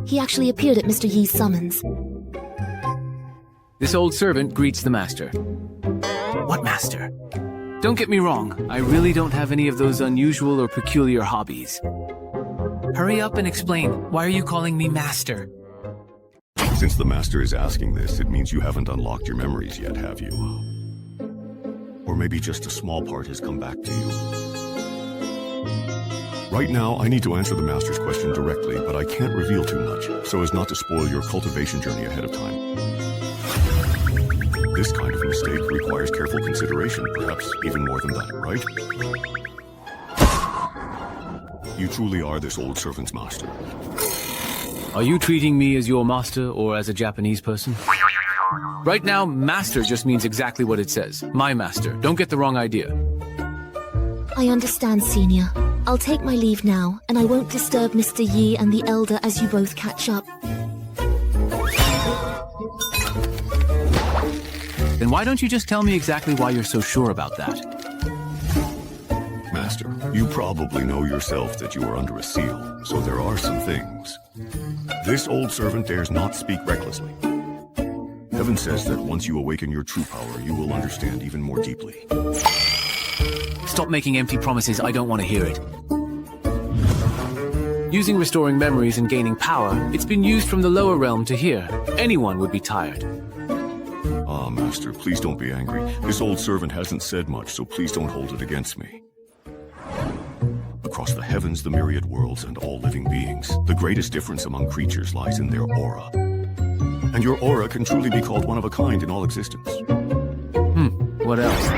He actually appeared at Mr. Yi's summons. This old servant greets the master. What master? Don't get me wrong, I really don't have any of those unusual or peculiar hobbies. Hurry up and explain. Why are you calling me master? Since the master is asking this, it means you haven't unlocked your memories yet, have you? Or maybe just a small part has come back to you. Right now, I need to answer the master's question directly, but I can't reveal too much, so as not to spoil your cultivation journey ahead of time. This kind of mistake requires careful consideration, perhaps even more than that, right? You truly are this old servant's master. Are you treating me as your master or as a Japanese person? Right now, master just means exactly what it says. My master. Don't get the wrong idea. I understand, Senior. I'll take my leave now, and I won't disturb Mr. Yi and the Elder as you both catch up. Then why don't you just tell me exactly why you're so sure about that? Master, you probably know yourself that you are under a seal, so there are some things. This old servant dares not speak recklessly. Heaven says that once you awaken your true power, you will understand even more deeply. Stop making empty promises, I don't want to hear it. Using restoring memories and gaining power, it's been used from the lower realm to here. Anyone would be tired. Ah, Master, please don't be angry. This old servant hasn't said much, so please don't hold it against me. Across the heavens, the myriad worlds, and all living beings, the greatest difference among creatures lies in their aura. And your aura can truly be called one of a kind in all existence. What else?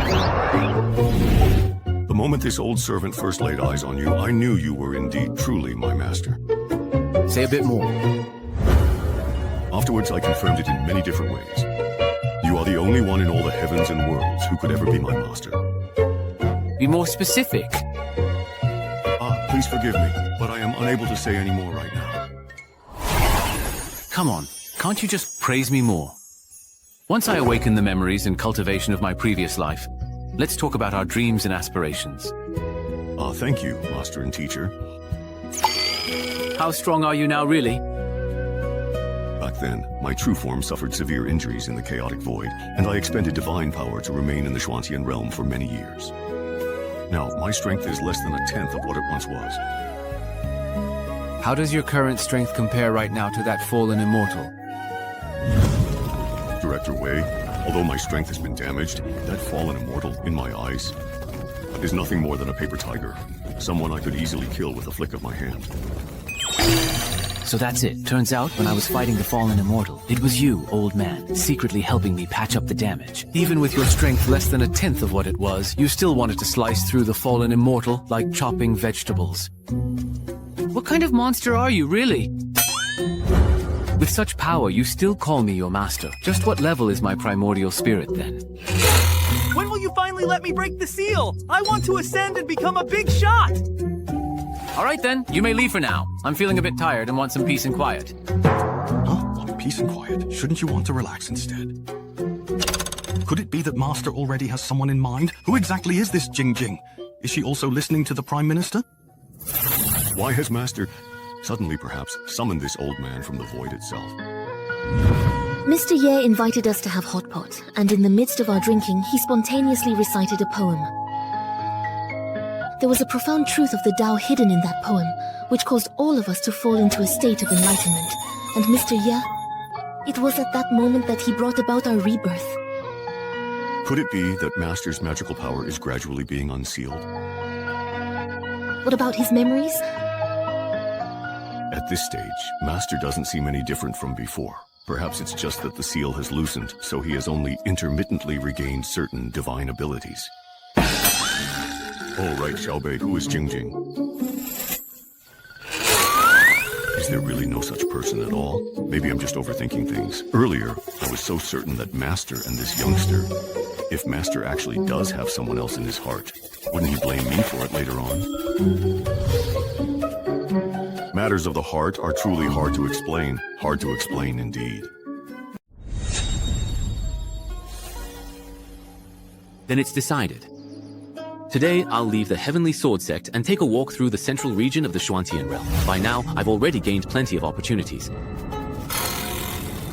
The moment this old servant first laid eyes on you, I knew you were indeed truly my master. Say a bit more. Afterwards, I confirmed it in many different ways. You are the only one in all the heavens and worlds who could ever be my master. Be more specific. Please forgive me, but I am unable to say any more right now. Come on, can't you just praise me more? Once I awaken the memories and cultivation of my previous life, let's talk about our dreams and aspirations. Thank you, Master and Teacher. How strong are you now, really? Back then, my true form suffered severe injuries in the chaotic void, and I expended divine power to remain in the Xuantian realm for many years. Now, my strength is less than a tenth of what it once was. How does your current strength compare right now to that fallen immortal? Director Wei, although my strength has been damaged, that fallen immortal, in my eyes, is nothing more than a paper tiger. Someone I could easily kill with a flick of my hand. So that's it. Turns out, when I was fighting the fallen immortal, it was you, old man, secretly helping me patch up the damage. Even with your strength less than 1/10 of what it was, you still wanted to slice through the fallen immortal like chopping vegetables. What kind of monster are you, really? With such power, you still call me your master. Just what level is my primordial spirit, then? When will you finally let me break the seal? I want to ascend and become a big shot! All right, then. You may leave for now. I'm feeling a bit tired and want some peace and quiet. Huh? Want peace and quiet? Shouldn't you want to relax instead? Could it be that Master already has someone in mind? Who exactly is this Jing Jing? Is she also listening to the Prime Minister? Why has Master suddenly, perhaps, summoned this old man from the void itself? Mr. Ye invited us to have hot pot, and in the midst of our drinking, he spontaneously recited a poem. There was a profound truth of the Tao hidden in that poem, which caused all of us to fall into a state of enlightenment. And Mr. Ye, it was at that moment that he brought about our rebirth. Could it be that Master's magical power is gradually being unsealed? What about his memories? At this stage, Master doesn't seem any different from before. Perhaps it's just that the seal has loosened, so he has only intermittently regained certain divine abilities. Oh, right, Xiaobei, who is Jing Jing? Is there really no such person at all? Maybe I'm just overthinking things. Earlier, I was so certain that Master and this youngster... If Master actually does have someone else in his heart, wouldn't he blame me for it later on? Matters of the heart are truly hard to explain. Hard to explain indeed. Then it's decided. Today, I'll leave the Heavenly Sword Sect and take a walk through the central region of the Xuantian realm. By now, I've already gained plenty of opportunities.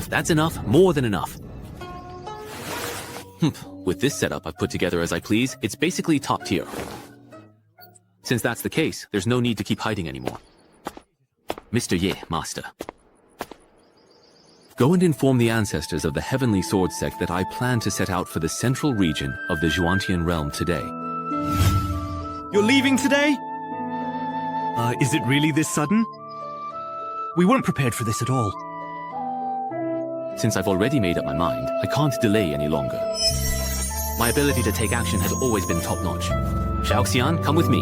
That's enough, more than enough. With this setup I've put together as I please, it's basically top tier. Since that's the case, there's no need to keep hiding anymore. Mr. Ye, Master. Go and inform the ancestors of the Heavenly Sword Sect that I plan to set out for the central region of the Xuantian realm today. You're leaving today? Is it really this sudden? We weren't prepared for this at all. Since I've already made up my mind, I can't delay any longer. My ability to take action has always been top-notch. Xiaoxian, come with me.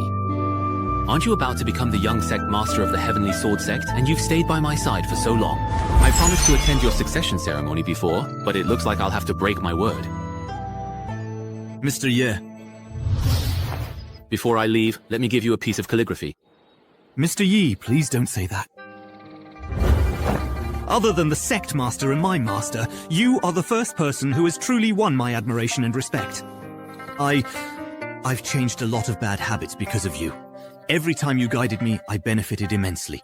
Aren't you about to become the young sect master of the Heavenly Sword Sect, and you've stayed by my side for so long? I promised to attend your succession ceremony before, but it looks like I'll have to break my word. Mr. Ye. Before I leave, let me give you a piece of calligraphy. Mr. Yi, please don't say that. Other than the sect master and my master, you are the first person who has truly won my admiration and respect. I've changed a lot of bad habits because of you. Every time you guided me, I benefited immensely.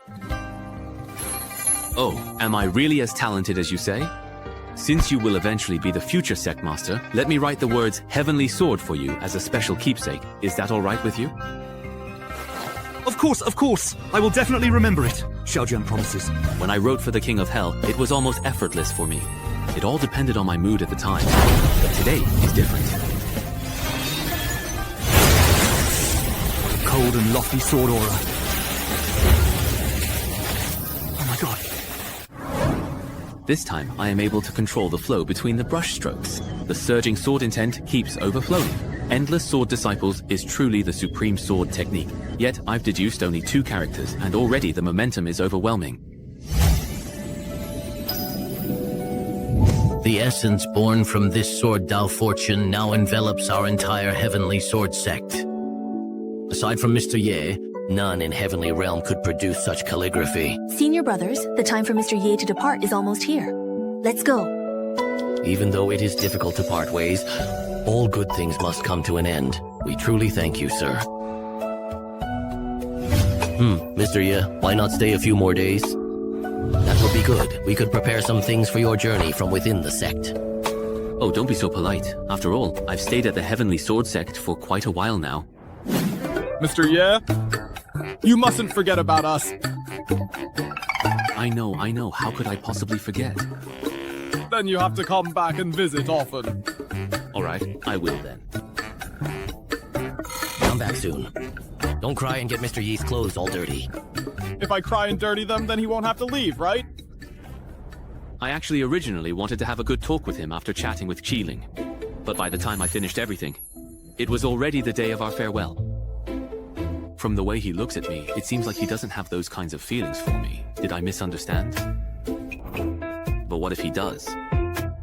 Oh, am I really as talented as you say? Since you will eventually be the future sect master, let me write the words Heavenly Sword for you as a special keepsake. Is that all right with you? Of course. I will definitely remember it. Xiaojian promises. When I wrote for the King of Hell, it was almost effortless for me. It all depended on my mood at the time. But today is different. Cold and lofty sword aura. Oh my god. This time, I am able to control the flow between the brush strokes. The surging sword intent keeps overflowing. Endless Sword Disciples is truly the supreme sword technique. Yet, I've deduced only 2 characters, and already the momentum is overwhelming. The essence born from this sword Tao fortune now envelops our entire Heavenly Sword Sect. Aside from Mr. Ye, none in Heavenly Realm could produce such calligraphy. Senior brothers, the time for Mr. Ye to depart is almost here. Let's go. Even though it is difficult to part ways, all good things must come to an end. We truly thank you, sir. Mr. Ye, why not stay a few more days? That would be good. We could prepare some things for your journey from within the sect. Oh, don't be so polite. After all, I've stayed at the Heavenly Sword Sect for quite a while now. Mr. Ye, you mustn't forget about us. I know. How could I possibly forget? Then you have to come back and visit often. All right, I will then. Come back soon. Don't cry and get Mr. Yi's clothes all dirty. If I cry and dirty them, then he won't have to leave, right? I actually originally wanted to have a good talk with him after chatting with Qiling. But by the time I finished everything, it was already the day of our farewell. From the way he looks at me, it seems like he doesn't have those kinds of feelings for me. Did I misunderstand? But what if he does?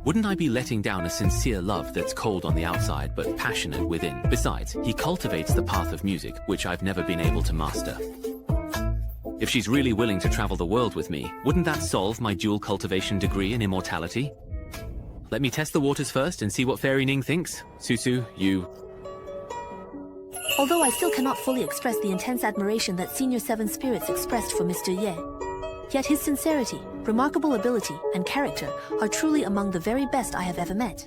Wouldn't I be letting down a sincere love that's cold on the outside but passionate within? Besides, he cultivates the path of music, which I've never been able to master. If she's really willing to travel the world with me, wouldn't that solve my dual cultivation degree in immortality? Let me test the waters first and see what Fairy Ning thinks. Susu, you... Although I still cannot fully express the intense admiration that Senior Seven Spirits expressed for Mr. Ye, yet his sincerity, remarkable ability, and character are truly among the very best I have ever met.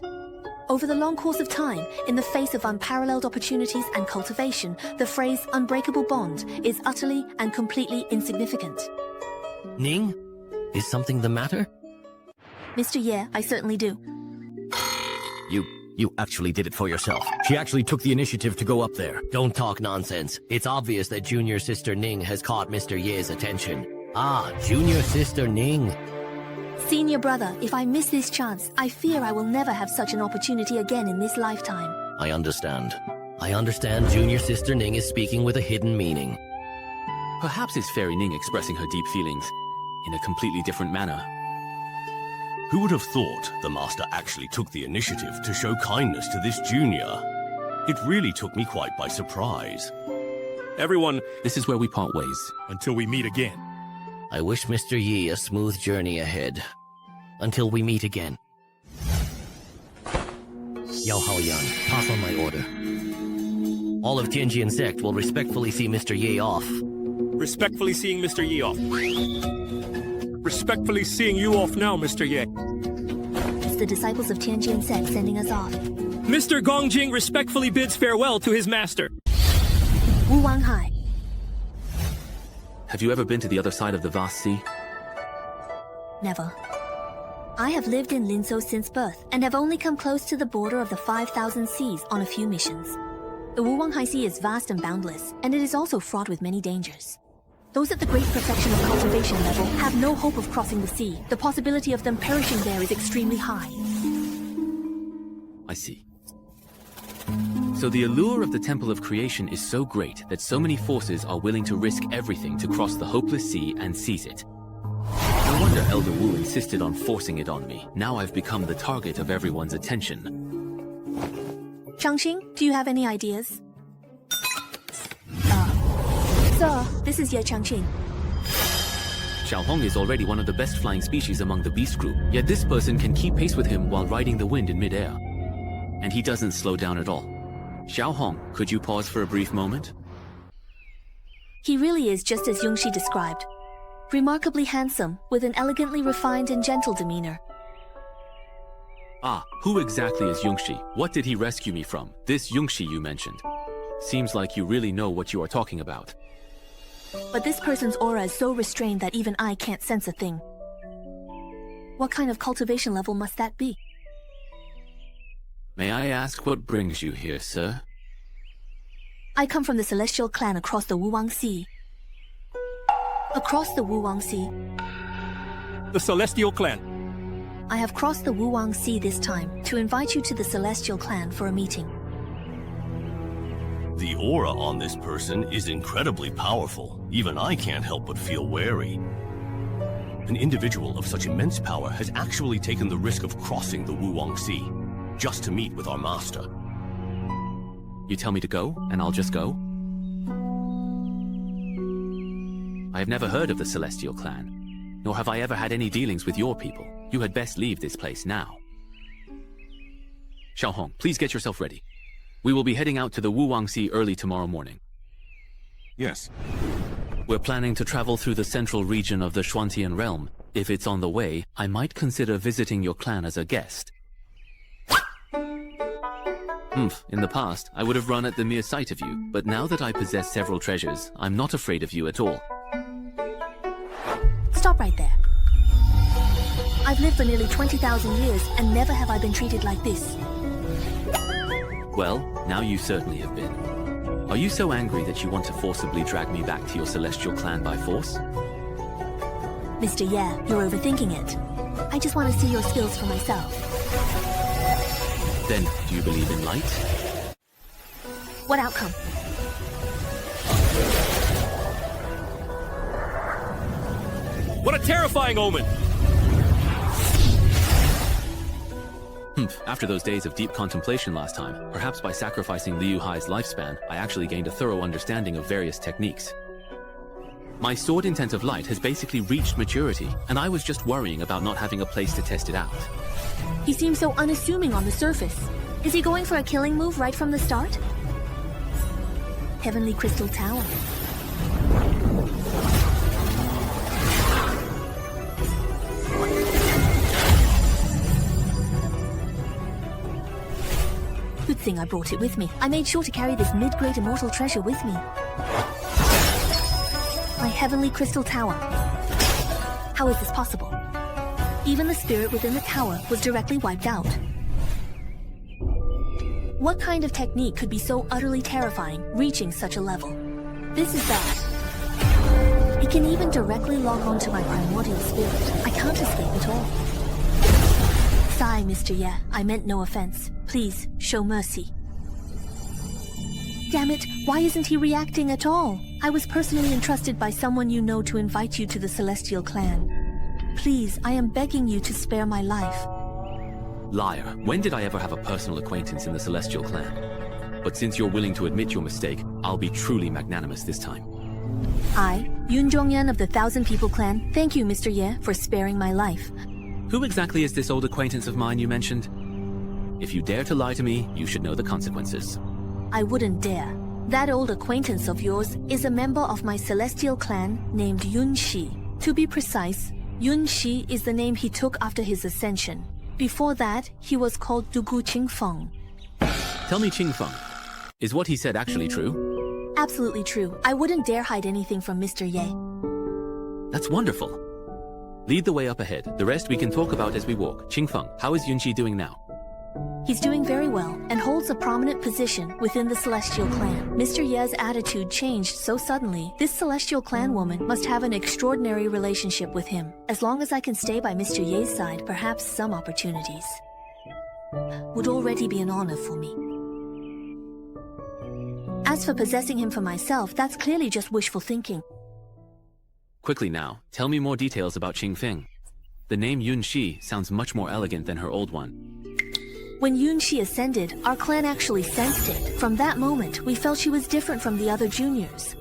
Over the long course of time, in the face of unparalleled opportunities and cultivation, the phrase unbreakable bond is utterly and completely insignificant. Ning? Is something the matter? Mr. Ye, I certainly do. You actually did it for yourself. She actually took the initiative to go up there. Don't talk nonsense. It's obvious that Junior Sister Ning has caught Mr. Ye's attention. Ah, Junior Sister Ning. Senior brother, if I miss this chance, I fear I will never have such an opportunity again in this lifetime. I understand. I understand Junior Sister Ning is speaking with a hidden meaning. Perhaps it's Fairy Ning expressing her deep feelings in a completely different manner. Who would have thought the Master actually took the initiative to show kindness to this junior? It really took me quite by surprise. Everyone, this is where we part ways. Until we meet again. I wish Mr. Yi a smooth journey ahead. Until we meet again. Yao Haoyan, pass on my order. All of Tianjin sect will respectfully see Mr. Yi off. Respectfully seeing Mr. Yi off. Respectfully seeing you off now, Mr. Ye. It's the disciples of Tianjin sect sending us off. Mr. Gongjing respectfully bids farewell to his master. Wu Wanghai. Have you ever been to the other side of the vast sea? Never. I have lived in Linzhou since birth, and have only come close to the border of the 5,000 seas on a few missions. The Wu Wanghai Sea is vast and boundless, and it is also fraught with many dangers. Those at the great perfection of cultivation level have no hope of crossing the sea. The possibility of them perishing there is extremely high. I see. So the allure of the Temple of Creation is so great that so many forces are willing to risk everything to cross the hopeless sea and seize it. No wonder Elder Wu insisted on forcing it on me. Now I've become the target of everyone's attention. Changxing, do you have any ideas? Sir, this is Ye Changqing. Xiaohong is already one of the best flying species among the beast group, yet this person can keep pace with him while riding the wind in midair. And he doesn't slow down at all. Xiaohong, could you pause for a brief moment? He really is just as Yongxi described. Remarkably handsome, with an elegantly refined and gentle demeanor. Ah, who exactly is Yongxi? What did he rescue me from? This Yongxi you mentioned. Seems like you really know what you are talking about. But this person's aura is so restrained that even I can't sense a thing. What kind of cultivation level must that be? May I ask what brings you here, sir? I come from the Celestial Clan across the Wuwang Sea. Across the Wuwang Sea. The Celestial Clan. I have crossed the Wuwang Sea this time to invite you to the Celestial Clan for a meeting. The aura on this person is incredibly powerful. Even I can't help but feel wary. An individual of such immense power has actually taken the risk of crossing the Wuwang Sea, just to meet with our master. You tell me to go, and I'll just go? I have never heard of the Celestial Clan, nor have I ever had any dealings with your people. You had best leave this place now. Xiaohong, please get yourself ready. We will be heading out to the Wuwang Sea early tomorrow morning. Yes. We're planning to travel through the central region of the Xuantian realm. If it's on the way, I might consider visiting your clan as a guest. In the past, I would have run at the mere sight of you, but now that I possess several treasures, I'm not afraid of you at all. right there. I've lived for nearly 20,000 years, and never have I been treated like this. Well, now you certainly have been. Are you so angry that you want to forcibly drag me back to your celestial clan by force? Mr. Ye, you're overthinking it. I just want to see your skills for myself. Then, do you believe in light? What outcome? What a terrifying omen! After those days of deep contemplation last time, perhaps by sacrificing Liu Hai's lifespan, I actually gained a thorough understanding of various techniques. My sword intent of light has basically reached maturity, and I was just worrying about not having a place to test it out. He seems so unassuming on the surface. Is he going for a killing move right from the start? Heavenly Crystal Tower. Good thing I brought it with me. I made sure to carry this mid-grade immortal treasure with me. My Heavenly Crystal Tower. How is this possible? Even the spirit within the tower was directly wiped out. What kind of technique could be so utterly terrifying, reaching such a level? This is bad. It can even directly lock onto my primordial spirit. I can't escape at all. Sigh, Mr. Ye. I meant no offense. Please, show mercy. Damn it, why isn't he reacting at all? I was personally entrusted by someone you know to invite you to the Celestial Clan. Please, I am begging you to spare my life. Liar, when did I ever have a personal acquaintance in the Celestial Clan? But since you're willing to admit your mistake, I'll be truly magnanimous this time. I, Yun Zhongyan of the Thousand People Clan, thank you, Mr. Ye, for sparing my life. Who exactly is this old acquaintance of mine you mentioned? If you dare to lie to me, you should know the consequences. I wouldn't dare. That old acquaintance of yours is a member of my Celestial Clan named Yun Shi. To be precise, Yun Shi is the name he took after his ascension. Before that, he was called Dugu Qingfeng. Tell me, Qingfeng, is what he said actually true? Absolutely true. I wouldn't dare hide anything from Mr. Ye. That's wonderful. Lead the way up ahead. The rest we can talk about as we walk. Qingfeng, how is Yunxi doing now? He's doing very well and holds a prominent position within the Celestial Clan. Mr. Ye's attitude changed so suddenly. This Celestial Clan woman must have an extraordinary relationship with him. As long as I can stay by Mr. Ye's side, perhaps some opportunities would already be an honor for me. As for possessing him for myself, that's clearly just wishful thinking. Quickly now, tell me more details about Qingfeng. The name Yun Shi sounds much more elegant than her old one. When Yun Shi ascended, our clan actually sensed it. From that moment, we felt she was different from the other juniors.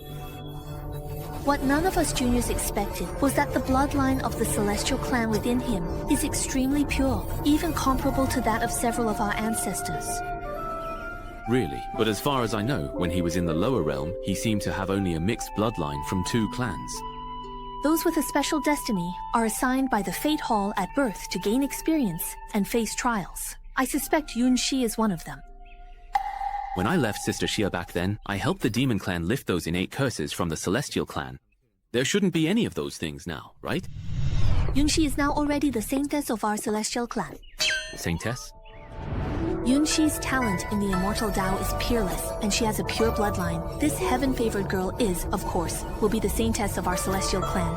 What none of us juniors expected was that the bloodline of the Celestial Clan within him is extremely pure, even comparable to that of several of our ancestors. Really? But as far as I know, when he was in the lower realm, he seemed to have only a mixed bloodline from 2 clans. Those with a special destiny are assigned by the Fate Hall at birth to gain experience and face trials. I suspect Yun Shi is one of them. When I left Sister Xia back then, I helped the Demon Clan lift those innate curses from the Celestial Clan. There shouldn't be any of those things now, right? Yun Shi is now already the Saintess of our Celestial Clan. Saintess? Yun Shi's talent in the Immortal Tao is peerless, and she has a pure bloodline. This heaven-favored girl is, of course, will be the Saintess of our Celestial Clan.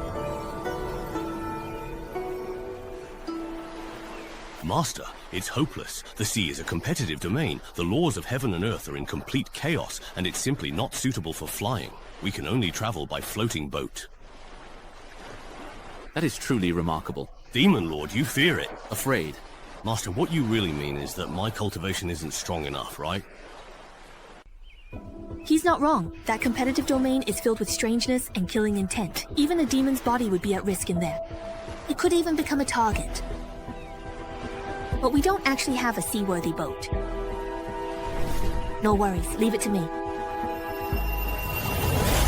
Master, it's hopeless. The sea is a competitive domain. The laws of heaven and earth are in complete chaos, and it's simply not suitable for flying. We can only travel by floating boat. That is truly remarkable. Demon Lord, you fear it. Afraid. Master, what you really mean is that my cultivation isn't strong enough, right? He's not wrong. That competitive domain is filled with strangeness and killing intent. Even a demon's body would be at risk in there. It could even become a target. But we don't actually have a seaworthy boat. No worries, leave it to me.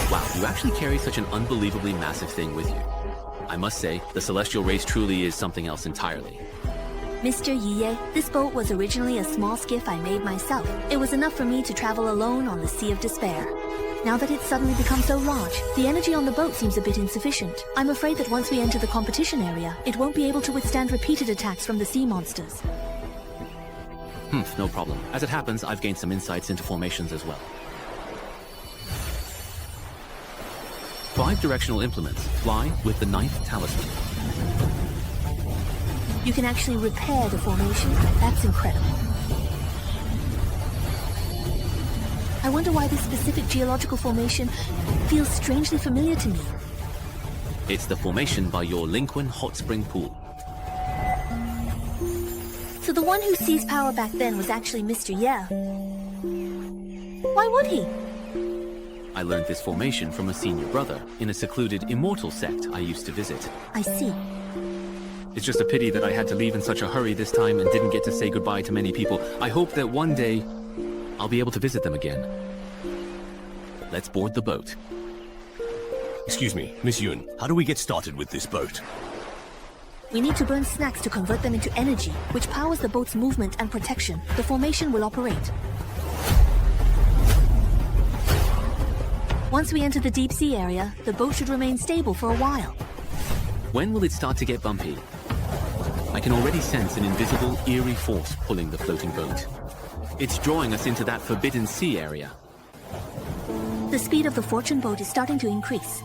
Wow, you actually carry such an unbelievably massive thing with you. I must say, the Celestial race truly is something else entirely. Mr. Yiye, this boat was originally a small skiff I made myself. It was enough for me to travel alone on the Sea of Despair. Now that it's suddenly become so large, the energy on the boat seems a bit insufficient. I'm afraid that once we enter the competition area, it won't be able to withstand repeated attacks from the sea monsters. No problem. As it happens, I've gained some insights into formations as well. 5 directional implements. Fly with the 9th talisman. You can actually repair the formation? That's incredible. I wonder why this specific geological formation feels strangely familiar to me. It's the formation by your Linquin hot spring pool. So the one who seized power back then was actually Mr. Ye. Why would he? I learned this formation from a senior brother in a secluded immortal sect I used to visit. I see. It's just a pity that I had to leave in such a hurry this time and didn't get to say goodbye to many people. I hope that one day I'll be able to visit them again. Let's board the boat. Excuse me, Miss Yun, how do we get started with this boat? We need to burn snacks to convert them into energy, which powers the boat's movement and protection. The formation will operate. Once we enter the deep sea area, the boat should remain stable for a while. When will it start to get bumpy? I can already sense an invisible, eerie force pulling the floating boat. It's drawing us into that forbidden sea area. The speed of the fortune boat is starting to increase.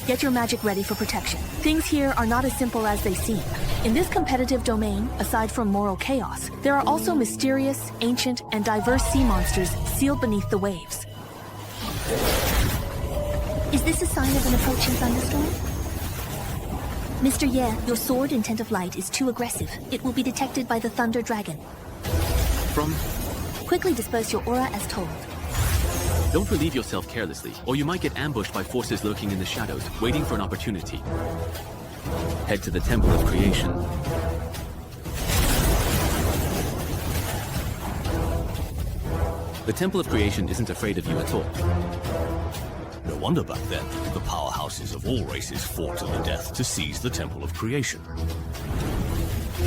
Get your magic ready for protection. Things here are not as simple as they seem. In this competitive domain, aside from moral chaos, there are also mysterious, ancient, and diverse sea monsters sealed beneath the waves. Is this a sign of an approaching thunderstorm? Mr. Ye, your sword intent of light is too aggressive. It will be detected by the Thunder Dragon. Quickly disperse your aura as told. Don't relieve yourself carelessly, or you might get ambushed by forces lurking in the shadows, waiting for an opportunity. Head to the Temple of Creation. The Temple of Creation isn't afraid of you at all. No wonder back then, the powerhouses of all races fought to the death to seize the Temple of Creation.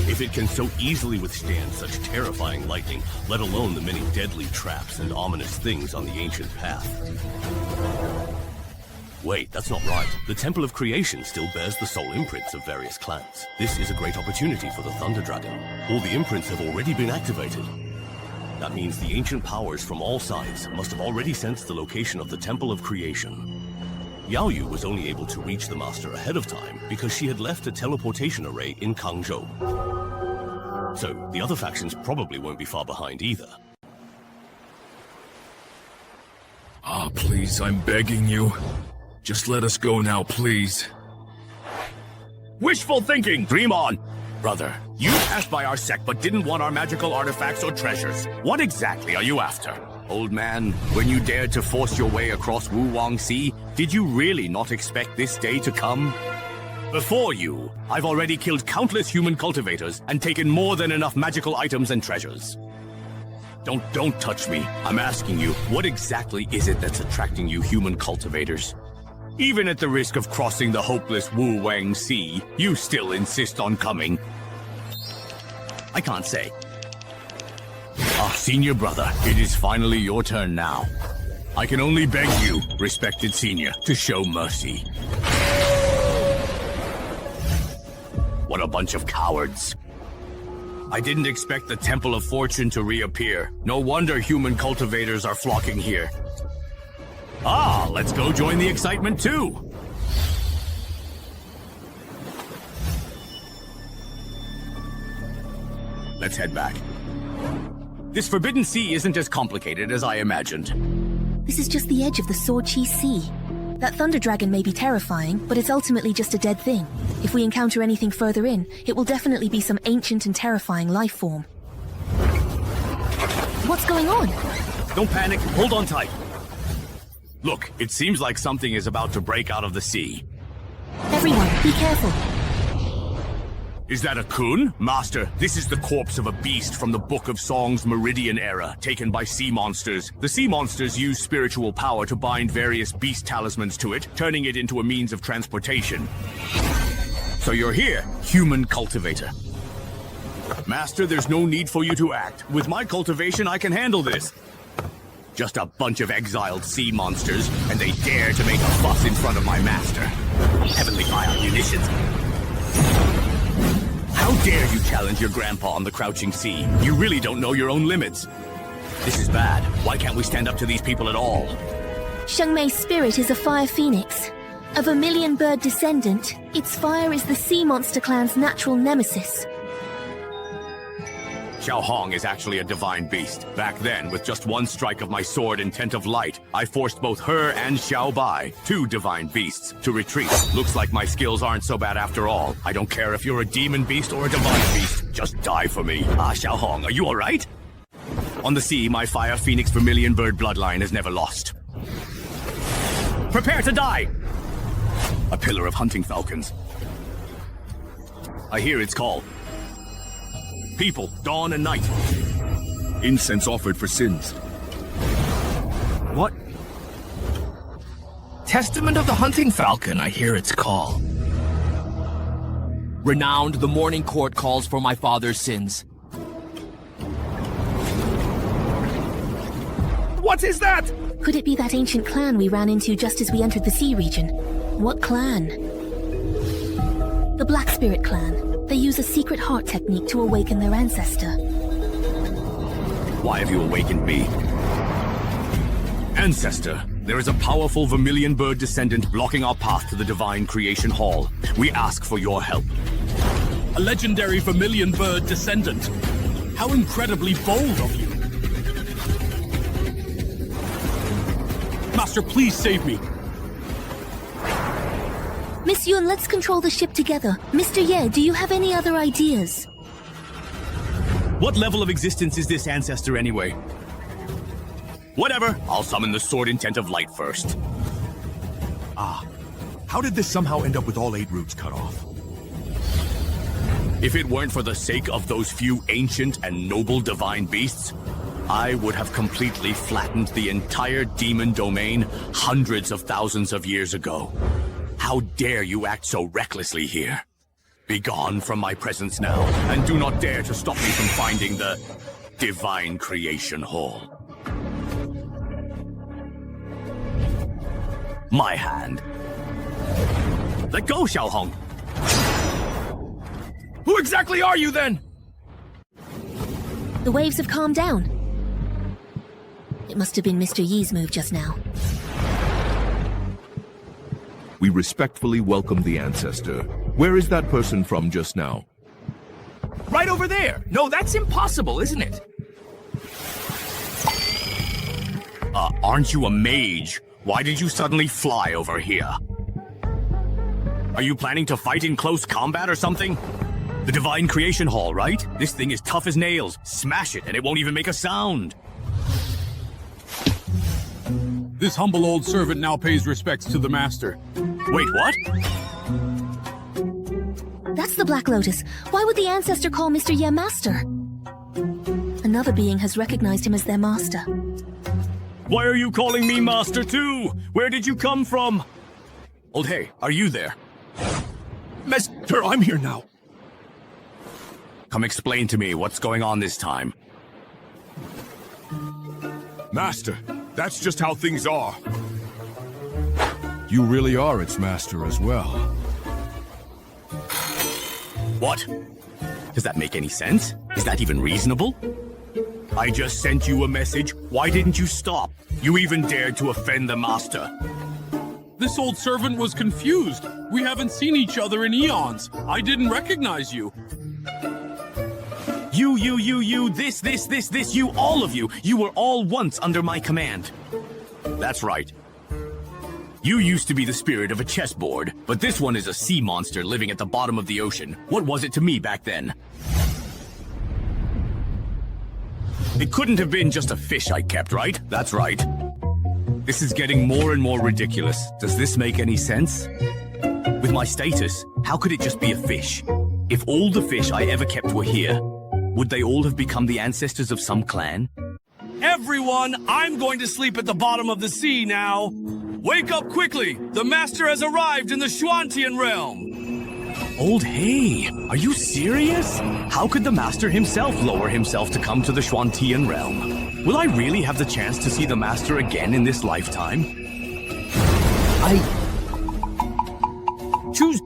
If it can so easily withstand such terrifying lightning, let alone the many deadly traps and ominous things on the ancient path. Wait, that's not right. The Temple of Creation still bears the soul imprints of various clans. This is a great opportunity for the Thunder Dragon. All the imprints have already been activated. That means the ancient powers from all sides must have already sensed the location of the Temple of Creation. Yao Yu was only able to reach the Master ahead of time because she had left a teleportation array in Kangzhou. So, the other factions probably won't be far behind either. Ah, please, I'm begging you. Just let us go now, please. Wishful thinking! Dream on! Brother, you passed by our sect but didn't want our magical artifacts or treasures. What exactly are you after? Old man, when you dared to force your way across Wuwang Sea, did you really not expect this day to come? Before you, I've already killed countless human cultivators and taken more than enough magical items and treasures. Don't touch me. I'm asking you, what exactly is it that's attracting you human cultivators? Even at the risk of crossing the hopeless Wuwang Sea, you still insist on coming. I can't say. Ah, senior brother, it is finally your turn now. I can only beg you, respected senior, to show mercy. What a bunch of cowards. I didn't expect the Temple of Fortune to reappear. No wonder human cultivators are flocking here. Ah, let's go join the excitement too. Let's head back. This Forbidden Sea isn't as complicated as I imagined. This is just the edge of the Sword Chi Sea. That Thunder Dragon may be terrifying, but it's ultimately just a dead thing. If we encounter anything further in, it will definitely be some ancient and terrifying life form. What's going on? Don't panic, hold on tight. Look, it seems like something is about to break out of the sea. Everyone, be careful. Is that a kun? Master, this is the corpse of a beast from the Book of Song's Meridian era, taken by sea monsters. The sea monsters use spiritual power to bind various beast talismans to it, turning it into a means of transportation. So you're here, human cultivator. Master, there's no need for you to act. With my cultivation, I can handle this. Just a bunch of exiled sea monsters, and they dare to make a fuss in front of my master. Heavenly fire munitions. How dare you challenge your grandpa on the crouching sea? You really don't know your own limits. This is bad. Why can't we stand up to these people at all? Shengmei's spirit is a fire phoenix. A vermilion bird descendant, its fire is the sea monster clan's natural nemesis. Xiao Hong is actually a divine beast. Back then, with just one strike of my sword and tent of light, I forced both her and Xiao Bai, two divine beasts, to retreat. Looks like my skills aren't so bad after all. I don't care if you're a demon beast or a divine beast. Just die for me. Xiao Hong, are you alright? On the sea, my fire phoenix vermilion bird bloodline is never lost. Prepare to die! A pillar of hunting falcons. I hear its call. People, dawn and night. Incense offered for sins. What? Testament of the Hunting Falcon, I hear its call. Renowned, the morning court calls for my father's sins. What is that? Could it be that ancient clan we ran into just as we entered the sea region? What clan? The Black Spirit clan. They use a secret heart technique to awaken their ancestor. Why have you awakened me? Ancestor, there is a powerful vermilion bird descendant blocking our path to the Divine Creation Hall. We ask for your help. A legendary vermilion bird descendant. How incredibly bold of you. Master, please save me. Miss Yun, let's control the ship together. Mr. Ye, do you have any other ideas? What level of existence is this ancestor anyway? Whatever, I'll summon the sword and tent of light first. How did this somehow end up with all 8 roots cut off? If it weren't for the sake of those few ancient and noble divine beasts, I would have completely flattened the entire demon domain hundreds of thousands of years ago. How dare you act so recklessly here? Begone from my presence now, and do not dare to stop me from finding the Divine Creation Hall. My hand. Let go, Xiao Hong. Who exactly are you then? The waves have calmed down. It must have been Mr. Yi's move just now. We respectfully welcome the ancestor. Where is that person from just now? Right over there. No, that's impossible, isn't it? Aren't you a mage? Why did you suddenly fly over here? Are you planning to fight in close combat or something? The Divine Creation Hall, right? This thing is tough as nails. Smash it and it won't even make a sound. This humble old servant now pays respects to the master. Wait, what? That's the Black Lotus. Why would the ancestor call Mr. Ye master? Another being has recognized him as their master. Why are you calling me master too? Where did you come from? Old Hey, are you there? Master, I'm here now. Come explain to me what's going on this time. Master, that's just how things are. You really are its master as well. What? Does that make any sense? Is that even reasonable? I just sent you a message. Why didn't you stop? You even dared to offend the master. This old servant was confused. We haven't seen each other in eons. I didn't recognize you. You, this, you, all of you. You were all once under my command. That's right. You used to be the spirit of a chessboard, but this one is a sea monster living at the bottom of the ocean. What was it to me back then? It couldn't have been just a fish I kept, right? That's right. This is getting more and more ridiculous. Does this make any sense? With my status, how could it just be a fish? If all the fish I ever kept were here, would they all have become the ancestors of some clan? Everyone, I'm going to sleep at the bottom of the sea now. Wake up quickly! The master has arrived in the Xuantian realm! Old Hey, are you serious? How could the master himself lower himself to come to the Xuantian realm? Will I really have the chance to see the Master again in this lifetime? Choose...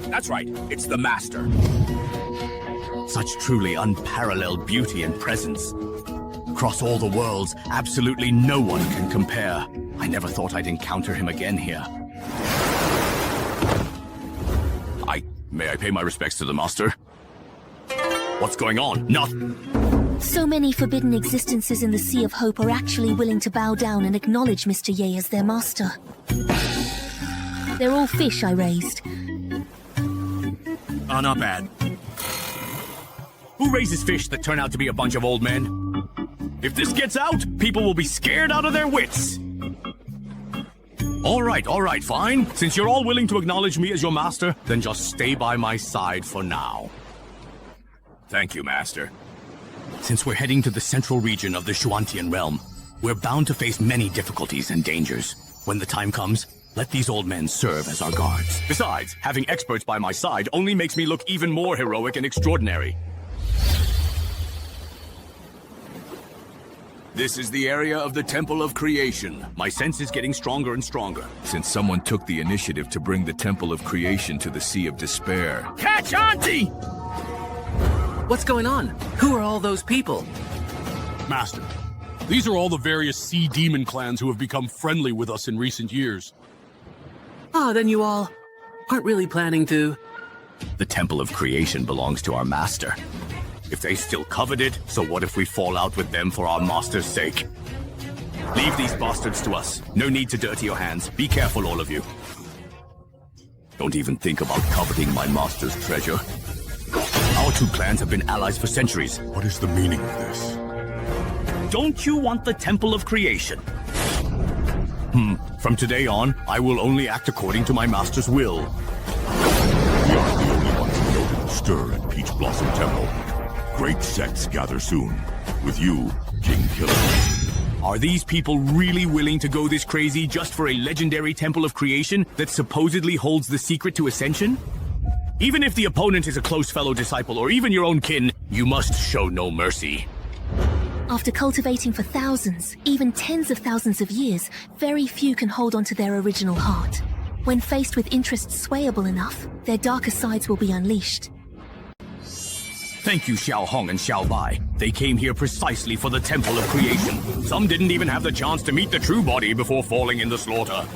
That's right, it's the Master. Such truly unparalleled beauty and presence. Across all the worlds, absolutely no one can compare. I never thought I'd encounter him again here. May I pay my respects to the Master? What's going on? Nothing. So many forbidden existences in the Sea of Hope are actually willing to bow down and acknowledge Mr. Ye as their master. They're all fish I raised. Oh, not bad. Who raises fish that turn out to be a bunch of old men? If this gets out, people will be scared out of their wits. All right, fine. Since you're all willing to acknowledge me as your master, then just stay by my side for now. Thank you, Master. Since we're heading to the central region of the Shuantian realm, we're bound to face many difficulties and dangers. When the time comes, let these old men serve as our guards. Besides, having experts by my side only makes me look even more heroic and extraordinary. This is the area of the Temple of Creation. My sense is getting stronger and stronger. Since someone took the initiative to bring the Temple of Creation to the Sea of Despair. Catch Auntie! What's going on? Who are all those people? Master, these are all the various sea demon clans who have become friendly with us in recent years. Ah, then you all aren't really planning to... The Temple of Creation belongs to our master. If they still covet it, so what if we fall out with them for our master's sake? Leave these bastards to us. No need to dirty your hands. Be careful, all of you. Don't even think about coveting my master's treasure. Our two clans have been allies for centuries. What is the meaning of this? Don't you want the Temple of Creation? From today on, I will only act according to my master's will. We aren't the only ones who know the stir at Peach Blossom Temple. Great sects gather soon. With you, King Killer. Are these people really willing to go this crazy just for a legendary Temple of Creation that supposedly holds the secret to Ascension? Even if the opponent is a close fellow disciple or even your own kin, you must show no mercy. After cultivating for thousands, even tens of thousands of years, very few can hold on to their original heart. When faced with interests swayable enough, their darker sides will be unleashed. Thank you, Xiao Hong and Xiao Bai. They came here precisely for the Temple of Creation. Some didn't even have the chance to meet the true body before falling in the slaughter.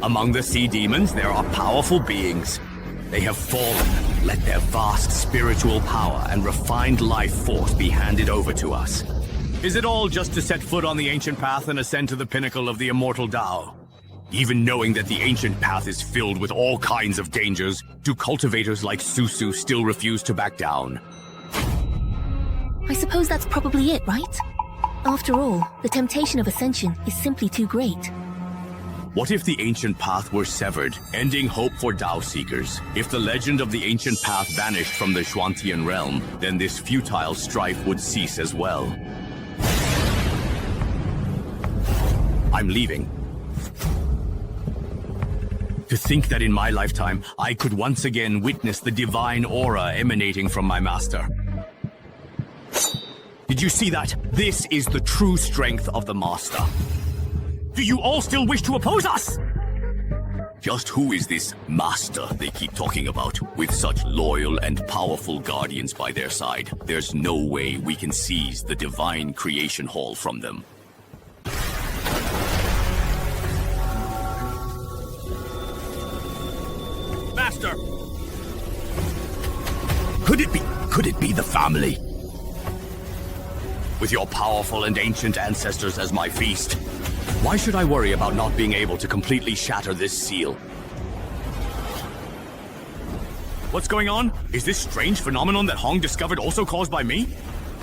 Among the sea demons, there are powerful beings. They have fallen. Let their vast spiritual power and refined life force be handed over to us. Is it all just to set foot on the ancient path and ascend to the pinnacle of the immortal Tao? Even knowing that the ancient path is filled with all kinds of dangers, do cultivators like Susu still refuse to back down? I suppose that's probably it, right? After all, the temptation of ascension is simply too great. What if the ancient path were severed, ending hope for Tao seekers? If the legend of the ancient path vanished from the Shuantian realm, then this futile strife would cease as well. I'm leaving. To think that in my lifetime, I could once again witness the divine aura emanating from my master. Did you see that? This is the true strength of the master. Do you all still wish to oppose us? Just who is this master they keep talking about? With such loyal and powerful guardians by their side, there's no way we can seize the divine creation hall from them. Master! Could it be the family? With your powerful and ancient ancestors as my feast, why should I worry about not being able to completely shatter this seal? What's going on? Is this strange phenomenon that Hong discovered also caused by me?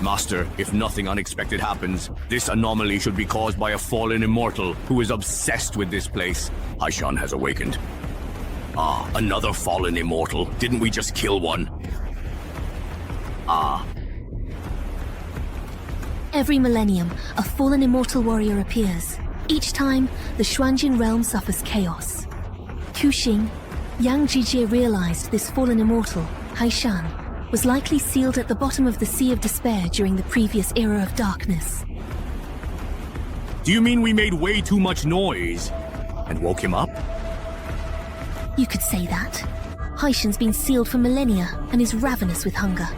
Master, if nothing unexpected happens, this anomaly should be caused by a fallen immortal who is obsessed with this place. Haishan has awakened. Ah, another fallen immortal. Didn't we just kill one? Ah. Every millennium, a fallen immortal warrior appears. Each time, the Shuanjin realm suffers chaos. Kuxing, Yang Jijie realized this fallen immortal, Haishan, was likely sealed at the bottom of the Sea of Despair during the previous era of darkness. Do you mean we made way too much noise and woke him up? You could say that. Haishan's been sealed for millennia and is ravenous with hunger.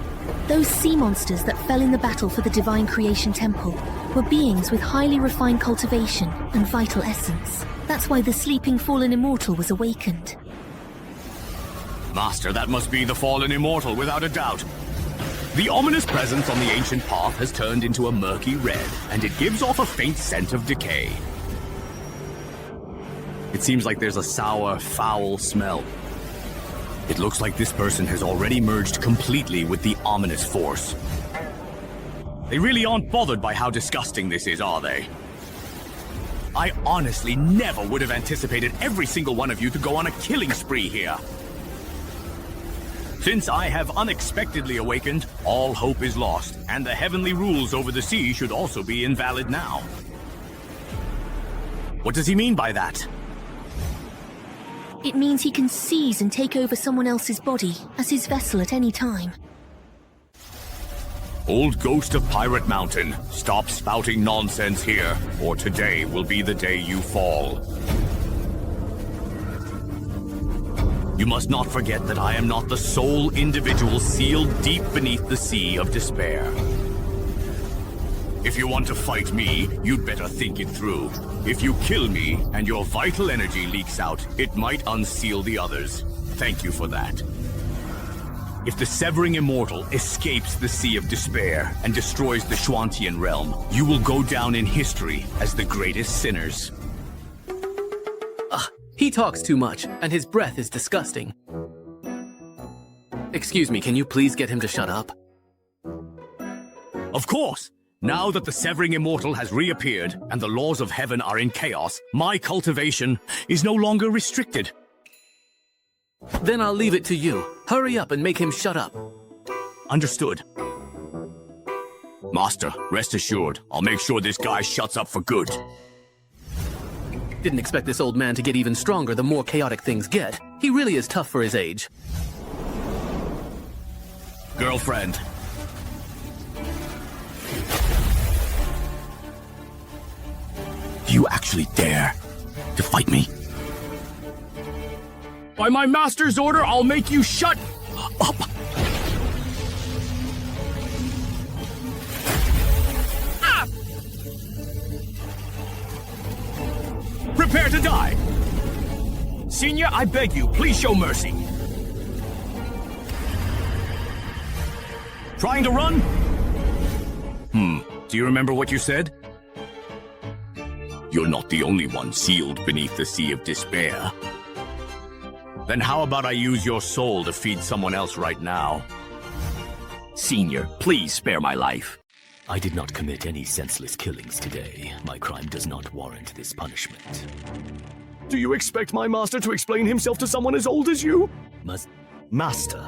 Those sea monsters that fell in the battle for the Divine Creation Temple were beings with highly refined cultivation and vital essence. That's why the sleeping fallen immortal was awakened. Master, that must be the fallen immortal without a doubt. The ominous presence on the ancient path has turned into a murky red, and it gives off a faint scent of decay. It seems like there's a sour, foul smell. It looks like this person has already merged completely with the ominous force. They really aren't bothered by how disgusting this is, are they? I honestly never would have anticipated every single one of you to go on a killing spree here. Since I have unexpectedly awakened, all hope is lost, and the heavenly rules over the sea should also be invalid now. What does he mean by that? It means he can seize and take over someone else's body as his vessel at any time. Old ghost of Pirate Mountain, stop spouting nonsense here, or today will be the day you fall. You must not forget that I am not the sole individual sealed deep beneath the Sea of Despair. If you want to fight me, you'd better think it through. If you kill me and your vital energy leaks out, it might unseal the others. Thank you for that. If the Severing Immortal escapes the Sea of Despair and destroys the Shuantian realm, you will go down in history as the greatest sinners. He talks too much, and his breath is disgusting. Excuse me, can you please get him to shut up? Of course! Now that the Severing Immortal has reappeared and the laws of heaven are in chaos, my cultivation is no longer restricted. Then I'll leave it to you. Hurry up and make him shut up. Understood. Master, rest assured, I'll make sure this guy shuts up for good. Didn't expect this old man to get even stronger the more chaotic things get. He really is tough for his age. Girlfriend. Do you actually dare to fight me? By my master's order, I'll make you shut up! Ah! Prepare to die! Senior, I beg you, please show mercy. Trying to run? Do you remember what you said? You're not the only one sealed beneath the Sea of Despair. Then how about I use your soul to feed someone else right now? Senior, please spare my life. I did not commit any senseless killings today. My crime does not warrant this punishment. Do you expect my master to explain himself to someone as old as you? Master.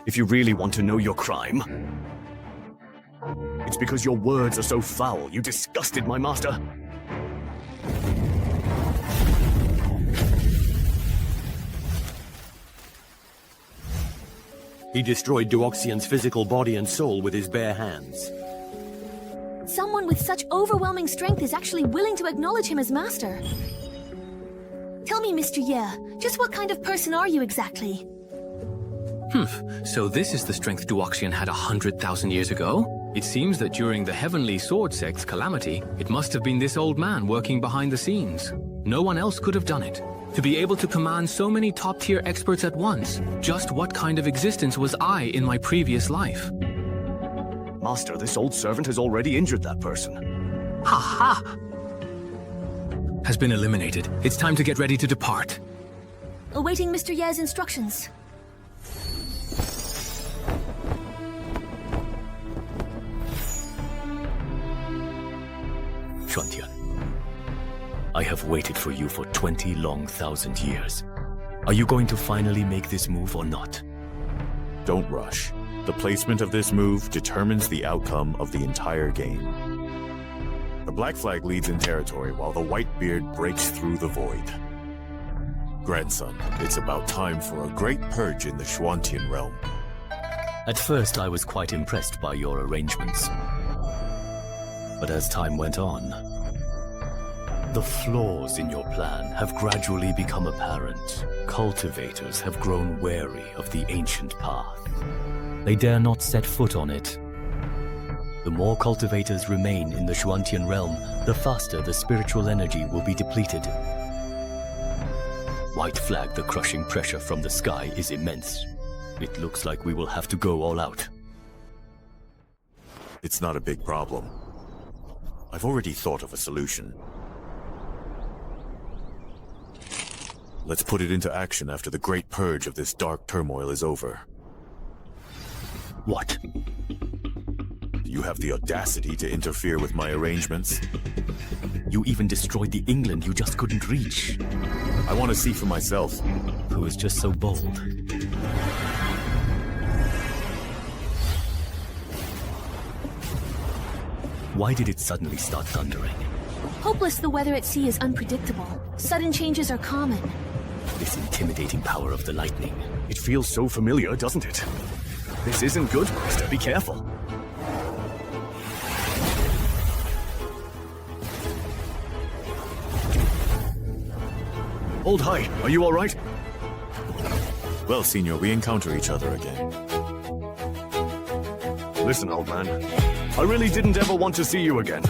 If you really want to know your crime, it's because your words are so foul. You disgusted my master. He destroyed Duoxian's physical body and soul with his bare hands. Someone with such overwhelming strength is actually willing to acknowledge him as master. Tell me, Mr. Ye, just what kind of person are you exactly? So this is the strength Duoxian had 100,000 years ago? It seems that during the Heavenly Sword Sect's calamity, it must have been this old man working behind the scenes. No one else could have done it. To be able to command so many top-tier experts at once, just what kind of existence was I in my previous life? Master, this old servant has already injured that person. Ha! Has been eliminated. It's time to get ready to depart. Awaiting Mr. Ye's instructions. Shuantian, I have waited for you for 20 long thousand years. Are you going to finally make this move or not? Don't rush. The placement of this move determines the outcome of the entire game. The black flag leads in territory while the white beard breaks through the void. Grandson, it's about time for a great purge in the Schwantian realm. At first, I was quite impressed by your arrangements. But as time went on, the flaws in your plan have gradually become apparent. Cultivators have grown wary of the ancient path. They dare not set foot on it. The more cultivators remain in the Schwantian realm, the faster the spiritual energy will be depleted. White flag, the crushing pressure from the sky is immense. It looks like we will have to go all out. It's not a big problem. I've already thought of a solution. Let's put it into action after the great purge of this dark turmoil is over. What? You have the audacity to interfere with my arrangements? You even destroyed the England you just couldn't reach. I want to see for myself. Who is just so bold? Why did it suddenly start thundering? Hopeless, the weather at sea is unpredictable. Sudden changes are common. This intimidating power of the lightning. It feels so familiar, doesn't it? This isn't good, Master. Be careful. Hold high. Are you all right? Well, Senior, we encounter each other again. Listen, old man. I really didn't ever want to see you again.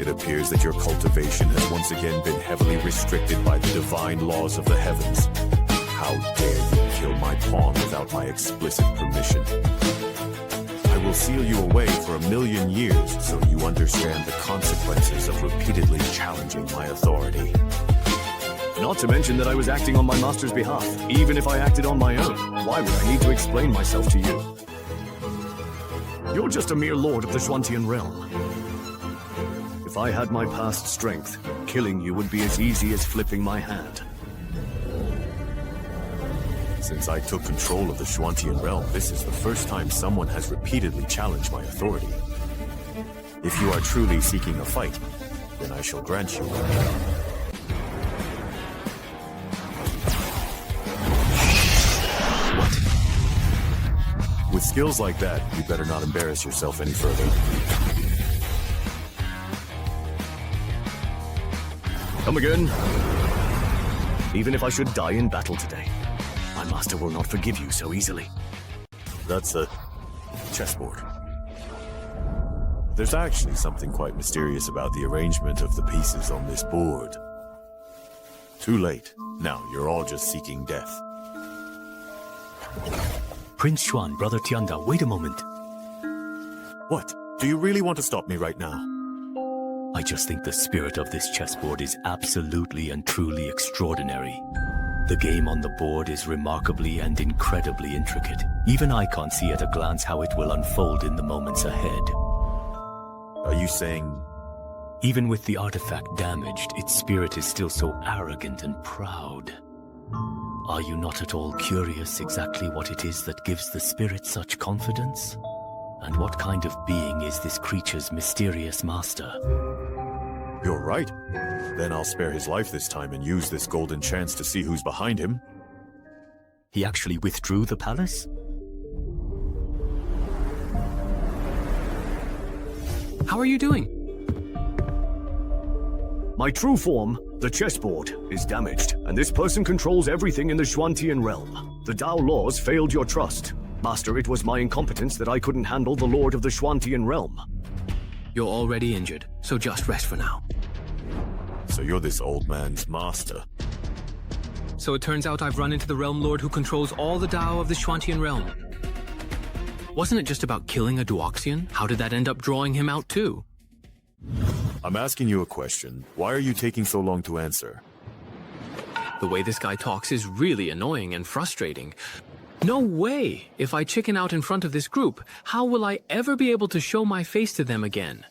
It appears that your cultivation has once again been heavily restricted by the divine laws of the heavens. How dare you kill my pawn without my explicit permission? I will seal you away for 1,000,000 years so you understand the consequences of repeatedly challenging my authority. Not to mention that I was acting on my master's behalf. Even if I acted on my own, why would I need to explain myself to you? You're just a mere lord of the Schwantian realm. If I had my past strength, killing you would be as easy as flipping my hand. Since I took control of the Schwantian realm, this is the first time someone has repeatedly challenged my authority. If you are truly seeking a fight, then I shall grant you one. With skills like that, you better not embarrass yourself any further. Come again. Even if I should die in battle today, my master will not forgive you so easily. That's a chessboard. There's actually something quite mysterious about the arrangement of the pieces on this board. Too late. Now you're all just seeking death. Prince Xuan, Brother Tianda, wait a moment. What? Do you really want to stop me right now? I just think the spirit of this chessboard is absolutely and truly extraordinary. The game on the board is remarkably and incredibly intricate. Even I can't see at a glance how it will unfold in the moments ahead. Are you saying... Even with the artifact damaged, its spirit is still so arrogant and proud. Are you not at all curious exactly what it is that gives the spirit such confidence? And what kind of being is this creature's mysterious master? You're right. Then I'll spare his life this time and use this golden chance to see who's behind him. He actually withdrew the palace? How are you doing? My true form, the chessboard, is damaged, and this person controls everything in the Schwantian realm. The Dao laws failed your trust. Master, it was my incompetence that I couldn't handle the Lord of the Schwantian realm. You're already injured, so just rest for now. So you're this old man's master. So it turns out I've run into the Realm Lord who controls all the Dao of the Schwantian realm. Wasn't it just about killing a Duoxian? How did that end up drawing him out too? I'm asking you a question. Why are you taking so long to answer? The way this guy talks is really annoying and frustrating. No way! If I chicken out in front of this group, how will I ever be able to show my face to them again?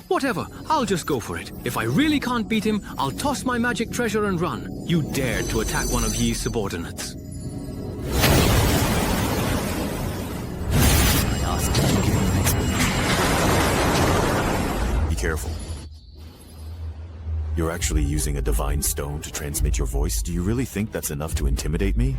Whatever, I'll just go for it. If I really can't beat him, I'll toss my magic treasure and run. You dared to attack one of Yi's subordinates. I asked you to give me an explanation. Be careful. You're actually using a divine stone to transmit your voice? Do you really think that's enough to intimidate me?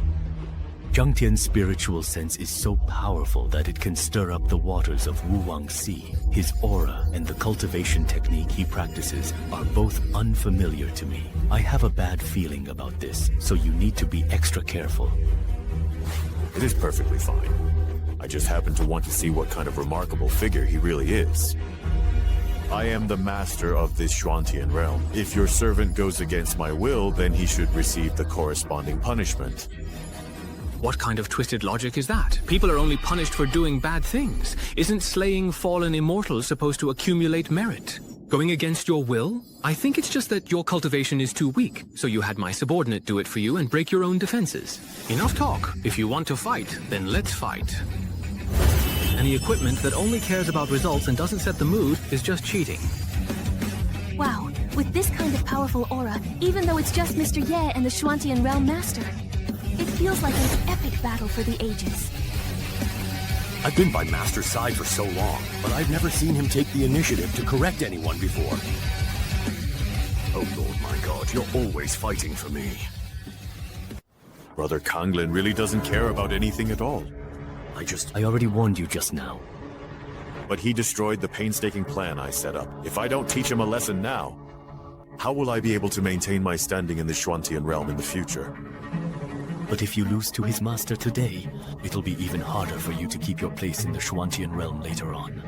Jiang Tian's spiritual sense is so powerful that it can stir up the waters of Wuwang Sea. His aura and the cultivation technique he practices are both unfamiliar to me. I have a bad feeling about this, so you need to be extra careful. It is perfectly fine. I just happen to want to see what kind of remarkable figure he really is. I am the master of this Xuantian realm. If your servant goes against my will, then he should receive the corresponding punishment. What kind of twisted logic is that? People are only punished for doing bad things. Isn't slaying fallen immortals supposed to accumulate merit? Going against your will? I think it's just that your cultivation is too weak, so you had my subordinate do it for you and break your own defenses. Enough talk. If you want to fight, then let's fight. Any equipment that only cares about results and doesn't set the mood is just cheating. Wow, with this kind of powerful aura, even though it's just Mr. Ye and the Xuantian Realm Master, it feels like an epic battle for the ages. I've been by Master's side for so long, but I've never seen him take the initiative to correct anyone before. Oh Lord, my God, you're always fighting for me. Brother Konglin really doesn't care about anything at all. I already warned you just now. But he destroyed the painstaking plan I set up. If I don't teach him a lesson now, how will I be able to maintain my standing in the Xuantian realm in the future? But if you lose to his master today, it'll be even harder for you to keep your place in the Xuantian realm later on.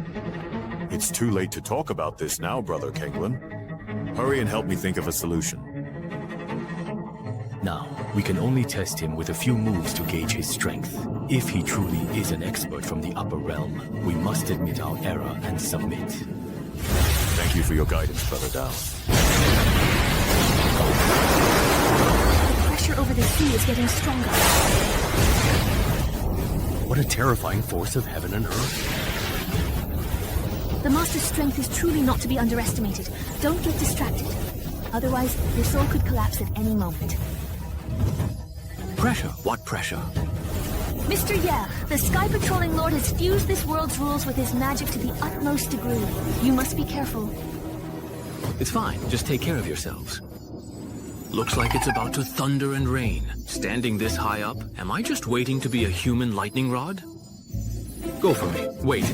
It's too late to talk about this now, Brother Konglin. Hurry and help me think of a solution. Now, we can only test him with a few moves to gauge his strength. If he truly is an expert from the upper realm, we must admit our error and submit. Thank you for your guidance, Brother Dao. The pressure over the sea is getting stronger. What a terrifying force of heaven and earth. The Master's strength is truly not to be underestimated. Don't get distracted. Otherwise, your soul could collapse at any moment. Pressure? What pressure? Mr. Ye, the Sky Patrolling Lord has fused this world's rules with his magic to the utmost degree. You must be careful. It's fine. Just take care of yourselves. Looks like it's about to thunder and rain. Standing this high up, am I just waiting to be a human lightning rod? Go for me. Wait.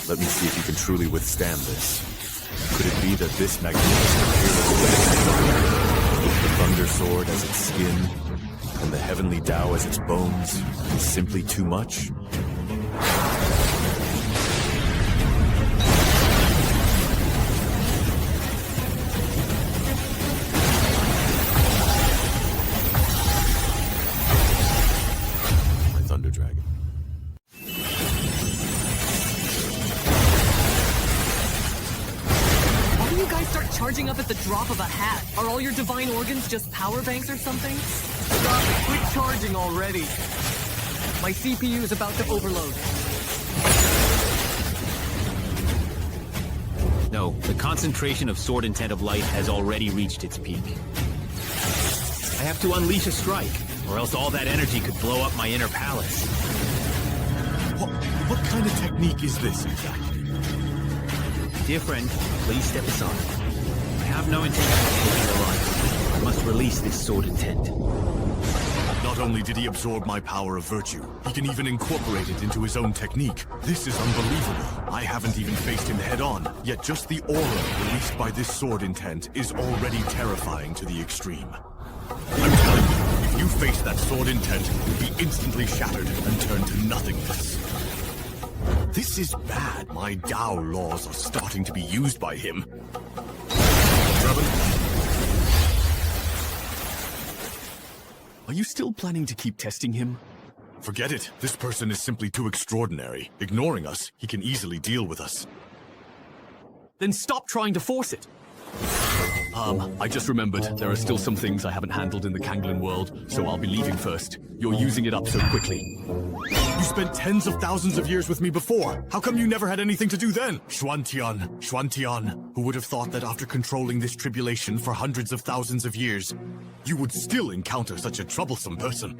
Let me see if you can truly withstand this. Could it be that this magnificent with the Thunder Sword as its skin, and the Heavenly Tao as its bones, is simply too much? My Thunder Dragon. You guys start charging up at the drop of a hat. Are all your divine organs just power banks or something? Stop it. Quit charging already. My CPU is about to overload. No, the concentration of Sword Intent of Light has already reached its peak. I have to unleash a strike, or else all that energy could blow up my inner palace. What kind of technique is this exactly? Dear friend, please step aside. I have no intention of taking your life. I must release this sword intent. Not only did he absorb my power of virtue, he can even incorporate it into his own technique. This is unbelievable. I haven't even faced him head-on, yet just the aura released by this sword intent is already terrifying to the extreme. I'm telling you, if you face that sword intent, you'll be instantly shattered and turned to nothingness. This is bad. My Tao laws are starting to be used by him. Revan? Are you still planning to keep testing him? Forget it. This person is simply too extraordinary. Ignoring us, he can easily deal with us. Then stop trying to force it. I just remembered there are still some things I haven't handled in the Konglin world, so I'll be leaving first. You're using it up so quickly. You spent tens of thousands of years with me before. How come you never had anything to do then? Xuantian. Who would have thought that after controlling this tribulation for hundreds of thousands of years, you would still encounter such a troublesome person?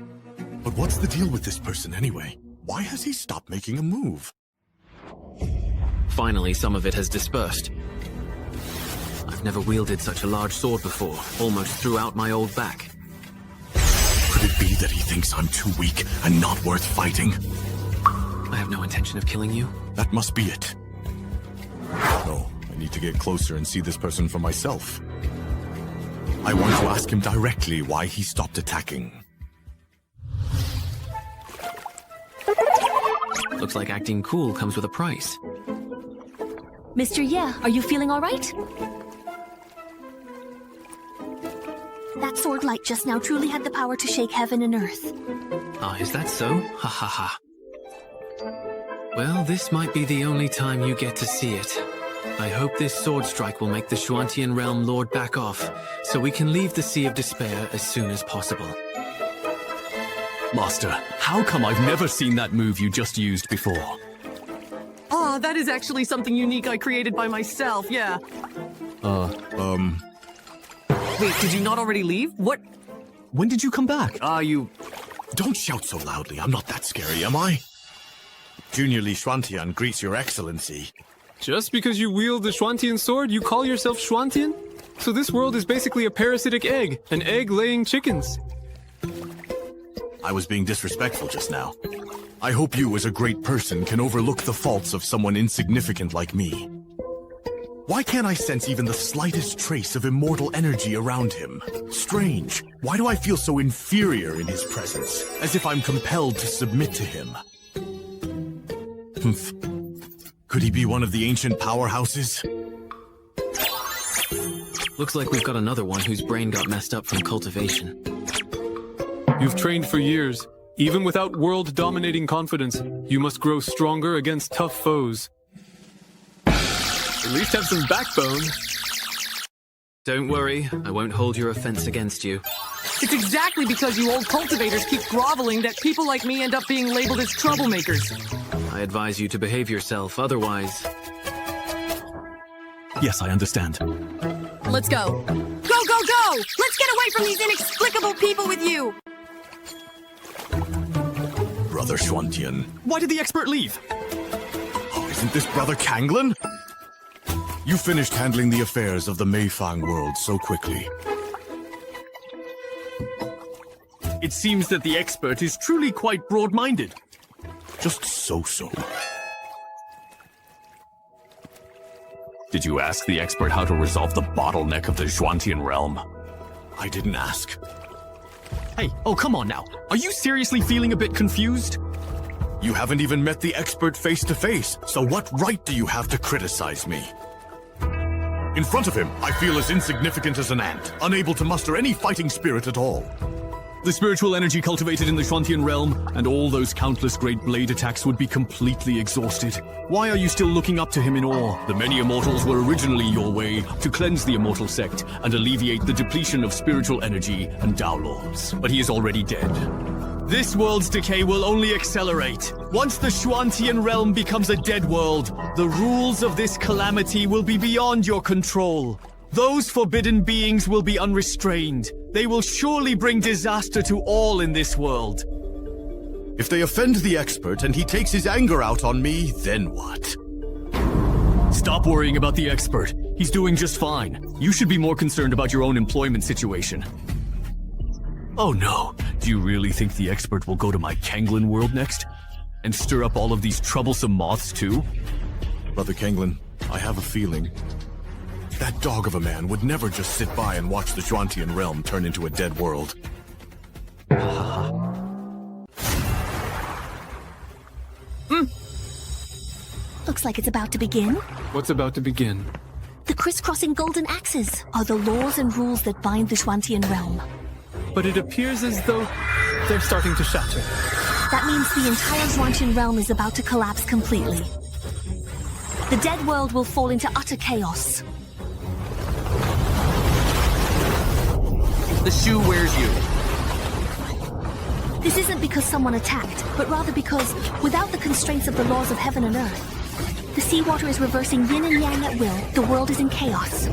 But what's the deal with this person anyway? Why has he stopped making a move? Finally, some of it has dispersed. I've never wielded such a large sword before, almost threw out my old back. Could it be that he thinks I'm too weak and not worth fighting? I have no intention of killing you. That must be it. No, I need to get closer and see this person for myself. I want to ask him directly why he stopped attacking. Looks like acting cool comes with a price. Mr. Ye, are you feeling all right? That sword light just now truly had the power to shake heaven and earth. Ah, is that so? Ha ha ha. Well, this might be the only time you get to see it. I hope this sword strike will make the Shuantian Realm Lord back off, so we can leave the Sea of Despair as soon as possible. Master, how come I've never seen that move you just used before? Ah, that is actually something unique I created by myself, yeah. Wait, did you not already leave? What? When did you come back? You... Don't shout so loudly. I'm not that scary, am I? Junior Li Shuantian greets your excellency. Just because you wield the Shuantian sword, you call yourself Shuantian? So this world is basically a parasitic egg, an egg-laying chickens. I was being disrespectful just now. I hope you, as a great person, can overlook the faults of someone insignificant like me. Why can't I sense even the slightest trace of immortal energy around him? Strange. Why do I feel so inferior in his presence? As if I'm compelled to submit to him. Could he be one of the ancient powerhouses? Looks like we've got another one whose brain got messed up from cultivation. You've trained for years. Even without world-dominating confidence, you must grow stronger against tough foes. At least have some backbone. Don't worry, I won't hold your offense against you. It's exactly because you old cultivators keep groveling that people like me end up being labeled as troublemakers. I advise you to behave yourself, otherwise... Yes, I understand. Let's go. Go, go, go! Let's get away from these inexplicable people with you! Brother Shuantian. Why did the expert leave? Oh, isn't this Brother Kanglin? You finished handling the affairs of the Meifang world so quickly. It seems that the expert is truly quite broad-minded. Just so-so. Did you ask the expert how to resolve the bottleneck of the Shuantian realm? I didn't ask. Hey, oh come on now. Are you seriously feeling a bit confused? You haven't even met the expert face-to-face, so what right do you have to criticize me? In front of him, I feel as insignificant as an ant, unable to muster any fighting spirit at all. The spiritual energy cultivated in the Shuantian realm, and all those countless great blade attacks would be completely exhausted. Why are you still looking up to him in awe? The many immortals were originally your way to cleanse the immortal sect and alleviate the depletion of spiritual energy and Dao Lords. But he is already dead. This world's decay will only accelerate. Once the Shuantian realm becomes a dead world, the rules of this calamity will be beyond your control. Those forbidden beings will be unrestrained. They will surely bring disaster to all in this world. If they offend the expert and he takes his anger out on me, then what? Stop worrying about the expert. He's doing just fine. You should be more concerned about your own employment situation. Oh no, do you really think the expert will go to my Kanglin world next? And stir up all of these troublesome moths too? Brother Kanglin, I have a feeling that dog of a man would never just sit by and watch the Shuantian realm turn into a dead world. Looks like it's about to begin. What's about to begin? The crisscrossing golden axes are the laws and rules that bind the Shuantian realm. But it appears as though they're starting to shatter. That means the entire Shuantian realm is about to collapse completely. The dead world will fall into utter chaos. The shoe wears you. This isn't because someone attacked, but rather because, without the constraints of the laws of heaven and earth, the seawater is reversing yin and yang at will. The world is in chaos.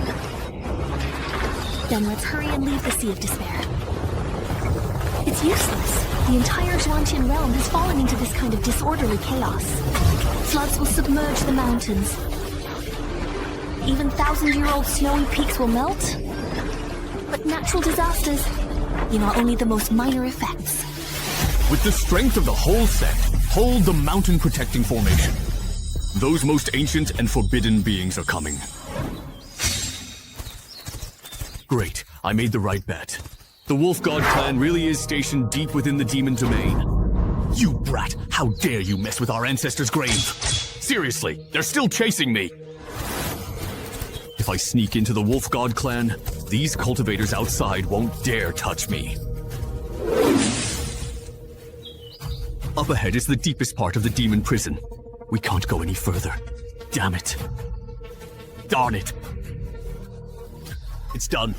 Then let's hurry and leave the Sea of Despair. It's useless. The entire Shuantian realm has fallen into this kind of disorderly chaos. Floods will submerge the mountains. Even thousand-year-old snowy peaks will melt. But natural disasters, are only the most minor effects. With the strength of the whole set, hold the mountain protecting formation. Those most ancient and forbidden beings are coming. Great, I made the right bet. The Wolf God clan really is stationed deep within the demon domain. You brat, how dare you mess with our ancestors' grave? Seriously, they're still chasing me. If I sneak into the Wolf God clan, these cultivators outside won't dare touch me. Up ahead is the deepest part of the demon prison. We can't go any further. Damn it. Darn it. It's done.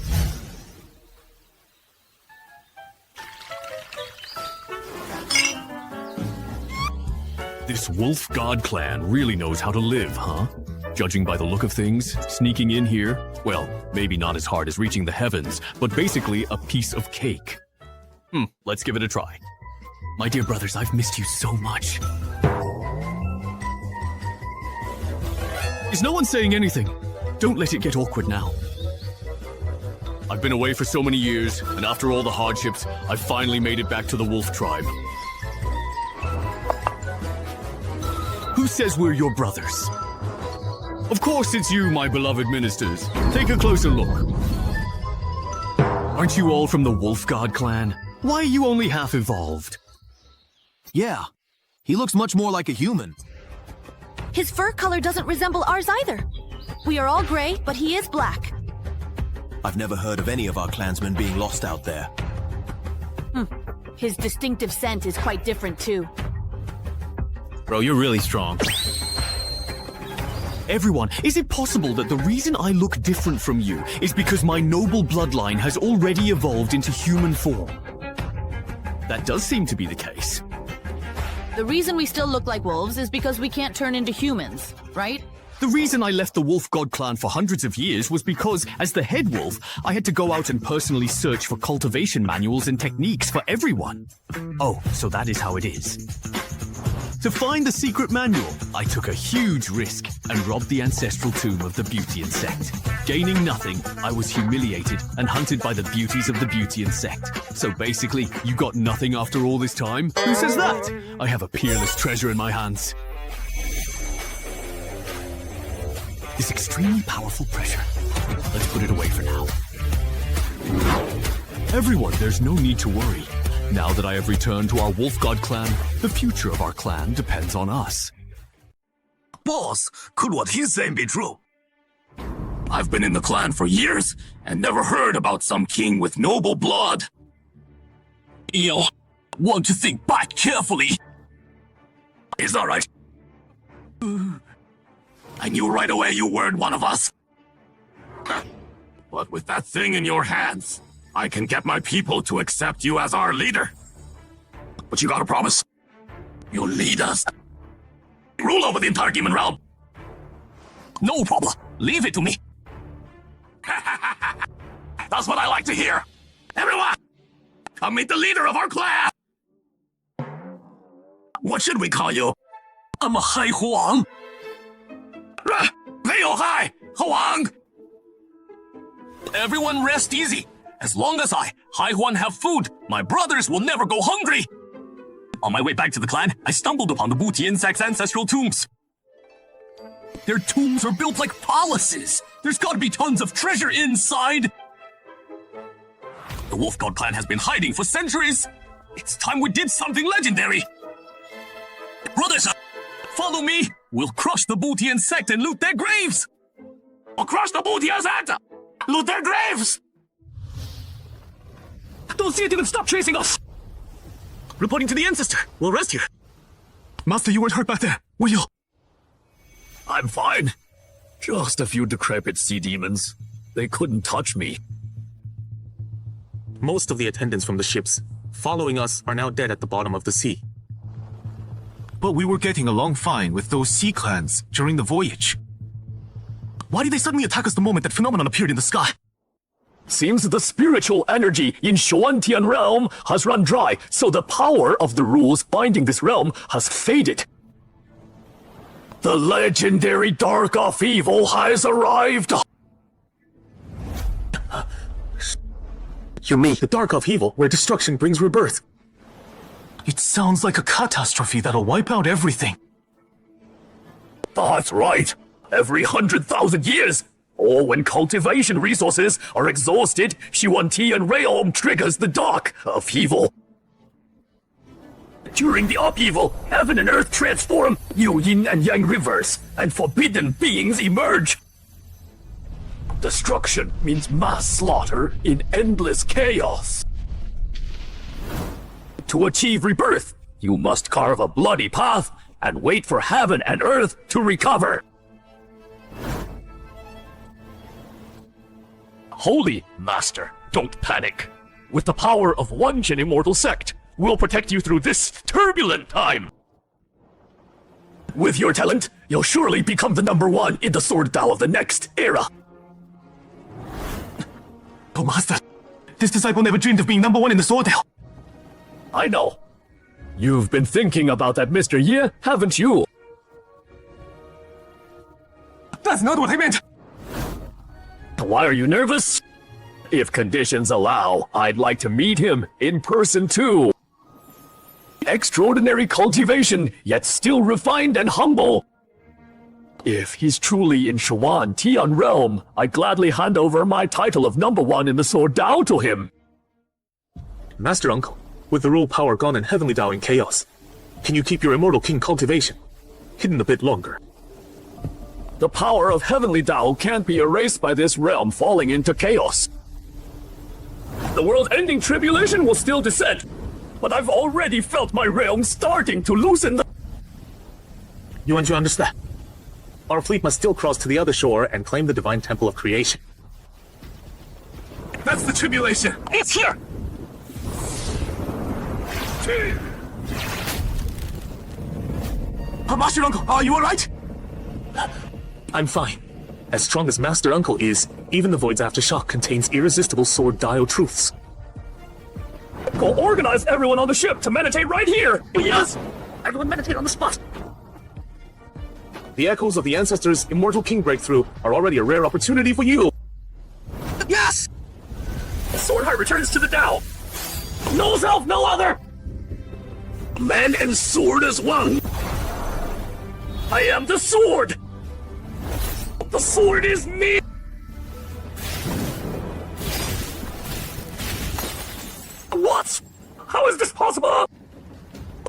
This Wolf God clan really knows how to live, huh? Judging by the look of things, sneaking in here, well, maybe not as hard as reaching the heavens, but basically a piece of cake. Let's give it a try. My dear brothers, I've missed you so much. Is no one saying anything? Don't let it get awkward now. I've been away for so many years, and after all the hardships, I've finally made it back to the Wolf tribe. Who says we're your brothers? Of course it's you, my beloved ministers. Take a closer look. Aren't you all from the Wolf God clan? Why are you only half evolved? Yeah, he looks much more like a human. His fur color doesn't resemble ours either. We are all gray, but he is black. I've never heard of any of our clansmen being lost out there. His distinctive scent is quite different too. Bro, you're really strong. Everyone, is it possible that the reason I look different from you is because my noble bloodline has already evolved into human form? That does seem to be the case. The reason we still look like wolves is because we can't turn into humans, right? The reason I left the Wolf God clan for hundreds of years was because, as the head wolf, I had to go out and personally search for cultivation manuals and techniques for everyone. Oh, so that is how it is. To find the secret manual, I took a huge risk and robbed the ancestral tomb of the beauty insect. Gaining nothing, I was humiliated and hunted by the beauties of the beauty insect. So basically, you got nothing after all this time? Who says that? I have a peerless treasure in my hands. This extremely powerful pressure. Let's put it away for now. Everyone, there's no need to worry. Now that I have returned to our Wolf God clan, the future of our clan depends on us. Boss, could what he's saying be true? I've been in the clan for years and never heard about some king with noble blood. You want to think back carefully. Is that right? I knew right away you weren't one of us. But with that thing in your hands, I can get my people to accept you as our leader. But you gotta promise, you'll lead us. Rule over the entire demon realm. No problem. Leave it to me. That's what I like to hear. Everyone, come meet the leader of our clan. What should we call you? I'm a Hai Huang. Hai Huang. Everyone rest easy. As long as I, Hai Huan, have food, my brothers will never go hungry. On my way back to the clan, I stumbled upon the Booty insect's ancestral tombs. Their tombs are built like palaces. There's gotta be tons of treasure inside. The Wolf God clan has been hiding for centuries. It's time we did something legendary. Brothers, follow me. We'll crush the Booty insect and loot their graves. We'll crush the Booty insect! Loot their graves! Don't see it, you can stop chasing us! Reporting to the ancestor. We'll rest here. Master, you weren't hurt back there, were you? I'm fine. Just a few decrepit sea demons. They couldn't touch me. Most of the attendants from the ships following us are now dead at the bottom of the sea. But we were getting along fine with those sea clans during the voyage. Why did they suddenly attack us the moment that phenomenon appeared in the sky? Seems the spiritual energy in Xuantian realm has run dry, so the power of the rules binding this realm has faded. The legendary Dark of Evil has arrived! You mean the Dark of Evil, where destruction brings rebirth? It sounds like a catastrophe that'll wipe out everything. That's right. Every 100,000 years, or when cultivation resources are exhausted, Xuantian realm triggers the Dark of Evil. During the upheaval, heaven and earth transform, new yin and yang rivers, and forbidden beings emerge. Destruction means mass slaughter in endless chaos. To achieve rebirth, you must carve a bloody path and wait for heaven and earth to recover. Holy Master, don't panic. With the power of one Jin immortal sect, we'll protect you through this turbulent time. With your talent, you'll surely become the #1 in the Sword Dao of the next era. Oh, Master, this disciple never dreamed of being #1 in the Sword Dao. I know. You've been thinking about that, Mr. Ye, haven't you? That's not what I meant! Why are you nervous? If conditions allow, I'd like to meet him in person too. Extraordinary cultivation, yet still refined and humble. If he's truly in Xuantian realm, I gladly hand over my title of #1 in the Sword Dao to him. Master Uncle, with the raw power gone and Heavenly Dao in chaos, can you keep your immortal king cultivation hidden a bit longer? The power of Heavenly Dao can't be erased by this realm falling into chaos. The world-ending tribulation will still descend, but I've already felt my realm starting to loosen the... You want to understand? Our fleet must still cross to the other shore and claim the divine temple of creation. That's the tribulation! It's here! Master Uncle, are you alright? I'm fine. As strong as Master Uncle is, even the Void's aftershock contains irresistible Sword Dao truths. Go organize everyone on the ship to meditate right here! Yes! Everyone meditate on the spot! The echoes of the Ancestors' Immortal King breakthrough are already a rare opportunity for you! Yes! Sword Heart returns to the Dao! No self, no other! Man and sword as one! I am the sword! The sword is me! What? How is this possible?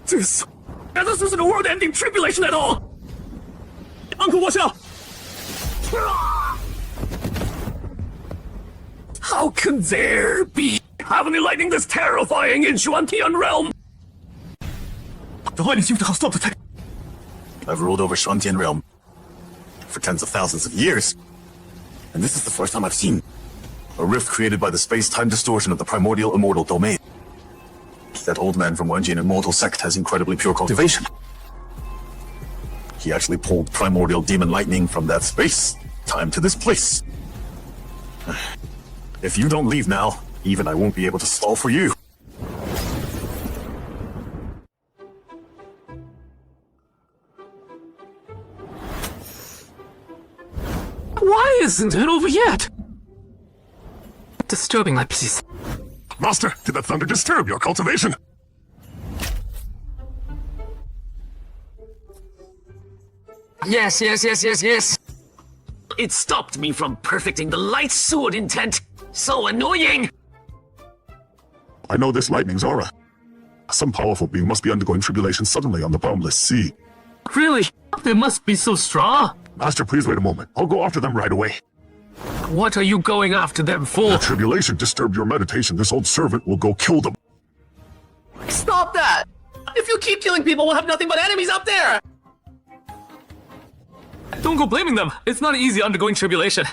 This isn't a world-ending tribulation at all! Uncle, watch out! How can there be heavenly lightning this terrifying in Xuantian realm? The lightning seems to have stopped attacking. I've ruled over Xuantian realm for tens of thousands of years, and this is the first time I've seen a rift created by the space-time distortion of the primordial immortal domain. That old man from Wenjian immortal sect has incredibly pure cultivation. He actually pulled primordial demon lightning from that space-time to this place. If you don't leave now, even I won't be able to stall for you. Why isn't it over yet? Disturbing my peace. Master, did that thunder disturb your cultivation? Yes. It stopped me from perfecting the light sword intent. So annoying! I know this lightning's aura. Some powerful being must be undergoing tribulation suddenly on the boundless sea. Really? They must be so strong. Master, please wait a moment. I'll go after them right away. What are you going after them for? The tribulation disturbed your meditation. This old servant will go kill them. Stop that! If you keep killing people, we'll have nothing but enemies up there! Don't go blaming them. It's not easy undergoing tribulation.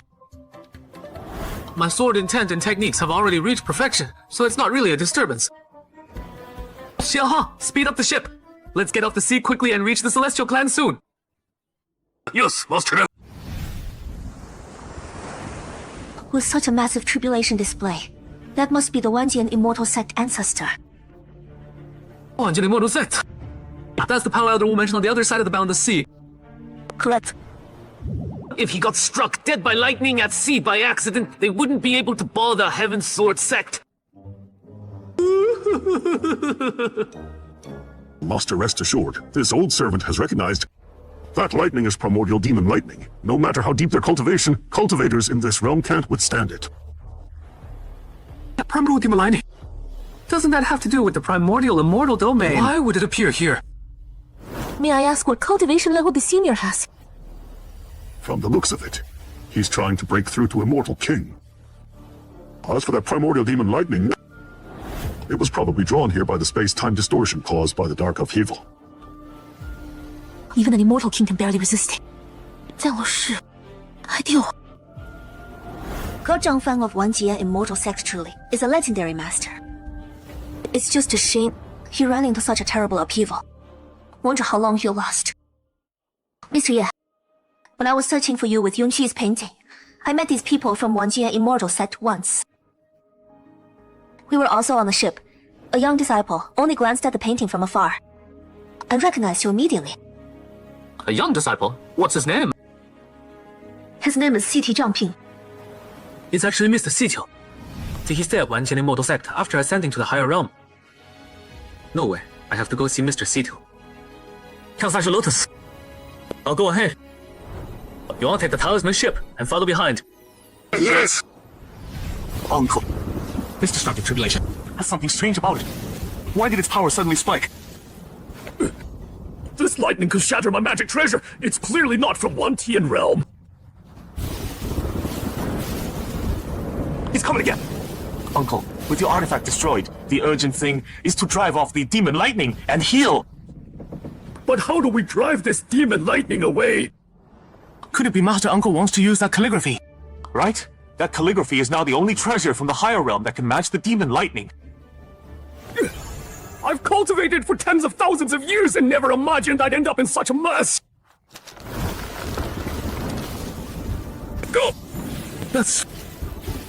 My sword intent and techniques have already reached perfection, so it's not really a disturbance. Xiaoha, speed up the ship. Let's get off the sea quickly and reach the Celestial Clan soon. Yes, Master. With such a massive tribulation display, that must be the Wanjian Immortal Sect ancestor. Wanjian Immortal Sect. That's the Power Elder we'll mention on the other side of the boundless sea. Correct. If he got struck dead by lightning at sea by accident, they wouldn't be able to bother the Heaven Sword sect. Master, rest assured, this old servant has recognized that lightning is primordial demon lightning. No matter how deep their cultivation, cultivators in this realm can't withstand it. Primordial demon lightning? Doesn't that have to do with the primordial immortal domain? Why would it appear here? May I ask what cultivation level the senior has? From the looks of it, he's trying to break through to Immortal King. As for that primordial demon lightning, it was probably drawn here by the space-time distortion caused by the dark upheaval. Even an immortal king can barely resist it. 降落式，还丢。Ge Zhangfang of Wanjie Immortal Sect truly is a legendary master. It's just a shame he ran into such a terrible upheaval. Wonder how long he'll last. Mr. Ye, when I was searching for you with Yunqi's painting, I met these people from Wanjie Immortal Sect once. We were also on the ship. A young disciple only glanced at the painting from afar. I recognized you immediately. A young disciple? What's his name? His name is C.T. Zhangping. It's actually Mr. Xiqiu. Did he stay at Wanqian Immortal Sect after ascending to the higher realm? No way. I have to go see Mr. Xiqiu. 跳下去 Lotus. I'll go ahead. You all take the talisman ship and follow behind. Yes! Uncle. This destructive tribulation has something strange about it. Why did its power suddenly spike? This lightning could shatter my magic treasure. It's clearly not from Wantian realm. He's coming again. Uncle, with your artifact destroyed, the urgent thing is to drive off the demon lightning and heal. But how do we drive this demon lightning away? Could it be Master Uncle wants to use that calligraphy? Right? That calligraphy is now the only treasure from the higher realm that can match the demon lightning. I've cultivated for tens of thousands of years and never imagined I'd end up in such a mess. Go! That's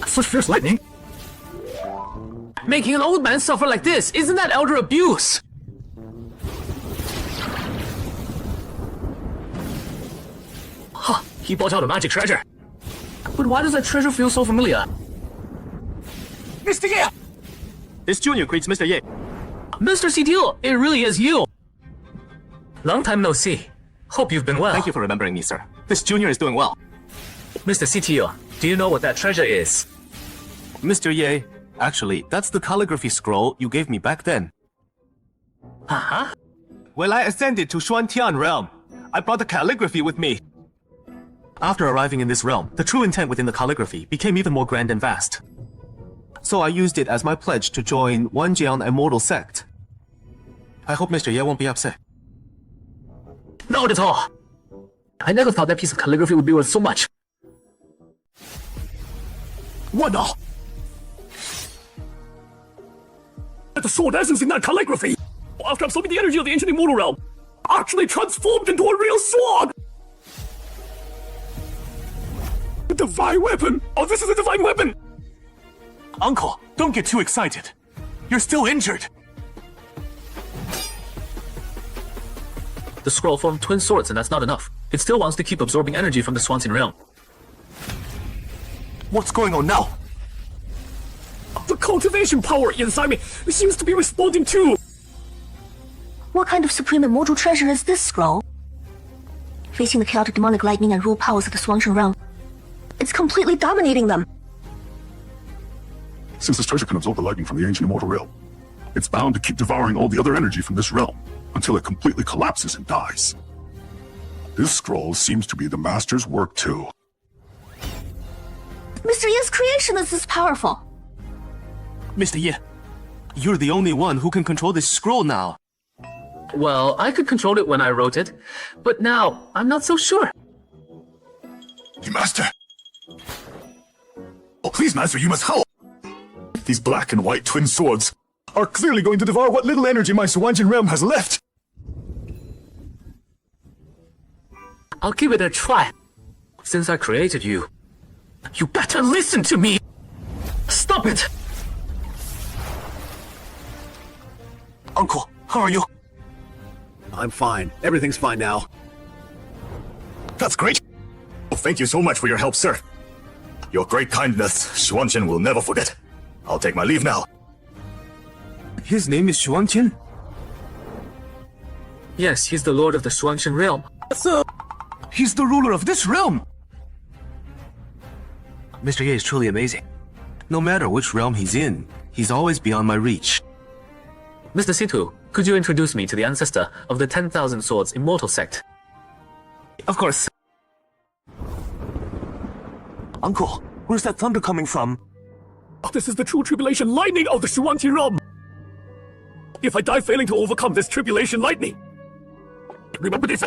such fierce lightning. Making an old man suffer like this, isn't that elder abuse? Huh, he brought out a magic treasure. But why does that treasure feel so familiar? Mr. Ye! This junior greets Mr. Ye. Mr. CTO, it really is you! Long time no see. Hope you've been well. Thank you for remembering me, sir. This junior is doing well. Mr. CTO, do you know what that treasure is? Mr. Ye, actually, that's the calligraphy scroll you gave me back then. Uh-huh. When I ascended to Xuantian realm, I brought the calligraphy with me. After arriving in this realm, the true intent within the calligraphy became even more grand and vast. So I used it as my pledge to join Wanjian Immortal Sect. I hope Mr. Ye won't be upset. Not at all. I never thought that piece of calligraphy would be worth so much. What now? The sword essence in that calligraphy, after absorbing the energy of the ancient immortal realm, actually transformed into a real sword! A divine weapon! Oh, this is a divine weapon! Uncle, don't get too excited. You're still injured. The scroll formed twin swords, and that's not enough. It still wants to keep absorbing energy from the Swanson realm. What's going on now? The cultivation power inside me seems to be responding too! What kind of supreme immortal treasure is this scroll? Facing the chaotic demonic lightning and rule powers of the Swanshan realm, it's completely dominating them. Since this treasure can absorb the lightning from the ancient immortal realm, it's bound to keep devouring all the other energy from this realm until it completely collapses and dies. This scroll seems to be the Master's work too. Mr. Ye's creation is this powerful. Mr. Ye, you're the only one who can control this scroll now. Well, I could control it when I wrote it, but now I'm not so sure. Master! Oh, please, Master, you must help! These black and white twin swords are clearly going to devour what little energy my Swanjin realm has left. I'll give it a try. Since I created you, you better listen to me! Stop it! Uncle, how are you? I'm fine. Everything's fine now. That's great. Oh, thank you so much for your help, sir. Your great kindness, Xuanqian will never forget. I'll take my leave now. His name is Xuanqian? Yes, he's the lord of the Xuanqian realm. So, he's the ruler of this realm! Mr. Ye is truly amazing. No matter which realm he's in, he's always beyond my reach. Mr. Situ, could you introduce me to the ancestor of the 10,000 Swords Immortal Sect? Of course. Uncle, where's that thunder coming from? This is the true tribulation lightning of the Xuanqi realm! If I die failing to overcome this tribulation lightning, remember this,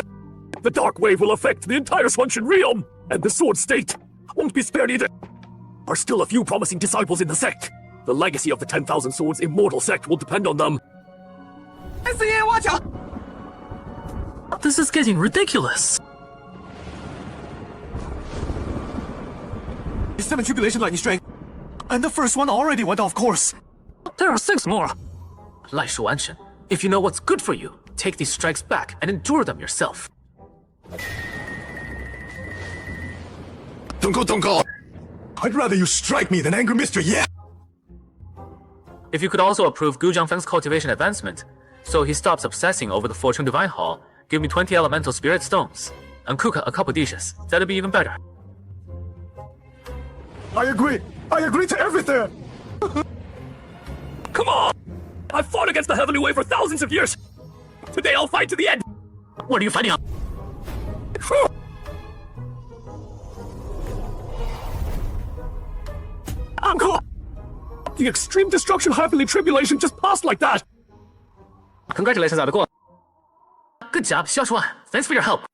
the dark wave will affect the entire Xuanqian realm, and the sword state won't be spared either. There are still a few promising disciples in the sect. The legacy of the 10,000 Swords Immortal Sect will depend on them. Watch out! This is getting ridiculous. 7 tribulation lightning strike, and the first one already went off course. There are 6 more. Lai Xuanqian, if you know what's good for you, take these strikes back and endure them yourself. Don't go. I'd rather you strike me than anger Mr. Ye. If you could also approve Gu Jiangfeng's cultivation advancement, so he stops obsessing over the Fortune Divine Hall, give me 20 elemental spirit stones, and cook a couple dishes. That'd be even better. I agree to everything! Come on! I've fought against the Heavenly Way for thousands of years! Today I'll fight to the end! What are you fighting on? Uncle! The extreme destruction heavenly tribulation just passed like that! Congratulations, Adeguo. Good job, Xiaoshuan. Thanks for your help.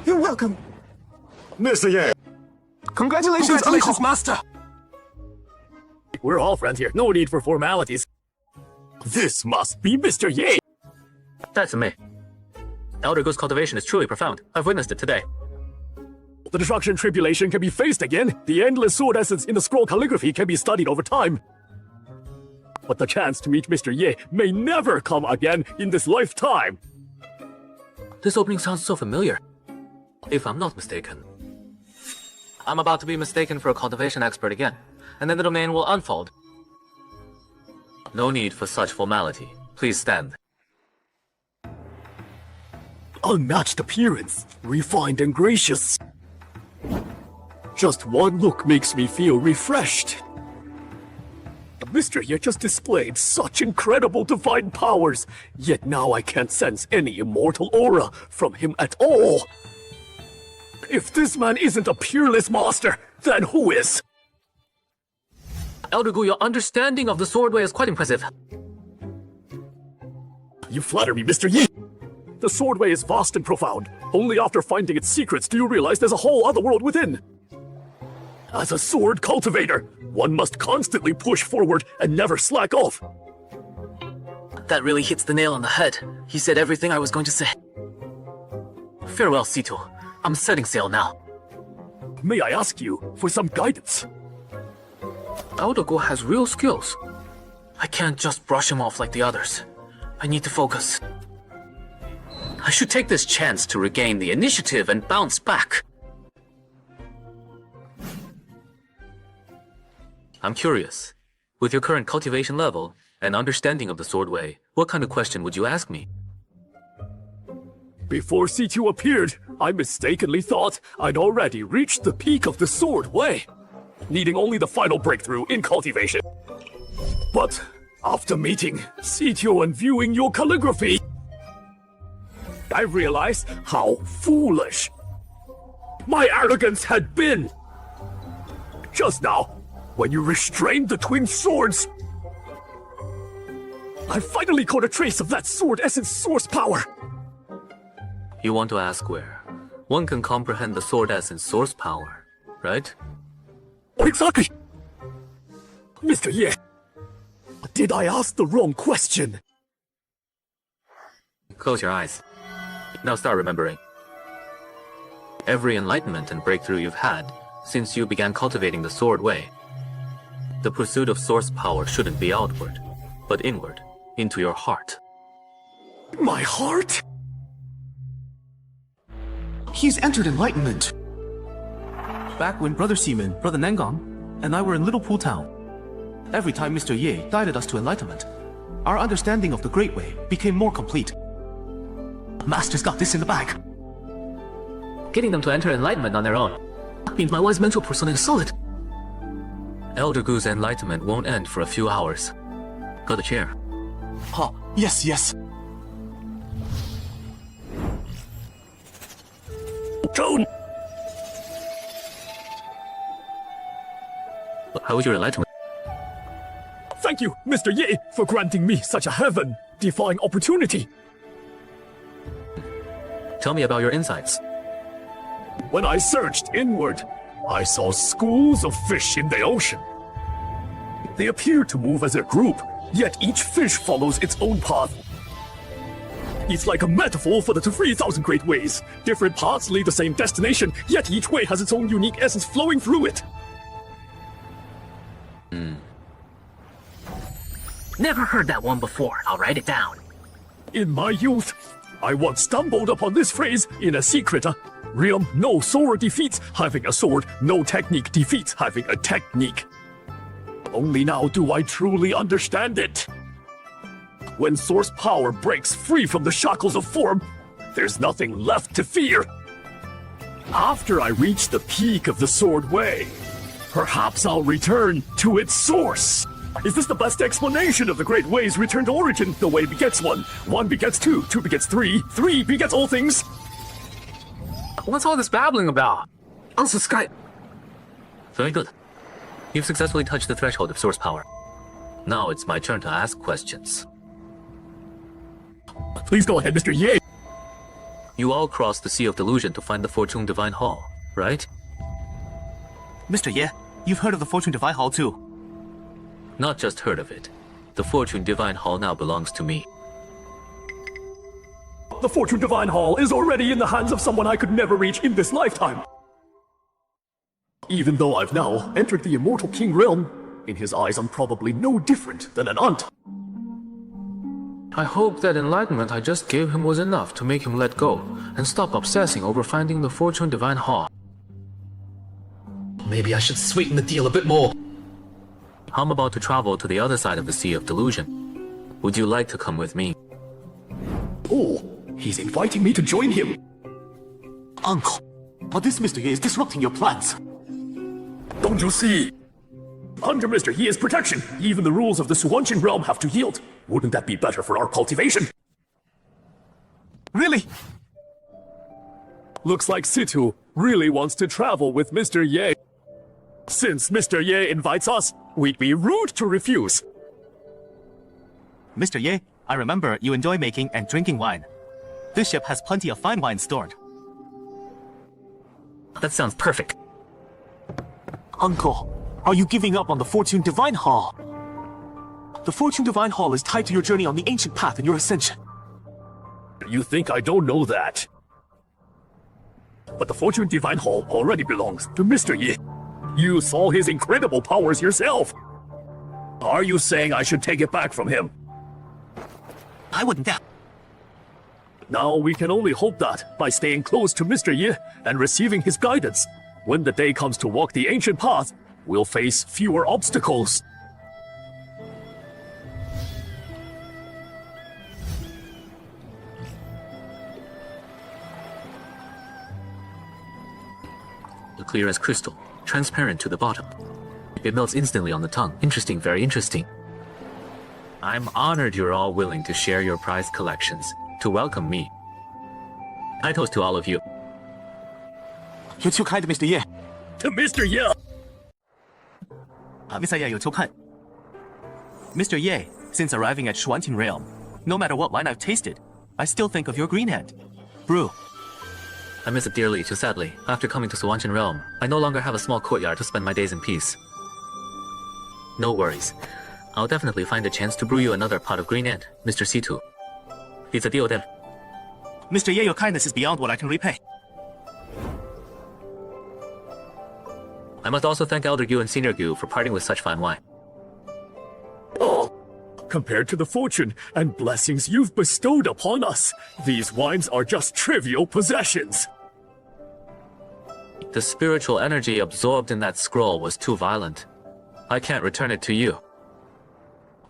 You're welcome. Mr. Ye. Congratulations, Uncle. Master! We're all friends here, no need for formalities. This must be Mr. Ye! That's me. Elder Gu's cultivation is truly profound. I've witnessed it today. The destruction tribulation can be faced again. The endless sword essence in the scroll calligraphy can be studied over time. But the chance to meet Mr. Ye may never come again in this lifetime. This opening sounds so familiar. If I'm not mistaken. I'm about to be mistaken for a cultivation expert again, and then the domain will unfold. No need for such formality. Please stand. Unmatched appearance, refined and gracious. Just one look makes me feel refreshed. Mr. Ye just displayed such incredible divine powers, yet now I can't sense any immortal aura from him at all. If this man isn't a peerless master, then who is? Elder Gu, your understanding of the sword way is quite impressive. You flatter me, Mr. Yi. The sword way is vast and profound. Only after finding its secrets do you realize there's a whole other world within. As a sword cultivator, one must constantly push forward and never slack off. That really hits the nail on the head. He said everything I was going to say. Farewell, Sito. I'm setting sail now. May I ask you for some guidance? Elder Gu has real skills. I can't just brush him off like the others. I need to focus. I should take this chance to regain the initiative and bounce back. I'm curious. With your current cultivation level and understanding of the sword way, what kind of question would you ask me? Before C2 appeared, I mistakenly thought I'd already reached the peak of the sword way, needing only the final breakthrough in cultivation. But after meeting C2 and viewing your calligraphy, I realized how foolish my arrogance had been. Just now, when you restrained the twin swords, I finally caught a trace of that sword essence source power. You want to ask where? One can comprehend the sword essence source power, right? Exactly! Mr. Ye, did I ask the wrong question? Close your eyes. Now start remembering. Every enlightenment and breakthrough you've had since you began cultivating the sword way. The pursuit of source power shouldn't be outward, but inward, into your heart. My heart? He's entered enlightenment. Back when Brother Seaman, Brother Nangang, and I were in Little Pool Town, every time Mr. Ye guided us to enlightenment, our understanding of the Great Way became more complete. Master's got this in the bag. Getting them to enter enlightenment on their own means my wise mental persona is solid. Elder Gu's enlightenment won't end for a few hours. Go to the chair. Oh, yes, yes. Joan! How was your enlightenment? Thank you, Mr. Ye, for granting me such a heaven-defying opportunity. Tell me about your insights. When I searched inward, I saw schools of fish in the ocean. They appear to move as a group, yet each fish follows its own path. It's like a metaphor for the 3,000 great ways. Different paths lead the same destination, yet each way has its own unique essence flowing through it. Never heard that one before. I'll write it down. In my youth, I once stumbled upon this phrase in a secret. Realm, no sword defeats having a sword, no technique defeats having a technique. Only now do I truly understand it. When source power breaks free from the shackles of form, there's nothing left to fear. After I reach the peak of the Sword Way, perhaps I'll return to its source. Is this the best explanation of the Great Way's return to origin? The way begets one, one begets two, two begets three, three begets all things. What's all this babbling about? Unsubscribe. Very good. You've successfully touched the threshold of source power. Now it's my turn to ask questions. Please go ahead, Mr. Ye. You all crossed the Sea of Delusion to find the Fortune Divine Hall, right? Mr. Ye, you've heard of the Fortune Divine Hall too. Not just heard of it. The Fortune Divine Hall now belongs to me. The Fortune Divine Hall is already in the hands of someone I could never reach in this lifetime. Even though I've now entered the Immortal King realm, in his eyes I'm probably no different than an aunt. I hope that enlightenment I just gave him was enough to make him let go and stop obsessing over finding the Fortune Divine Hall. Maybe I should sweeten the deal a bit more. I'm about to travel to the other side of the Sea of Delusion. Would you like to come with me? Oh, he's inviting me to join him. Uncle, but this Mr. Ye is disrupting your plans. Don't you see? Under Mr. Ye's protection, even the rules of the Suwanchin realm have to yield. Wouldn't that be better for our cultivation? Really? Looks like Situ really wants to travel with Mr. Ye. Since Mr. Ye invites us, we'd be rude to refuse. Mr. Ye, I remember you enjoy making and drinking wine. This ship has plenty of fine wine stored. That sounds perfect. Uncle, are you giving up on the Fortune Divine Hall? The Fortune Divine Hall is tied to your journey on the ancient path and your ascension. You think I don't know that? But the Fortune Divine Hall already belongs to Mr. Ye. You saw his incredible powers yourself. Are you saying I should take it back from him? I wouldn't doubt. Now we can only hope that, by staying close to Mr. Ye and receiving his guidance, when the day comes to walk the ancient path, we'll face fewer obstacles. Clear as crystal, transparent to the bottom. It melts instantly on the tongue. Interesting, very interesting. I'm honored you're all willing to share your prized collections, to welcome me. I toast to all of you. You're too kind to Mr. Ye. To Mr. Ye! Mr. Ye 有秋看. Mr. Ye, since arriving at Shuanqing Realm, no matter what wine I've tasted, I still think of your green hand. Brew. I miss it dearly, too sadly. After coming to Suwanchin Realm, I no longer have a small courtyard to spend my days in peace. No worries. I'll definitely find a chance to brew you another pot of green ant, Mr. Situ. It's a deal then. Mr. Ye, your kindness is beyond what I can repay. I must also thank Elder Gu and Senior Gu for parting with such fine wine. Oh, compared to the fortune and blessings you've bestowed upon us, these wines are just trivial possessions. The spiritual energy absorbed in that scroll was too violent. I can't return it to you.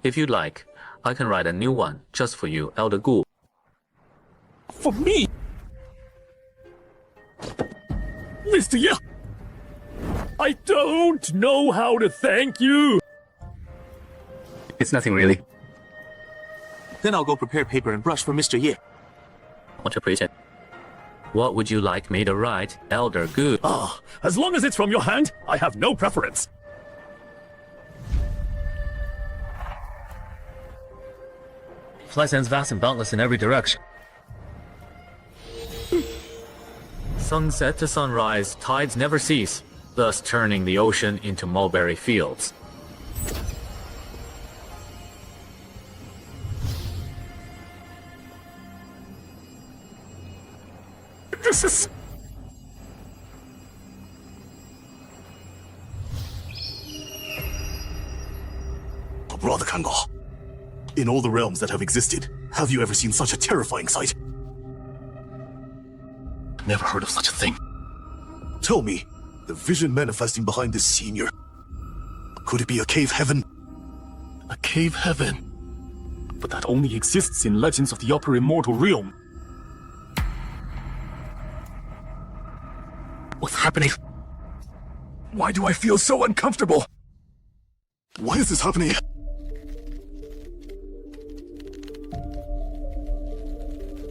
If you'd like, I can write a new one just for you, Elder Gu. For me? Mr. Ye, I don't know how to thank you. It's nothing really. Then I'll go prepare paper and brush for Mr. Ye. Much appreciated. What would you like me to write, Elder Gu? As long as it's from your hand, I have no preference. Fly sends vast and boundless in every direction. Sunset to sunrise, tides never cease, thus turning the ocean into mulberry fields. This is... Brother Kangol, in all the realms that have existed, have you ever seen such a terrifying sight? Never heard of such a thing. Tell me, the vision manifesting behind this senior, could it be a cave heaven? A cave heaven? But that only exists in legends of the upper immortal realm. What's happening? Why do I feel so uncomfortable? Why is this happening?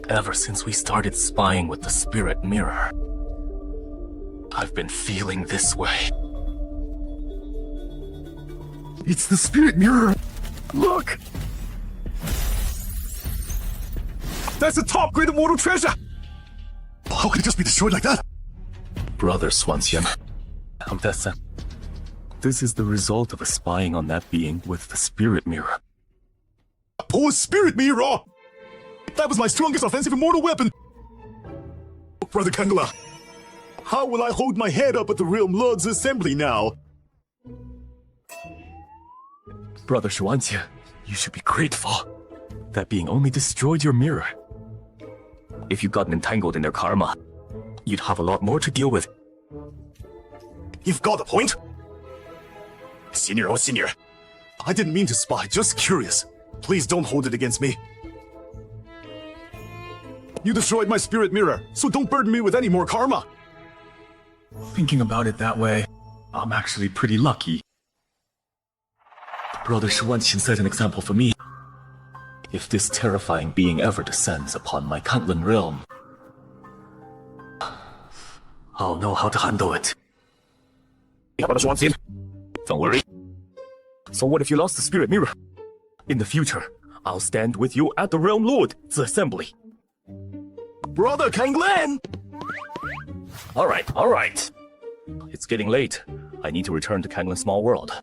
Ever since we started spying with the spirit mirror, I've been feeling this way. It's the spirit mirror. Look! That's a top-grade immortal treasure! How could it just be destroyed like that? Brother Swanxian, Contessa, this is the result of a spying on that being with the spirit mirror. A poor spirit mirror! That was my strongest offensive immortal weapon! Brother Kangula, how will I hold my head up at the Realm Lord's assembly now? Brother Shuanxia, you should be grateful. That being only destroyed your mirror. If you'd gotten entangled in their karma, you'd have a lot more to deal with. You've got a point. Senior, oh senior. I didn't mean to spy, just curious. Please don't hold it against me. You destroyed my spirit mirror, so don't burden me with any more karma. Thinking about it that way, I'm actually pretty lucky. Brother Shuanxian set an example for me. If this terrifying being ever descends upon my Cantlan realm, I'll know how to handle it. Brother Shuanxian, don't worry. So what if you lost the spirit mirror? In the future, I'll stand with you at the Realm Lord's assembly. Brother Kanglan! Alright. It's getting late. I need to return to Kanglan Small World.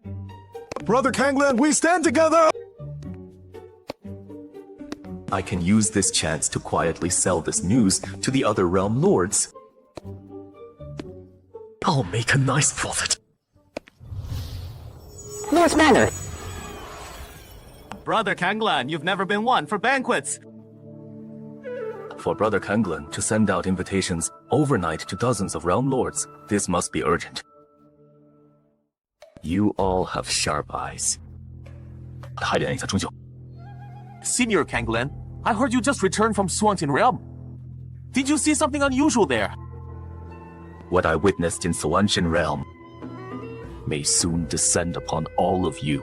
Brother Kanglan, we stand together! I can use this chance to quietly sell this news to the other Realm Lords. I'll make a nice profit. Lord's Manor. Brother Kanglan, you've never been one for banquets. For Brother Kanglan to send out invitations overnight to dozens of Realm Lords, this must be urgent. You all have sharp eyes. Senior Kanglan, I heard you just returned from Swanton Realm. Did you see something unusual there? What I witnessed in Swanshan Realm may soon descend upon all of you.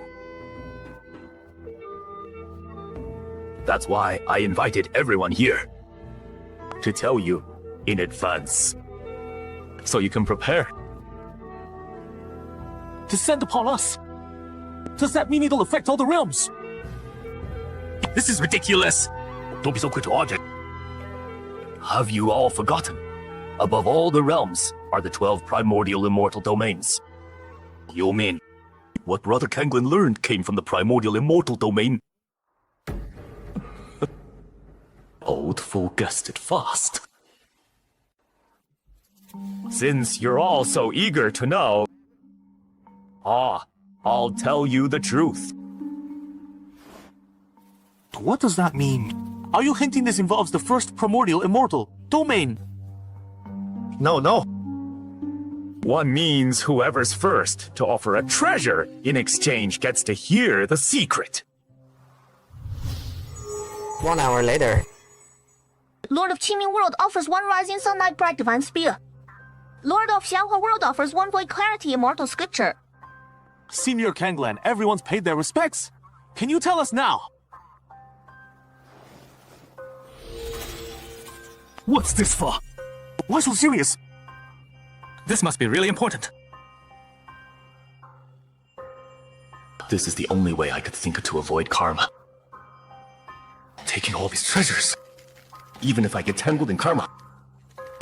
That's why I invited everyone here. To tell you in advance. So you can prepare. Descend upon us? Does that mean it'll affect all the realms? This is ridiculous! Don't be so quick to argue. Have you all forgotten? Above all the realms are the 12 primordial immortal domains. You mean what Brother Kanglan learned came from the primordial immortal domain? Old fool guessed it fast. Since you're all so eager to know, I'll tell you the truth. What does that mean? Are you hinting this involves the first primordial immortal domain? No. One means whoever's first to offer a treasure in exchange gets to hear the secret. 1 hour later. Lord of Qingming World offers 1 Rising Sunlight Bright Divine Spear. Lord of Xianhua World offers 1 Void Clarity Immortal Scripture. Senior Kanglen, everyone's paid their respects. Can you tell us now? What's this for? Why so serious? This must be really important. This is the only way I could think of to avoid karma. Taking all these treasures. Even if I get tangled in karma,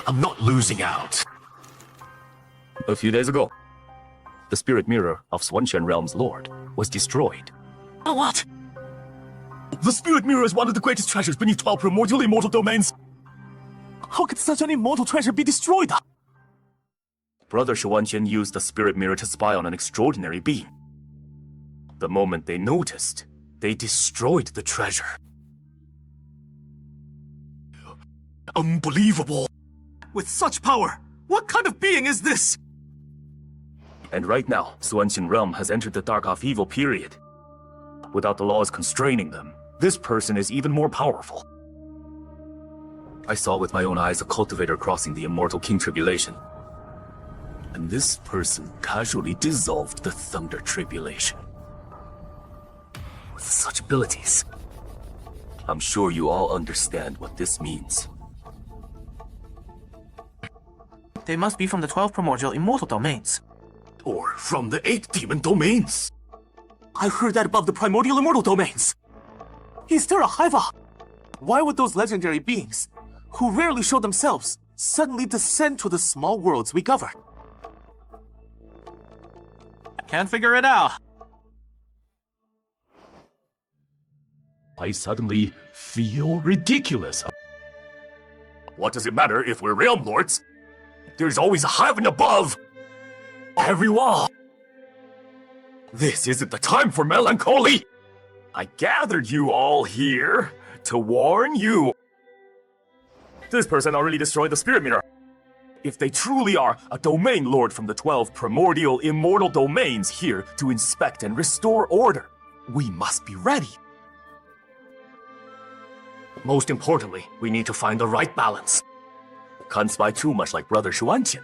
I'm not losing out. A few days ago, the spirit mirror of Swanqian Realm's lord was destroyed. What? The spirit mirror is one of the greatest treasures beneath 12 primordial immortal domains. How could such an immortal treasure be destroyed? Brother Shuanqian used the spirit mirror to spy on an extraordinary being. The moment they noticed, they destroyed the treasure. Unbelievable! With such power, what kind of being is this? And right now, Swanqian Realm has entered the Dark of Evil period. Without the laws constraining them, this person is even more powerful. I saw with my own eyes a cultivator crossing the immortal King Tribulation. And this person casually dissolved the Thunder Tribulation. With such abilities, I'm sure you all understand what this means. They must be from the 12 primordial immortal domains. Or from the 8 demon domains. I heard that above the primordial immortal domains. Is there a Haiva? Why would those legendary beings, who rarely show themselves, suddenly descend to the small worlds we govern? Can't figure it out. I suddenly feel ridiculous. What does it matter if we're realm lords? There's always a heaven above! Everyone! This isn't the time for melancholy! I gathered you all here to warn you. This person already destroyed the spirit mirror. If they truly are a domain lord from the 12 primordial immortal domains here to inspect and restore order, we must be ready. Most importantly, we need to find the right balance. Can't spy too much like Brother Shuanqian,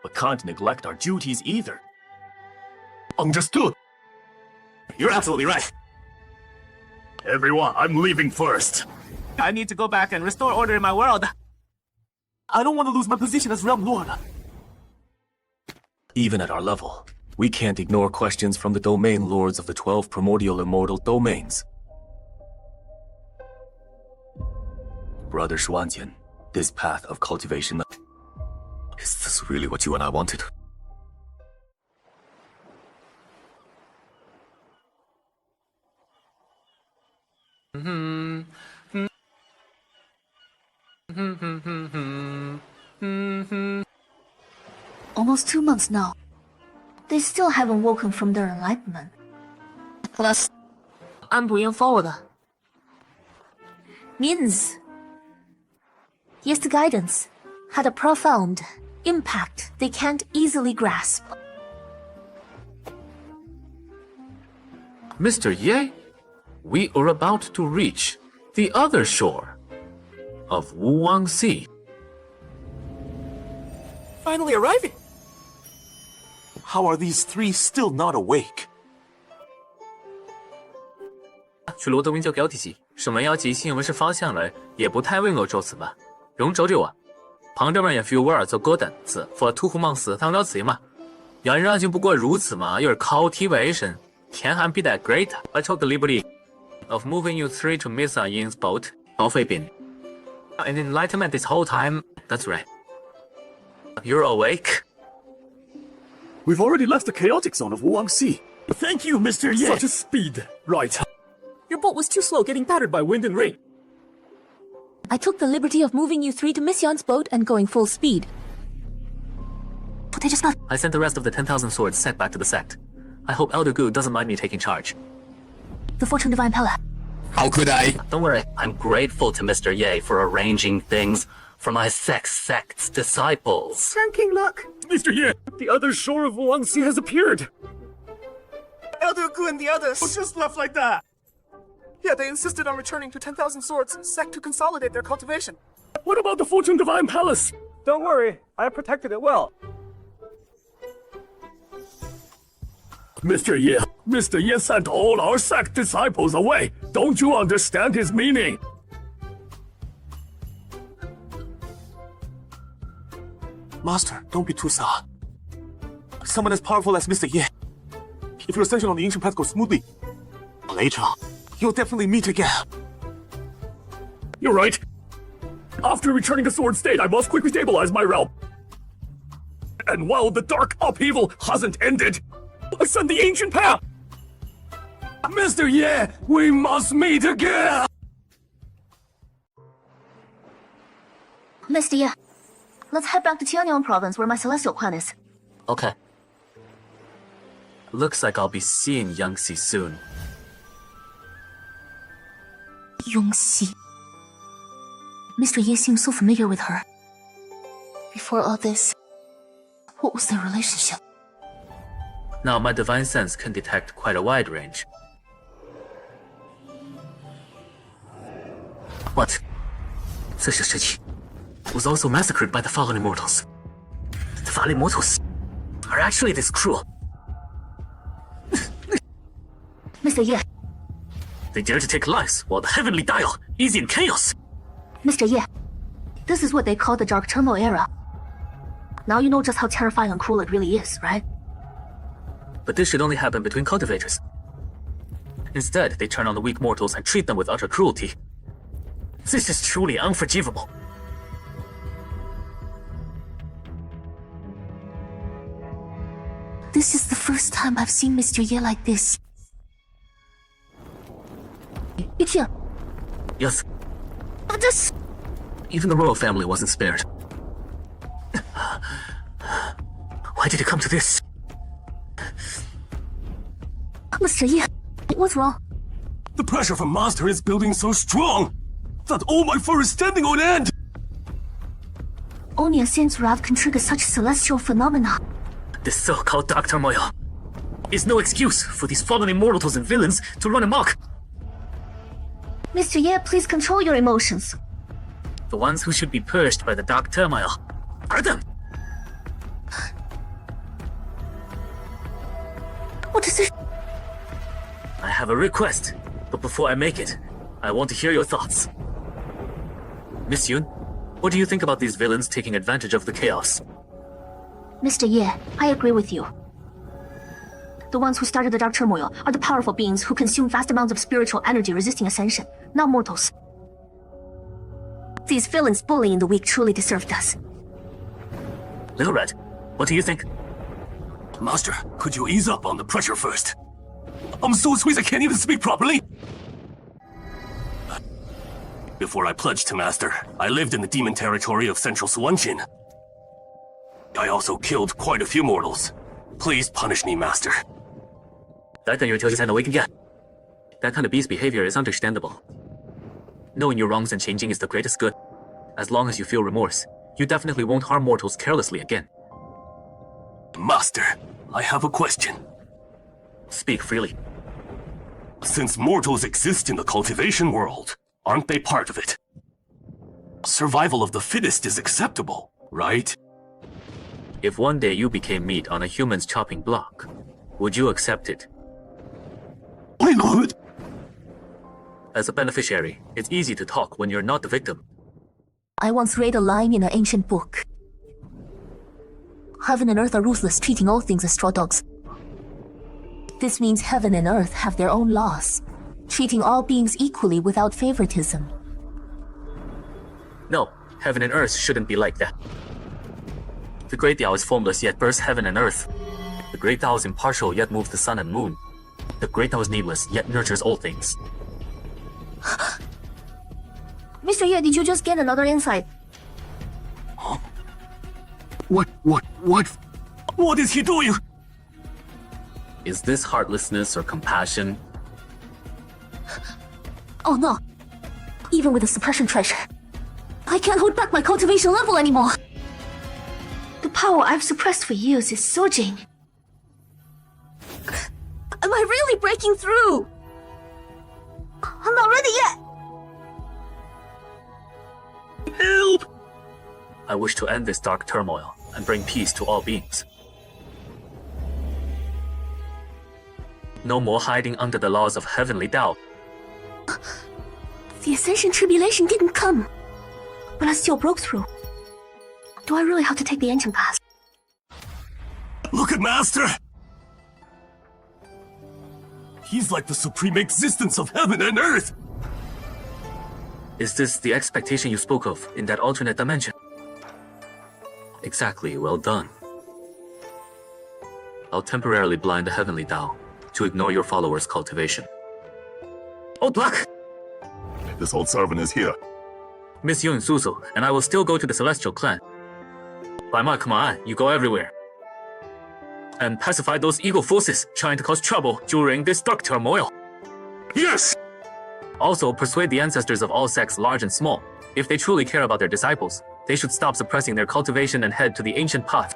but can't neglect our duties either. Understood. You're absolutely right. Everyone, I'm leaving first. I need to go back and restore order in my world. I don't want to lose my position as Realm Lord. Even at our level, we can't ignore questions from the domain lords of the 12 primordial immortal domains. Brother Shuanqian, this path of cultivation, is this really what you and I wanted? Almost 2 months now. They still haven't woken from their enlightenment. Plus, 安不言 forward means yes, the guidance had a profound impact they can't easily grasp. Mr. Ye, we are about to reach the other shore of Wuwang Sea. Finally arriving. How are these 3 still not awake? 去罗德温教教体系，是咪有自先揾出方向嚟，也不太為我做事吧。用走掉啊！旁邊人 feel 我做高等次，或突虎忙死當了詞嘛。人然就不過如此嘛，有 cultivation， 天還比that great. I took the liberty of moving you 3 to Miss Yin's boat, 我費便。And enlightenment this whole time. That's right. You're awake. We've already left the chaotic zone of Wuwang Sea. Thank you, Mr. Ye. Such a speed. Right. Your boat was too slow, getting battered by wind and rain. I took the liberty of moving you 3 to Miss Yan's boat and going full speed. But I just thought... I sent the rest of the 10,000 swords set back to the sect. I hope Elder Gu doesn't mind me taking charge. The Fortune Divine Pella. How could I? Don't worry, I'm grateful to Mr. Ye for arranging things. for my sect's disciples. King luck! Mr. Ye, the other shore of Wangxi has appeared. Elder Gu and the others just left like that. Yeah, they insisted on returning to 10,000 Swords sect to consolidate their cultivation. What about the Fortune Divine Palace? Don't worry, I protected it well. Mr. Ye sent all our sect disciples away. Don't you understand his meaning? Master, don't be too sad. Someone as powerful as Mr. Ye. If your ascension on the ancient path goes smoothly, later, you'll definitely meet again. You're right. After returning to Sword State, I must quickly stabilize my realm. And while the dark upheaval hasn't ended, ascend the ancient path! Mr. Ye, we must meet again! Mr. Ye, let's head back to Tianyang province where my celestial clan is. Okay. Looks like I'll be seeing Yangxi soon. Yongxi. Mr. Ye seems so familiar with her. Before all this, what was their relationship? Now my divine sense can detect quite a wide range. What? 这些事情 was also massacred by the fallen immortals. The fallen immortals are actually this cruel. Mr. Ye. They dare to take lives while the heavenly dial is in chaos. Mr. Ye, this is what they call the Dark Turmoil era. Now you know just how terrifying and cruel it really is, right? But this should only happen between cultivators. Instead, they turn on the weak mortals and treat them with utter cruelty. This is truly unforgivable. This is the first time I've seen Mr. Ye like this. Yuki. Yes. But this... Even the royal family wasn't spared. Why did it come to this? Mr. Ye, what's wrong? The pressure from Master is building so strong that all my fur is standing on end! Only a sense wrath can trigger such celestial phenomena. This so-called dark turmoil is no excuse for these fallen immortals and villains to run amok. Mr. Ye, please control your emotions. The ones who should be purged by the dark turmoil are them. What is it? I have a request, but before I make it, I want to hear your thoughts. Miss Yun, what do you think about these villains taking advantage of the chaos? Mr. Ye, I agree with you. The ones who started the Dark Turmoil are the powerful beings who consume vast amounts of spiritual energy resisting ascension, not mortals. These villains bullying the weak truly deserved us. Little Red, what do you think? Master, could you ease up on the pressure first? I'm so squeezed I can't even speak properly! Before I pledged to Master, I lived in the demon territory of Central Suanxin. I also killed quite a few mortals. Please punish me, Master. 待等有条件才能 awaken again. That kind of beast behavior is understandable. Knowing your wrongs and changing is the greatest good. As long as you feel remorse, you definitely won't harm mortals carelessly again. Master, I have a question. Speak freely. Since mortals exist in the cultivation world, aren't they part of it? Survival of the fittest is acceptable, right? If one day you became meat on a human's chopping block, would you accept it? Why not? As a beneficiary, it's easy to talk when you're not the victim. I once read a line in an ancient book. Heaven and earth are ruthless, treating all things as straw dogs. This means heaven and earth have their own laws, treating all beings equally without favoritism. No, heaven and earth shouldn't be like that. The Great Tao is formless yet bursts heaven and earth. The Great Tao is impartial yet moves the sun and moon. The Great Tao is needless yet nurtures all things. Mr. Ye, did you just get another insight? What? What is he doing? Is this heartlessness or compassion? Oh no. Even with the suppression treasure, I can't hold back my cultivation level anymore. The power I've suppressed for years is surging. Am I really breaking through? I'm not ready yet. Help! I wish to end this dark turmoil and bring peace to all beings. No more hiding under the laws of heavenly Tao. The Ascension Tribulation didn't come, but I still broke through. Do I really have to take the ancient path? Look at Master! He's like the supreme existence of heaven and earth! Is this the expectation you spoke of in that alternate dimension? Exactly, well done. I'll temporarily blind the heavenly Tao to ignore your followers' cultivation. Old Black! This old servant is here. Miss Yun Suzu, and I will still go to the Celestial Clan. By my command, you go everywhere. And pacify those evil forces trying to cause trouble during this dark turmoil. Yes! Also, persuade the ancestors of all sects, large and small. If they truly care about their disciples, they should stop suppressing their cultivation and head to the ancient path.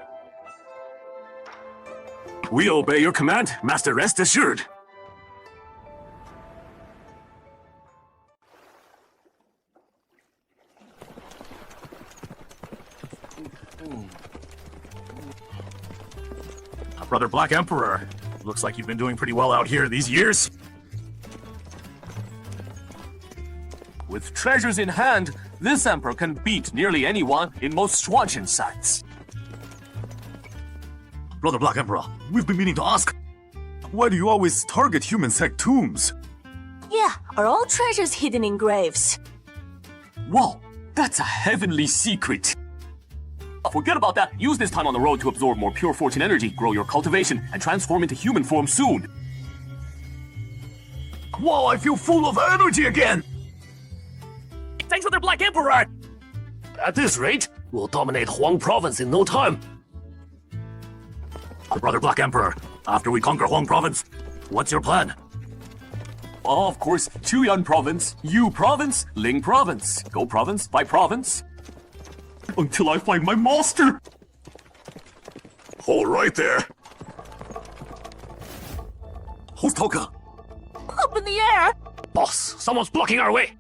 We obey your command, Master, rest assured. Brother Black Emperor, looks like you've been doing pretty well out here these years. With treasures in hand, this emperor can beat nearly anyone in most Shuanchen sites. Brother Black Emperor, we've been meaning to ask, why do you always target human sect tombs? Yeah, are all treasures hidden in graves? Whoa, that's a heavenly secret. Forget about that. Use this time on the road to absorb more pure fortune energy, grow your cultivation, and transform into human form soon. Whoa, I feel full of energy again! Thanks for the Black Emperor! At this rate, we'll dominate Huang Province in no time. Brother Black Emperor, after we conquer Huang Province, what's your plan? Oh, of course, Chuyan Province, Yu Province, Ling Province. Go province by province. Until I find my master! Hold right there. Who's Toka? Up in the air! Boss, someone's blocking our way.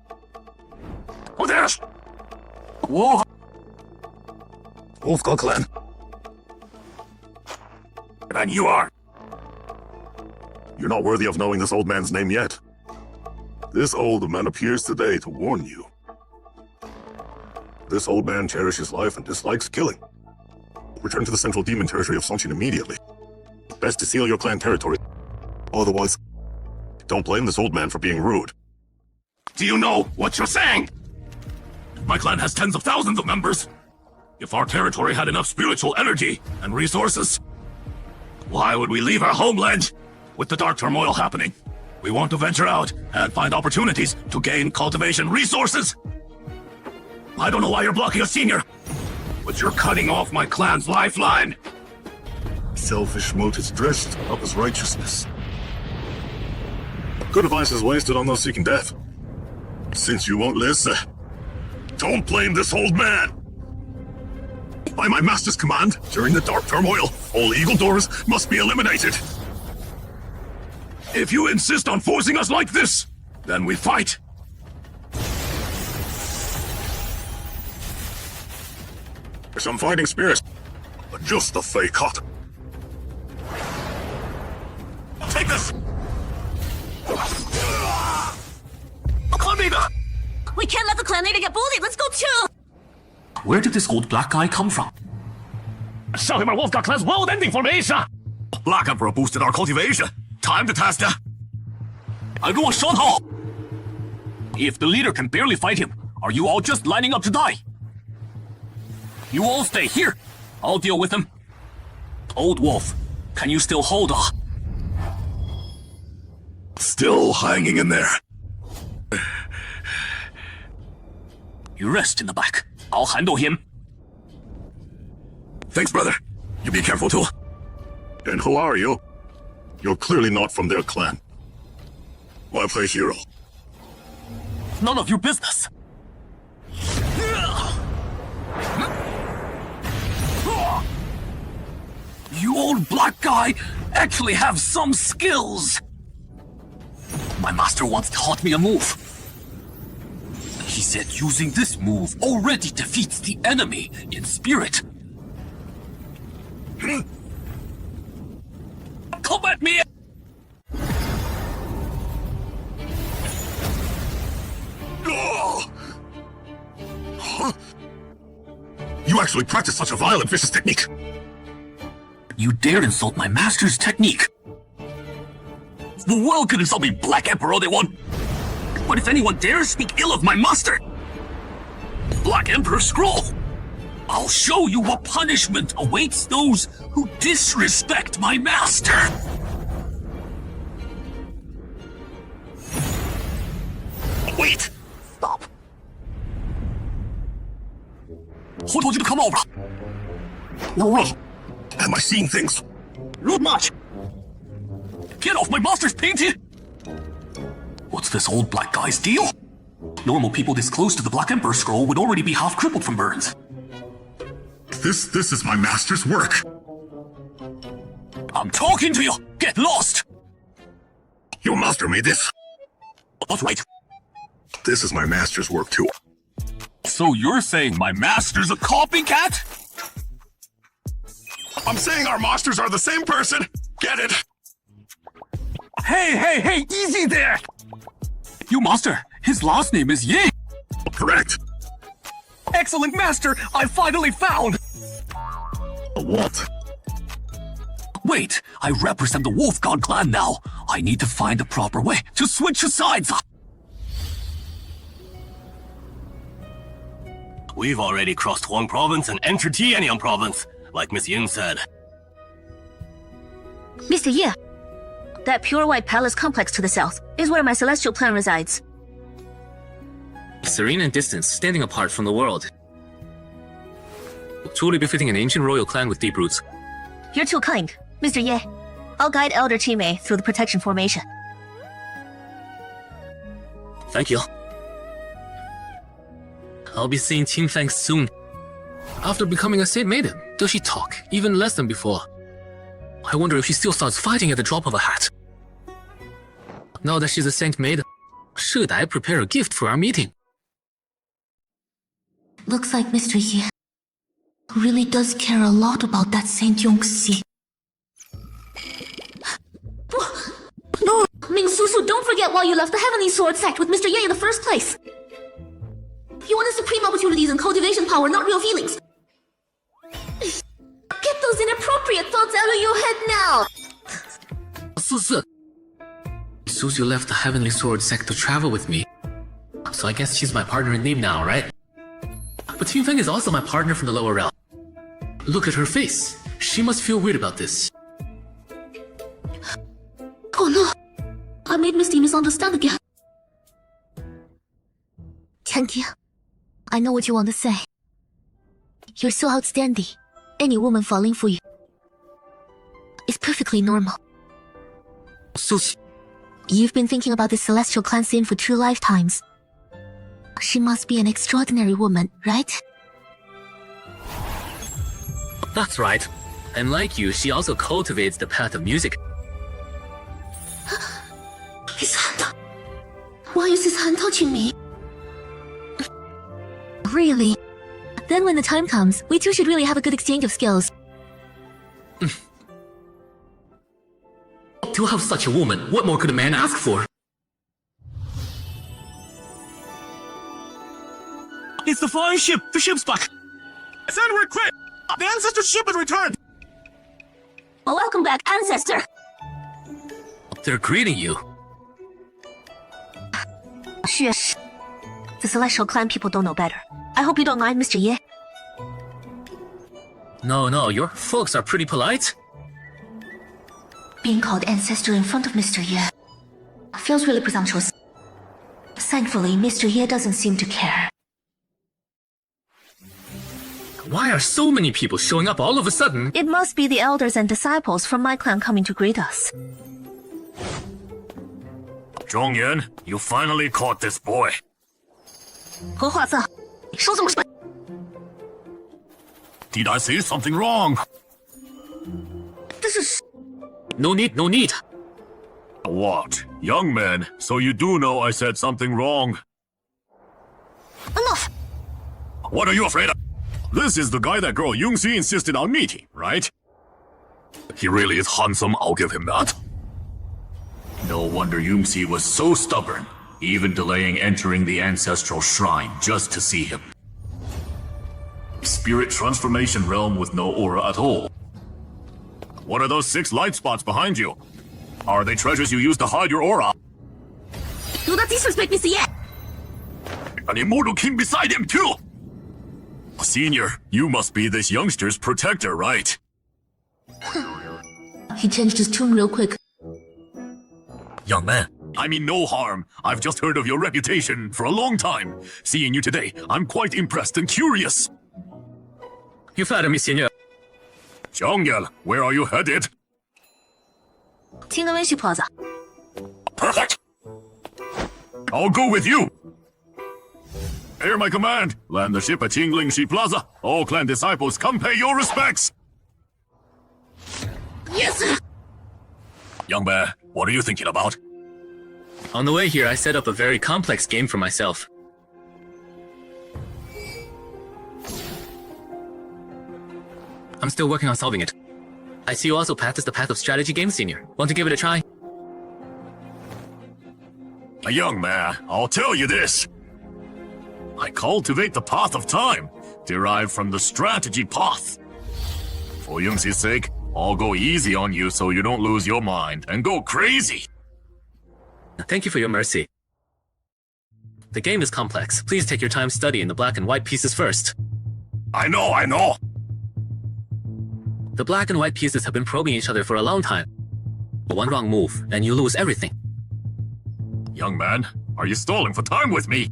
Oh, there's... Whoa! Wolfgull Clan. And you are? You're not worthy of knowing this old man's name yet. This old man appears today to warn you. This old man cherishes life and dislikes killing. Return to the central demon territory of Songqing immediately. Best to seal your clan territory. Otherwise, don't blame this old man for being rude. Do you know what you're saying? My clan has tens of thousands of members. If our territory had enough spiritual energy and resources, why would we leave our homeland? With the dark turmoil happening, we want to venture out and find opportunities to gain cultivation resources. I don't know why you're blocking us, Senior, but you're cutting off my clan's lifeline. Selfish motives dressed up as righteousness. Good advice is wasted on those seeking death. Since you won't listen, don't blame this old man. By my master's command, during the dark turmoil, all evil doors must be eliminated. If you insist on forcing us like this, then we fight. Some fighting spirits, but just the fake hot. Take this! We can't let the clan leader get bullied. Let's go too! Where did this old black guy come from? Show him our Wolfguard Clan's world-ending formation! Black Emperor boosted our cultivation. Time to test ya. If the leader can barely fight him, are you all just lining up to die? You all stay here. I'll deal with him. Old Wolf, can you still hold on? Still hanging in there. You rest in the back. I'll handle him. Thanks, brother. You be careful too. And who are you? You're clearly not from their clan. Why play hero? None of your business. black guy actually have some skills. My master once taught me a move. He said using this move already defeats the enemy in spirit. Come at me! You actually practice such a vile and vicious technique. You dare insult my master's technique. The world could insult me, Black Emperor they want. But if anyone dares speak ill of my master, Black Emperor Scroll, I'll show you what punishment awaits those who disrespect my master. Wait! Stop. 我told you to come over. No way. Am I seeing things? Not much. Get off my master's painting! What's this old black guy's deal? Normal people this close to the Black Emperor Scroll would already be half crippled from burns. This is my master's work. I'm talking to you! Get lost! Your master made this. That's right. This is my master's work too. So you're saying my master's a copycat? I'm saying our masters are the same person. Get it? Hey, easy there! You master, his last name is Ye. Correct. Excellent master, I finally found! What? Wait, I represent the Wolf God clan now. I need to find the proper way to switch sides. We've already crossed Huang Province and entered Tianyang Province, like Miss Ying said. Mr. Ye, that pure white palace complex to the south is where my celestial clan resides. Serene and distant, standing apart from the world. Truly befitting an ancient royal clan with deep roots. You're too kind, Mr. Ye. I'll guide Elder Chimei through the protection formation. Thank you. I'll be seeing Qing Fang soon. After becoming a Saint Maiden, does she talk even less than before? I wonder if she still starts fighting at the drop of a hat. Now that she's a Saint Maiden, should I prepare a gift for our meeting? Looks like Mr. Ye really does care a lot about that Saint Yongxi. No, Ming Susu, don't forget why you left the Heavenly Sword sect with Mr. Ye in the first place. You wanted supreme opportunities and cultivation power, not real feelings. Get those inappropriate thoughts out of your head now! Suzu left the Heavenly Sword sect to travel with me. So I guess she's my partner in name now, right? But Qing Feng is also my partner from the lower realm. Look at her face. She must feel weird about this. Oh no! I made Misty misunderstand again. Tianqi, I know what you want to say. You're so outstanding. Any woman falling for you is perfectly normal. Sushi. You've been thinking about this celestial clan scene for 2 lifetimes. She must be an extraordinary woman, right? That's right. And like you, she also cultivates the path of music. His hand. Why is his hand touching me? Really? Then when the time comes, we two should really have a good exchange of skills. To have such a woman, what more could a man ask for? It's the flying ship! The ship's back! Send we're quick! The Ancestor ship has returned! Well, welcome back, Ancestor! They're greeting you. Shush. The Celestial Clan people don't know better. I hope you don't mind, Mr. Ye. No, your folks are pretty polite. Being called Ancestor in front of Mr. Ye feels really presumptuous. Thankfully, Mr. Ye doesn't seem to care. Why are so many people showing up all of a sudden? It must be the elders and disciples from my clan coming to greet us. Zhongyuan, you finally caught this boy. 何华子，你说这么说？ Did I say something wrong? The No need, no need. What? Young man, so you do know I said something wrong. Enough! What are you afraid of? This is the guy that girl Yungxi insisted on meeting, right? He really is handsome, I'll give him that. No wonder Yungxi was so stubborn, even delaying entering the ancestral shrine just to see him. Spirit transformation realm with no aura at all. What are those 6 light spots behind you? Are they treasures you use to hide your aura? Do not disrespect Mr. Ye! An immortal king beside him too! Senior, you must be this youngster's protector, right? He changed his tune real quick. Young man, I mean no harm. I've just heard of your reputation for a long time. Seeing you today, I'm quite impressed and curious. You flatter me, Senior. Zhongyel, where are you headed? Tingawenshi Plaza. Perfect! I'll go with you! Hear my command! Land the ship at Qinglingshi Plaza. All clan disciples, come pay your respects! Yes, sir! Young bear, what are you thinking about? On the way here, I set up a very complex game for myself. I'm still working on solving it. I see you also practice the path of strategy games, Senior. Want to give it a try? Young man, I'll tell you this. I cultivate the path of time, derived from the strategy path. For Yungxi's sake, I'll go easy on you so you don't lose your mind and go crazy. Thank you for your mercy. The game is complex. Please take your time studying the black and white pieces first. I know! The black and white pieces have been probing each other for a long time. One wrong move, and you lose everything. Young man, are you stalling for time with me?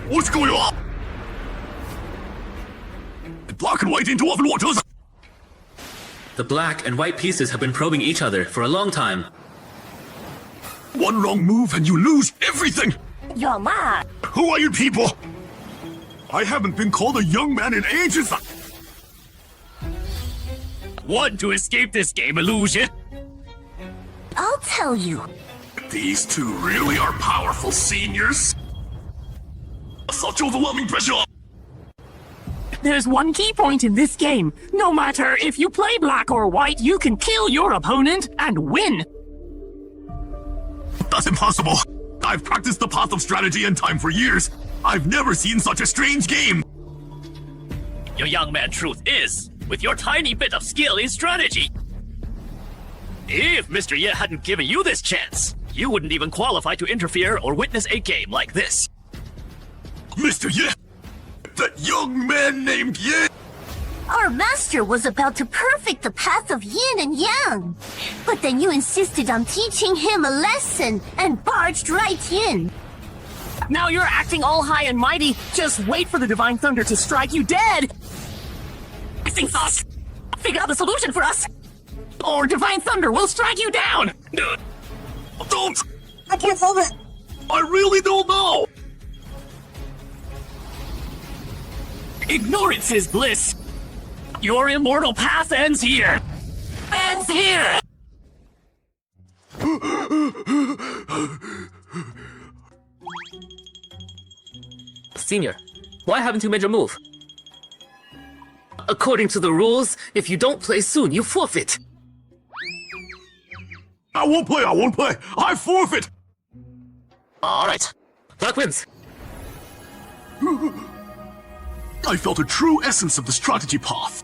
What's going on? Black and white into open waters! The black and white pieces have been probing each other for a long time. One wrong move and you lose everything! You're mad! Who are you people? I haven't been called a young man in ages! Want to escape this game, illusion? I'll tell you. These two really are powerful seniors. Such overwhelming pressure! There's one key point in this game. No matter if you play black or white, you can kill your opponent and win. That's impossible. I've practiced the path of strategy and time for years. I've never seen such a strange game. Your young man truth is, with your tiny bit of skill in strategy. If Mr. Ye hadn't given you this chance, you wouldn't even qualify to interfere or witness a game like this. Mr. Ye? That young man named Ye? Our master was about to perfect the path of yin and yang. But then you insisted on teaching him a lesson and barged right in. Now you're acting all high and mighty. Just wait for the Divine Thunder to strike you dead. Think thoughts. Figure out the solution for us. Or Divine Thunder will strike you down. Don't! I can't solve it. I really don't know! Ignorance is bliss. Your immortal path ends here. Ends here! Senior, why haven't you made your move? According to the rules, if you don't play soon, you forfeit. I won't play! I forfeit! Alright. Black wins. I felt a true essence of the strategy path.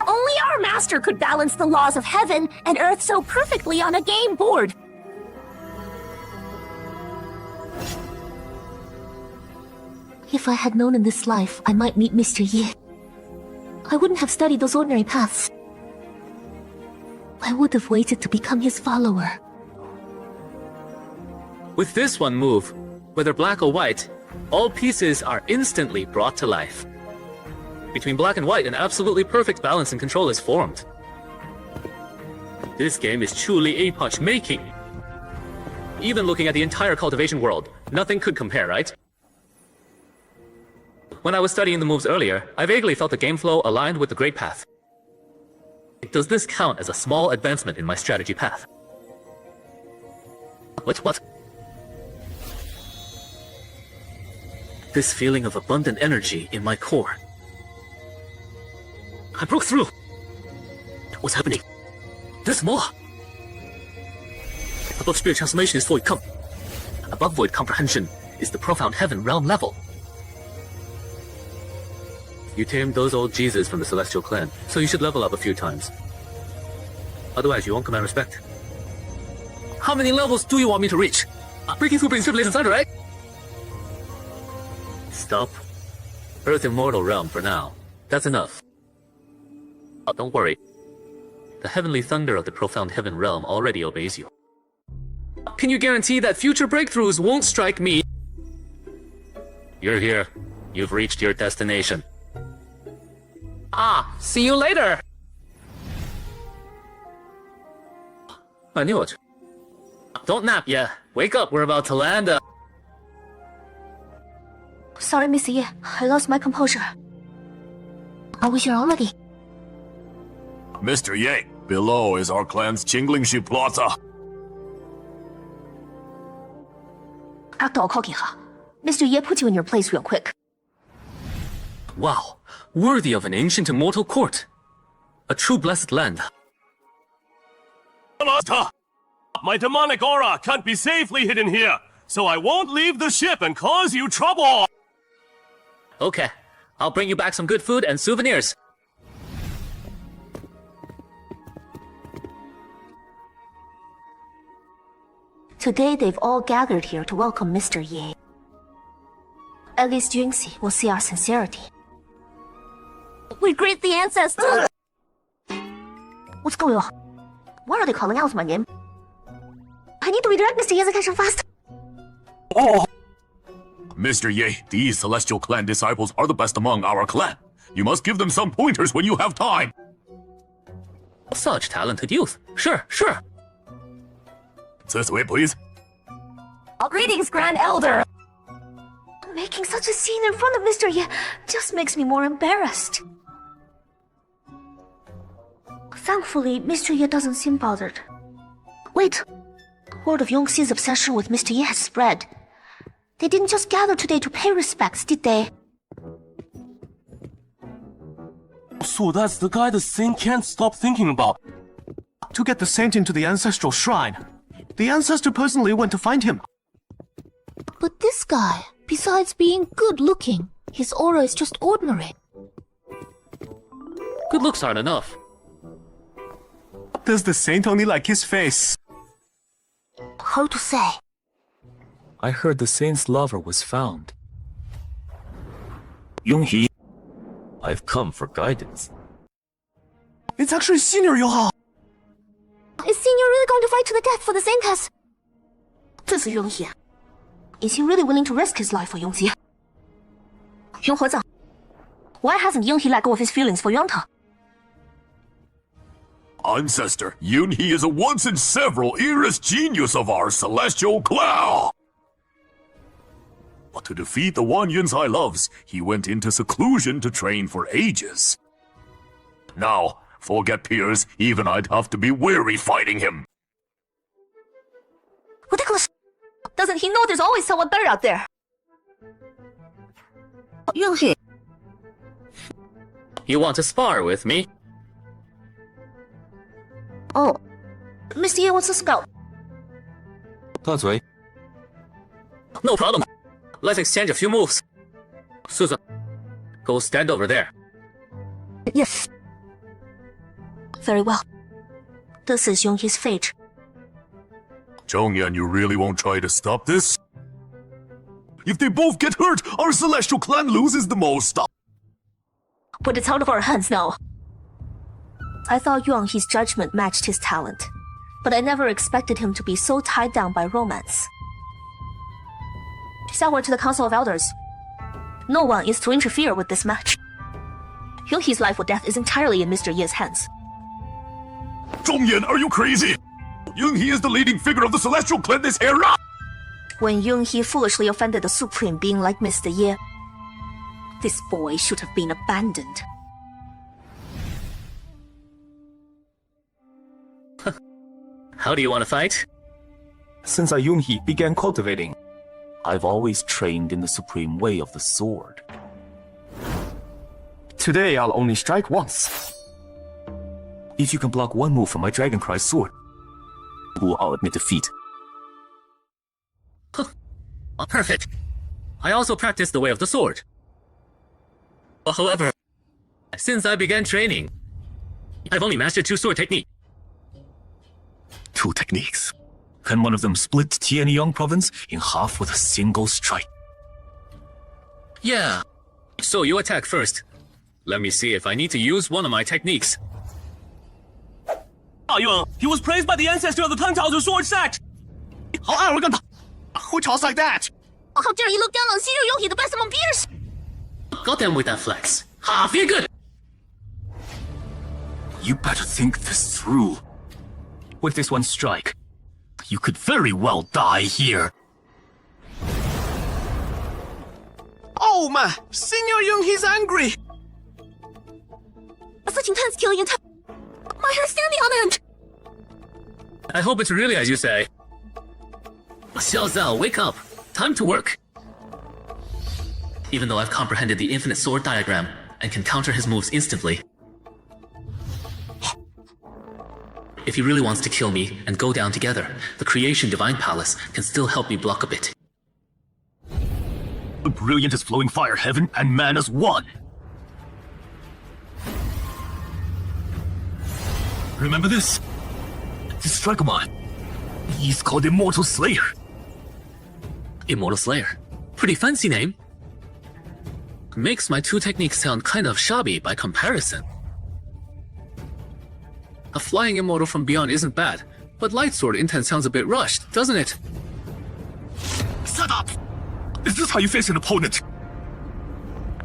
Only our master could balance the laws of heaven and earth so perfectly on a game board. If I had known in this life I might meet Mr. Ye, I wouldn't have studied those ordinary paths. I would have waited to become his follower. With this one move, whether black or white, all pieces are instantly brought to life. Between black and white, an absolutely perfect balance and control is formed. This game is truly epoch-making. Even looking at the entire cultivation world, nothing could compare, right? When I was studying the moves earlier, I vaguely felt the game flow aligned with the Great Path. Does this count as a small advancement in my strategy path? What? This feeling of abundant energy in my core. I broke through. What's happening? There's more. Above spirit transformation is void above void comprehension is the profound heaven realm level. You tamed those old Jesus from the Celestial Clan, so you should level up a few times. Otherwise, you won't command respect. How many levels do you want me to reach? Breaking through brings tribulation thunder, right? Stop. Earth Immortal Realm for now. That's enough. Oh, don't worry. The heavenly thunder of the profound heaven realm already obeys you. Can you guarantee that future breakthroughs won't strike me? You're here. You've reached your destination. See you later! I knew it. Don't nap yet. Wake up, we're about to land. Sorry, Mr. Ye. I lost my composure. Are we here already? Mr. Ye, below is our clan's Qinglingshi Plaza. Mr. Ye put you in your place real quick. Wow, worthy of an ancient immortal court. A true blessed land. My demonic aura can't be safely hidden here, so I won't leave the ship and cause you trouble! Okay, I'll bring you back some good food and souvenirs. Today they've all gathered here to welcome Mr. Ye. At least Yunxi will see our sincerity. We greet the ancestors! What's going on? Why are they calling out my name? I need to redirect Mr. Ye's attention fast. Mr. Ye, these Celestial Clan disciples are the best among our clan. You must give them some pointers when you have time. Such talented youth. Sure. This way, please. Greetings, Grand Elder! Making such a scene in front of Mr. Ye just makes me more embarrassed. Thankfully, Mr. Ye doesn't seem bothered. Wait. Word of Yongxi's obsession with Mr. Ye has spread. They didn't just gather today to pay respects, did they? So that's the guy the saint can't stop thinking about. To get the saint into the ancestral shrine, the ancestor personally went to find him. But this guy, besides being good-looking, his aura is just ordinary. Good looks aren't enough. Does the saint only like his face? Hard to say. I heard the saint's lover was found. Yonghi, I've come for guidance. It's actually Senior Yoha! Is Senior really going to fight to the death for the saint has? This is Yonghi. Is he really willing to risk his life for Yongxi? Yonghe, why hasn't Yonghi let go of his feelings for Yuanta? Ancestor, Yunhe is a once in several eras genius of our Celestial Clan. But to defeat the one Yunzai loves, he went into seclusion to train for ages. Now, forget peers, even I'd have to be weary fighting him. Ridiculous! Doesn't he know there's always someone better out there? Yonghi. You want to spar with me? Oh, Mr. Ye wants to scout. No problem. Let's exchange a few moves. Susan, go stand over there. Yes. Very well. This is Yonghi's fate. Zhongyan, you really won't try to stop this? If they both get hurt, our Celestial Clan loses the most. But it's out of our hands now. I thought Yonghi's judgment matched his talent, but I never expected him to be so tied down by romance. Send word to the Council of Elders. No one is to interfere with this match. Yonghi's life or death is entirely in Mr. Ye's hands. Zhongyan, are you crazy? Yonghi is the leading figure of the Celestial Clan this era! When Yonghi foolishly offended the Supreme Being like Mr. Ye, This boy should have been abandoned. How do you want to fight? Since I Yunhee began cultivating, I've always trained in the supreme way of the sword. Today I'll only strike once. If you can block one move from my Dragon Cry sword, I'll admit defeat. Perfect. I also practice the way of the sword. However, since I began training, I've only mastered 2 sword techniques. 2 techniques. Can one of them split Tianyang province in half with a single strike? Yeah. So you attack first. Let me see if I need to use one of my techniques. Yuan, he was praised by the ancestor of the 10,000 sword sect! How arrogant! Who talks like that? How dare you look down on senior Yohi, the best among peers? Got them with that flex. Ha, feel good! You better think this through. With this one strike, you could very well die here. Oh man, Senior Young, he's angry! Such intense killing and my hair standing on end! I hope it's really as you say. Xiao Zhao, wake up! Time to work! Even though I've comprehended the infinite sword diagram and can counter his moves instantly, if he really wants to kill me and go down together, the Creation Divine Palace can still help me block a bit. Brilliant as flowing fire heaven and man as one. Remember this? This Dragomon. He's called Immortal Slayer. Immortal Slayer. Pretty fancy name. Makes my 2 techniques sound kind of shabby by comparison. A flying immortal from beyond isn't bad, but light sword intent sounds a bit rushed, doesn't it? Shut up! Is this how you face an opponent?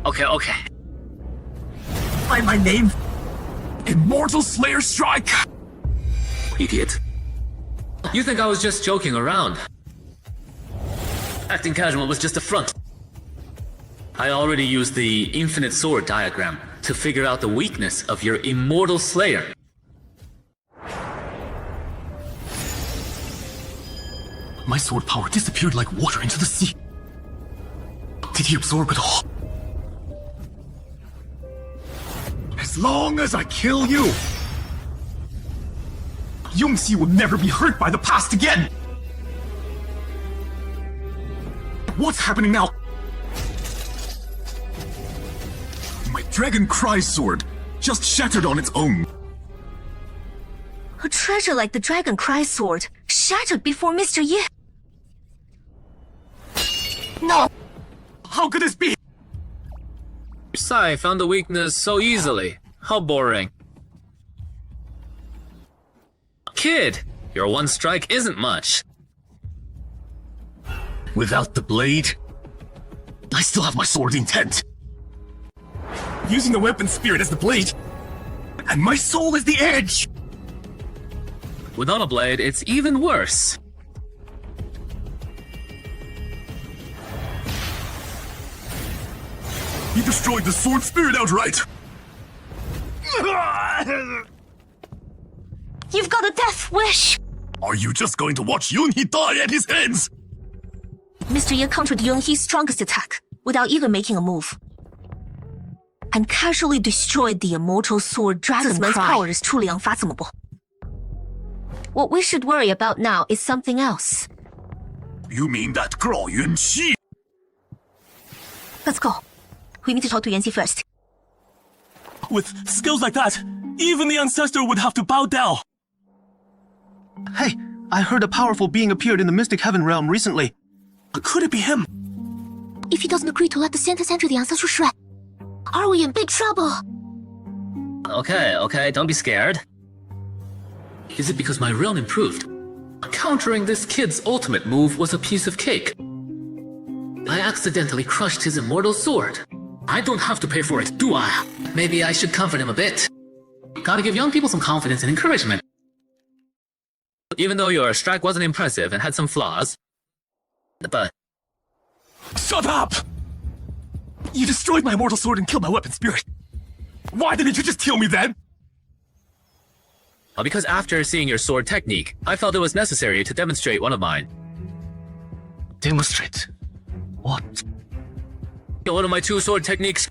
Okay. By my name? Immortal Slayer Strike! Idiot. You think I was just joking around? Acting casual was just a front. I already used the infinite sword diagram to figure out the weakness of your Immortal Slayer. My sword power disappeared like water into the sea. Did he absorb it all? As long as I kill you, Yongxi will never be hurt by the past again! What's happening now? My Dragon Cry sword just shattered on its own. A treasure like the Dragon Cry sword shattered before Mr. Ye. No! How could this be? Sai found the weakness so easily. How boring. Kid, your one strike isn't much. Without the blade, I still have my sword intent. Using the weapon spirit as the blade, and my soul as the edge! Without a blade, it's even worse. He destroyed the sword spirit outright! You've got a death wish! Are you just going to watch Yunhee die at his hands? Mr. Ye countered Yunhee's strongest attack without even making a move. And casually destroyed the immortal sword Dragon Cry. Power is truly unfathomable. What we should worry about now is something else. You mean that girl Yunxi? Let's go. We need to talk to Yanxi first. With skills like that, even the ancestor would have to bow down. Hey, I heard a powerful being appeared in the Mystic Heaven realm recently. Could it be him? If he doesn't agree to let the Santas enter the ancestral shrine, are we in big trouble? Okay, don't be scared. Is it because my realm improved? Countering this kid's ultimate move was a piece of cake. I accidentally crushed his immortal sword. I don't have to pay for it, do I? Maybe I should comfort him a bit. Gotta give young people some confidence and encouragement. Even though your strike wasn't impressive and had some flaws, but... Shut up! You destroyed my immortal sword and killed my weapon spirit. Why didn't you just kill me then? Because after seeing your sword technique, I felt it was necessary to demonstrate one of mine. Demonstrate? What? One of my 2 sword techniques.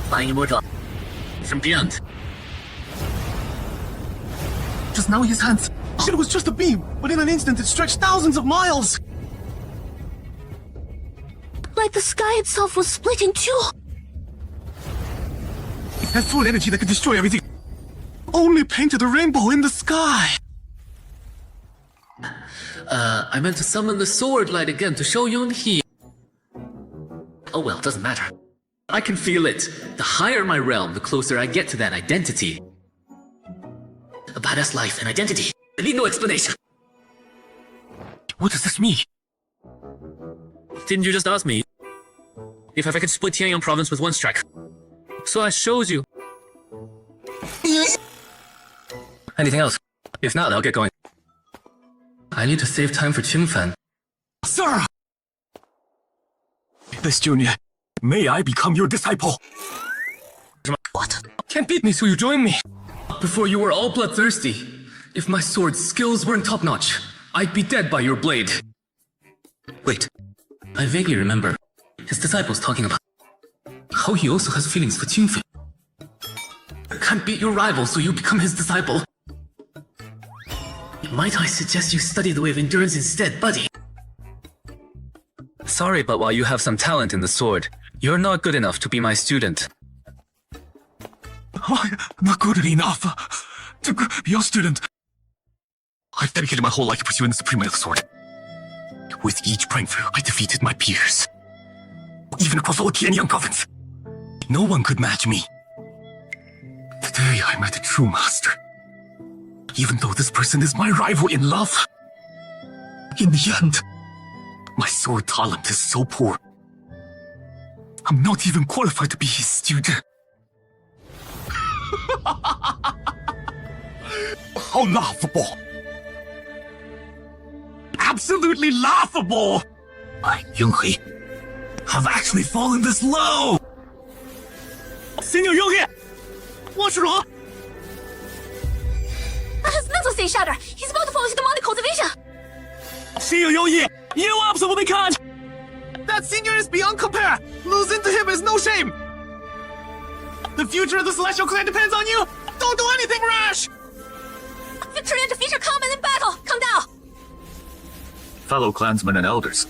Flying immortal. From beyond. Just now his hands. It was just a beam, but in an instant it stretched thousands of miles. Like the sky itself was split in 2. It had full energy that could destroy everything. Only painted a rainbow in the sky. I meant to summon the sword light again to show Yun-Hee. Oh well, doesn't matter. I can feel it. The higher my realm, the closer I get to that identity. A badass life and identity. I need no explanation. What does this mean? Didn't you just ask me if I could split Tianyang province with 1 strike? So I showed you. Anything else? If not, I'll get going. I need to save time for Qingfan. Sir! This junior, may I become your disciple? What? Can't beat me, so you join me. Before you were all bloodthirsty. If my sword skills weren't top-notch, I'd be dead by your blade. Wait, I vaguely remember his disciples talking about how he also has feelings for Qingfei. Can't beat your rival, so you become his disciple. Might I suggest you study the way of endurance instead, buddy? Sorry, but while you have some talent in the sword, you're not good enough to be my student. I'm not good enough to be your student. I've dedicated my whole life to pursuing the supreme way of the sword. With each breakthrough, I defeated my peers. Even across all Tianyang province. No one could match me. Today I met a true master. Even though this person is my rival in love. In the end, my sword talent is so poor. I'm not even qualified to be his student. How laughable! Absolutely laughable! I, Yunghee, have actually fallen this low! Senior Yunghee! What's wrong? His mental state shattered. He's about to fall into demonic cultivation. Senior Yunghee, you absolutely can't! That senior is beyond compare. Losing to him is no shame. The future of the Celestial Clan depends on you. Don't do anything rash. Victory and defeat are common in battle. Come down. Fellow clansmen and elders,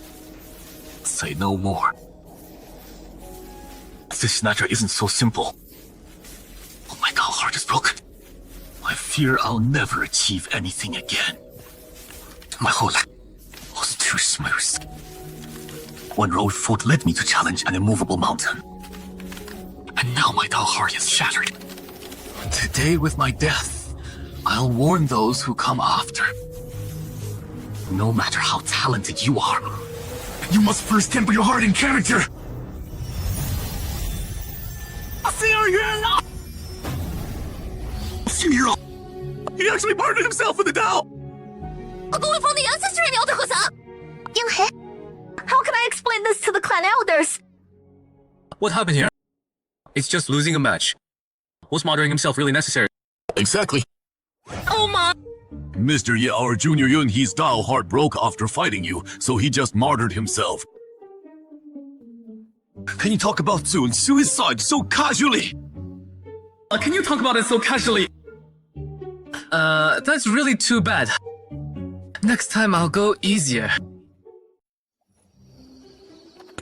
say no more. This matter isn't so simple. Oh, my cow heart is broken. I fear I'll never achieve anything again. My whole life was too smooth. One road forth led me to challenge an immovable mountain. And now my dull heart is shattered. Today, with my death, I'll warn those who come after. No matter how talented you are, you must first temper your heart and character. Senior, he actually pardoned himself in the Tao. Going from the ancestry and elder Husa. Yunghee, how can I explain this to the clan elders? What happened here? It's just losing a match. Was martyring himself really necessary? Exactly. Oh my! Mr. Ye, our junior Yun, his Dao heart broke after fighting you, so he just martyred himself. Can you talk about Tsun's suicide so casually? Can you talk about it so casually? That's really too bad. Next time I'll go easier.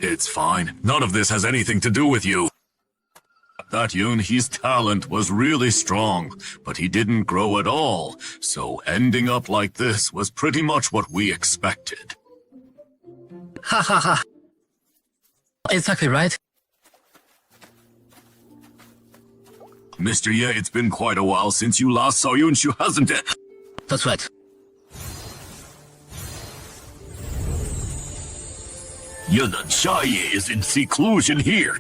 It's fine. None of this has anything to do with you. That Yun, his talent was really strong, but he didn't grow at all, so ending up like this was pretty much what we expected. Ha ha ha. Exactly right. Mr. Ye, it's been quite a while since you last saw Yunshu, hasn't it? That's right. Yun and Xia is in seclusion here.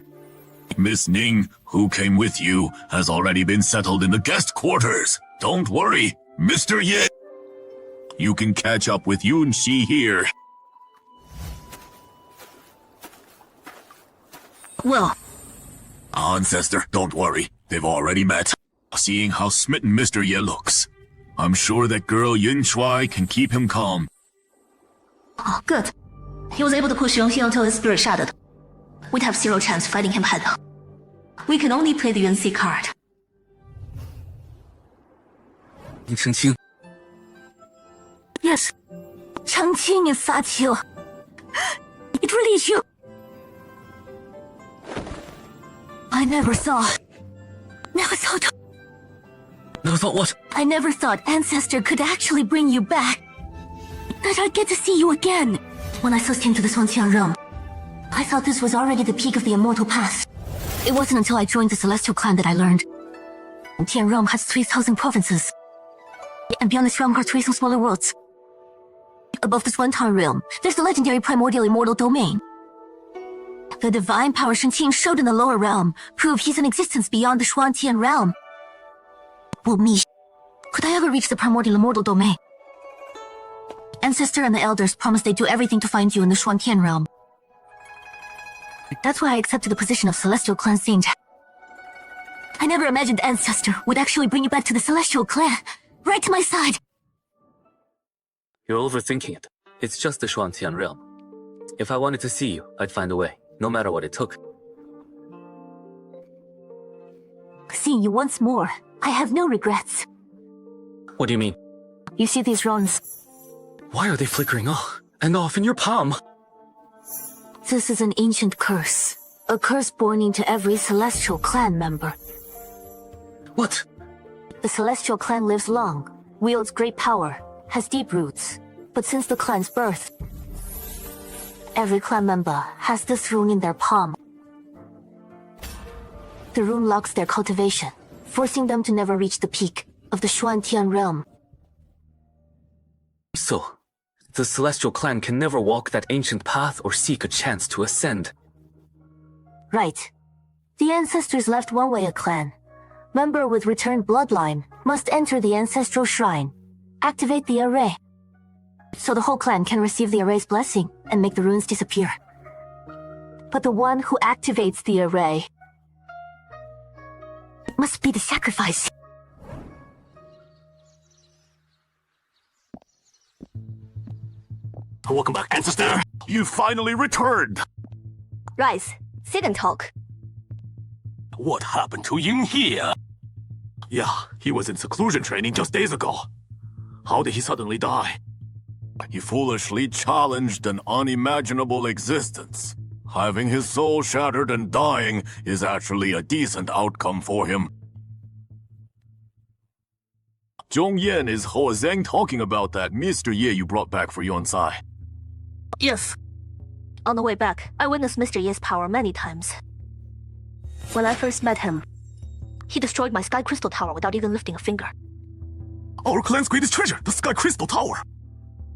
Miss Ning, who came with you, has already been settled in the guest quarters. Don't worry, Mr. Ye. You can catch up with Yunshi here. Well, Ancestor, don't worry. They've already met. Seeing how smitten Mr. Ye looks, I'm sure that girl Yun Shuai can keep him calm. Oh, good. He was able to push Yongxiang until his spirit shattered. We'd have zero chance fighting him head on. We can only play the UNC card. Chengqing. yes. Chengqing is Satio. It really is you. I never thought what? I never thought Ancestor could actually bring you back. That I'd get to see you again. When I first came to the Shuantian realm, I thought this was already the peak of the immortal path. It wasn't until I joined the Celestial Clan that I learned. Tian Realm has 3,000 provinces. And beyond this realm are 3,000 smaller worlds. Above this one-town realm, there's the legendary primordial immortal domain. The divine power Shenqing showed in the lower realm prove he's an existence beyond the Shuantian realm. Well, me. Could I ever reach the primordial immortal domain? Ancestor and the elders promised they'd do everything to find you in the Shuantian realm. That's why I accepted the position of Celestial Clan Saint. I never imagined Ancestor would actually bring you back to the Celestial Clan, right to my side. You're overthinking it. It's just the Shuantian realm. If I wanted to see you, I'd find a way, no matter what it took. Seeing you once more, I have no regrets. What do you mean? You see these runes? Why are they flickering off and off in your palm? This is an ancient curse. A curse born into every Celestial Clan member. What? The Celestial Clan lives long, wields great power, has deep roots. But since the clan's birth, every clan member has this rune in their palm. The rune locks their cultivation, forcing them to never reach the peak of the Shuantian realm. So, the Celestial Clan can never walk that ancient path or seek a chance to ascend. Right. The ancestors left one-way a clan. Member with returned bloodline must enter the ancestral shrine, activate the array, so the whole clan can receive the array's blessing and make the runes disappear. But the one who activates the array must be the sacrifice. Welcome back, Ancestor. You finally returned. Rise, sit and talk. What happened to Yin here? Yeah, he was in seclusion training just days ago. How did he suddenly die? He foolishly challenged an unimaginable existence. Having his soul shattered and dying is actually a decent outcome for him. Zhong Yan, is Ho Zheng talking about that Mr. Ye you brought back for Yonsai? Yes. On the way back, I witnessed Mr. Ye's power many times. When I first met him, he destroyed my Sky Crystal Tower without even lifting a finger. Our clan's greatest treasure, the Sky Crystal Tower!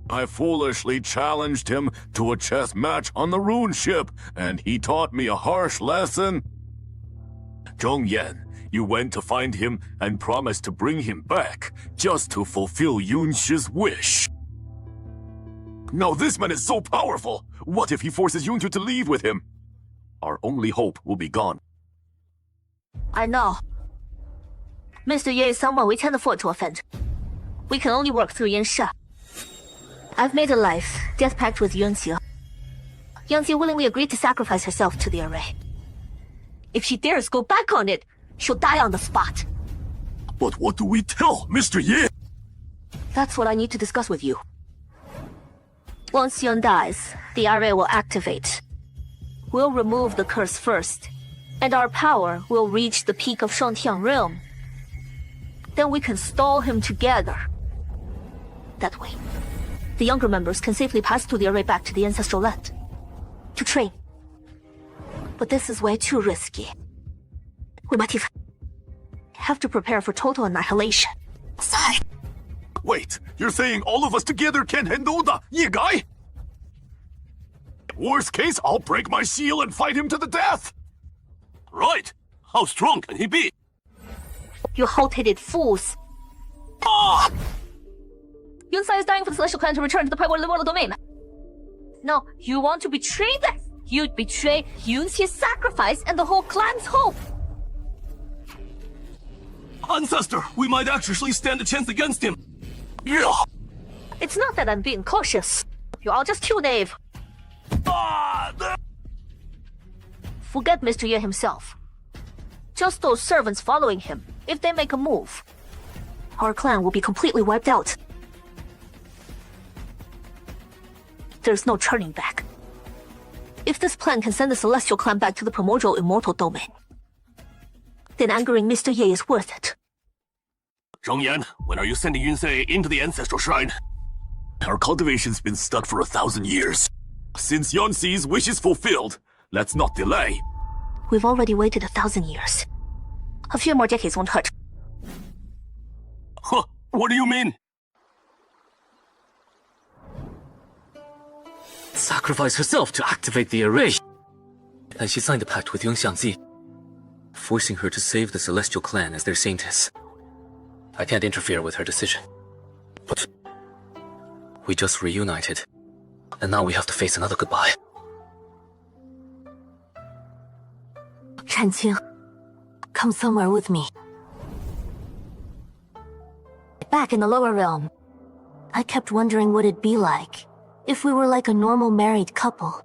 I foolishly challenged him to a chess match on the rune ship, and he taught me a harsh lesson. Zhong Yan, you went to find him and promised to bring him back, just to fulfill Yunxi's wish. Now this man is so powerful! What if he forces Yunju to leave with him? Our only hope will be gone. I know. Mr. Ye is someone we can't afford to offend. We can only work through Yansha. I've made a life, death pact with Yunxi. Yunxi willingly agreed to sacrifice herself to the array. If she dares go back on it, she'll die on the spot. But what do we tell Mr. Ye? That's what I need to discuss with you. Once Yun dies, the array will activate. We'll remove the curse first, and our power will reach the peak of Shuantian realm. Then we can stall him together. That way, the younger members can safely pass through the array back to the ancestral land. To train. But this is way too risky. We might even have to prepare for total annihilation. Sorry. Wait, you're saying all of us together can't handle the Ye guy? Worst case, I'll break my shield and fight him to the death! Right. How strong can he be? You hot-headed fools. Ah! Yunsai is dying for the Celestial Clan to return to the primordial immortal domain. Now, you want to betray them? You'd betray Yunxi's sacrifice and the whole clan's hope. Ancestor, we might actually stand a chance against him. Yeah. It's not that I'm being cautious. You're all just too naive. Forget Mr. Ye himself. Just those servants following him. If they make a move, our clan will be completely wiped out. There's no turning back. If this plan can send the Celestial Clan back to the primordial immortal domain, then angering Mr. Ye is worth it. Zheng Yan, when are you sending Yunse into the Ancestral Shrine? Our cultivation's been stuck for 1,000 years. Since Yunse's wish is fulfilled, let's not delay. We've already waited 1,000 years. A few more decades won't hurt. Huh, what do you mean? Sacrifice herself to activate the array. And she signed a pact with Yung Xiangzi, forcing her to save the Celestial Clan as their saintess. I can't interfere with her decision. But we just reunited, and now we have to face another goodbye. Shanqing, come somewhere with me. Back in the lower realm, I kept wondering what it'd be like if we were like a normal married couple.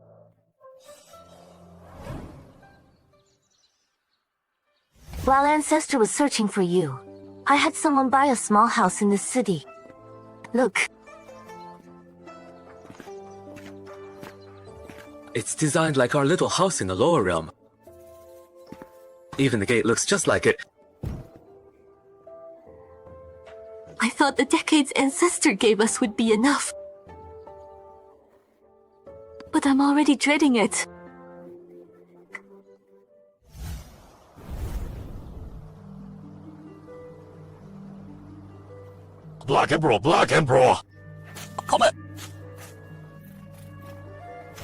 While Ancestor was searching for you, I had someone buy a small house in the city. Look. It's designed like our little house in the lower realm. Even the gate looks just like it. I thought the decades Ancestor gave us would be enough. But I'm already dreading it. Black Emperor, Black Emperor! Come on!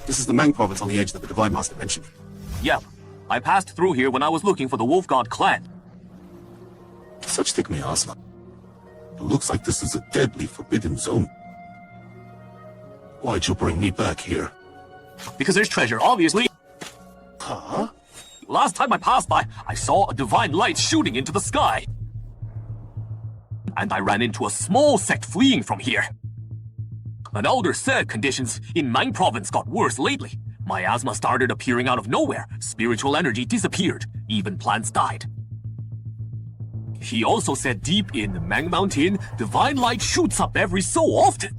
This is the Mang province on the edge that the Divine Master mentioned. Yep. I passed through here when I was looking for the Wolf God clan. Such thick miasma. It looks like this is a deadly forbidden zone. Why'd you bring me back here? Because there's treasure, obviously. Huh? Last time I passed by, I saw a divine light shooting into the sky. And I ran into a small sect fleeing from here. An elder said conditions in Mang province got worse lately. Miasma started appearing out of nowhere. Spiritual energy disappeared. Even plants died. He also said deep in the Mang Mountain, divine light shoots up every so often.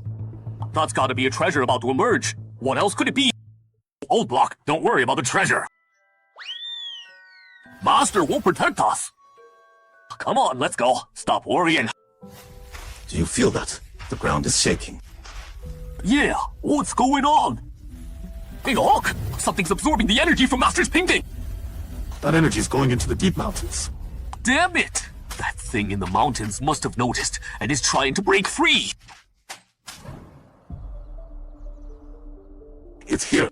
That's gotta be a treasure about to emerge. What else could it be? Old Block, don't worry about the treasure. Master will protect us. Come on, let's go. Stop worrying. Do you feel that? The ground is shaking. Yeah, what's going on? Hey, Hawk! Something's absorbing the energy from Master's painting! That energy is going into the deep mountains. Damn it! That thing in the mountains must have noticed and is trying to break free. It's here.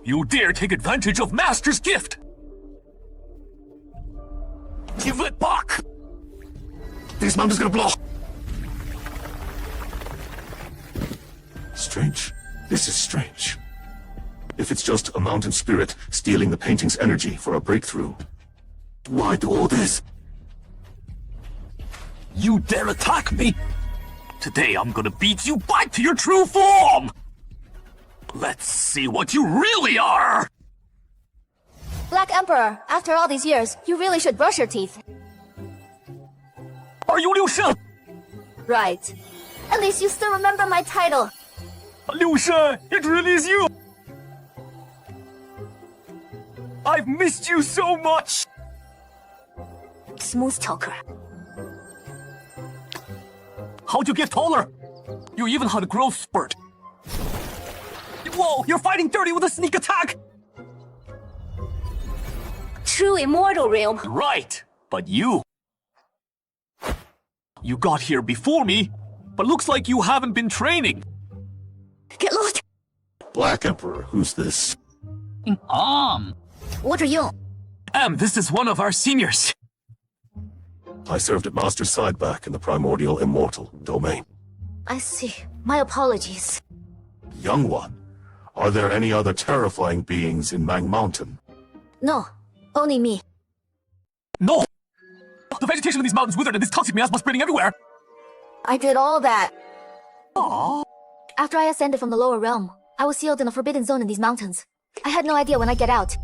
You dare take advantage of Master's gift! Give it back! This mountain's gonna blow! Strange. This is strange. If it's just a mountain spirit stealing the painting's energy for a breakthrough, why do all this? You dare attack me? Today I'm gonna beat you back to your true form! Let's see what you really are! Black Emperor, after all these years, you really should brush your teeth. Are you Liu Shen? Right. At least you still remember my title. Liu Shen, it really is you! I've missed you so much! Smooth talker. How'd you get taller? You even had a growth spurt. Whoa, you're fighting dirty with a sneak attack! True immortal realm. Right, but you got here before me, but looks like you haven't been training. Get lost! Black Emperor, who's this? What are you? This is one of our seniors. I served at Master's side back in the primordial immortal domain. I see. My apologies. Young one, Are there any other terrifying beings in Mang Mountain? No, only me. No! The vegetation of these mountains withered and this toxic miasma spreading everywhere! I did all that. Aww. After I ascended from the lower realm, I was sealed in a forbidden zone in these mountains. I had no idea when I'd get out.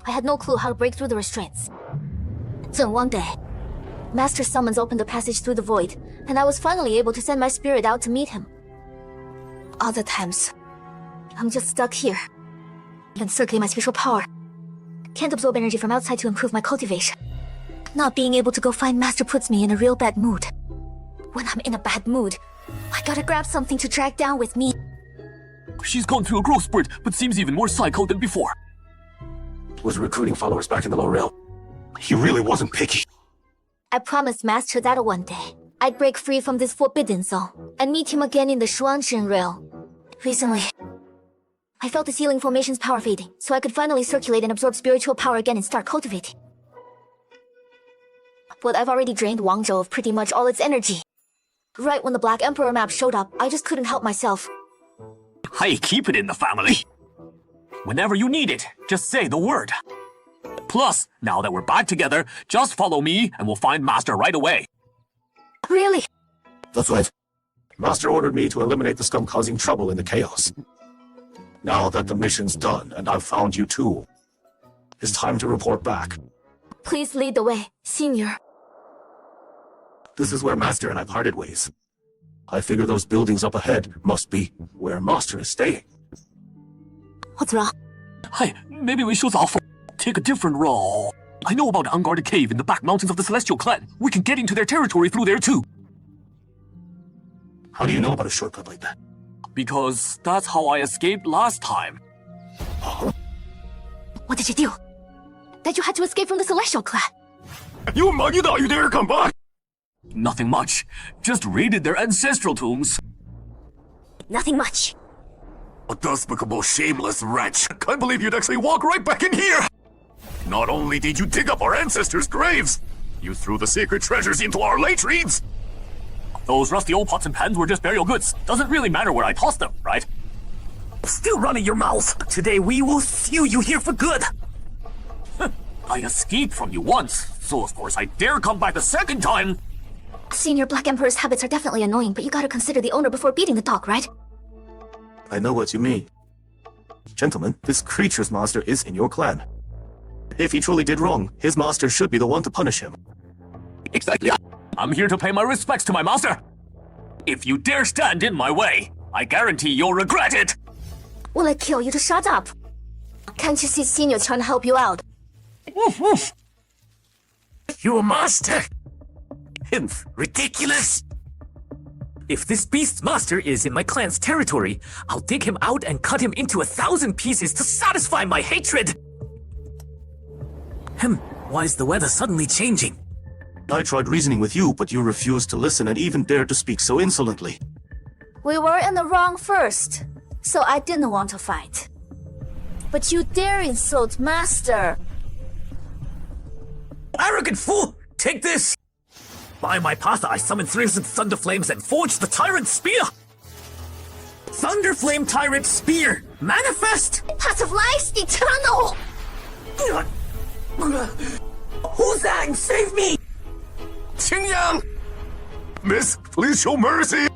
I had no clue how to break through the restraints. Then one day, Master Summons opened a passage through the void, and I was finally able to send my spirit out to meet him. Other times, I'm just stuck here, encircling my spiritual power. Can't absorb energy from outside to improve my cultivation. Not being able to go find Master puts me in a real bad mood. When I'm in a bad mood, I gotta grab something to drag down with me. She's gone through a growth spurt, but seems even more psycho than before. Was recruiting followers back in the lower realm. He really wasn't picky. I promised Master that one day, I'd break free from this forbidden zone and meet him again in the Xuanzhen realm. Recently, I felt the sealing formation's power fading, so I could finally circulate and absorb spiritual power again and start cultivating. But I've already drained Wangzhou of pretty much all its energy. Right when the Black Emperor map showed up, I just couldn't help myself. I keep it in the family. Whenever you need it, just say the word. Plus, now that we're back together, just follow me and we'll find Master right away. Really? That's right. Master ordered me to eliminate the scum causing trouble in the chaos. Now that the mission's done and I've found you too, it's time to report back. Please lead the way, Senior. This is where Master and I parted ways. I figure those buildings up ahead must be where Master is staying. What's wrong? Hey, maybe we should take a different role. I know about an unguarded cave in the back mountains of the Celestial Clan. We can get into their territory through there too. How do you know about a shortcut like that? Because that's how I escaped last time. What did you do? That you had to escape from the Celestial Clan? You dare come back! Nothing much. Just raided their ancestral tombs. Nothing much. A despicable, shameless wretch. Can't believe you'd actually walk right back in here! Not only did you dig up our ancestors' graves, you threw the sacred treasures into our latrines! Those rusty old pots and pans were just burial goods. Doesn't really matter where I tossed them, right? Still running your mouth. Today we will seal you here for good. I escaped from you once, so of course I dare come back a second time! Senior Black Emperor's habits are definitely annoying, but you gotta consider the owner before beating the dog, right? I know what you mean. Gentlemen, this creature's master is in your clan. If he truly did wrong, his master should be the one to punish him. Exactly. I'm here to pay my respects to my master. If you dare stand in my way, I guarantee you'll regret it. Will it kill you to shut up? Can't you see Senior's trying to help you out? Woof woof. Your master? Ridiculous. If this beast's master is in my clan's territory, I'll dig him out and cut him into 1,000 pieces to satisfy my hatred. Why is the weather suddenly changing? I tried reasoning with you, but you refused to listen and even dared to speak so insolently. We were in the wrong first, so I didn't want to fight. But you dare insult Master. Arrogant fool! Take this! By my path, I summon 300 Thunder Flames and forge the Tyrant Spear! Thunder Flame Tyrant Spear! Manifest! Path of Life, Eternal! Who's that? Save me! Qingyang! Miss, please show mercy!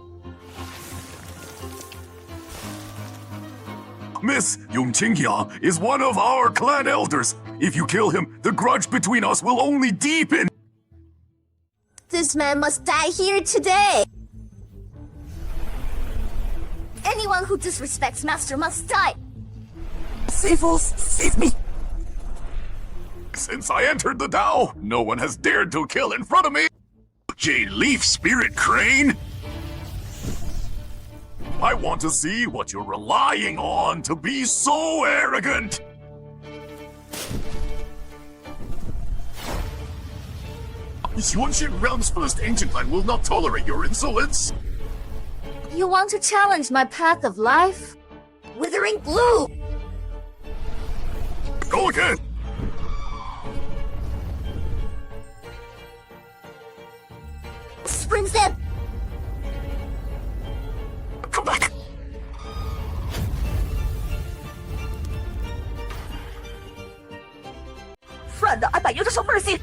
Miss, Yung Qingyang is one of our clan elders. If you kill him, the grudge between us will only deepen. This man must die here today. Anyone who disrespects Master must die. Save us! Save me! Since I entered the Tao, no one has dared to kill in front of me. Jade Leaf Spirit Crane! I want to see what you're relying on to be so arrogant! Xuanzhen Realm's first ancient line will not tolerate your insolence! You want to challenge my path of life? Withering Blue! Go again! Spring Zip! Come back! Friend, I beg you to show mercy.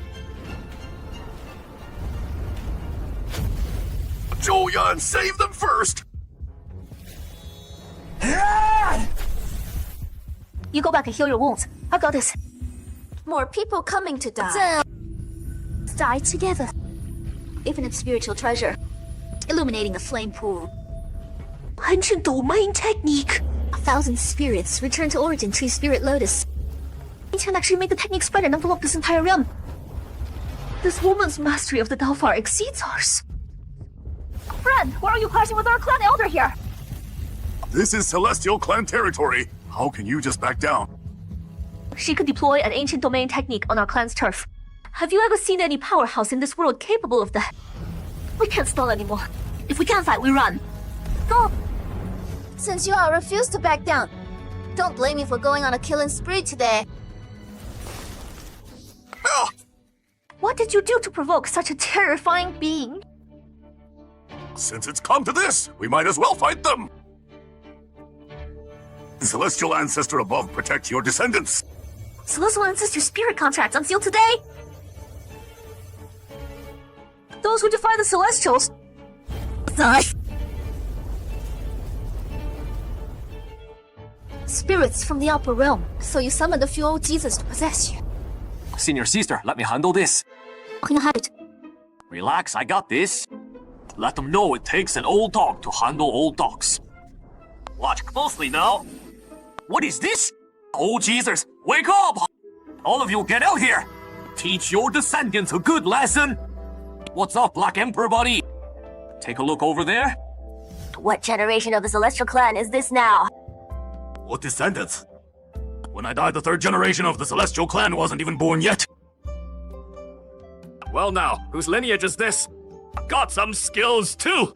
Joyan, save them first! You go back and heal your wounds. I've got this. More people coming to die. Let's die together. Infinite spiritual treasure. Illuminating the flame pool. Ancient domain technique. 1,000 spirits return to origin tree spirit lotus. You can actually make the technique spread and envelop this entire realm. This woman's mastery of the Dao far exceeds ours. Friend, why are you clashing with our clan elder here? This is Celestial Clan territory. How can you just back down? She could deploy an ancient domain technique on our clan's turf. Have you ever seen any powerhouse in this world capable of that? We can't stall anymore. If we can't fight, we run. Go! Since you all refuse to back down, don't blame me for going on a killing spree today. What did you do to provoke such a terrifying being? Since it's come to this, we might as well fight them! Celestial Ancestor above, protect your descendants! Celestial Ancestor spirit contracts unsealed today? Those who defy the Celestials... Spirits from the upper realm, so you summoned a few old Jesus to possess you. Senior sister, let me handle this. Can you have it? Relax, I got this. Let them know it takes an old dog to handle old dogs. Watch closely now. What is this? Oh, Jesus, wake up! All of you get out here! Teach your descendants a good lesson! What's up, Black Emperor buddy? Take a look over there. What generation of the Celestial Clan is this now? What descendants? When I died, the third generation of the Celestial Clan wasn't even born yet. Well now, whose lineage is this? Got some skills too!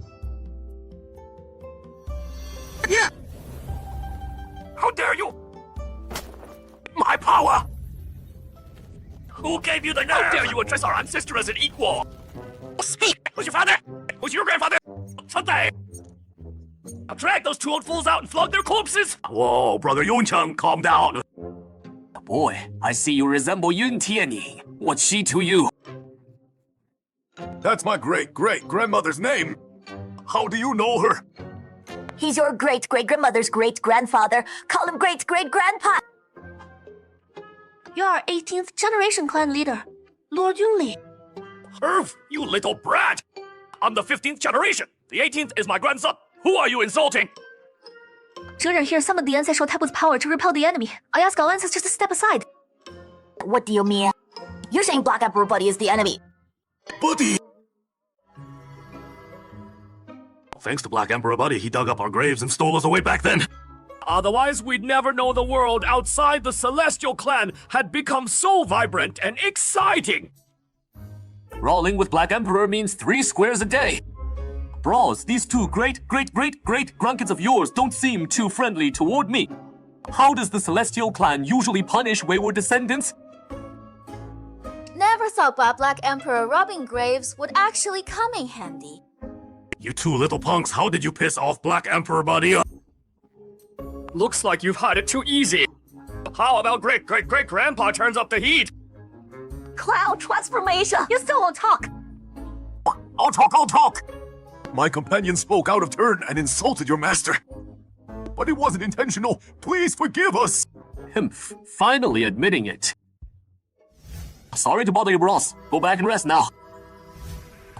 Yeah! How dare you! My power! Who gave you the nerve? How dare you address our ancestor as an equal? Speak! Who's your father? Who's your grandfather? Someday! Now drag those two old fools out and flog their corpses! Whoa, Brother Yuncheng, calm down! Boy, I see you resemble Yun Tianying. What's she to you? That's my great-great-grandmother's name! How do you know her? He's your great-great-grandmother's great-grandfather. Call him great-great-grandpa. You're our 18th generation clan leader, Lord Yunli. Irv, you little brat! I'm the 15th generation. The 18th is my grandson. Who are you insulting? Zheran here summoned the ancestral tablet's power to repel the enemy. I ask our ancestors to step aside. What do you mean? You're saying Black Emperor Buddy is the enemy. Buddy! Thanks to Black Emperor Buddy, he dug up our graves and stole us away back then. Otherwise, we'd never know the world outside the Celestial Clan had become so vibrant and exciting. Brawling with Black Emperor means 3 squares a day. Bros, these two great-great-great-great-grandkids of yours don't seem too friendly toward me. How does the Celestial Clan usually punish wayward descendants? Never thought Black Emperor robbing graves would actually come in handy. You two little punks, how did you piss off Black Emperor Buddy? Looks like you've had it too easy. How about great-great-great-grandpa turns up the heat? Cloud transformation! You still won't talk! I'll talk! My companion spoke out of turn and insulted your master. But it wasn't intentional. Please forgive us. Him finally admitting it. Sorry to bother you, bros. Go back and rest now.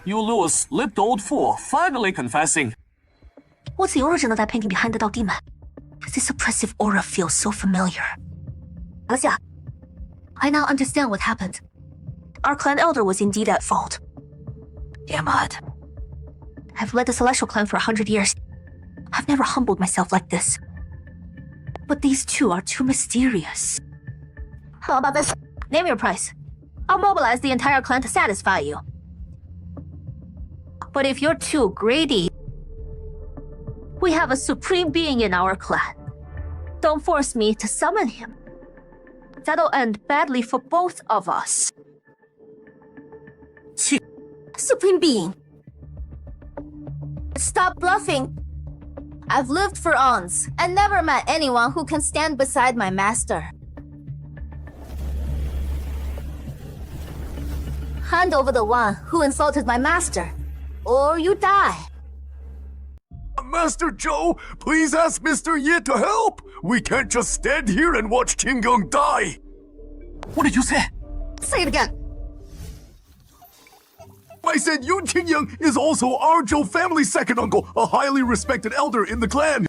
You little slipped old fool, finally confessing. What's the origin of that painting behind the Dao Demon? This oppressive aura feels so familiar. Alicia, I now understand what happened. Our clan elder was indeed at fault. Yamad. I've led the Celestial Clan for 100 years. I've never humbled myself like this. But these two are too mysterious. How about this? Name your price. I'll mobilize the entire clan to satisfy you. But if you're too greedy, we have a supreme being in our clan. Don't force me to summon him. That'll end badly for both of us. Supreme being. Stop bluffing. I've lived for aeons and never met anyone who can stand beside my master. Hand over the one who insulted my master, or you die. Master Joe, please ask Mr. Ye to help! We can't just stand here and watch King Young die! What did you say? Say it again. I said Yun King Young is also our Joe family's second uncle, a highly respected elder in the clan.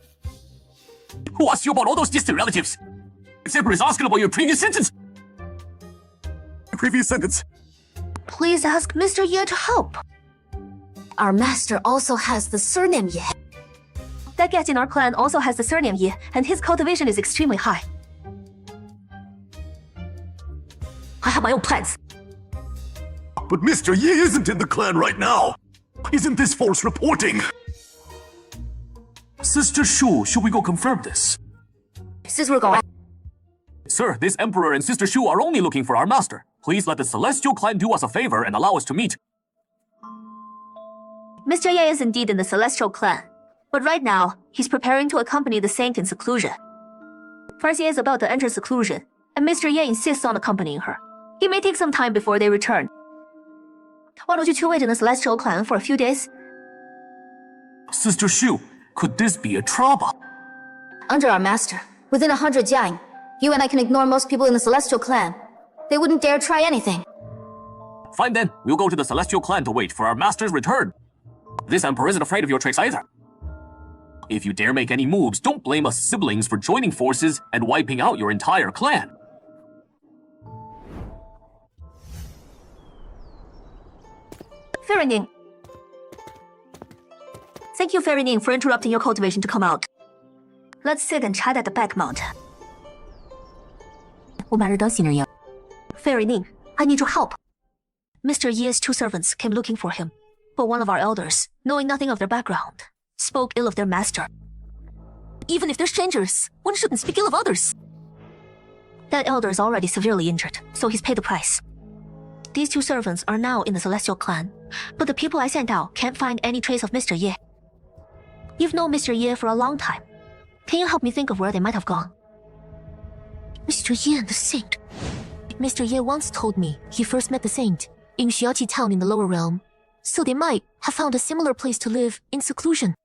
Who asked you about all those distant relatives? Zipper is asking about your previous sentence. Previous sentence. Please ask Mr. Ye to help. Our master also has the surname Ye. That guest in our clan also has the surname Ye, and his cultivation is extremely high. I have my own plans. But Mr. Ye isn't in the clan right now. Isn't this force reporting? Sister Shu, should we go confirm this? Since we're going... Sir, this Emperor and Sister Shu are only looking for our master. Please let the Celestial Clan do us a favor and allow us to meet. Mr. Ye is indeed in the Celestial Clan, but right now, he's preparing to accompany the Saint in seclusion. Farsia is about to enter seclusion, and Mr. Ye insists on accompanying her. It may take some time before they return. Why don't you two wait in the Celestial Clan for a few days? Sister Shu, could this be a trouble? Under our master, within 100 yang, you and I can ignore most people in the Celestial Clan. They wouldn't dare try anything. Fine then, we'll go to the Celestial Clan to wait for our master's return. This Emperor isn't afraid of your tricks either. If you dare make any moves, don't blame us siblings for joining forces and wiping out your entire clan. Fairy Ning. Thank you, Fairy Ning, for interrupting your cultivation to come out. Let's sit and chat at the back mountain. Fairy Ning, I need your help. Mr. Ye's two servants came looking for him, but one of our elders, knowing nothing of their background, spoke ill of their master. Even if they're strangers, one shouldn't speak ill of others. That elder is already severely injured, so he's paid the price. These two servants are now in the Celestial Clan, but the people I sent out can't find any trace of Mr. Ye. You've known Mr. Ye for a long time. Can you help me think of where they might have gone? Mr. Ye and the Saint. Mr. Ye once told me he first met the Saint in Xiaoqi town in the lower realm, so they might have found a similar place to live in seclusion.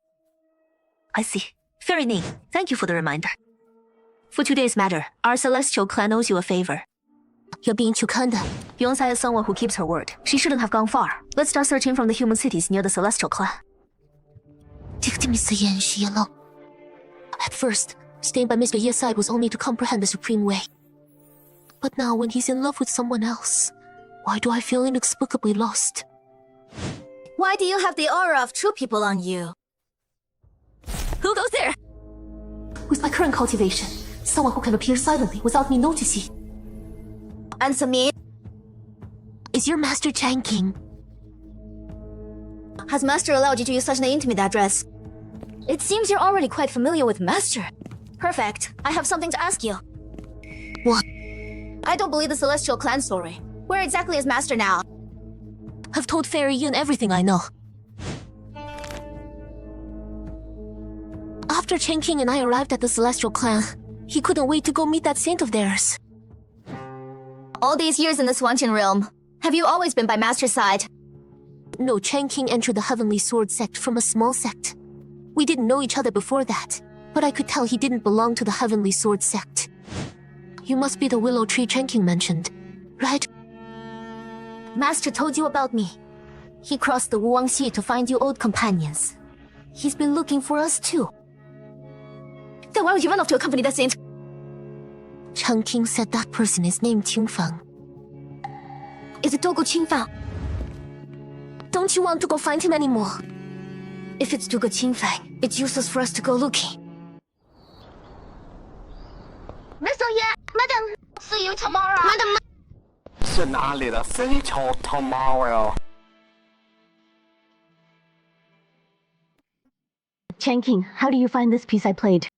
I see. Fairy Ning, thank you for the reminder. For today's matter, our Celestial Clan owes you a favor. You're being too kind. Yonsai is someone who keeps her word. She shouldn't have gone far. Let's start searching from the human cities near the Celestial Clan. At first, staying by Mr. Ye's side was only to comprehend the supreme way. But now when he's in love with someone else, why do I feel inexplicably lost? Why do you have the aura of true people on you? Who goes there? With my current cultivation, someone who can appear silently without me noticing. Answer me. Is your master Chang King? Has master allowed you to use such an intimate address? It seems you're already quite familiar with master. Perfect. I have something to ask you. What? I don't believe the Celestial Clan story. Where exactly is master now? I've told Fairy Yun everything I know. After Chen King and I arrived at the Celestial Clan, he couldn't wait to go meet that saint of theirs. All these years in the Swantian realm, have you always been by master's side? No, Chen King entered the Heavenly Sword sect from a small sect. We didn't know each other before that, but I could tell he didn't belong to the Heavenly Sword sect. You must be the willow tree Chen King mentioned, right? Master told you about me. He crossed the Wuwang Xie to find you old companions. He's been looking for us too. Then why would you run off to accompany that saint? Chen King said that person is named Qingfang. Is it Dogo Qingfang? Don't you want to go find him anymore? If it's Dogo Qingfang, it's useless for us to go looking. Mr. Ye, madam, see you tomorrow. Madam. 是哪里的 See you tomorrow. Chen King, how do you find this piece I played?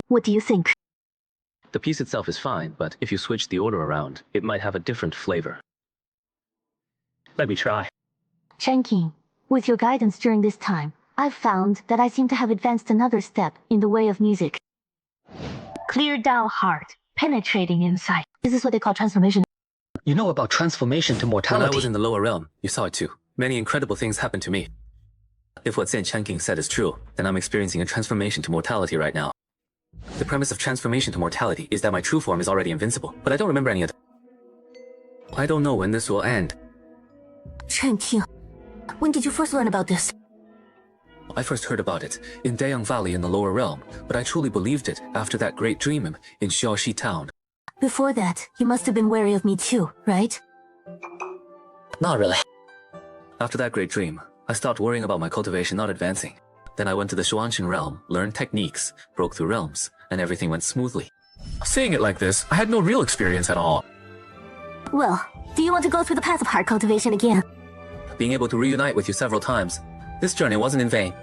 What do you think? The piece itself is fine, but if you switch the order around, it might have a different flavor. Let me try. Chen King, with your guidance during this time, I've found that I seem to have advanced another step in the way of music. Clear down heart, penetrating insight. This is what they call transformation. You know about transformation to mortality. When I was in the lower realm, you saw it too. Many incredible things happened to me. If what Zen Chen King said is true, then I'm experiencing a transformation to mortality right now. The premise of transformation to mortality is that my true form is already invincible, but I don't remember any of it. I don't know when this will end. Chen King, when did you first learn about this? I first heard about it in Dayang Valley in the lower realm, but I truly believed it after that great dream in Xiaoxi town. Before that, you must have been wary of me too, right? Not really. After that great dream, I stopped worrying about my cultivation not advancing. Then I went to the Xuanqing realm, learned techniques, broke through realms, and everything went smoothly. Saying it like this, I had no real experience at all. Well, do you want to go through the path of heart cultivation again? Being able to reunite with you several times, this journey wasn't in vain.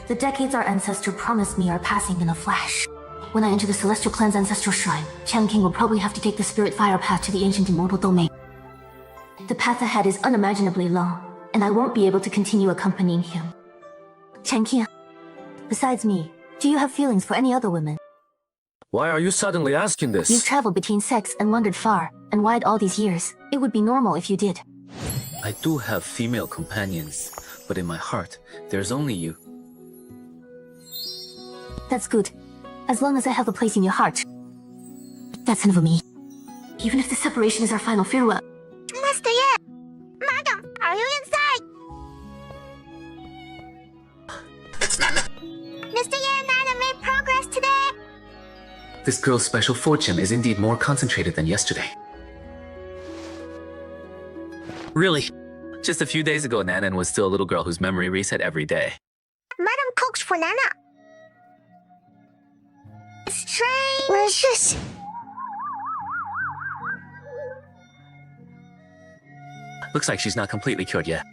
The decades our ancestor promised me are passing in a flash. When I enter the Celestial Clan's ancestral shrine, Chen King will probably have to take the spirit fire path to the ancient immortal domain. The path ahead is unimaginably long, and I won't be able to continue accompanying him. Chen King, besides me, do you have feelings for any other women? Why are you suddenly asking this? You've traveled between sects and wandered far and wide all these years. It would be normal if you did. I do have female companions, but in my heart, there's only you. That's good. As long as I have a place in your heart. That's enough of me. Even if the separation is our final farewell. Mr. Ye! Madam, are you inside? Mr. Ye and Nana made progress today. This girl's special fortune is indeed more concentrated than yesterday. Really? Just a few days ago, Nanan was still a little girl whose memory reset every day. Madam cooks for Nana. Strange. Delicious. Looks like she's not completely cured yet.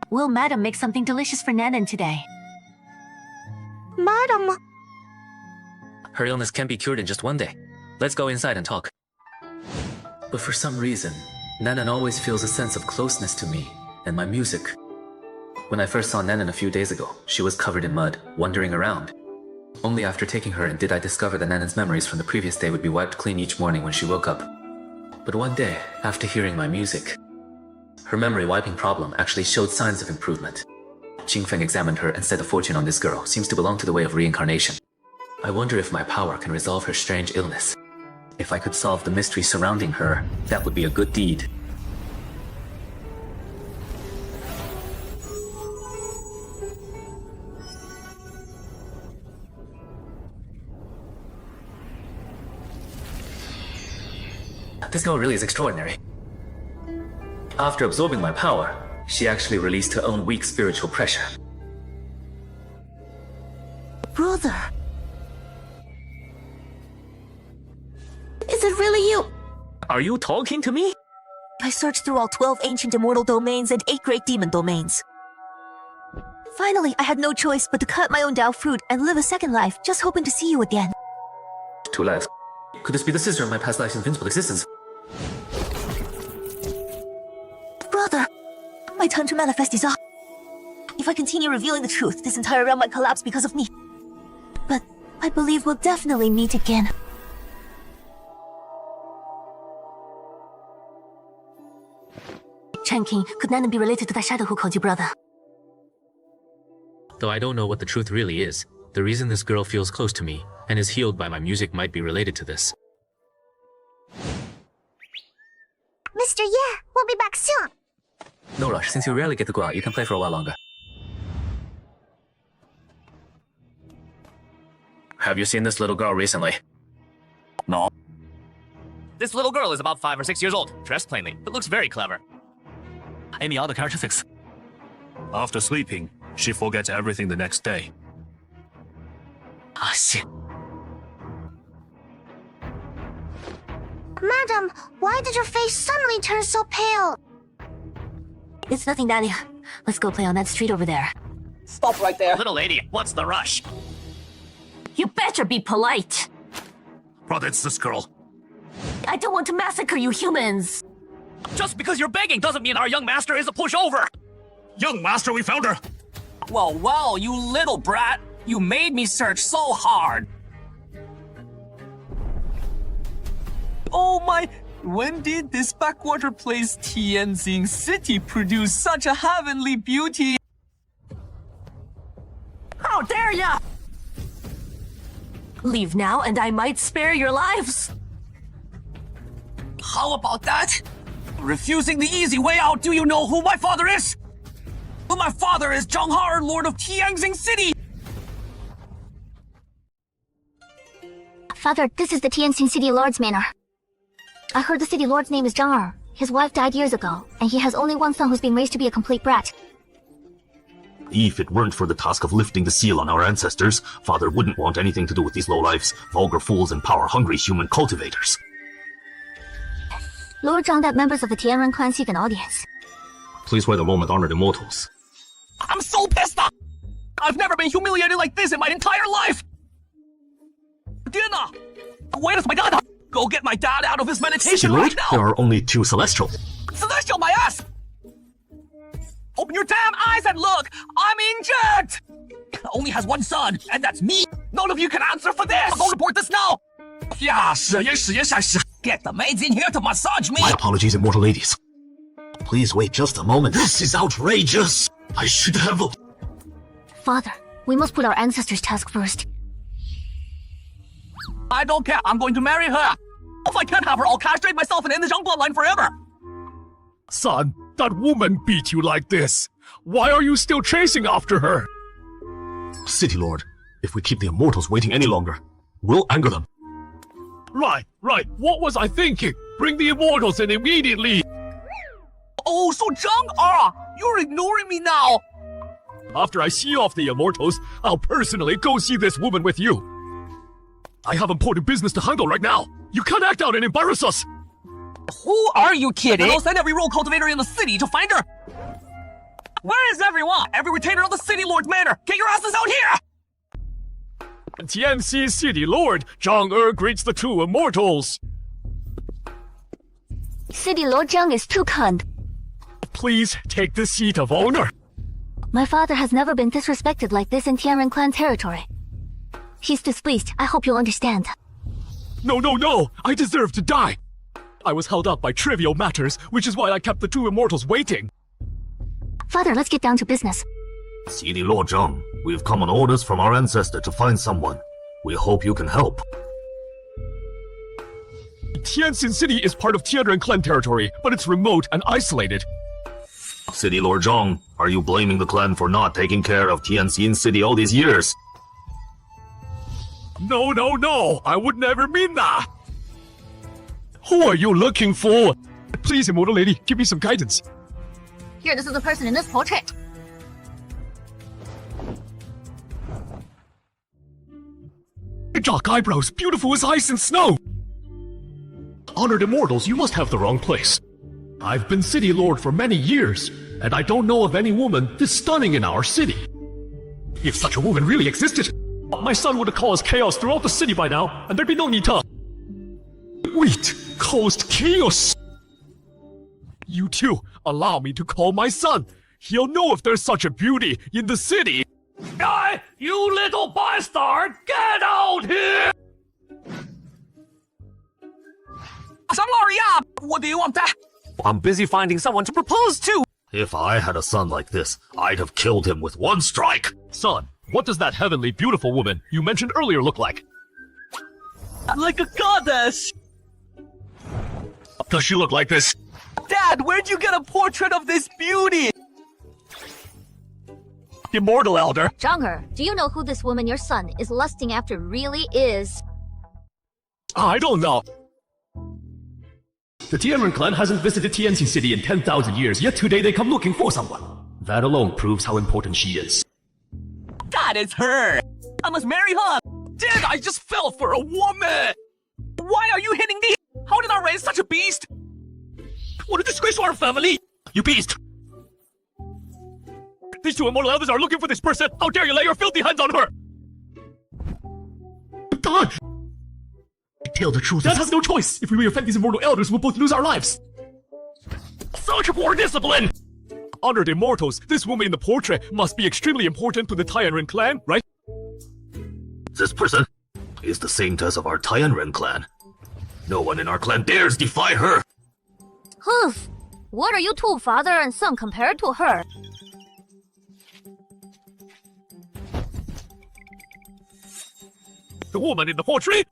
Will Madam make something delicious for Nanan today? Madam. Her illness can be cured in just one day. Let's go inside and talk. But for some reason, Nanan always feels a sense of closeness to me and my music. When I first saw Nanan a few days ago, she was covered in mud, wandering around. Only after taking her in did I discover that Nanan's memories from the previous day would be wiped clean each morning when she woke up. But one day, after hearing my music, her memory wiping problem actually showed signs of improvement. Qingfeng examined her and said the fortune on this girl seems to belong to the way of reincarnation. I wonder if my power can resolve her strange illness. If I could solve the mystery surrounding her, that would be a good deed. This girl really is extraordinary. After absorbing my power, she actually released her own weak spiritual pressure. Brother! Is it really you? Are you talking to me? I searched through all 12 ancient immortal domains and 8 great demon domains. Finally, I had no choice but to cut my own Dao fruit and live a second life, just hoping to see you again. 2 lives. Could this be the sister of my past life's invincible existence? Brother! My time to manifest is up. If I continue revealing the truth, this entire realm might collapse because of me. But I believe we'll definitely meet again. Chen King, could Nanan be related to that shadow who called you brother? Though I don't know what the truth really is, the reason this girl feels close to me and is healed by my music might be related to this. Mr. Ye, we'll be back soon. No rush, since you rarely get to go out, you can play for a while longer. Have you seen this little girl recently? No. This little girl is about 5 or 6 years old, dressed plainly, but looks very clever. Any other characteristics? After sleeping, she forgets everything the next day. Ah, shit. Madam, why did your face suddenly turn so pale? It's nothing, Dahlia. Let's go play on that street over there. Stop right there. Little lady, what's the rush? You better be polite. Brother, it's this girl. I don't want to massacre you humans. Just because you're begging doesn't mean our young master is a pushover. Young master, we found her. Well, well, you little brat. You made me search so hard. Oh, When did this backwater place Tianjin City produce such a heavenly beauty? How dare ya! Leave now and I might spare your lives. How about that? Refusing the easy way out, do you know who my father is? Well, my father is Zhanghar, Lord of Tianjin City! Father, this is the Tianjin City Lord's manor. I heard the city lord's name is Zhanghar. His wife died years ago, and he has only one son who's been raised to be a complete brat. If it weren't for the task of lifting the seal on our ancestors, Father wouldn't want anything to do with these lowlifes, vulgar fools and power-hungry human cultivators. Lord Zhang that members of the Tianren clan seek an audience. Please wait a moment, honored immortals. I'm so pissed off! I've never been humiliated like this in my entire life! Dinner! Where is my dad? Go get my dad out of his meditation right now! There are only 2 celestial. Celestial, my ass! Open your damn eyes and look! I'm injured! Only has one son, and that's me! None of you can answer for this! I'll report this now! Yeah, get the maids in here to massage me! My apologies, immortal ladies. Please wait just a moment. This is outrageous! I should have... Father, we must put our ancestors' task first. I don't care, I'm going to marry her! If I can't have her, I'll castrate myself and end the Zhang bloodline forever! Son, that woman beat you like this. Why are you still chasing after her? City Lord, if we keep the immortals waiting any longer, we'll anger them. Right. What was I thinking? Bring the immortals in immediately! Oh, so Zhang, you're ignoring me now! After I see off the immortals, I'll personally go see this woman with you. I have important business to handle right now. You can't act out and embarrass us! Who are you kidding? And I'll send every rogue cultivator in the city to find her! Where is everyone? Every retainer of the City Lord's manor! Get your asses out here! Tianxi City Lord, Zhang greets the 2 immortals. City Lord Zhang is too kind. Please take the seat of honor. My father has never been disrespected like this in Tianren clan territory. He's displeased. I hope you'll understand. No! I deserve to die! I was held up by trivial matters, which is why I kept the 2 immortals waiting. Father, let's get down to business. City Lord Zhang, we've come on orders from our ancestor to find someone. We hope you can help. Tianjin City is part of Tianren clan territory, but it's remote and isolated. City Lord Zhang, are you blaming the clan for not taking care of Tianjin City all these years? No, I would never mean that. Who are you looking for? Please, immortal lady, give me some guidance. Here, this is the person in this portrait. Dark eyebrows, beautiful as ice and snow. Honored immortals, you must have the wrong place. I've been City Lord for many years, and I don't know of any woman this stunning in our city. If such a woman really existed, my son would have caused chaos throughout the city by now, and there'd be no need to... Wait, caused chaos? You two, allow me to call my son. He'll know if there's such a beauty in the city. You little bastard! Get out here! What do you want? I'm busy finding someone to propose to! If I had a son like this, I'd have killed him with one strike! Son, what does that heavenly beautiful woman you mentioned earlier look like? Like a goddess! Does she look like this? Dad, where'd you get a portrait of this beauty? Immortal Elder. Zhang'er, do you know who this woman your son is lusting after really is? I don't know. The Tianren clan hasn't visited Tianjin City in 10,000 years, yet today they come looking for someone. That alone proves how important she is. That is her! I must marry her! Dad, I just fell for a woman! Why are you hitting me? How did I raise such a beast? What a disgrace to our family! You beast! These 2 immortal elders are looking for this person! How dare you lay your filthy hands on her! God! Tell the truth. Dad has no choice! If we offend these immortal elders, we'll both lose our lives! Such poor discipline! Honored immortals, this woman in the portrait must be extremely important to the Tianren clan, right? This person is the saintess of our Tianren clan. No one in our clan dares defy her. Hoof! What are you two, father and son, compared to her? The woman in the portrait?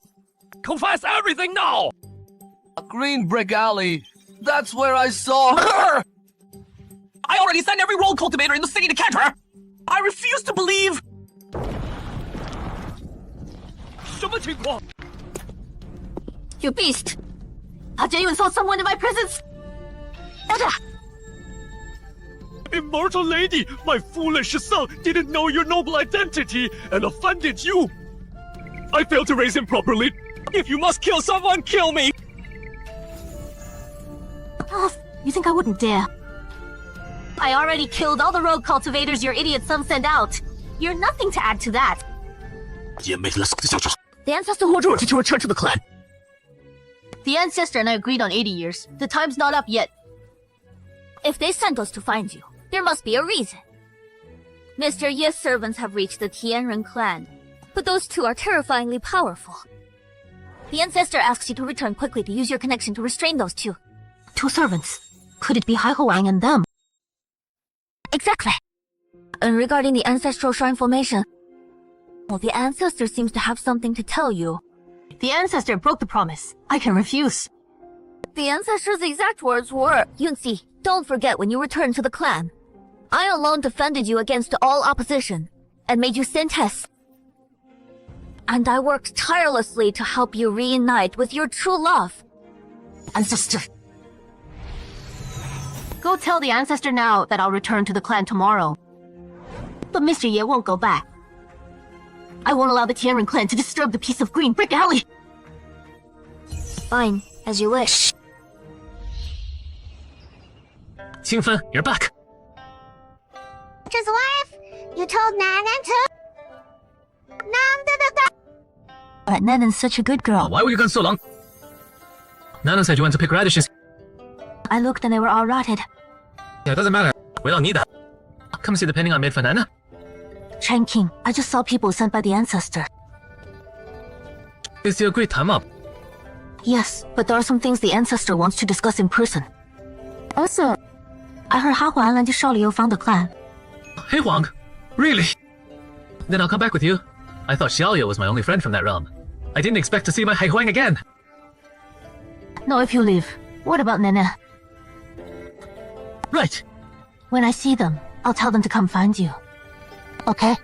Confess everything now! Green Brick Alley. That's where I saw her! I already sent every rogue cultivator in the city to catch her! I refuse to believe! 什么情况? You beast! How dare you insult someone in my presence? Order! Immortal lady, my foolish son didn't know your noble identity and offended you. I failed to raise him properly. If you must kill someone, kill me! Oh, you think I wouldn't dare? I already killed all the rogue cultivators your idiot son sent out. You're nothing to add to that. The ancestor who ordered you to return to the clan. The ancestor and I agreed on 80 years. The time's not up yet. If they sent us to find you, there must be a reason. Mr. Ye's servants have reached the Tianren clan, but those two are terrifyingly powerful. The ancestor asks you to return quickly to use your connection to restrain those two. Two servants? Could it be Hai Huang and them? Exactly. And regarding the ancestral shrine formation, well, the ancestor seems to have something to tell you. The ancestor broke the promise. I can refuse. The ancestor's exact words were, Yunxi, don't forget when you return to the clan. I alone defended you against all opposition, and made you sin tests. And I worked tirelessly to help you reunite with your true love. Ancestor. Go tell the ancestor now that I'll return to the clan tomorrow. But Mr. Ye won't go back. I won't allow the Tianren clan to disturb the peace of Green Brick Alley. Fine, as you wish. Qingfen, you're back. His wife, you told Nanan to... But Nanan's such a good girl. Why were you gone so long? Nana said you went to pick radishes. I looked and they were all rotted. Yeah, it doesn't matter. We don't need that. Come see the painting I made for Nana. Chen King, I just saw people sent by the ancestor. Is the agreed time up? Yes, but there are some things the ancestor wants to discuss in person. Also, I heard Ha Huan and Shao Liu found the clan. Hey Huang, really? Then I'll come back with you. I thought Xiaoya was my only friend from that realm. I didn't expect to see my Hai Huang again. No, if you leave. What about Nana? Right. When I see them, I'll tell them to come find you. Okay?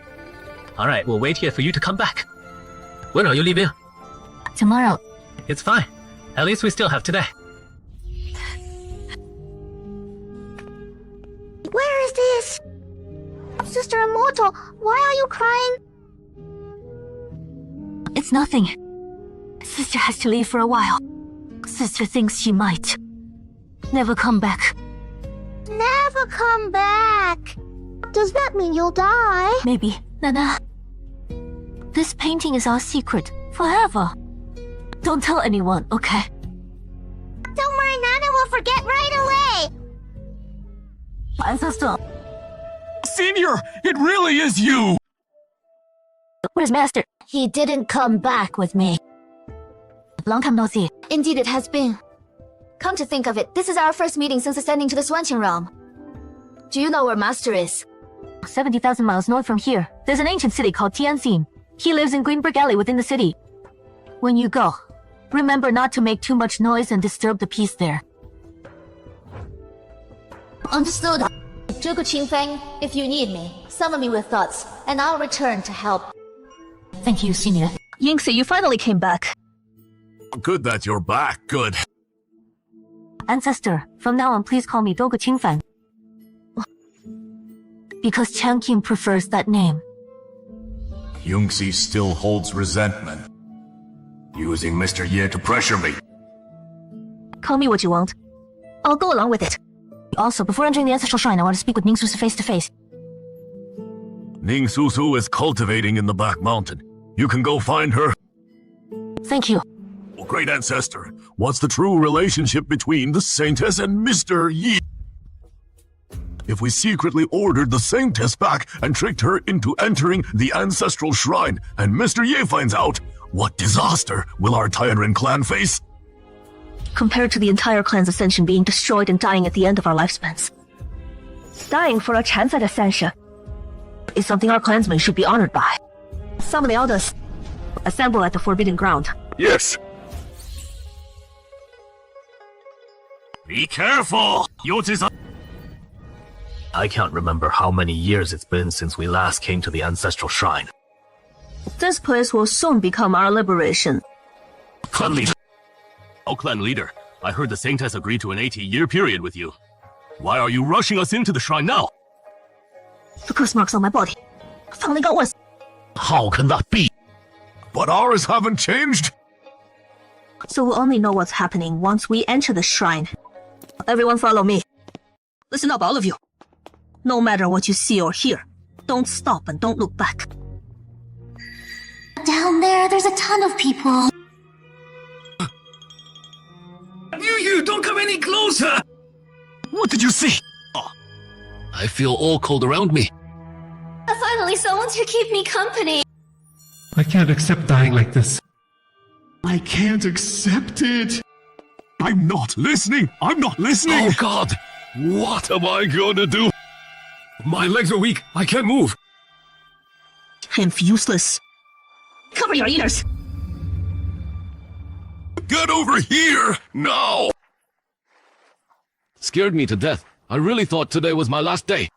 Alright, we'll wait here for you to come back. When are you leaving? Tomorrow. It's fine. At least we still have today. Where is this? Sister Immortal, why are you crying? It's nothing. Sister has to leave for a while. Sister thinks she might never come back. Never come back. Does that mean you'll die? Maybe. Nana. This painting is our secret. Forever. Don't tell anyone, okay? Don't worry, Nana will forget right away. Ancestor. Senior, it really is you! Where's Master? He didn't come back with me. Long time no see. Indeed it has been. Come to think of it, this is our first meeting since ascending to the Swanqing realm. Do you know where Master is? 70,000 miles north from here, there's an ancient city called Tianxin. He lives in Green Brick Alley within the city. When you go, remember not to make too much noise and disturb the peace there. Understood. Zhuge Qingfeng, if you need me, summon me with thoughts, and I'll return to help. Thank you, Senior. Yingxi, you finally came back. Good that you're back, good. Ancestor, from now on please call me Zhuge Qingfeng. Because Chang Qing prefers that name. Yunxi still holds resentment. Using Mr. Ye to pressure me. Call me what you want. I'll go along with it. Also, before entering the ancestral shrine, I want to speak with Ning Susu face to face. Ning Susu is cultivating in the back mountain. You can go find her. Thank you. Oh, great ancestor, what's the true relationship between the Saintess and Mr. Yi? If we secretly ordered the Saintess back and tricked her into entering the ancestral shrine, and Mr. Ye finds out, what disaster will our Tianren clan face? compared to the entire clan's ascension being destroyed and dying at the end of our lifespans. Dying for a chance at ascension is something our clansmen should be honored by. Some of the elders assemble at the Forbidden Ground. Yes. Be careful! I can't remember how many years it's been since we last came to the Ancestral Shrine. This place will soon become our liberation. Clan leader. Oh, clan leader. I heard the Saint has agreed to an 80-year period with you. Why are you rushing us into the shrine now? The curse marks on my body finally got worse. How can that be? But ours haven't changed. So we'll only know what's happening once we enter the shrine. Everyone follow me. Listen up, all of you. No matter what you see or hear, don't stop and don't look back. Down there, there's a ton of people. You don't come any closer! What did you see? Oh, I feel all cold around me. Finally, someone to keep me company. I can't accept dying like this. I can't accept it. I'm not listening. I'm not listening. Oh God, what am I going to do? My legs are weak. I can't move. I'm useless. Cover your ears. Get over here now. Scared me to death. I really thought today was my last day.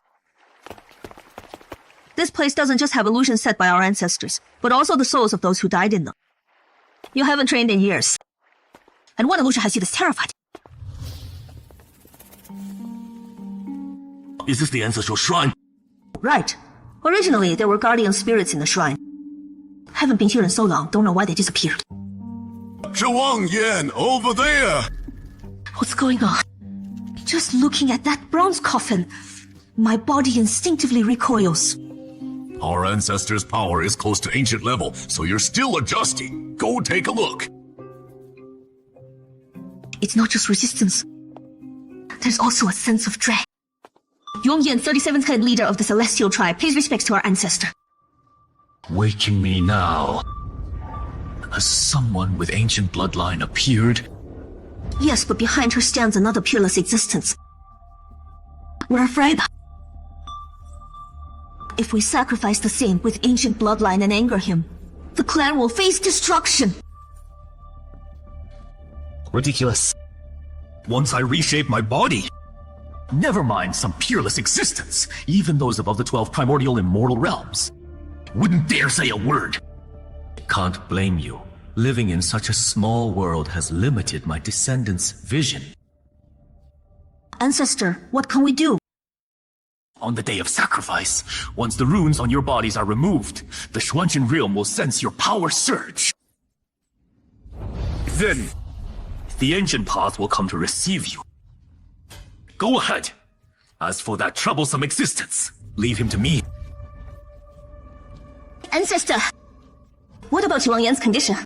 This place doesn't just have illusions set by our ancestors, but also the souls of those who died in them. You haven't trained in years. And one illusion has you this terrified. Is this the Ancestral Shrine? Right. Originally, there were guardian spirits in the shrine. Haven't been here in so long, don't know why they disappeared. Zhuang Yan, over there. What's going on? Just looking at that bronze coffin, my body instinctively recoils. Our ancestors' power is close to ancient level, so you're still adjusting. Go take a look. It's not just resistance. There's also a sense of dread. Yongyan, 37th head leader of the Celestial Tribe, pays respects to our ancestor. Waking me now. Has someone with ancient bloodline appeared? Yes, but behind her stands another peerless existence. We're afraid. If we sacrifice the Saint with ancient bloodline and anger him, the clan will face destruction. Ridiculous. Once I reshape my body. Never mind some peerless existence, even those above the 12 primordial immortal realms. Wouldn't dare say a word. Can't blame you. Living in such a small world has limited my descendants' vision. Ancestor, what can we do? On the day of sacrifice, once the runes on your bodies are removed, the Xuanqin realm will sense your power surge. Then, the ancient path will come to receive you. Go ahead. As for that troublesome existence, leave him to me. Ancestor, what about Wang Yan's condition?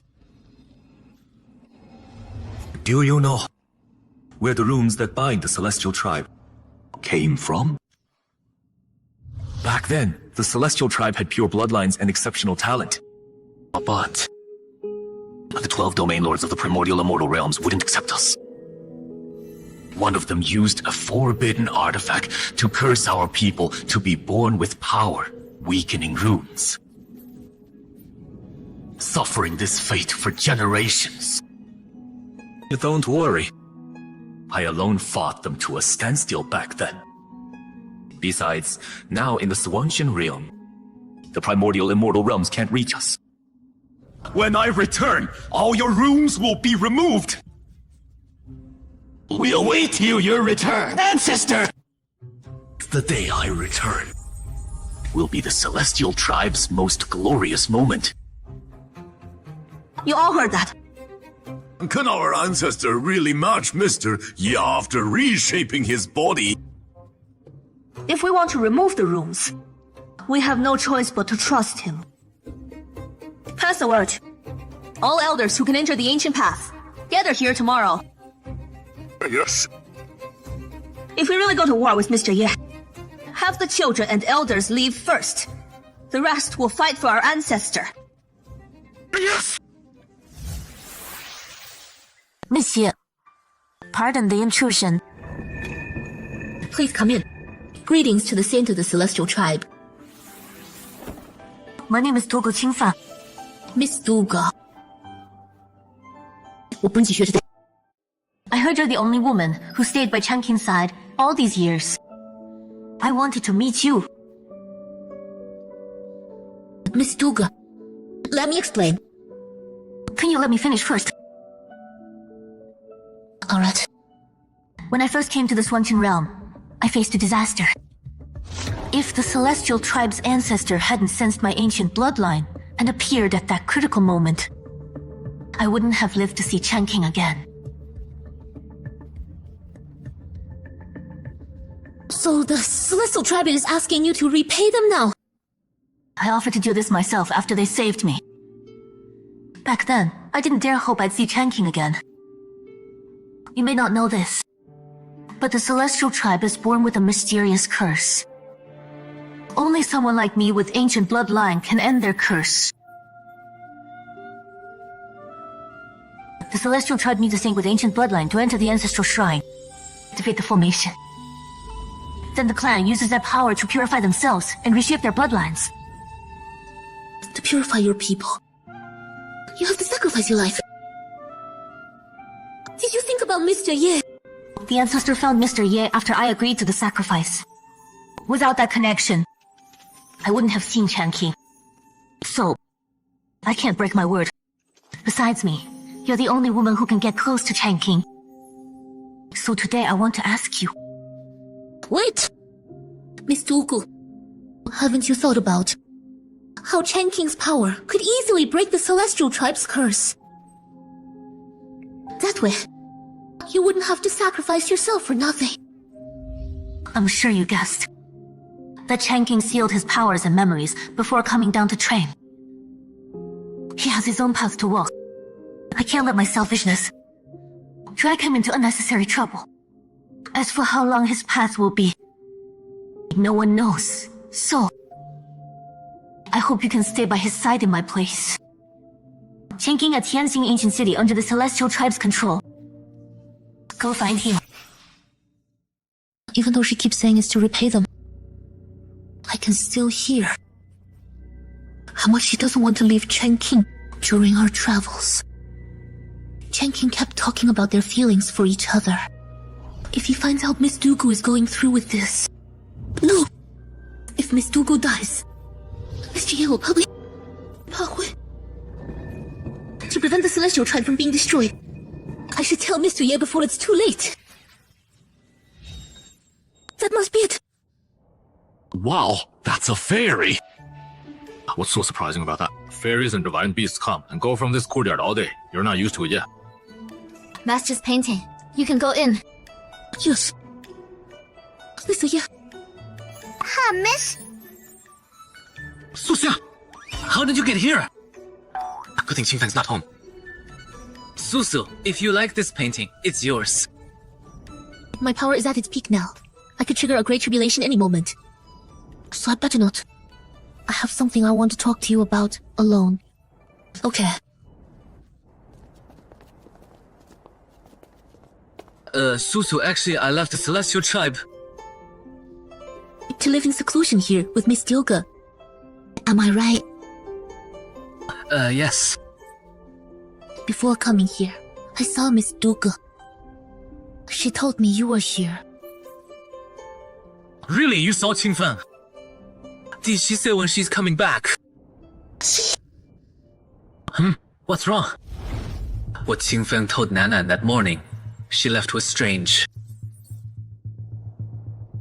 Do you know where the runes that bind the Celestial Tribe came from? Back then, the Celestial Tribe had pure bloodlines and exceptional talent. But the 12 domain lords of the primordial immortal realms wouldn't accept us. One of them used a forbidden artifact to curse our people to be born with power, weakening runes. Suffering this fate for generations. Don't worry. I alone fought them to a standstill back then. Besides, now in the Xuanqin realm, the primordial immortal realms can't reach us. When I return, all your runes will be removed. We await you your return, ancestor! The day I return will be the Celestial Tribe's most glorious moment. You all heard that. Can our ancestor really match Mr. Ye after reshaping his body? If we want to remove the runes, we have no choice but to trust him. Pass the word. All elders who can enter the ancient path, gather here tomorrow. Yes. If we really go to war with Mr. Ye, have the children and elders leave first. The rest will fight for our ancestor. Yes! Monsieur, Pardon the intrusion. Please come in. Greetings to the saint of the celestial tribe. My name is Dugu Qingfan. Miss Duga. 我本级学是 I heard you're the only woman who stayed by Chen Qing's side all these years. I wanted to meet you. Miss Duga, let me explain. Can you let me finish first? Alright. When I first came to the Swanchin realm, I faced a disaster. If the celestial tribe's ancestor hadn't sensed my ancient bloodline and appeared at that critical moment, I wouldn't have lived to see Chen Qing again. So the celestial tribe is asking you to repay them now? I offered to do this myself after they saved me. Back then, I didn't dare hope I'd see Chen Qing again. You may not know this, but the celestial tribe is born with a mysterious curse. Only someone like me with ancient bloodline can end their curse. The celestial tribe needs a saint with ancient bloodline to enter the ancestral shrine, activate the formation. Then the clan uses that power to purify themselves and reshape their bloodlines. To purify your people, you have to sacrifice your life. Did you think about Mr. Ye? The ancestor found Mr. Ye after I agreed to the sacrifice. Without that connection, I wouldn't have seen Chen Qing. So, I can't break my word. Besides me, you're the only woman who can get close to Chen Qing. So today I want to ask you. Wait! Miss Dugu, haven't you thought about how Chen Qing's power could easily break the celestial tribe's curse? That way, you wouldn't have to sacrifice yourself for nothing. I'm sure you guessed that Chen Qing sealed his powers and memories before coming down to train. He has his own path to walk. I can't let my selfishness drag him into unnecessary trouble. As for how long his path will be, no one knows. So, I hope you can stay by his side in my place. Chen Qing at Tianxing Ancient City under the Celestial Tribe's control. Go find him. Even though she keeps saying it's to repay them, I can still hear how much she doesn't want to leave Chen Qing during our travels. Chen Qing kept talking about their feelings for each other. If he finds out Miss Dugu is going through with this... No! If Miss Dugu dies, Mr. Ye will probably... To prevent the Celestial Tribe from being destroyed, I should tell Mr. Ye before it's too late. That must be it. Wow, that's a fairy! What's so surprising about that? Fairies and divine beasts come and go from this courtyard all day. You're not used to it yet. Master's painting. You can go in. Yes. Mr. Ye. Hi, miss. Suxia! How did you get here? Good thing Qingfan's not home. Susu, if you like this painting, it's yours. My power is at its peak now. I could trigger a great tribulation any moment. So I better not. I have something I want to talk to you about alone. Okay. Susu, actually, I left the Celestial Tribe. To live in seclusion here with Miss Dilga. Am I right? Yes. Before coming here, I saw Miss Duga. She told me you were here. Really? You saw Qingfan? Did she say when she's coming back? What's wrong? What Qingfan told Nanan that morning, she left was strange.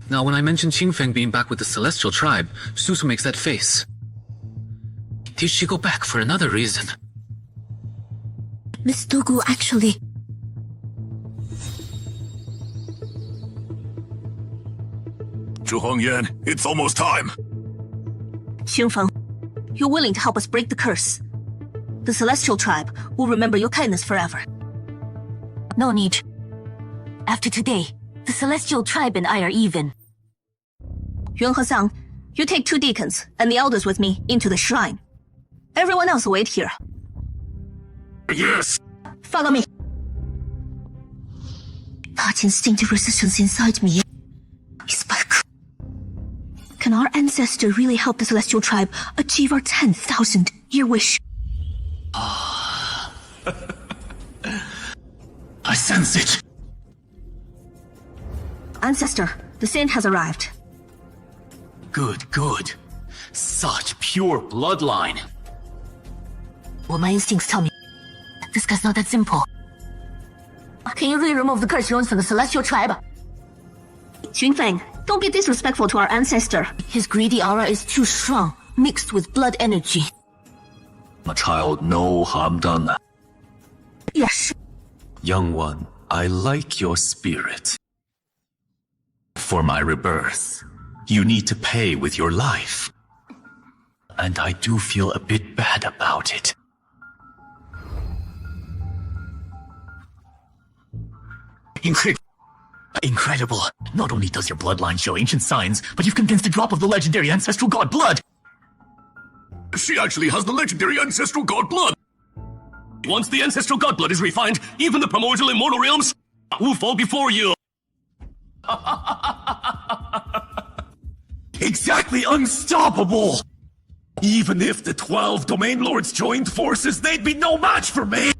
Now, when I mentioned Qingfan being back with the Celestial Tribe, Susu makes that face. Did she go back for another reason? Miss Dugu actually... Zhu Hongyan, it's almost time. Qingfeng, you're willing to help us break the curse. The Celestial Tribe will remember your kindness forever. No need. After today, the Celestial Tribe and I are even. Yuan Hesang, you take 2 deacons and the elders with me into the shrine. Everyone else wait here. Yes. Follow me. That instinctive resistance inside me is back. Can our ancestor really help the Celestial Tribe achieve our 10,000-year wish? I sense it. Ancestor, the saint has arrived. Good, good. Such pure bloodline. Well, my instincts tell me this guy's not that simple. Can you really remove the curse runes from the Celestial Tribe? Xunfeng, don't be disrespectful to our ancestor. His greedy aura is too strong, mixed with blood energy. My child, no harm done. Yes. Young one, I like your spirit. For my rebirth, you need to pay with your life. And I do feel a bit bad about it. Incredible. Not only does your bloodline show ancient signs, but you've condensed a drop of the legendary ancestral god blood. She actually has the legendary ancestral god blood. Once the ancestral god blood is refined, even the primordial immortal realms will fall before you. Exactly unstoppable! Even if the 12 domain lords joined forces, they'd be no match for me!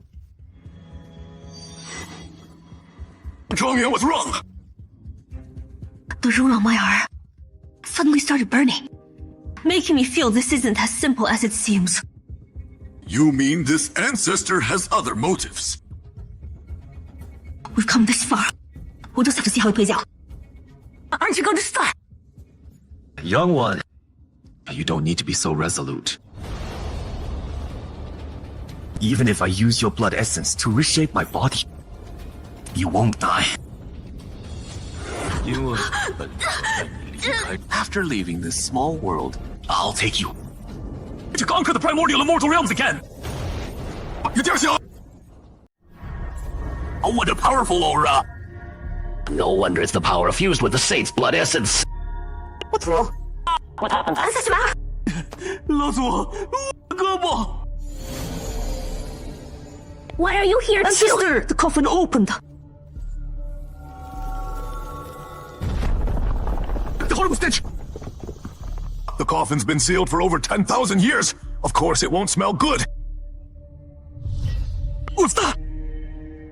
Zhongyan was wrong. The rune on my arm suddenly started burning, making me feel this isn't as simple as it seems. You mean this ancestor has other motives? We've come this far. We'll just have to see how it plays out. Aren't you going to start? Young one, you don't need to be so resolute. Even if I use your blood essence to reshape my body, you won't die. You, after leaving this small world, I'll take you to conquer the primordial immortal realms again. Oh, what a powerful aura! No wonder it's the power fused with the saint's blood essence. What's wrong? What happened? Ancestor! Why are you here, Ancestor! The coffin opened. The horrible stench! The coffin's been sealed for over 10,000 years. Of course it won't smell good. What's that?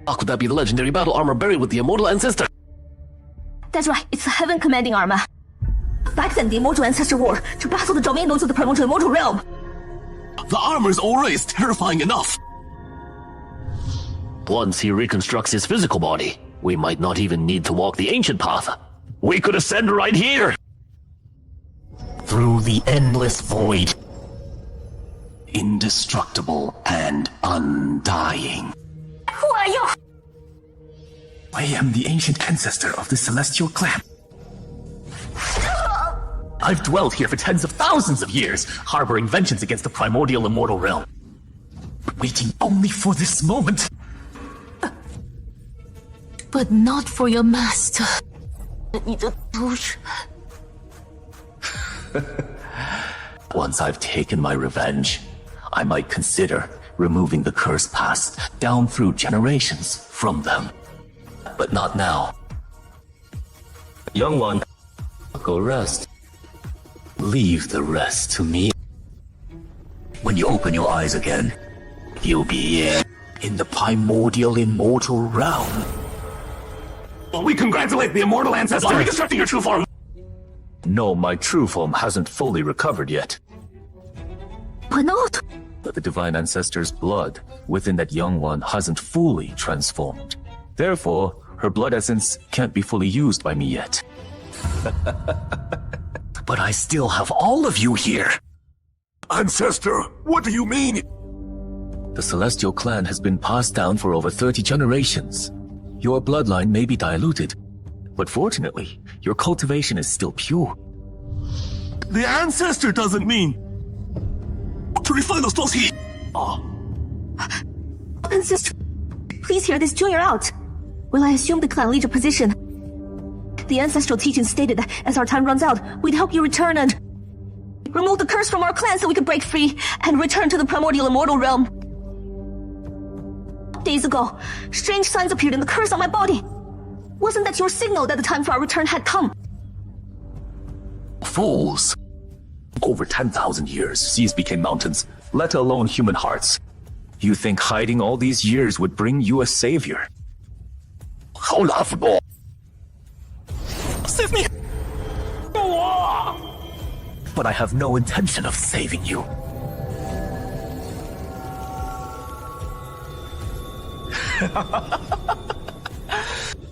How could that be the legendary battle armor buried with the immortal ancestor? That's right, it's the Heaven Commanding Armor. Back then, the Immortal Ancestor wore to battle the domain lords of the primordial immortal realm. The armor's aura is terrifying enough. Once he reconstructs his physical body, we might not even need to walk the ancient path. We could ascend right here! Through the endless void. Indestructible and undying. Who are you? I am the ancient ancestor of the Celestial Clan. I've dwelt here for tens of thousands of years, harboring vengeance against the primordial immortal realm. Waiting only for this moment. But not for your master. Once I've taken my revenge, I might consider removing the curse passed down through generations from them. But not now. Young one, go rest. Leave the rest to me. When you open your eyes again, you'll be in the primordial immortal realm. Well, we congratulate the immortal ancestor on reconstructing your true form. No, my true form hasn't fully recovered yet. Why not? But the divine ancestor's blood within that young one hasn't fully transformed. Therefore, her blood essence can't be fully used by me yet. But I still have all of you here. Ancestor, what do you mean? The Celestial Clan has been passed down for over 30 generations. Your bloodline may be diluted, but fortunately, your cultivation is still pure. The ancestor doesn't mean to refine those thoughts here. Ancestor, please hear this junior out. Will I assume the clan leader position? The ancestral teaching stated that as our time runs out, we'd help you return and remove the curse from our clan so we could break free and return to the primordial immortal realm. Days ago, strange signs appeared in the curse on my body. Wasn't that your signal that the time for our return had come? Fools! Over 10,000 years, seas became mountains, let alone human hearts. You think hiding all these years would bring you a savior? How laughable! Save me! But I have no intention of saving you.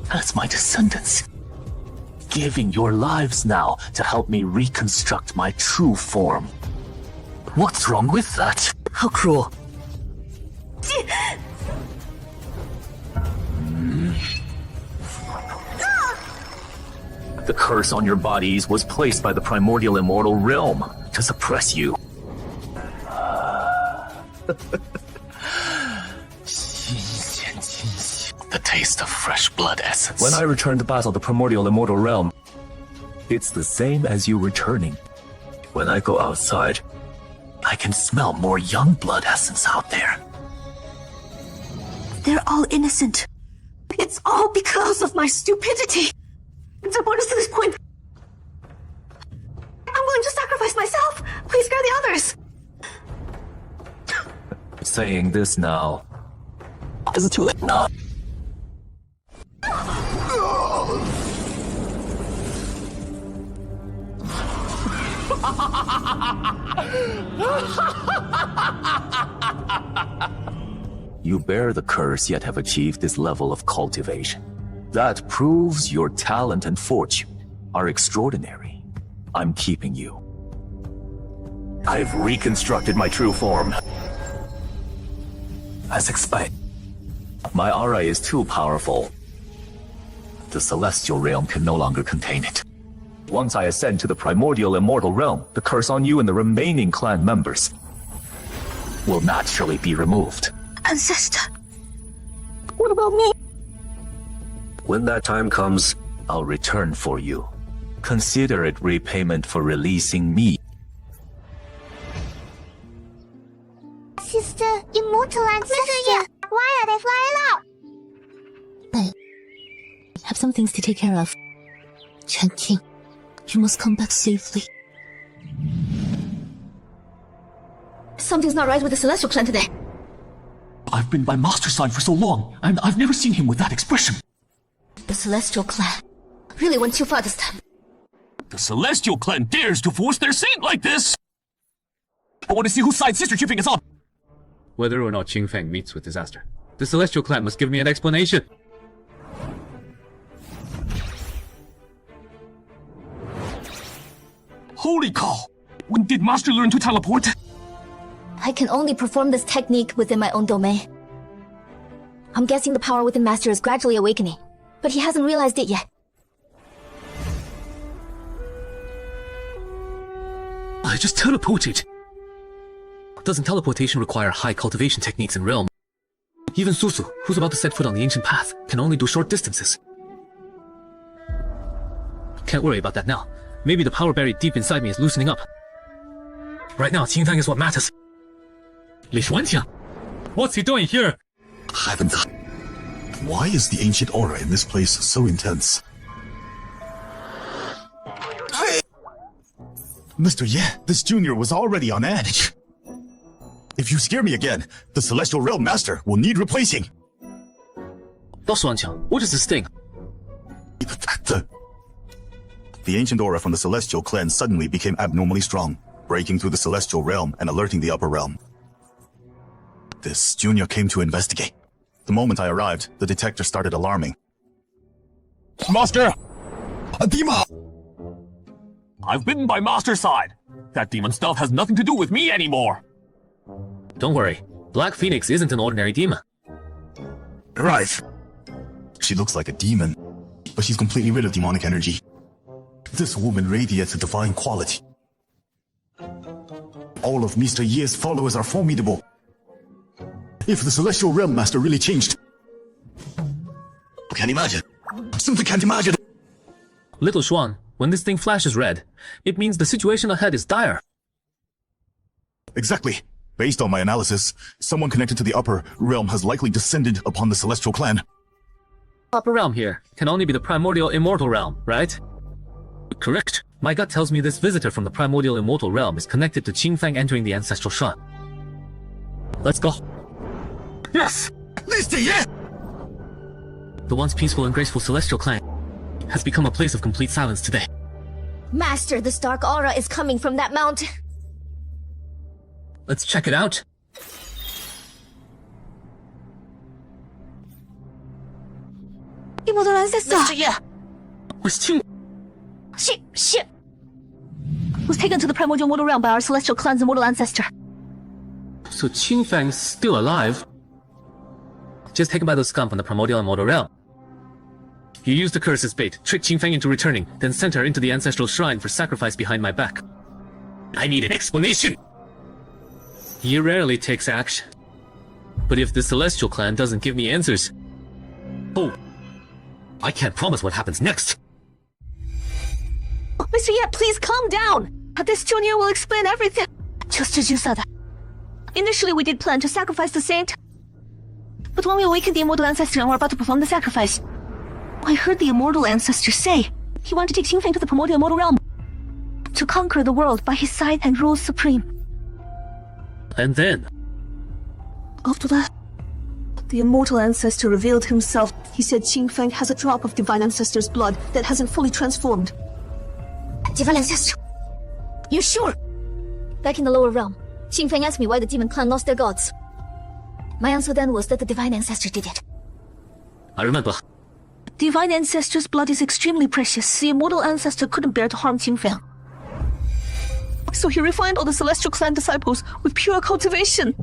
That's my descendants. Giving your lives now to help me reconstruct my true form. What's wrong with that? How cruel. The curse on your bodies was placed by the primordial immortal realm to suppress you. The taste of fresh blood essence. When I return to battle the primordial immortal realm, it's the same as you returning. When I go outside, I can smell more young blood essence out there. They're all innocent. It's all because of my stupidity. It's brought us to this point. I'm willing to sacrifice myself. Please spare the others. Saying this now. Is it too late now? You bear the curse yet have achieved this level of cultivation. That proves your talent and fortune are extraordinary. I'm keeping you. I've reconstructed my true form. As expected. My aura is too powerful. The celestial realm can no longer contain it. Once I ascend to the primordial immortal realm, the curse on you and the remaining clan members will naturally be removed. Ancestor. What about me? When that time comes, I'll return for you. Consider it repayment for releasing me. Sister, immortal ancestor, why are they flying out? I have some things to take care of. Chen King, you must come back safely. Something's not right with the Celestial Clan today. I've been by Master's side for so long, and I've never seen him with that expression. The Celestial Clan really went too far this time. The Celestial Clan dares to force their saint like this! I want to see whose side Sister Chipping is on! Whether or not Qingfeng meets with disaster, the Celestial Clan must give me an explanation. Holy cow! When did Master learn to teleport? I can only perform this technique within my own domain. I'm guessing the power within Master is gradually awakening, but he hasn't realized it yet. I just teleported. Doesn't teleportation require high cultivation techniques in Realm? Even Susu, who's about to set foot on the ancient path, can only do short distances. Can't worry about that now. Maybe the power buried deep inside me is loosening up. Right now, Qingfeng is what matters. Li Xuanqiang? What's he doing here? Heavens. Why is the ancient aura in this place so intense? Mr. Ye, this junior was already on edge. If you scare me again, the Celestial Realm Master will need replacing. Xuanqiang, what is this thing? The ancient aura from the Celestial Clan suddenly became abnormally strong, breaking through the Celestial Realm and alerting the Upper Realm. This junior came to investigate. The moment I arrived, the detector started alarming. Master! A demon! I've been by Master's side. That demon stuff has nothing to do with me anymore. Don't worry. Black Phoenix isn't an ordinary demon. Right. She looks like a demon, but she's completely rid of demonic energy. This woman radiates a divine quality. All of Mr. Ye's followers are formidable. If the Celestial Realm Master really changed... Can't imagine. Simply can't imagine. Little Xuan, when this thing flashes red, it means the situation ahead is dire. Exactly. Based on my analysis, someone connected to the Upper Realm has likely descended upon the Celestial Clan. Upper realm here can only be the primordial immortal realm, right? Correct. My gut tells me this visitor from the primordial immortal realm is connected to Qingfang entering the ancestral shrine. Let's go. Yes! Mr. Ye! The once peaceful and graceful celestial clan has become a place of complete silence today. Master, this dark aura is coming from that mountain. Let's check it out. Immortal ancestor! Mr. Ye! Where's Qing? She was taken to the primordial mortal realm by our celestial clan's immortal ancestor. So Qingfang's still alive? Just taken by those scum from the primordial immortal realm. You used the curse as bait, tricked Qingfang into returning, then sent her into the ancestral shrine for sacrifice behind my back. I need an explanation! He rarely takes action. But if the celestial clan doesn't give me answers... Oh, I can't promise what happens next. Oh, Mr. Ye, please calm down. This junior will explain everything. Just as you said. Initially, we did plan to sacrifice the saint. But when we awakened the immortal ancestor and were about to perform the sacrifice, I heard the immortal ancestor say he wanted to take Qingfang to the primordial immortal realm to conquer the world by his side and rule supreme. And then? After that, the immortal ancestor revealed himself. He said Qingfang has a drop of divine ancestor's blood that hasn't fully transformed. Divine ancestor? You sure? Back in the lower realm, Qingfang asked me why the demon clan lost their gods. My answer then was that the divine ancestor did it. I remember. Divine ancestor's blood is extremely precious. The immortal ancestor couldn't bear to harm Qingfang. So he refined all the celestial clan disciples with pure cultivation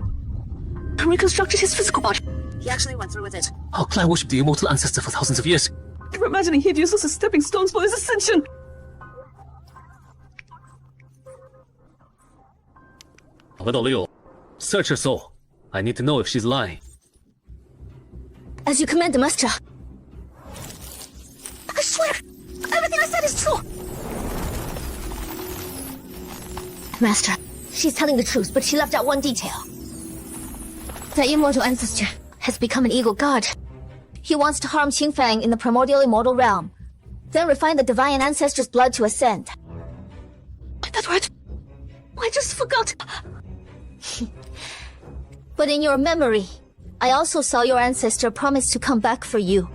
and reconstructed his physical body. He actually went through with it. Our clan worshipped the immortal ancestor for thousands of years. We're imagining he'd use us as stepping stones for his ascension. Search her soul. I need to know if she's lying. As you command, Master. I swear, everything I said is true. Master, she's telling the truth, but she left out one detail. The immortal ancestor has become an eagle god. He wants to harm Qingfang in the primordial immortal realm, then refine the divine ancestor's blood to ascend. That's right. I just forgot. But in your memory, I also saw your ancestor promise to come back for you.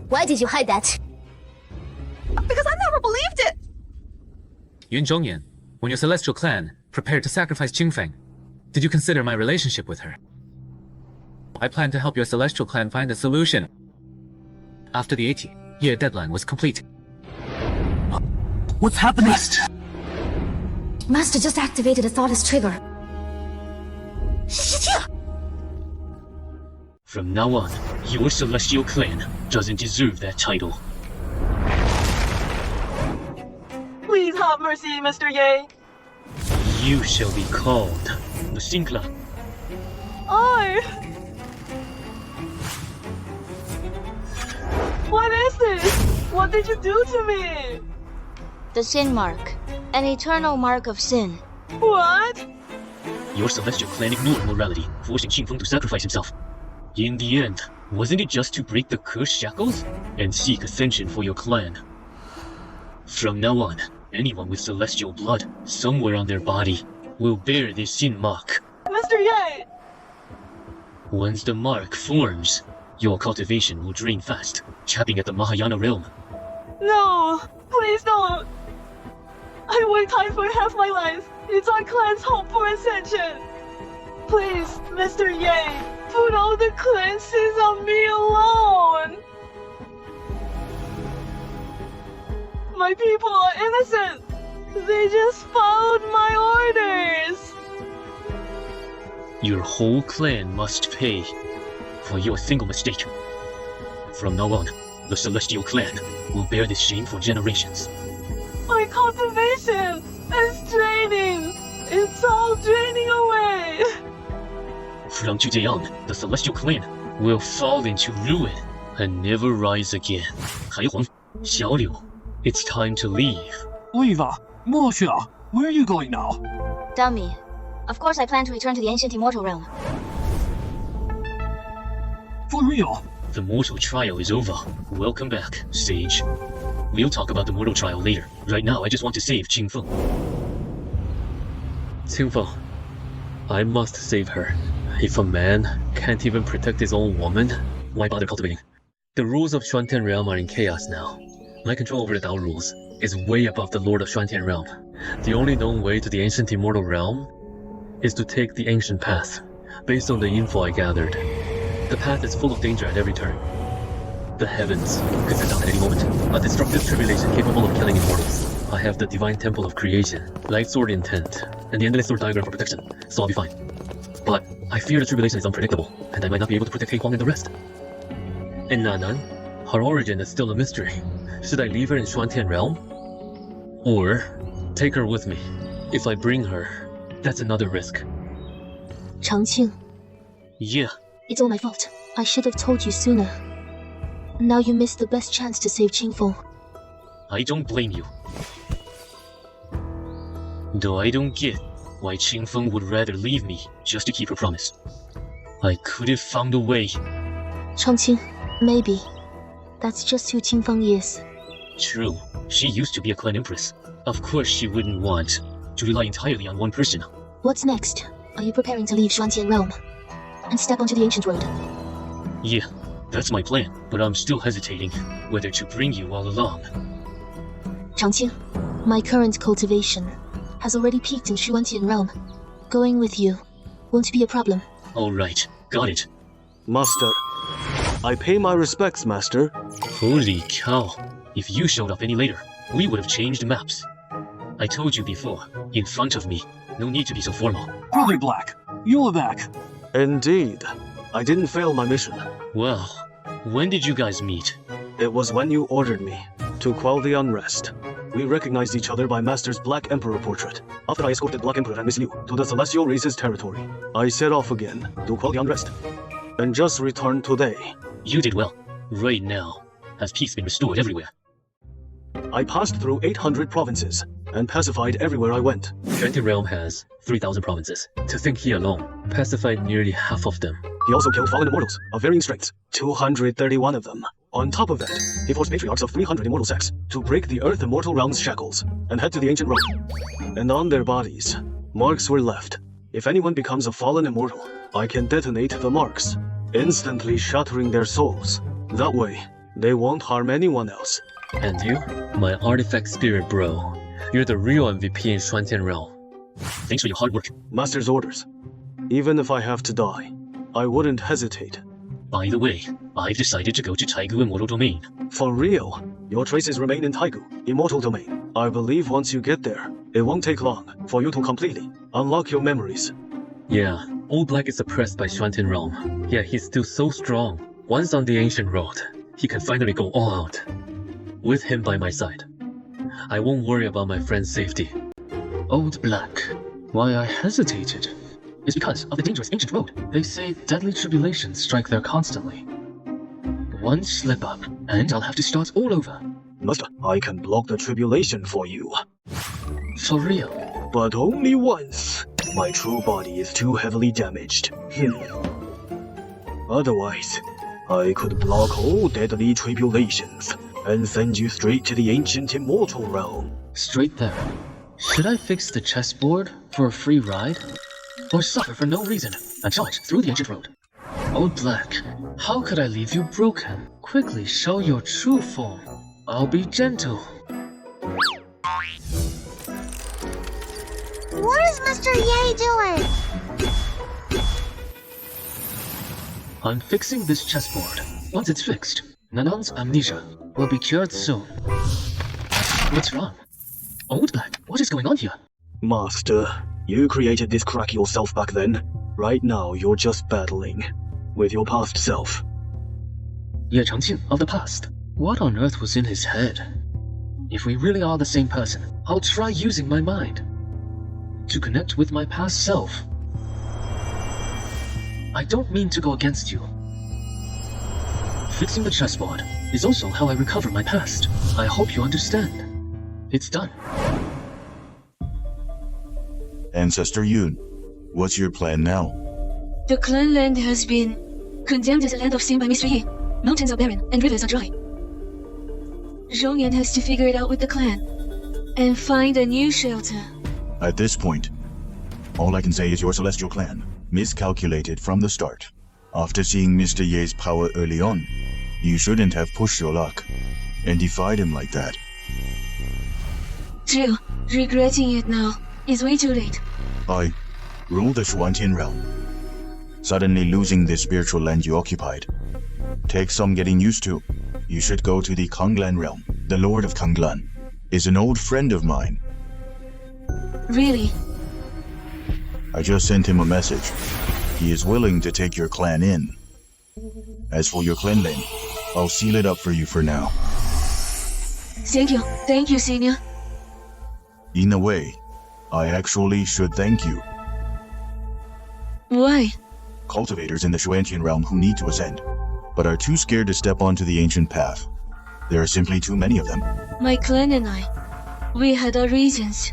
Why did you hide that? Because I never believed it! Yun Zhongyan, when your celestial clan prepared to sacrifice Qingfang, did you consider my relationship with her? I plan to help your celestial clan find a solution. After the 80-year deadline was complete. What's happening? Master just activated a thoughtless trigger. From now on, your celestial clan doesn't deserve that title. Please have mercy, Mr. Ye. You shall be called the Sinkla. What is this? What did you do to me? The sin mark. An eternal mark of sin. What? Your celestial clan ignored morality, forcing Qingfeng to sacrifice himself. In the end, wasn't it just to break the cursed shackles and seek ascension for your clan? From now on, anyone with celestial blood somewhere on their body will bear this sin mark. Mr. Ye! Once the mark forms, your cultivation will drain fast, capping at the Mahayana realm. No! Please don't! I worked hard for half my life. It's our clan's hope for ascension. Please, Mr. Ye, put all the clan sins on me alone. My people are innocent. They just followed my orders. Your whole clan must pay for your single mistake. From now on, the Celestial Clan will bear this shame for generations. My cultivation is draining. It's all draining away. From today on, the Celestial Clan will fall into ruin and never rise again. Haihuang, Xiaoliu, it's time to leave. Eva, Moxia, where are you going now? Dummy. Of course I plan to return to the ancient immortal realm. For real? The mortal trial is over. Welcome back, Sage. We'll talk about the mortal trial later. Right now, I just want to save Qingfeng. Qingfeng, I must save her. If a man can't even protect his own woman, why bother cultivating? The rules of Xuantian Realm are in chaos now. My control over the Dao rules is way above the Lord of Xuantian Realm. The only known way to the ancient immortal realm is to take the ancient path, based on the info I gathered. The path is full of danger at every turn. The heavens could set down at any moment, a destructive tribulation capable of killing immortals. I have the Divine Temple of Creation, Light Sword Intent, and the Endless Sword Diagram for protection, so I'll be fine. But I fear the tribulation is unpredictable, and I might not be able to protect Huang and the rest. And Nanan, her origin is still a mystery. Should I leave her in Xuantian Realm? Or take her with me? If I bring her, that's another risk. Changqing. Yeah. It's all my fault. I should have told you sooner. Now you missed the best chance to save Qingfeng. I don't blame you. Though I don't get why Qingfeng would rather leave me just to keep her promise. I could have found a way. Changqing, maybe. That's just who Qingfeng is. True. She used to be a clan empress. Of course she wouldn't want to rely entirely on one person. What's next? Are you preparing to leave Xuantian Realm and step onto the ancient road? Yeah, that's my plan, but I'm still hesitating whether to bring you all along. Changqing, my current cultivation has already peaked in Xuantian Realm. Going with you won't be a problem. Alright, got it. Master, I pay my respects, Master. Holy cow. If you showed up any later, we would have changed maps. I told you before, in front of me, no need to be so formal. Brother Black, you're back. Indeed. I didn't fail my mission. Well, when did you guys meet? It was when you ordered me to quell the unrest. We recognized each other by Master's Black Emperor portrait. After I escorted Black Emperor and Miss Liu to the Celestial Race's territory, I set off again to quell the unrest, and just returned today. You did well. Right now, has peace been restored everywhere? I passed through 800 provinces, and pacified everywhere I went. Xuantian Realm has 3,000 provinces. To think he alone pacified nearly half of them. He also killed fallen immortals of varying strengths, 231 of them. On top of that, he forced patriarchs of 300 immortal sects to break the Earth Immortal Realm's shackles and head to the ancient road. And on their bodies, marks were left. If anyone becomes a fallen immortal, I can detonate the marks, instantly shattering their souls. That way, they won't harm anyone else. And you? My artifact spirit bro. You're the real MVP in Xuantian Realm. Thanks for your hard work. Master's orders. Even if I have to die, I wouldn't hesitate. By the way, I've decided to go to Taigu Immortal Domain. For real? Your traces remain in Taigu, Immortal Domain. I believe once you get there, it won't take long for you to completely unlock your memories. Yeah, Old Black is suppressed by Xuantian Realm. Yet he's still so strong. Once on the ancient road, he can finally go all out. With him by my side, I won't worry about my friend's safety. Old Black. Why I hesitated is because of the dangerous ancient road. They say deadly tribulations strike there constantly. One slip up, and I'll have to start all over. Master, I can block the tribulation for you. For real? But only once. My true body is too heavily damaged. Otherwise, I could block all deadly tribulations and send you straight to the ancient immortal realm. Straight there. Should I fix the chessboard for a free ride? Or suffer for no reason and charge through the ancient road? Old Black, how could I leave you broken? Quickly show your true form. I'll be gentle. What is Mr. Ye doing? I'm fixing this chessboard. Once it's fixed, Nanan's amnesia will be cured soon. What's wrong? Old Black, what is going on here? Master, you created this crack yourself back then. Right now, you're just battling with your past self. Ye Changqing of the past. What on earth was in his head? If we really are the same person, I'll try using my mind to connect with my past self. I don't mean to go against you. Fixing the chessboard is also how I recover my past. I hope you understand. It's done. Ancestor Yun, what's your plan now? The clan land has been condemned as a land of sin by Mr. Yi. Mountains are barren and rivers are dry. Zhongyan has to figure it out with the clan and find a new shelter. At this point, all I can say is your celestial clan miscalculated from the start. After seeing Mr. Ye's power early on, you shouldn't have pushed your luck and defied him like that. True. Regretting it now is way too late. I rule the Xuantian realm. Suddenly losing this spiritual land you occupied takes some getting used to. You should go to the Kanglan realm. The Lord of Kanglan is an old friend of mine. Really? I just sent him a message. He is willing to take your clan in. As for your clan lane, I'll seal it up for you for now. Thank you, Senior. In a way, I actually should thank you. Why? Cultivators in the Xuantian realm who need to ascend, but are too scared to step onto the ancient path. There are simply too many of them. My clan and I, we had our reasons.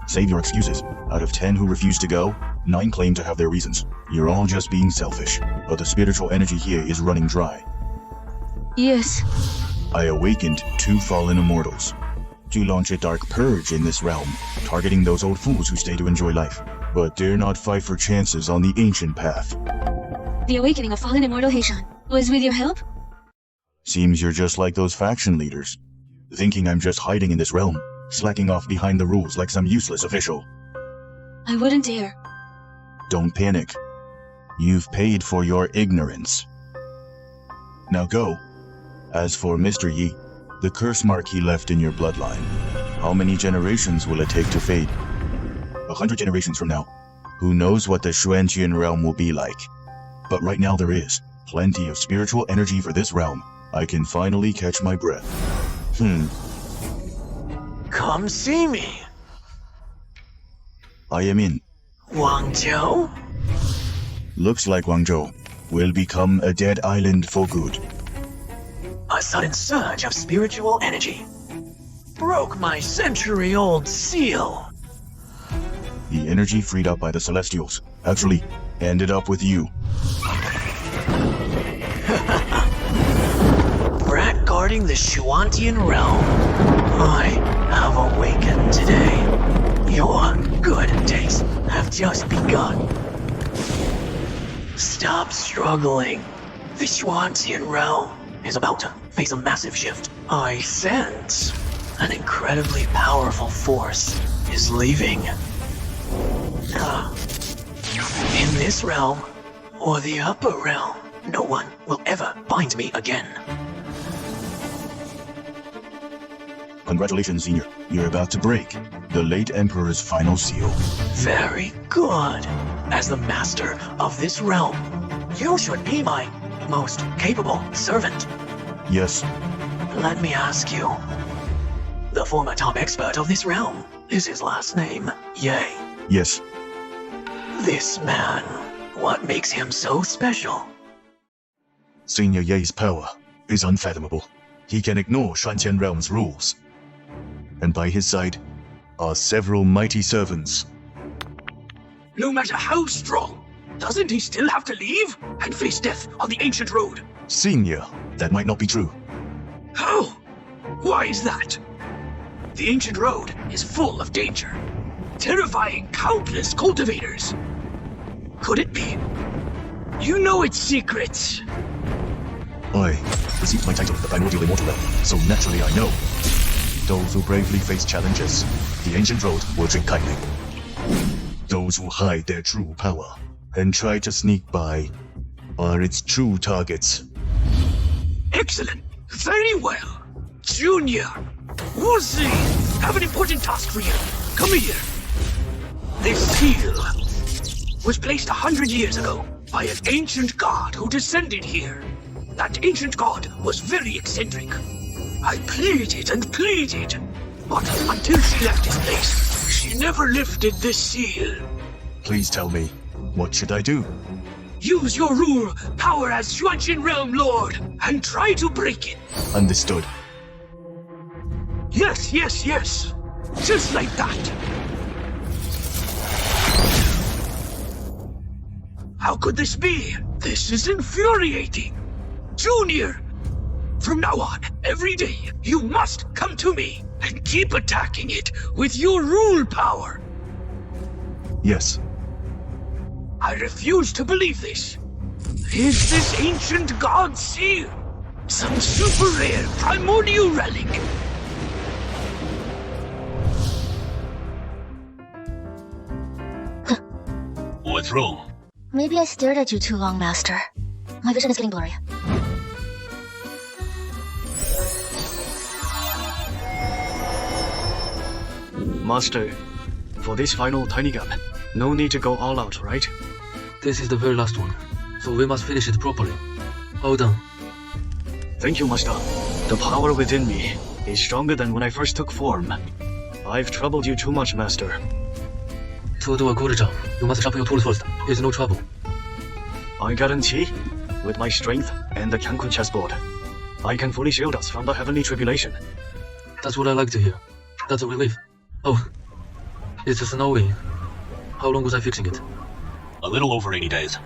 Save your excuses. Out of 10 who refuse to go, 9 claim to have their reasons. You're all just being selfish, but the spiritual energy here is running dry. Yes. I awakened 2 fallen immortals to launch a dark purge in this realm, targeting those old fools who stay to enjoy life, but dare not fight for chances on the ancient path. The awakening of fallen immortal Heishan was with your help? Seems you're just like those faction leaders, thinking I'm just hiding in this realm, slacking off behind the rules like some useless official. I wouldn't dare. Don't panic. You've paid for your ignorance. Now go. As for Mr. Yi, the curse mark he left in your bloodline, how many generations will it take to fade? 100 generations from now, who knows what the Xuantian realm will be like? But right now there is plenty of spiritual energy for this realm. I can finally catch my breath. Come see me. I am in. Guangzhou? Looks like Guangzhou will become a dead island for good. A sudden surge of spiritual energy broke my century-old seal. The energy freed up by the Celestials actually ended up with you. Brat guarding the Xuantian realm. I have awakened today. Your good days have just begun. Stop struggling. The Xuantian realm is about to face a massive shift. I sense an incredibly powerful force is leaving. In this realm, or the upper realm, no one will ever bind me again. Congratulations, Senior. You're about to break the late Emperor's final seal. Very good. As the master of this realm, you should be my most capable servant. Yes. Let me ask you. The former top expert of this realm, is his last name Ye? Yes. This man, what makes him so special? Senior Ye's power is unfathomable. He can ignore Xuantian realm's rules. And by his side are several mighty servants. No matter how strong, doesn't he still have to leave and face death on the ancient road? Senior, that might not be true. How? Why is that? The ancient road is full of danger, terrifying countless cultivators. Could it be? You know its secrets. I received my title of the Primordial Immortal Realm, so naturally I know. Those who bravely face challenges, the ancient road will treat kindly. Those who hide their true power and try to sneak by are its true targets. Excellent. Very well. Junior, Wuzi, have an important task for you. Come here. This seal was placed 100 years ago by an ancient god who descended here. That ancient god was very eccentric. I pleaded and pleaded, but until she left his place, she never lifted this seal. Please tell me, what should I do? Use your rule, power as Xuantian Realm Lord, and try to break it. Understood. Yes, yes, yes. Just like that. How could this be? This is infuriating. Junior! From now on, every day, you must come to me and keep attacking it with your rule power. Yes. I refuse to believe this. Is this ancient god seal some super rare primordial relic? What's wrong? Maybe I stared at you too long, Master. My vision is getting blurry. Master, for this final tiny gap, no need to go all out, right? This is the very last one, so we must finish it properly. Hold on. Thank you, Master. The power within me is stronger than when I first took form. I've troubled you too much, Master. To do a good job, you must sharpen your tools first. Here's no trouble. I guarantee, with my strength and the Cancun chessboard, I can fully shield us from the heavenly tribulation. That's what I like to hear. That's a relief. Oh, it's snowing. How long was I fixing it? A little over 80 days.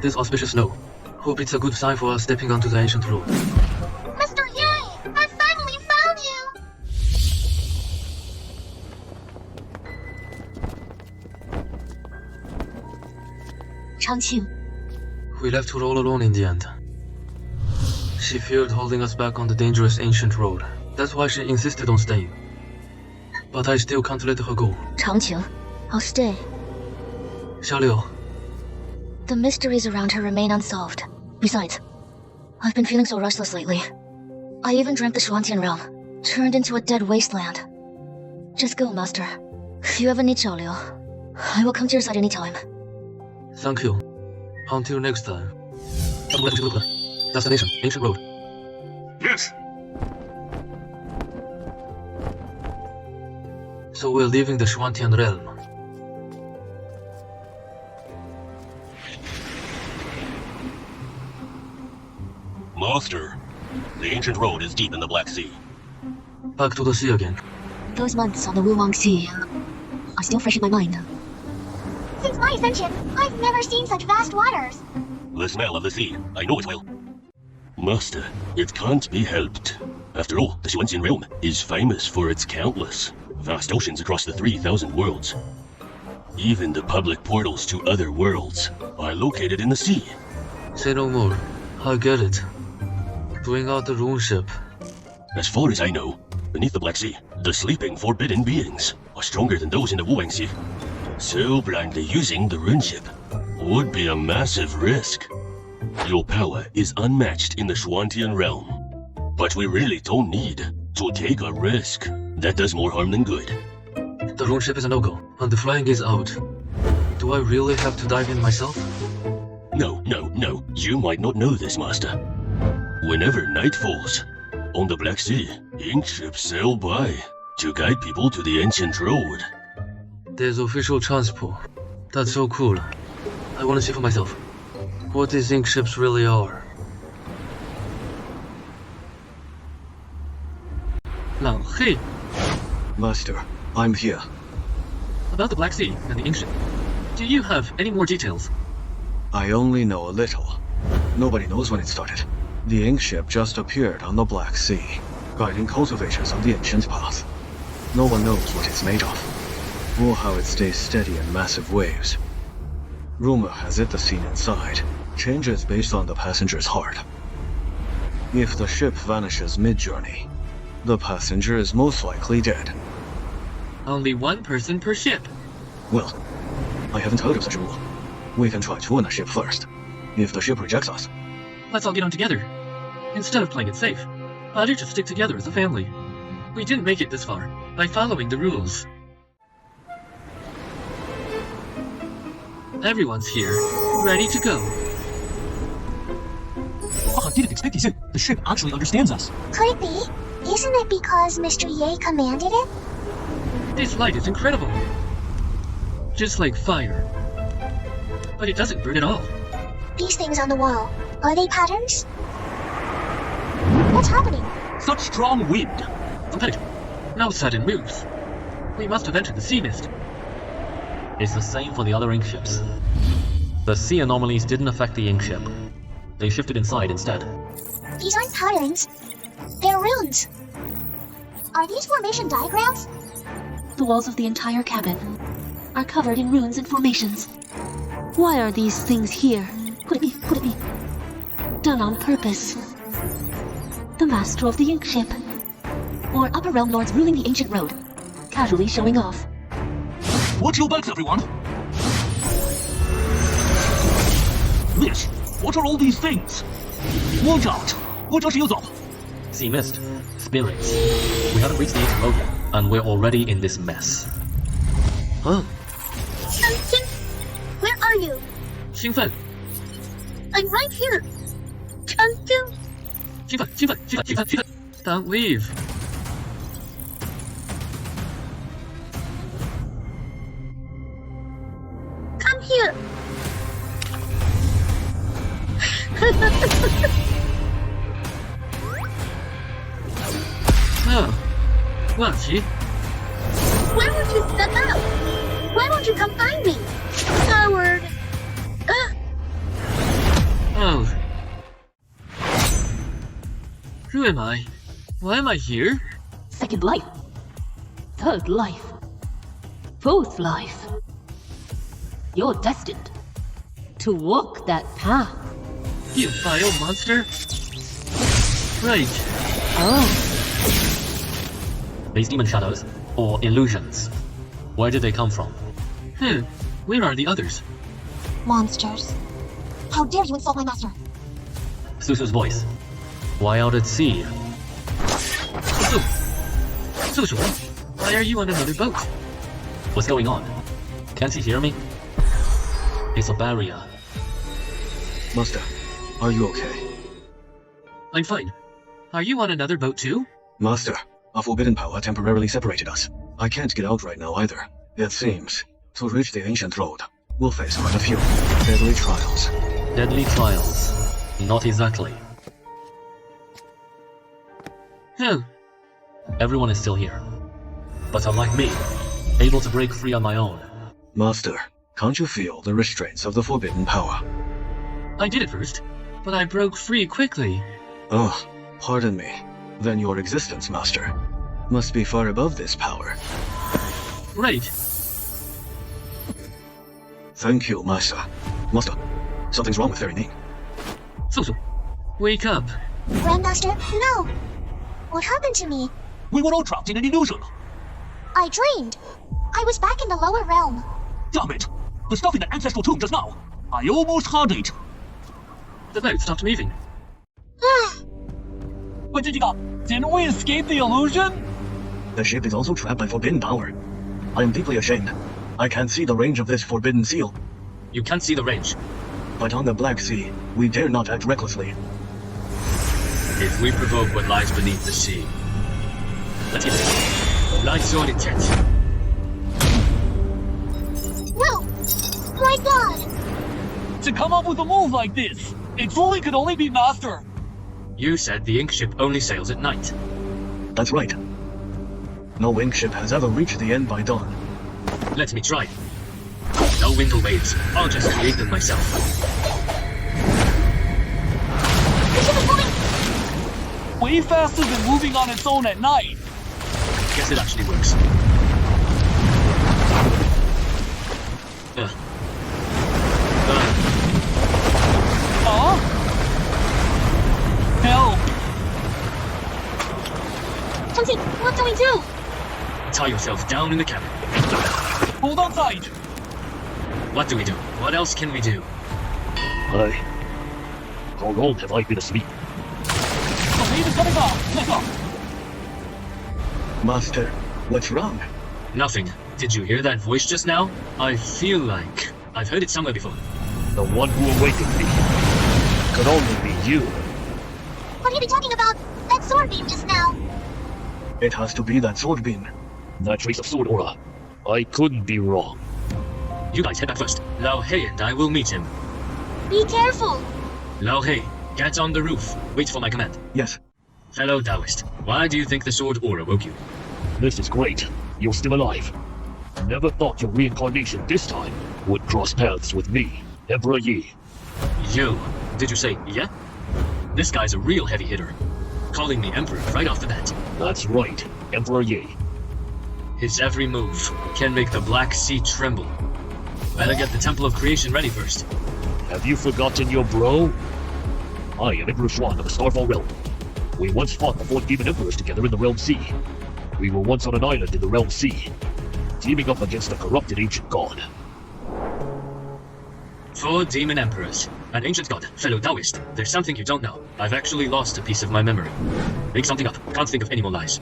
This auspicious snow. Hope it's a good sign for us stepping onto the ancient road. Mr. Yang, I finally found you! Changqing. We left her all alone in the end. She feared holding us back on the dangerous ancient road. That's why she insisted on staying. But I still can't let her go. Changqing, I'll stay. Xiaoliu. The mysteries around her remain unsolved. Besides, I've been feeling so restless lately. I even dreamt the Xuantian realm turned into a dead wasteland. Just go, Master. If you ever need Xiaoliu, I will come to your side anytime. Thank you. Until next time. Destination, ancient road. Yes. So we're leaving the Xuantian realm. Master, the ancient road is deep in the Black Sea. Back to the sea again. Those months on the Wulong Sea are still fresh in my mind. Since my ascension, I've never seen such vast waters. The smell of the sea, I know it well. Master, it can't be helped. After all, the Xuantian realm is famous for its countless vast oceans across the 3,000 worlds. Even the public portals to other worlds are located in the sea. Say no more. I get it. Bring out the rune ship. As far as I know, beneath the Black Sea, the sleeping forbidden beings are stronger than those in the Wuang Sea. So blindly using the rune ship would be a massive risk. Your power is unmatched in the Xuantian realm, but we really don't need to take a risk. That does more harm than good. The rune ship is a no-go, and the flying is out. Do I really have to dive in myself? No. You might not know this, Master. Whenever night falls, on the Black Sea, ink ships sail by to guide people to the ancient road. There's official transport. That's so cool. I want to see for myself what these ink ships really are. Now, hey! Master, I'm here. About the Black Sea and the ink ship. Do you have any more details? I only know a little. Nobody knows when it started. The ink ship just appeared on the Black Sea, guiding cultivators on the ancient path. No one knows what it's made of, or how it stays steady in massive waves. Rumor has it the scene inside changes based on the passenger's heart. If the ship vanishes mid-journey, the passenger is most likely dead. Only one person per ship. Well, I haven't heard of such a rule. We can try to win a ship first. If the ship rejects us, let's all get on together. Instead of playing it safe, why don't you just stick together as a family? We didn't make it this far by following the rules. Everyone's here, ready to go. I didn't expect this. The ship actually understands us. Could it be? Isn't it because Mr. Ye commanded it? This light is incredible. Just like fire. But it doesn't burn at all. These things on the wall, are they patterns? What's happening? Such strong wind. Competitive. No sudden moves. We must have entered the sea mist. It's the same for the other ink ships. The sea anomalies didn't affect the ink ship. They shifted inside instead. These aren't patterns. They're runes. Are these formation diagrams? The walls of the entire cabin are covered in runes and formations. Why are these things here? Could it be done on purpose? The master of the ink ship, or upper realm lords ruling the ancient road, casually showing off. Watch your backs, everyone! Lish, what are all these things? Watch out! 我这是又走。 See mist. Spirits. We haven't reached the ancient road yet, and we're already in this mess. Huh? Where are you? 兴奋 I'm right here. Chun-Chun. 兴奋 Don't leave. Come here. Oh. 万奇 Why won't you step up? Why won't you come find me? Coward. Oh. Who am I? Why am I here? Second life. Third life. Fourth life. You're destined to walk that path. You vile monster. Right. Oh. These demon shadows, or illusions. Where did they come from? Where are the others? Monsters. How dare you insult my master? Susu's voice. Why out at sea? Susu, why are you on another boat? What's going on? Can't he hear me? It's a barrier. Master, are you okay? I'm fine. Are you on another boat too? Master, a forbidden power temporarily separated us. I can't get out right now either. It seems, to reach the ancient road, we'll face quite a few deadly trials. Deadly trials. Not exactly. Everyone is still here. But unlike me, able to break free on my own. Master, can't you feel the restraints of the forbidden power? I did it first, but I broke free quickly. Oh, pardon me. Then your existence, Master, must be far above this power. Right. Thank you, Master. Master, something's wrong with Fairy Ning. Susu, wake up. Grandmaster, no. What happened to me? We were all trapped in an illusion. I dreamed. I was back in the lower realm. Damn it! The stuff in the ancestral tomb just now. I almost had it. The boat stopped moving. Wait, didn't we escape the illusion? The ship is also trapped by forbidden power. I am deeply ashamed. I can't see the range of this forbidden seal. You can't see the range. But on the Black Sea, we dare not act recklessly. If we provoke what lies beneath the sea, let's get it. Light sword intent. No! My god! To come up with a move like this, it truly could only be Master. You said the ink ship only sails at night. That's right. No ink ship has ever reached the end by dawn. Let me try. No winter waves. I'll just create them myself. Way faster than moving on its own at night. Guess it actually works. Help! Chun-Chi, what do we do? Tie yourself down in the cabin. Hold on tight. What do we do? What else can we do? How long have I been asleep? The wave is coming off. Let go. Master, what's wrong? Nothing. Did you hear that voice just now? I feel like I've heard it somewhere before. The one who awakened me could only be you. What are you talking about? That sword beam just now. It has to be that sword beam. That trace of sword aura. I couldn't be wrong. You guys head back first. Lao Hei and I will meet him. Be careful. Lao Hei, get on the roof. Wait for my command. Yes. Fellow Taoist, why do you think the sword aura woke you? This is great. You're still alive. Never thought your reincarnation this time would cross paths with me, Emperor Yi. You. Did you say yeah? This guy's a real heavy hitter. Calling me Emperor right off the bat. That's right, Emperor Ye. His every move can make the Black Sea tremble. Better get the Temple of Creation ready first. Have you forgotten your bro? I am Emperor Xuan of the Starfall Realm. We once fought the 4 demon emperors together in the Realm Sea. We were once on an island in the Realm Sea, teaming up against a corrupted ancient god. 4 demon emperors. An ancient god, fellow Taoist. There's something you don't know. I've actually lost a piece of my memory. Make something up. Can't think of any more lies.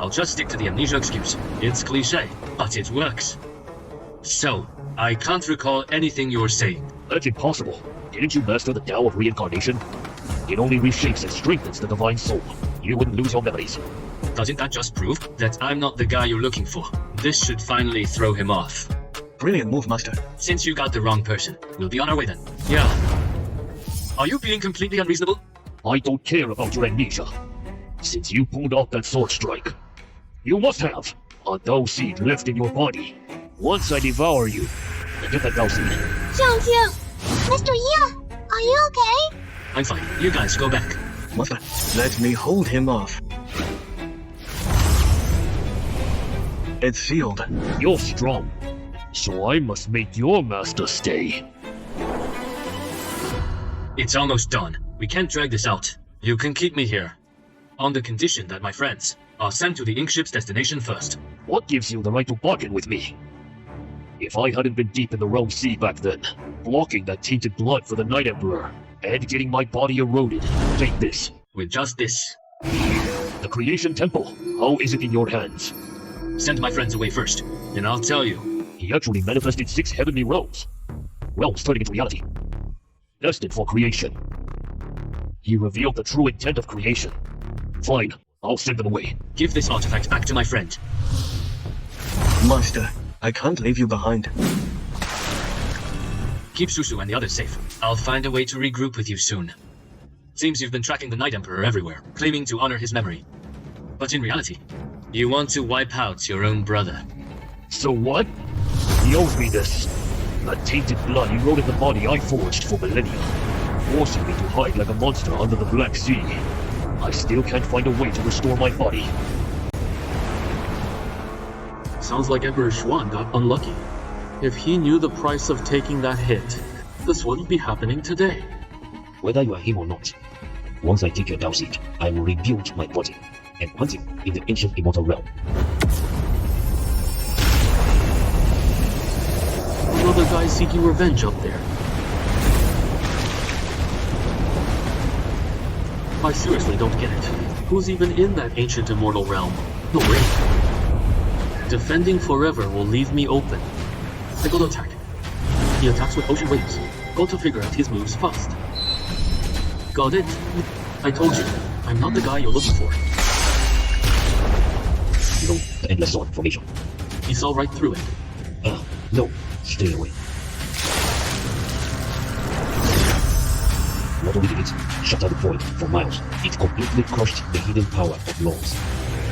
I'll just stick to the amnesia excuse. It's cliche, but it works. So, I can't recall anything you were saying. That's impossible. Didn't you master the Tao of Reincarnation? It only reshapes and strengthens the divine soul. You wouldn't lose your memories. Doesn't that just prove that I'm not the guy you're looking for? This should finally throw him off. Brilliant move, Master. Since you got the wrong person, we'll be on our way then. Yeah. Are you being completely unreasonable? I don't care about your amnesia. Since you pulled off that sword strike, you must have a Dao seed left in your body. Once I devour you, I get that Dao seed. Xiangqing! Mr. Ye, are you okay? I'm fine. You guys go back. Master, let me hold him off. It's sealed. You're strong, so I must make your master stay. It's almost done. We can't drag this out. You can keep me here, on the condition that my friends are sent to the ink ship's destination first. What gives you the right to bargain with me? If I hadn't been deep in the Realm Sea back then, blocking that tainted blood for the Night Emperor, and getting my body eroded, take this. With just this. The Creation Temple, how is it in your hands? Send my friends away first, and I'll tell you. He actually manifested 6 heavenly realms. Realms turning into reality. Destined for creation. He revealed the true intent of creation. Fine, I'll send them away. Give this artifact back to my friend. Master, I can't leave you behind. Keep Susu and the others safe. I'll find a way to regroup with you soon. Seems you've been tracking the Night Emperor everywhere, claiming to honor his memory. But in reality, you want to wipe out your own brother. So what? He owes me this. That tainted blood eroded the body I forged for millennia, forcing me to hide like a monster under the Black Sea. I still can't find a way to restore my body. Sounds like Emperor Xuan got unlucky. If he knew the price of taking that hit, this wouldn't be happening today. Whether you are him or not, once I take your Dao seed, I will rebuild my body and plant it in the ancient immortal realm. Another guy seeking revenge up there. I seriously don't get it. Who's even in that ancient immortal realm? No way. Defending forever will leave me open. I go to attack. He attacks with ocean waves. Got to figure out his moves fast. Got it? I told you, I'm not the guy you're looking for. You know, the endless sword formation. He saw right through it. No, stay away. Not only did it shatter the void for miles, it completely crushed the hidden power of laws.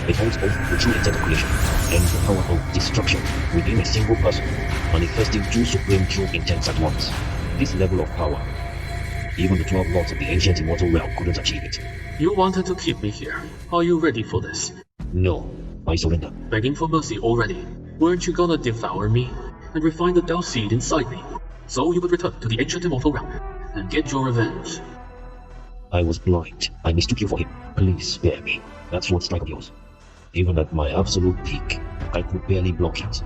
It holds both the true intent of creation and the power of destruction within a single person, manifesting 2 supreme true intents at once. This level of power, even the 12 lords of the ancient immortal realm couldn't achieve it. You wanted to keep me here. Are you ready for this? No, I surrender. Begging for mercy already. Weren't you gonna devour me and refine the Dao seed inside me, so you would return to the ancient immortal realm and get your revenge? I was blind. I mistook you for him. Please spare me. That sword strike of yours. Even at my absolute peak, I could barely block it.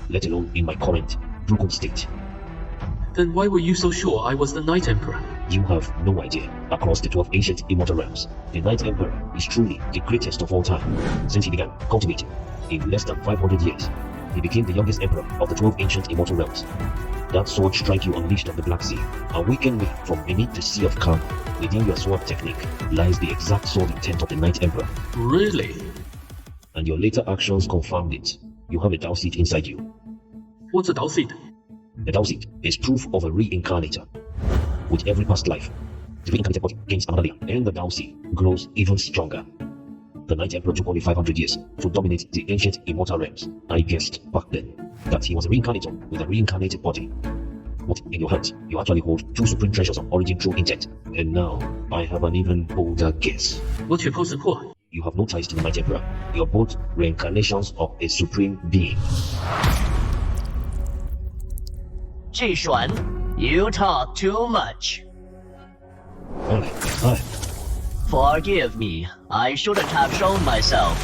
Let alone in my current, broken state. Then why were you so sure I was the Night Emperor? You have no idea. Across the 12 ancient immortal realms, the Night Emperor is truly the greatest of all time. Since he began cultivating, in less than 500 years, he became the youngest emperor of the 12 ancient immortal realms. That sword strike you unleashed on the Black Sea awakened me from beneath the Sea of Calm. Within your sword technique lies the exact sword intent of the Night Emperor. Really? And your later actions confirmed it. You have a Dao seed inside you. What's a Dao seed? The Dao seed is proof of a reincarnator. With every past life, the reincarnated body gains another layer, and the Dao seed grows even stronger. The Night Emperor took only 500 years to dominate the ancient immortal realms. I guessed back then that he was a reincarnator with a reincarnated body. But in your hands, you actually hold two supreme treasures of origin true intent. And now, I have an even bolder guess. What's your posted for? You have no ties to the Night Emperor. You're both reincarnations of a supreme being. Jishuan, you talk too much. Hi. Forgive me. I shouldn't have shown myself.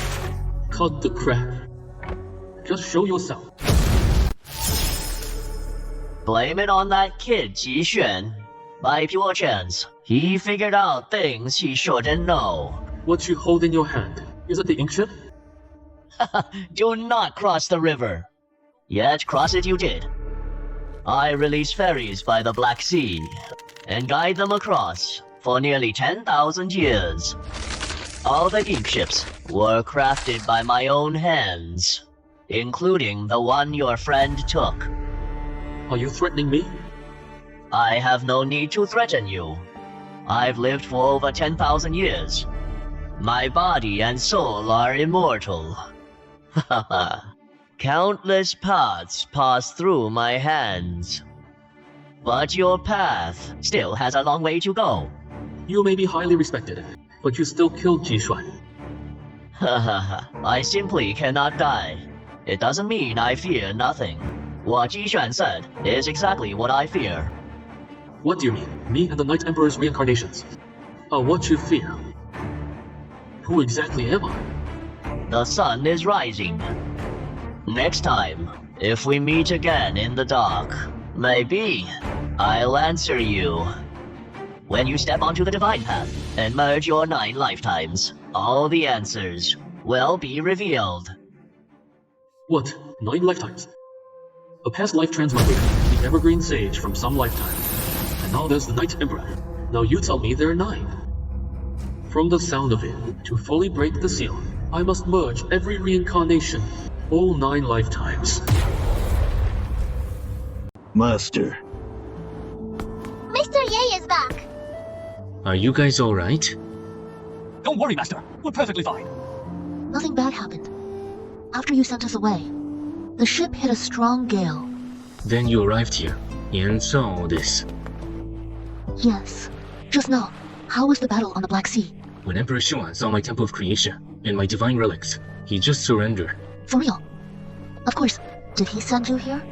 Cut the crap. Just show yourself. Blame it on that kid, Jixuan. By pure chance, he figured out things he shouldn't know. What you hold in your hand, is it the inkship? Do not cross the river. Yet cross it you did. I release ferries by the Black Sea, and guide them across for nearly 10,000 years. All the inkships were crafted by my own hands, including the one your friend took. Are you threatening me? I have no need to threaten you. I've lived for over 10,000 years. My body and soul are immortal. Countless paths pass through my hands. But your path still has a long way to go. You may be highly respected, but you still killed Jishuan. I simply cannot die. It doesn't mean I fear nothing. What Jishuan said is exactly what I fear. What do you mean? Me and the Night Emperor's reincarnations are what you fear. Who exactly am I? The sun is rising. Next time, if we meet again in the dark, maybe I'll answer you. When you step onto the divine path and merge your 9 lifetimes, all the answers will be revealed. What? 9 lifetimes? A past life transmogrified, the evergreen sage from some lifetime. And now there's the Night Emperor. Now you tell me there are 9. From the sound of it, to fully break the seal, I must merge every reincarnation, all 9 lifetimes. Master. Mr. Ye is back. Are you guys alright? Don't worry, Master. We're perfectly fine. Nothing bad happened. After you sent us away, the ship hit a strong gale. Then you arrived here, and saw all this. Yes. Just now, how was the battle on the Black Sea? When Emperor Xuan saw my Temple of Creation and my divine relics, he just surrendered. For real? Of course. Did he send you here?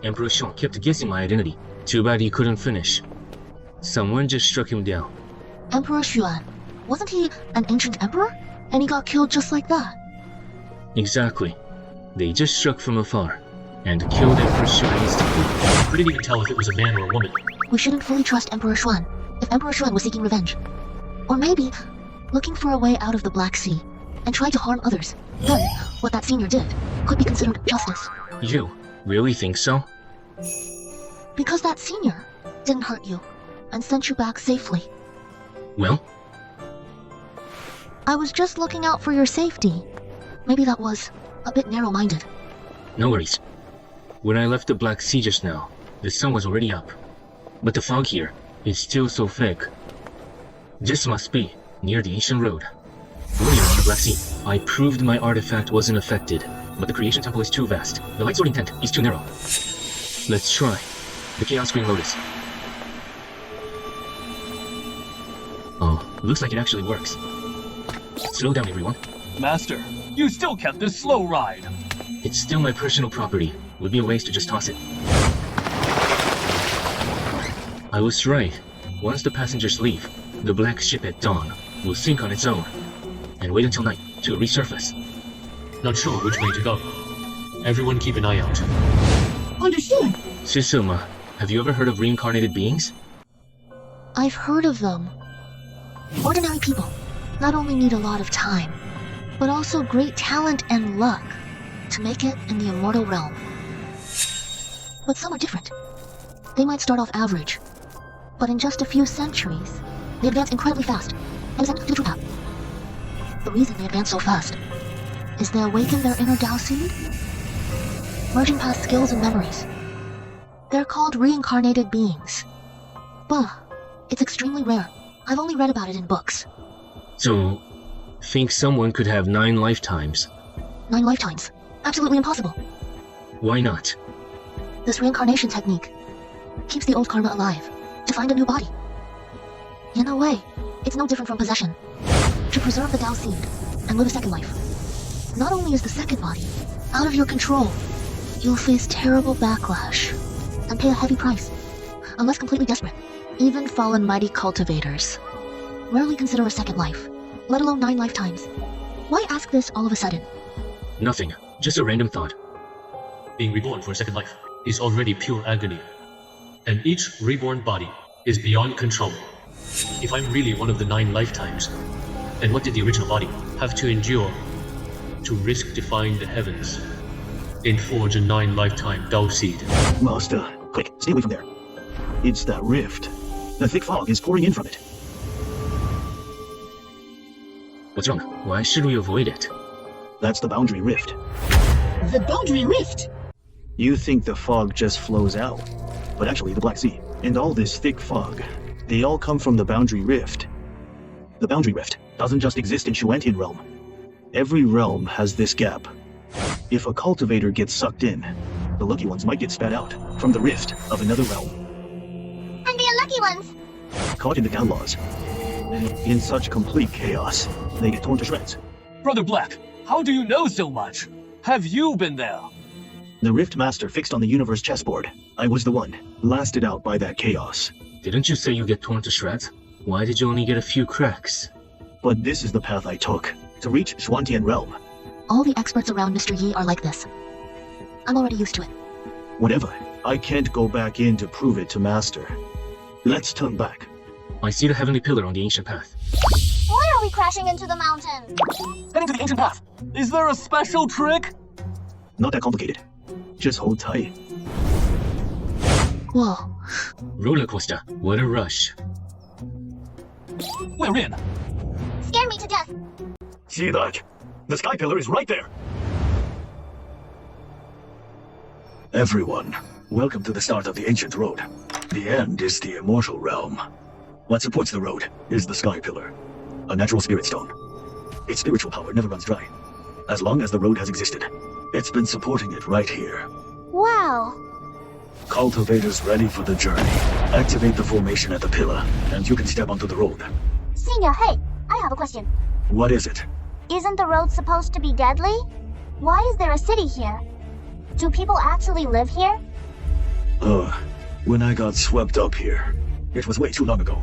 Emperor Xuan kept guessing my identity. Too bad he couldn't finish. Someone just struck him down. Emperor Xuan. Wasn't he an ancient emperor? And he got killed just like that. Exactly. They just struck from afar and killed Emperor Xuan instantly. We didn't even tell if it was a man or a woman. We shouldn't fully trust Emperor Xuan if Emperor Xuan was seeking revenge. Or maybe looking for a way out of the Black Sea and try to harm others. Then, what that senior did could be considered justice. You really think so? Because that senior didn't hurt you and sent you back safely. Well? I was just looking out for your safety. Maybe that was a bit narrow-minded. No worries. When I left the Black Sea just now, the sun was already up. But the fog here is still so thick. This must be near the ancient road. Earlier on the Black Sea, I proved my artifact wasn't affected, but the Creation Temple is too vast. The Light Sorting Tent is too narrow. Let's try the Chaos Green Lotus. Oh, looks like it actually works. Slow down, everyone. Master, you still kept this slow ride. It's still my personal property. Would be a waste to just toss it. I was right. Once the passengers leave, the black ship at dawn will sink on its own and wait until night to resurface. Not sure which way to go. Everyone keep an eye out. Understood. Sisuma, have you ever heard of reincarnated beings? I've heard of them. Ordinary people not only need a lot of time, but also great talent and luck to make it in the immortal realm. But some are different. They might start off average, but in just a few centuries, they advance incredibly fast and ascend to the true path. The reason they advance so fast is they awaken their inner Tao seed, merging past skills and memories. They're called reincarnated beings. But it's extremely rare. I've only read about it in books. So, think someone could have 9 lifetimes? 9 lifetimes? Absolutely impossible. Why not? This reincarnation technique keeps the old karma alive, to find a new body. In a way, it's no different from possession. To preserve the Tao seed and live a second life. Not only is the second body out of your control, you'll face terrible backlash and pay a heavy price, unless completely desperate. Even fallen mighty cultivators rarely consider a second life, let alone 9 lifetimes. Why ask this all of a sudden? Nothing, just a random thought. Being reborn for a second life is already pure agony, and each reborn body is beyond control. If I'm really one of the 9 lifetimes, then what did the original body have to endure to risk defying the heavens and forge a 9 lifetime Tao seed? Master, quick, stay away from there. It's that rift. The thick fog is pouring in from it. What's wrong? Why should we avoid it? That's the boundary rift. The boundary rift? You think the fog just flows out, but actually the Black Sea and all this thick fog, they all come from the boundary rift. The boundary rift doesn't just exist in Shuantian realm. Every realm has this gap. If a cultivator gets sucked in, the lucky ones might get spat out from the rift of another realm. And the unlucky ones? Caught in the down laws. In such complete chaos, they get torn to shreds. Brother Black, how do you know so much? Have you been there? The Rift Master fixed on the universe chessboard. I was the one, blasted out by that chaos. Didn't you say you get torn to shreds? Why did you only get a few cracks? But this is the path I took, to reach Shuantian realm. All the experts around Mr. Yi are like this. I'm already used to it. Whatever, I can't go back in to prove it to Master. Let's turn back. I see the heavenly pillar on the ancient path. Why are we crashing into the mountain? Heading to the ancient path. Is there a special trick? Not that complicated. Just hold tight. Whoa. Roller coaster, what a rush. We're in. Scare me to death. See that? The sky pillar is right there. Everyone, welcome to the start of the ancient road. The end is the immortal realm. What supports the road is the sky pillar, a natural spirit stone. Its spiritual power never runs dry. As long as the road has existed, it's been supporting it right here. Wow. Cultivators ready for the journey. Activate the formation at the pillar, and you can step onto the road. Senior, hey, I have a question. What is it? Isn't the road supposed to be deadly? Why is there a city here? Do people actually live here? When I got swept up here, it was way too long ago.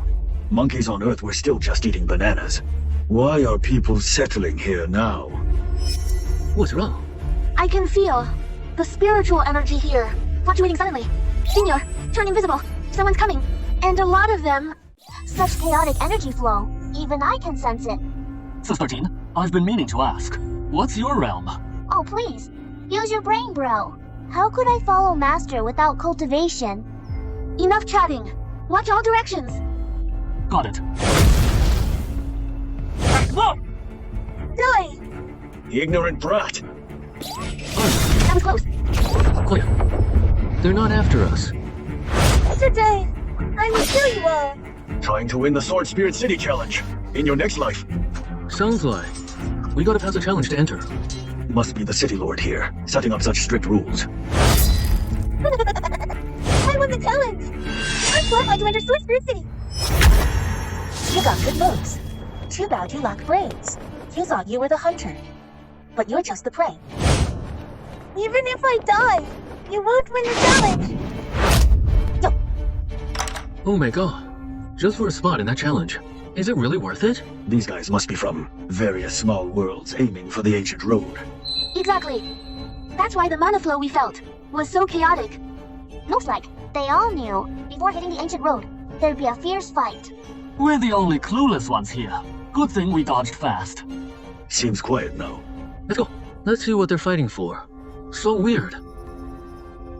Monkeys on Earth were still just eating bananas. Why are people settling here now? What's wrong? I can feel the spiritual energy here fluctuating suddenly. Senior, turn invisible. Someone's coming. And a lot of them. Such chaotic energy flow. Even I can sense it. Sis 13, I've been meaning to ask. What's your realm? Oh, please. Use your brain, bro. How could I follow Master without cultivation? Enough chatting. Watch all directions. Got it. Look! Die! Ignorant brat! That was close. Quick. They're not after us. Today, I will kill you all. Trying to win the Sword Spirit City Challenge in your next life. Sounds like we gotta pass a challenge to enter. Must be the City Lord here, setting up such strict rules. I won the challenge! I'm qualified to enter Sword Spirit City! You got good moves. Too bad you lack brains. You thought you were the hunter, but you're just the prey. Even if I die, you won't win the challenge! Oh my god. Just for a spot in that challenge. Is it really worth it? These guys must be from various small worlds aiming for the ancient road. Exactly. That's why the mana flow we felt was so chaotic. Looks like they all knew, before hitting the ancient road, there'd be a fierce fight. We're the only clueless ones here. Good thing we dodged fast. Seems quiet now. Let's go. Let's see what they're fighting for. So weird.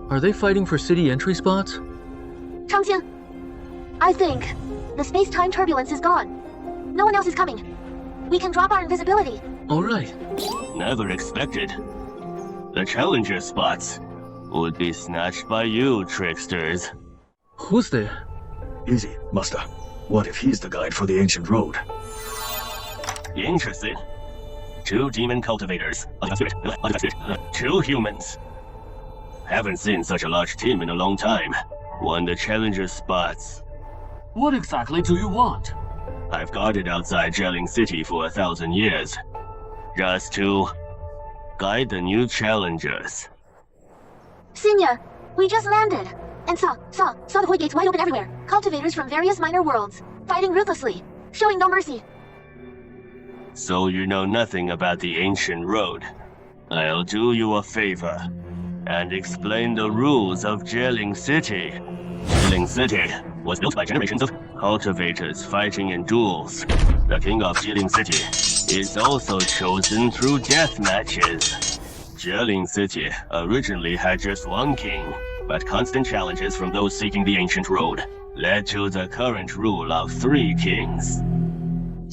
Are they fighting for city entry spots? Changqian, I think the space-time turbulence is gone. No one else is coming. We can drop our invisibility. Alright. Never expected. The challenger spots would be snatched by you, tricksters. Who's there? Easy, Master. What if he's the guide for the ancient road? Interested. 2 demon cultivators. 2 humans. Haven't seen such a large team in a long time. won the challenger spots. What exactly do you want? I've guarded outside Jelling City for 1,000 years, just to guide the new challengers. Senior, we just landed and saw the void gates wide open everywhere. Cultivators from various minor worlds, fighting ruthlessly, showing no mercy. So you know nothing about the ancient road. I'll do you a favor and explain the rules of Jelling City. Jelling City was built by generations of cultivators fighting in duels. The king of Jelling City is also chosen through death matches. Jelling City originally had just one king, but constant challenges from those seeking the ancient road led to the current rule of 3 kings.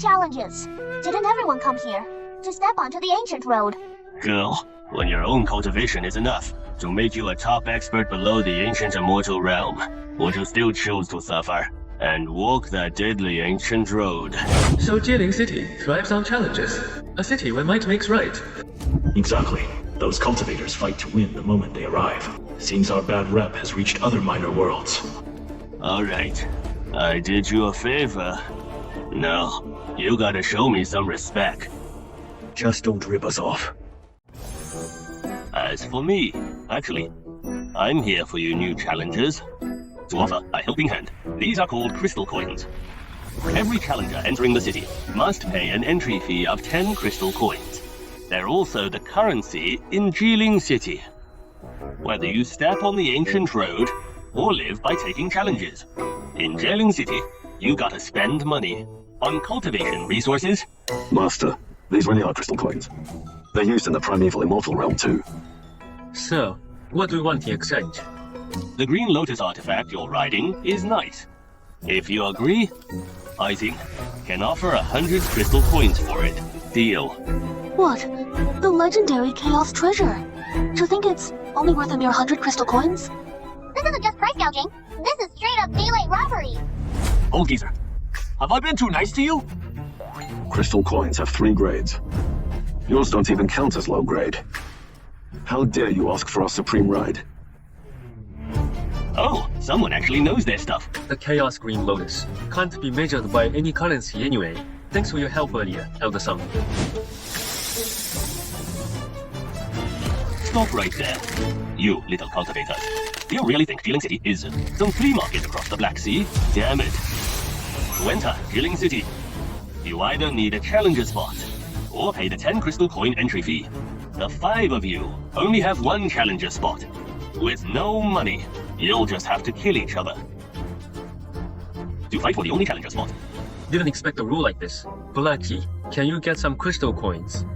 Challenges. Didn't everyone come here to step onto the ancient road? Girl, when your own cultivation is enough to make you a top expert below the ancient immortal realm, would you still choose to suffer and walk that deadly ancient road? So Jelling City thrives on challenges. A city where might makes right. Exactly. Those cultivators fight to win the moment they arrive. Seems our bad rep has reached other minor worlds. Alright, I did you a favor. Now, you gotta show me some respect. Just don't rip us off. As for me, actually, I'm here for you new challengers to offer a helping hand. These are called crystal coins. Every challenger entering the city must pay an entry fee of 10 crystal coins. They're also the currency in Jelling City. Whether you step on the ancient road or live by taking challenges, in Jelling City, you gotta spend money on cultivation resources. Master, these really are crystal coins. They're used in the primeval immortal realm too. So, what do you want in exchange? The Green Lotus artifact you're riding is nice. If you agree, I think can offer 100 crystal coins for it. Deal. What? The legendary Chaos Treasure. Do you think it's only worth a mere 100 crystal coins? This isn't just price gouging. This is straight up daylight robbery. Old geezer, have I been too nice to you? Crystal coins have 3 grades. Yours don't even count as low grade. How dare you ask for our supreme ride? Oh, someone actually knows their stuff. The Chaos Green Lotus can't be measured by any currency anyway. Thanks for your help earlier, Elder Son. Stop right there. You little cultivators. Do you really think Jelling City is some flea market across the Black Sea? Damn it. To enter Jelling City, you either need a challenger spot or pay the 10 crystal coin entry fee. The 5 of you only have 1 challenger spot. With no money, you'll just have to kill each other to fight for the only challenger spot. Didn't expect a rule like this. Blackie, can you get some crystal coins?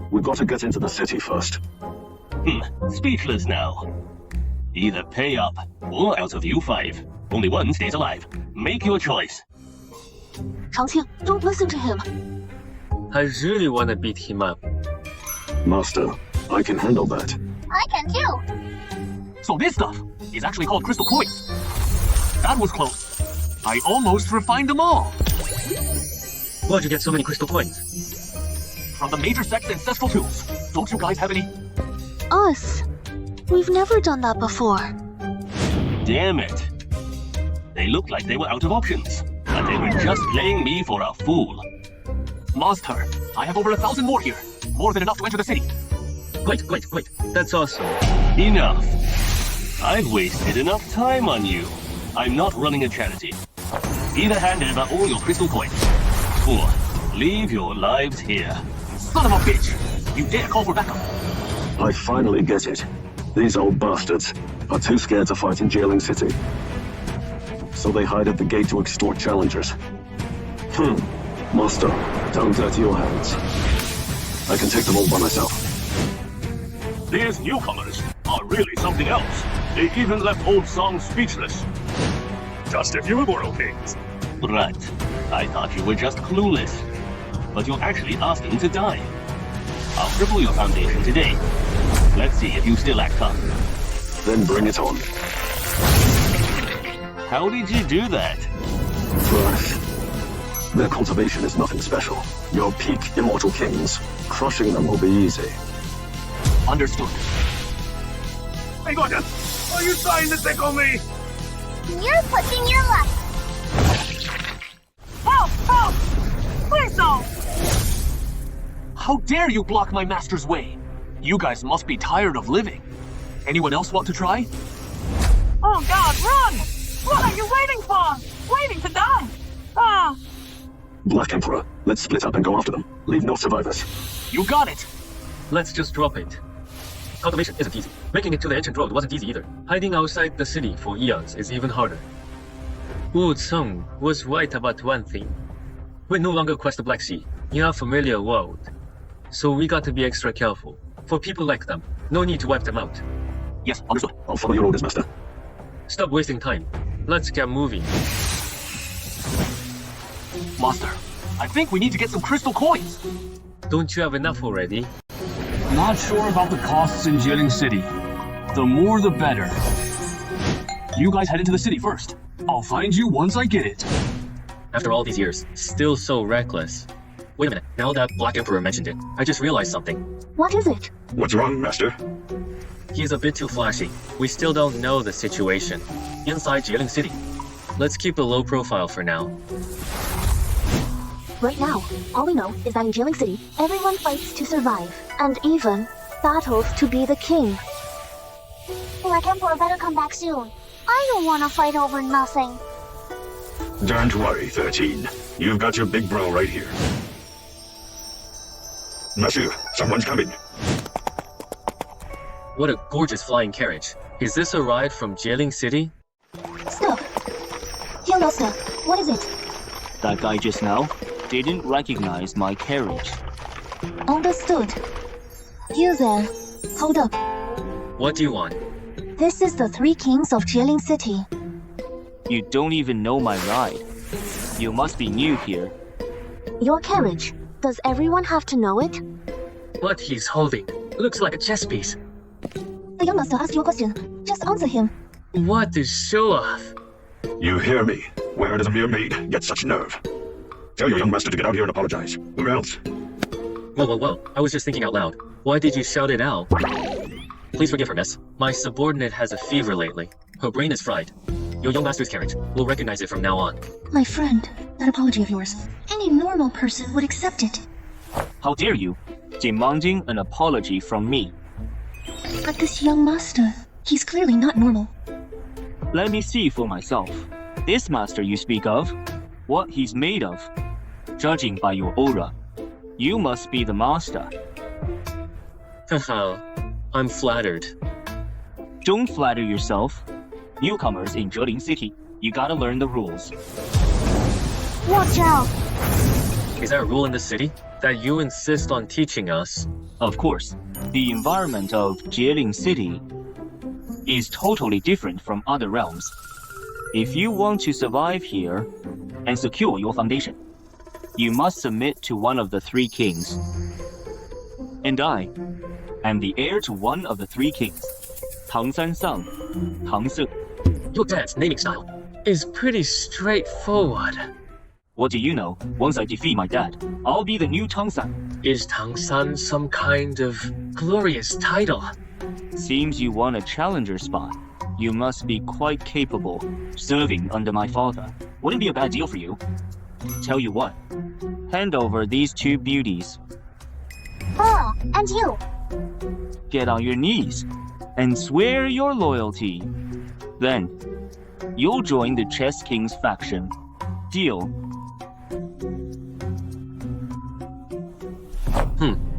We've got to get into the city first. Speechless now. Either pay up, or out of you 5, only 1 stays alive. Make your choice. Changqing, don't listen to him. I really wanna beat him up. Master, I can handle that. I can too. So this stuff is actually called crystal coins. That was close. I almost refined them all. Where'd you get so many crystal coins? From the major sect's ancestral tombs. Don't you guys have any? Us? We've never done that before. Damn it. They looked like they were out of options, but they were just playing me for a fool. Master, I have over 1,000 more here. More than enough to enter the city. Wait. That's awesome. Enough. I've wasted enough time on you. I'm not running a charity. Either hand over all your crystal coins, or leave your lives here. Son of a bitch! You dare call for backup? I finally get it. These old bastards are too scared to fight in Jelling City. So they hide at the gate to extort challengers. Master, don't dirty your hands. I can take them all by myself. These newcomers are really something else. They even left Old Song speechless. Just a few immortal kings. Right. I thought you were just clueless. But you're actually asking to die. I'll cripple your foundation today. Let's see if you still act tough. Then bring it on. How did you do that? Right. Their cultivation is nothing special. Your peak immortal kings. Crushing them will be easy. Understood. Hey, Gordon! Are you trying to tickle me? You're pushing your luck. Help! Help! Please don't! How dare you block my master's way? You guys must be tired of living. Anyone else want to try? Oh God, run! What are you waiting for? Waiting to die? Ah! Black Emperor, let's split up and go after them. Leave no survivors. You got it! Let's just drop it. Cultivation isn't easy. Making it to the ancient road wasn't easy either. Hiding outside the city for eons is even harder. Wu Ceng was right about one thing. We no longer quest the Black Sea in our familiar world. So we got to be extra careful. For people like them, no need to wipe them out. Yes, understood. I'll follow your orders, Master. Stop wasting time. Let's get moving. Master, I think we need to get some crystal coins. Don't you have enough already? Not sure about the costs in Jieling City. The more the better. You guys head into the city first. I'll find you once I get it. After all these years, still so reckless. Wait a minute, now that Black Emperor mentioned it, I just realized something. What is it? What's wrong, Master? He's a bit too flashy. We still don't know the situation. Inside Jieling City. Let's keep a low profile for now. Right now, all we know is that in Jieling City, everyone fights to survive, and even battles to be the king. Black Emperor better come back soon. I don't want to fight over nothing. Don't worry, 13. You've got your big bro right here. Monsieur, someone's coming. What a gorgeous flying carriage. Is this a ride from Jieling City? Stop! Young Master, what is it? That guy just now didn't recognize my carriage. Understood. You there. Hold up. What do you want? This is the Three Kings of Jieling City. You don't even know my ride. You must be new here. Your carriage. Does everyone have to know it? What he's holding looks like a chess piece. The young master asked you a question. Just answer him. What a show-off! You hear me? Where does a mere maid get such nerve? Tell your young master to get out here and apologize. Or else. Whoa. I was just thinking out loud. Why did you shout it out? Please forgive her, miss. My subordinate has a fever lately. Her brain is fried. Your young master's carriage. We'll recognize it from now on. My friend, that apology of yours, any normal person would accept it. How dare you, demanding an apology from me? But this young master, he's clearly not normal. Let me see for myself. This master you speak of, what he's made of. Judging by your aura, you must be the master. Haha, I'm flattered. Don't flatter yourself. Newcomers in Jieling City, you gotta learn the rules. Watch out! Is there a rule in the city that you insist on teaching us? Of course, the environment of Jieling City is totally different from other realms. If you want to survive here and secure your foundation, you must submit to one of the three kings. And I am the heir to one of the three kings, Tang San Sang, Tang Se. Your dad's naming style is pretty straightforward. What do you know? Once I defeat my dad, I'll be the new Tang San. Is Tang San some kind of glorious title? Seems you want a challenger spot. You must be quite capable, serving under my father. Wouldn't be a bad deal for you. Tell you what, hand over these two beauties. Oh, and you. Get on your knees and swear your loyalty. Then, you'll join the Chess King's faction. Deal?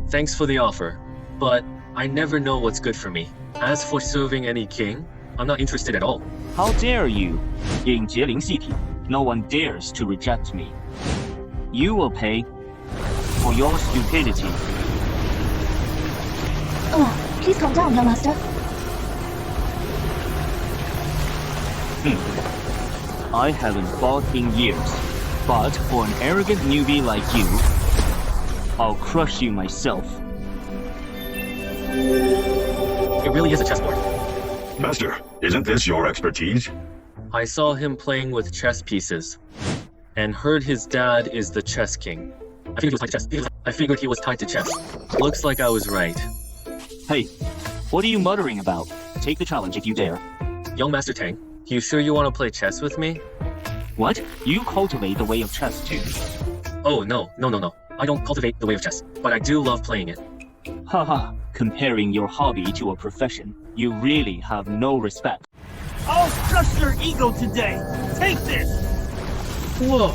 Thanks for the offer, but I never know what's good for me. As for serving any king, I'm not interested at all. How dare you? In Jieling City, no one dares to reject me. You will pay for your stupidity. Oh, please calm down, young master. I haven't fought in years, but for an arrogant newbie like you, I'll crush you myself. It really is a chessboard. Master, isn't this your expertise? I saw him playing with chess pieces, and heard his dad is the chess king. I figured he was tied to chess. Looks like I was right. Hey, what are you muttering about? Take the challenge if you dare. Young Master Tang, You sure you want to play chess with me? What? You cultivate the way of chess too? Oh, no. I don't cultivate the way of chess, but I do love playing it. Haha, comparing your hobby to a profession, you really have no respect. I'll crush your ego today! Take this! Whoa,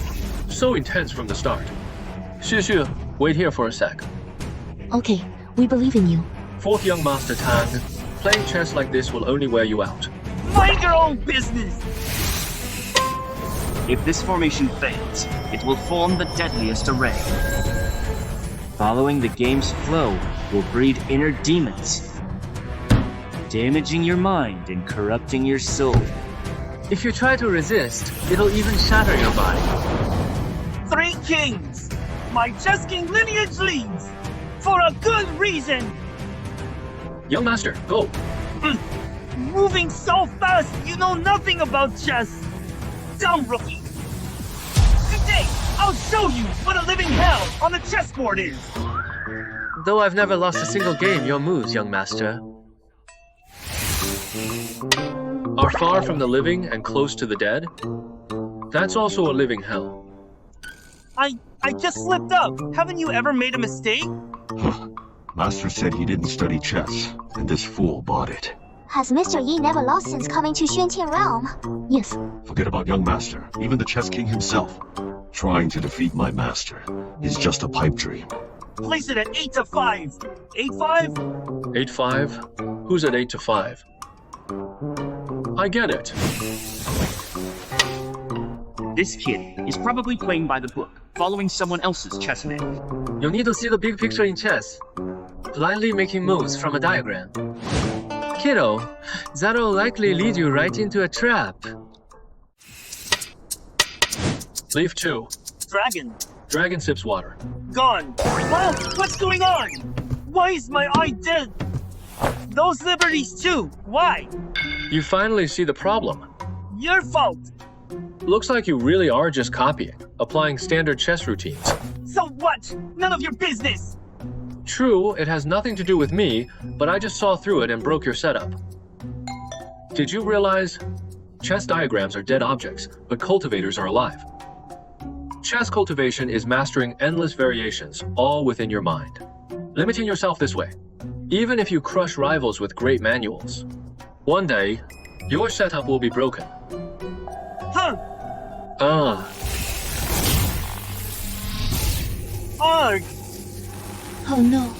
so intense from the start. Xu, wait here for a sec. Okay, we believe in you. Fourth young master Tan, playing chess like this will only wear you out. Mind your own business! If this formation fails, it will form the deadliest array. Following the game's flow will breed inner demons, damaging your mind and corrupting your soul. If you try to resist, it'll even shatter your body. 3 kings! My chess king lineage leads! For a good reason! Young master, go! Moving so fast, you know nothing about chess! Dumb rookie! Today, I'll show you what a living hell on the chessboard is! Though I've never lost a single game, your moves, young master, are far from the living and close to the dead. That's also a living hell. I just slipped up. Haven't you ever made a mistake? Master said he didn't study chess, and this fool bought it. Has Mr. Yi never lost since coming to Xuantian Realm? Yes. Forget about young master, even the chess king himself. Trying to defeat my master is just a pipe dream. Place it at 8 to 5. 8-5? 8-5? Who's at 8 to 5? I get it. This kid is probably playing by the book, following someone else's chess man. You need to see the big picture in chess. Blindly making moves from a diagram. Kiddo, that'll likely lead you right into a trap. Leaf 2. Dragon. Dragon sips water. Gone. Well, what's going on? Why is my eye dead? Those liberties too. Why? You finally see the problem. Your fault. Looks like you really are just copying, applying standard chess routines. So what? None of your business. True, it has nothing to do with me, but I just saw through it and broke your setup. Did you realize chess diagrams are dead objects, but cultivators are alive? Chess cultivation is mastering endless variations, all within your mind. Limiting yourself this way. Even if you crush rivals with great manuals, one day, your setup will be broken. Huh? Arg! Oh no.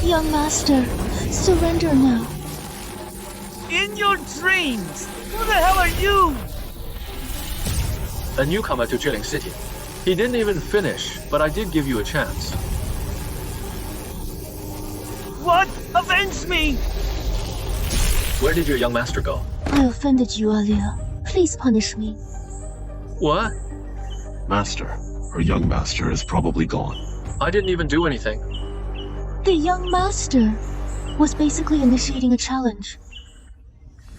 Young master, surrender now. In your dreams! Who the hell are you? A newcomer to Jiling City. He didn't even finish, but I did give you a chance. What? Avenge me! Where did your young master go? I offended you earlier. Please punish me. What? Master, her young master is probably gone. I didn't even do anything. The young master was basically initiating a challenge.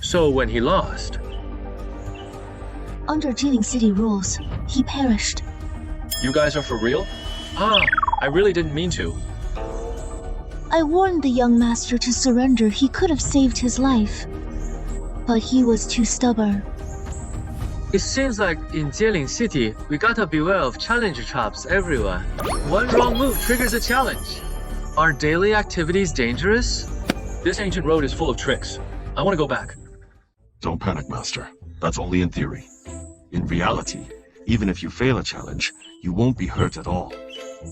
So when he lost? Under Jiling City rules, he perished. You guys are for real? I really didn't mean to. I warned the young master to surrender. He could have saved his life. But he was too stubborn. It seems like in Jiling City, we gotta beware of challenge traps everywhere. One wrong move triggers a challenge. Are daily activities dangerous? This ancient road is full of tricks. I want to go back. Don't panic, Master. That's only in theory. In reality, even if you fail a challenge, you won't be hurt at all.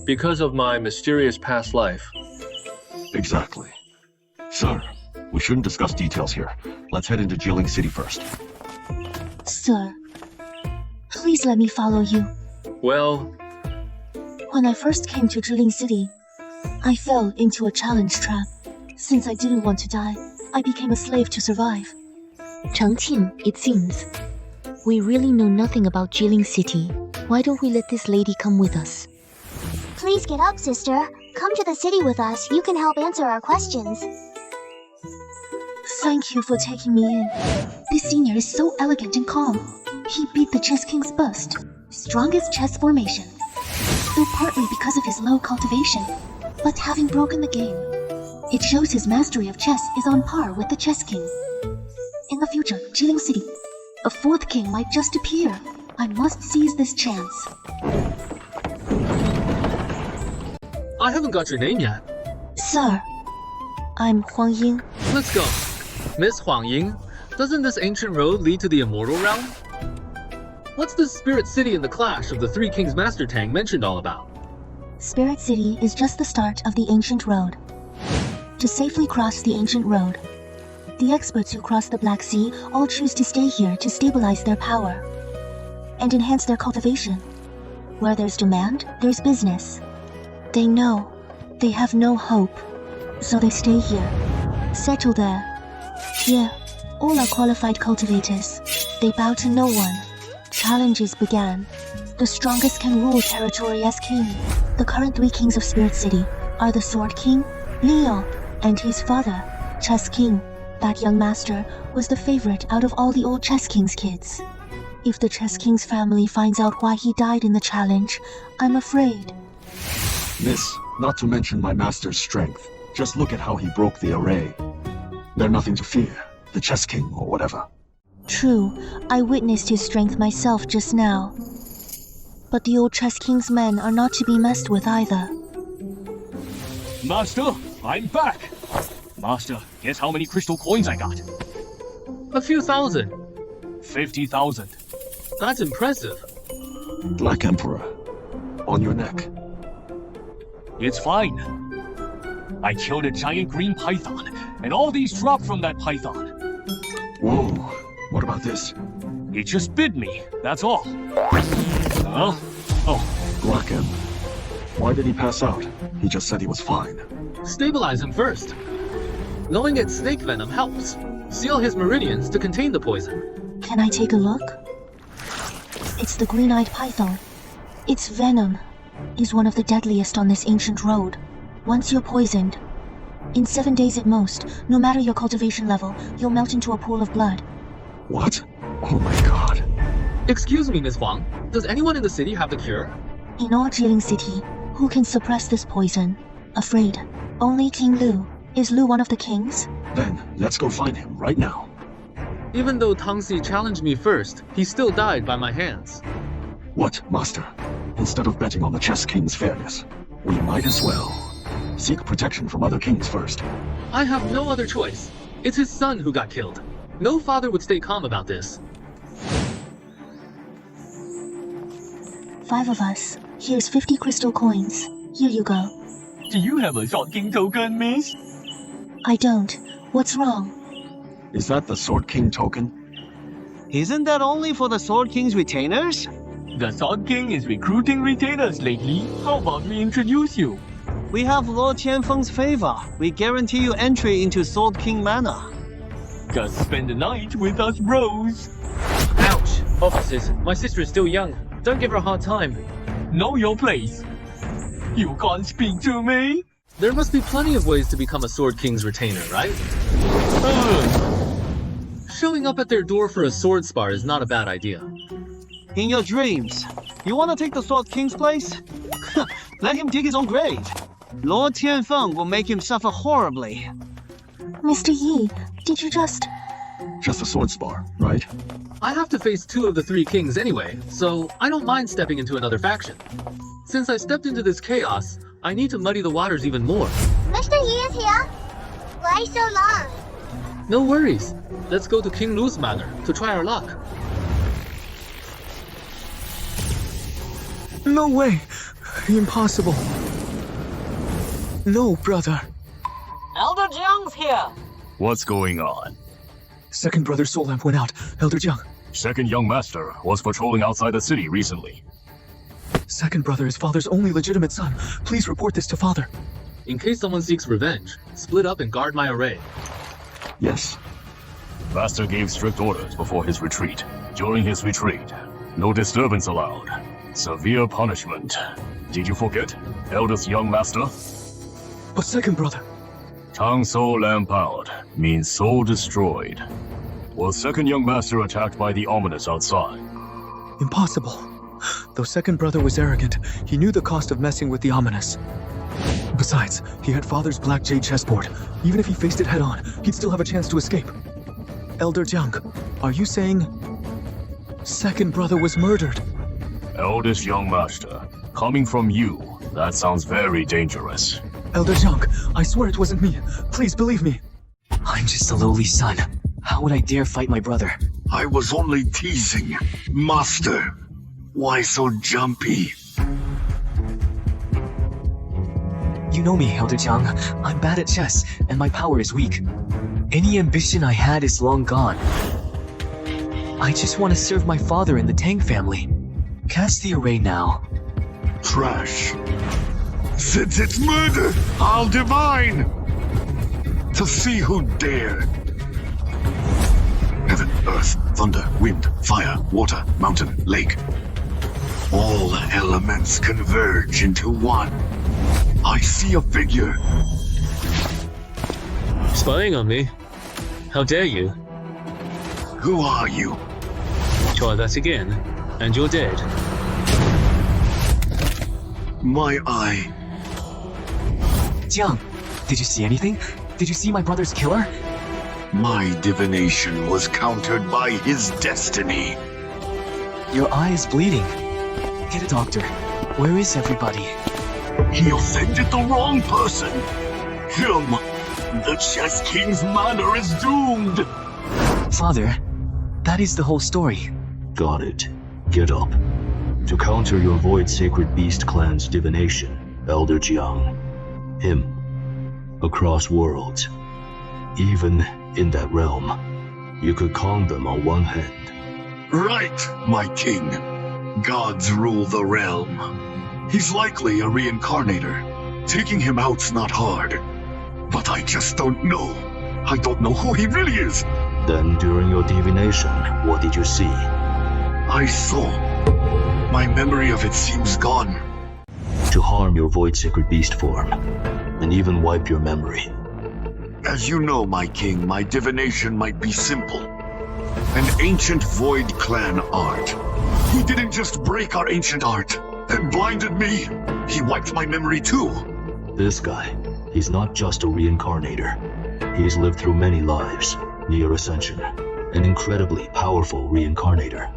Because of my mysterious past life. Exactly. Sir, we shouldn't discuss details here. Let's head into Jiling City first. Sir, please let me follow you. Well, when I first came to Jiling City, I fell into a challenge trap. Since I didn't want to die, I became a slave to survive. Changqing, it seems. We really know nothing about Jiling City. Why don't we let this lady come with us? Please get up, sister. Come to the city with us. You can help answer our questions. Thank you for taking me in. This senior is so elegant and calm. He beat the Chess King's bust. Strongest chess formation. Though partly because of his low cultivation. But having broken the game, it shows his mastery of chess is on par with the Chess King. In the future, Jiling City, a fourth king might just appear. I must seize this chance. I haven't got your name yet. Sir, I'm Huang Ying. Let's go. Miss Huang Ying, doesn't this ancient road lead to the immortal realm? What's the Spirit City and the clash of the Three Kings Master Tang mentioned all about? Spirit City is just the start of the ancient road. To safely cross the ancient road, the experts who cross the Black Sea all choose to stay here to stabilize their power and enhance their cultivation. Where there's demand, there's business. They know they have no hope, so they stay here, settle there. Here, all are qualified cultivators. They bow to no one. Challenges began. The strongest can rule territory as king. The current 3 kings of Spirit City are the Sword King, Leo, and his father, Chess King. That young master was the favorite out of all the old Chess King's kids. If the Chess King's family finds out why he died in the challenge, I'm afraid. Miss, not to mention my master's strength. Just look at how he broke the array. They're nothing to fear, the Chess King or whatever. True, I witnessed his strength myself just now. But the old Chess King's men are not to be messed with either. Master, I'm back. Master, guess how many crystal coins I got? A few thousand. 50,000. That's impressive. Black Emperor, on your neck. It's fine. I killed a giant green python, and all these dropped from that python. Whoa, what about this? It just bit me, that's all. Huh? Oh. Black Em, why did he pass out? He just said he was fine. Stabilize him first. Knowing it's snake venom helps. Seal his meridians to contain the poison. Can I take a look? It's the green-eyed python. Its venom is one of the deadliest on this ancient road. Once you're poisoned, in 7 days at most, no matter your cultivation level, you'll melt into a pool of blood. What? Oh my god. Excuse me, Ms. Huang. Does anyone in the city have the cure? In all Jiling City, who can suppress this poison? Afraid. Only King Lu. Is Lu one of the kings? Then, let's go find him right now. Even though Tangxi challenged me first, he still died by my hands. What, Master? Instead of betting on the Chess King's fairness, we might as well seek protection from other kings first. I have no other choice. It's his son who got killed. No father would stay calm about this. 5 of us. Here's 50 crystal coins. Here you go. Do you have a Sword King token, miss? I don't. What's wrong? Is that the Sword King token? Isn't that only for the Sword King's retainers? The Sword King is recruiting retainers lately. How about we introduce you? We have Lord Tianfeng's favor. We guarantee you entry into Sword King Manor. Just spend the night with us, bros. Ouch! Officers, my sister is still young. Don't give her a hard time. Know your place. You can't speak to me? There must be plenty of ways to become a Sword King's retainer, right? Showing up at their door for a sword spar is not a bad idea. In your dreams, you want to take the Sword King's place? Let him dig his own grave. Lord Tianfeng will make him suffer horribly. Mr. Yi, did you just... Just a sword spar, right? I have to face 2 of the 3 kings anyway, so I don't mind stepping into another faction. Since I stepped into this chaos, I need to muddy the waters even more. Mr. Yi is here. Why so long? No worries. Let's go to King Lu's manor to try our luck. No way! Impossible. No, brother. Elder Jiang's here. What's going on? Second brother's soul lamp went out. Elder Jiang. Second young master was patrolling outside the city recently. Second brother is father's only legitimate son. Please report this to father. In case someone seeks revenge, split up and guard my array. Yes. Master gave strict orders before his retreat. During his retreat, no disturbance allowed. Severe punishment. Did you forget, eldest young master? But second brother. Tang soul lamp out means soul destroyed. Was second young master attacked by the ominous outside? Impossible. Though second brother was arrogant, he knew the cost of messing with the ominous. Besides, he had father's black jade chessboard. Even if he faced it head-on, he'd still have a chance to escape. Elder Jiang, are you saying second brother was murdered? Eldest young master, coming from you, that sounds very dangerous. Elder Jiang, I swear it wasn't me. Please believe me. I'm just a lowly son. How would I dare fight my brother? I was only teasing. Master, why so jumpy? You know me, Elder Jiang. I'm bad at chess, and my power is weak. Any ambition I had is long gone. I just want to serve my father and the Tang family. Cast the array now. Trash. Since it's murder, I'll divine! To see who dared. Heaven, earth, thunder, wind, fire, water, mountain, lake. All elements converge into one. I see a figure. Spying on me? How dare you? Who are you? Try that again, and you're dead. My eye. Jiang, did you see anything? Did you see my brother's killer? My divination was countered by his destiny. Your eye is bleeding. Get a doctor. Where is everybody? He offended the wrong person. Him. The Chess King's manor is doomed. Father, that is the whole story. Got it. Get up. To counter your Void Sacred Beast clan's divination, Elder Jiang. Him. Across worlds. Even in that realm, you could count them on one hand. Right, my king. Gods rule the realm. He's likely a reincarnator. Taking him out's not hard. But I just don't know. I don't know who he really is. Then during your divination, what did you see? I saw. My memory of it seems gone. To harm your Void Sacred Beast form, and even wipe your memory. As you know, my king, my divination might be simple. An ancient Void clan art. He didn't just break our ancient art and blinded me. He wiped my memory too. This guy, he's not just a reincarnator. He's lived through many lives, near ascension, an incredibly powerful reincarnator.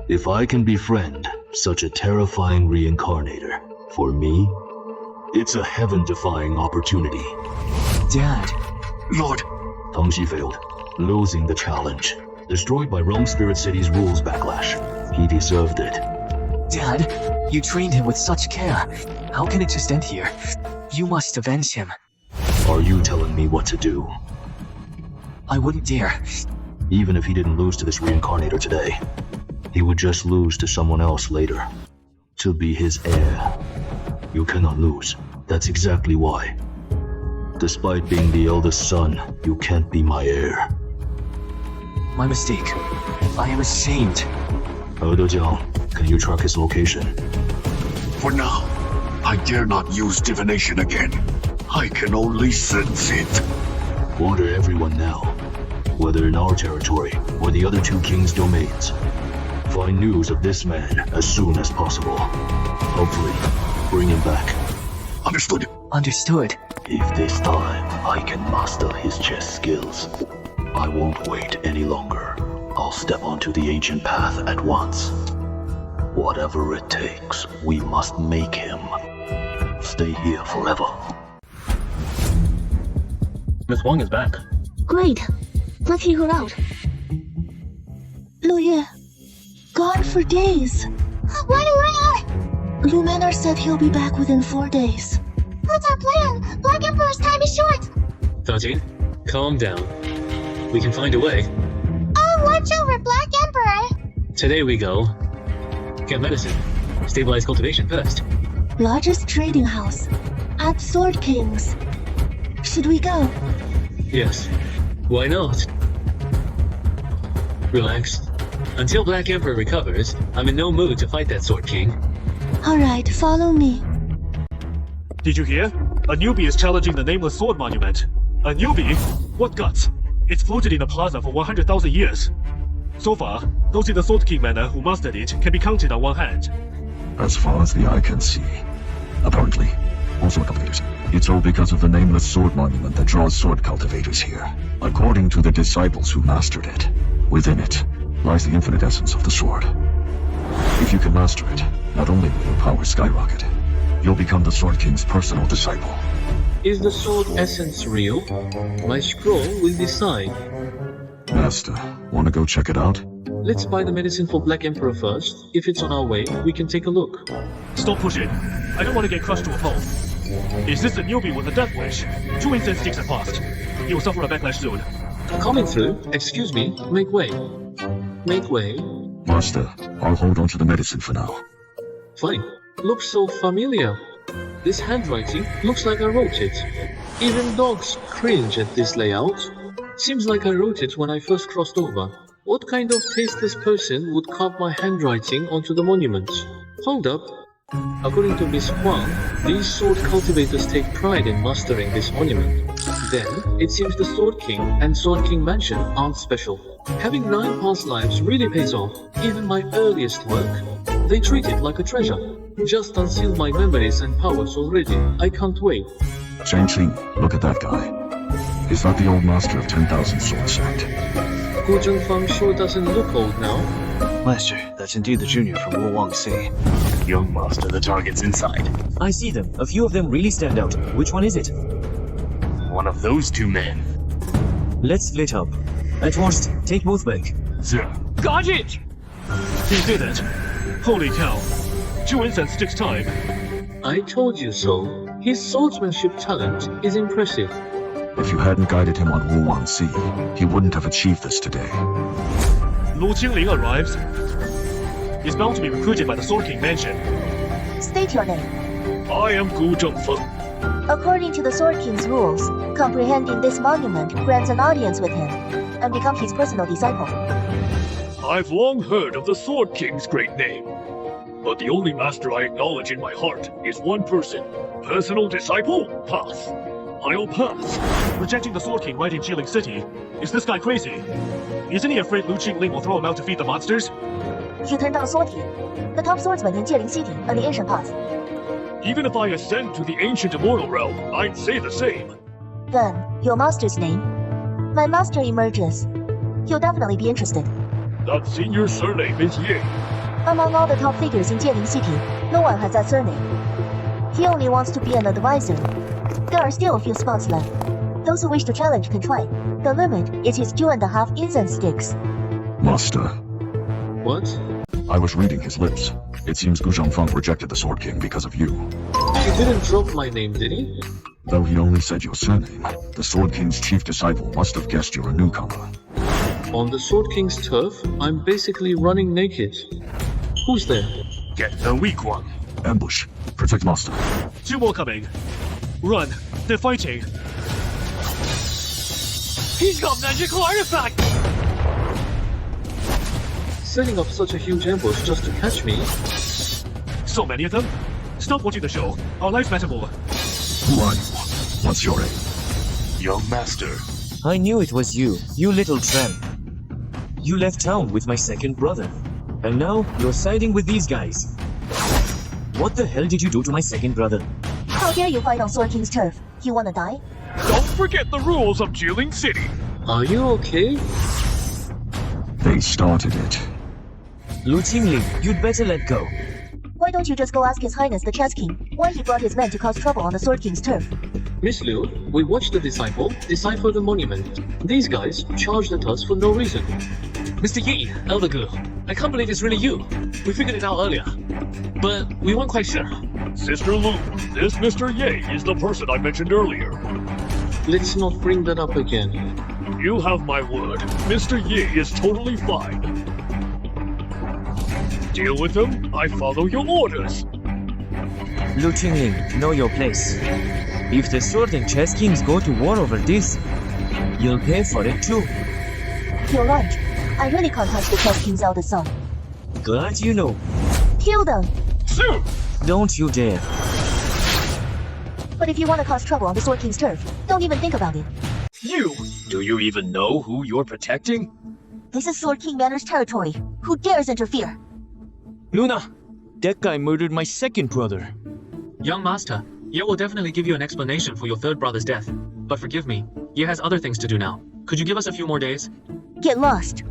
If I can befriend such a terrifying reincarnator, for me, it's a heaven-defying opportunity. Dad. Lord. Tengxi failed, losing the challenge. Destroyed by Realm Spirit City's rules backlash. He deserved it. Dad, you trained him with such care. How can it just end here? You must avenge him. Are you telling me what to do? I wouldn't dare. Even if he didn't lose to this reincarnator today, he would just lose to someone else later. To be his heir. You cannot lose. That's exactly why. Despite being the eldest son, you can't be my heir. My mistake. I am ashamed. Elder Jiang, can you track his location? For now, I dare not use divination again. I can only sense it. Order everyone now, whether in our territory or the other two kings' domains. Find news of this man as soon as possible. Hopefully, bring him back. Understood. Understood. If this time I can master his chess skills, I won't wait any longer. I'll step onto the ancient path at once. Whatever it takes, we must make him. Stay here forever. Miss Wang is back. Great. Let's hear her out. Lu Yue, gone for days. Why? Lu Manor said he'll be back within 4 days. What's our plan? Black Emperor's time is short. Dajin, calm down. We can find a way. Oh, watch over Black Emperor. Today we go. Get medicine. Stabilize cultivation first. Largest trading house. At Sword King's. Should we go? Yes. Why not? Relax. Until Black Emperor recovers, I'm in no mood to fight that Sword King. Alright, follow me. Did you hear? A newbie is challenging the Nameless Sword Monument. A newbie? What guts? It's floated in the plaza for 100,000 years. So far, those in the Sword King manor who mastered it can be counted on one hand. As far as the eye can see. Apparently, most sword cultivators. It's all because of the nameless sword monument that draws sword cultivators here. According to the disciples who mastered it, within it lies the infinite essence of the sword. If you can master it, not only will your power skyrocket, you'll become the Sword King's personal disciple. Is the sword essence real? My scroll will decide. Master, wanna go check it out? Let's buy the medicine for Black Emperor first. If it's on our way, we can take a look. Stop pushing. I don't want to get crushed to a pulp. Is this the newbie with the death wish? 2 incense sticks have passed. He will suffer a backlash soon. Coming through. Excuse me. Make way. Make way. Master, I'll hold on to the medicine for now. Fine. Looks so familiar. This handwriting looks like I wrote it. Even dogs cringe at this layout. Seems like I wrote it when I first crossed over. What kind of tasteless person would carve my handwriting onto the monument? Hold up. According to Miss Huang, these sword cultivators take pride in mastering this monument. Then, it seems the Sword King and Sword King Mansion aren't special. Having 9 past lives really pays off. Even my earliest work, they treat it like a treasure. Just unsealed my memories and powers already. I can't wait. Shang-Chi, look at that guy. Is that the old master of 10,000 sword set? Gu Zhengfang sure doesn't look old now. Master, that's indeed the junior from Wu Wang Si. Young master, the target's inside. I see them. A few of them really stand out. Which one is it? One of those 2 men. Let's split up. At worst, take both back. Sir. Got it! He did it! Holy cow! 2 incense sticks time. I told you so. His swordsmanship talent is impressive. If you hadn't guided him on Wu Wang Si, he wouldn't have achieved this today. Lu Qingling arrives. He's bound to be recruited by the Sword King Mansion. State your name. I am Gu Zhengfeng. According to the Sword King's rules, comprehending this monument grants an audience with him and becomes his personal disciple. I've long heard of the Sword King's great name. But the only master I acknowledge in my heart is one person. Personal disciple? Pass. I'll pass. Rejecting the Sword King right in Jilin City. Is this guy crazy? Isn't he afraid Lu Qingling will throw him out to feed the monsters? You turned down Sword King, the top swordsman in Jilin City and the ancient path. Even if I ascend to the ancient immortal realm, I'd say the same. Then, your master's name? My master emerges. You'll definitely be interested. That senior surname is Ye. Among all the top figures in Jilin City, no one has that surname. He only wants to be an advisor. There are still a few spots left. Those who wish to challenge can try. The limit is his 2.5 incense sticks. Master. What? I was reading his lips. It seems Gu Zhengfeng rejected the Sword King because of you. He didn't drop my name, did he? Though he only said your surname, the Sword King's chief disciple must have guessed you're a newcomer. On the Sword King's turf, I'm basically running naked. Who's there? Get the weak one. Ambush. Protect Master. 2 more coming. Run. They're fighting. He's got magical artifact! Setting up such a huge ambush just to catch me. So many of them? Stop watching the show. Our lives matter more. Who are you? What's your aim? Young master. I knew it was you, you little tramp. You left town with my second brother. And now you're siding with these guys. What the hell did you do to my second brother? How dare you fight on Sword King's turf? You wanna die? Don't forget the rules of Jilin City. Are you okay? They started it. Lu Qingling, you'd better let go. Why don't you just go ask His Highness the Chess King why he brought his men to cause trouble on the Sword King's turf? Miss Liu, we watched the disciple decipher the monument. These guys charged at us for no reason. Mr. Yi, Elder Gu, I can't believe it's really you. We figured it out earlier, but we weren't quite sure. Sister Lu, this Mr. Ye is the person I mentioned earlier. Let's not bring that up again. You have my word. Mr. Ye is totally fine. Deal with him. I follow your orders. Lu Qingling, know your place. If the Sword and Chess Kings go to war over this, you'll pay for it too. You're right. I really can't touch the Chess King's eldest son. Glad you know. Kill them! Shoot! Don't you dare. But if you want to cause trouble on the Sword King's turf, don't even think about it. You! Do you even know who you're protecting? This is Sword King Manor's territory. Who dares interfere? Luna, that guy murdered my second brother. Young master, Ye will definitely give you an explanation for your third brother's death. But forgive me, Ye has other things to do now. Could you give us a few more days? Get lost.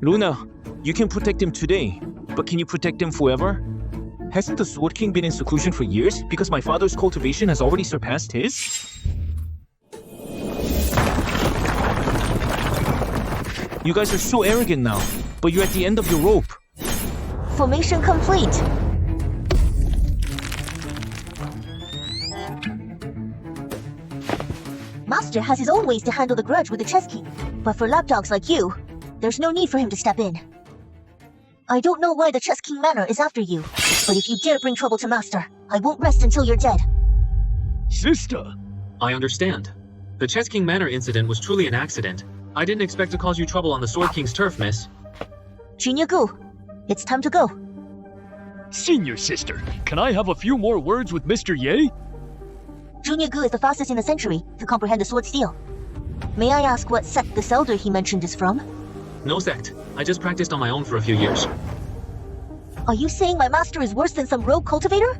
Luna, you can protect him today, but can you protect him forever? Hasn't the Sword King been in seclusion for years because my father's cultivation has already surpassed his? You guys are so arrogant now, but you're at the end of your rope. Formation complete. Master has his own ways to handle the grudge with the Chess King, but for lapdogs like you, there's no need for him to step in. I don't know why the Chess King Manor is after you, but if you dare bring trouble to Master, I won't rest until you're dead. Sister! I understand. The Chess King Manor incident was truly an accident. I didn't expect to cause you trouble on the Sword King's turf, miss. Junior Gu, it's time to go. Senior sister, can I have a few more words with Mr. Ye? Junior Gu is the fastest in the century to comprehend the sword steel. May I ask what sect this elder he mentioned is from? No sect. I just practiced on my own for a few years. Are you saying my master is worse than some rogue cultivator?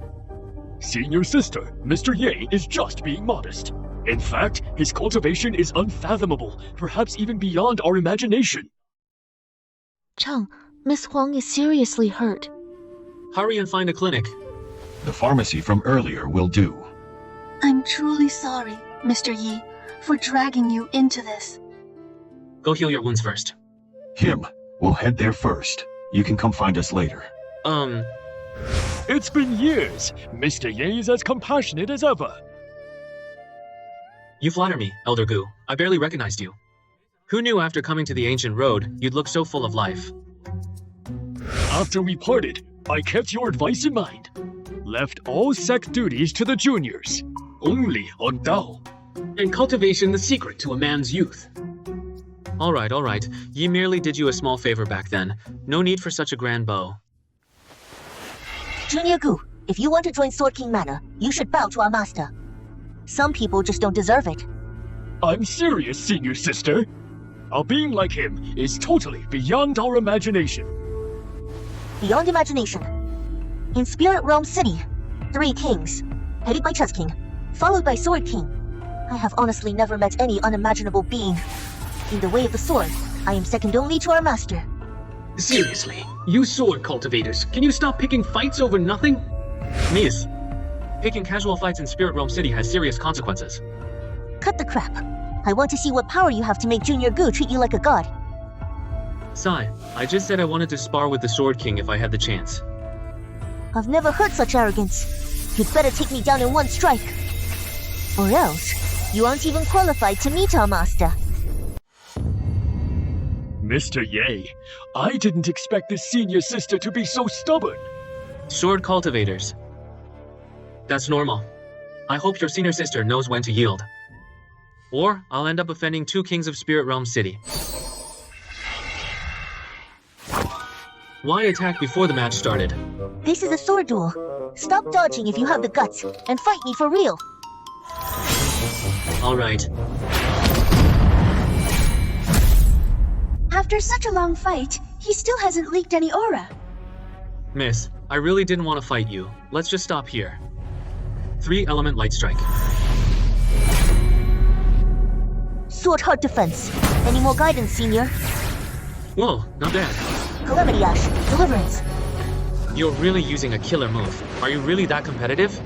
Senior sister, Mr. Ye is just being modest. In fact, his cultivation is unfathomable, perhaps even beyond our imagination. Chang, Miss Huang is seriously hurt. Hurry and find a clinic. The pharmacy from earlier will do. I'm truly sorry, Mr. Yi, for dragging you into this. Go heal your wounds first. Him. We'll head there first. You can come find us later. It's been years. Mr. Ye is as compassionate as ever. You flatter me, Elder Gu. I barely recognized you. Who knew after coming to the ancient road, you'd look so full of life? After we parted, I kept your advice in mind. Left all sect duties to the juniors. Only on Dao. And cultivation the secret to a man's youth. Alright. Ye merely did you a small favor back then. No need for such a grand bow. Junior Gu, if you want to join Sword King Manor, you should bow to our master. Some people just don't deserve it. I'm serious, senior sister. A being like him is totally beyond our imagination. Beyond imagination. In Spirit Realm City, 3 kings, headed by Chess King, followed by Sword King. I have honestly never met any unimaginable being. In the way of the sword, I am second only to our master. Seriously, you sword cultivators, can you stop picking fights over nothing? Miss, picking casual fights in Spirit Realm City has serious consequences. Cut the crap. I want to see what power you have to make Junior Gu treat you like a god. Sai, I just said I wanted to spar with the Sword King if I had the chance. I've never heard such arrogance. You'd better take me down in one strike. Or else, you aren't even qualified to meet our master. Mr. Ye, I didn't expect this senior sister to be so stubborn. Sword cultivators. That's normal. I hope your senior sister knows when to yield. Or I'll end up offending 2 kings of Spirit Realm City. Why attack before the match started? This is a sword duel. Stop dodging if you have the guts, and fight me for real. Alright. After such a long fight, he still hasn't leaked any aura. Miss, I really didn't want to fight you. Let's just stop here. 3-element light strike. Sword hard defense. Any more guidance, senior? Whoa, not bad. Calamity Ash, deliverance. You're really using a killer move. Are you really that competitive?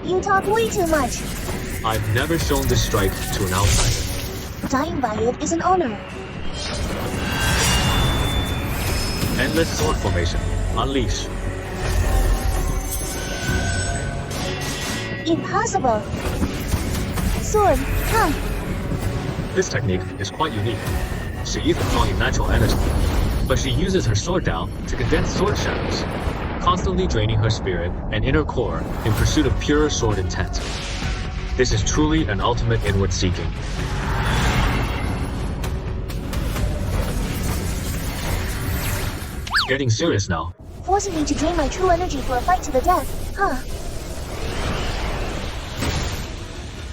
You talk way too much. I've never shown this strike to an outsider. Dying by it is an honor. Endless sword formation. Unleash. Impossible. Sword, huh? This technique is quite unique. She isn't drawing natural energy, but she uses her sword Dao to condense sword shadows, constantly draining her spirit and inner core in pursuit of pure sword intent. This is truly an ultimate inward seeking. Getting serious now. Forcing me to drain my true energy for a fight to the death, huh?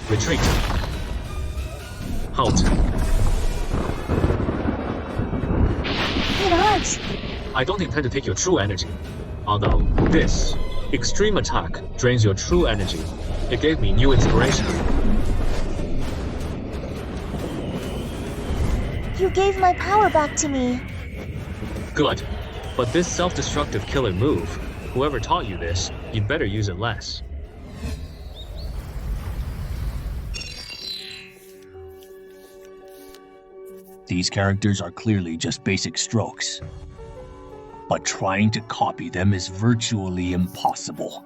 Retreat. Halt. It hurts. I don't intend to take your true energy. Although this extreme attack drains your true energy, It gave me new inspiration. You gave my power back to me. Good. But this self-destructive killer move, whoever taught you this, you'd better use it less. These characters are clearly just basic strokes. But trying to copy them is virtually impossible.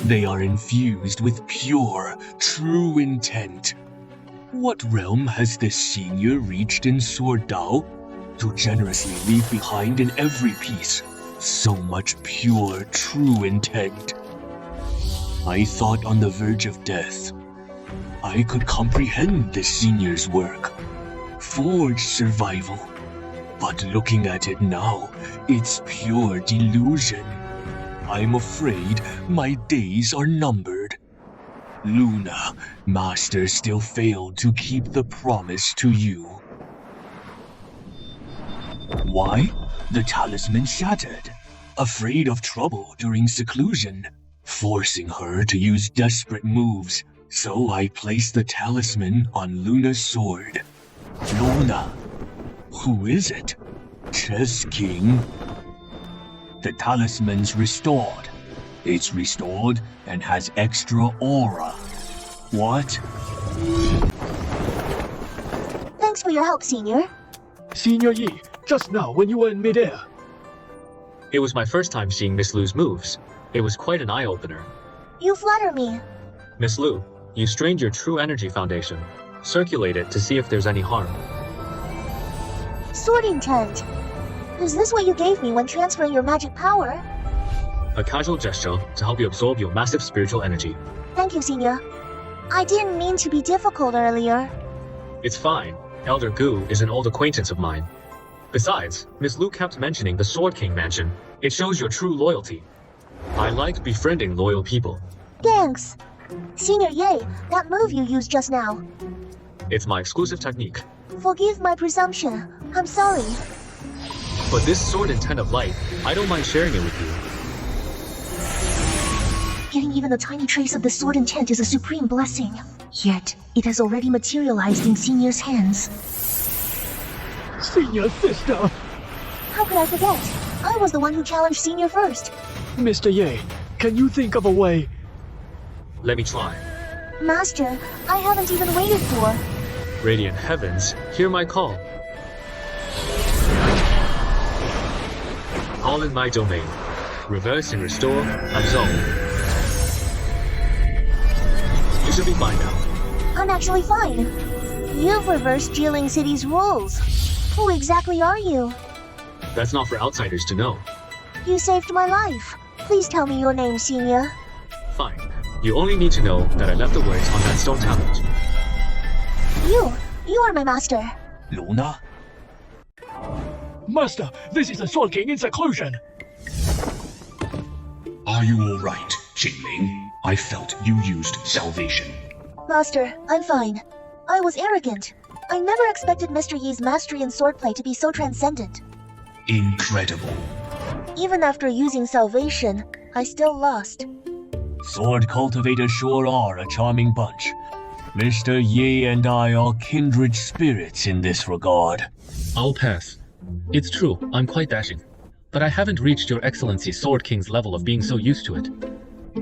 They are infused with pure, true intent. What realm has this senior reached in Sword Dao to generously leave behind in every piece so much pure, true intent? I thought on the verge of death, I could comprehend this senior's work, forge survival. But looking at it now, it's pure delusion. I'm afraid my days are numbered. Luna, Master still failed to keep the promise to you. Why? The talisman shattered. Afraid of trouble during seclusion, forcing her to use desperate moves, so I placed the talisman on Luna's sword. Luna. Who is it? Chess King? The talisman's restored. It's restored and has extra aura. What? Thanks for your help, Senior. Senior Yi, just now when you were in midair. It was my first time seeing Miss Lu's moves. It was quite an eye-opener. You flatter me. Miss Lu, you strained your true energy foundation. Circulate it to see if there's any harm. Sword intent. Is this what you gave me when transferring your magic power? A casual gesture to help you absorb your massive spiritual energy. Thank you, Senior. I didn't mean to be difficult earlier. It's fine. Elder Gu is an old acquaintance of mine. Besides, Miss Lu kept mentioning the Sword King mansion. It shows your true loyalty. I like befriending loyal people. Thanks. Senior Ye, that move you used just now. It's my exclusive technique. Forgive my presumption. I'm sorry. But this sword intent of light, I don't mind sharing it with you. Getting even a tiny trace of the sword intent is a supreme blessing. Yet, it has already materialized in Senior's hands. Senior sister! How could I forget? I was the one who challenged Senior first. Mr. Ye, can you think of a way? Let me try. Master, I haven't even waited for. Radiant heavens, hear my call. All in my domain. Reverse and restore, absolve. You should be fine now. I'm actually fine. You've reversed Jieling City's rules. Who exactly are you? That's not for outsiders to know. You saved my life. Please tell me your name, Senior. Fine. You only need to know that I left the words on that stone tablet. You are my master. Luna? Master, this is the Sword King in seclusion. Are you all right, Qingling? I felt you used salvation. Master, I'm fine. I was arrogant. I never expected Mr. Yi's mastery in swordplay to be so transcendent. Incredible. Even after using salvation, I still lost. Sword cultivators sure are a charming bunch. Mr. Ye and I are kindred spirits in this regard. I'll pass. It's true, I'm quite dashing. But I haven't reached your Excellency's Sword King's level of being so used to it.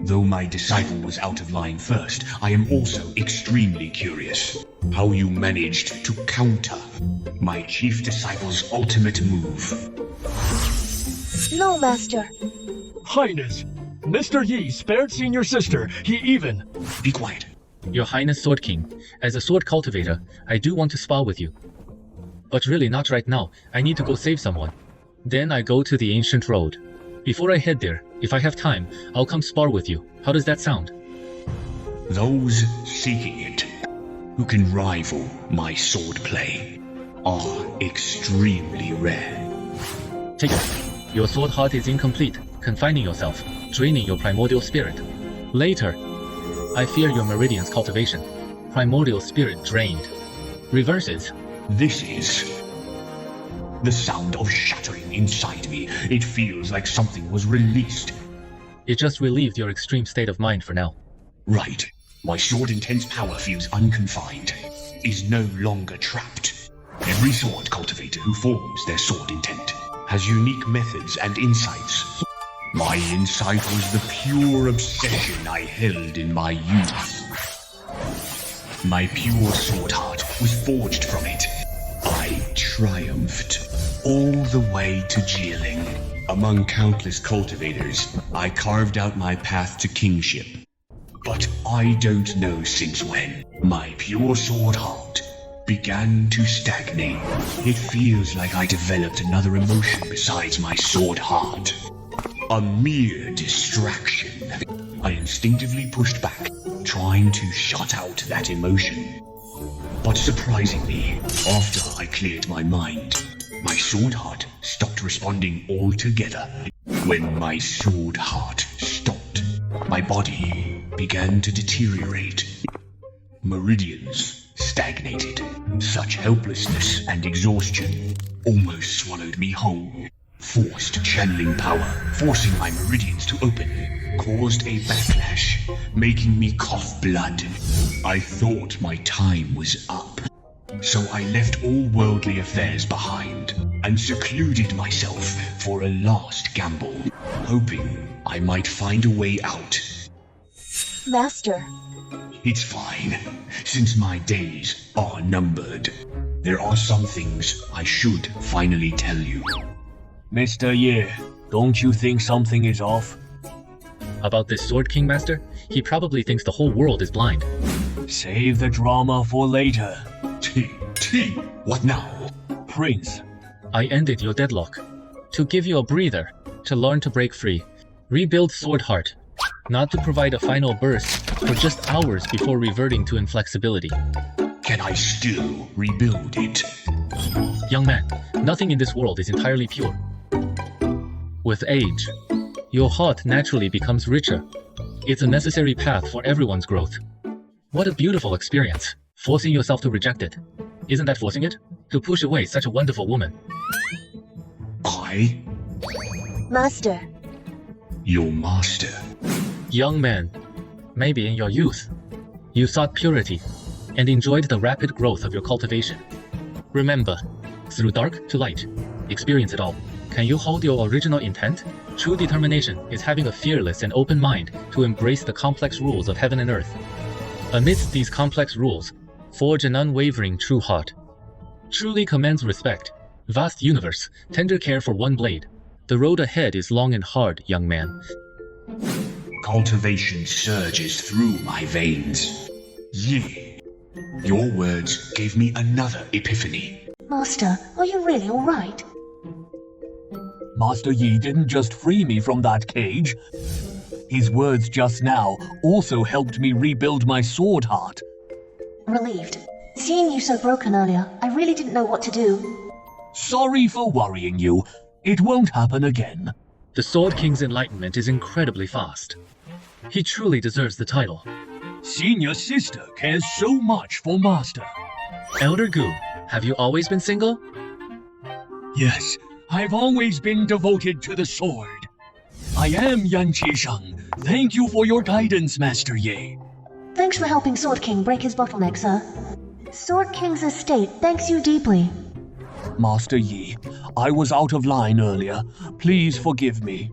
Though my disciple was out of line first, I am also extremely curious how you managed to counter my chief disciple's ultimate move. No, Master. Highness, Mr. Yi spared Senior Sister. He even... Be quiet. Your Highness Sword King, as a sword cultivator, I do want to spar with you. But really not right now. I need to go save someone. Then I go to the ancient road. Before I head there, if I have time, I'll come spar with you. How does that sound? Those seeking it, who can rival my swordplay, are extremely rare. Take it. Your sword heart is incomplete, confining yourself, draining your primordial spirit. Later, I fear your meridian's cultivation. Primordial spirit drained. Reverses. This is the sound of shattering inside me. It feels like something was released. It just relieved your extreme state of mind for now. Right. My sword intense power feels unconfined, is no longer trapped. Every sword cultivator who forms their sword intent has unique methods and insights. My insight was the pure obsession I held in my youth. My pure sword heart was forged from it. I triumphed all the way to Jieling. Among countless cultivators, I carved out my path to kingship. But I don't know since when my pure sword heart began to stagnate. It feels like I developed another emotion besides my sword heart. A mere distraction. I instinctively pushed back, trying to shut out that emotion. But surprisingly, after I cleared my mind, my sword heart stopped responding altogether. When my sword heart stopped, my body began to deteriorate. Meridians stagnated. Such helplessness and exhaustion almost swallowed me whole. Forced channeling power, forcing my meridians to open, caused a backlash, making me cough blood. I thought my time was up, so I left all worldly affairs behind and secluded myself for a last gamble, hoping I might find a way out. Master. It's fine, since my days are numbered. There are some things I should finally tell you. Mr. Ye, don't you think something is off? About this Sword King, Master? He probably thinks the whole world is blind. Save the drama for later. What now? Prince. I ended your deadlock. To give you a breather, to learn to break free. Rebuild Sword Heart. Not to provide a final burst for just hours before reverting to inflexibility. Can I still rebuild it? Young man, nothing in this world is entirely pure. With age, your heart naturally becomes richer. It's a necessary path for everyone's growth. What a beautiful experience, forcing yourself to reject it. Isn't that forcing it? To push away such a wonderful woman. I? Master. Your master. Young man, maybe in your youth, you sought purity and enjoyed the rapid growth of your cultivation. Remember, through dark to light, experience it all. Can you hold your original intent? True determination is having a fearless and open mind to embrace the complex rules of heaven and earth. Amidst these complex rules, forge an unwavering true heart. Truly commands respect. Vast universe, tender care for one blade. The road ahead is long and hard, young man. Cultivation surges through my veins. Ye, your words gave me another epiphany. Master, are you really alright? Master Yi didn't just free me from that cage. His words just now also helped me rebuild my sword heart. Relieved. Seeing you so broken earlier, I really didn't know what to do. Sorry for worrying you. It won't happen again. The Sword King's enlightenment is incredibly fast. He truly deserves the title. Senior sister cares so much for Master. Elder Gu, have you always been single? Yes, I've always been devoted to the sword. I am Yan Qisheng. Thank you for your guidance, Master Ye. Thanks for helping Sword King break his bottleneck, sir. Sword King's estate thanks you deeply. Master Yi, I was out of line earlier. Please forgive me.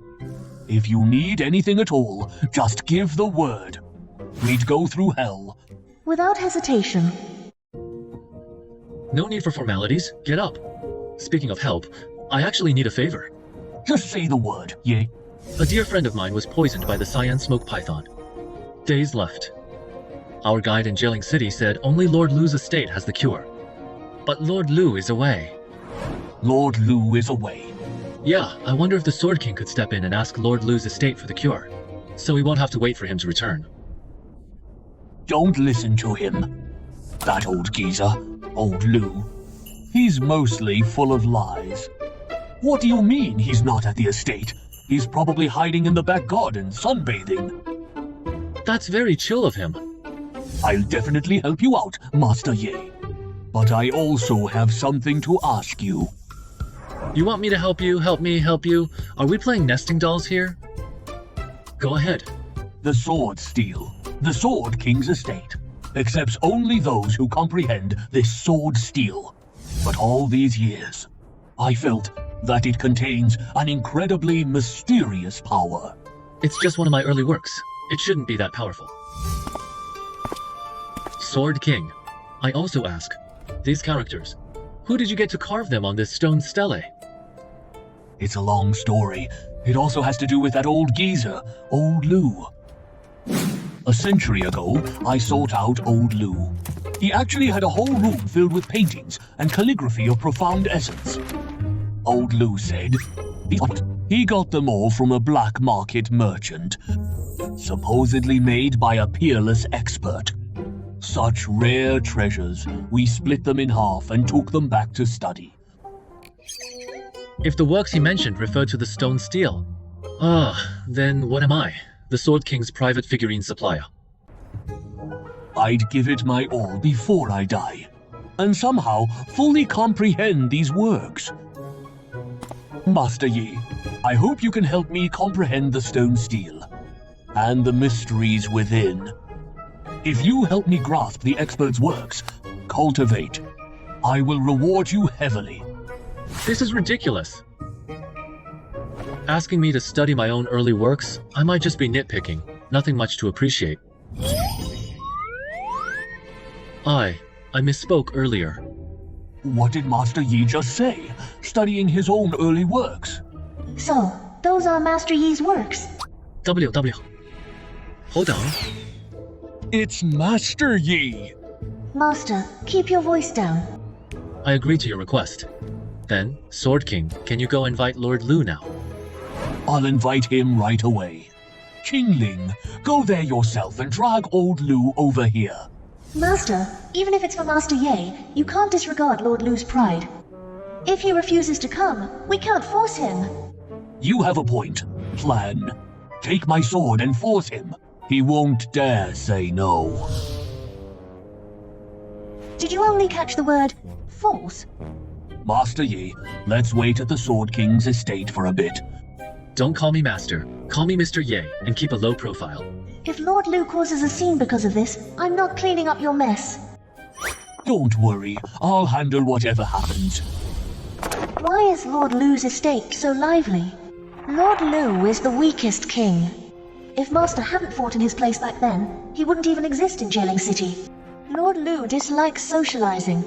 If you need anything at all, just give the word. We'd go through hell. Without hesitation. No need for formalities. Get up. Speaking of help, I actually need a favor. Just say the word, Ye. A dear friend of mine was poisoned by the cyan smoke python. Days left. Our guide in Jieling City said only Lord Lu's estate has the cure. But Lord Lu is away. Lord Lu is away? Yeah, I wonder if the Sword King could step in and ask Lord Lu's estate for the cure, so we won't have to wait for him to return. Don't listen to him. That old geezer, old Lu. He's mostly full of lies. What do you mean he's not at the estate? He's probably hiding in the back garden, sunbathing. That's very chill of him. I'll definitely help you out, Master Ye. But I also have something to ask you. You want me to help you, help me, help you? Are we playing nesting dolls here? Go ahead. The sword steel. The Sword King's estate accepts only those who comprehend this sword steel. But all these years, I felt that it contains an incredibly mysterious power. It's just one of my early works. It shouldn't be that powerful. Sword King. I also ask, these characters, who did you get to carve them on this stone stele? It's a long story. It also has to do with that old geezer, Old Lou. A century ago, I sought out Old Lou. He actually had a whole room filled with paintings and calligraphy of profound essence. Old Lou said he got them all from a black market merchant, supposedly made by a peerless expert. Such rare treasures, we split them in half and took them back to study. If the works he mentioned refer to the stone steel, then what am I? The Sword King's private figurine supplier. I'd give it my all before I die, and somehow fully comprehend these works. Master Yi, I hope you can help me comprehend the stone steel, and the mysteries within. If you help me grasp the expert's works, cultivate, I will reward you heavily. This is ridiculous. Asking me to study my own early works, I might just be nitpicking. Nothing much to appreciate. I misspoke earlier. What did Master Yi just say? Studying his own early works? So, those are Master Yi's works? W. Hold on. It's Master Yi! Master, keep your voice down. I agree to your request. Then, Sword King, can you go invite Lord Lu now? I'll invite him right away. Qingling, go there yourself and drag Old Lu over here. Master, even if it's for Master Ye, you can't disregard Lord Lu's pride. If he refuses to come, we can't force him. You have a point. Plan. Take my sword and force him. He won't dare say no. Did you only catch the word force? Master Yi, let's wait at the Sword King's estate for a bit. Don't call me Master. Call me Mr. Ye and keep a low profile. If Lord Lu causes a scene because of this, I'm not cleaning up your mess. Don't worry, I'll handle whatever happens. Why is Lord Lu's estate so lively? Lord Lu is the weakest king. If Master hadn't fought in his place back then, he wouldn't even exist in Jailing City. Lord Lu dislikes socializing.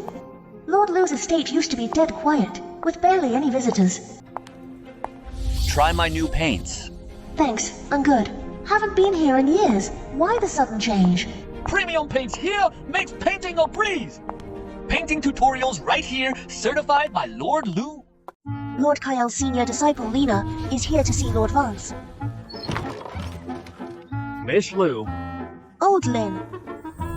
Lord Lu's estate used to be dead quiet, with barely any visitors. Try my new paints. Thanks, I'm good. Haven't been here in years. Why the sudden change? Premium paints here makes painting a breeze. Painting tutorials right here, certified by Lord Lu. Lord Kyle's senior disciple, Lena, is here to see Lord Vance. Miss Lu. Old Lin.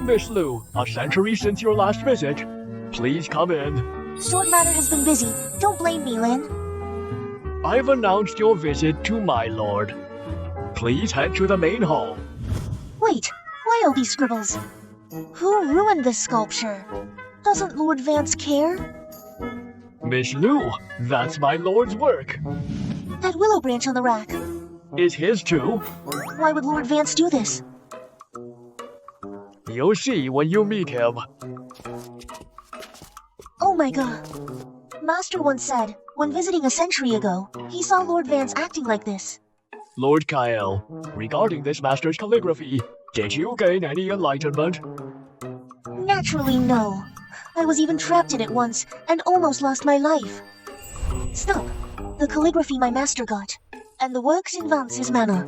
Miss Lu, a century since your last visit. Please come in. Sword Matter has been busy. Don't blame me, Lin. I've announced your visit to my lord. Please head to the main hall. Wait, why all these scribbles? Who ruined this sculpture? Doesn't Lord Vance care? Miss Lu, that's my lord's work. That willow branch on the rack. Is his too? Why would Lord Vance do this? You'll see when you meet him. Oh my god. Master once said, when visiting a century ago, he saw Lord Vance acting like this. Lord Kyle, regarding this master's calligraphy, did you gain any enlightenment? Naturally, no. I was even trapped in it once, and almost lost my life. Stop. The calligraphy my master got, and the works in Vance's manor,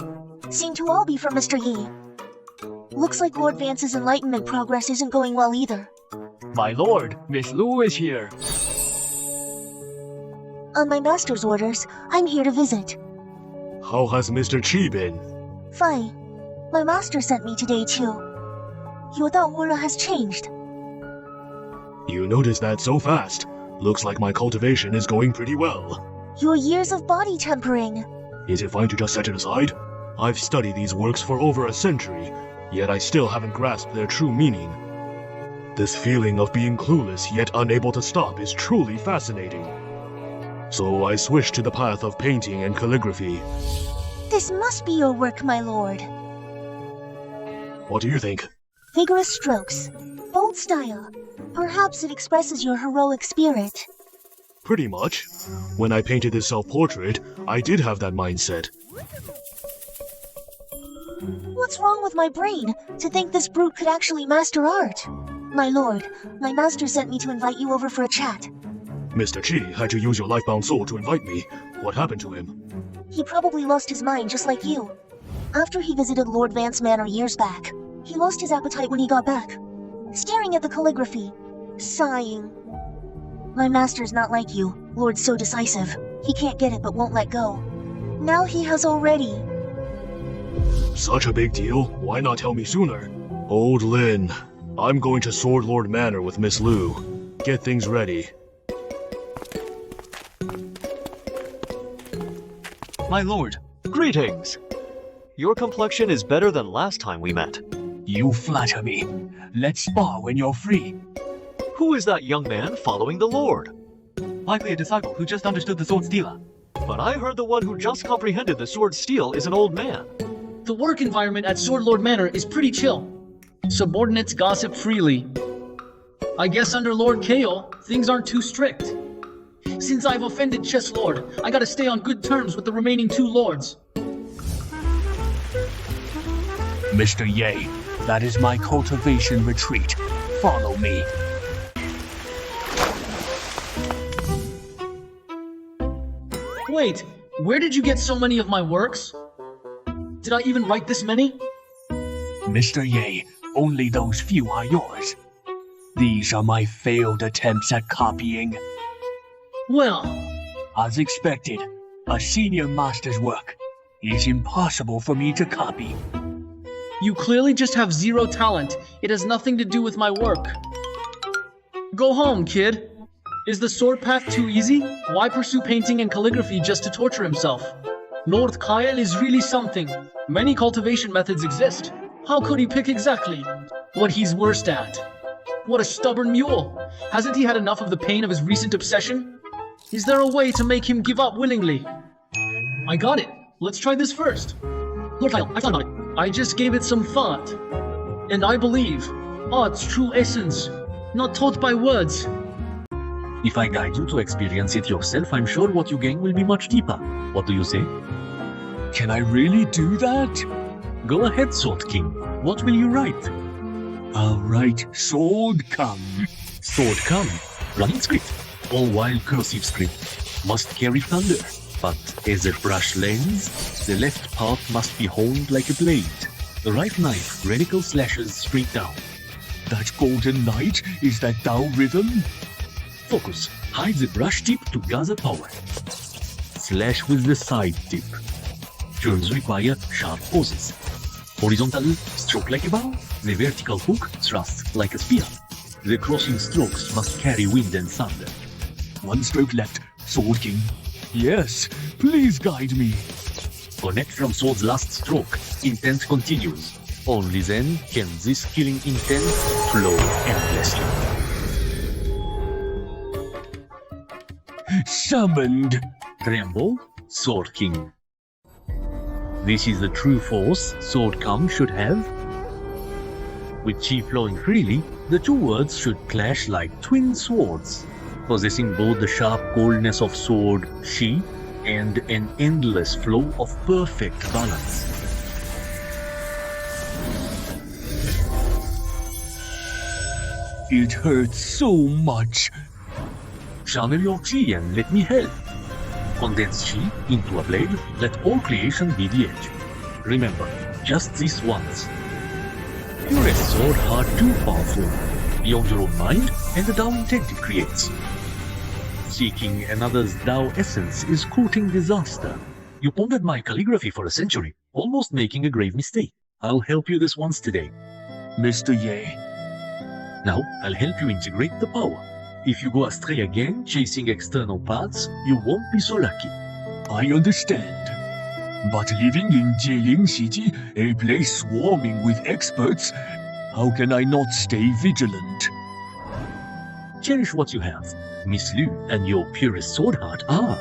seem to all be from Mr. Yi. Looks like Lord Vance's enlightenment progress isn't going well either. My lord, Miss Lu is here. On my master's orders, I'm here to visit. How has Mr. Chi been? Fine. My master sent me today too. Your aura has changed. You noticed that so fast. Looks like my cultivation is going pretty well. Your years of body tempering. Is it fine to just set it aside? I've studied these works for over a century, yet I still haven't grasped their true meaning. This feeling of being clueless yet unable to stop is truly fascinating. So I switched to the path of painting and calligraphy. This must be your work, my lord. What do you think? Vigorous strokes. Bold style. Perhaps it expresses your heroic spirit. Pretty much. When I painted this self-portrait, I did have that mindset. What's wrong with my brain to think this brute could actually master art? My lord, my master sent me to invite you over for a chat. Mr. Chi had to use your life-bound soul to invite me. What happened to him? He probably lost his mind just like you. After he visited Lord Vance Manor years back, he lost his appetite when he got back. Staring at the calligraphy, sighing. My master's not like you, Lord's so decisive. He can't get it but won't let go. Now he has already. Such a big deal? Why not tell me sooner? Old Lin, I'm going to Sword Lord Manor with Miss Lu. Get things ready. My lord, greetings! Your complexion is better than last time we met. You flatter me. Let's spar when you're free. Who is that young man following the lord? Likely a disciple who just understood the sword stealer. But I heard the one who just comprehended the sword steal is an old man. The work environment at Sword Lord Manor is pretty chill. Subordinates gossip freely. I guess under Lord Kael, things aren't too strict. Since I've offended Chess Lord, I gotta stay on good terms with the remaining 2 lords. Mr. Ye, that is my cultivation retreat. Follow me. Wait, where did you get so many of my works? Did I even write this many? Mr. Ye, only those few are yours. These are my failed attempts at copying. Well, as expected, a senior master's work is impossible for me to copy. You clearly just have zero talent. It has nothing to do with my work. Go home, kid. Is the sword path too easy? Why pursue painting and calligraphy just to torture himself? Lord Kael is really something. Many cultivation methods exist. How could he pick exactly what he's worst at? What a stubborn mule. Hasn't he had enough of the pain of his recent obsession? Is there a way to make him give up willingly? I got it. Let's try this first. Lord Kael, I thought about it. I just gave it some thought. And I believe art's true essence, not taught by words. If I guide you to experience it yourself, I'm sure what you gain will be much deeper. What do you say? Can I really do that? Go ahead, Sword King. What will you write? I'll write Sword Come. Sword Come. Running script. All while cursive script. Must carry thunder. But as a brush lens, the left part must be honed like a blade. The right knife radical slashes straight down. That golden knight is that Tao rhythm? Focus. Hide the brush tip to gather power. Slash with the side tip. Turns require sharp pauses. Horizontal, stroke like a bow. The vertical hook, thrust like a spear. The crossing strokes must carry wind and thunder. One stroke left, Sword King. Yes, please guide me. Connect from sword's last stroke. Intent continues. Only then can this killing intent flow endlessly. Summoned. Tremble, Sword King. This is the true force Sword Come should have. With chi flowing freely, the 2 words should clash like twin swords, possessing both the sharp coldness of sword chi and an endless flow of perfect balance. It hurts so much. Channel your chi and let me help. Condense chi into a blade, let all creation be the edge. Remember, just this once. You're a sword heart too powerful, beyond your own mind and the Tao intent it creates. Seeking another's Tao essence is courting disaster. You pondered my calligraphy for a century, almost making a grave mistake. I'll help you this once today. Mr. Ye. Now, I'll help you integrate the power. If you go astray again, chasing external paths, you won't be so lucky. I understand. But living in Jieling City, a place swarming with experts, how can I not stay vigilant? Cherish what you have. Miss Lu and your purest sword heart are.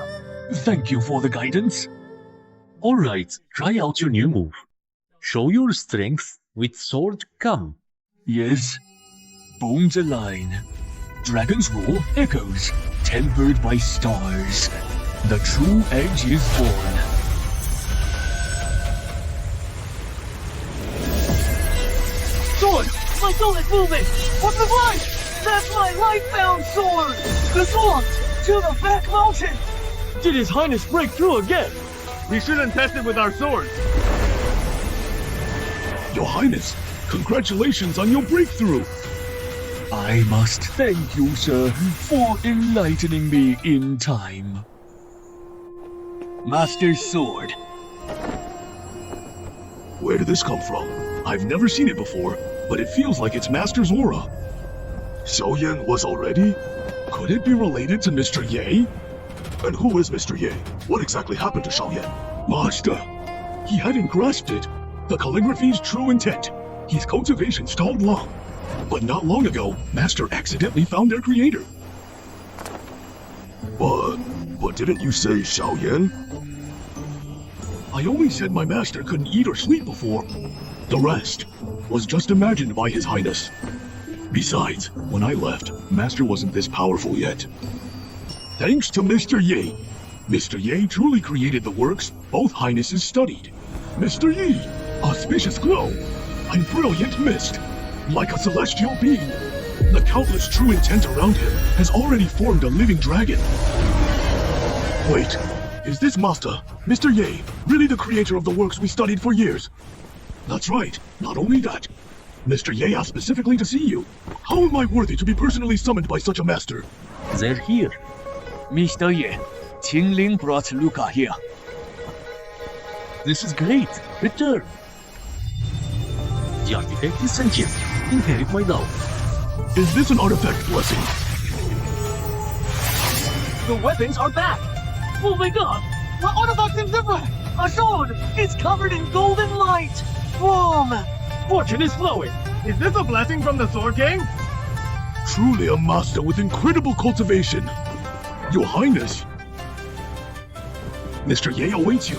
Thank you for the guidance. Alright, try out your new move. Show your strength, With sword come. Yes. Bones align. Dragon's roar echoes, tempered by stars. The true edge is born. Sword! My soul is moving! What's the light? That's my light-bound sword! The sword! To the back mountain! Did His Highness break through again? We shouldn't test it with our swords. Your Highness, congratulations on your breakthrough. I must thank you, sir, for enlightening me in time. Master's sword. Where did this come from? I've never seen it before, but it feels like it's Master's aura. Xiaoyan was already? Could it be related to Mr. Ye? And who is Mr. Ye? What exactly happened to Xiaoyan? Master, he hadn't grasped it. The calligraphy's true intent. His cultivation stalled long. But not long ago, Master accidentally found their creator. But didn't you say Xiaoyan? I always said my master couldn't eat or sleep before. The rest was just imagined by His Highness. Besides, when I left, Master wasn't this powerful yet. Thanks to Mr. Ye. Mr. Ye truly created the works both Highnesses studied. Mr. Yi, auspicious glow, and brilliant mist, like a celestial being. The countless true intent around him has already formed a living dragon. Wait, is this Master, Mr. Ye, really the creator of the works we studied for years? That's right, not only that. Mr. Ye asked specifically to see you. How am I worthy to be personally summoned by such a master? They're here. Mr. Ye, Qingling brought Luca here. This is great. Return. The artifact is sentient. Inherit my love. Is this an artifact blessing? The weapons are back! Oh my god! My artifact seems different! A sword! It's covered in golden light! Boom! Fortune is flowing. Is this a blessing from the Sword King? Truly a master with incredible cultivation. Your Highness! Mr. Ye awaits you.